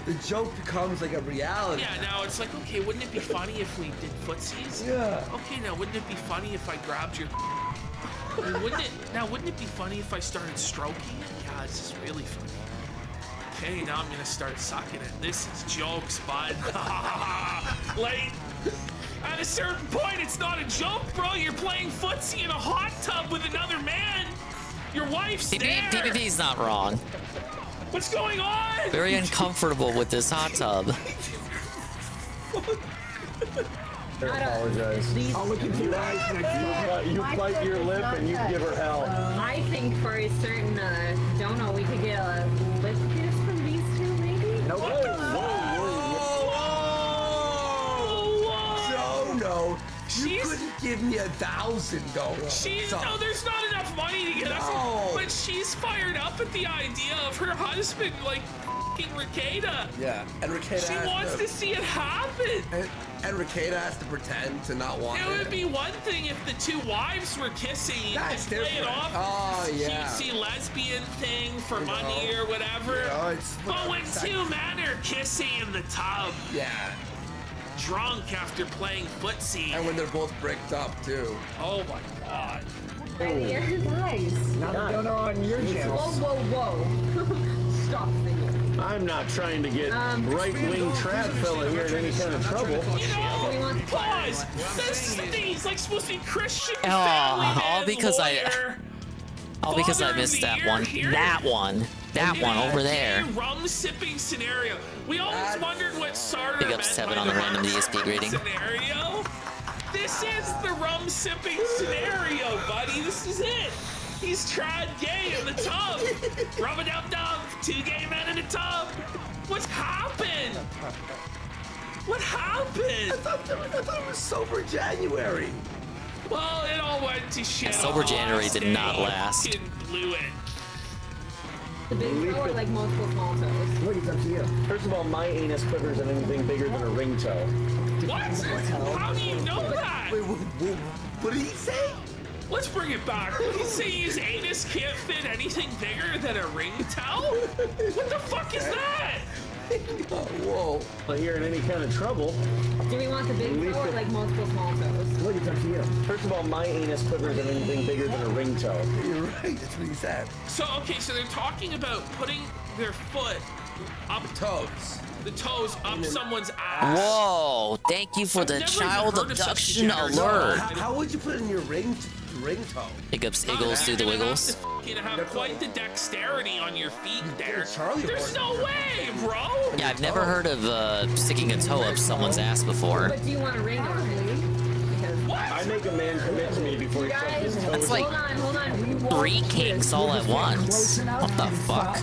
The joke becomes like a reality. Yeah, now it's like, okay, wouldn't it be funny if we did footsies? Yeah. Okay, now wouldn't it be funny if I grabbed your? Wouldn't it be funny if I started stroking it? Yeah, this is really funny. Okay, now I'm gonna start sucking it. This is jokes, bud. Like, at a certain point, it's not a joke, bro. You're playing footsie in a hot tub with another man. Your wife's there. PPP's not wrong. What's going on? Very uncomfortable with this hot tub. I apologize. I'll look into your eyes next time. You bite your lip and you give her hell. I think for a certain dono, we could get a lip kiss from these two, maybe? No. No, you couldn't give me 1,000 though. No, there's not enough money to get us. But she's fired up at the idea of her husband, like f***ing Ricada. Yeah, and Ricada. She wants to see it happen. And Ricada has to pretend to not want it. It would be one thing if the two wives were kissing. You could play it different. off. Oh, yeah. You see lesbian thing for money or whatever. But when two men are kissing in the tub. Yeah. Drunk after playing footsie. And when they're both bricked up too. Oh my god. Guys. Not a donor on your channel. Whoa. Stop thinking. I'm not trying to get right-wing trad fella here in any kind of trouble. You know, pause. This is the thing. He's like supposed to be Christian. All because I missed that one. That one over there. Rum sipping scenario. We always wondered what Sarter Big up meant 7 by on the the random rum DSP grading. scenario. This is the rum sipping scenario, buddy. This is it. He's trad gay in the tub. Rub-a-dub-dub. 2 gay men in the tub. What's happened? What happened? I thought it was sober January. Well, it all went to shit. Sober January did not last. Fucking blew it. The big toe or like multiple small toes? What is up to you? First of all, my anus quivers at anything bigger than a ring toe. What? How do you know that? Wait, what did he say? Let's bring it back. Did he say his anus can't fit anything bigger than a ring toe? What the fuck is that? Whoa. Well, you're in any kind of trouble. Do we want the big toe or like multiple small toes? What is up to you? First of all, my anus quivers at anything bigger than a ring toe. You're right. That's what he said. So, okay, so they're talking about putting their foot up the toes up someone's ass. Whoa! Thank you for the child abduction alert. How would you put it in your ring toe? Big ups, Eagles do the wiggles. You have quite the dexterity on your feet there. There's no way, bro. Yeah, I've never heard of sticking a toe up someone's ass before. But do you want a ring on it? What? I make a man commit to me before he sucks his toes. That's like Hold on. 3 kinks all at once. What the fuck?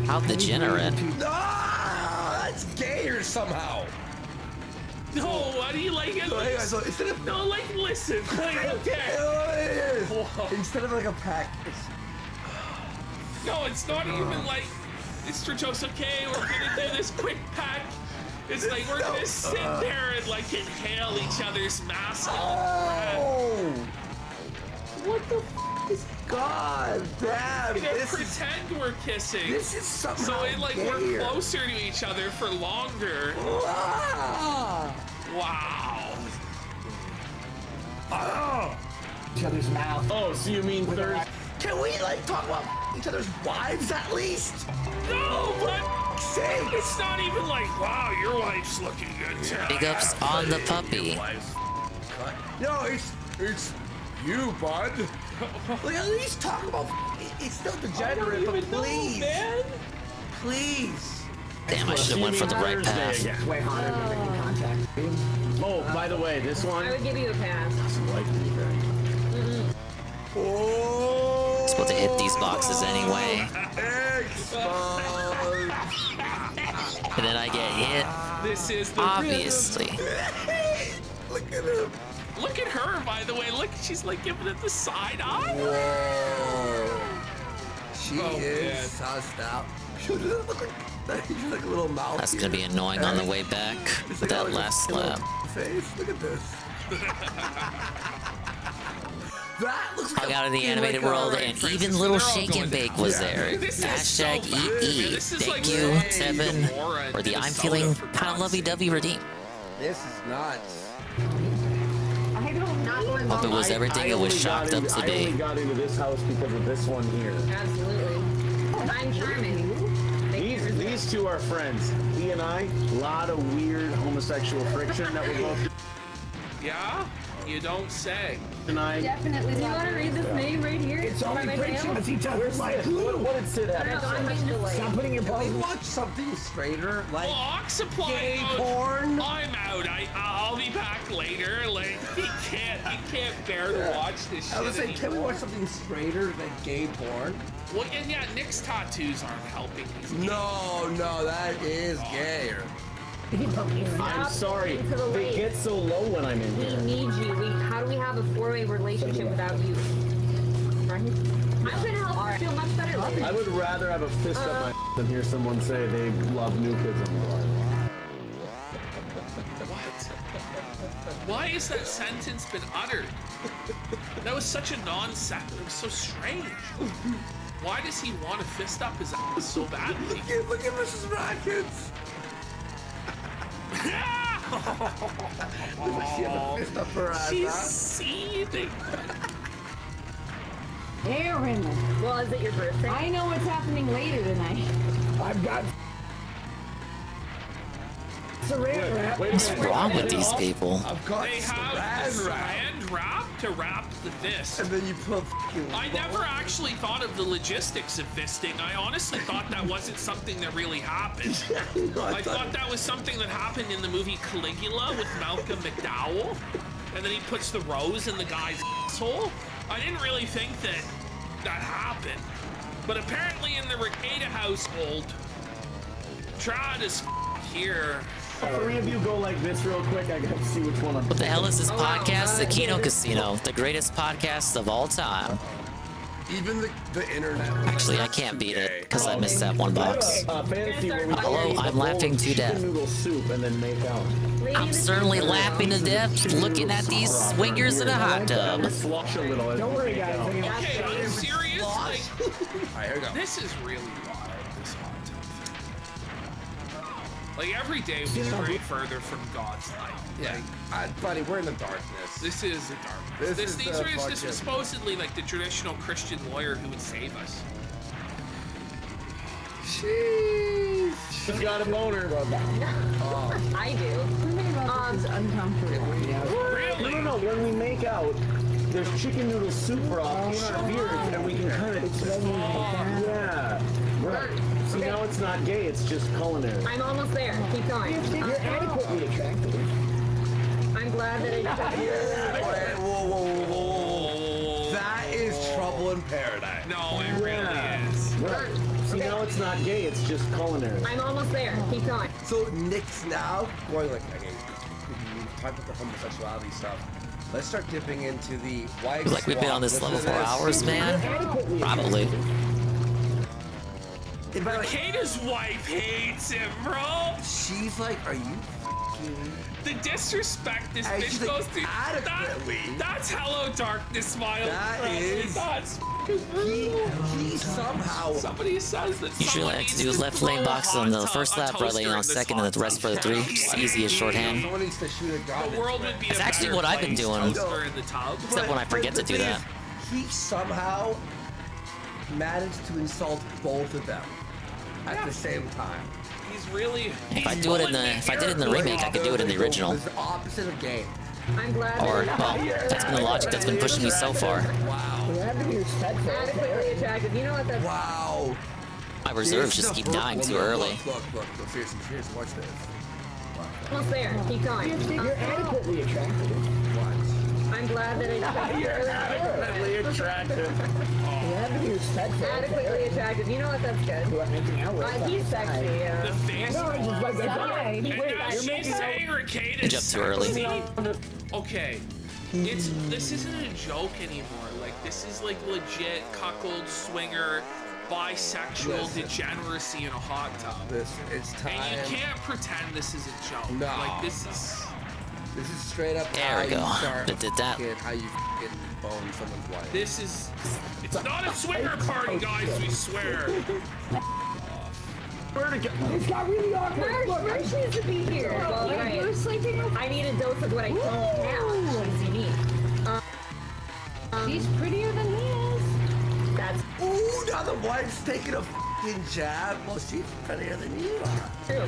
How degenerate. That's gayer somehow. No, why do you like it? So instead of no, like listen, like okay. Instead of like a pack. No, it's not even like Mr. Josuke, we're gonna do this quick pack. It's like we're gonna sit there and like inhale each other's masculine breath. What the f is God damn? We're gonna pretend we're kissing. This is something. So it like we're closer to each other for longer. Wow. Each other's mouth. Oh, so you mean third? Can we like talk about each other's wives at least? No, but it's not even like, wow, your wife's looking good too. Big ups on the puppy. No, it's you, bud. Like, at least talk about. It's still degenerate, but please, please. Damn, I should have went for the right path. It's way harder than making contact. Oh, by the way, this one. I would give you a pass. Oh. Supposed to hit these boxes anyway. And then I get hit. This is the obviously. Look at him. Look at her, by the way. Look, she's like giving it the side eye. Whoa. She is sussed out. She's like a little mouth. That's gonna be annoying on the way back with like that last slap. Face. Look at this. That looks like Hung out in the animated world, and even little Shake and Bake was there. Hashtag EE. Thank you, Tevin, for the I'm feeling kind of lovey-dovey redeem. This is nuts. Hope it was everything it was chalked up to I only be. got into this house because of this one here. Absolutely. I'm charming. These two are friends. He and I, a lot of weird homosexual friction that we're both. Yeah? You don't say. And I Definitely. Do you want to read this name right here? It's only friction with each other's like What did Sid have? Stop putting your balls. We watch something straighter, like Oxapply gay porn. I'm out. I'll be back later. Like he can't bear to watch this shit I was saying, anymore. can we watch something straighter than gay porn? Well, and yeah, Nick's tattoos aren't helping. No, that is gayer. I'm sorry. They get so low when I'm in We here. need you. How do we have a 4-way relationship without you? Right? I'm trying to help her feel much better later. I would rather have a fist up my than hear someone say they love new kids on the line. What? Why has that sentence been uttered? That was such a non-sequitur. It was so strange. Why does he want to fist up his ass so badly? Look at Mrs. Rackets. She had a fist up her ass. She's seething. Aaron. Well, is it your birthday? I know what's happening later tonight. I've got What's wrong with these people? I've got They have saran wrap to wrap the fist. And then you put I never actually thought of the logistics of fisting. I honestly thought that wasn't something that really happened. I thought that was something that happened in the movie Caligula with Malcolm McDowell. And then he puts the rose in the guy's asshole. I didn't really think that happened. But apparently in the Requeda household, Trad is here. Three of you go like this real quick. I gotta see which one I'm. What the hell is this podcast? The Kino Casino, the greatest podcast of all time. Even the internet. Actually, I can't beat it because I missed that one box. Fantasy where we Hello, take a I'm bowl laughing of to chicken death. noodle soup and then make out. I'm certainly laughing to death looking at these swingers in a hot tub. Slosh a little. Don't worry, guys. Okay, I'm serious. Like, Alright, here we go. this is really wild, this hot tub thing. Like, every day we stray further from God's light. Yeah, buddy, we're in the darkness. This is the darkness. This This was supposedly like the traditional Christian lawyer who would save us. Sheesh. She's got a boner. I do. It's uncomfortable. Really? No. When we make out, there's chicken noodle soup broth in our beers, and we can kind of. Yeah. Right. See, now it's not gay. It's just culinary. I'm almost there. Keep going. You're adequately attractive. I'm glad that Wait, whoa. That is trouble in paradise. No, it really is. Right. See, now it's not gay. It's just culinary. I'm almost there. Keep going. So Nick's now going like, okay, we talked about the homosexuality stuff. Let's start dipping into the white. Like we've been on this level for hours, man. Probably. Requeda's wife hates him, bro. She's like, are you f***ing... The disrespect this And bitch she's goes like, through. adequately. That's hello darkness, Miles. That is... That's He somehow... Somebody says that Usually I like to do left lane box on the first lap, right lane on second, and the rest for the three. Just easy as shorthand. Someone needs to shoot a gun. The world would be That's a actually better what I've been place doing. toaster in the tub. Except when I forget to do that. He somehow managed to insult both of them at the same time. He's really. If I do it in the, if I did it in the remake, I could do it in the original. It's the opposite of game. I'm glad Or, well, that's been the logic that's been pushing me so far. Wow. You have to be respectful. adequately attractive. You know what that's Wow. My reserves just keep dying too early. Look, seriously, watch this. almost there. Keep going. You're adequately attractive. I'm glad that You're adequately attractive. You have to be respectful. adequately attractive. You know what that's good. Who I'm making out with. He's sexy. The face. No, I just like that. And now she's saying Requeda's Good job too early. sexy. Okay. This isn't a joke anymore. Like, this is like legit cuckold, swinger, bisexual degeneracy in a hot tub. It's time. And you can't pretend this is a joke. No. Like, this is straight up There how we go. you start That did that. how you fucking bone someone's wife. This is. It's not a swinger party, guys. We swear. It's got really awkward. Look, Merch needs to be here. Well, You're right. blue sleeping? I need a dose of what I don't have. She's unique. She's prettier than he is. That's Ooh, now the wife's taking a fucking jab. Well, she's prettier than you are. true.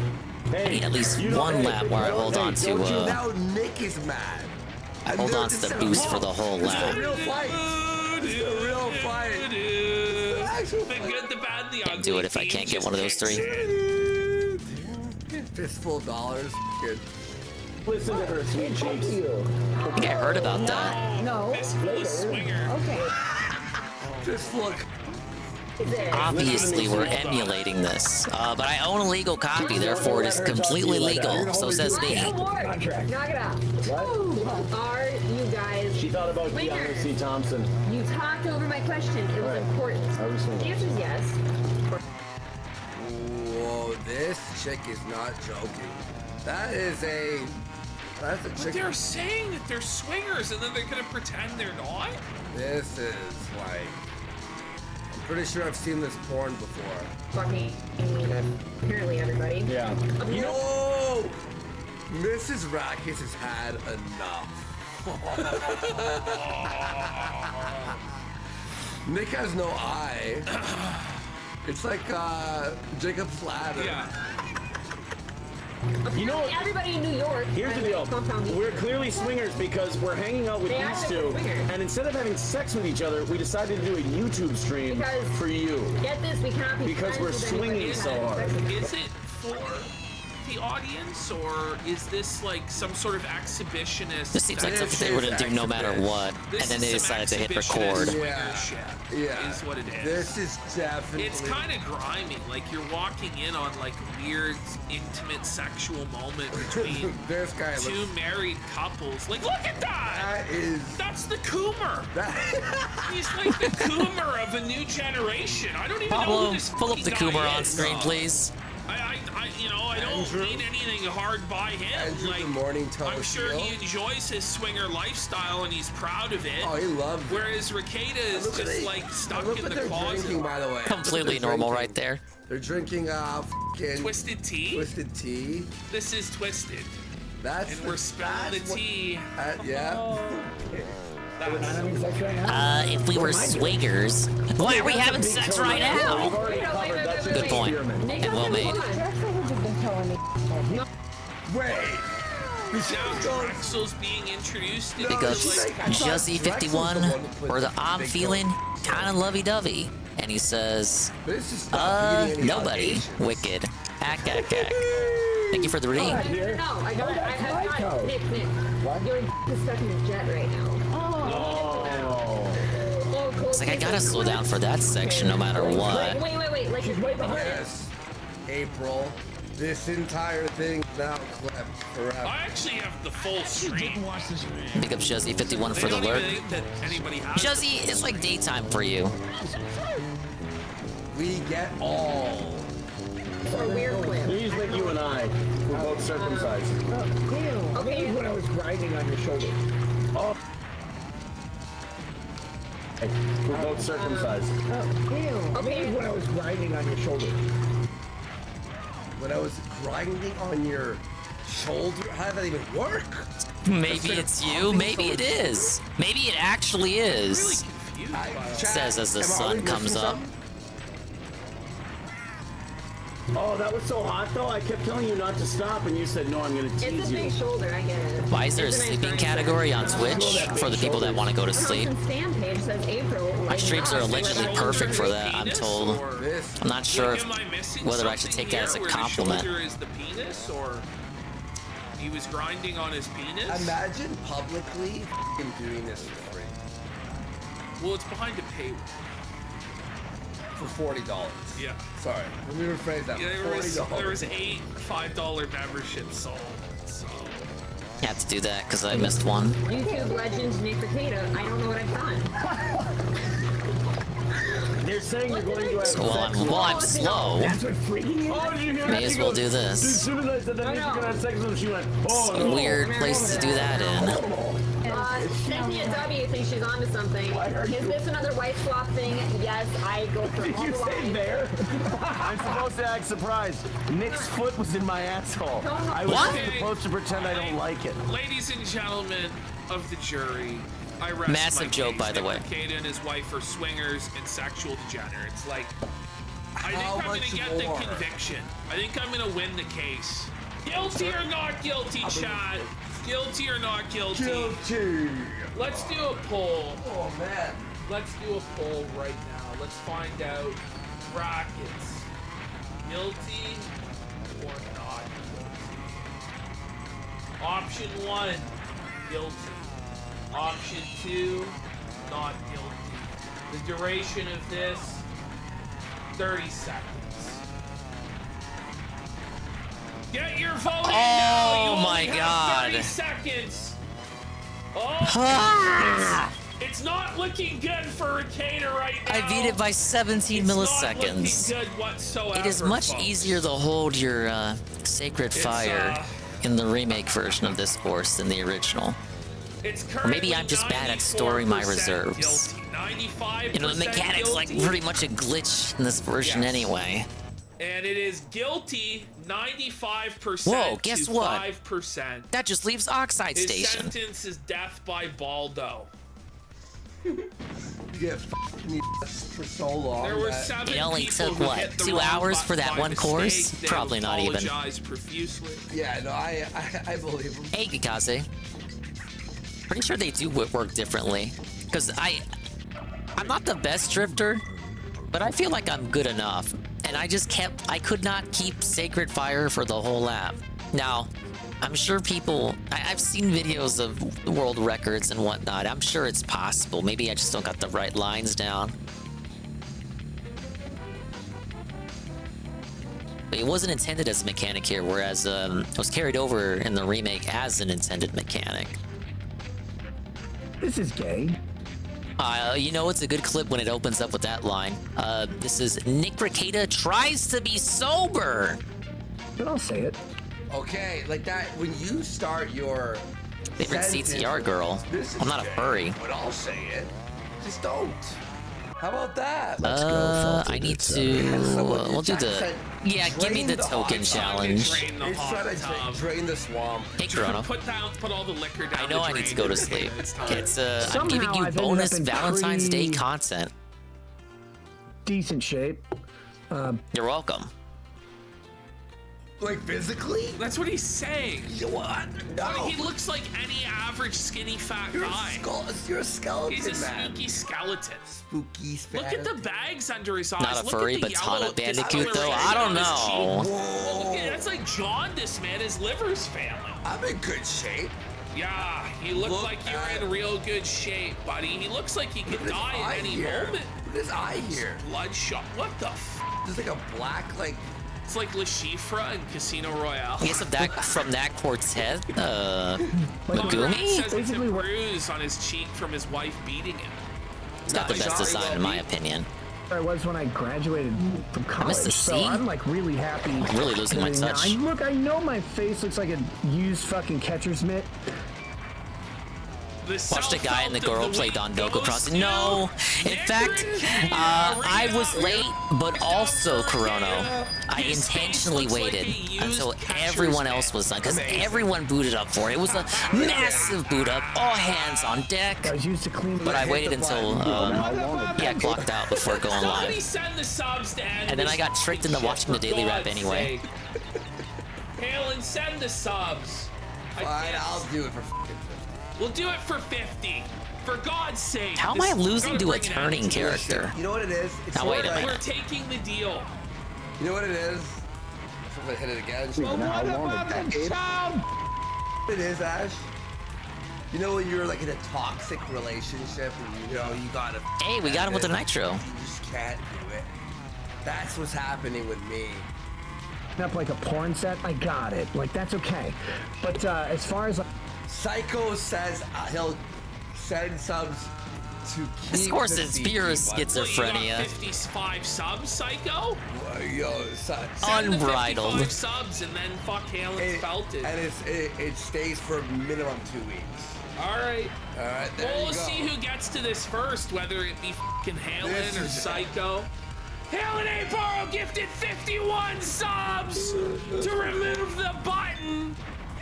I need at least one lap where I hold on to, Now Nick is mad. And hold they're on to just the a- boost for the whole It's a lap. real fight. It's a real fight. The good, the bad, the ugly. Can't do it if I can't get one of those three. Fistful of dollars. Good. Listen to her sweet cheeks. I think I heard about that. No. Fistful of swinger. Okay. Fistful of... Obviously, we're emulating this, but I own a legal copy, therefore it is completely legal. So says me. Knock it out. Are you guys? She thought about swingers? Keanu C. Thompson. You talked over my question. It was important. The answer is yes. Whoa, this chick is not joking. That's a But chick. they're saying that they're swingers, and then they're gonna pretend they're not. This is like... I'm pretty sure I've seen this porn before. Fucking apparently everybody. Yeah. Yo! Mrs. Rackets has had enough. Nick has no eye. It's like Jacob's ladder. Yeah. You know what? Everybody in New York. Here's the deal. We're clearly swingers because we're hanging out with They are these two, swingers. and instead of having sex with each other, we decided to do a YouTube stream for you. Get this, we cannot be Because friends we're with anybody swinging who's so having hard. sex with Is it for the audience, or is this like some sort of exhibitionist? This seems like something they wouldn't do no matter what, and then they decided to hit record. Yeah, is what it is. This is definitely. It's kind of grimy. Like you're walking in on like a weird, intimate, sexual moment between This guy two looks- married couples. Like, look at that! That's the Coomer. He's like the Coomer of a new generation. I don't even know Pablo, who this pull up the fucking guy Coomer on is. screen, please. I don't mean anything hard by him. Andrew, like, the morning toast, I'm sure you know? he enjoys his swinger lifestyle and he's proud of it. Oh, he loves it. Whereas Rakeda is Look what just they- like stuck look in what the they're closet. drinking, by the way. Completely Look what they're normal drinking. right there. They're drinking fucking Twisted tea. Twisted tea. This is twisted. That's and we're spilling the tea. Yeah. If we were swingers, why are we having sex right now? Good point. And well made. Wait. Now Drexel's being introduced. Big ups, Juzzy51, or the I'm feeling kinda lovey-dovey. And he says, nobody. Wicked. Ack. Thank you for the reading. No, I got Nick. Your is stuck in the jet right now. It's like I gotta slow down for that section no matter what. Wait. Like she's way behind. Yes. April. This entire thing now clipped forever. I actually have the full stream. Big up Juzzy51 for the They don't lurk. even think that anybody has Juzzy, it's like daytime for you. We get all. A weird clip. He's like you and I. We're both circumcised. Okay. When I was grinding on your shoulder. Oh. Hey, we're both circumcised. Okay. When I was grinding on your shoulder. When I was grinding on your shoulder, how did that even work? Maybe it's you, maybe it is. Maybe it actually is. Says as the sun comes up. Oh, that was so hot though. I kept telling you not to stop, and you said no. I'm gonna tease you. It's a big shoulder, I get it. Why is there a sleeping category on Twitch for the people that want to go to sleep? Stan page says April. My streams are allegedly perfect for that, I'm told. I'm not sure whether I should take that as a compliment. Is the penis, or he was grinding on his penis? Imagine publicly doing this for free. Well, it's behind a paywall. For $40. Yeah. Sorry. Let me rephrase that. Yeah, $40. there was 8 $5 memberships sold. So. You have to do that because I missed one. YouTube legend Nick Potato. I don't know what I've done. They're saying you're going to have sex. Well, I'm slow. That's what freaking you. Oh, did you hear May that? as She well goes, do this. As soon as I said that, you're gonna have sex with him, she went, oh, It's a weird place to do that in. Cynthia W thinks she's onto something. Is this another wife swap thing? Yes, I go for Did all you the say wives. there? I'm supposed to act surprised. Nick's foot was in my asshole. I was What? supposed to pretend I don't like it. Ladies and gentlemen of the jury, I rest Massive my joke, case. by the way. Nick Arcade and his wife are swingers and sexual degenerates. Like, I think How I'm gonna much get more? the conviction. I think I'm gonna win the case. Guilty or not guilty, chat? Guilty or not guilty? Guilty. Let's do a poll. Oh man. Let's do a poll right now. Let's find out brackets. Guilty or not guilty? Option 1, guilty. Option 2, not guilty. The duration of this, 30 seconds. Get your vote in now. You Oh my only have God. 30 seconds. Oh, it's not looking good for Ricada right now. I beat it by 17 It's milliseconds. not looking good whatsoever. It is much folks. easier to hold your sacred fire in the remake version of this course than the original. It's Or maybe I'm just bad at storing my 94% reserves. Guilty. 95% You know, the mechanic's like guilty. pretty much a glitch in this version Yes. anyway. And it is guilty 95% Whoa, guess to what? 5%. That just leaves Oxide His Station. sentence is death by Baldo. You get fucked in the ass for so long. There were that- 7 It only people took, who what, hit the 2 wrong hours for button that by one course? mistake. They Probably not even. apologize profusely. Yeah, no, I believe him. Hey, Kikaze. Pretty sure they do work differently. Because I'm not the best drifter, but I feel like I'm good enough. And I could not keep Sacred Fire for the whole lap. Now, I'm sure I've seen videos of world records and whatnot. I'm sure it's possible. Maybe I just don't got the right lines down. But it wasn't intended as a mechanic here, whereas it was carried over in the remake as an intended mechanic. This is gay. You know it's a good clip when it opens up with that line. This is Nick Ricada tries to be sober. But I'll say it. Okay, like that, when you start your Favorite sentence, CTR girl. this is I'm not a gay, furry. But I'll say it. Just don't. How about that? I need to. We'll do the. Yeah, give me the token challenge. Drain the He's hot trying to tub. drain the swamp. Hey, Corona. Put all the liquor down. I know the I need to drain. go to sleep. It's time. It's I'm Somehow giving you I've ended bonus up in Valentine's Day pretty- content. Decent shape. You're welcome. Like physically? That's what he's saying. What? No. He looks like any average skinny fat guy. You're a skeleton, He's a man. spooky skeleton. Spooky Look at the bags under his eyes. Not a Look furry, at the but Tana yellow Bandicoot, though? discoloration I don't on his know. cheek. Oh, look at, that's like jaundice, man. His liver's failing. I'm in good shape. Yeah, you look like you're in real good shape, buddy. He looks like he could die at any moment. Look at his eye here. Bloodshot. What the f? There's like a black, like. It's like Le Chiffre in Casino Royale. I guess from that quartet, Conrad Megumi? says it's a bruise on his cheek from his wife beating him. It's not the best design in my opinion. I was when I graduated from college. missed the so C? I'm like really happy. I'm really losing my Now, touch. Look, I know my face looks like a used fucking catcher's mitt. Watched a guy and the girl play Don Doko Crossing. No, in fact, I was late, but also Corono. I intentionally waited until everyone else was done because everyone booted up for it. It was a massive boot up, all hands on deck. I was used to clean. But I waited until clocked out before going Somebody live. send the subs to end And then this I got tricked into shit, watching the for daily rap God's anyway. sake. Halen, send the subs. Fine, I'll do it for fucking 50. We'll do it for 50. For God's sake. How am I losing to a turning character? You know what it is? It's Now wait a like- We're minute. taking the deal. You know what it is? I'm gonna hit it again. It is, Ash. You know when you're like in a toxic relationship and you know you gotta. Hey, we got him with the nitro. You just can't do it. That's what's happening with me. Up like a porn set, I got it. Like that's okay. But as far as Psycho says he'll send subs to keep. Of course, the it's CP, pure but- schizophrenia. 55 subs, Psycho? Yo, Send Unbridled. the 55 subs and then fuck Halen's felted. And it stays for minimum 2 weeks. All right. All right, there Well, you we'll go. see who gets to this first, whether it be fucking Halen This or is- Psycho. Halen A. Barrow gifted 51 subs to remove the button.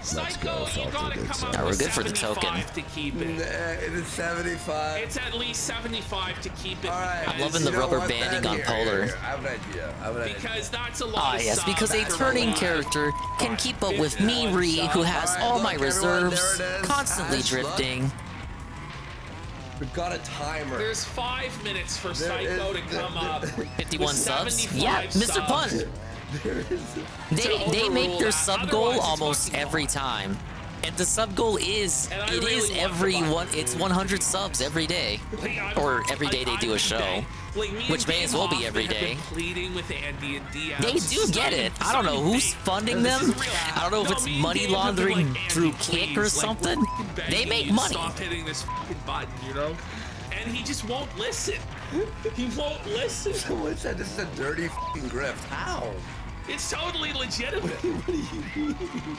Psycho, you gotta come up Yeah, we're with good for the 75 token. to keep it. It's 75. It's at least 75 to keep it. All right. because- I'm loving the rubber banding on Polar. I have an idea. Because that's a lot Ah, of yes, subs because a after turning live. character can keep up with me, Ree, who has all my reserves, constantly Ash, look. drifting. We've got a timer. There's 5 minutes for There Psycho is- to come up. 51 with subs? 75 Yeah, Mr. Pun. subs. They make their sub goal Otherwise, it's almost fucking every time. And the sub goal is, And I it is really want every the button, one, it's 100 subs every day. Like, Or every day they do a show. Like, me Which and may Dave as well be Hoffman every have been day. pleading with Andy and DM. They do get it. I don't know who's funding them. I don't know if it's money laundering through Kick or something. They make money. Stop hitting this fucking button, you know? And he just won't listen. He won't listen. Someone said this is a dirty fucking grift. How? It's totally legitimate. What do you mean?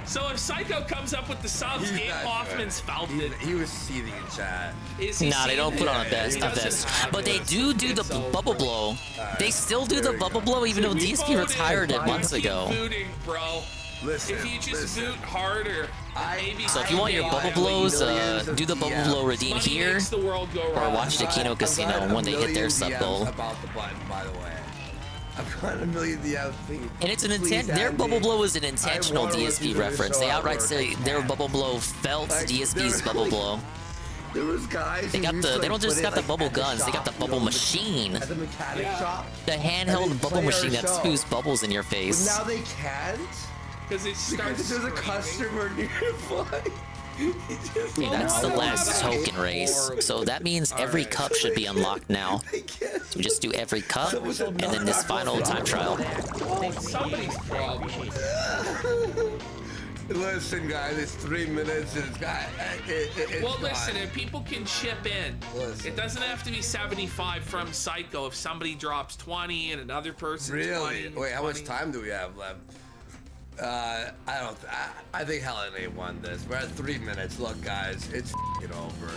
So if Psycho comes up with the subs, He's Gabe not Hoffman's felt it. He was seething in chat. Is he Nah, they don't seeing put it? on a vest. He A doesn't vest. have But they it. do the It's over. bubble blow. They still do the bubble blow, even though DSP retired it months ago. Keep booting, bro. Listen, if you just vote harder, maybe. So if you want your bubble blows, do the bubble blow redeem Money here, makes the world go or round. watch the Kino Casino when they hit their sub goal. About the button, by the way. I've got a million DMs. And it's an intent. Their bubble blow is an intentional DSP reference. They outright say their bubble blow felt DSP's bubble blow. There was guys. They got the. They don't just got the bubble guns. They got the bubble machine. At the mechanic shop. The handheld bubble machine that spews bubbles in your But face. now they can't. Because there's a customer nearby. Hey, that's the last token race. So that means every cup should be unlocked now. So we just do every cup, and then this final time trial. Somebody's problem. Listen, guys, it's 3 minutes, and it's Well, listen, if people can chip in, it doesn't have to be 75 from Psycho. If somebody drops 20 and another person Really? Wait, how much time do we have left? I think Helen A won this. We're at 3 minutes. Look, guys, it's f***ing over.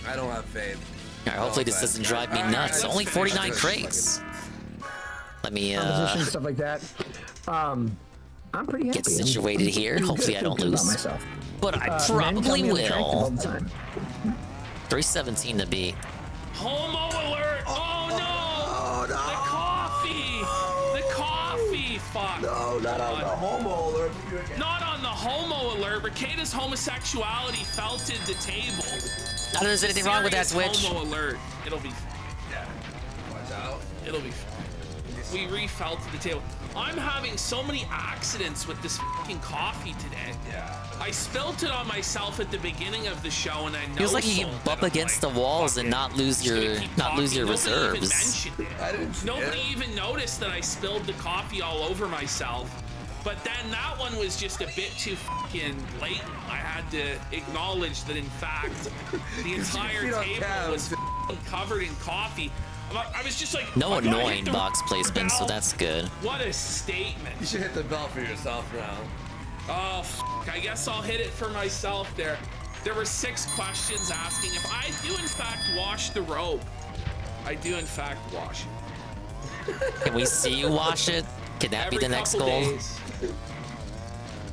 I don't have faith. Alright, hopefully this doesn't drive me nuts. Only 49 crates. Let me Composition, stuff like that. I'm pretty happy. get situated here. Hopefully I don't lose. But I probably will. 317 to beat. Homo alert! Oh no! The coffee! The coffee! Fuck! No, not on the homo alert. Not on the homo alert. Ricada's homosexuality felted the table. Not that there's anything wrong with that Switch. Homo alert. It'll be. Yeah. Watch out. It'll be. We refelted the table. I'm having so many accidents with this fucking coffee today. Yeah. I spilt it on myself at the beginning of the show, and I know. Feels like you can bump against the walls and not lose your reserves. Nobody even noticed that I spilled the coffee all over myself. But then that one was just a bit too fucking blatant. I had to acknowledge that, in fact, the entire table was covered in coffee. I was just like, no annoying box placement, so that's good. What a statement. You should hit the bell for yourself now. Oh, I guess I'll hit it for myself there. There were 6 questions asking if I do in fact wash the robe. I do in fact wash it. Can we see you wash it? Can that be the next goal? Days.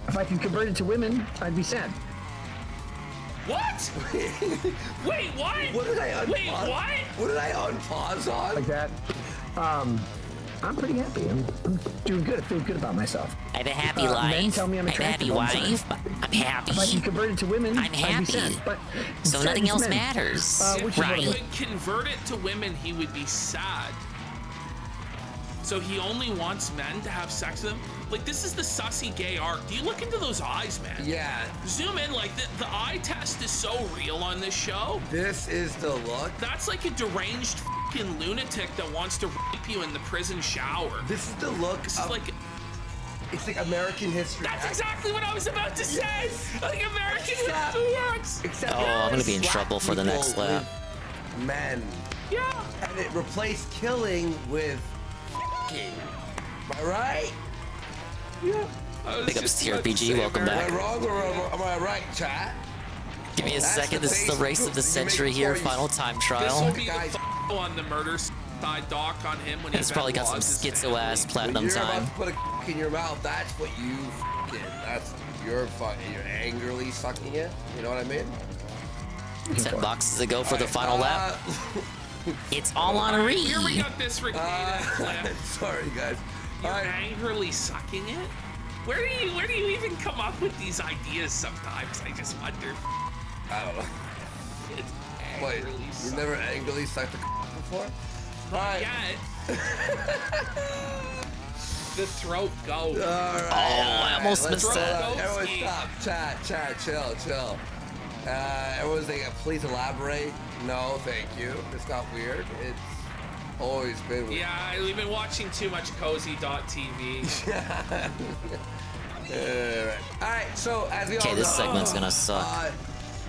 If I could convert it to women, I'd be sad. What? Wait, what? What did I unpause? Wait, what? What did I unpause on? Like that. I'm pretty happy. I'm doing good. I feel good about myself. I have a happy life. Men tell me I'm I have a happy attractive. wife. I'm happy. If I can convert it to women, I'm I'd be happy. sad. But So instead nothing it's else men. matters. If Right. he would convert it to women, he would be sad. So he only wants men to have sex with him? Like, this is the sussy gay arc. Do you look into those eyes, man? Yeah. Zoom in. Like, the eye test is so real on this show. This is the look. That's like a deranged fucking lunatic that wants to rape you in the prison shower. This is the look. This is like... It's like American history. That's exactly what I was about to say. Like American history X. Except Oh, I'm gonna be in trouble for the next lap. Men. Yeah. And it replaced killing with f***ing. Am I right? Yeah. Big ups to TRPG. Welcome back. Am I wrong or am I right, chat? Give me a second. This is the race of the century here. Final time This trial. will be the on the murder side doc on him when It's probably got some schizo ass platinum You're time. about to put a in your mouth. That's what you f***ing. That's your fucking. You're angrily sucking it. You know what I mean? 10 boxes to go for the final lap. It's all on a read. Here we got this Ricada clip. Sorry, guys. You're angrily sucking it? Where do you even come up with these ideas sometimes? I just wonder. I don't know. It's Wait, angrily you sucked. never angrily sucked a before? Not yet. The throat goes. All right. Oh, I almost let's missed that. roll out. Everyone stop. Chat, chill. Everyone's like, please elaborate. No, thank you. It's not weird. It's always been weird. Yeah, we've been watching too much cozy.tv. Alright, so as we all know. Okay, this segment's gonna suck.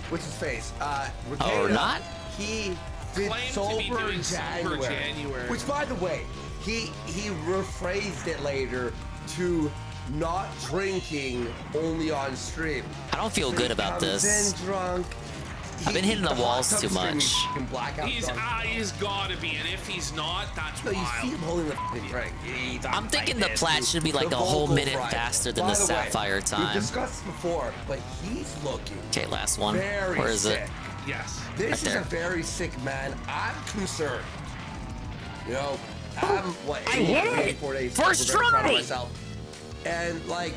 What's his face? Or not? He did Claimed to be doing Sober January. Which, by the way, he rephrased it later to not drinking only on stream. I don't feel So good he about comes this. in drunk, I've been hitting the walls too much. He's gotta be, and if he's not, that's wild. You see him holding the drink. I'm thinking the plat should be like a whole minute faster than the sapphire We've time. discussed this before, but he's looking. Okay, last one. Very Where is sick. it? Yes. This Right is there. a very sick man. I'm concerned. You know, I'm what? I hit it! 84 days. First I'm very proud of try! myself. And like,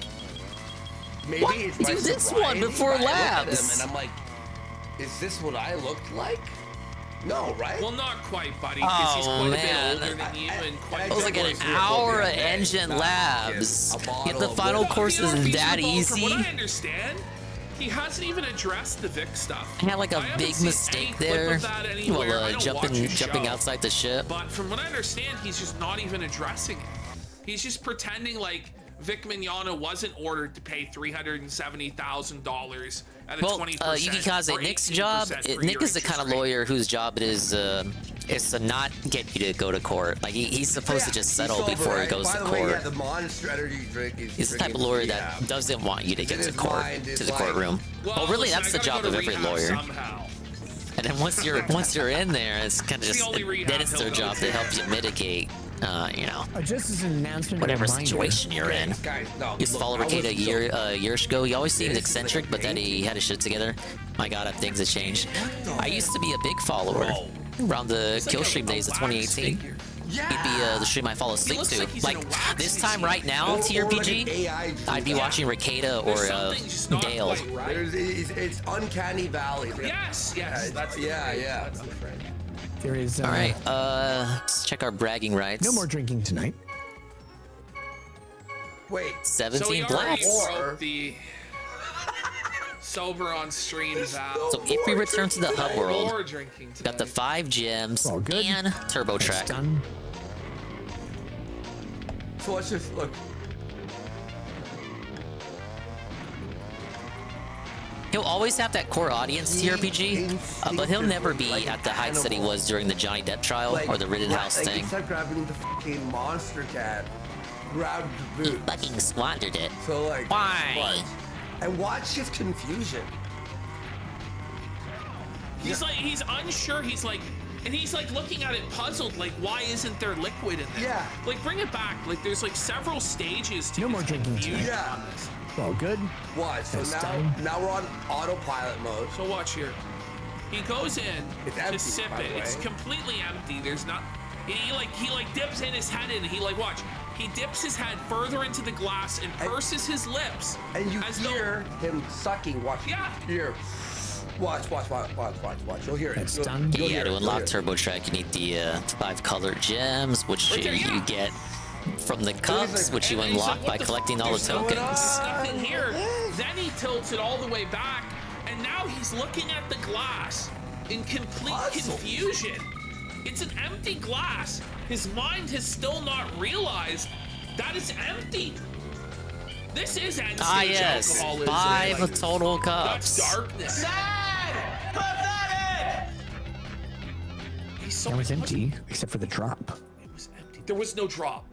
maybe What? it's Do my this sobriety, one before but I look at labs. him and I'm like, is this what I looked like? No, right? Well, not quite, buddy, because he's Oh, quite man. a bit older than you and quite It was like an hour of engine labs. Get the final course is that From easy. what I understand, he hasn't even addressed the Vic stuff. I had like a haven't big seen mistake any clip there. of that anywhere. I don't watch his Jumping show. outside the ship. But from what I understand, he's just not even addressing it. He's just pretending like Vic Mignogna wasn't ordered to pay $370,000 at a 20%. Yukikaze, or Nick's 18% job. per Nick year is the kind of lawyer whose job it is to not get you to go to court. Like he's supposed to just settle He's sober, before right? he goes By to the way, court. yeah, the Monster Energy drink is. He's the type of lawyer that doesn't want you to get to his court, mind, to it's the like- courtroom. Well, really, listen, that's I the gotta job go of to every rehab lawyer. somehow. And then once you're in there, it's kind of It's the just only rehab then it's their he'll go job to help you mitigate, Just as an announcement, whatever a reminder. situation you're in. Guys, no, He used to follow look, I Ricada was years ago. He always seemed This is eccentric, like but then he had his shit together. My God, things have changed. I used to be a big follower around the kill stream days of 2018. He'd be the stream I fall asleep to. Like this time right now, TRPG, I'd be watching Ricada or Dale. It's uncanny valley. Yes, that's the phrase. That's the phrase. There is. All right, let's check our bragging rights. No more drinking tonight. Wait. 17 blacks. Broke the sober on stream vow. So if we return to the hub world, More drinking we got the 5 gems and turbo track. So let's just look. He'll always have that core audience TRPG, but he'll never be at the heights that he was during the Johnny Depp trial or the Rittenhouse thing. Instead of grabbing the fucking monster cat, grabbed the boot. He fucking squandered it. So like, why? What? And watch his confusion. He's like, he's unsure. He's like, and he's like looking at it puzzled. Like, why isn't there liquid in there? Yeah. Like, bring it back. Like, there's like several stages to No more his drinking confusion tonight. on this. All good. Watch. So It's now, done. now we're on autopilot mode. So watch here. He goes in It's to empty, sip by it. the It's way. completely empty. There's not. He like dips in his head in. He like watch. He dips his head further into the glass and purses his lips. And you as hear him sucking. Watch. Yeah. Here. Watch. You'll hear it. That's You'll- done. you'll Yeah, hear to it, unlock you'll hear turbo track, you need the 5 colored gems, which Right there, you yeah. get from the cups, which you And he's unlock like, by what the collecting all the there's no- tokens. There's nothing here. Then he tilts it all the way back, and now he's looking at the glass in complete confusion. It's an empty glass. His mind has still not realized that it's empty. This is end Ah, stage yes, alcoholism. 5 Like, total that's cups. darkness. He's so That was empty, except for the drop. It was empty. There was no drop.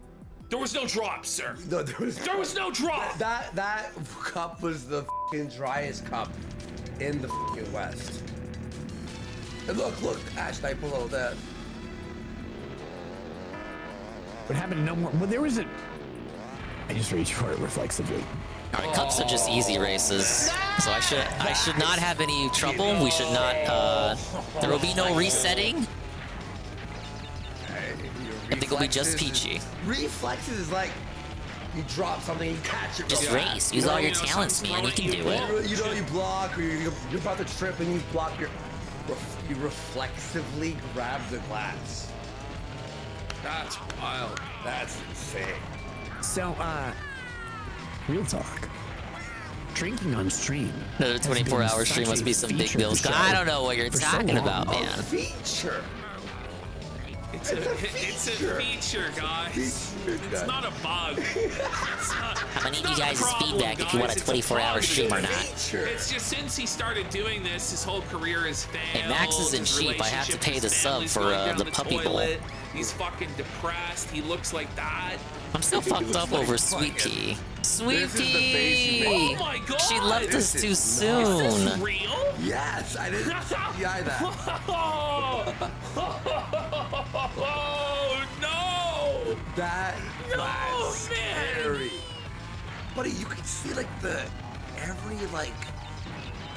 There was no drop, sir. No, there was no drop. That cup was the fucking driest cup in the fucking West. And look, Ash, I below that. What happened to no more? Well, there was a. I just reached for it reflexively. All right, cups are just easy races, so I should not have any trouble. We should not. There will be no resetting. I think it'll be just peachy. Reflexes is like you drop something, you catch it. Just real race. fast. Use all your You know, talents, man. You can do it. You know, you block, or you're about to trip, and you block your. You reflexively grab the glass. That's wild. That's insane. So, real talk. Drinking on stream. Another has been 24-hour such stream must a be some big feature of bills. the show I don't know what you're for so talking long. about, man. Feature. It's a feature, guys. It's not a bug. I'm gonna need you guys' feedback if you want a 24-hour stream or not. It's just since he started doing this, his whole career has failed. Hey, Max isn't his cheap. I have to relationship pay with the his sub family's for going down the Puppy Bowl. toilet. He's fucking depressed. He looks like that. I'm still fucked up over Sweet Pea. Sweetie! Oh my god! She left us too Is soon. this real? Yes, I didn't see either. Oh no! That was scary. Man. Buddy, you can see like every like,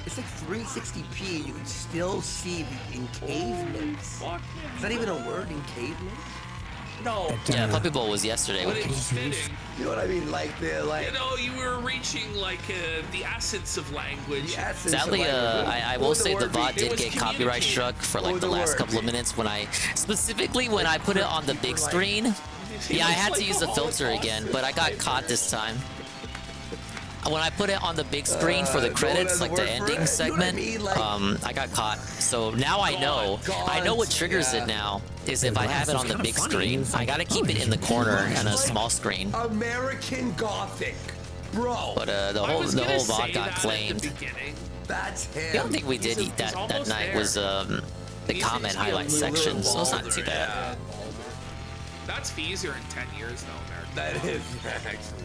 it's like 360p. You can still see the encavements. Is that even a word, encavement? No. Yeah, Puppy Bowl was yesterday. But it was fitting. You know what I mean? Like the You know, you were reaching like the essence of language. Sadly, I will say the VOD did get copyright struck for like the last couple of minutes when I put it on the big screen. Yeah, I had to use the filter again, but I got caught this time. When I put it on the big screen for the credits, like the ending segment, I got caught. So now I know what triggers it now is if I have it on the big screen. I gotta keep it in the corner on a small screen. American Gothic, bro. But the whole VOD got claimed. That's him. The only thing we did eat that night was the comment highlight section, so it's not too bad. That's easier in 10 years though, American. That is actually.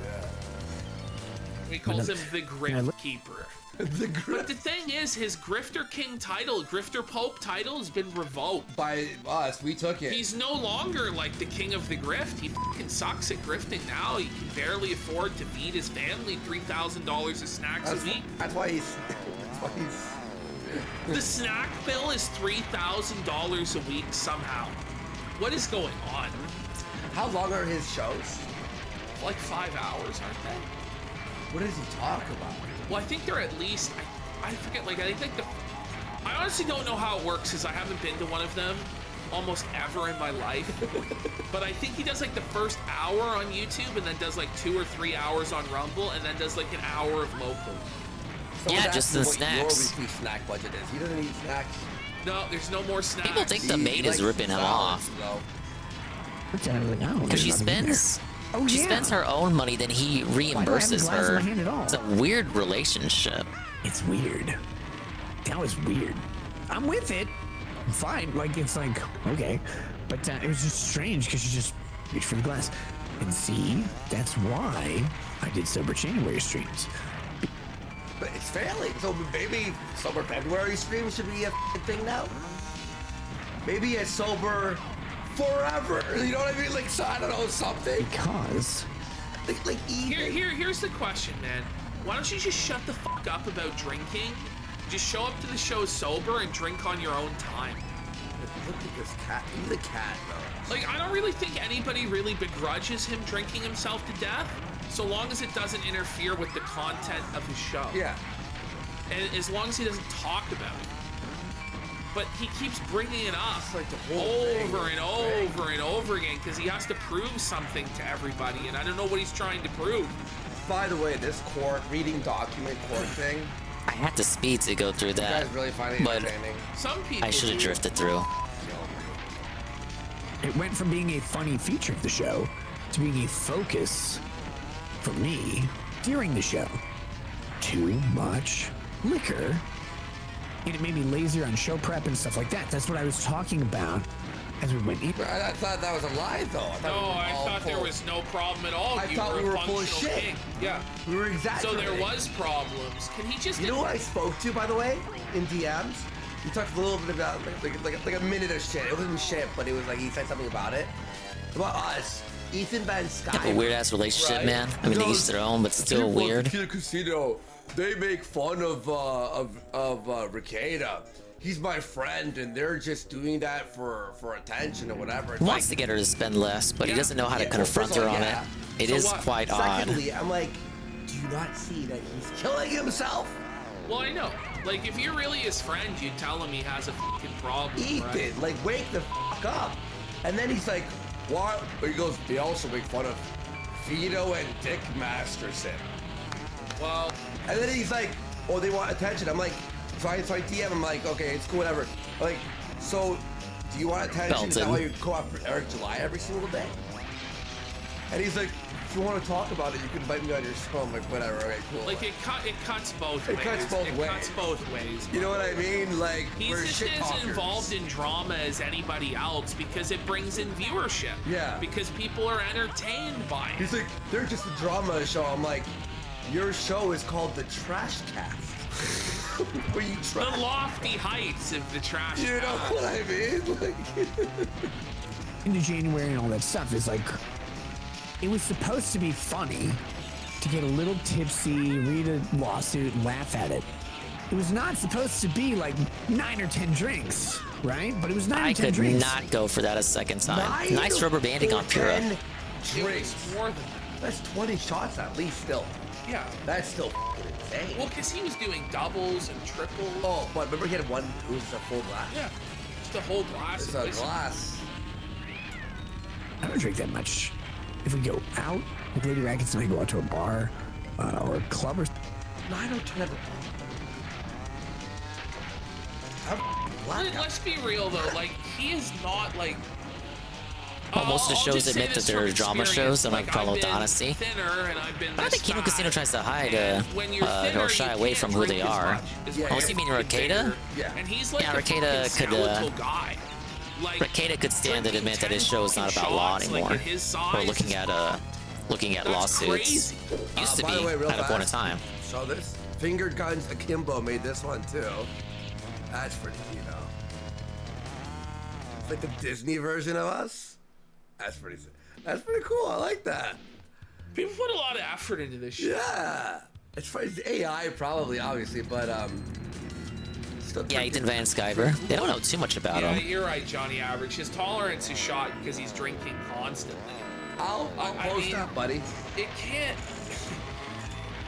He calls him the Grift Keeper. But the thing is, his Grifter King title, Grifter Pope title, has been revoked. By us, we took it. He's no longer like the king of the grift. He fucking sucks at grifting now. He can barely afford to feed his family $3,000 of snacks a week. That's why he's. The snack bill is $3,000 a week somehow. What is going on? How long are his shows? Like 5 hours, aren't they? What does he talk about? Well, I think they're at least, I forget, like, I think I honestly don't know how it works because I haven't been to one of them almost ever in my life. But I think he does like the first hour on YouTube and then does like 2 or 3 hours on Rumble and then does like an hour of local. Yeah, just the snacks. Your weekly snack budget is. He doesn't eat snacks. No, there's no more snacks. People think the maid is ripping him off. Because she spends her own money, then he reimburses her. It's a weird relationship. It's weird. That was weird. I'm with it. I'm fine. Like, it's like, okay. But it was just strange because she just reached for the glass. And see, that's why I did Sober January streams. But it's failing. So maybe Sober February stream should be a thing now? Maybe a Sober forever. You know what I mean? Like, so I don't know, something. Because here's the question, man. Why don't you just shut the fuck up about drinking? Just show up to the show sober and drink on your own time. Look at this cat. He's a cat, though. Like, I don't really think anybody really begrudges him drinking himself to death, so long as it doesn't interfere with the content of his show. Yeah. And as long as he doesn't talk about it. But he keeps bringing it up like the whole over and over and over again because he has to prove something to everybody, and I don't know what he's trying to prove. By the way, this reading document court thing. I had to speed to go through that. You guys really find it entertaining? Some people I should have drifted through. It went from being a funny feature of the show to being a focus for me during the show. Too much liquor. And it made me lazier on show prep and stuff like that. That's what I was talking about as we went in. I thought that was a lie, though. I thought there was no problem at all. I thought we were full of shit. King. Yeah. We were exaggerating. So there was problems. Can he just... You know what I spoke to, by the way, in DMs? He talked a little bit about, like a minute of shit. It wasn't shit, but it was like, he said something about it. About us. Ethan Van Sky. Have a weird-ass relationship, right? Man. I mean, they each their own, but still weird. Casino, they make fun of Ricada. He's my friend, and they're just doing that for attention or whatever. He wants to get her to spend less, but he doesn't know how to confront her on it. It is quite odd. Secondly, I'm like, do you not see that he's killing himself? Well, I know. Like, if you're really his friend, you'd tell him he has a fucking problem. Ethan, right? like, wake the fuck up. And then he's like, what? He goes, they also make fun of Vito and Dick Masterson. Well. And then he's like, oh, they want attention. I'm like, so I DM him, like, okay, it's cool, whatever. Like, so, do you want attention? Is that why you go after Eric July every single day? And he's like, if you want to talk about it, you can invite me on your show. I'm like, whatever, okay, cool. Like it cuts both It ways. cuts both it ways. cuts both ways. You know what I mean? Like, He's we're just shit as talkers. involved in drama as anybody else because it brings in viewership. Yeah. Because people are entertained by it. He's like, they're just a drama show. I'm like, your show is called The Trash Cast. Where you The lofty heights of the trash. You know cast. what I mean? Like, into January and all that stuff is like, it was supposed to be funny to get a little tipsy, read a lawsuit, and laugh at it. It was not supposed to be like 9 or 10 drinks, right? But it was 9 or 10 I could drinks. not go for that a second time. 9 Nice rubber banding on Pura. 10 drinks. More than That's 20 shots at least still. yeah. That's still fucking insane. Well, because he was doing doubles and triples. Oh, but remember he had one, it was a full glass? Yeah. Just a whole glass. It's of a whiskey. glass. I don't drink that much. If we go out, like Lady Rackets and I go out to a bar or a club or 9 or 10 of Let's be real though, like he is not like. Well, most of the I'll shows just say admit that this they're from drama experience, shows, and I like, can follow I've with the been honesty. Thinner and I've been I don't think Kino Casino tries to hide or shy away from who they are. Unless you mean Rakeda? Yeah. And he's like Yeah, a Rakeda fucking could, skeletal guy. Like, Rakeda could stand to admit that his show is not about law shots, like, anymore, at his size, or looking at lawsuits. crazy. Used to by be the way, real at a point in fast, time. So this Finger Guns Akimbo made this one too. That's pretty Kino. It's like the Disney version of us. That's pretty cool. I like that. People put a lot of effort into this shit. Yeah. It's funny. It's AI probably, obviously, but still Yeah, Ethan Van Sciver. They don't know too much about Yeah, him. you're right, Johnny Average. His tolerance is shot because he's drinking constantly. I'll post that, buddy. It can't.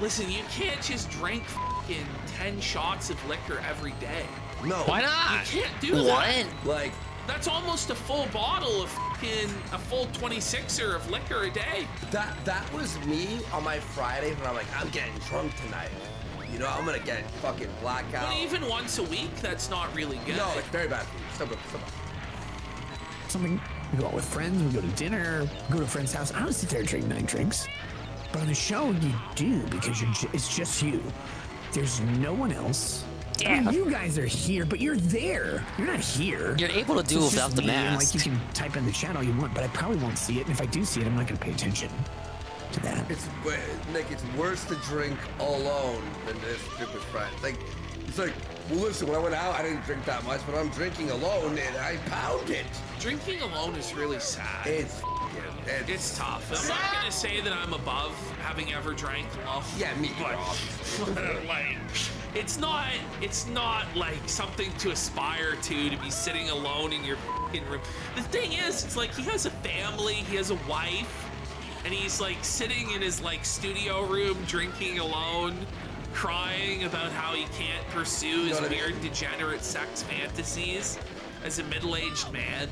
Listen, you can't just drink fucking 10 shots of liquor every day. No. Why not? You can't do that. Like, that's almost a full bottle of fucking a full 26er of liquor a day. That was me on my Friday when I'm like, I'm getting drunk tonight. You know, I'm gonna get fucking blackout. But even once a week, that's not really good. No, it's very bad for you. Stop. something. We go out with friends, we go to dinner, go to a friend's house. I don't sit there and drink 9 drinks. But on the show, you do because it's just you. There's no one else. I mean, you guys are here, but you're there. You're not here. You're able to do So it's without just the me, and, mask. like, you can type in the channel you want, but I probably won't see it. And if I do see it, I'm not going to pay attention to that. Nick, it's worse to drink alone than to drink with friends. Like, it's like, well, listen, when I went out, I didn't drink that much, but I'm drinking alone and I pound it. Drinking alone is really sad. It's tough. I'm not gonna say that I'm above having ever drank alone. Yeah, me. But like, it's not like something to aspire to be sitting alone in your fucking room. The thing is, it's like he has a family, he has a wife, and he's like sitting in his like studio room drinking alone, crying about how he can't pursue his weird degenerate sex fantasies as a middle-aged man.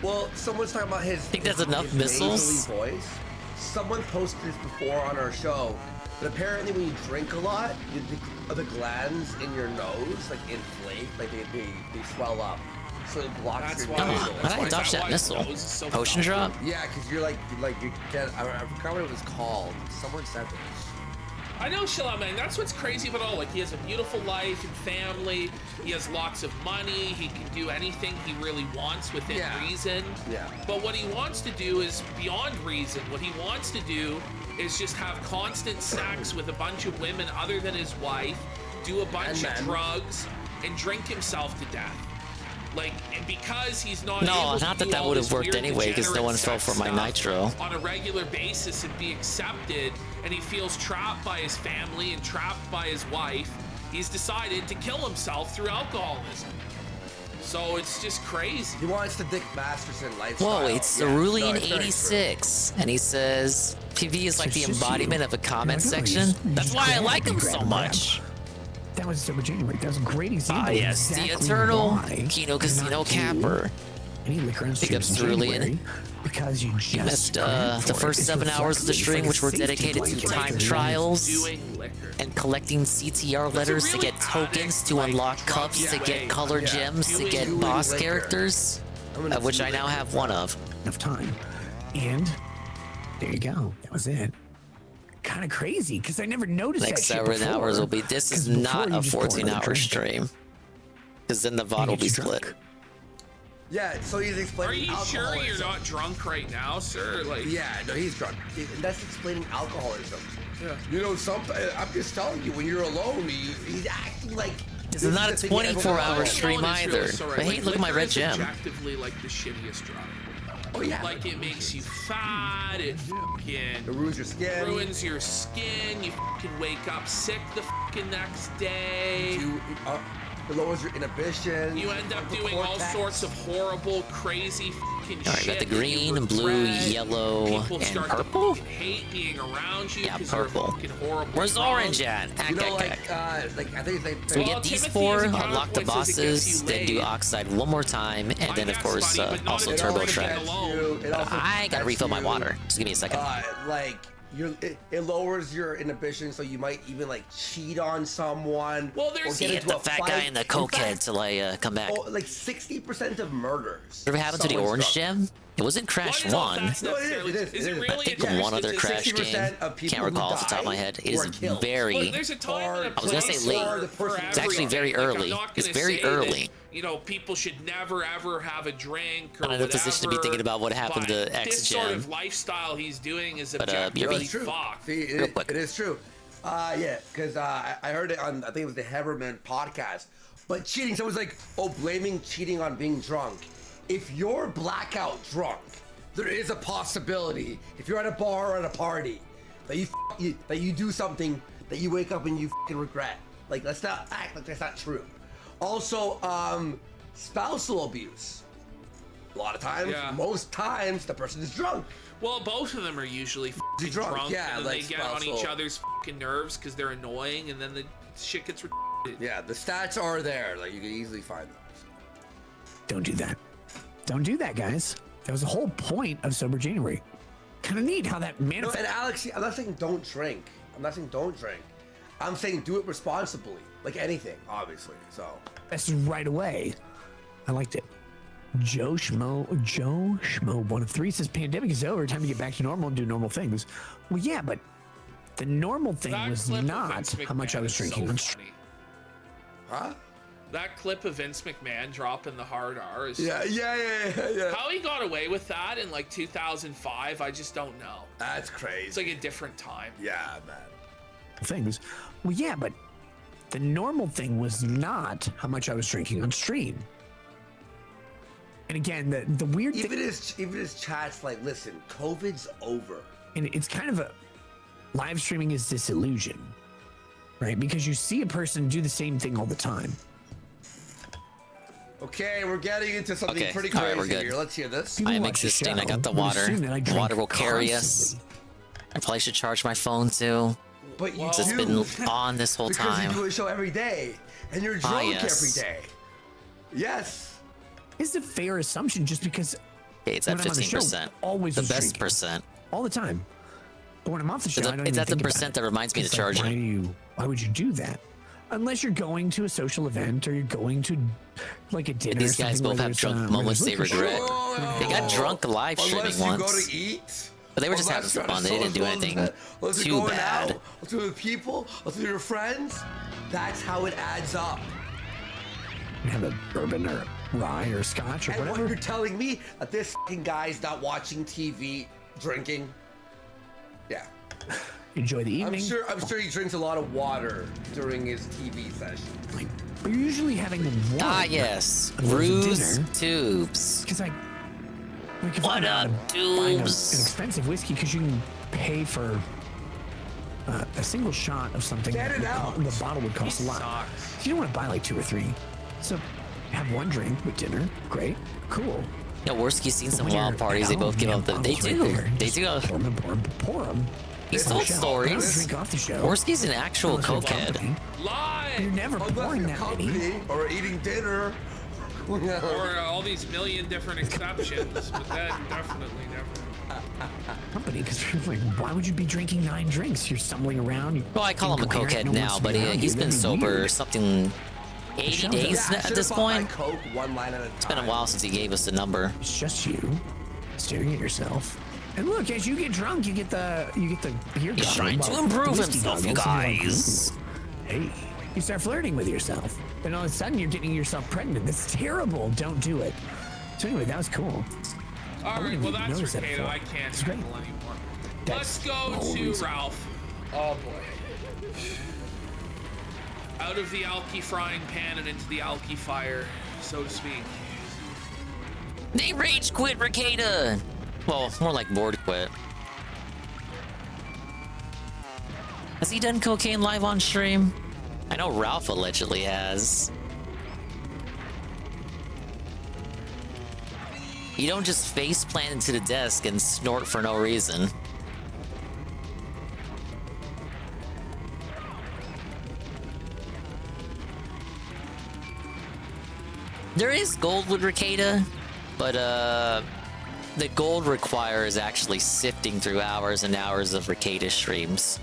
Well, someone's talking about his. Think that's enough his missiles? nasally voice. Someone posted this before on our show, but apparently when you drink a lot, the glands in your nose like inflate, like they swell up, so it blocks your nasal. How did I dodge that missile? Potion drop? Yeah, because you're like you get. I forgot what it was called. Someone said this. I know Shalaman, that's what's crazy about all. Like, he has a beautiful life and family, he has lots of money, he can do anything he really wants within reason. Yeah. But what he wants to do is beyond reason. What he wants to do is just have constant sex with a bunch of women other than his wife, do a bunch of drugs, and drink himself to death. Like, and because he's not able to not that do that all would this have worked weird anyway, because no degenerate one fell sex for my stuff nitro. on a regular basis and be accepted, and he feels trapped by his family and trapped by his wife, he's decided to kill himself through alcoholism. So it's just crazy. He wants the Dick Masterson lifestyle. Whoa, it's Cerulean86, and he says PV is like the embodiment of a comment section. That's why I like him so much. That was Silver January. That was a great example. Ah, yes, the eternal Kino Casino capper. Any liquor on Pick up streams in Cerulean. January because you You missed the first 7 hours of the stream, which were dedicated to time trials and collecting CTR letters to get tokens to unlock cups, to get color gems, to get boss characters, of which I now have one of. Enough time. And There you go. That was it. Kind of crazy because I never noticed that Next shit 7 before. hours will be. This is 'Cause before not you a just pour 14-hour another drink. stream. Because then the VOD will be split. Yeah, so he's explaining. Are you sure you're alcoholism. not drunk right now, sir? Like, Yeah, no, he's drunk. And that's explaining alcoholism. Yeah. You know, I'm just telling you, when you're alone, he's acting like. This is not a 24-hour stream either. But hey, look at my red gem. Objectively, like the shittiest drug. Oh yeah. Like it makes you fat. It fucking ruins your skin. Ruins your skin. You fucking wake up sick the fucking next day. It lowers your inhibition. You end up doing all sorts of horrible, crazy fucking All right, shit. got the green, that you blue, regret. yellow, People and start purple. to hate being around you. Yeah, 'cause you're purple. fucking horrible. Where's drunk. orange at? You know, like I think it's like. So we get these 4, unlock the bosses, then do Oxide one more time, and then of course also Turbo Shred. I gotta refill my water. Just give me a second. Like it lowers your inhibition, so you might even like cheat on someone. Well, there's Get the fat guy and the cokehead till I come back. Like 60% of murders. Whatever happened to the someone's orange drunk. gem? It wasn't Crash 1. No, it is. Is it really? I think one other Crash 60% game. of people Can't recall who off the top of my die head. It is were killed. very. Look, there's a time and a I was gonna say place late. for It's actually very everything. early. I'm not It's gonna very say early. that, you know, people should never ever have a drink or I'm not in a position to be thinking about what happened but to X this sort Gem. of lifestyle he's doing is But, objectively BRB. True. fucked. See, it is true. Yeah, because I heard it on, I think it was the Heberman podcast. But cheating, someone's like, oh, blaming cheating on being drunk. If you're blackout drunk, there is a possibility, if you're at a bar or at a party, that you do something that you wake up and you fucking regret. Like, let's not act like that's not true. Also, spousal abuse. A lot of times, most times, the person is drunk. Well, both of them are usually fucking drunk, yeah, and then like they get on each spousal. other's fucking nerves because they're annoying, and then the shit gets retarded. Yeah, the stats are there. Like, you can easily find them. Don't do that. Don't do that, guys. That was the whole point of Sober January. Kind of neat how that No, manifests. and Alex, I'm not saying don't drink. I'm saying do it responsibly, like anything, obviously. So That's right away. I liked it. Joe Schmo, 1 of 3 says pandemic is over. Time to get back to normal and do normal things. Well, yeah, but the normal thing That was clip of not Vince how much I McMahon was is so drinking. funny. Huh? That clip of Vince McMahon dropping the hard R is Yeah. How he got away with that in like 2005, I just don't know. That's crazy. It's like a different time. Yeah, man. Things. Well, yeah, but the normal thing was not how much I was drinking on stream. And again, the weird thing, Even his chat's like, listen, COVID's over. and it's kind of a live streaming is disillusion, right? Because you see a person do the same thing all the time. Okay, we're getting into something Okay, pretty all crazy right, we're good. here. Let's hear this. I am existing. I got the water. Water will carry us. I probably should charge my phone too. But you It's do. been on this whole because time. you do a show every day, and you're drunk yes. every day. Yes. Is a fair assumption just because Okay, it's at when I'm on the show, 15%. always The was best drinking. percent. All the time. But when I'm off the show, I don't It's even at the think about percent it. that reminds me to It's charge like, it. why would you do that? Unless you're going to a social event or you're going to like a dinner. These or guys something both where have there's, drunk where moments there's they liquor. regret. They got drunk live streaming Unless you go once. to eat. But they were just having unless some you're at a fun. They didn't do social anything event, unless too you're going bad. out, unless you're with people, unless you're your friends. That's how it adds up. You have a bourbon or rye or scotch or And whatever. what you're telling me that this fucking guy's not watching TV, drinking? Yeah. Enjoy the evening. I'm sure he drinks a lot of water during his TV sessions. But you're usually having one. Ah, yes. of those at Ruse dinner. Tubes. Because like if What I'm out up, buying an Tubes? expensive whiskey because you can pay for a single shot of something. Get it out. The bottle would cost a lot. You don't want to buy like 2 or 3. So have one drink with dinner. Great. Cool. Yeah, Worski's seen some When you're wild parties. They at both home, give you up. have They bottles do. right there. They Just do. Pour them. He's On the told show. stories. Drink off the show. Worski's an actual Unless you're cokehead. company. Live! You're never pouring that many. Or eating dinner. Or all these million different exceptions, but then definitely never. Company, because like, why would you be drinking 9 drinks? You're stumbling around. Well, I call him a cokehead now, but he's been sober something 80 days at this point. Coke one line at a time. It's been a while since he gave us a number. It's just you staring at yourself And look, as you get drunk, you get the beer. He's trying to improve himself, you guys. Hey, you start flirting with yourself, and all of a sudden you're getting yourself pregnant. That's terrible. Don't do it. So anyway, that was cool. All right, well that's Ricardo. I can't handle anymore. Let's go to Ralph. Oh boy. Out of the alky frying pan and into the alky fire, so to speak. They rage quit Ricada. Well, more like board quit. Has he done cocaine live on stream? I know Ralph allegedly has. You don't just face plant into the desk and snort for no reason. There is gold with Ricada, but the gold requires actually sifting through hours and hours of Ricada streams.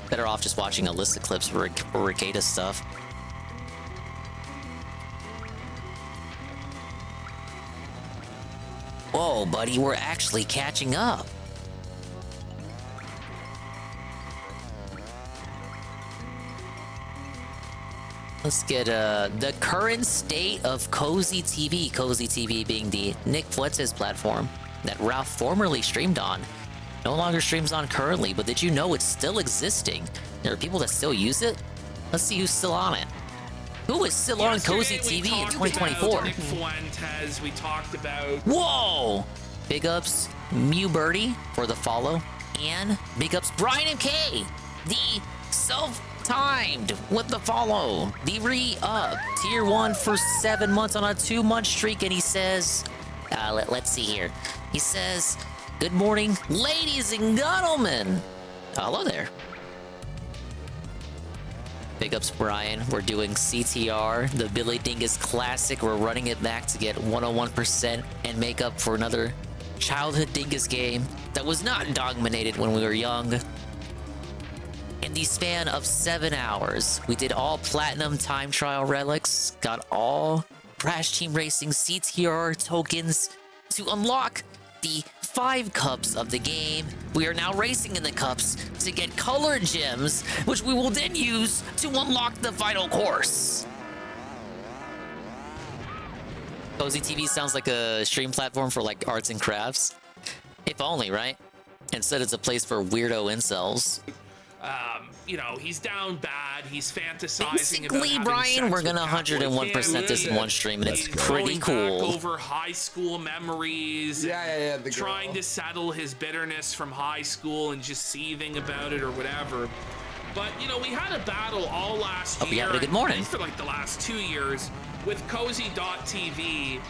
Better off just watching Alyssa clips for Ricada stuff. Whoa, buddy, we're actually catching up. Let's get the current state of Cozy TV. Cozy TV being the Nick Fuentes platform that Ralph formerly streamed on. No longer streams on currently, but did you know it's still existing? There are people that still use it? Let's see who's still on it. Who is still on Cozy TV in 2024? Nick Fuentes, we talked about. Whoa! Big ups Mew Birdie for the follow. And big ups Brian MK, the self-timed with the follow. The re-up. Tier 1 for 7 months on a 2-month streak. And he says, let's see here. He says, good morning, ladies and gentlemen. Hello there. Big ups, Brian. We're doing CTR, the Billy Dingus Classic. We're running it back to get 101% and make up for another childhood Dingus game that was not dominated when we were young. In the span of 7 hours, we did all Platinum Time Trial relics, got all Crash Team Racing CTR tokens to unlock the 5 cups of the game. We are now racing in the cups to get colored gems, which we will then use to unlock the final course. Cozy TV sounds like a stream platform for like arts and crafts. If only, right? Instead, it's a place for weirdo incels. You know, he's down bad. He's fantasizing Basically, about Brian, we're gonna 101% this in one stream, and it's pretty cool. Back over high school memories. Yeah. Trying to settle his bitterness from high school and just seething about it or whatever. But you know, we had a battle all last year. Hope you had a good morning. For like the last 2 years with Cozy.tv.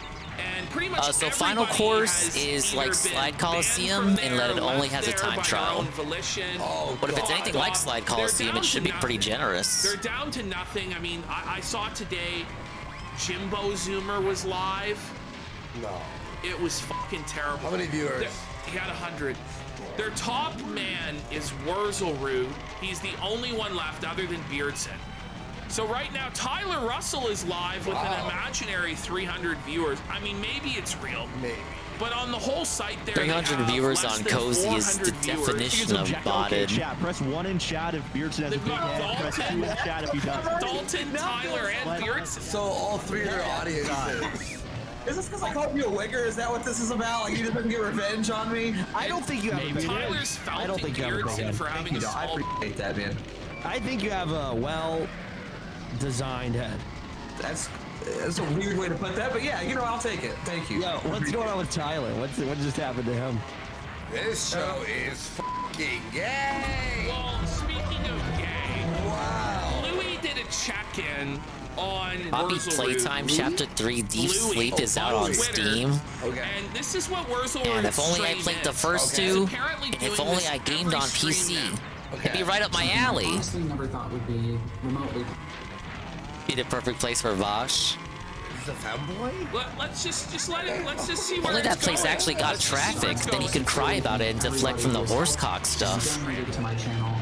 And pretty much so final course is like Slide Coliseum, and let it only has a time trial. But if it's anything like Slide Coliseum, it should be pretty generous. They're down to nothing. I mean, I saw today Jimbo Zoomer was live. No. It was fucking terrible. How many viewers? He had 100. Their top man is Wurzelroot. He's the only one left other than Beardson. So right now, Tyler Russell is live with an imaginary 300 viewers. I mean, maybe it's real. Maybe. But on the whole site there, 300 viewers on Cozy is the definition of botted. Press 1 in chat if Beardson has a big head. Press 2 in chat if he doesn't. Dalton, Tyler, and Beardson. So all 3 of their audiences. Is this because I called you a wigger? Is that what this is about? Like you just didn't get revenge on me? I don't think you have a big head. Tyler's fountain Beardson for having a small... I appreciate that, man. I think you have a well-designed head. That's a weird way to put that, but yeah, you know, I'll take it. Thank you. Yo, what's going on with Tyler? What just happened to him? This show is fucking gay. Well, speaking of gay, wow. Louis did a check-in on Poppy Playtime Chapter 3 Deep Sleep is out on Steam. Okay. And this is what Wurzelroot And if only I played the first two, and if only I gamed on PC, it'd be right up my alley. Honestly, never thought would be remotely. Be the perfect place for Vosh. Is the fanboy? Let's just let it. Let's just see where Only that it's place going. actually got traffic, then you can cry about it and deflect from the horsecock stuff. Donated to my channel.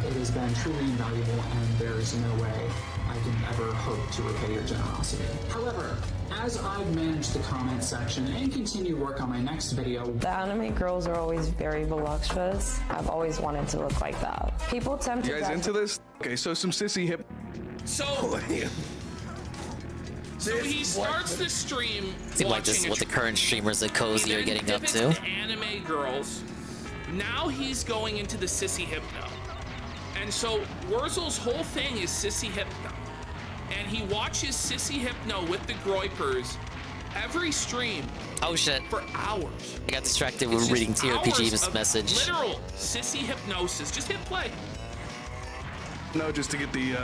It has been truly invaluable, and there is no way I can ever hope to repay your generosity. However, as I've managed the comment section and continue work on my next video, The anime girls are always very voluptuous. I've always wanted to look like that. People tend to You guys into this? Okay, so some sissy hip. So he starts the stream. Seems like this is what the current streamers at Cozy are getting up to. Anime girls. Now he's going into the sissy hypno. And so Wurzel's whole thing is sissy hypno. And he watches sissy hypno with the Groypers every stream. Oh shit. For hours. I got distracted with reading TRPG's message. Literal sissy hypnosis. Just hit play. No, just to get the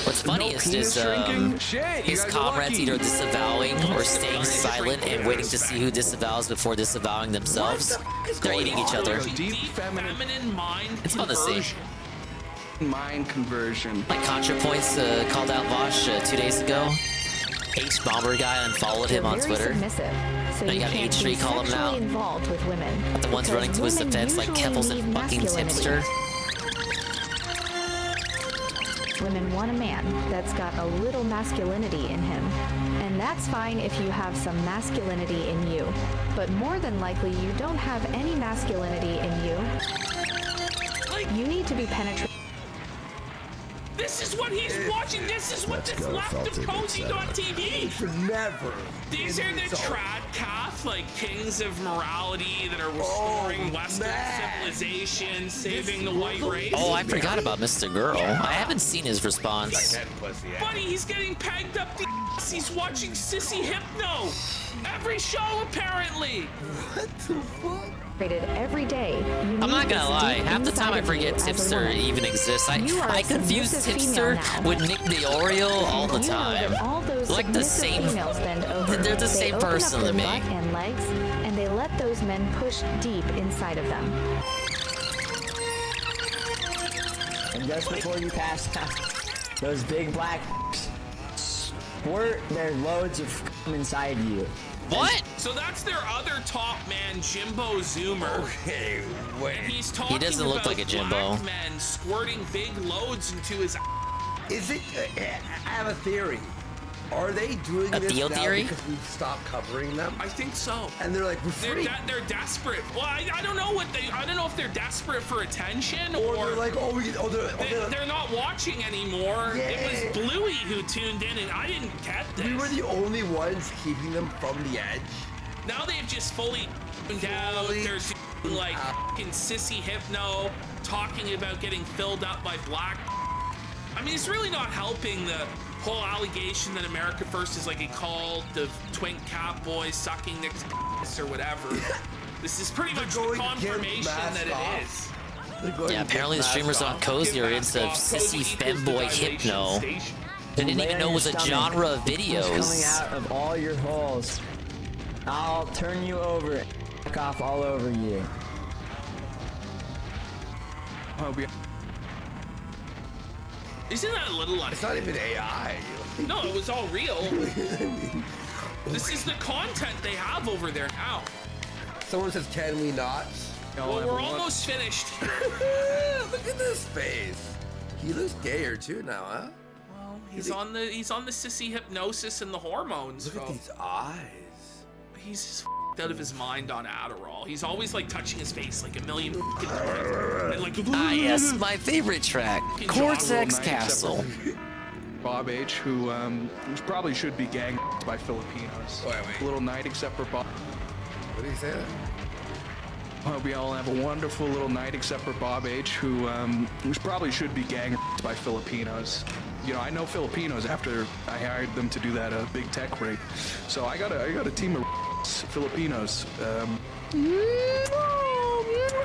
What's funniest is his comrades either disavowing or staying silent and waiting to see who disavows before disavowing themselves. They're eating each other. Deep feminine mind. It's fun to see. Mind conversion. Like ContraPoints called out Vosh 2 days ago. H Bomber guy unfollowed him on Twitter. Submissive, so Now you you got can't H3 be calling him out. sexually involved with women. The ones because running to his women defense like usually Keffels and need fucking masculinity. Tipster. Women want a man that's got a little masculinity in him. And that's fine if you have some masculinity in you. But more than likely, you don't have any masculinity in you. You need to be penetrated. This is what he's watching. This is what this left of Cozy.tv. Never. These are the trad calf, like kings of morality that are restoring Western civilization, saving the white race. Oh, I forgot about Mr. Girl. I haven't seen his response. Buddy, he's getting pegged up the ass. He's watching Sissy Hypno. Every show, apparently. What the fuck? Every day. I'm not gonna lie, half the time I forget Tipster even exists. I confuse Tipster with Nick the Oreo all the time. Like the same, they're the same person to me. And legs, and they let those men push deep inside of them. And just before you pass out, those big black squirt their loads of inside you. What? So that's their other top man, Jimbo Zoomer. Okay, wait. And he's talking He doesn't look about like a Jimbo. black men squirting big loads into his. Is it? I have a theory. Are they doing A this Theo now theory? because we've stopped covering them? I think so. And they're like, we're free. They're desperate. Well, I don't know what they. I don't know if they're desperate for attention or they're like, they're not watching anymore. Yeah. It was Bluey who tuned in, and I didn't get this. We were the only ones keeping them from the edge. Now they've just fully down. There's like fucking Sissy Hypno talking about getting filled up by black. I mean, it's really not helping the whole allegation that America First is like a cult of twink cat boys sucking Nick's or whatever. This is pretty much the confirmation that it is. Yeah, apparently the streamers on Cozy are into Sissy Femboy Hypno. They didn't even know it was a genre of videos. Coming out of all your holes. I'll turn you over and back off all over you. Isn't that a little It's not even AI. No, it was all real. This is the content they have over there now. Someone says, can we not? Well, we're almost finished. Look at this face. He looks gayer too now, huh? Well, he's on the sissy hypnosis and the hormones. Look at these eyes. He's just out of his mind on Adderall. He's always like touching his face like a million times. And like, yes, my favorite track, Cortex Castle. Bob H, who probably should be gang by Filipinos. Wait. Little night except for Bob. What did he say? I hope we all have a wonderful little night except for Bob H, who probably should be gang by Filipinos. You know, I know Filipinos after I hired them to do that big tech rig. So I got a team of Filipinos.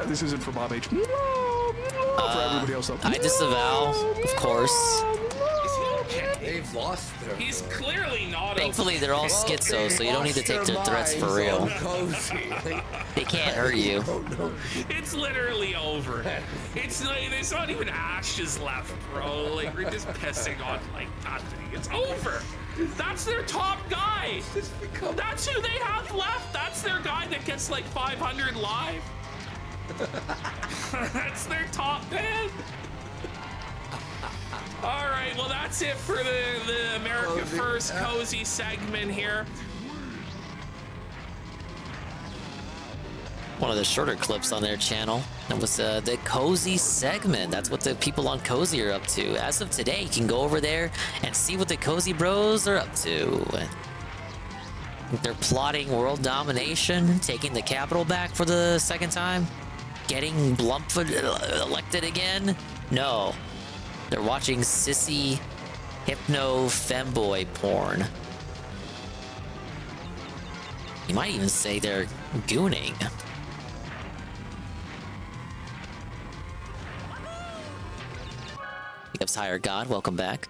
This isn't for Bob H. For everybody else though. I disavow, of course. They've lost their. He's clearly not. Thankfully, they're all schizo, so you don't need to take their threats for real. They can't hurt you. It's literally over. It's like there's not even ashes left, bro. Like we're just pissing on like nothing. It's over. That's their top guy. That's who they have left. That's their guy that gets like 500 live. That's their top man. All right, well, that's it for the America First Cozy segment here. One of the shorter clips on their channel. That was the Cozy segment. That's what the people on Cozy are up to. As of today, you can go over there and see what the Cozy Bros are up to. They're plotting world domination, taking the Capitol back for the second time, getting Blumpfoot elected again. No, they're watching sissy hypno femboy porn. You might even say they're gooning. Pickups Higher God, welcome back.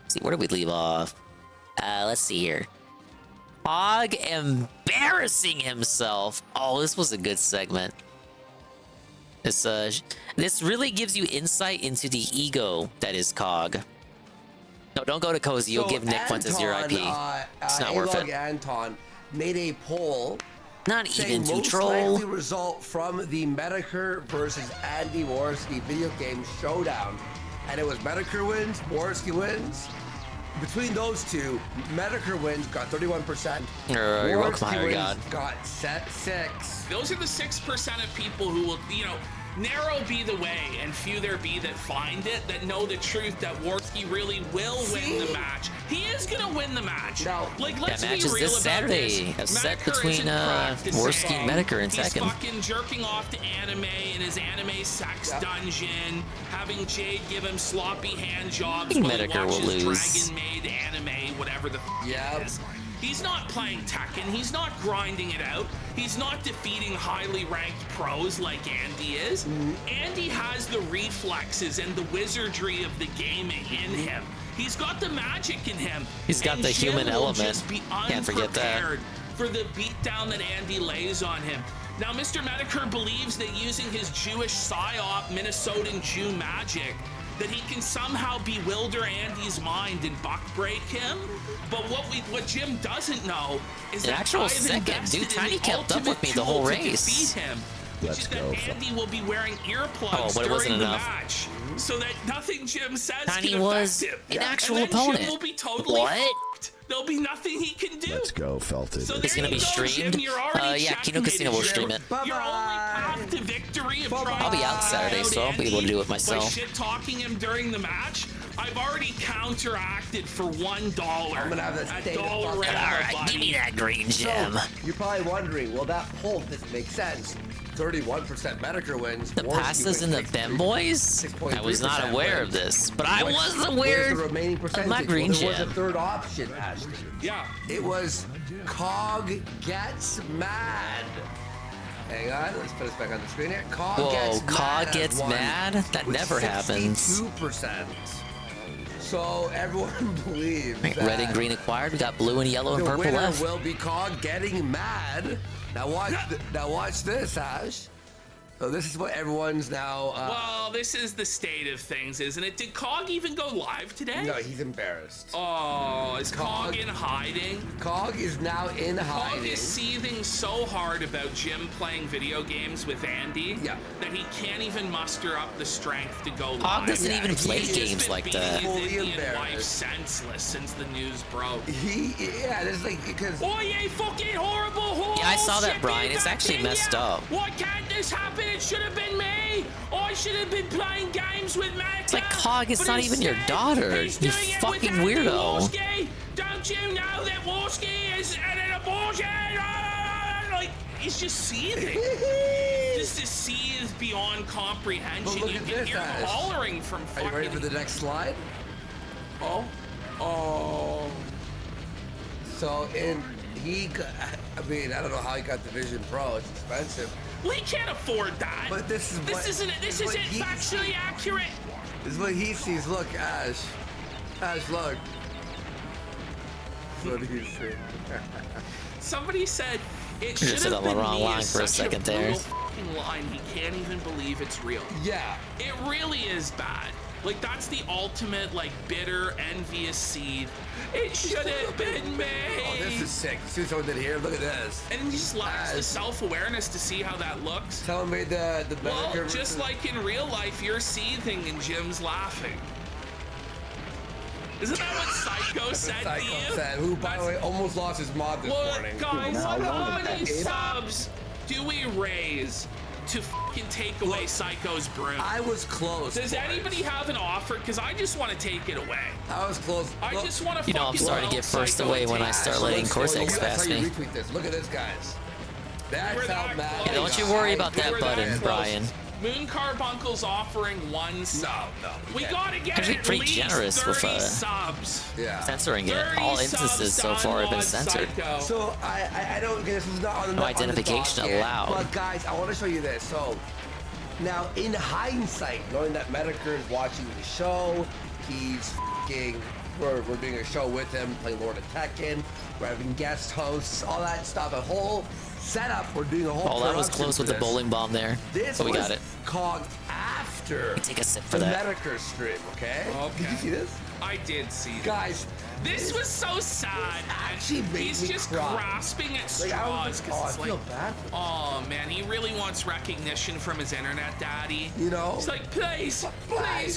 Let's see, where did we leave off? Let's see here. Hog embarrassing himself. Oh, this was a good segment. This really gives you insight into the ego that is Cog. No, don't go to Cozy. You'll give Nick Fuentes your IP. It's not worth it. Anton made a poll. Not even to troll. Most likely result from the Metaker versus Andy Worski video game showdown, and it was Metaker wins, Worski wins. Between those two, Metaker wins got 31%. You're welcome, Higher God. Got set 6. Those are the 6% of people who will, narrow be the way, and few there be that find it, that know the truth that Worski really will win the match. He is gonna win the match. No. Like, let's that match be is real this Saturday. About this. A set Metaker between Worski and Metaker in second. He's fucking jerking off to anime in his anime sex dungeon, having Jade give him sloppy hand jobs. I think while Metaker he will watches lose. Dragon Maid anime, whatever the f it is. He's not playing Tekken. He's not grinding it out. He's not defeating highly ranked pros like Andy is. Andy has the reflexes and the wizardry of the gaming in him. He's got the magic in him. He's got the Jim human will element. just be Can't forget that. unprepared for the beatdown that Andy lays on him. Now, Mr. Metaker believes that using his Jewish psyop Minnesotan Jew magic, that he can somehow bewilder Andy's mind and buck break him. But what Jim doesn't know is that actual I've second, invested dude, in Tiny the kept up ultimate with me the whole tool to race. defeat him, which Let's is go. that Andy will be wearing earplugs Oh, but it wasn't during the enough. match, so that nothing Jim says Tiny can was affect him. an actual and then opponent. Jim will be totally What? fucked. There'll be nothing he can do. Let's go, Felted. So It's there gonna you be go, streamed. Jim. You're already Yeah, Kino Casino will stream it. Your only path to victory of trying I'll be out to Saturday, out so I'll be able to do it By myself. shit talking him during the match, I've already counteracted for $1. I'm gonna have that at state of dollar fucking- round, Alright, give me buddy. that green gem. So, you're probably wondering, well, that poll doesn't make sense. 31% Metaker wins. The Worski passes wins and the 63. Femboys? 6.3% I was not aware of this, but I What's- was where's aware the remaining of percentage? my green Well, there was gem. a third option, Ashley. Yeah. It was Cog gets mad. Hang on, let's put this back on the screen here. Cog Whoa, gets Cog mad. gets has won mad? That with never happens. 62%. So everyone believes that Red and green acquired. We got blue and yellow and the purple winner left. will be Cog getting mad. Now watch this, Ash. So this is what everyone's now. Well, this is the state of things, isn't it? Did Cog even go live today? No, he's embarrassed. Oh, is Cog in hiding? Cog is now in hiding. Cog is seething so hard about Jim playing video games with Andy that he can't even muster up the strength to go live. Cog doesn't even play He's just games been like beating that. his Fully Indian wife embarrassed. senseless since the news broke. There's like because. Oh, you fucking horrible whore! Yeah, I saw that, Shit, Brian. get It's back actually in messed here. up. Why can't this happen? It should have been me. I should have been playing games with Matt. It's like, Cog, it's not even your daughter. You fucking weirdo. Worski. Don't you know that Worski is an abortion? Like, he's just seething. Just to seethe beyond comprehension. But look You at can this, hear Ash. hollering from Are fucking... you ready for the next slide? Oh. So I mean, I don't know how he got the Vision Pro. It's expensive. We can't afford that. But this is what, isn't factually accurate. This is what he sees. Look, Ash. Ash, look. This is what he sees. Somebody said it Could've should said have on the been wrong me line is for a such second there. brutal fucking line. He can't even believe it's real. Yeah. It really is bad. Like, that's the ultimate, like, bitter, envious seed. It should have been me. Oh, this is sick. See what did here? Look at this. And he just lacks the self-awareness to see how that looks. Tell me the well, just like in real life, you're seething and Jim's laughing. Isn't that what Psycho said to you? Said, who, by the way, almost lost his mod this morning. Guys, how many subs do we raise to fucking take away Psycho's broom? I was close. Does anybody have an offer? Because I just want to take it away. I was close. I just want to. You know, I'm starting to get forced away when I start letting Cortex pass me. Look at this, guys. That's how bad. Yeah, don't you worry about that button, Brian. Moon Carbuncle's offering one sub. No. We gotta get Actually, at pretty least generous 30 with subs. censoring it. All instances so far have been censored. So I don't. This is not on the no identification allowed. But guys, I want to show you this. So now, in hindsight, knowing that Medicare is watching the show, he's f***ing. We're doing a show with him, playing Lord of Tekken. We're having guest hosts, all that stuff. A whole setup. We're doing a whole. Oh, that was close with the bowling bomb there. But we got it. Cogged after. Take a sip for the that. Medicare stream, okay? Did you see this? I did see that. Guys, this was so sad. Actually, he's just grasping at straws because it's like, bad. Oh man, he really wants recognition from his internet daddy. You know, he's like, please,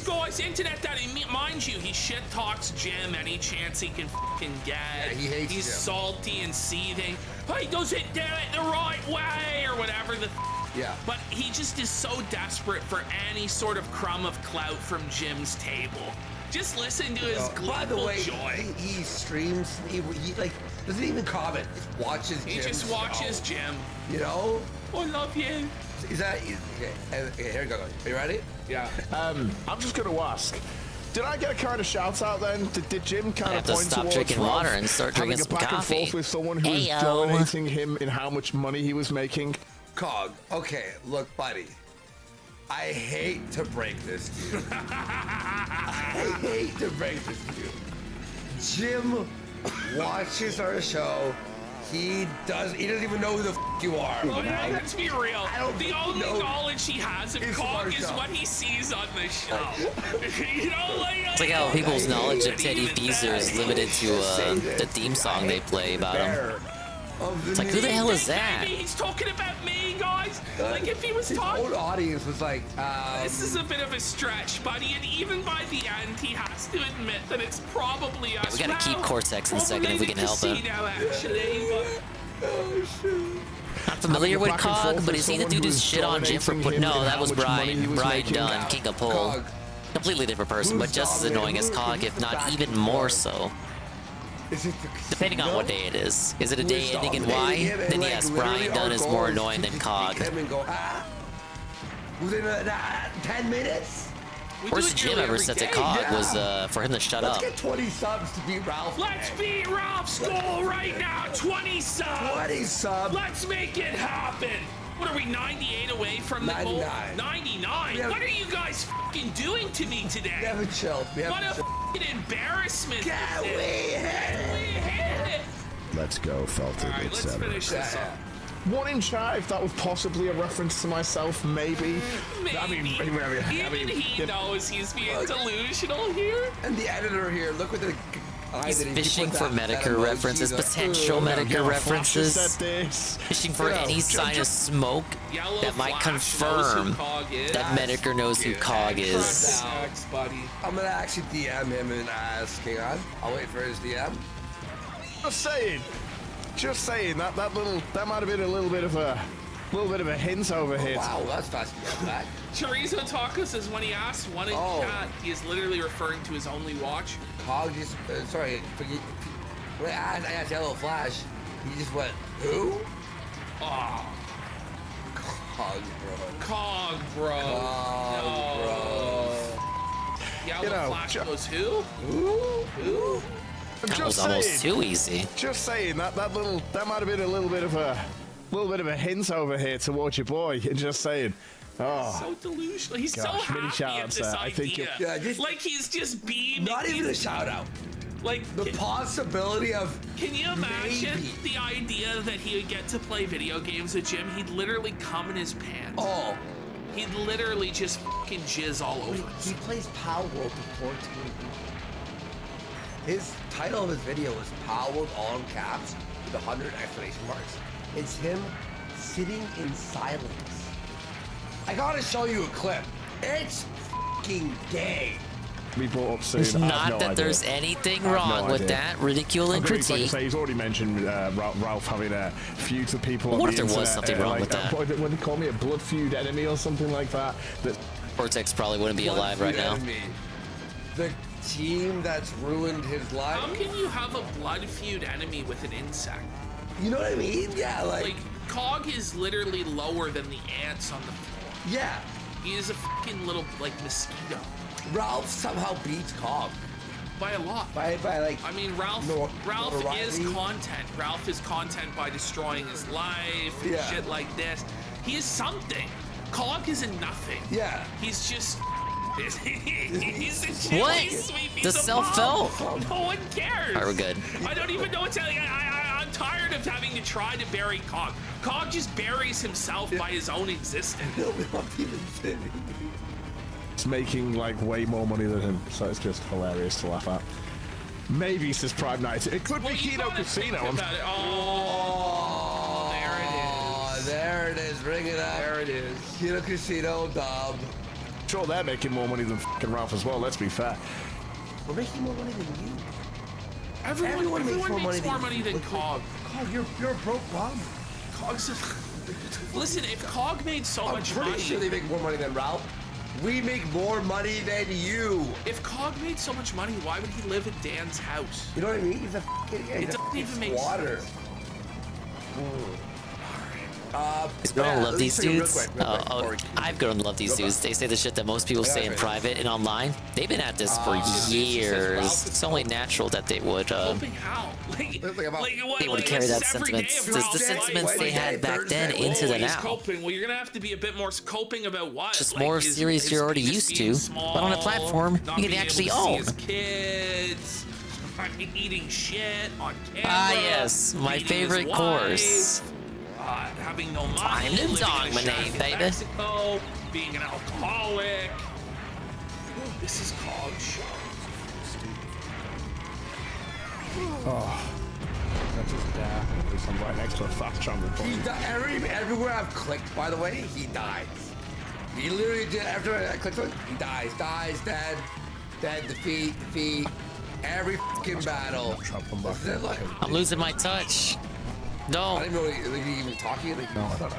guys, internet daddy. Mind you, he shit talks Jim any chance he can fucking get. Yeah, he hates He's Jim. salty and seething. He doesn't do it the right way or whatever the. Yeah. But he just is so desperate for any sort of crumb of clout from Jim's table. Just listen to his gleeful by the way, joy. He streams. He like doesn't even comment. Just watches. He just watches Jim. You know. I love you. Is that okay? Here we go. Are you ready? Yeah. I'm just gonna ask. Did I get a kind of shout out then? Did Jim kind of point stop towards drinking Ralph water and start drinking having some a back coffee? and forth with someone who was Ayo. dominating him in how much money he was making? Cog. Okay, look, buddy. I hate to break this to you. I hate to break this to you. Jim watches our show. He doesn't even know who the you are. Well, let's be real. The only know knowledge he has of it's Cog our is show. what he sees on the show. You know, like It's like how people's knowledge of Teddy Beezer is limited to the theme song they play about him. It's like, who the hell is that? Maybe he's talking about me, guys. Like if he was talking. His whole audience was like, This is a bit of a stretch, buddy, and even by the end, he has to admit that it's probably us. We gotta keep Cortex in a second if we can help him. Actually, Not familiar with Cog, but is he the dude who's shit on Jim for putting? No, that was Brian. Brian Dunn, King of Pole. Completely different person, but just as annoying as Cog, if not even more so. Depending on what day it is. Is it a day ending in Y? Then yes, Brian Dunn is more annoying than Cog. Within 10 minutes? Worst Jim ever said to Cog was for him to shut up. Let's get 20 subs to beat Ralph. Let's beat Ralph's goal right now. 20 subs. 20 subs. Let's make it happen. What are we, 98 away from the goal? 99. What are you guys fucking doing to me today? We haven't chilled. What a fucking embarrassment. Can we hit it? Let's go, Felton. All right, let's finish this up. 1 in chat, if that was possibly a reference to myself, maybe. Maybe. Even he knows he's being delusional here. And the editor here, look what the He's fishing for Medicare references, potential Medicare references, fishing for any sign of smoke that might confirm that Medicare knows who Cog is. I'm gonna actually DM him and ask. Hang on, I'll wait for his DM. Just saying that might have been a little bit of a hint over here. Wow, that's fast to get back. Chorizo Taco says when he asks one in chat, he is literally referring to his only watch. Cog just, sorry, when I asked Yellow Flash, he just went, who? Oh. Cog, bro. Cog, bro. Cog, bro. Yellow Flash goes, who? Who? That was almost too easy. Just saying that might have been a little bit of a hint over here towards your boy. Just saying. Oh, so delusional. He's gosh, so many happy at shout-outs this there. I think idea. Like he's just beaming. Not even a shout out. Like the possibility of. Can you imagine the idea that he would get to play video games with Jim? He'd literally come in his pants. Oh, He'd literally just fucking jizz all over us. He plays Power World before TV. His title of his video is Power World all in caps with 100 exclamation marks. It's him sitting in silence. I gotta show you a clip. It's fucking gay. Be brought up soon. It's I have not no that idea. there's anything I have wrong no with idea. that. Ridicule and Like I critique. say, he's already mentioned Ralph having a feud with people on What the if there was internet, something wrong like, with that? What did he call me? A blood feud enemy or something like that? That Cortex probably wouldn't be alive right now. The team that's ruined his life. How can you have a blood feud enemy with an insect? You know what I mean? Yeah, Like, Cog is literally lower than the ants on the floor. Yeah. He is a fucking little, like, mosquito. Ralph somehow beats Cog. By a lot. By like. I mean, Ralph is content. Ralph is content by destroying his life and Yeah. shit like this. He is something. Cog is a nothing. Yeah. He's just. he's a chili What? sweep. He's The a self-fell. bomb. No one cares. Alright, we're good. I don't even know what to tell you. I'm tired of having to try to bury Cog. Cog just buries himself by his own existence. it's making like way more money than him, so it's just hilarious to laugh at. Maybe it's just Prime Night. It could be Kino Casino. Oh, there it is. There it is. Ring it up. There it is. Kino Casino dub. Sure, they're making more money than fucking Ralph as well. Let's be fair. We're making more money than you. Everyone makes more money than Cog. Cog, you're a broke bum. Cog's Listen, if Cog made so much I'm pretty money, sure they make more money than Ralph. We make more money than you. If Cog made so much money, why would he live at Dan's house? You know what I mean? He's a fucking It doesn't even make water. sense. He's grown to love these dudes. Real quick, I've grown to love these dudes. They say the shit that most people say in private and online. They've been at this for years. It's only natural that they would. Hoping how? Like what? They would carry that sentiment, the sentiments they had back then into the He's now. coping. Well, you're gonna have to be a bit more coping about what? Just Like more his- series his you're already penis used being to, small, but on a platform not you can being actually able to see own. his kids, eating shit on camera. Ah, yes, my beating his favorite wife, course. Having no money, Time to living in a dominate, shack in baby. Mexico, being an alcoholic. This is Cog show. Oh, that's just at least I'm right next to a fast travel point. Everywhere I've clicked, by the way, he dies. He literally did, after I clicked on it, he dies, dead, defeat. Every fucking battle. I'm losing my touch. No. I didn't know he even talking. Like, no, I don't know.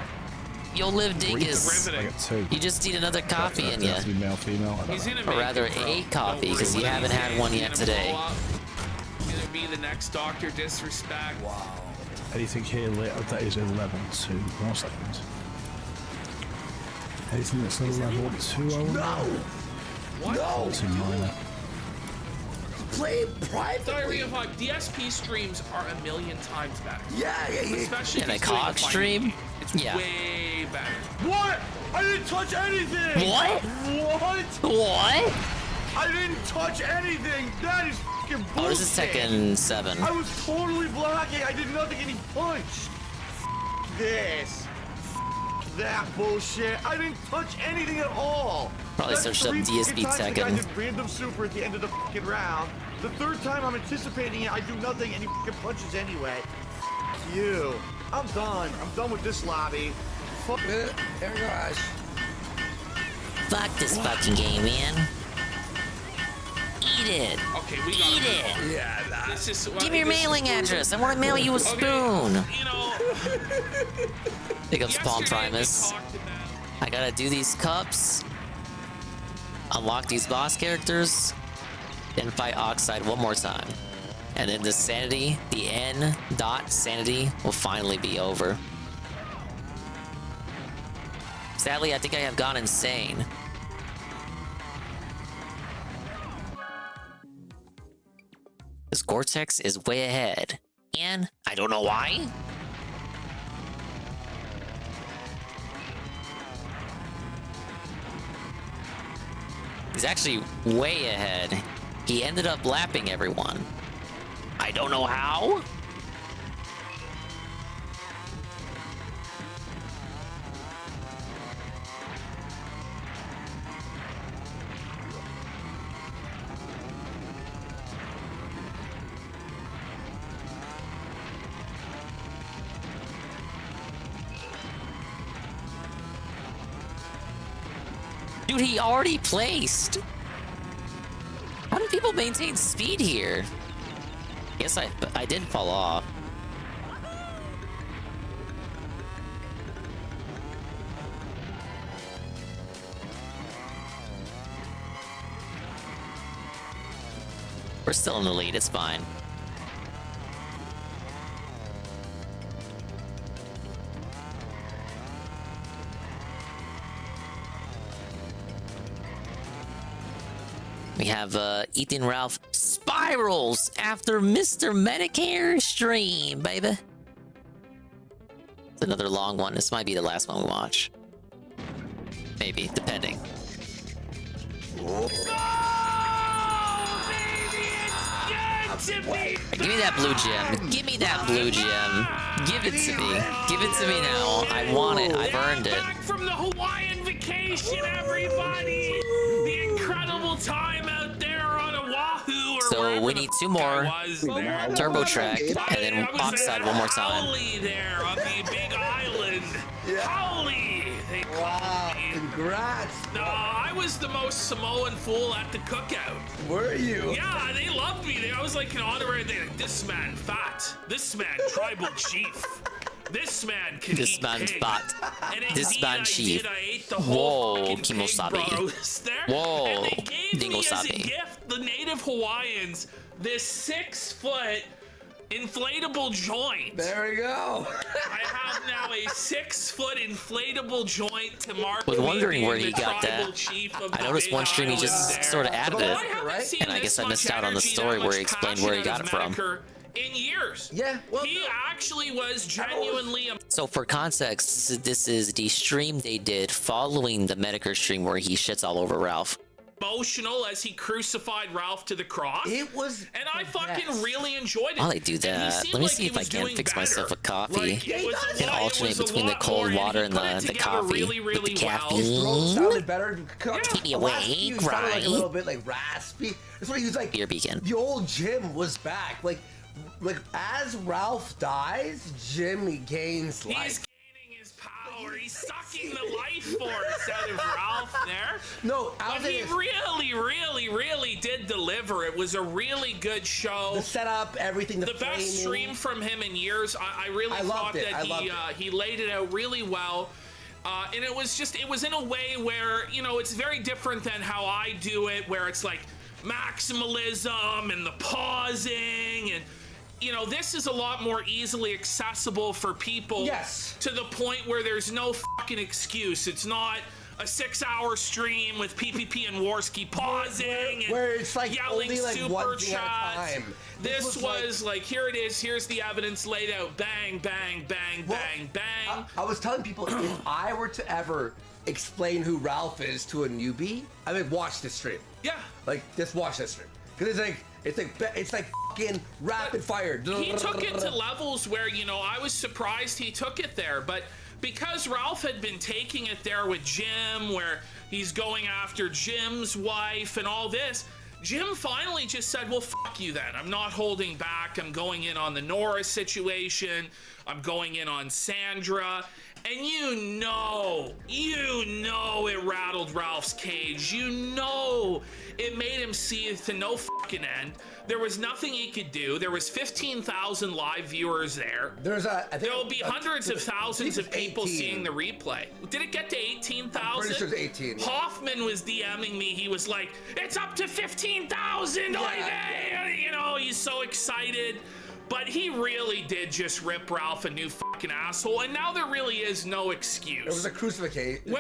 You'll live dingus. I get two. You just need another coffee in you. Has to be male, female. I don't know. Or rather, a coffee, because you haven't had one yet today. Gonna be the next Dr. Disrespect. Wow. Anything here later that is 11 to 1 second. Anything that's level 2 or No! Too minor. Play privately. Diary of Vibe. DSP streams are a million times better. Yeah. Especially And if a he's doing COG fighting stream? game. It's Yeah. way better. What? I didn't touch anything! What? What? What? I didn't touch anything! That is fucking bullshit! Oh, this is Tekken 7. I was totally blocking. I did nothing and he punched. This. That bullshit. I didn't touch anything at all. Probably That's searched up 3 DSP times the guy Tekken. did random super at the end of the fucking round. The third time I'm anticipating it, I do nothing and he fucking punches anyway. F you. I'm done. I'm done with this lobby. Fuck it. There gosh. Fuck this fucking game, man. Eat it. Okay, we Eat it. Yeah, this is. Give me your mailing address. I want to mail you a spoon. You know. Pick up Spawn yesterday we Primus. talked about- I gotta do these cups. Unlock these boss characters. Then fight Oxide one more time. And then the sanity, the N dot sanity will finally be over. Sadly, I think I have gone insane. This Gore-Tex is way ahead. And I don't know why. He's actually way ahead. He ended up lapping everyone. I don't know how. Dude, he already placed. How do people maintain speed here? Yes, I did fall off. We're still in the lead, it's fine. We have Ethan Ralph spirals after Mr. Medicare stream, baby. It's another long one. This might be the last one we watch. Maybe, depending. Give me that blue gem. Give me that blue gem. Give it to me. Give it to me now. I want it. I've earned it. Back from the Hawaiian vacation, everybody. The incredible time out there on Oahu. Or so we need 2 more. Turbo track and then oxide one more time. Howley there on the Big Island. Howley. Wow, congrats. No, I was the most Samoan fool at the cookout. Were you? Yeah, they loved me. I was like an honorary. This man fat. This man tribal chief. This man can This eat man's pig. fat. And This man chief. I ate the whole Whoa, fucking pig, Kimosabi. bros, there. Whoa, And they gave me as a Dingosabi. gift, the native Hawaiians, this 6-foot inflatable joint. There we go. I have now a 6-foot inflatable joint to mark. Was wondering where he the got tribal that. chief of I the noticed Big one stream he Island just there. sort of added it, I haven't seen and I this guess I missed much out on the energy, story that where he much explained where he passion got it out of from. Medicare in years. Yeah, well, he actually was genuinely So for context, this is the stream they did following the Medicare stream where he shits all over Ralph. emotional as he crucified Ralph to the cross. It was, and I fucking really enjoyed it. While I do that, let me see if I can fix myself a coffee and alternate between the cold water and the coffee with the caffeine. Sounded better. Keep me Last awake, few sounded like a little right? bit like raspy. That's what he was like. Beer beacon. The old Jim was back. Like as Ralph dies, Jim gains life. He's gaining his power. He's sucking the life force out of Ralph there. No, but he really did deliver. It was a really good show. The setup, everything, the best stream from him in years. I really thought that he laid it out really well. And it was in a way where, you know, it's very different than how I do it, where it's like maximalism and the pausing, and you know, this is a lot more easily accessible for people. Yes. To the point where there's no fucking excuse. It's not a 6-hour stream with PPP and Warski pausing where it's like yelling only like super one thing at a chats. time. This was like, here it is, here's the evidence laid out, bang, bang, bang, bang, bang. I was telling people, if I were to ever explain who Ralph is to a newbie, I would watch this stream. Yeah. Like, just watch this stream. Because it's like fucking rapid fire. He took it to levels where, you know, I was surprised he took it there, but because Ralph had been taking it there with Jim, where he's going after Jim's wife and all this, Jim finally just said, well, fuck you then. I'm not holding back. I'm going in on the Norris situation. I'm going in on Sandra. And you know it rattled Ralph's cage. You know it made him see it to no fucking end. There was nothing he could do. There was 15,000 live viewers there. There'll be hundreds of thousands of people seeing the replay. Did it get to 18,000? Pretty sure it's 18. Hoffman was DMing me. He was like, it's up to 15,000. You know, he's so excited. But he really did just rip Ralph a new fucking asshole, and now there really is no excuse. It was a crucifixion.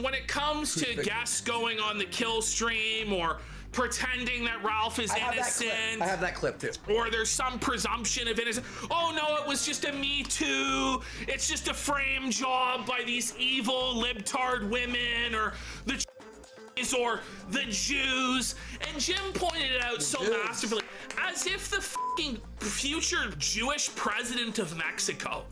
When it comes to guests going on the kill stream or pretending that Ralph is innocent. I have that clip too. Or there's some presumption of innocence. Oh no, it was just a Me Too. It's just a frame job by these evil libtard women or the or the Jews. And Jim pointed it out so masterfully, as if the fucking future Jewish president of Mexico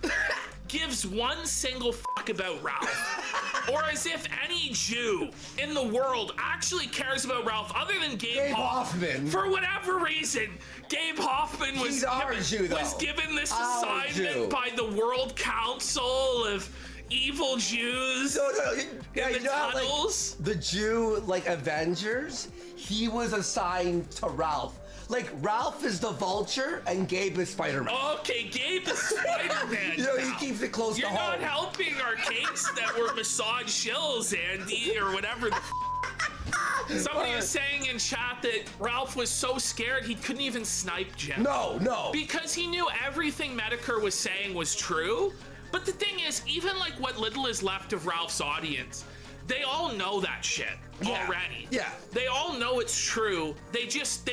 gives one single fuck about Ralph, or as if any Jew in the world actually cares about Ralph other than Gabe Hoffman. For whatever reason, Gabe Hoffman was given this assignment by the World Council of evil Jews. No, yeah, in you the know how, tunnels. like, the Jew, like, Avengers, he was assigned to Ralph. Like, Ralph is the Vulture and Gabe is Spider-Man. Okay, Gabe is Spider-Man. You know, now. he keeps it close You're to not home. helping our case that were massage shills, Andy, or whatever the Somebody is saying in chat that Ralph was so scared he couldn't even snipe Jim. No. Because he knew everything Medicare was saying was true. But the thing is, even like what little is left of Ralph's audience, they all know that shit already. Yeah. They all know it's true. They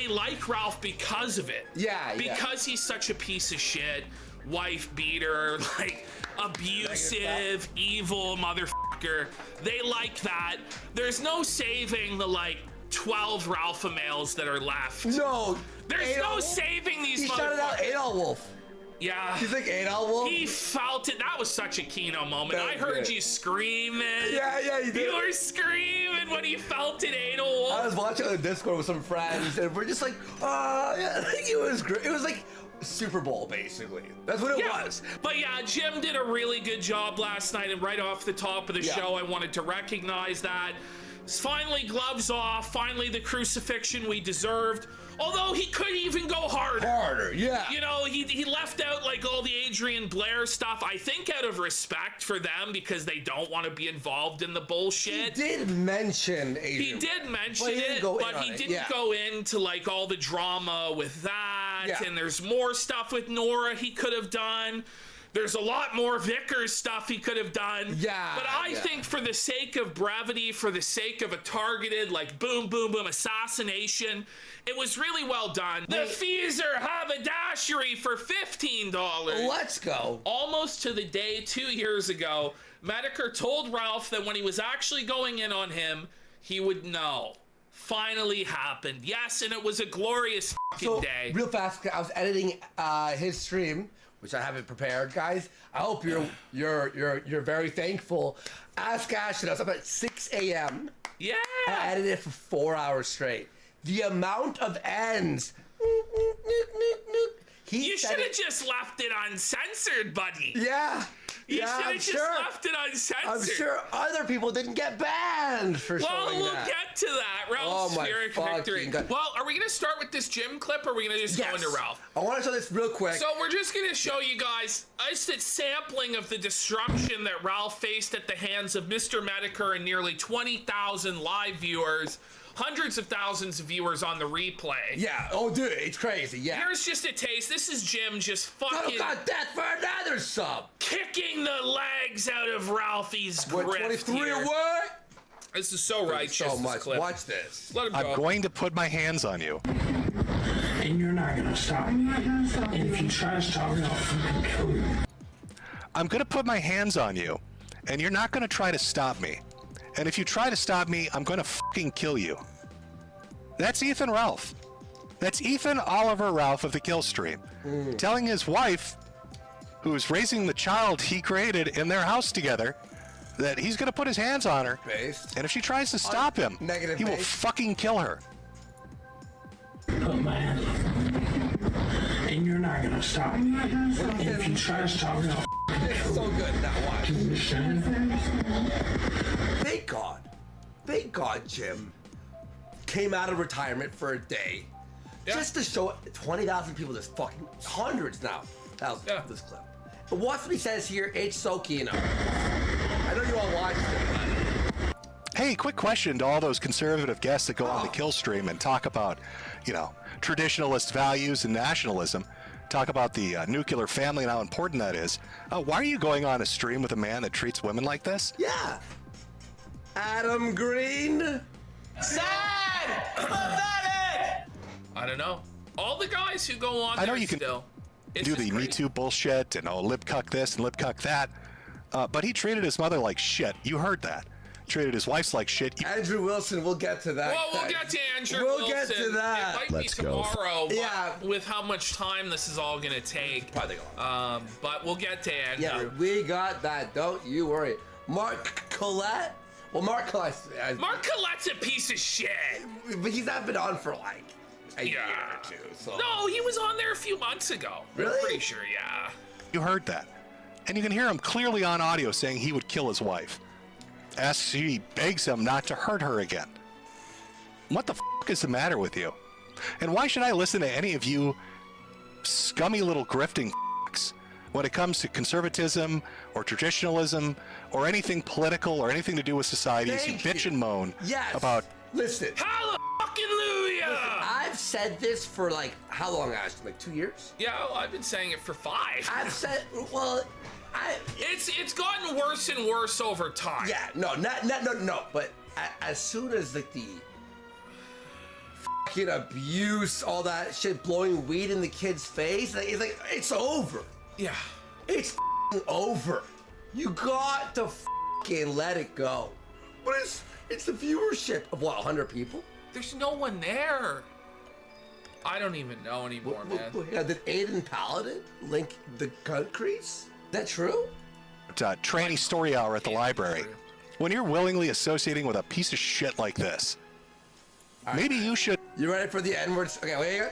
like Ralph because of it. Yeah. Because he's such a piece of shit, wife beater, like abusive, evil motherfucker. They like that. There's no saving the like 12 Ralpha males that are left. No. There's no saving these motherfuckers. He shouted out Adol Wolf. Yeah. He's like Adol Wolf. He felt it. That was such a Kino moment. I heard you screaming. Yeah, you did. You were screaming when he felt it, Adol Wolf. I was watching on the Discord with some friends, and we're just like, yeah, I think it was great. It was like Super Bowl, basically. That's what it was. But yeah, Jim did a really good job last night, and right off the top of the show, I wanted to recognize that. Finally, gloves off. Finally, the crucifixion we deserved. Although he could even go harder. Yeah. You know, he left out like all the Adrian Blair stuff, I think out of respect for them because they don't want to be involved in the bullshit. He did mention Adrian. He did mention but he it, but he didn't go into like all the drama with that. And there's more stuff with Nora he could have done. There's a lot more Vickers stuff he could have done. Yeah. But I think for the sake of brevity, for the sake of a targeted, like, boom, boom, boom assassination, it was really well done. The Feezer haberdashery for $15. Let's go. Almost to the day 2 years ago, Medicare told Ralph that when he was actually going in on him, he would know. Finally happened. Yes, and it was a glorious fucking day. Real fast, I was editing his stream, which I haven't prepared, guys. I hope you're very thankful. Ask Ashton. I was up at 6 a.m. Yeah. I edited it for 4 hours straight. The amount of ends. You should have just left it uncensored, buddy. Yeah. You should have just left it uncensored. I'm sure other people didn't get banned for showing that. Well, we'll get to that. Ralph's Pyrrhic victory. God. Well, are we going to start with this Jim clip, or are we going to just go into Ralph? I want to show this real quick. So we're just going to show you guys just a sampling of the disruption that Ralph faced at the hands of Mr. Medicare and nearly 20,000 live viewers. Hundreds of thousands of viewers on the replay. Yeah. Oh, dude, it's crazy. Yeah. Here's just a taste. This is Jim just fucking. Got death for another sub. Kicking the legs out of Ralphie's grip. 23 here. or what? This is so righteous. So this much. clip. Watch this. Let him go. I'm going to put my hands on you. And you're not gonna stop me. And if you try to stop me, I'll fucking kill you. I'm going to put my hands on you, and you're not going to try to stop me. And if you try to stop me, I'm going to fucking kill you. That's Ethan Ralph. That's Ethan Oliver Ralph of the Kill Stream, telling his wife, who's raising the child he created in their house together, that he's going to put his hands on her. And if she tries to stop him, he will fucking kill her. Put my hands on. And you're not gonna stop me. And if you try to stop me, I'll It's so good. Now watch. Thank God, Jim came out of retirement for a day, just to show 20,000 people this fucking hundreds now. This clip. But watch what he says here. It's so Kino. I know you all watched it, but Hey, quick question to all those conservative guests that go on the Kill Stream and talk about, traditionalist values and nationalism. Talk about the nuclear family and how important that is. Why are you going on a stream with a man that treats women like this? Yeah. Adam Green. Sad! Pathetic! I don't know. All the guys who go on I know there you can still. do the Me Too bullshit and lip cuck this and lip cuck that, but he treated his mother like shit. You heard that. Treated his wife like shit. Andrew Wilson, we'll get to that. Well, we'll get to Andrew We'll Wilson. get to that. It might Let's be go. tomorrow, but Yeah. with how much time this is all going to take. Probably but we'll get to Andrew. Yeah, we got that. Don't you worry. Mark Collette. Well, Mark Collette's a piece of shit. But he's not been on for like a year or two. So. No, he was on there a few months ago. Really? I'm pretty sure, yeah. You heard that. And you can hear him clearly on audio saying he would kill his wife. She begs him not to hurt her again. What the fuck is the matter with you? And why should I listen to any of you scummy little grifting fucks when it comes to conservatism or traditionalism or anything political or anything to do with society as you bitch and moan about... Listen. Hallelujah! I've said this for like, how long, Ashton? Like 2 years? Yeah, well, I've been saying it for 5. I've said, well... It's gotten worse and worse over time. Yeah, no. But as soon as like the fucking abuse, all that shit, blowing weed in the kid's face, it's over. Yeah, it's over. You got to fucking let it go. But it's the viewership of what, 100 people? There's no one there. I don't even know anymore, man. Yeah, did Aiden Paladin link the countries? Is that true? Tranny story hour at the library. When you're willingly associating with a piece of shit like this, maybe you should... You ready for the N-words? Okay, wait.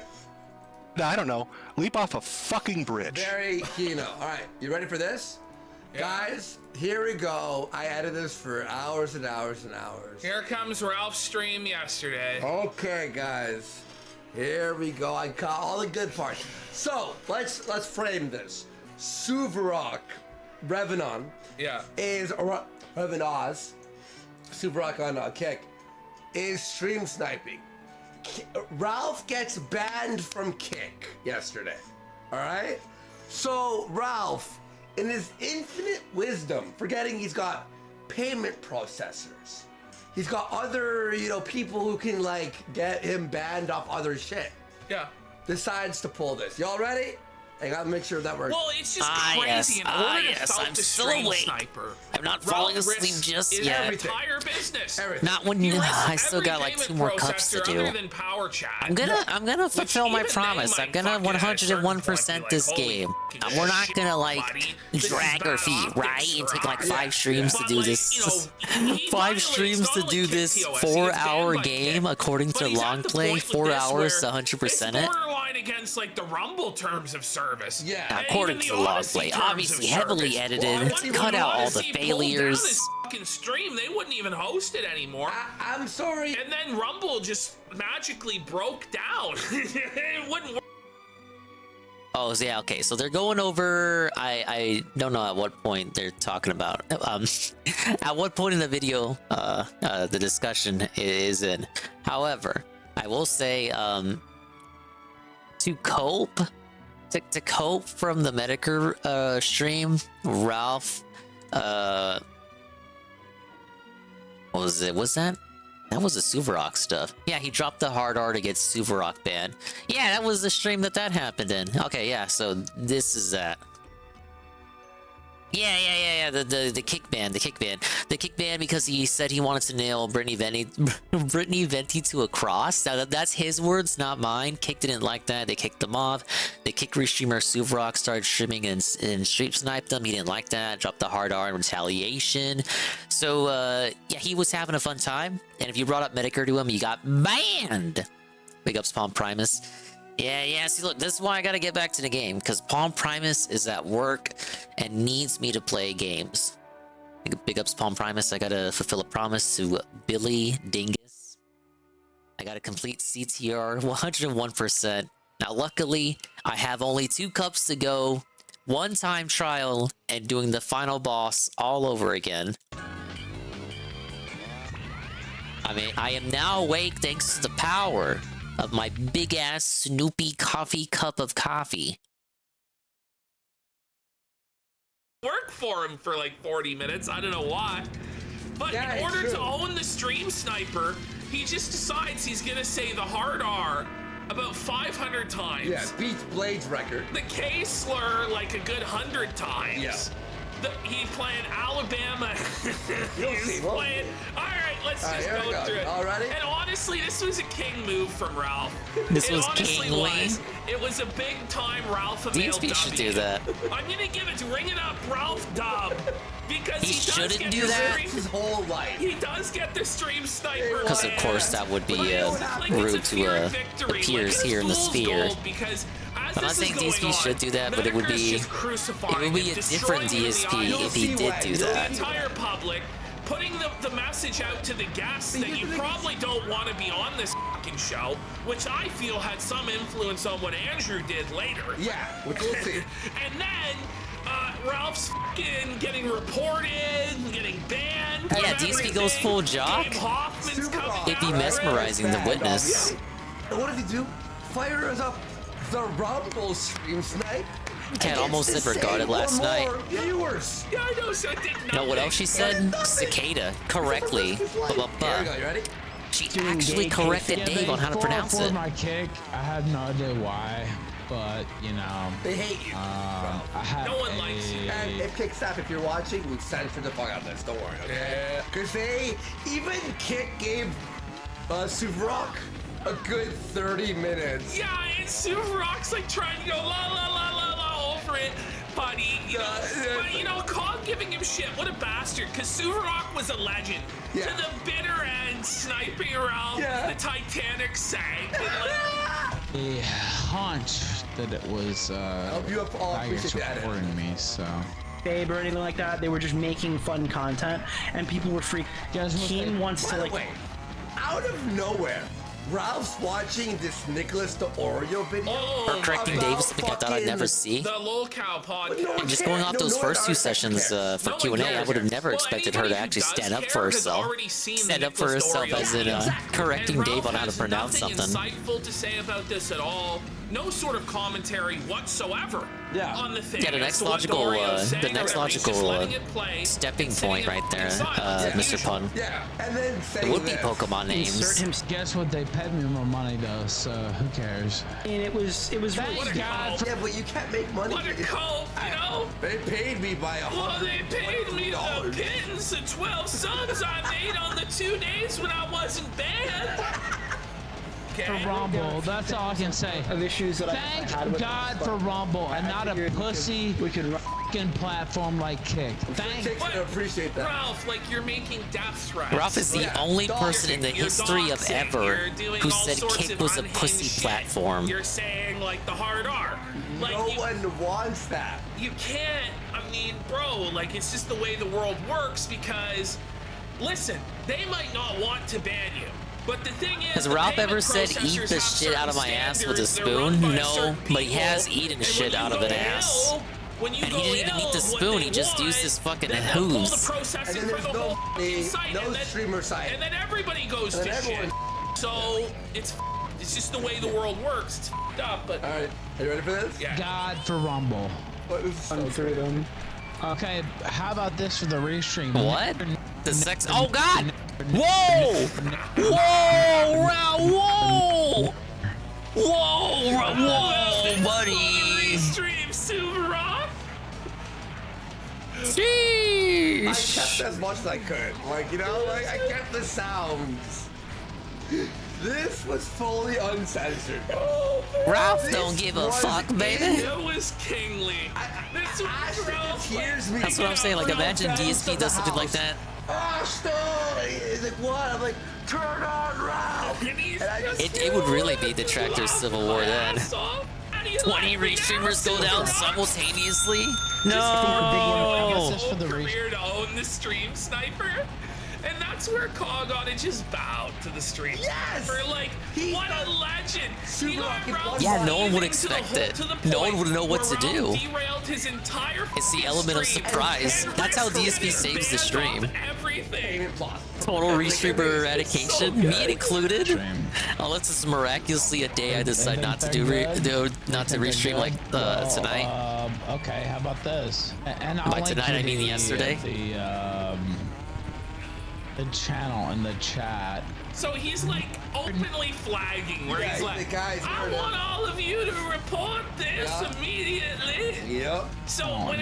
I don't know. Leap off a fucking bridge. Very keen. All right, you ready for this? Yeah. Guys, here we go. I edited this for hours and hours and hours. Here comes Ralph's stream yesterday. Okay, guys. Here we go. I caught all the good parts. So, let's frame this. Suvarok Revenon is Revenaz Suvarok on Kick is stream sniping. Ralph gets banned from Kick yesterday. Alright? So Ralph, in his infinite wisdom, forgetting he's got payment processors, he's got other, people who can like get him banned off other shit. Yeah. Decides to pull this. Y'all ready? I gotta make sure that works. Well, it's just crazy. In order to I'm the still stream awake. sniper, I'm not falling asleep just yet. Entire business. Not when I still got like 2 more cups to do. I'm gonna fulfill my promise. I'm gonna 101% this game. We're not gonna like drag our feet, right? And take like 5 streams to do this. 5 streams to do this 4-hour game according to long play. 4 hours to 100% it. Borderline against like the Rumble terms of service. Yeah. According to the log play, obviously heavily edited, cut out all the failures. This fucking stream, they wouldn't even host it anymore. I'm sorry. And then Rumble just magically broke down. It wouldn't work. Oh, yeah, okay. So they're going over. I don't know at what point they're talking about. At what point in the video the discussion is in. However, I will say to cope. To cope from the Medicare stream, Ralph, what was it? Was that? That was the Suvarok stuff. Yeah, he dropped the hard R to get Suvarok banned. Yeah, that was the stream that happened in. Okay, yeah, so this is that. Yeah, the kick ban because he said he wanted to nail Brittany Venti to a cross. Now that's his words, not mine. Kick didn't like that. They kicked him off. The kick restreamer Suvarok started streaming and stream sniped him. He didn't like that. Dropped the hard R in retaliation. So yeah, he was having a fun time. And if you brought up Medicare to him, you got banned. Big ups, Palm Primus. Yeah, see, look, this is why I gotta get back to the game, because Palm Primus is at work and needs me to play games. Big ups, Palm Primus. I gotta fulfill a promise to Billy Dingus. I gotta complete CTR 101%. Now, luckily, I have only 2 cups to go, 1 time trial, and doing the final boss all over again. I mean, I am now awake thanks to the power of my big-ass Snoopy coffee cup of coffee. Work for him for like 40 minutes. I don't know why. But in order to own the stream sniper, he just decides he's gonna say the hard R about 500 times. Yeah, beats Blade's record. The K slur like a good 100 times. Yeah. He's playing Alabama. He's playing. All right, let's just go through it. All righty. And honestly, this was a king move from Ralph. This was kingly. It was a big time Ralph DSP should do that. I'm gonna give it to Ring It Up Ralph dub because he shouldn't do that. His whole life. He does get the stream sniper. Because of course that would be rude to appears here in the sphere. Because as I'm not saying DSP should do that, but it would be a different DSP if he did do The that. entire public putting the message out to the guests that you probably don't want to be on this fucking show, which I feel had some influence on what Andrew did later. Yeah, which we'll see. And then Ralph's fucking getting reported, getting banned. Yeah, DSP goes full jock. It'd be mesmerizing the witness. And what does he do? Fires up the Rumble stream tonight. Cat almost disregarded last night. Viewers. Yeah, I know, so I did You know what else she said? Cicada, correctly. Here we go, you ready? She actually corrected Dave on how to pronounce For it. my kick, I have no idea why, but you know. They hate you. I have No one likes you. And if Kickstaff, if you're watching, we censor the fuck out of this. Don't worry, okay? Because they, even Kick gave Suvrok a good 30 minutes. Yeah, and Suvrok's like trying to go la la la la la over it, but you know, Cog giving him shit. What a bastard! Because Suvrok was a legend. To the bitter end, sniping around the Titanic sank. a hunch that it was Tiger supporting me, so. Babe or anything like that. They were just making fun content, and people were freaking. Keen wants to like. Out of nowhere, Ralph's watching this Nicholas the Oreo video. Or correcting Dave, something I thought I'd never see. The Lolcow podcast. And just going off those first two sessions for Q&A, I would have never expected her to actually stand up for herself. Stand up for herself as in correcting Dave on how to pronounce something. Insightful to say about this at all. No sort of commentary whatsoever on the thing. Yeah, the next logical, stepping point right there, Mr. Pun. Yeah, and then It would be Pokemon names. Guess what? They paid me more money though, so who cares? And it was Thank God. Yeah, but you can't make money. What a cult, you know? They paid me by Well, they paid me the pittance of 12 subs I made on the 2 days when I wasn't banned. For Rumble, that's all I can say. Of issues that Thank I had with God for Rumble and not a pussy fucking platform like Kick. Thank I appreciate that. Ralph, like you're making death threats. Ralph is the only person in the history of ever who said Kick was a pussy platform. You're saying like the hard R. Like, no one wants that. You can't. I mean, bro, like it's just the way the world works because, listen, they might not want to ban you. But the thing is, has Ralph ever said eat the shit out of my ass with a spoon? No, but he has eaten shit out of an ass. And he didn't even eat the spoon, he just used his fucking hooves. And then there's no streamer site. And then everybody goes to shit. So it's just the way the world works. It's f***ed up, but... Alright, are you ready for this? Yeah. God for Rumble. Okay, how about this for the restream? What? The sex? Oh God! Whoa! Whoa! Whoa! Whoa! Whoa, buddy! Stream Suvarov. I kept as much as I could. Like, you know, like I kept the sounds. This was fully uncensored. Ralph don't give a fuck, baby. It was kingly. This was Ralph. That's what I'm saying. Like, imagine DSP does something like that. He's like, what? I'm like, turn on Ralph. It would really be the Tractor Civil War then. 20 restreamers go down simultaneously? No! Career to own the stream sniper. And that's where Cog ought to just bow to the stream. Yes! For like, what a legend! Yeah, no one would expect it. No one would know what to do. Derailed his entire It's the element of surprise. That's how DSP saves the stream. Everything. Total restreamer eradication, me included. Unless it's miraculously a day I decide not to not to restream like tonight. Okay, how about this? And by tonight I mean yesterday. The channel in the chat. So he's like openly flagging where he's like, I want all of you to report this immediately. Yep. So when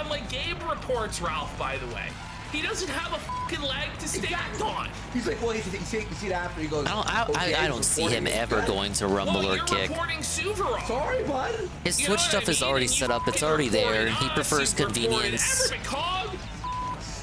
like Gabe reports Ralph, by the way, he doesn't have a fucking leg to stand on. He's like, well, you see it after he goes. I don't see him ever going to Rumble or Kick. Sorry, bud. His Twitch stuff is already set up. It's already there. He prefers convenience.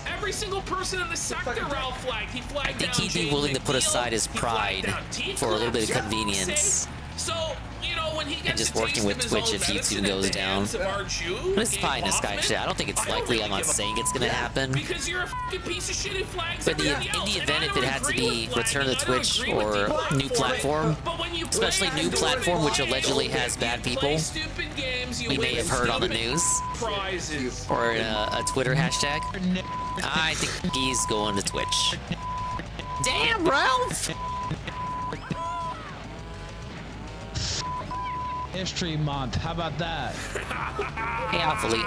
Every single person in the sector Ralph flagged. He flagged I think he'd be willing to put aside his pride for a little bit of convenience. So, you know, when he and gets just a working taste with of his Twitch own if medicine YouTube goes at the down. hands of our Jew, But it's Gabe pie in the sky Hoffman, shit. I don't think it's likely. I'm not saying it's gonna happen. Because you're a fucking piece of shit who flags But in everything else, the and event I if don't it had to agree be with return to flagging, I don't Twitch agree with or the new platform, But when you especially play new stupid platform which allegedly games, has bad you people, play stupid games, you we may win have heard on the stupid news prizes. or a Twitter hashtag. I think he's going to Twitch. Damn, Ralph! History Month. How about that? Hey, Alphalete.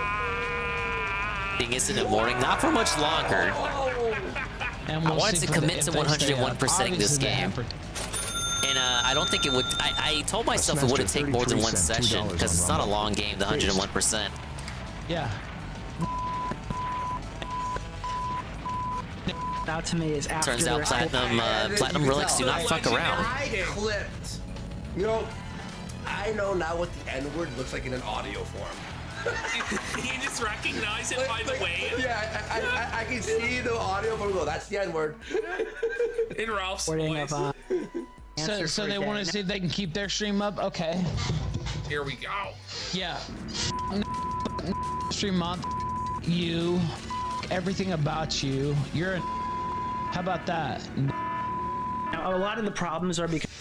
It's in the morning, not for much longer. And I wanted to commit to 101%ing this game. And I don't think it would. I told myself it wouldn't take more than one session because it's not a long game, the 101%. Yeah. Now to me is after Turns out platinum relics do not fuck around. I clipped. You know, I know now what the N-word looks like in an audio form. You just recognize it by the wave? Yeah, I can see the audio form go, that's the N-word. In Ralph's voice. So they want to see if they can keep their stream up? Okay. Here we go. Yeah. Stream Month. You. Everything about you. You're a. How about that? Now, a lot of the problems are because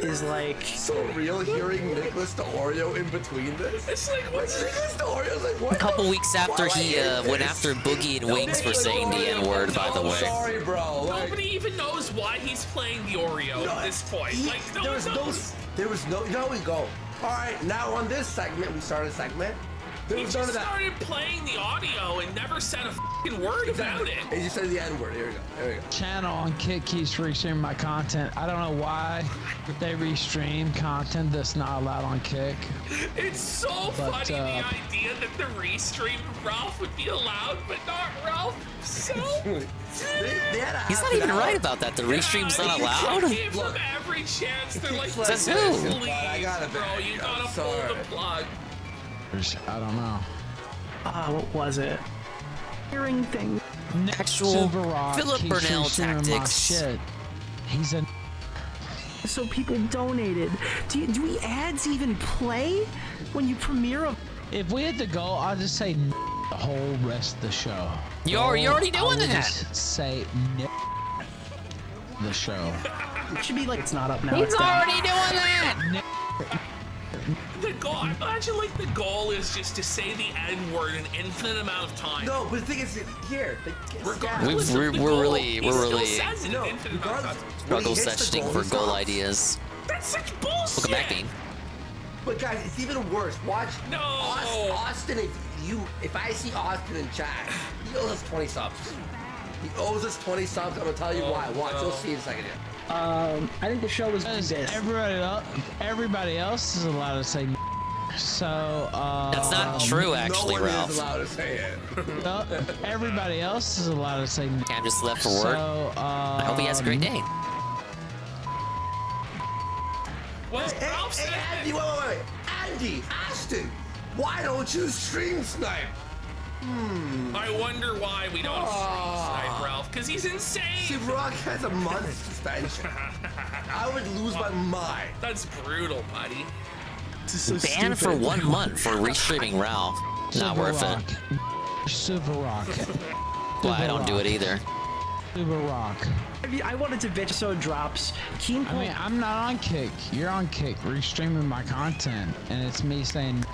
is like so real hearing Nicholas the Oreo in between this. It's like what's Nicholas the Oreo's like what? A couple weeks after he went after Boogie and Wings for saying the N-word, by the way. Sorry, bro. Nobody even knows why he's playing the Oreo at this point. Like no one knows. There was no. Now we go. All right, now on this segment, we started a segment. He just started playing the audio and never said a fucking word about it. He just said the N-word. Here we go. There we go. Channel on Kick keeps restreaming my content. I don't know why they restream content that's not allowed on Kick. It's so funny the idea that the restream of Ralph would be allowed, but not Ralph himself. He's not even right about that. The restream's not allowed. They give him every chance. They're like, Says who? please, bro, you gotta pull the plug. I don't know. what was it? Hearing things. Actual Silver Rock Philip keeps Burnell restreaming my tactics. Shit. He's a. So people donated. Do we ads even play when you premiere a? If we had to go, I'll just say the whole rest of the show. You're already doing I would that. Just say the show. It should be like it's not up now. He's it's down. already doing that. The goal, imagine like the goal is just to say the N-word an infinite amount of time. No, but the thing is, here, regardless We're of the goal, really he still says it an no, infinite amount of time. struggle sessioning for goal ideas. That's such bullshit. Welcome back, Bean. But guys, it's even worse. Watch No. Austin. If I see Austin in chat, he owes us 20 subs. He owes us 20 subs. I'm gonna tell you why. Watch, you'll see in a second here. I think the show was this. Everybody else is allowed to say. So That's not true, actually, no one Ralph. is allowed to say it. no, everybody else is allowed to say. Cam just left for work. So, I hope he has a great day. Well, Ralph said Andy, wait. Andy, Austin, why don't you stream snipe? I wonder why we don't stream snipe Ralph, because he's insane. See, Rock has a month suspension. I would lose my mind. That's brutal, buddy. Banned for 1 month for restreaming Ralph. Not worth it. Super Rock. Well, I don't do it either. Super Rock. I wanted to bitch so it drops. Keen I mean, I'm not on Kick. You're on Kick, restreaming my content, and it's me saying.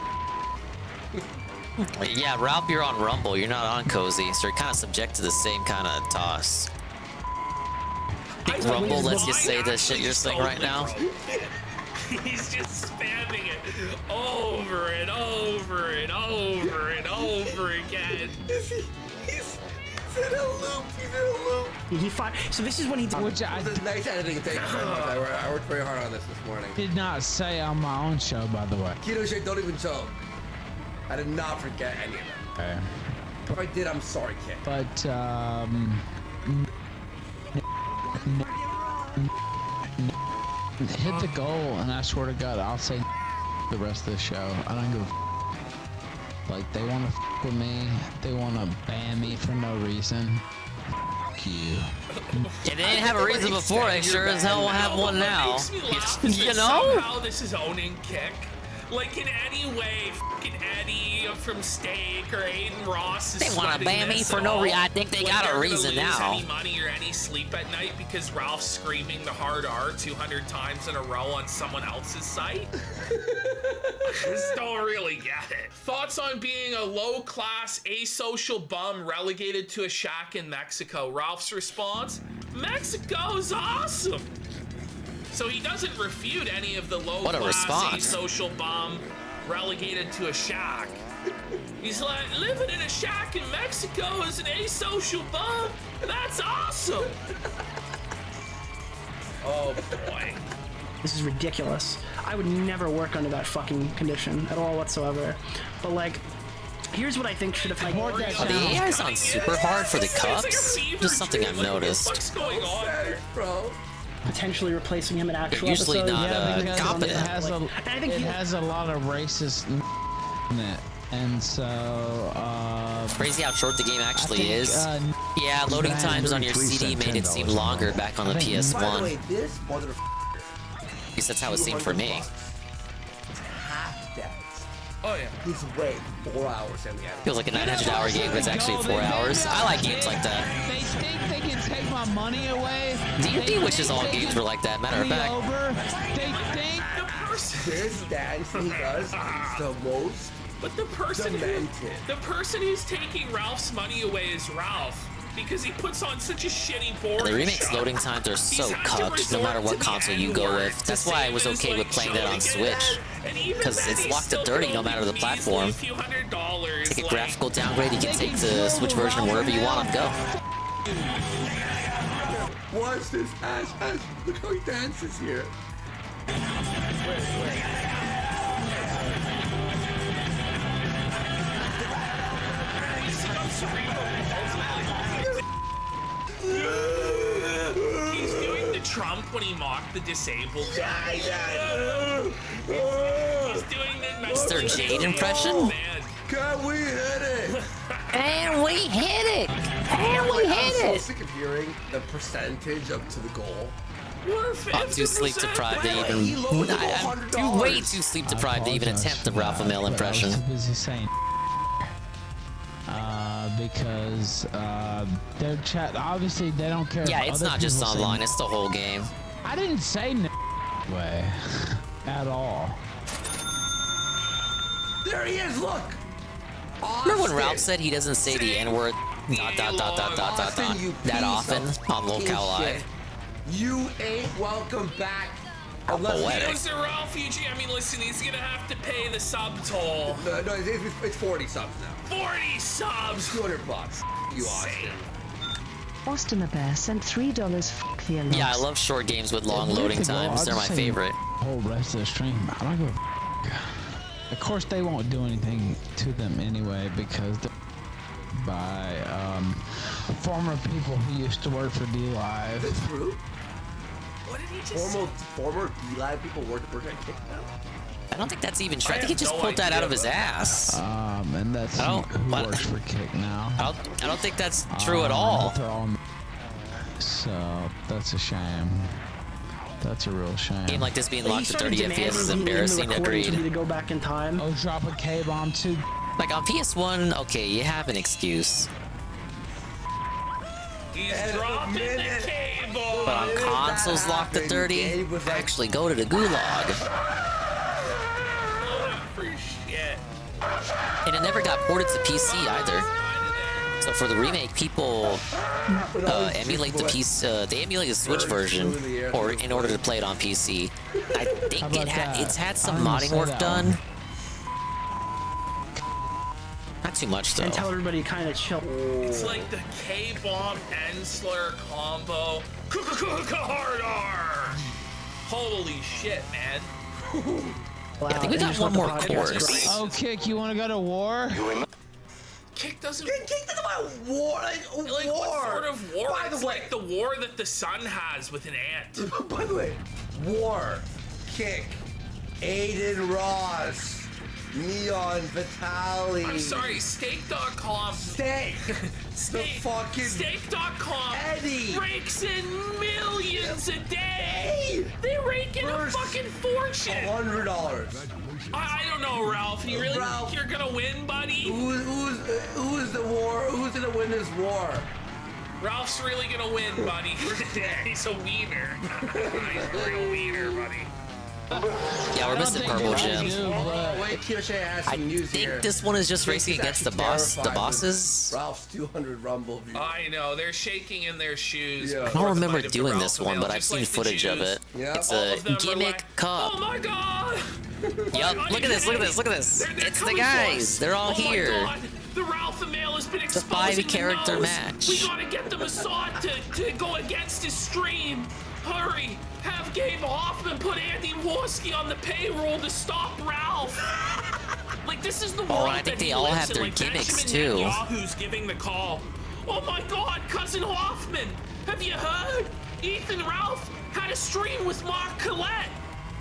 Yeah, Ralph, you're on Rumble. You're not on Cozy, so you're kind of subject to the same kind of toss. Rumble lets you say the shit you're saying right now. He's just spamming it over and over and over and over again. He's in a loop. So this is when he. Which I This is nice editing. Thank you very much. I worked very hard on this morning. did not say on my own show, by the way. Kino shit, don't even choke. I did not forget any of them. Okay. If I did, I'm sorry, kid. But hit the goal, and I swear to God, I'll say the rest of the show. I don't give a like, they want to with me. They want to ban me for no reason. Fuck you. If they didn't have a reason before, they sure as hell will have one now. Makes me laugh is You that know? somehow this is owning Kick. Like in any way, fucking Eddie from Steak or Aiden Ross is They want to sweating ban me this for at no all. reason. I think they Like got they're a gonna reason lose now. any money or any sleep at night because Ralph's screaming the hard R 200 times in a row on someone else's site. Just don't really get it. Thoughts on being a low-class, asocial bum relegated to a shack in Mexico? Ralph's response: Mexico's awesome. So he doesn't refute any of the What a low-class, response. asocial bum relegated to a shack. He's like, living in a shack in Mexico as an asocial bum? That's awesome. Oh boy. This is ridiculous. I would never work under that fucking condition at all whatsoever. But like, here's what I think should have happened. Are the AIs on super hard for the cups? Just something I've noticed. What's going on there, bro? Potentially replacing him in actual They're usually episodes. not because competent. It has, And I think it has a lot of racist in it, and so Crazy how short the game actually think, is. Yeah, loading times on your CD made it seem longer back on the By the PS1. way, this motherfucker. At least that's how it seemed for me. It's half that. Oh yeah. He's way 4 hours and we have. Feels like a 900-hour game, but it's actually 4 hours. I like games like that. They think they can take my money away. D&D wishes all games were like that. Matter of fact. They think the person. This dance he does is the most. But the person demented. who's taking Ralph's money away is Ralph. Because he puts on such a shitty boring The remake's show. loading times are so He's had to cucked, no resort matter to what the console you go N-word with. to That's why I save was his, okay like, with playing that show on to get Switch. ahead. And even Because then, it's he's locked to still 30 gonna no matter the lose platform. a few $100s, Take a like- graphical downgrade, you can take the Switch version wherever you want them to go. Watch this, Ash. Look how he dances here. He's doing the Trump when he mocked the disabled guy. He's doing the Is there Jade impression? Can we hit it? And we hit it! And we hit I'm it! so sick of hearing the percentage up to the goal. I'm too sleep deprived to even. I'm way too sleep deprived to even attempt the Ralph Amell impression. I was too busy saying because their chat obviously they don't care. Yeah, if it's other not just people say online, it's the whole game. I didn't say way at all. There he is, look! Remember when Ralph said he doesn't say the N-word that often on Locale Live? You ain't welcome back. How poetic. Goes to Ralph Eugene. I mean, listen, he's gonna have to pay the sub toll. No, it's 40 subs now. 40 subs. $200. You Austin. Austin the Bear sent $3 for your loss. Yeah, I love short games with long loading times. They're my favorite. The whole rest of the stream, I don't give a Of course, they won't do anything to them anyway because they're by former people who used to work for D-Live. That's true. What did he just Former D-Live people work at Kick now? I don't think that's even true. I think he just pulled that out of his ass. And that's who works for Kick now. I don't think that's true at all. So that's a shame. That's a real shame. A game like this being locked to 30 FPS is embarrassing. Agreed. To go back in time. Oh, drop a K-bomb too. Like on PS1, okay, you have an excuse. He's dropping the cable. But on consoles locked to 30, actually go to the gulag. For shit. And it never got ported to PC either. So for the remake, people emulate the PC. They emulate the Switch version, or in order to play it on PC. I think it's had some modding work done. Not too much though. And tell everybody kind of chill. It's like the K-bomb Ensler combo. Hard R. Holy shit, man. I think we got one more course. Oh, Kick, you want to go to war? Kick doesn't. Kick doesn't about war. Like war. What sort of war? By the It's way, like the war that the sun has with an ant. By the way, War, Kick, Aiden Ross, Neon Vitali. I'm sorry, Steak.com. Steak. Steak. The fucking Steak.com. Eddie. Rakes in millions a day. They rake in a fucking fortune. $100. I don't know, Ralph. You really think you're gonna win, buddy? Who's the war? Who's gonna win this war? Ralph's really gonna win, buddy. He's a wiener. He's a real wiener, buddy. Yeah, we're missing purple gems. Wait, Kiyoshi has some news I here. think this one is just racing against the bosses. Ralph's 200 Rumble views. I know, they're shaking in their shoes. I don't remember doing this one, but I've seen footage of it. It's a gimmick cup. Oh my god! Yup, look at this, look at this, look at this. It's the guys. They're all here. God. The Ralph the Male has been It's a exposing 5-character the nose. match. We gotta get the Mossad to go against his stream. Hurry! Have Gabe Hoffman put Andy Worski on the payroll to stop Ralph. Like, this is the world I think that he they all lives have in. their Like, gimmicks, Benjamin too. Netanyahu's giving the call. Oh my God, Cousin Hoffman! Have you heard? Ethan Ralph had a stream with Mark Collette.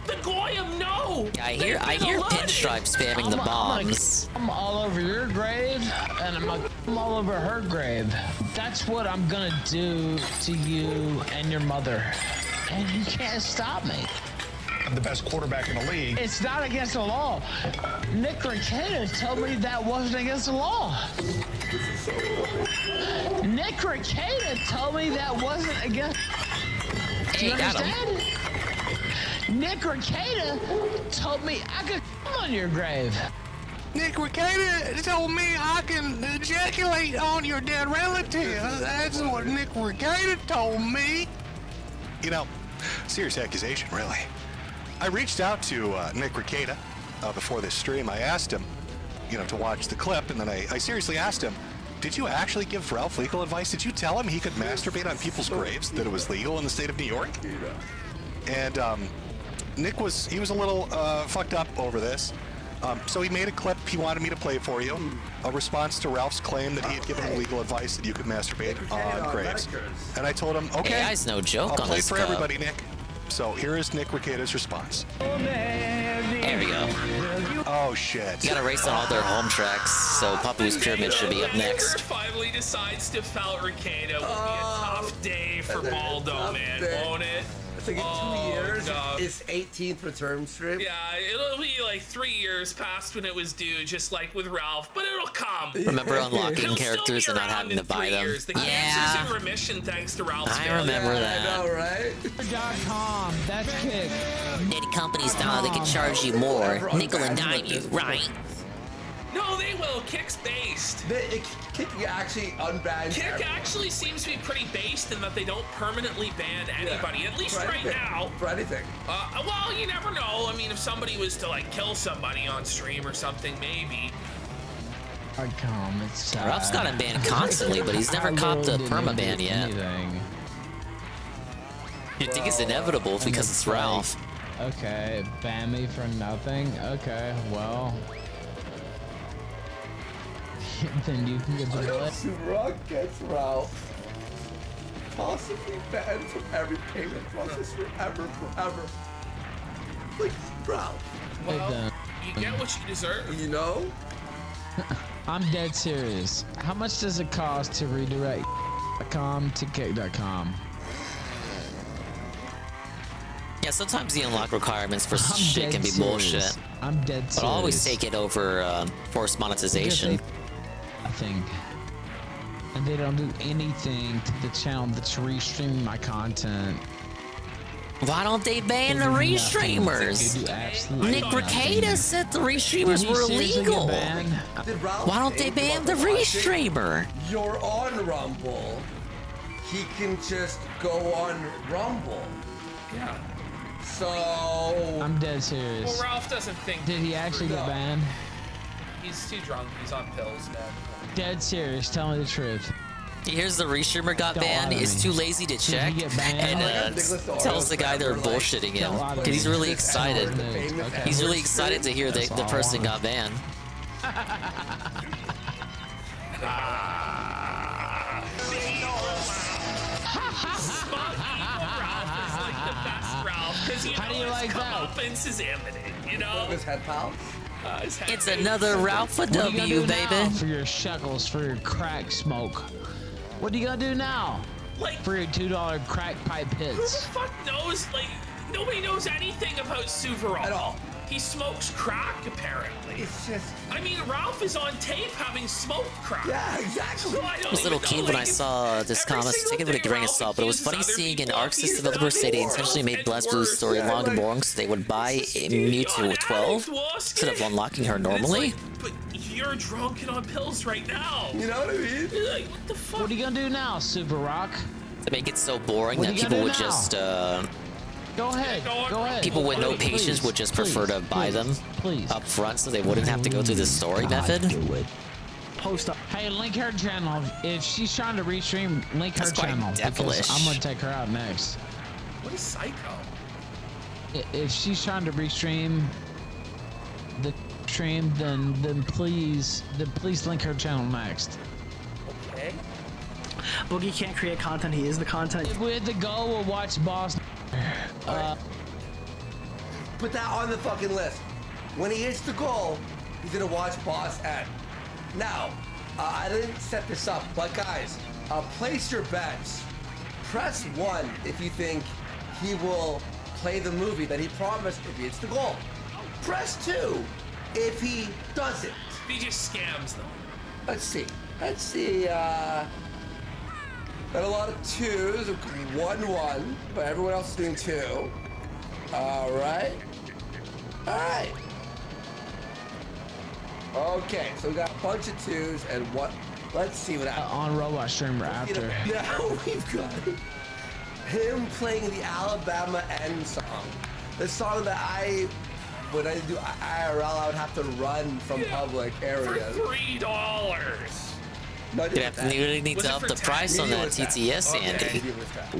The Goyim know. Yeah, I hear Pinstripe spamming the bombs. I'm all over your grave, and I'm all over her grave. That's what I'm gonna do to you and your mother. And you can't stop me. I'm the best quarterback in the league. It's not against the law. Nick Requeta told me that wasn't against the law. Nick Requeta told me that wasn't against. Do you understand? Nick Requeta told me I could come on your grave. Nick Requeta told me I can ejaculate on your dead relative. That's what Nick Requeta told me. You know, serious accusation, really. I reached out to Nick Requeta before this stream. I asked him, to watch the clip, and then I seriously asked him, did you actually give Ralph legal advice? Did you tell him he could masturbate on people's graves, that it was legal in the state of New York? And Nick was a little fucked up over this. So he made a clip he wanted me to play for you, a response to Ralph's claim that he had given him legal advice that you could masturbate on graves. And I told him, okay, AI's no joke I'll on play this for cup. everybody, Nick. So here is Nick Requeta's response. There we go. Oh shit. You gotta race on all their home tracks, so Papu's Pyramid should be up next. Finally decides to foul Requeta. Will be a tough day for Baldo, man, won't it? I think in 2 years, God. it's 18th return stream. Yeah, it'll be like 3 years past when it was due, just like with Ralph, but it'll come. Remember unlocking He'll characters still and be not around having in to buy 3 them? years. The Yeah. cancer's in remission thanks to Ralph's I failure. remember that. I know, right? .com, that's kick. Many companies now they can charge you more, nickel and dime you, right? No, they will. Kick's based. Kick actually unbanned. Kick actually seems to be pretty based in that they don't permanently ban anybody, at least right now. For anything. Well, you never know. I mean, if somebody was to like kill somebody on stream or something, maybe. Ralph's got him banned constantly, but he's never copped a permaban yet. You think it's inevitable because it's Ralph. Okay, ban me for nothing? Okay, well. Then you can get the play. Rock gets Ralph. Possibly banned from every payment process forever. Like, Ralph. Well, you get what you deserve. You know? I'm dead serious. How much does it cost to redirect .com to kick.com? Yeah, sometimes the unlock requirements for shit can be serious. bullshit. I'm dead serious. But I'll always take it over forced monetization. I think. And they don't do anything to the channel that's restreaming my content. Why don't they ban the They do restreamers? absolutely Nick nothing. Requeta said the restreamers were illegal. Why don't they ban the restreamer? You're on Rumble. He can just go on Rumble. Yeah. So I'm dead serious. Well, Ralph doesn't think. Did he actually get banned? He's too drunk. He's on pills, man. Dead serious. Tell me the truth. Here's the restreamer got Don't banned. lie to He's me. too lazy to check, he get banned? and tells the guy they're bullshitting him because he's really excited. He's really excited to hear that the person got banned. Ralph, because How do you like his that? comeuppance is imminent, you know? His head pals. It's another Ralph What are you gonna W, do now baby. for your shekels, for your crack smoke? What are you gonna do now? Like, for your $2 crack pipe Who the hits? fuck knows? Like, nobody knows anything about Suvorov. At all. He smokes crack, apparently. It's just... I mean, Ralph is on tape having smoked crack. Yeah, exactly. So I was a little kid when I saw this comment, so take it with a grain of salt, but it was funny seeing an Arc Sys developer say they intentionally made BlazBlue's story long and boring so they would buy Mewtwo with 12 instead of unlocking her normally. But you're drunk and on pills right now. You know what I mean? Like, what the fuck? What are you gonna do now, Super Rock? To make it so boring What that are you people gonna would do now? just, Go ahead, go ahead. people with no Please, patience would just prefer to buy them up front so they wouldn't have to go through the story method. Post up. Hey, link her channel. If she's trying to restream, link her That's quite channel. devilish. Because I'm gonna take her out next. What is Psycho? If she's trying to restream the stream, then please link her channel next. Okay. Boogie can't create content. He is the content. If we had to go, we'll watch Boss. Put that on the fucking list. When he hits the goal, he's gonna watch Boss N. Now, I didn't set this up, but guys, place your bets. Press 1 if you think he will play the movie that he promised if he hits the goal. Press 2 if he doesn't. If he just scams them. Let's see. Got a lot of 2s, 1-1, but everyone else is doing 2. All right. Okay, so we got a bunch of 2s and what? Let's see what happens. On Robot Streamer after. Now we've got him playing the Alabama End song. The song that when I do IRL, I would have to run from public areas. For $3. No, You definitely need to up the price on that TTS, Andy.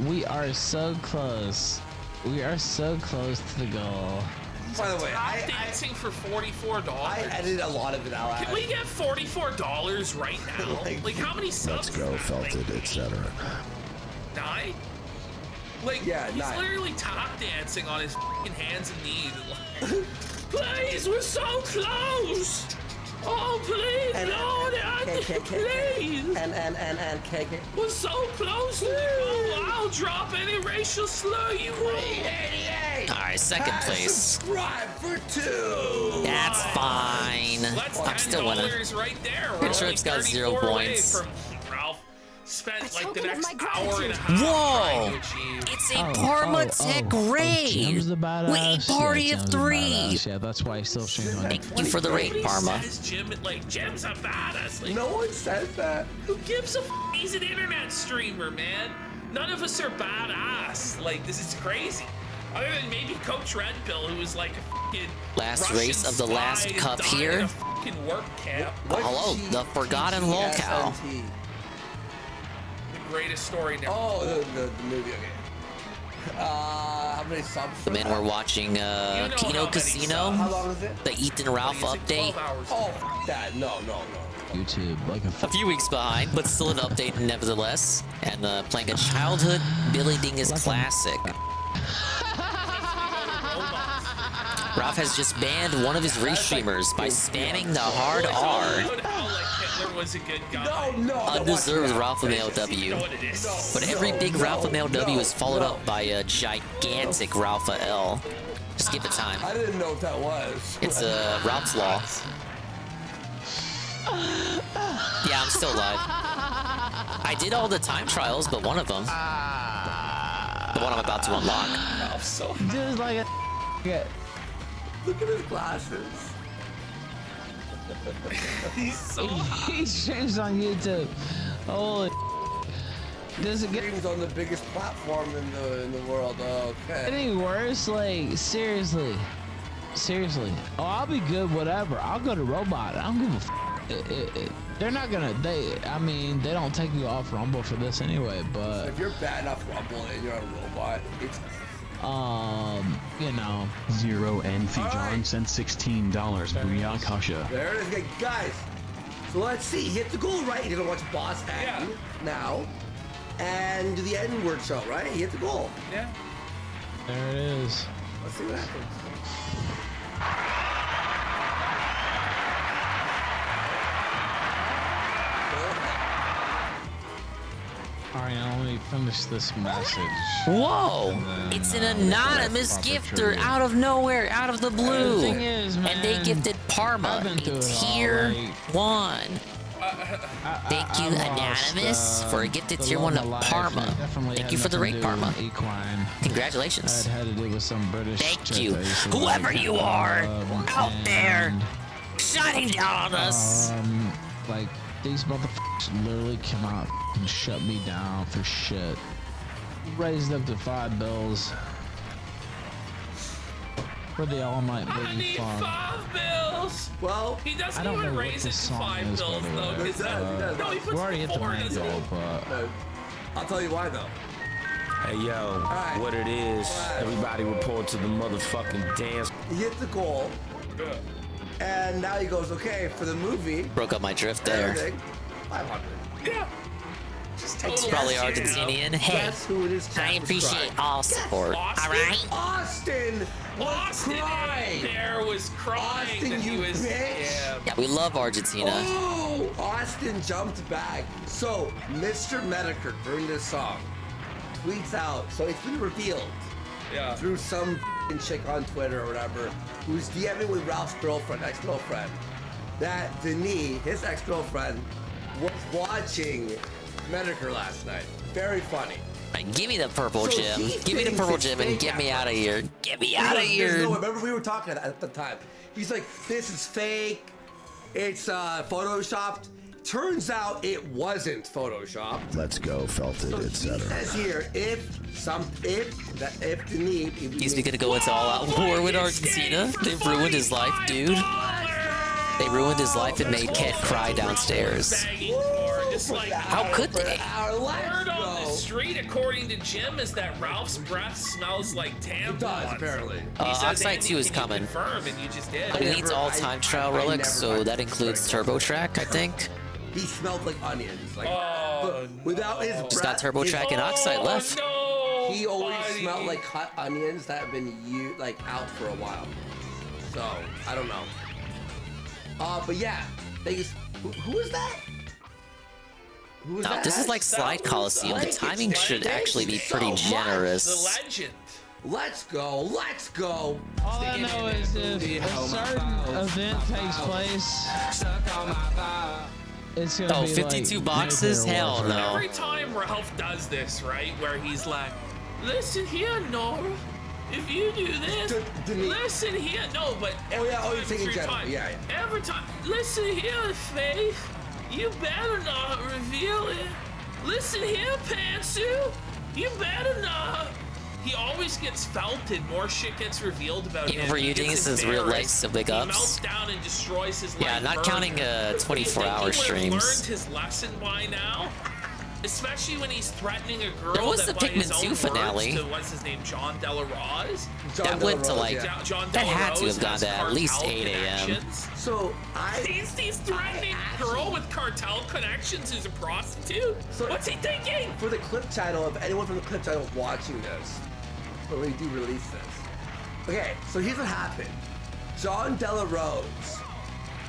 We are so close. We are so close to the goal. By the way, I'm dancing for $44. I edited a lot of it out. Can we get $44 right now? Like, how many subs? Let's go, Felted, etc. 9? Like, yeah, he's 9. literally tap dancing on his fucking hands and knees. Please, we're so close. Oh, please, Lord, please. And KK. We're so close to the goal. I'll drop any racial slur you want. Alright, second place. Subscribe for 2. That's fine. That's I'm still winning. $10 right there. We're Pretty sure only it's got 0 34 away points. from Ralph spent like the next hour and a half Whoa! trying to achieve. It's a Parma raid Jim's the badass. with a party yeah, of Jim's the 3. badass. Yeah, that's why he's still streaming. Thank you for the raid, Nobody Parma. says Jim's a badass. Like, No one says that. who gives a f? He's an internet streamer, man. None of us are badass. Like, this is crazy. Other than maybe Coach Red Pill, who was like a fucking Last Russian race of the last spy cup and died here. in a fucking work camp. Hello, the forgotten lolcow. The greatest story never. Oh, the movie. Okay. How many subs? The men were watching Kino Casino, How long is it? the Ethan Ralph update. Oh, f that. No. YouTube, like A few weeks behind, but still an update nevertheless. And playing a childhood Billy Dingus classic. Ralph has just banned one of his restreamers by spamming the hard R. Was a good guy. Undeserved Ralph MLW. But every big Ralph MLW is followed up by a gigantic Ralph L. Just give it time. I didn't know what that was. It's a Ralph's Law. Yeah, I'm still alive. I did all the time trials, but one of them, the one I'm about to unlock. Ralph's so Dude's like a. Look at his glasses. He's so He streams on YouTube. Holy. Does it get Streams on the biggest platform in the world. Okay. any worse? Like, seriously. Oh, I'll be good, whatever. I'll go to Robot. I don't give a f. They're not gonna. I mean, they don't take you off Rumble for this anyway. But If you're bad enough Rumble and you're on a robot, it's you know. Zero NC John sent $16. Booyah Kasha. there it is, guys. So let's see. Hit the goal, right? You're gonna watch Boss N now, and do the N-word show, right? He hit the goal. yeah. There it is. Let's see what happens. Alright, now let me finish this message. Whoa! It's an anonymous gifter out of nowhere, out of the blue. The thing is, man, and they gifted Parma a tier 1. Thank you, Anonymous, for a gifted tier 1 of Parma. Thank you for the raid, Parma. Congratulations. It had to do with some British Thank you, whoever you are out there shining down on us. Like, these motherfuckers literally cannot and shut me down for shit. Raised up to $5 for the all-night booty fun. 5 bills. Well, he doesn't I don't even know what raise it this to song 5 is, bills by the though. way. Because no, he puts We're already it at the before, main doesn't goal, he? but I'll tell you why though. Hey yo, what it is, everybody report to the motherfucking dance. He hit the goal, and now he goes, okay, for the movie. Broke up my drift there. everything, 500. Yeah. Just It's probably Argentinian. Hey, Guess who it is? I appreciate all support. All right. Austin Austin there was crying Austin, that he you was. bitch. Yeah, we love Argentina. Oh, Austin jumped back. So, Mr. Medicare during this song tweets out, so it's been revealed through some f***ing chick on Twitter or whatever, who's DMing with Ralph's girlfriend, ex-girlfriend, that Denis, his ex-girlfriend, was watching Medicare last night. Very funny. Right, give me the purple So gem. he Give me the thinks purple it's gem and fake get me at out of first. here. Get me out of There's here. no way. Remember, we were talking at the time. He's like, this is fake. It's photoshopped. Turns out it wasn't photoshopped. Let's go, felt it, So he etc. says here, if Denis, He's gonna go into all-out war with Argentina. They ruined his life, dude. They ruined his life and made Cat cry downstairs. How could they? Word on the street, according to Jim, is that Ralph's breath smells like tampons. It does, apparently. Oxide 2 is coming. Confirm, and you just did. But he needs all time trial relics, so that includes Turbo Track, I think. He smelled like onions. Like, but without his breath. Just got Turbo Track and Oxide left. He always smelled like hot onions that have been out for a while. So, I don't know. But yeah, who is that? Who is No, that? this is like Slide Coliseum. The timing should actually be pretty generous. The legend. Let's go. Let's go. all I know is if a certain event takes place, it's gonna Oh, be 52 like boxes? nuclear Hell warfare. no. Every time Ralph does this, right, where he's like, listen here, Nora. If you do this, listen here. No, but every time, you're saying in general. Yeah. Every time, listen here, Faith. You better not reveal it. Listen here, Pantsu. You better not. He always gets felted. More shit gets revealed about him. Even for you, this is real life, so big He ups. melts down and destroys his Yeah, life. not counting 24-hour He streams. learned his lesson by now. Especially when he's threatening a girl There was that the by his Pikmin own 2 words finale. to, what's his name, John Delarose? That went to like, John that had to Delarose have gone has to at least cartel 8 a.m. connections. So He's threatening a girl with cartel connections who's a prostitute. What's he thinking? For the clip channel, if anyone from the clip channel is watching this, when we do release this. Okay, so here's what happened. John Delarose,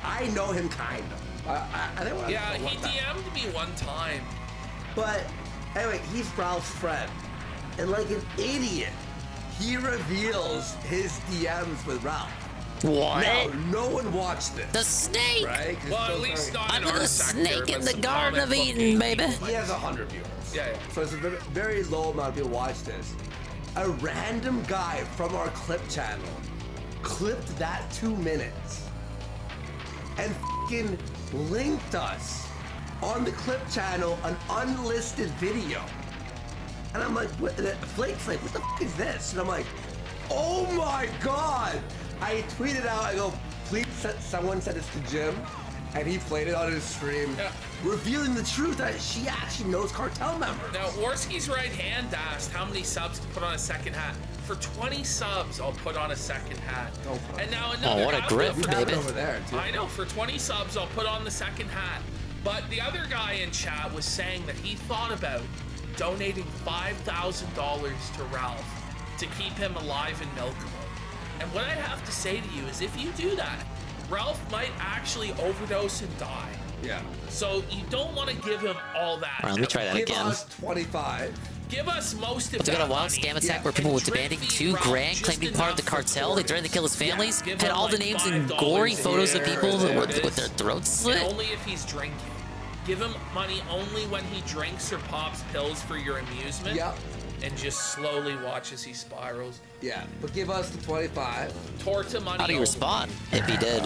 I know him kind of. I think He DM'd me one time. But anyway, he's Ralph's friend. And like an idiot, he reveals his DMs with Ralph. What? Now, no one watched this. The snake! Right? 'Cause Well, at it's least still not in Under our the sector, snake in but the some Garden of comic book Eden, baby. He has 100 viewers. Yeah. So it's a very low amount of people watch this. A random guy from our clip channel clipped that 2 minutes and f***ing linked us on the clip channel an unlisted video. And I'm like, Flake's like, what the f*** is this? And I'm like, oh my God. I tweeted out, I go, please someone send this to Jim. And he played it on his stream, revealing the truth that she actually knows cartel members. Now, Worski's right hand asked how many subs to put on a second hat. For 20 subs, I'll put on a second hat. And now another Oh, what a hat grip, for- baby. Over there, too. I know, for 20 subs, I'll put on the second hat. But the other guy in chat was saying that he thought about donating $5,000 to Ralph to keep him alive and milkable. And what I have to say to you is if you do that, Ralph might actually overdose and die. Yeah. So you don't want to give him all that. All right, let me try that Give again. us 25. Give us most of But they got that a wild money. scam attack where people were demanding $2 grand, claiming to be part of the cartel. They threatened to kill his families. Give Had him all the like names and $5 gory a photos of year. people There with it is. their throats And slit. only if he's drinking. Give him money only when he drinks or pops pills for your amusement. Yep. And just slowly watch as he spirals. Yeah, but give us the 25. Torta money. How do you only. respond if he did?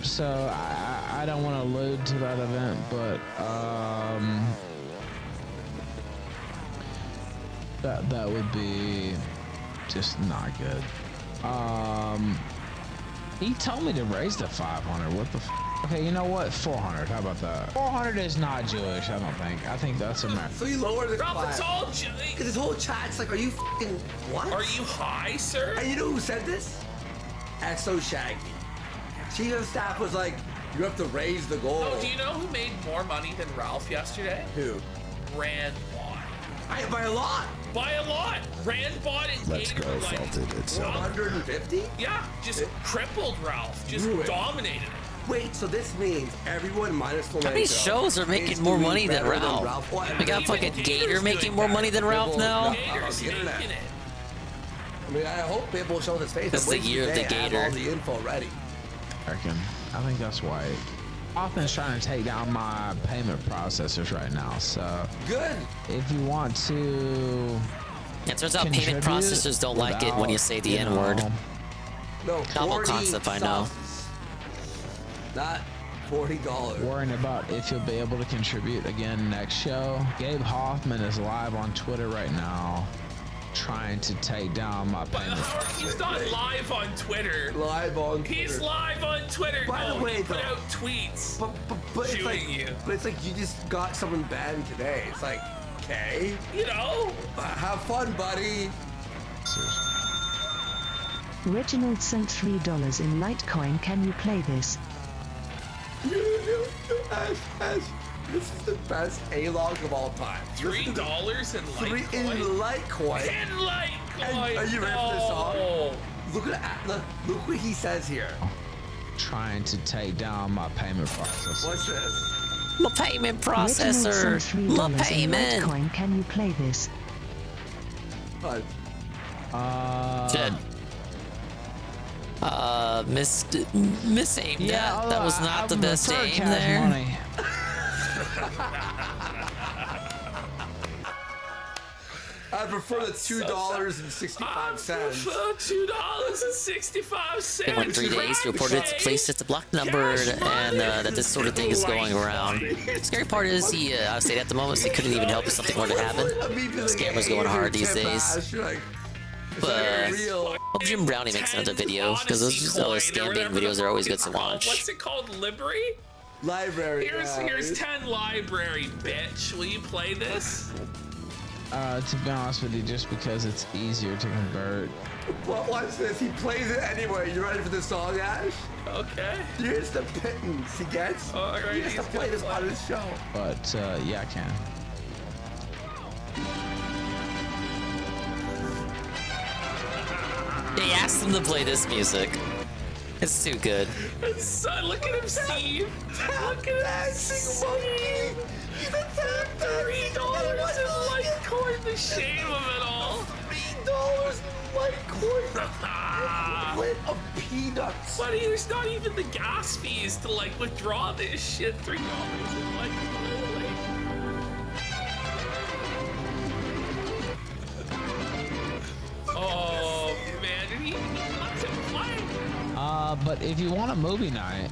So I don't want to allude to that event, but that would be just not good. He told me to raise the 500. What the? Okay, you know what? 400. How about that? 400 is not Jewish. I don't think. I think that's American. So you lower the Ralph, it's all Because this whole chat's like, are you fucking what? Are you high, sir? And you know who said this? XO Shaggy. Chief of staff was like, you have to raise the goal. Oh, do you know who made more money than Ralph yesterday? Who? Rand bought. By a lot. By a lot. Rand bought and Let's Gator, go, like, Felted. It's 150? Yeah, just crippled Ralph. Just Ruined. dominated it. Wait, so this means everyone minus Flamenco. How many shows are making more money than Ralph? We got fucking Gator making more money than Ralph now? Gator's making it. I mean, I hope people show his face. This is the I'm waiting year of the today. I have Gator. all the info ready. I think that's why. Often's trying to take down my payment processors right now. So good. If you want to. It turns out payment processors don't like it when you say the N-word. No, Novel 40 concept, I know. Not $40. Worrying about if you'll be able to contribute again next show. Gabe Hoffman is live on Twitter right now, trying to take down my payment. He's not live on Twitter. Live on Twitter. He's live on Twitter. By the way, he put though, out tweets. But it's like, you. but it's like you just got someone banned today. It's like, okay. You know? Have fun, buddy. Reginald sent $3 in Litecoin. Can you play this? Ash, this is the best A-log of all time. $3 in Litecoin? In Litecoin. In Litecoin. And are you ready for this song? No. Look what he says here. Trying to take down my payment processor. What's this? My payment processor. Reginald sent $3 My in payment. Litecoin. Can you play this? What? Misaimed that. That was not the best aim there. Money. I prefer the $2.65. $2.65. It went 3 days to report its place at the block number, and that this sort of thing is going around. The scary part is he out of state at the moment, so he couldn't even help if something were to happen. Scammers going hard these days. But hope Jim Brownie makes another video, because those scam baiting videos are always good to watch. What's it called? Library? Library. Here's 10 library, bitch. Will you play this? To be honest with you, just because it's easier to convert. Well, watch this. He plays it anyway. You ready for this song, Ash? Okay. Here's the pittance he gets. All right, he has to play this on his show. But yeah, I can. They asked him to play this music. It's too good. Son, look at him, Steve. Look at him, Steve. $3 in Litecoin. The shame of it all. $3 in Litecoin. Equivalent of peanuts. Buddy, there's not even the gas fees to like withdraw this shit. $3 in Litecoin. Oh man, he lets him play. But if you want a movie night,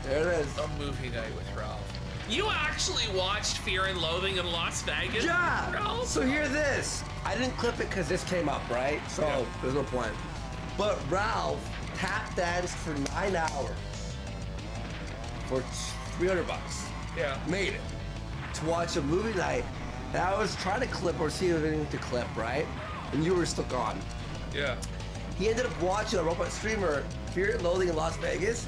there it is. A movie night with Ralph. You actually watched Fear and Loathing in Las Vegas? Yeah. Ralph? So hear this. I didn't clip it because this came up, right? So there's no point. But Ralph tap danced for 9 hours for $300. Yeah. Made it to watch a movie night. And I was trying to clip or see if anything to clip, right? And you were still gone. Yeah. He ended up watching a robot streamer, Fear and Loathing in Las Vegas.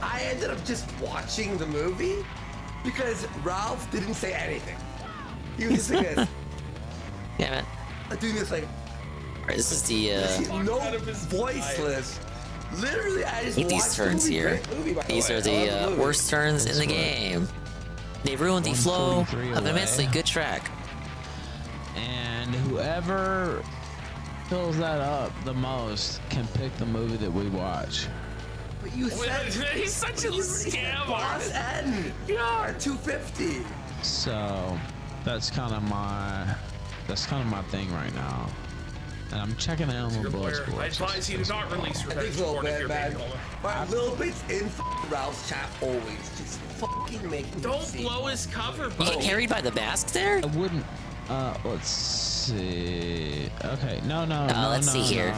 I ended up just watching the movie because Ralph didn't say anything. He was just like this. Yeah, man. Doing this like. Alright, this is the no voiceless. Literally, I just Hate these watched the turns movie. here. Great movie, by the These way. are I love the the movie. worst turns in the game. They ruined the flow 143 of an immensely away. good track. And whoever fills that up the most can pick the movie that we watch. But you said He's such a scam Boss artist. N. Yeah, 250. So that's kind of my thing right now. And I'm checking out on the bullets. I advise you to not release I think revenge it's a little porn if bit you're bad. being But little bits in Ralph's chat always just fucking making Don't blow his cover, You bro. get carried by the mask there? I wouldn't. Let's see. Okay, no. Let's see here.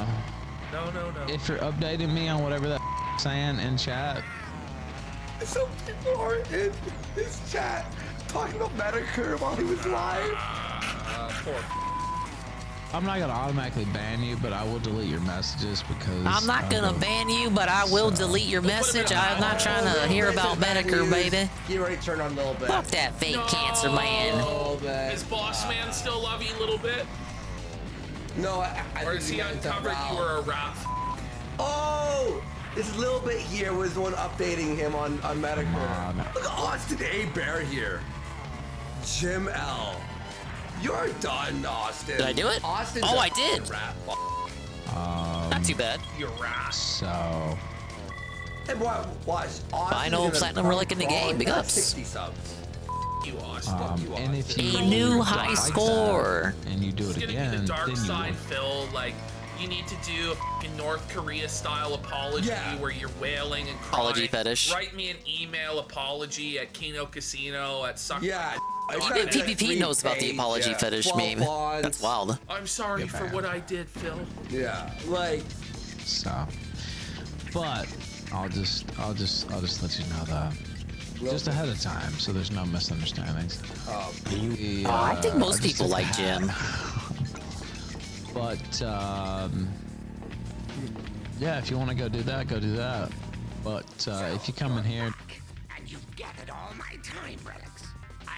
No. If you're updating me on whatever that saying in chat, Some people are in his chat talking about Medicare while he was live. Poor. I'm not gonna automatically ban you, but I will delete your messages because I'm not gonna ban you, but I will delete your message. I'm not trying to hear about Medicare, baby. He already turned on a little bit. Fuck that fake cancer, man. Is Boss Man still love you a little bit? No, I Or think is he meant uncovered Ralph. you were a Ralph? Oh! This little bit here was the one updating him on Medicare. Look at Austin A. Bear here. Jim L. You're done, Austin. Did I do it? Austin's Oh, a I did. Rap. Not too bad. You're Ralph. So. And watch. Austin's Final gonna platinum relic in the crawl game. like Big that ups. 60 subs. You Austin. And if you A new don't high like score. that and you do it It's gonna again, be the dark then you side, won't. Phil. Like, you need to do a fucking North Korea style apology where you're wailing and crying. Apology fetish. Write me an email apology at Kino Casino at Suck. Yeah. Even PvP knows about the apology fetish meme. That's wild. I'm sorry Get for back. what I did, Phil. Yeah. Like. So, but I'll just let you know that just ahead of time, so there's no misunderstandings. I think most I just people took like the Jim. But yeah, if you want to go do that. But if you come in here, And you've gathered all my time relics.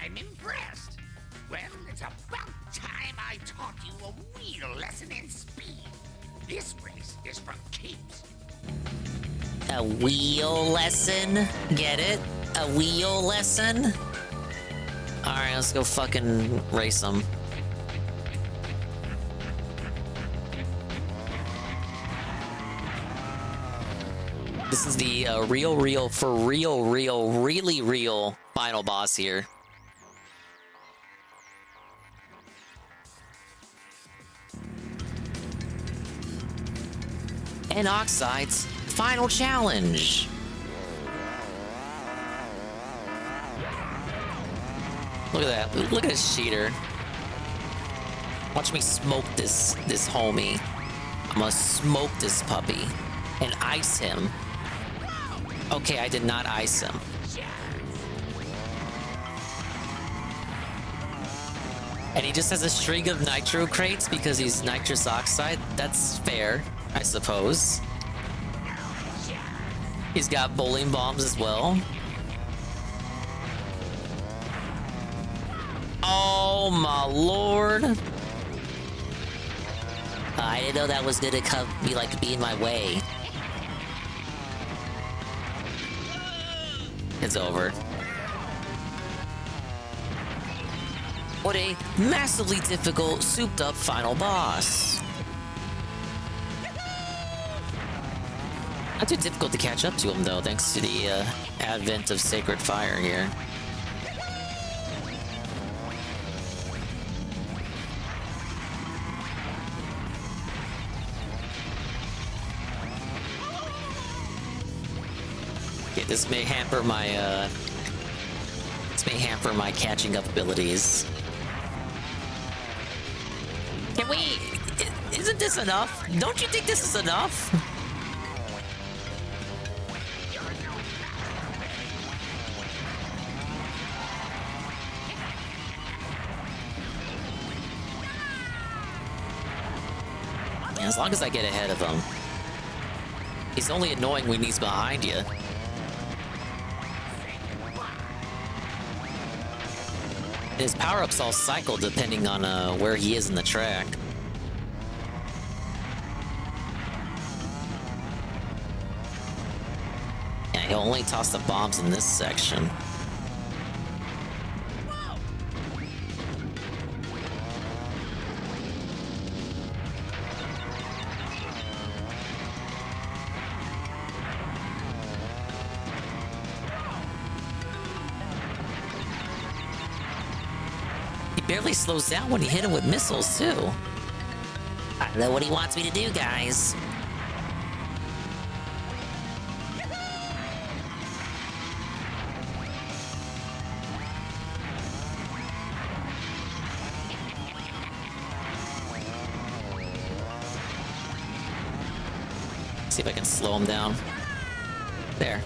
I'm impressed. Well, it's about time I taught you a real lesson in speed. This race is for keeps. A wheel lesson? Get it? A wheel lesson? Alright, let's go fucking race them. This is the really real final boss here. And Oxide's final challenge. Look at that. Look at this cheater. Watch me smoke this homie. I'm gonna smoke this puppy and ice him. Okay, I did not ice him. And he just has a string of nitro crates because he's nitrous oxide. That's fair, I suppose. He's got bowling bombs as well. Oh my lord. I didn't know that was gonna be in my way. It's over. What a massively difficult, souped up final boss. Not too difficult to catch up to him though, thanks to the advent of Sacred Fire here. Okay, this may hamper my catching up abilities. Can we? Isn't this enough? Don't you think this is enough? Yeah, as long as I get ahead of him. He's only annoying when he's behind you. His power-ups all cycle depending on where he is in the track. Yeah, he'll only toss the bombs in this section. He barely slows down when you hit him with missiles, too. I don't know what he wants me to do, guys. See if I can slow him down. There.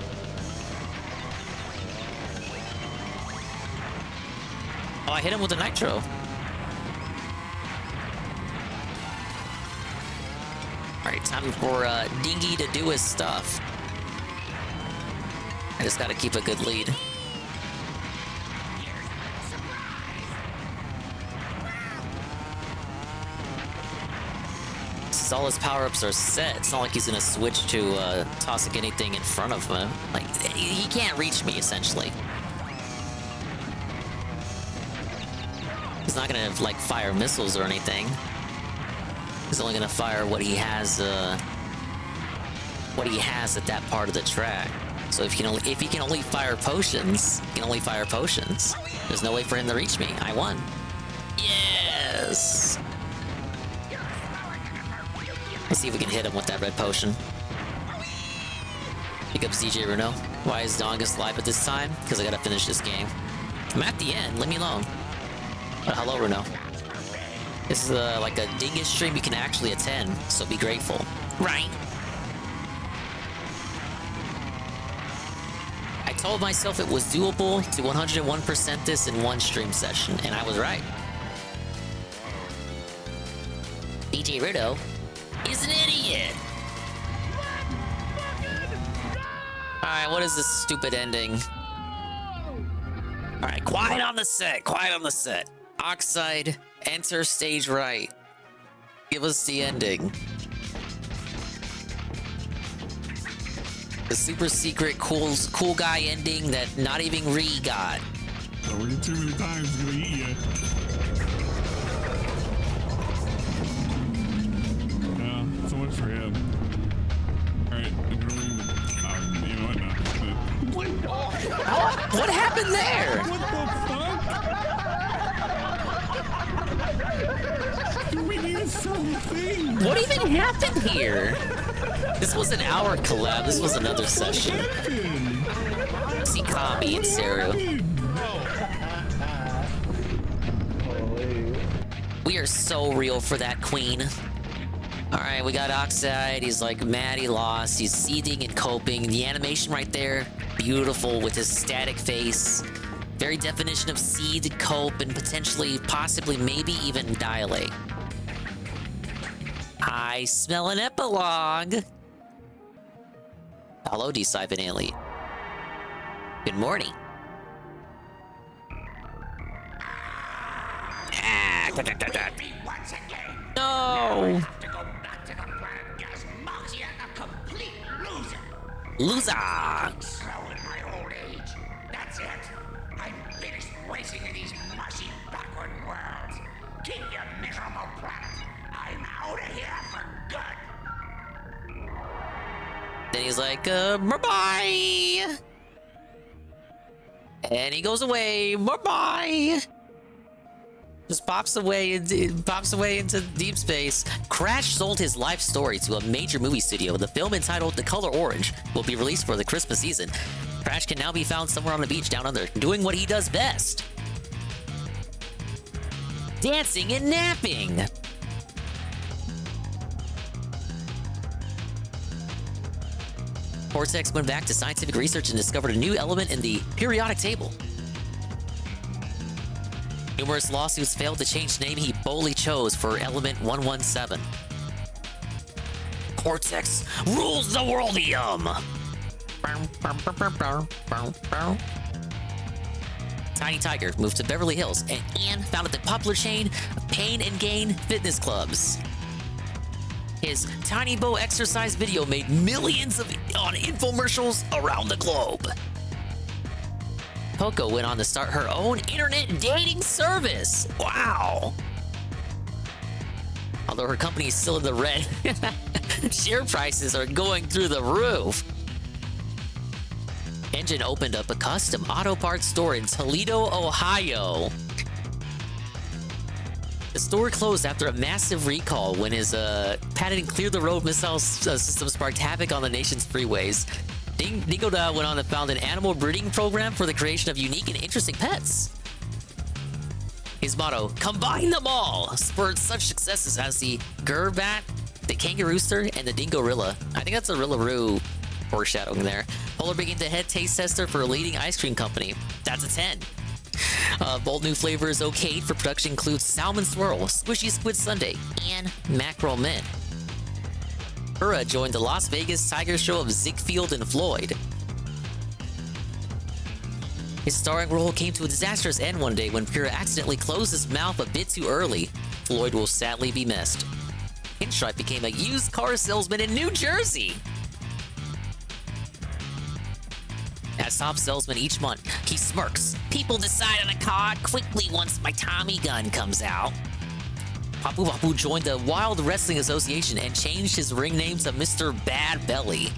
Oh, I hit him with a nitro. Alright, time for Dingy to do his stuff. I just gotta keep a good lead. Since all his power-ups are set, it's not like he's gonna switch to tossing anything in front of him. Like, he can't reach me, essentially. He's not gonna, like, fire missiles or anything. He's only gonna fire what he has at that part of the track. So if he can only fire potions, he can only fire potions. There's no way for him to reach me. I won. Yes. Let's see if we can hit him with that red potion. Pick up ZJ Runo. Why is Dongus live at this time? Because I gotta finish this game. I'm at the end. Leave me alone. Hello, Runo. This is like a Dingus stream you can actually attend, so be grateful. Right. I told myself it was doable to 101% this in one stream session, and I was right. DJ Runo is an idiot. Alright, what is this stupid ending? Alright, quiet on the set, quiet on the set. Oxide, enter stage right. Give us the ending. The super secret cool guy ending that not even Ree got. Don't read too many times, it's gonna eat you. Yeah, so much for him. Alright, I'm gonna read. You know what? No. What happened there? What the fuck? We need something. What even happened here? This was an hour collab. This was another session. See Kami and Saru. We are so real for that queen. Alright, we got Oxide. He's like mad he lost. He's seething and coping. The animation right there, beautiful with his static face. Very definition of seed, cope, and potentially, possibly, maybe even dilate. I smell an epilogue. Hello, D-Siphon Elite. Good morning. No! Loser! Slow in my old age. That's it. I'm finished racing in these mushy backward worlds. Keep your miserable planet. I'm out of here for good. Then he's like, bye-bye! And he goes away, bye-bye! Just pops away into deep space. Crash sold his life story to a major movie studio. The film, entitled The Color Orange, will be released for the Christmas season. Crash can now be found somewhere on the beach down under, doing what he does best. Dancing and napping. Cortex went back to scientific research and discovered a new element in the periodic table. Numerous lawsuits failed to change the name he boldly chose for element 117. Cortex rules the worldium! Tiny Tiger moved to Beverly Hills, and Ann founded the popular chain of Pain and Gain fitness clubs. His tiny bow exercise video made millions on infomercials around the globe. Poco went on to start her own internet dating service. Wow. Although her company is still in the red, share prices are going through the roof. Engine opened up a custom auto parts store in Toledo, Ohio. The store closed after a massive recall when his patented clear-the-road missile system sparked havoc on the nation's freeways. Dingo Da went on to found an animal breeding program for the creation of unique and interesting pets. His motto, combine them all, spurred such successes as the Gurbat, the Kangarooster, and the Dingorilla. I think that's a Rillaroo foreshadowing there. Polar became the head taste tester for a leading ice cream company. That's a 10. Bold new flavors okayed for production include salmon swirl, squishy squid sundae, and mackerel mint. Ura joined the Las Vegas Tiger Show of Ziegfeld and Floyd. His starring role came to a disastrous end one day when Pura accidentally closed his mouth a bit too early. Floyd will sadly be missed. Pinstripe became a used car salesman in New Jersey. As top salesman each month, he smirks. People decide on a car quickly once my Tommy gun comes out. Papu Papu joined the Wild Wrestling Association and changed his ring name to Mr. Bad Belly.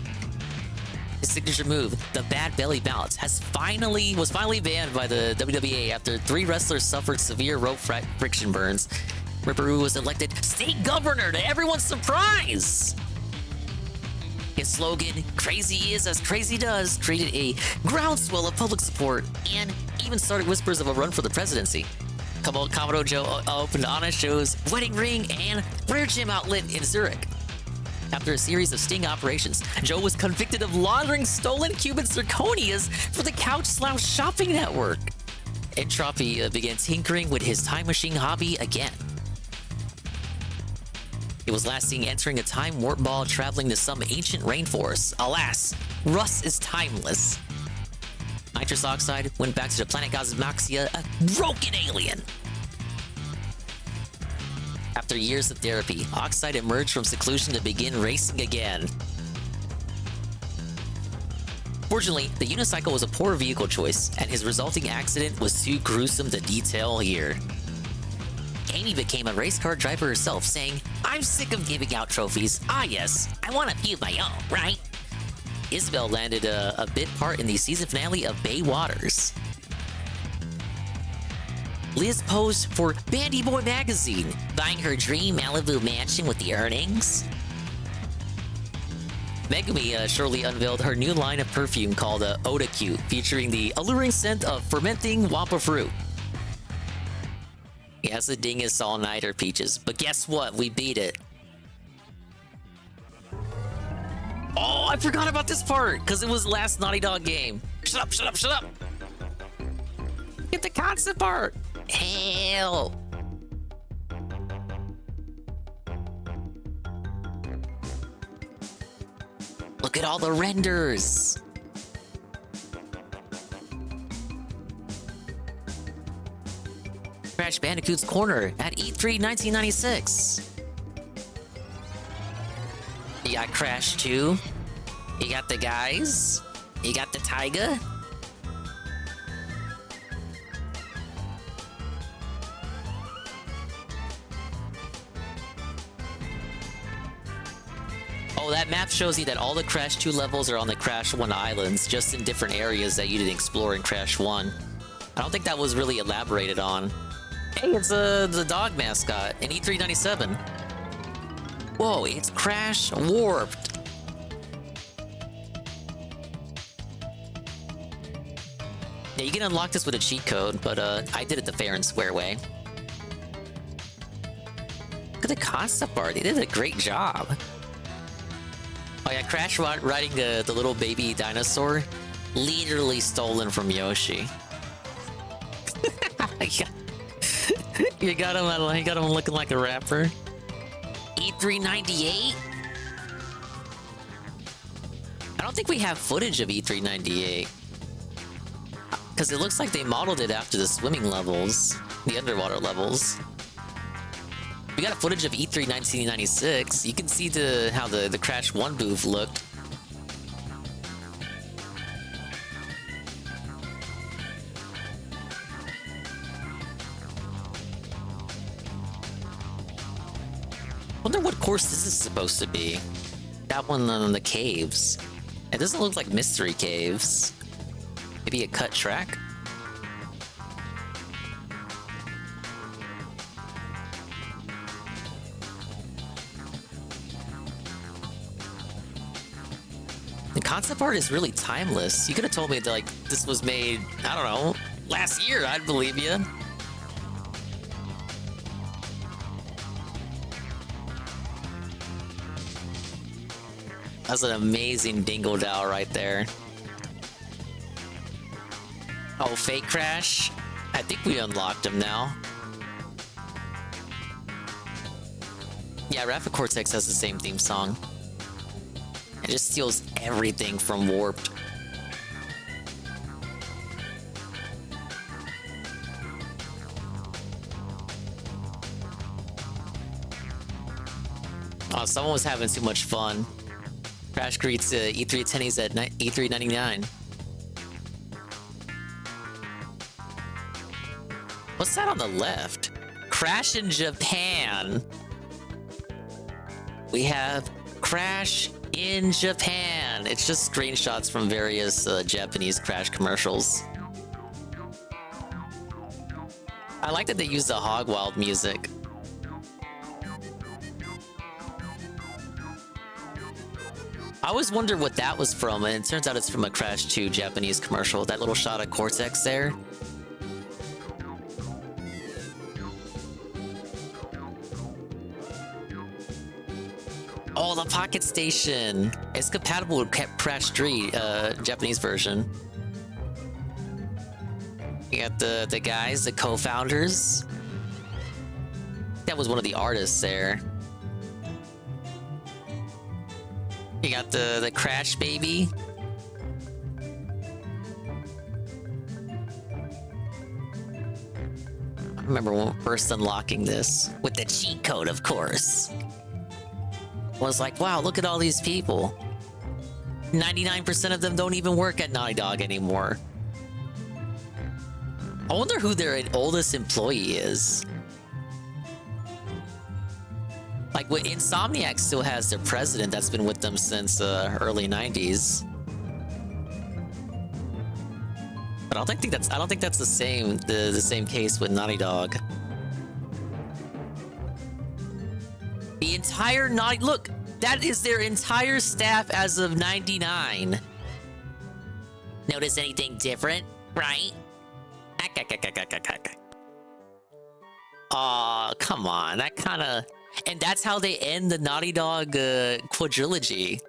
His signature move, the Bad Belly Bounce, was finally banned by the WWA after 3 wrestlers suffered severe rope friction burns. Ripperoo was elected state governor to everyone's surprise. His slogan, "Crazy is as crazy does," created a groundswell of public support and even started whispers of a run for the presidency. Commodore Joe opened Honest Joe's wedding ring and Rare Gym outlet in Zurich. After a series of sting operations, Joe was convicted of laundering stolen Cuban zirconias for the Couch Slouch shopping network. Entropy began tinkering with his time machine hobby again. He was last seen entering a time warp ball traveling to some ancient rainforest. Alas, Russ is timeless. Nitrous Oxide went back to the planet Gazmaxia, a broken alien. After years of therapy, Oxide emerged from seclusion to begin racing again. Fortunately, the unicycle was a poor vehicle choice, and his resulting accident was too gruesome to detail here. Amy became a race car driver herself, saying, "I'm sick of giving out trophies. Ah yes, I want a few of my own, right?" Isabel landed a bit part in the season finale of Bay Waters. Liz posed for Bandy Boy magazine, buying her dream Malibu mansion with the earnings. Megumi shortly unveiled her new line of perfume called Oda Q, featuring the alluring scent of fermenting wampa fruit. Yes, the dingus all-nighter, Peaches, but guess what? We beat it. Oh, I forgot about this part, because it was the last Naughty Dog game. Shut up, shut up, shut up! Get the concept part! Hell! Look at all the renders! Crash Bandicoot's Corner at E3 1996. You got Crash 2. You got the guys. You got the Taiga. Oh, that map shows you that all the Crash 2 levels are on the Crash 1 islands, just in different areas that you didn't explore in Crash 1. I don't think that was really elaborated on. Hey, it's the dog mascot in E3 97. Whoa, it's Crash Warped. Yeah, you can unlock this with a cheat code, but I did it the fair and square way. Look at the concept art. They did a great job. Oh yeah, Crash riding the little baby dinosaur, literally stolen from Yoshi. You got him looking like a rapper. E3 98? I don't think we have footage of E3 98. Because it looks like they modeled it after the swimming levels, the underwater levels. We got a footage of E3 1996. You can see how the Crash 1 booth looked. Wonder what course this is supposed to be. That one on the caves. It doesn't look like mystery caves. Maybe a cut track? The concept art is really timeless. You could have told me that like this was made, I don't know, last year. I'd believe you. That's an amazing dingle dow right there. Oh, fake Crash? I think we unlocked him now. Yeah, Rapid Cortex has the same theme song. It just steals everything from Warped. Oh, someone was having too much fun. Crash greets E3 attendees at E3 99. What's that on the left? Crash in Japan. We have Crash in Japan. It's just screenshots from various Japanese Crash commercials. I like that they use the Hog Wild music. I always wondered what that was from, and it turns out it's from a Crash 2 Japanese commercial. That little shot of Cortex there. Oh, the Pocket Station. It's compatible with Crash 3, Japanese version. You got the guys, the co-founders. That was one of the artists there. You got the Crash baby. I remember when first unlocking this with the cheat code, of course. I was like, wow, look at all these people. 99% of them don't even work at Naughty Dog anymore. I wonder who their oldest employee is. Like, Insomniac still has their president that's been with them since early 90s. But I don't think that's the same case with Naughty Dog. The entire look, that is their entire staff as of 99. Notice anything different, right? Aw, come on, that kind of... And that's how they end the Naughty Dog quadrilogy.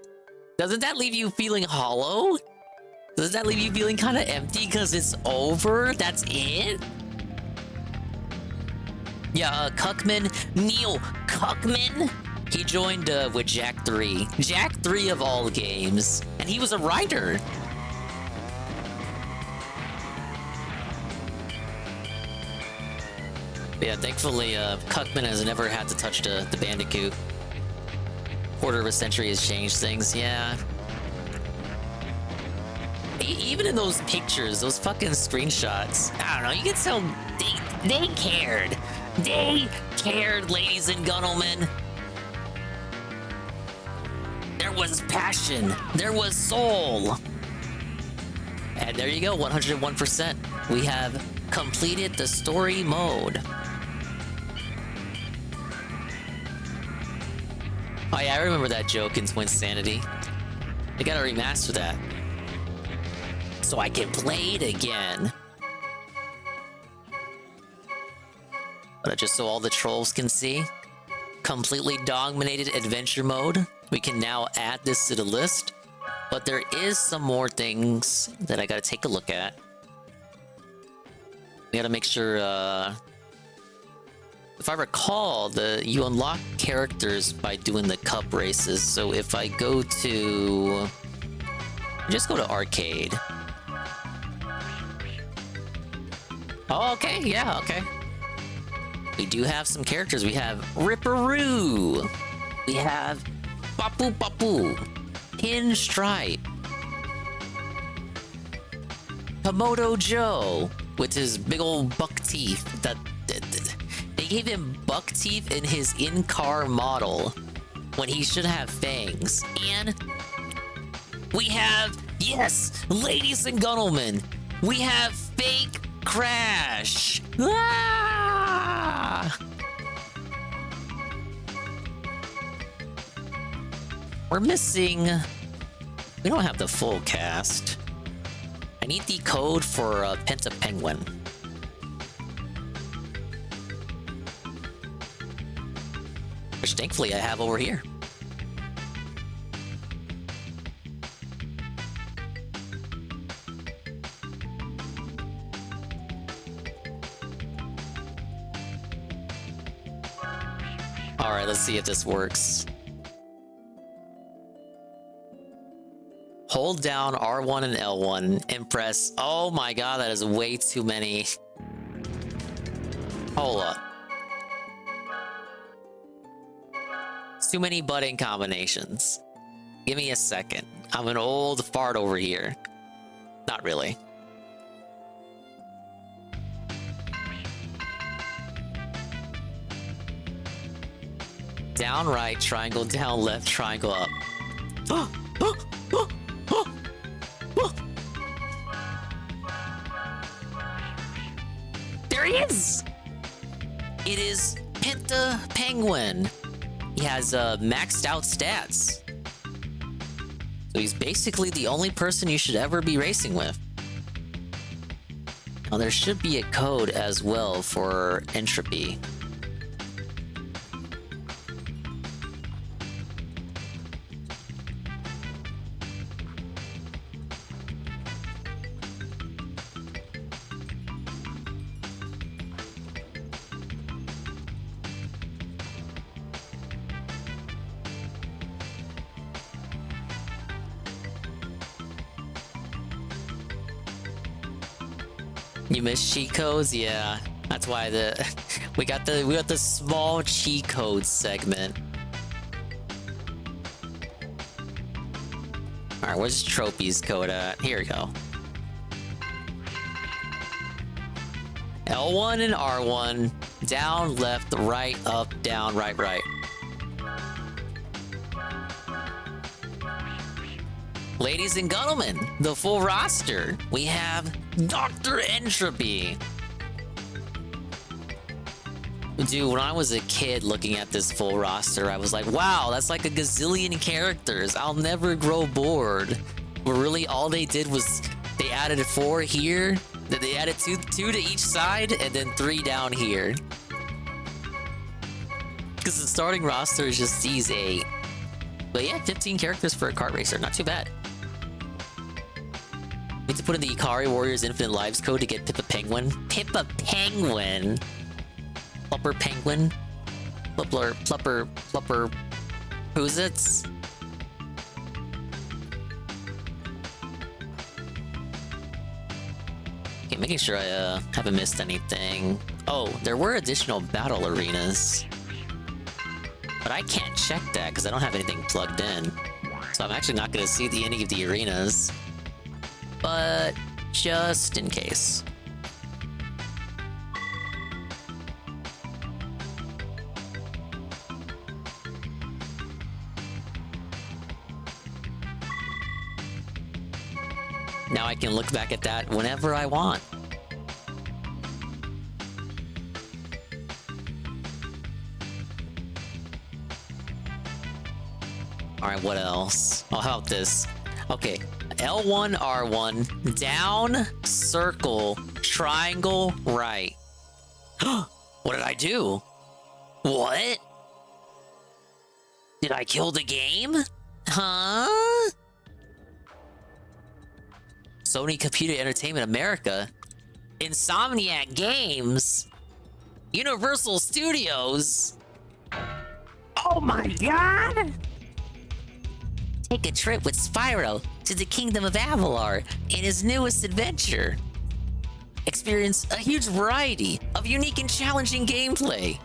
Doesn't that leave you feeling hollow? Doesn't that leave you feeling kind of empty because it's over? That's it? Yeah, Cuckman, Neil Cuckman, he joined with Jak 3. Jak 3 of all games. And he was a writer. Yeah, thankfully, Cuckman has never had to touch the Bandicoot. Quarter of a century has changed things, yeah. Even in those pictures, those fucking screenshots, I don't know, you can tell they cared. They cared, ladies and gentlemen. There was passion. There was soul. And there you go, 101%. We have completed the story mode. Oh yeah, I remember that joke in Twin Sanity. I gotta remaster that. So I can play it again. But just so all the trolls can see. Completely dominated adventure mode. We can now add this to the list. But there is some more things that I gotta take a look at. We gotta make sure, if I recall, you unlock characters by doing the cup races. So if I go to... Just go to arcade. Oh, okay, yeah, okay. We do have some characters. We have Ripperoo. We have Papu Papu. Pinstripe. Komodo Joe with his big old buck teeth. They gave him buck teeth in his in-car model when he should have fangs. And we have, yes, ladies and gentlemen, we have Fake Crash. Ah! We're missing... We don't have the full cast. I need the code for Penta Penguin. Which thankfully I have over here. Alright, let's see if this works. Hold down R1 and L1 and press... Oh my god, that is way too many. Hold up. It's too many button combinations. Give me a second. I'm an old fart over here. Not really. Down right triangle, down left triangle, up. There he is! It is Penta Penguin. He has maxed out stats. So he's basically the only person you should ever be racing with. Now there should be a code as well for entropy. You miss cheat codes? Yeah, that's why we got the small cheat codes segment. All right, where's Trophy's code at? Here we go. L1 and R1, down, left, right, up, down, right, right. Ladies and gentlemen, the full roster. We have Dr. Entropy. Dude, when I was a kid looking at this full roster, I was like, wow, that's like a gazillion characters. I'll never grow bored. But really, all they did was they added 4 here, then they added two to each side, and then 3 down here. Because the starting roster is just these 8. But yeah, 15 characters for a kart racer, not too bad. We need to put in the Ikari Warriors Infinite Lives code to get Pippa Penguin. Pippa Penguin? Plupper Penguin? Plupper... Who's it? Okay, making sure I haven't missed anything. Oh, there were additional battle arenas. But I can't check that because I don't have anything plugged in. So I'm actually not going to see any of the arenas. But just in case. Now I can look back at that whenever I want. Alright, what else? Oh, how about this? Okay, L1, R1, down, circle, triangle, right. What did I do? What? Did I kill the game? Huh? Sony Computer Entertainment America, Insomniac Games, Universal Studios. Oh my god! Take a trip with Spyro to the Kingdom of Avalar in his newest adventure. experience a huge variety of unique and challenging gameplay.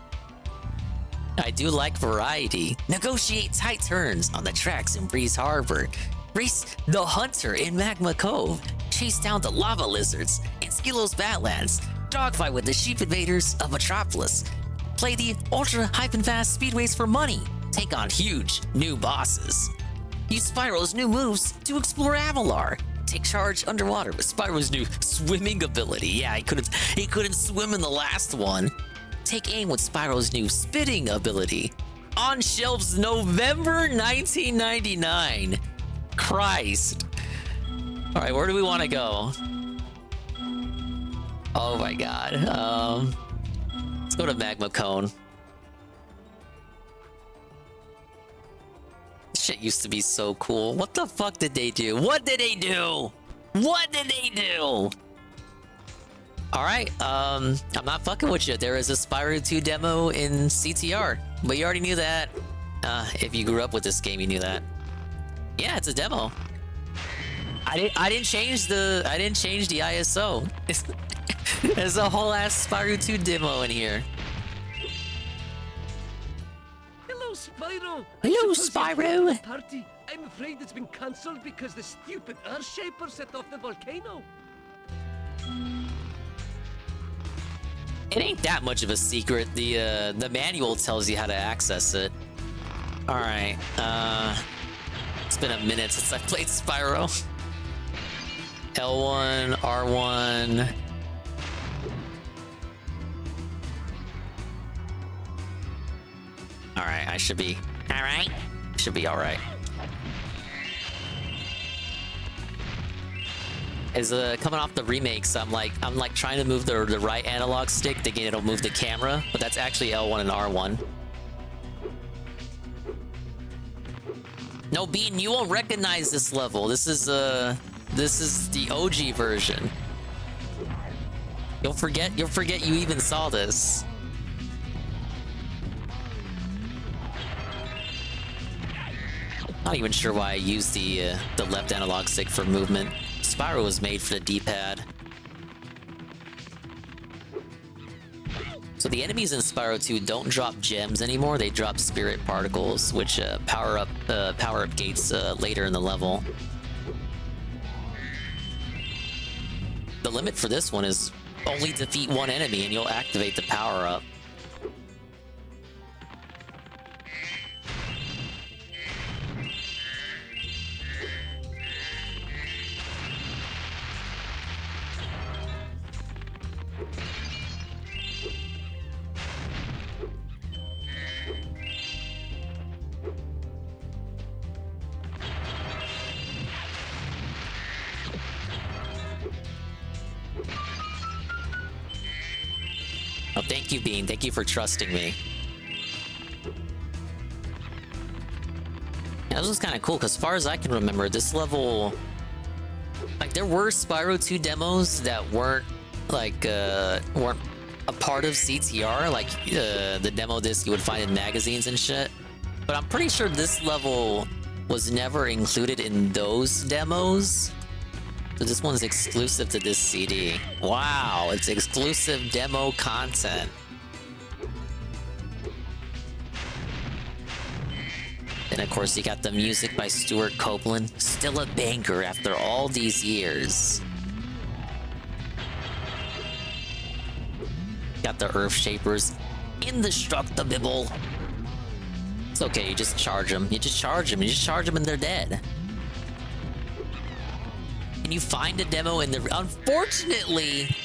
I do like variety. Negotiate tight turns on the tracks in Breeze Harbor. Race the Hunter in Magma Cove. Chase down the lava lizards in Skilos Badlands. Dogfight with the sheep invaders of Metropolis. Play the ultra hyper-fast speedways for money. Take on huge new bosses. Use Spyro's new moves to explore Avalar. Take charge underwater with Spyro's new swimming ability. Yeah, he couldn't swim in the last one. Take aim with Spyro's new spitting ability. On shelves November 1999. Christ. All right, where do we want to go? Oh my god. Let's go to Magma Cone. Shit used to be so cool. What the fuck did they do? What did they do? What did they do? Alright, I'm not fucking with you. There is a Spyro 2 demo in CTR. But you already knew that. If you grew up with this game, you knew that. Yeah, it's a demo. I didn't change the ISO. There's a whole ass Spyro 2 demo in here. Hello, Spyro. Hello, Spyro. Party. I'm afraid it's been cancelled because the stupid Earthshaper set off the volcano. It ain't that much of a secret. The manual tells you how to access it. All right. It's been a minute since I played Spyro. L1, R1. All right, I should be all right. Should be all right. Is coming off the remakes, I'm like trying to move the right analog stick, thinking it'll move the camera, but that's actually L1 and R1. No, Bean, you won't recognize this level. This is the OG version. You'll forget you even saw this. Not even sure why I used the left analog stick for movement. Spyro was made for the D-pad. So the enemies in Spyro 2 don't drop gems anymore. They drop spirit particles, which power up gates later in the level. The limit for this one is only defeat one enemy and you'll activate the power up. Oh, thank you, Bean. Thank you for trusting me. Yeah, this was kind of cool, because as far as I can remember, this level... Like, there were Spyro 2 demos that weren't a part of CTR, like the demo disc you would find in magazines and shit. But I'm pretty sure this level was never included in those demos. So this one's exclusive to this CD. Wow, it's exclusive demo content. And of course you got the music by Stuart Copeland. Still a banger after all these years. Got the Earthshapers indestructible. It's okay, you just charge them. You just charge them and they're dead. And you find a demo in the... Unfortunately,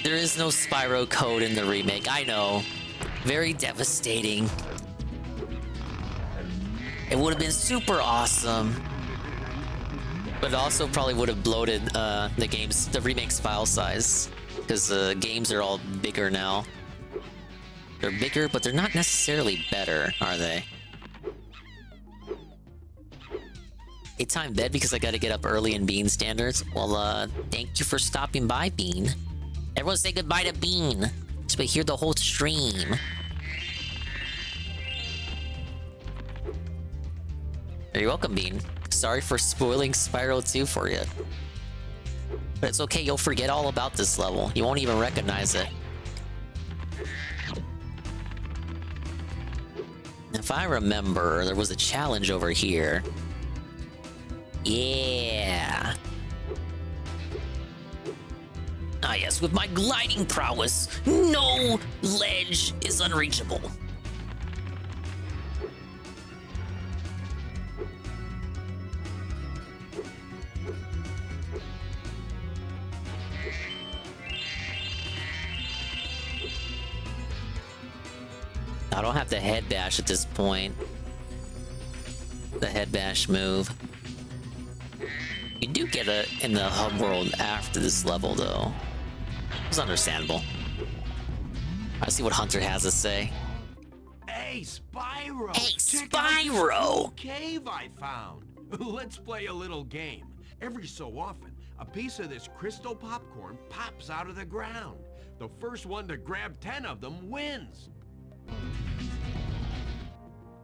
there is no Spyro code in the remake. I know. Very devastating. It would have been super awesome. But it also probably would have bloated the remake's file size. Because games are all bigger now. They're bigger, but they're not necessarily better, are they? Time bed because I gotta get up early in Bean standards. Well, thank you for stopping by, Bean. Everyone say goodbye to Bean. So we hear the whole stream. You're welcome, Bean. Sorry for spoiling Spyro 2 for you. But it's okay, you'll forget all about this level. You won't even recognize it. If I remember, there was a challenge over here. Yeah. Ah yes, with my gliding prowess, no ledge is unreachable. I don't have the head bash at this point. The head bash move. You do get it in the hub world after this level, though. It's understandable. I see what Hunter has to say. Hey, Spyro! Hey, Check out this Spyro! cool cave I found. Let's play a little game. Every so often, a piece of this crystal popcorn pops out of the ground. The first one to grab 10 of them wins.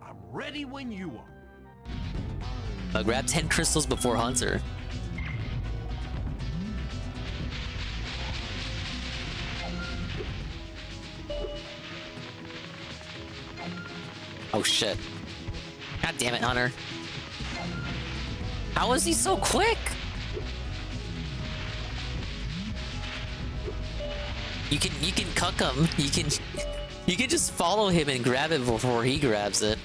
I'm ready when you are. Grab 10 crystals before Hunter. Oh shit. God damn it, Hunter. How is he so quick? You can cuck him. You can just follow him and grab it before he grabs it.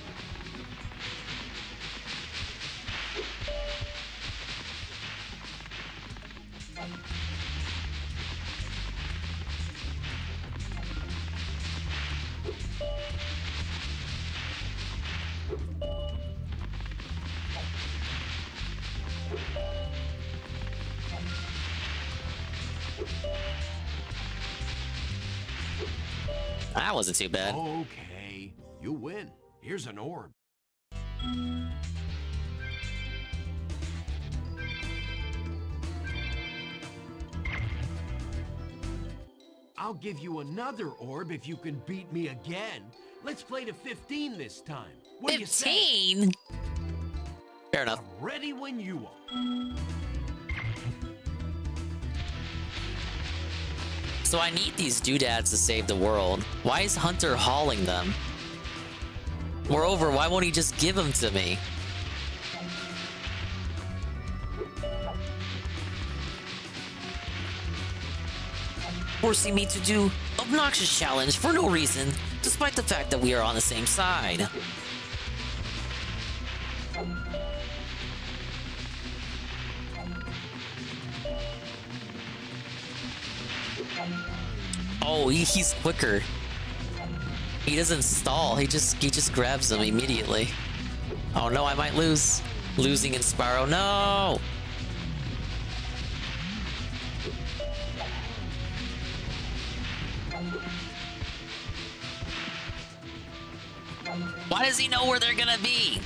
That wasn't too bad. Okay, you win. Here's an orb. I'll give you another orb if you can beat me again. Let's play to 15 this time. What do you say? 15? Fair enough. I'm ready when you are. So I need these doodads to save the world. Why is Hunter hauling them? Moreover, why won't he just give them to me? Forcing me to do obnoxious challenge for no reason, despite the fact that we are on the same side. Oh, he's quicker. He doesn't stall. He just grabs them immediately. Oh no, I might lose. Losing in Spyro. No. Why does he know where they're gonna be?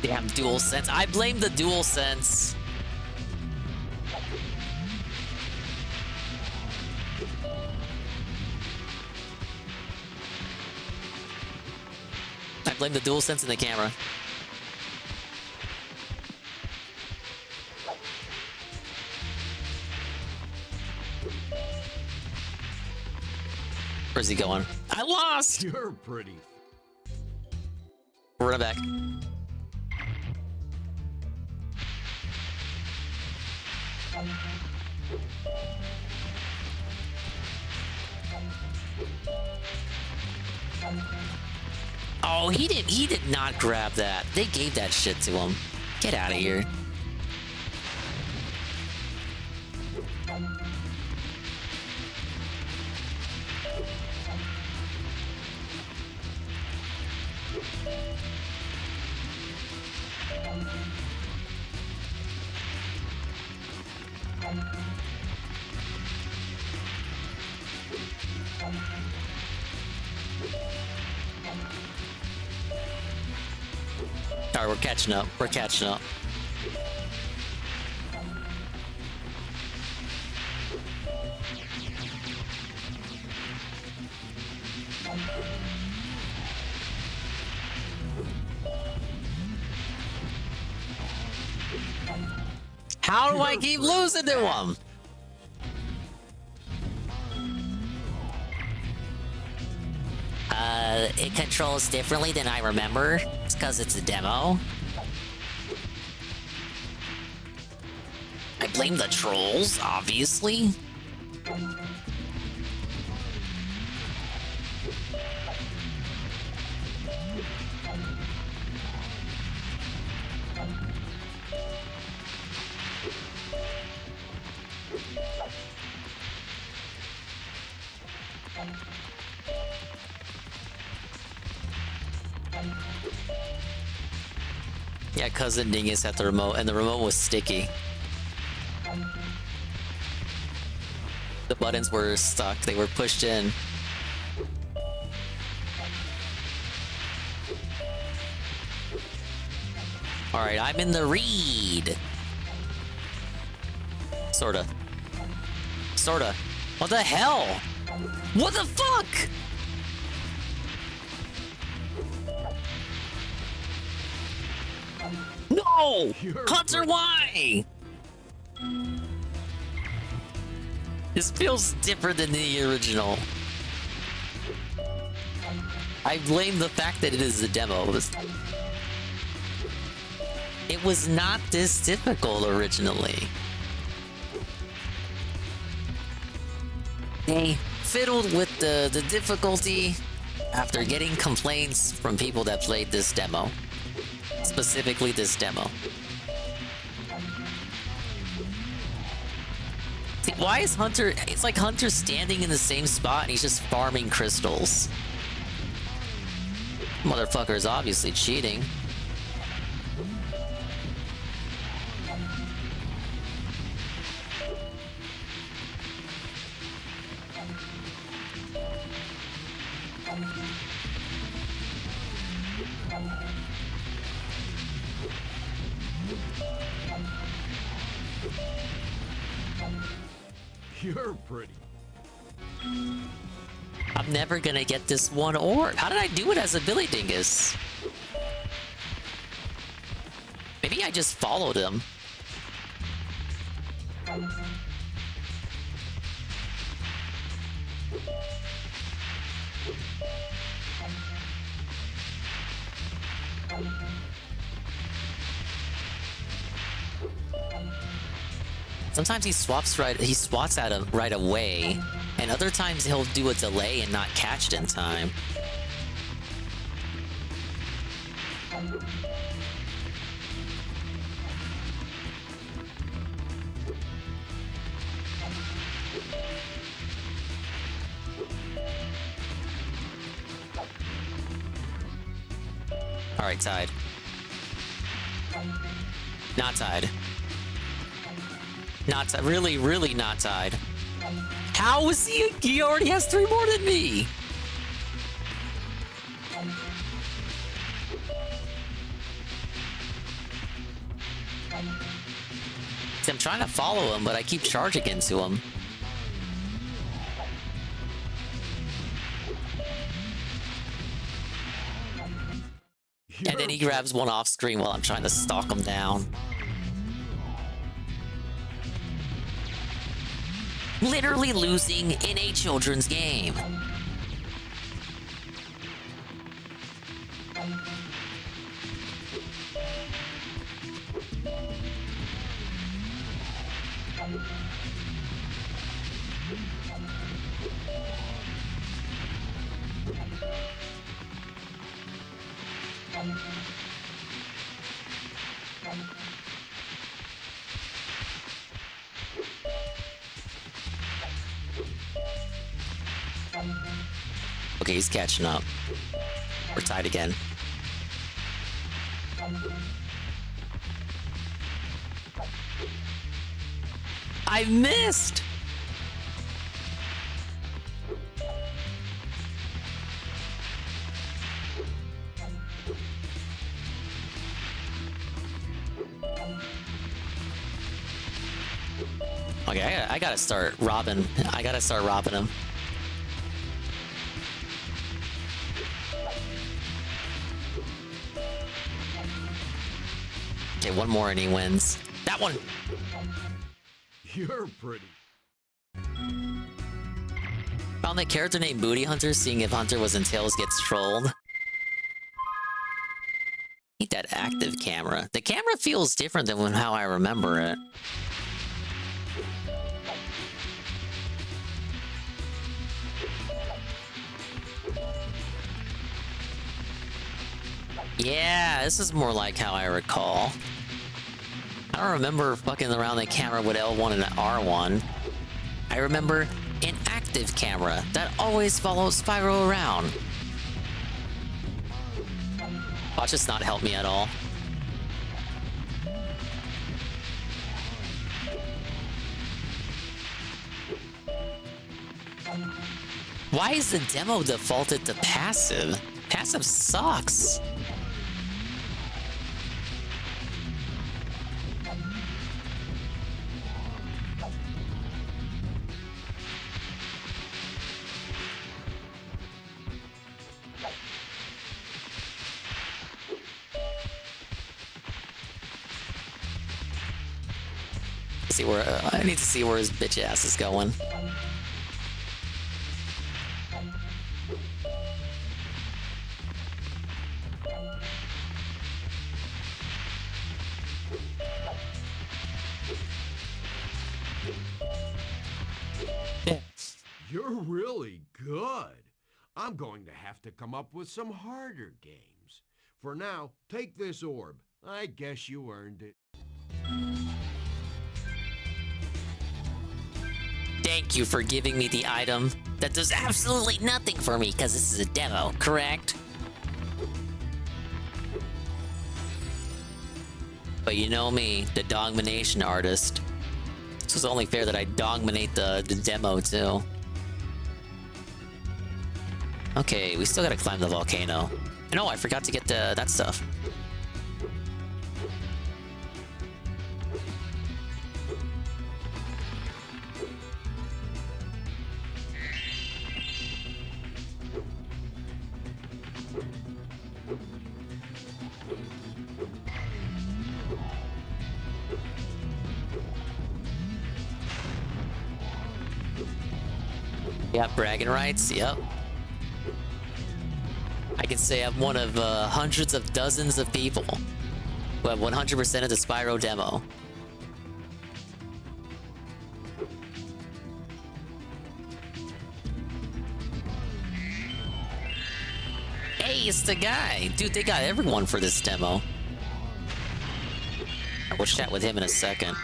Damn dual sense. I blame the dual sense. I blame the dual sense in the camera. Where's he going? I lost! You're pretty. Run it back. Oh, he did not grab that. They gave that shit to him. Get out of here. All right, we're catching up. We're catching up. How do I keep losing to him? It controls differently than I remember. It's because it's a demo. I blame the trolls, obviously. Yeah, Cousin Dingus at the remote, and the remote was sticky. The buttons were stuck, they were pushed in. Alright, I'm in the read. Sorta. Sorta. What the hell? What the fuck? No! Hunter, why? This feels different than the original. I blame the fact that it is a demo. It was not this difficult originally. They fiddled with the difficulty after getting complaints from people that played this demo. Specifically this demo. See, why is Hunter... It's like Hunter's standing in the same spot and he's just farming crystals. Motherfucker is obviously cheating. You're pretty. I'm never gonna get this one orb. How did I do it as a Billy Dingus? Maybe I just followed him. Sometimes he swats at him right away, and other times he'll do a delay and not catch it in time. All right, tied. Not tied. Not tied. Really, really not tied. How is he? He already has 3 more than me. See, I'm trying to follow him, but I keep charging into him. And then he grabs one off screen while I'm trying to stalk him down. Literally losing in a children's game. Okay, he's catching up. We're tied again. I missed! Okay, I gotta start robbing. I gotta start robbing him. Okay, one more and he wins. That one. You're pretty. Found that character named Booty Hunter, seeing if Hunter was in Tails gets trolled. Need that active camera. The camera feels different than how I remember it. Yeah, this is more like how I recall. I don't remember fucking around the camera with L1 and R1. I remember an active camera that always follows Spyro around. Watch this not help me at all. Why is the demo defaulted to passive? Passive sucks. See where I need to see where his bitch ass is going. You're really good. I'm going to have to come up with some harder games. For now, take this orb. I guess you earned it. Thank you for giving me the item that does absolutely nothing for me, because this is a demo, correct? But you know me, the dogmination artist. So it's only fair that I dogminate the demo too. Okay, we still gotta climb the volcano. No, I forgot to get that stuff. Yeah, bragging rights, yep. I can say I'm one of hundreds of dozens of people who have 100% of the Spyro demo. Hey, it's the guy! Dude, they got everyone for this demo. We'll chat with him in a second.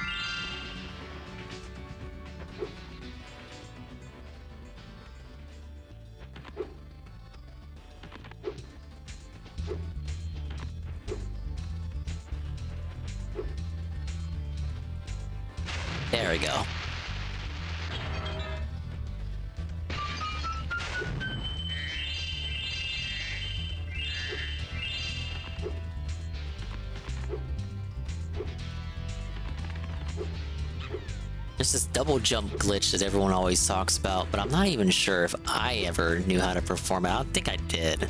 There we go. There's this double jump glitch that everyone always talks about, but I'm not even sure if I ever knew how to perform it. I don't think I did.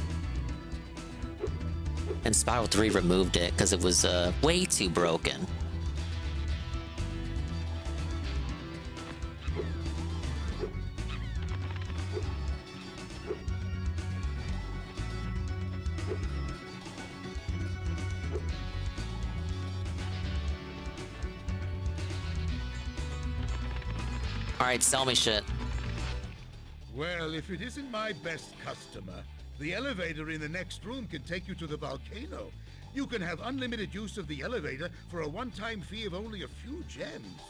And Spyro 3 removed it because it was way too broken. Alright, sell me shit. Well, if it isn't my best customer, the elevator in the next room can take you to the volcano. You can have unlimited use of the elevator for a one-time fee of only a few gems.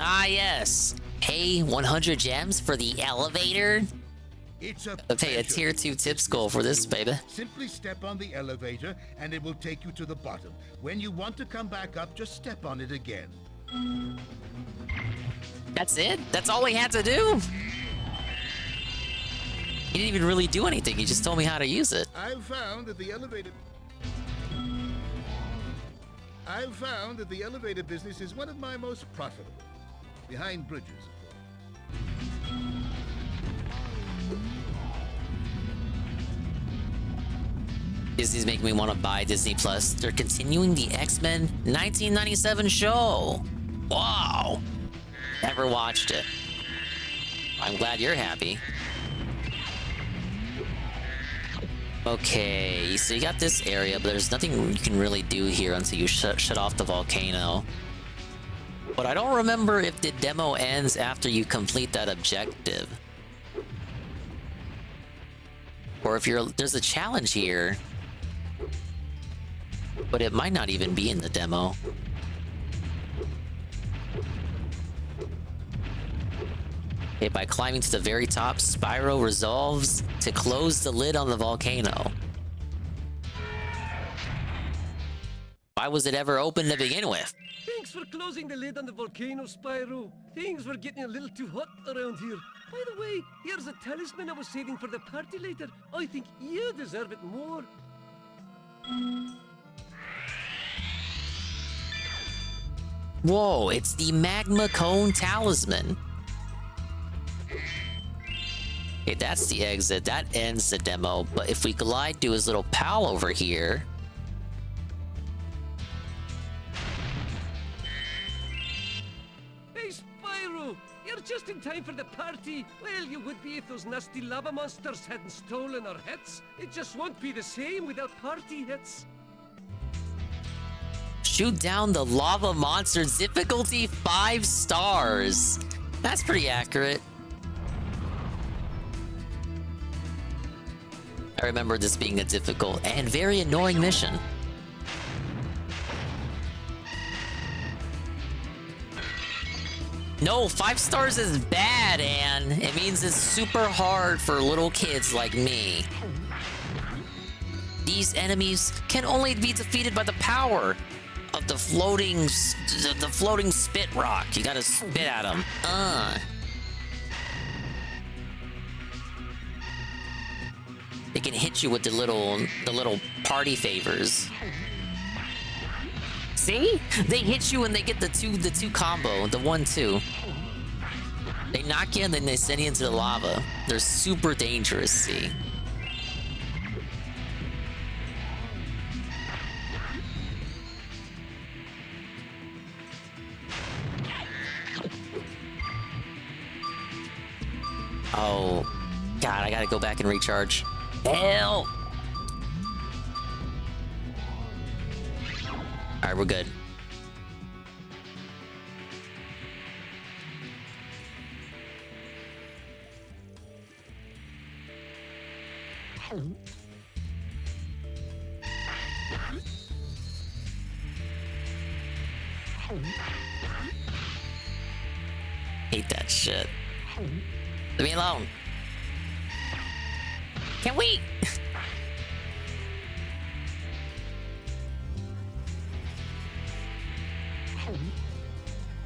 Ah, yes. Pay 100 gems for the elevator? It's a pay a tier 2 tip skull for this, baby. Simply step on the elevator and it will take you to the bottom. When you want to come back up, just step on it again. That's it? That's all he had to do? He didn't even really do anything, he just told me how to use it. I've found that the elevator business is one of my most profitable. Behind bridges, of course. Disney's making me want to buy Disney Plus. They're continuing the X-Men 1997 show. Wow. Never watched it. I'm glad you're happy. Okay, so you got this area, but there's nothing you can really do here until you shut off the volcano. But I don't remember if the demo ends after you complete that objective. Or if there's a challenge here. But it might not even be in the demo. Okay, by climbing to the very top, Spyro resolves to close the lid on the volcano. Why was it ever open to begin with? Thanks for closing the lid on the volcano, Spyro. Things were getting a little too hot around here. By the way, here's a talisman I was saving for the party later. I think you deserve it more. Whoa, it's the Magma Cone Talisman. Okay, that's the exit. That ends the demo. But if we glide to his little pal over here... Hey, Spyro! You're just in time for the party. Well, you would be if those nasty lava monsters hadn't stolen our hits. It just won't be the same without party hits. Shoot down the lava monster. Difficulty 5 stars. That's pretty accurate. I remember this being a difficult and very annoying mission. No, 5 stars is bad, Anne. It means it's super hard for little kids like me. These enemies can only be defeated by the power of the floating spit rock. You gotta spit at them. They can hit you with the little party favors. See? They hit you and they get the two combo, the 1-2. They knock you and then they send you into the lava. They're super dangerous, see? Oh, God, I gotta go back and recharge. Hell! Alright, we're good. Hate that shit. Leave me alone. Can we?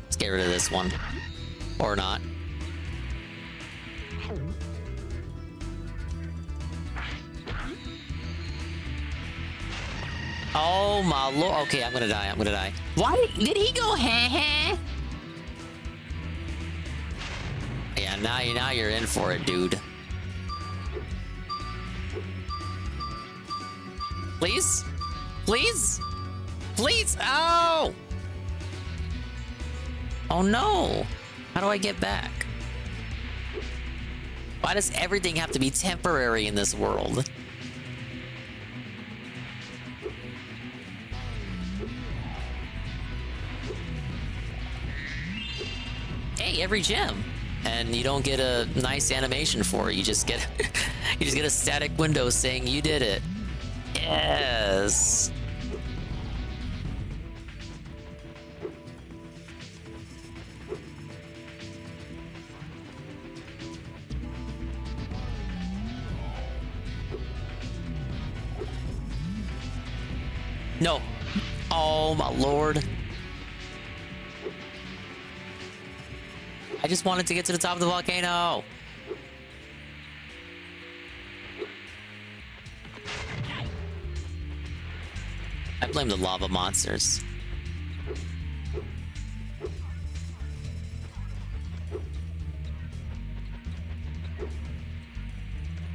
Let's get rid of this one. Or not. Oh my lord. Okay, I'm gonna die. Why did he go heh? Yeah, now you're in for it, dude. Please? Please? Please? Oh! Oh no! How do I get back? Why does everything have to be temporary in this world? Hey, every gem. And you don't get a nice animation for it. You just get a static window saying you did it. Yes. No. Oh my lord. I just wanted to get to the top of the volcano. I blame the lava monsters.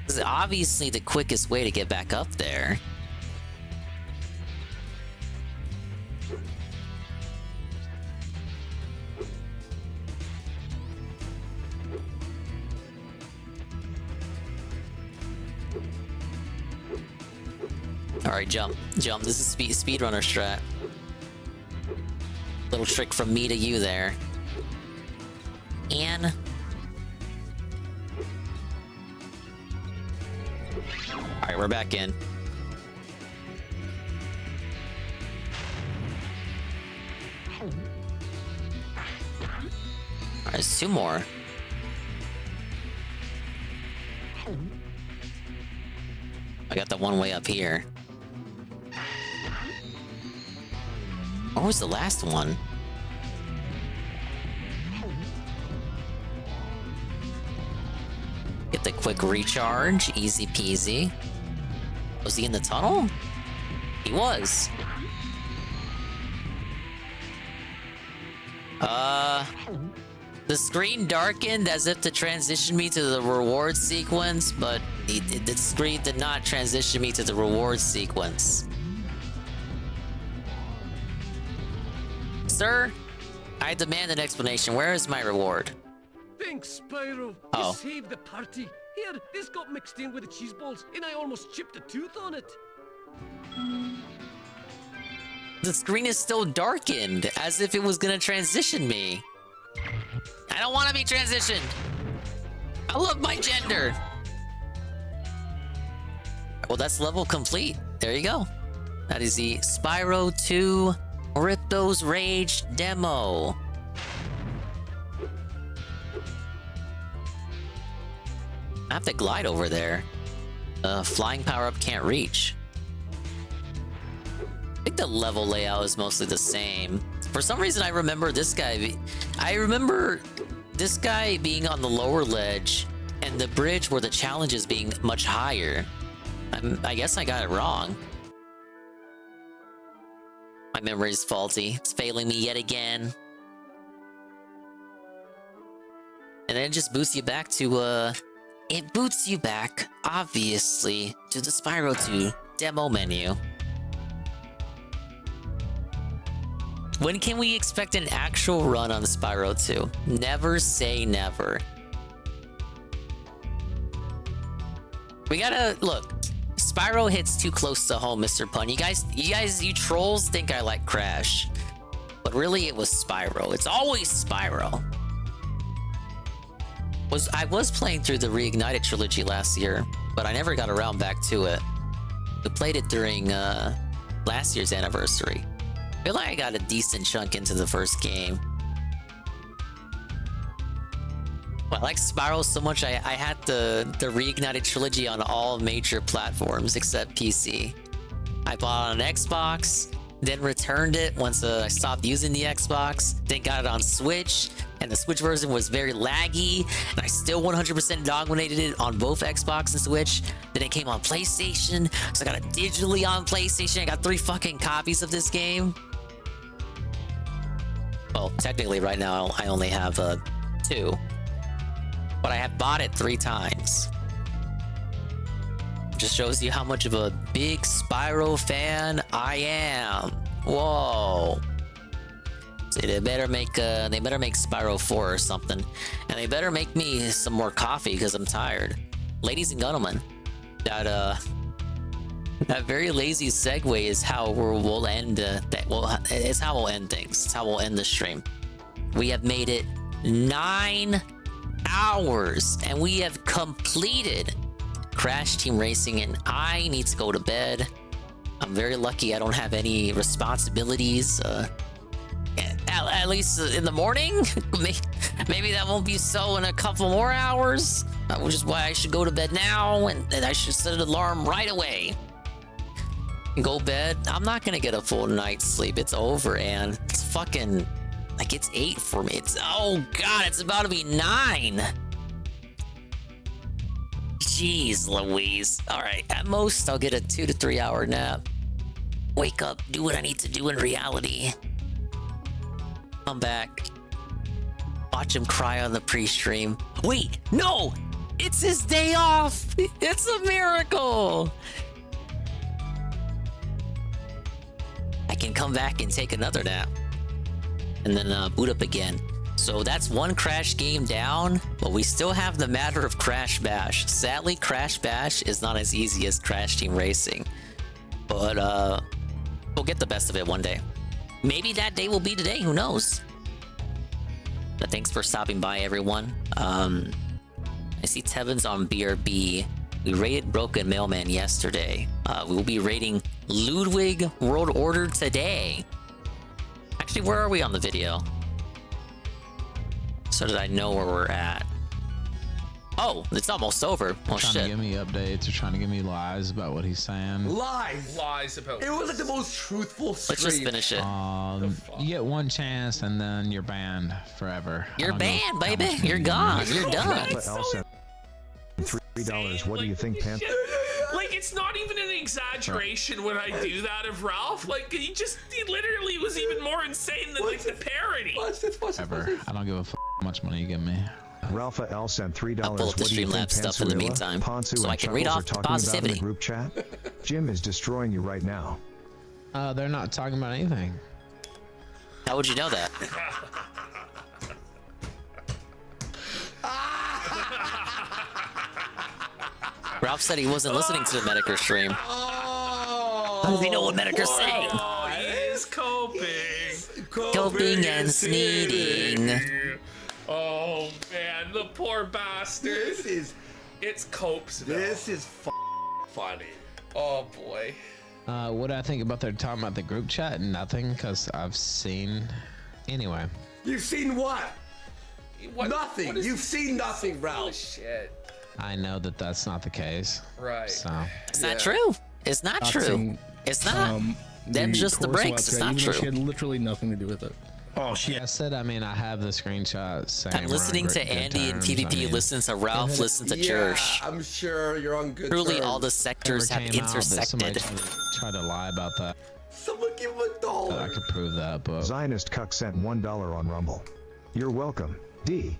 This is obviously the quickest way to get back up there. Alright, jump. Jump. This is speedrunner strat. Little trick from me to you there. And... Alright, we're back in. Alright, there's 2 more. I got the one way up here. What was the last one? Get the quick recharge, easy peasy. Was he in the tunnel? He was. The screen darkened as if to transition me to the reward sequence, but the screen did not transition me to the reward sequence. Sir, I demand an explanation. Where is my reward? Thanks, Spyro. Oh. You saved the party. Here, this got mixed in with the cheese balls, and I almost chipped a tooth on it. The screen is still darkened, as if it was gonna transition me. I don't want to be transitioned. I love my gender. Well, that's level complete. There you go. That is the Spyro 2 Ripto's Rage demo. I have to glide over there. Flying power-up can't reach. I think the level layout is mostly the same. For some reason, I remember this guy. I remember this guy being on the lower ledge and the bridge where the challenge is being much higher. I guess I got it wrong. My memory is faulty. It's failing me yet again. And then it just boosts you back to, it boots you back, obviously, to the Spyro 2 demo menu. When can we expect an actual run on Spyro 2? Never say never. We gotta, look, Spyro hits too close to home, Mr. Pun. You trolls think I like Crash. But really it was Spyro. It's always Spyro. I was playing through the Reignited trilogy last year, but I never got around back to it. We played it during last year's anniversary. I feel like I got a decent chunk into the first game. But I like Spyro so much, I had the Reignited trilogy on all major platforms except PC. I bought it on Xbox, then returned it once I stopped using the Xbox, then got it on Switch, and the Switch version was very laggy, and I still 100% dominated it on both Xbox and Switch. Then it came on PlayStation, so I got it digitally on PlayStation. I got 3 fucking copies of this game. Well, technically right now I only have 2. But I have bought it 3 times. Just shows you how much of a big Spyro fan I am. Whoa. So they better make Spyro 4 or something. And they better make me some more coffee because I'm tired. Ladies and gentlemen, that very lazy segue is how we'll end it's how we'll end things. It's how we'll end the stream. We have made it 9 hours and we have completed Crash Team Racing, and I need to go to bed. I'm very lucky I don't have any responsibilities, at least in the morning. Maybe that won't be so in a couple more hours, which is why I should go to bed now, and I should set an alarm right away. Go bed. I'm not gonna get a full night's sleep. It's over, and it's fucking like it's 8 for me. Oh god, it's about to be 9. Jeez Louise. Alright, at most I'll get a 2 to 3 hour nap. Wake up, do what I need to do in reality. Come back. Watch him cry on the pre-stream. Wait, no! It's his day off! It's a miracle! I can come back and take another nap. And then boot up again. So that's 1 Crash game down, but we still have the matter of Crash Bash. Sadly, Crash Bash is not as easy as Crash Team Racing. But we'll get the best of it one day. Maybe that day will be today. Who knows? But thanks for stopping by, everyone. I see Tevin's on BRB. We raided Broken Mailman yesterday. We will be raiding Ludwig World Order today. Actually, where are we on the video? So that I know where we're at. Oh, it's almost over. Oh, shit. Trying to give me updates or trying to give me lies about what he's saying. Lies. Lies about. It was like the most truthful stream. Let's just finish it. You get one chance and then you're banned forever. You're banned, baby. You're gone. You're done. $3. What do you think, Panther? Like, it's not even an exaggeration when I do that of Ralph. Like, he literally was even more insane than like the parody. Ever. I don't give a how much money you give me. Ralph L sent $3. I'll pull up the What do you think, Streamlabs stuff in the Pansuela, meantime, Ponsu, so and I can read Chuckles off are the talking about in positivity. the group chat? Jim is destroying you right now. They're not talking about anything. How would you know that? Ralph said he wasn't listening to the Medicare stream. How does he know what Medicare's saying? Oh, he is coping. Coping and sneezing. Oh man, the poor bastard. It's Copesville. This is funny. Oh boy. What do I think about their talking about the group chat? Nothing, because I've seen. Anyway. You've seen what? Nothing. What is You've seen nothing, Ralph. Shit. I know that that's not the case. Right. So. It's not true. It's not true. It's not. Them's just the breaks. It's not true. She had literally nothing to do with it. Oh shit! I said, I mean, I have the screenshot saying. I'm listening to Andy and TVP, listen to Ralph, listen to Church. I'm sure you're on good Truly, terms. all the sectors have intersected. Try to lie about that. Someone give him $1. I could prove that, but. Zionist Cuck sent $1 on Rumble. You're welcome, D.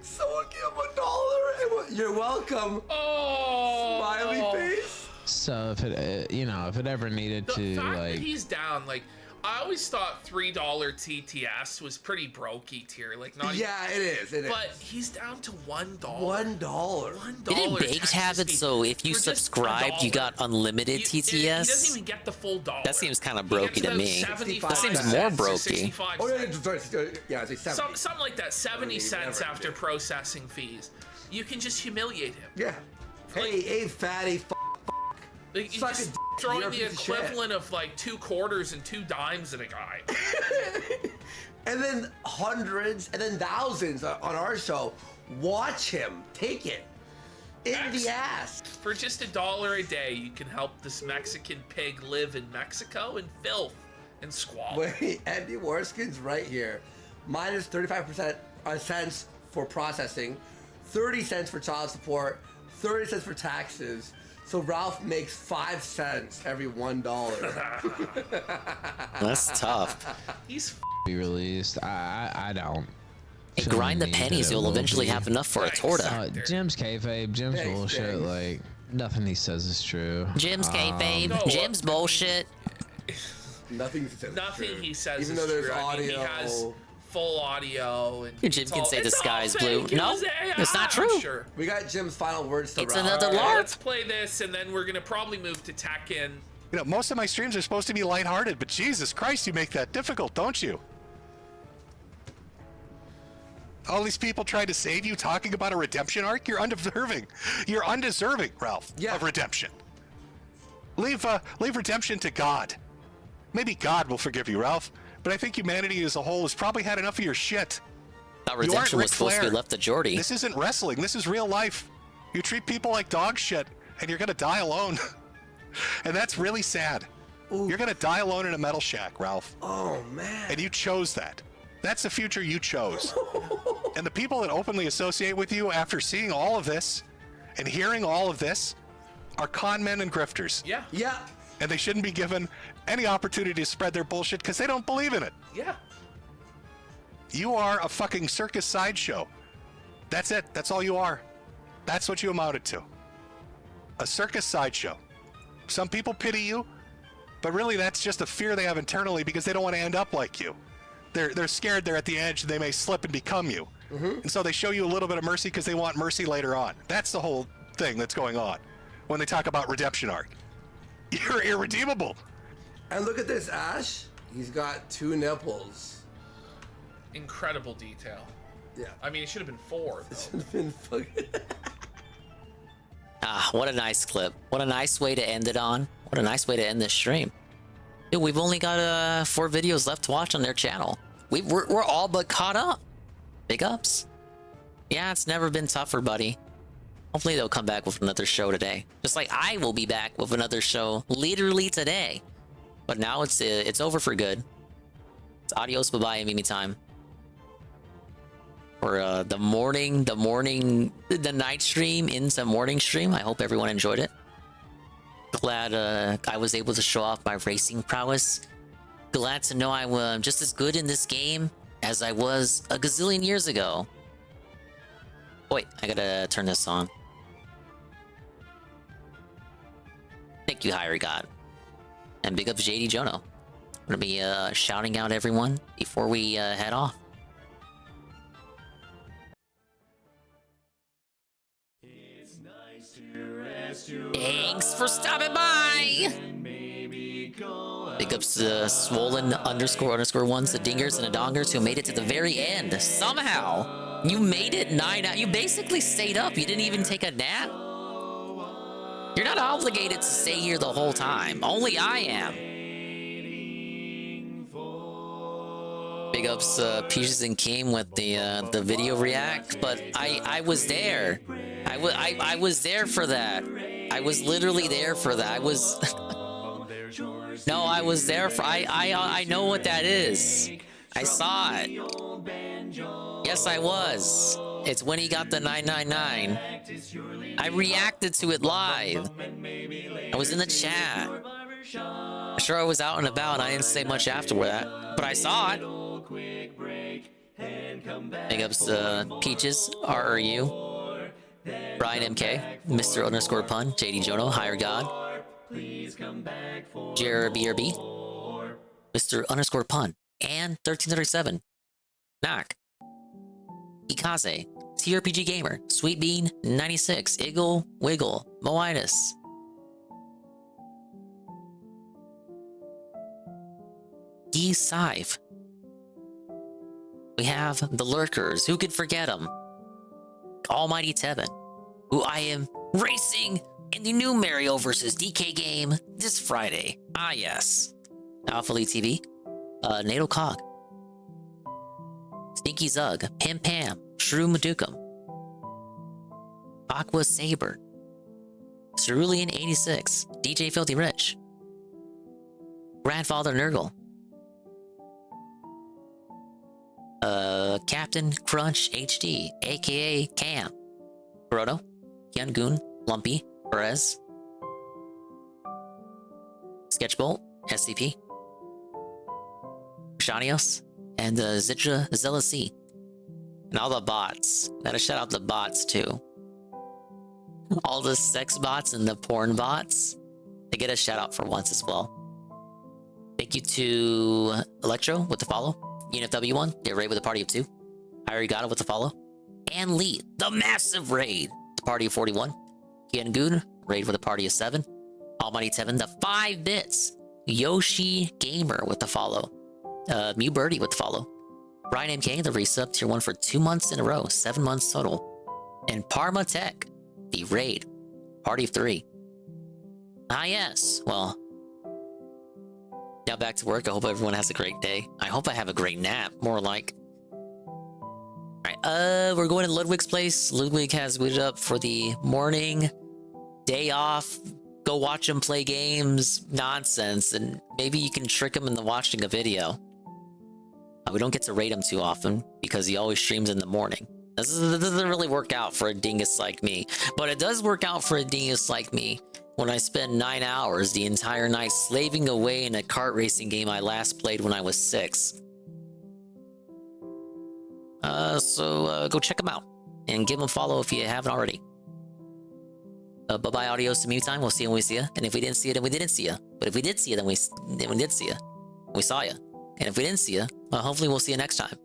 Someone give him $1. You're welcome. Oh. Smiley face. So if it, if it ever needed The to, fact like. that he's down, like, I always thought $3 TTS was pretty brokey tier. Like, not Yeah, even, it is. It is. But he's down to $1. $1. Didn't Baked have it so if you subscribed, you got unlimited TTS? He doesn't even get the full $1. That seems kind of brokey to me. 75 That seems more cents or brokey. 65 Oh, cents. yeah, it's like 70. Something like that. 70 cents after processing fees. You can just humiliate him. Yeah. Hey, fatty. Like, you're just throwing the equivalent of like 2 quarters and 2 dimes at a guy. And then hundreds and then thousands on our show. Watch him. Take it. In the ass. For just $1 a day, you can help this Mexican pig live in Mexico in filth and squalor. Wait, Andy Warskin's right here. Minus 35% cents for processing, 30 cents for child support, 30 cents for taxes. So Ralph makes 5 cents every $1. That's tough. He's Be released. I don't. Hey, grind the pennies, you'll eventually have enough for a torta. Jim's kayfabe. Jim's Thanks, bullshit. thanks. Like nothing he says is true. Jim's kayfabe. Jim's bullshit. Nothing he says. is Nothing true. he says Even is though there's true. I mean, audio. he has full audio. And Jim it's can all- say the it's all sky's fake. blue. No, it's not true. Sure. We got Jim's final words to It's Ralph. another Okay, LARP. let's play this, and then we're gonna probably move to Tekken. You know, most of my streams are supposed to be lighthearted, but Jesus Christ, you make that difficult, don't you? All these people trying to save you, talking about a redemption arc. You're undeserving. You're undeserving, Ralph, of redemption. Leave redemption to God. Maybe God will forgive you, Ralph. But I think humanity as a whole has probably had enough of your shit. Thought You aren't redemption was Ric supposed to be Flair. left to Jordy. This isn't wrestling. This is real life. You treat people like dog shit, and you're gonna die alone. And that's really sad. You're gonna die alone in a metal shack, Ralph. Oh man. And you chose that. That's the future you chose. And the people that openly associate with you after seeing all of this and hearing all of this are con men and grifters. Yeah. Yeah. And they shouldn't be given any opportunity to spread their bullshit because they don't believe in it. Yeah. You are a fucking circus sideshow. That's it. That's all you are. That's what you amounted to. A circus sideshow. Some people pity you, but really that's just a fear they have internally because they don't want to end up like you. They're scared they're at the edge and they may slip and become you. And so they show you a little bit of mercy because they want mercy later on. That's the whole thing that's going on. when they talk about redemption arc. You're irredeemable. And look at this, Ash. He's got 2 nipples. Incredible detail. Yeah. I mean, it should have been 4. It should have been fucking. Ah, what a nice clip. What a nice way to end it on. What a nice way to end this stream. Dude, we've only got 4 videos left to watch on their channel. We're all but caught up. Big ups. Yeah, it's never been tougher, buddy. Hopefully they'll come back with another show today. Just like I will be back with another show literally today. But now it's over for good. It's adios, bye-bye, and Mimi time. For the night stream into morning stream. I hope everyone enjoyed it. Glad I was able to show off my racing prowess. Glad to know I'm just as good in this game as I was a gazillion years ago. Wait, I gotta turn this on. Thank you, Higher God. And big up JD Jono. I'm gonna be shouting out everyone before we head off. Thanks for stopping by! Big ups to swollen _ ones, the dingers and the dongers who made it to the very end. Somehow, you made it 9 hours. You basically stayed up. You didn't even take a nap. You're not obligated to stay here the whole time. Only I am. Big ups Peaches and Keem with the video react, but I was there. I was there for that. I was literally there for that. I was No, I was there for I know what that is. I saw it. Yes, I was. It's when he got the 999. I reacted to it live. I was in the chat. I'm sure I was out and about and I didn't say much after that, but I saw it. Big ups Peaches, RRU, Brian MK, Mr. _ Pun, JD Jono, Higher God, JRBRB, Mr. _ Pun, and 1337, Knock, Ikaze, TRPG Gamer, Sweet Bean 96, Iggle, Wiggle, Moitus, D Sive. We have the Lurkers, who could forget them? Almighty Tevin, who I am racing in the new Mario vs. DK game this Friday. Ah yes. Alpha Lee TV, Natal Cog, Stinky Zug, Pim Pam, Shrew Madukum, Aqua Saber, Cerulean 86, DJ Filthy Rich, Grandfather Nurgle, Captain Crunch HD, aka Cam, Kuroto, Hyungun, Lumpy, Perez, Sketchbolt, SCP, Shanios, and Zitra Zealousy. And all the bots. Gotta shout out the bots too. All the sex bots and the porn bots. They get a shout out for once as well. Thank you to Electro with the follow. UNFW1, the raid with a party of 2. Arigato with the follow. And Lee, the massive raid, the party of 41. Hyungun, raid with a party of 7. Almighty Tevin, the 5 bits. Yoshi Gamer with the follow. Mew Birdie with the follow. Brian MK, the resub, tier 1 for 2 months in a row, 7 months total. And Parma Tech, the raid, party of 3. Ah yes, well, now back to work. I hope everyone has a great day. I hope I have a great nap, more like. Alright, we're going to Ludwig's place. Ludwig has booted up for the morning, day off, go watch him play games, nonsense, and maybe you can trick him into watching a video. We don't get to raid him too often, because he always streams in the morning. This doesn't really work out for a dingus like me, but it does work out for a dingus like me when I spend 9 hours the entire night slaving away in a kart racing game I last played when I was 6. So go check him out and give him a follow if you haven't already. Bye-bye, adios to Mute Time. We'll see you when we see you. And if we didn't see you, then we didn't see you. But if we did see you, then we did see you. We saw you. And if we didn't see you, well, hopefully we'll see you next time.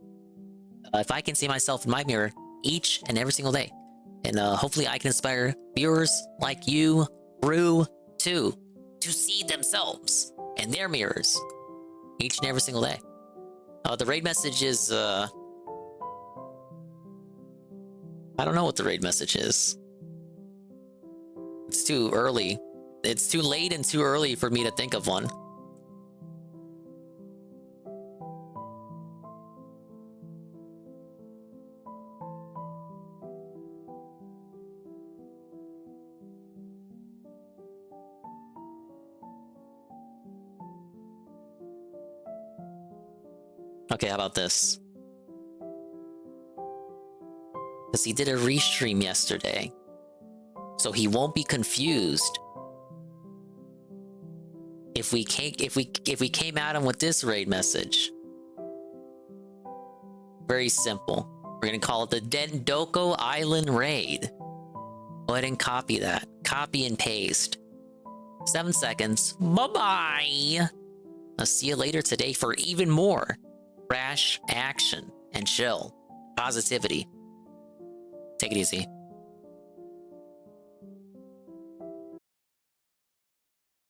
If I can see myself in my mirror each and every single day, and hopefully I can inspire viewers like you through to see themselves in their mirrors each and every single day. The raid message is, I don't know what the raid message is. It's too early. It's too late and too early for me to think of one. Okay, how about this? Because he did a restream yesterday, so he won't be confused if we came at him with this raid message. Very simple. We're gonna call it the Dendoko Island Raid. Go ahead and copy that. Copy and paste. 7 seconds. Bye-bye. I'll see you later today for even more rash action and chill positivity. Take it easy.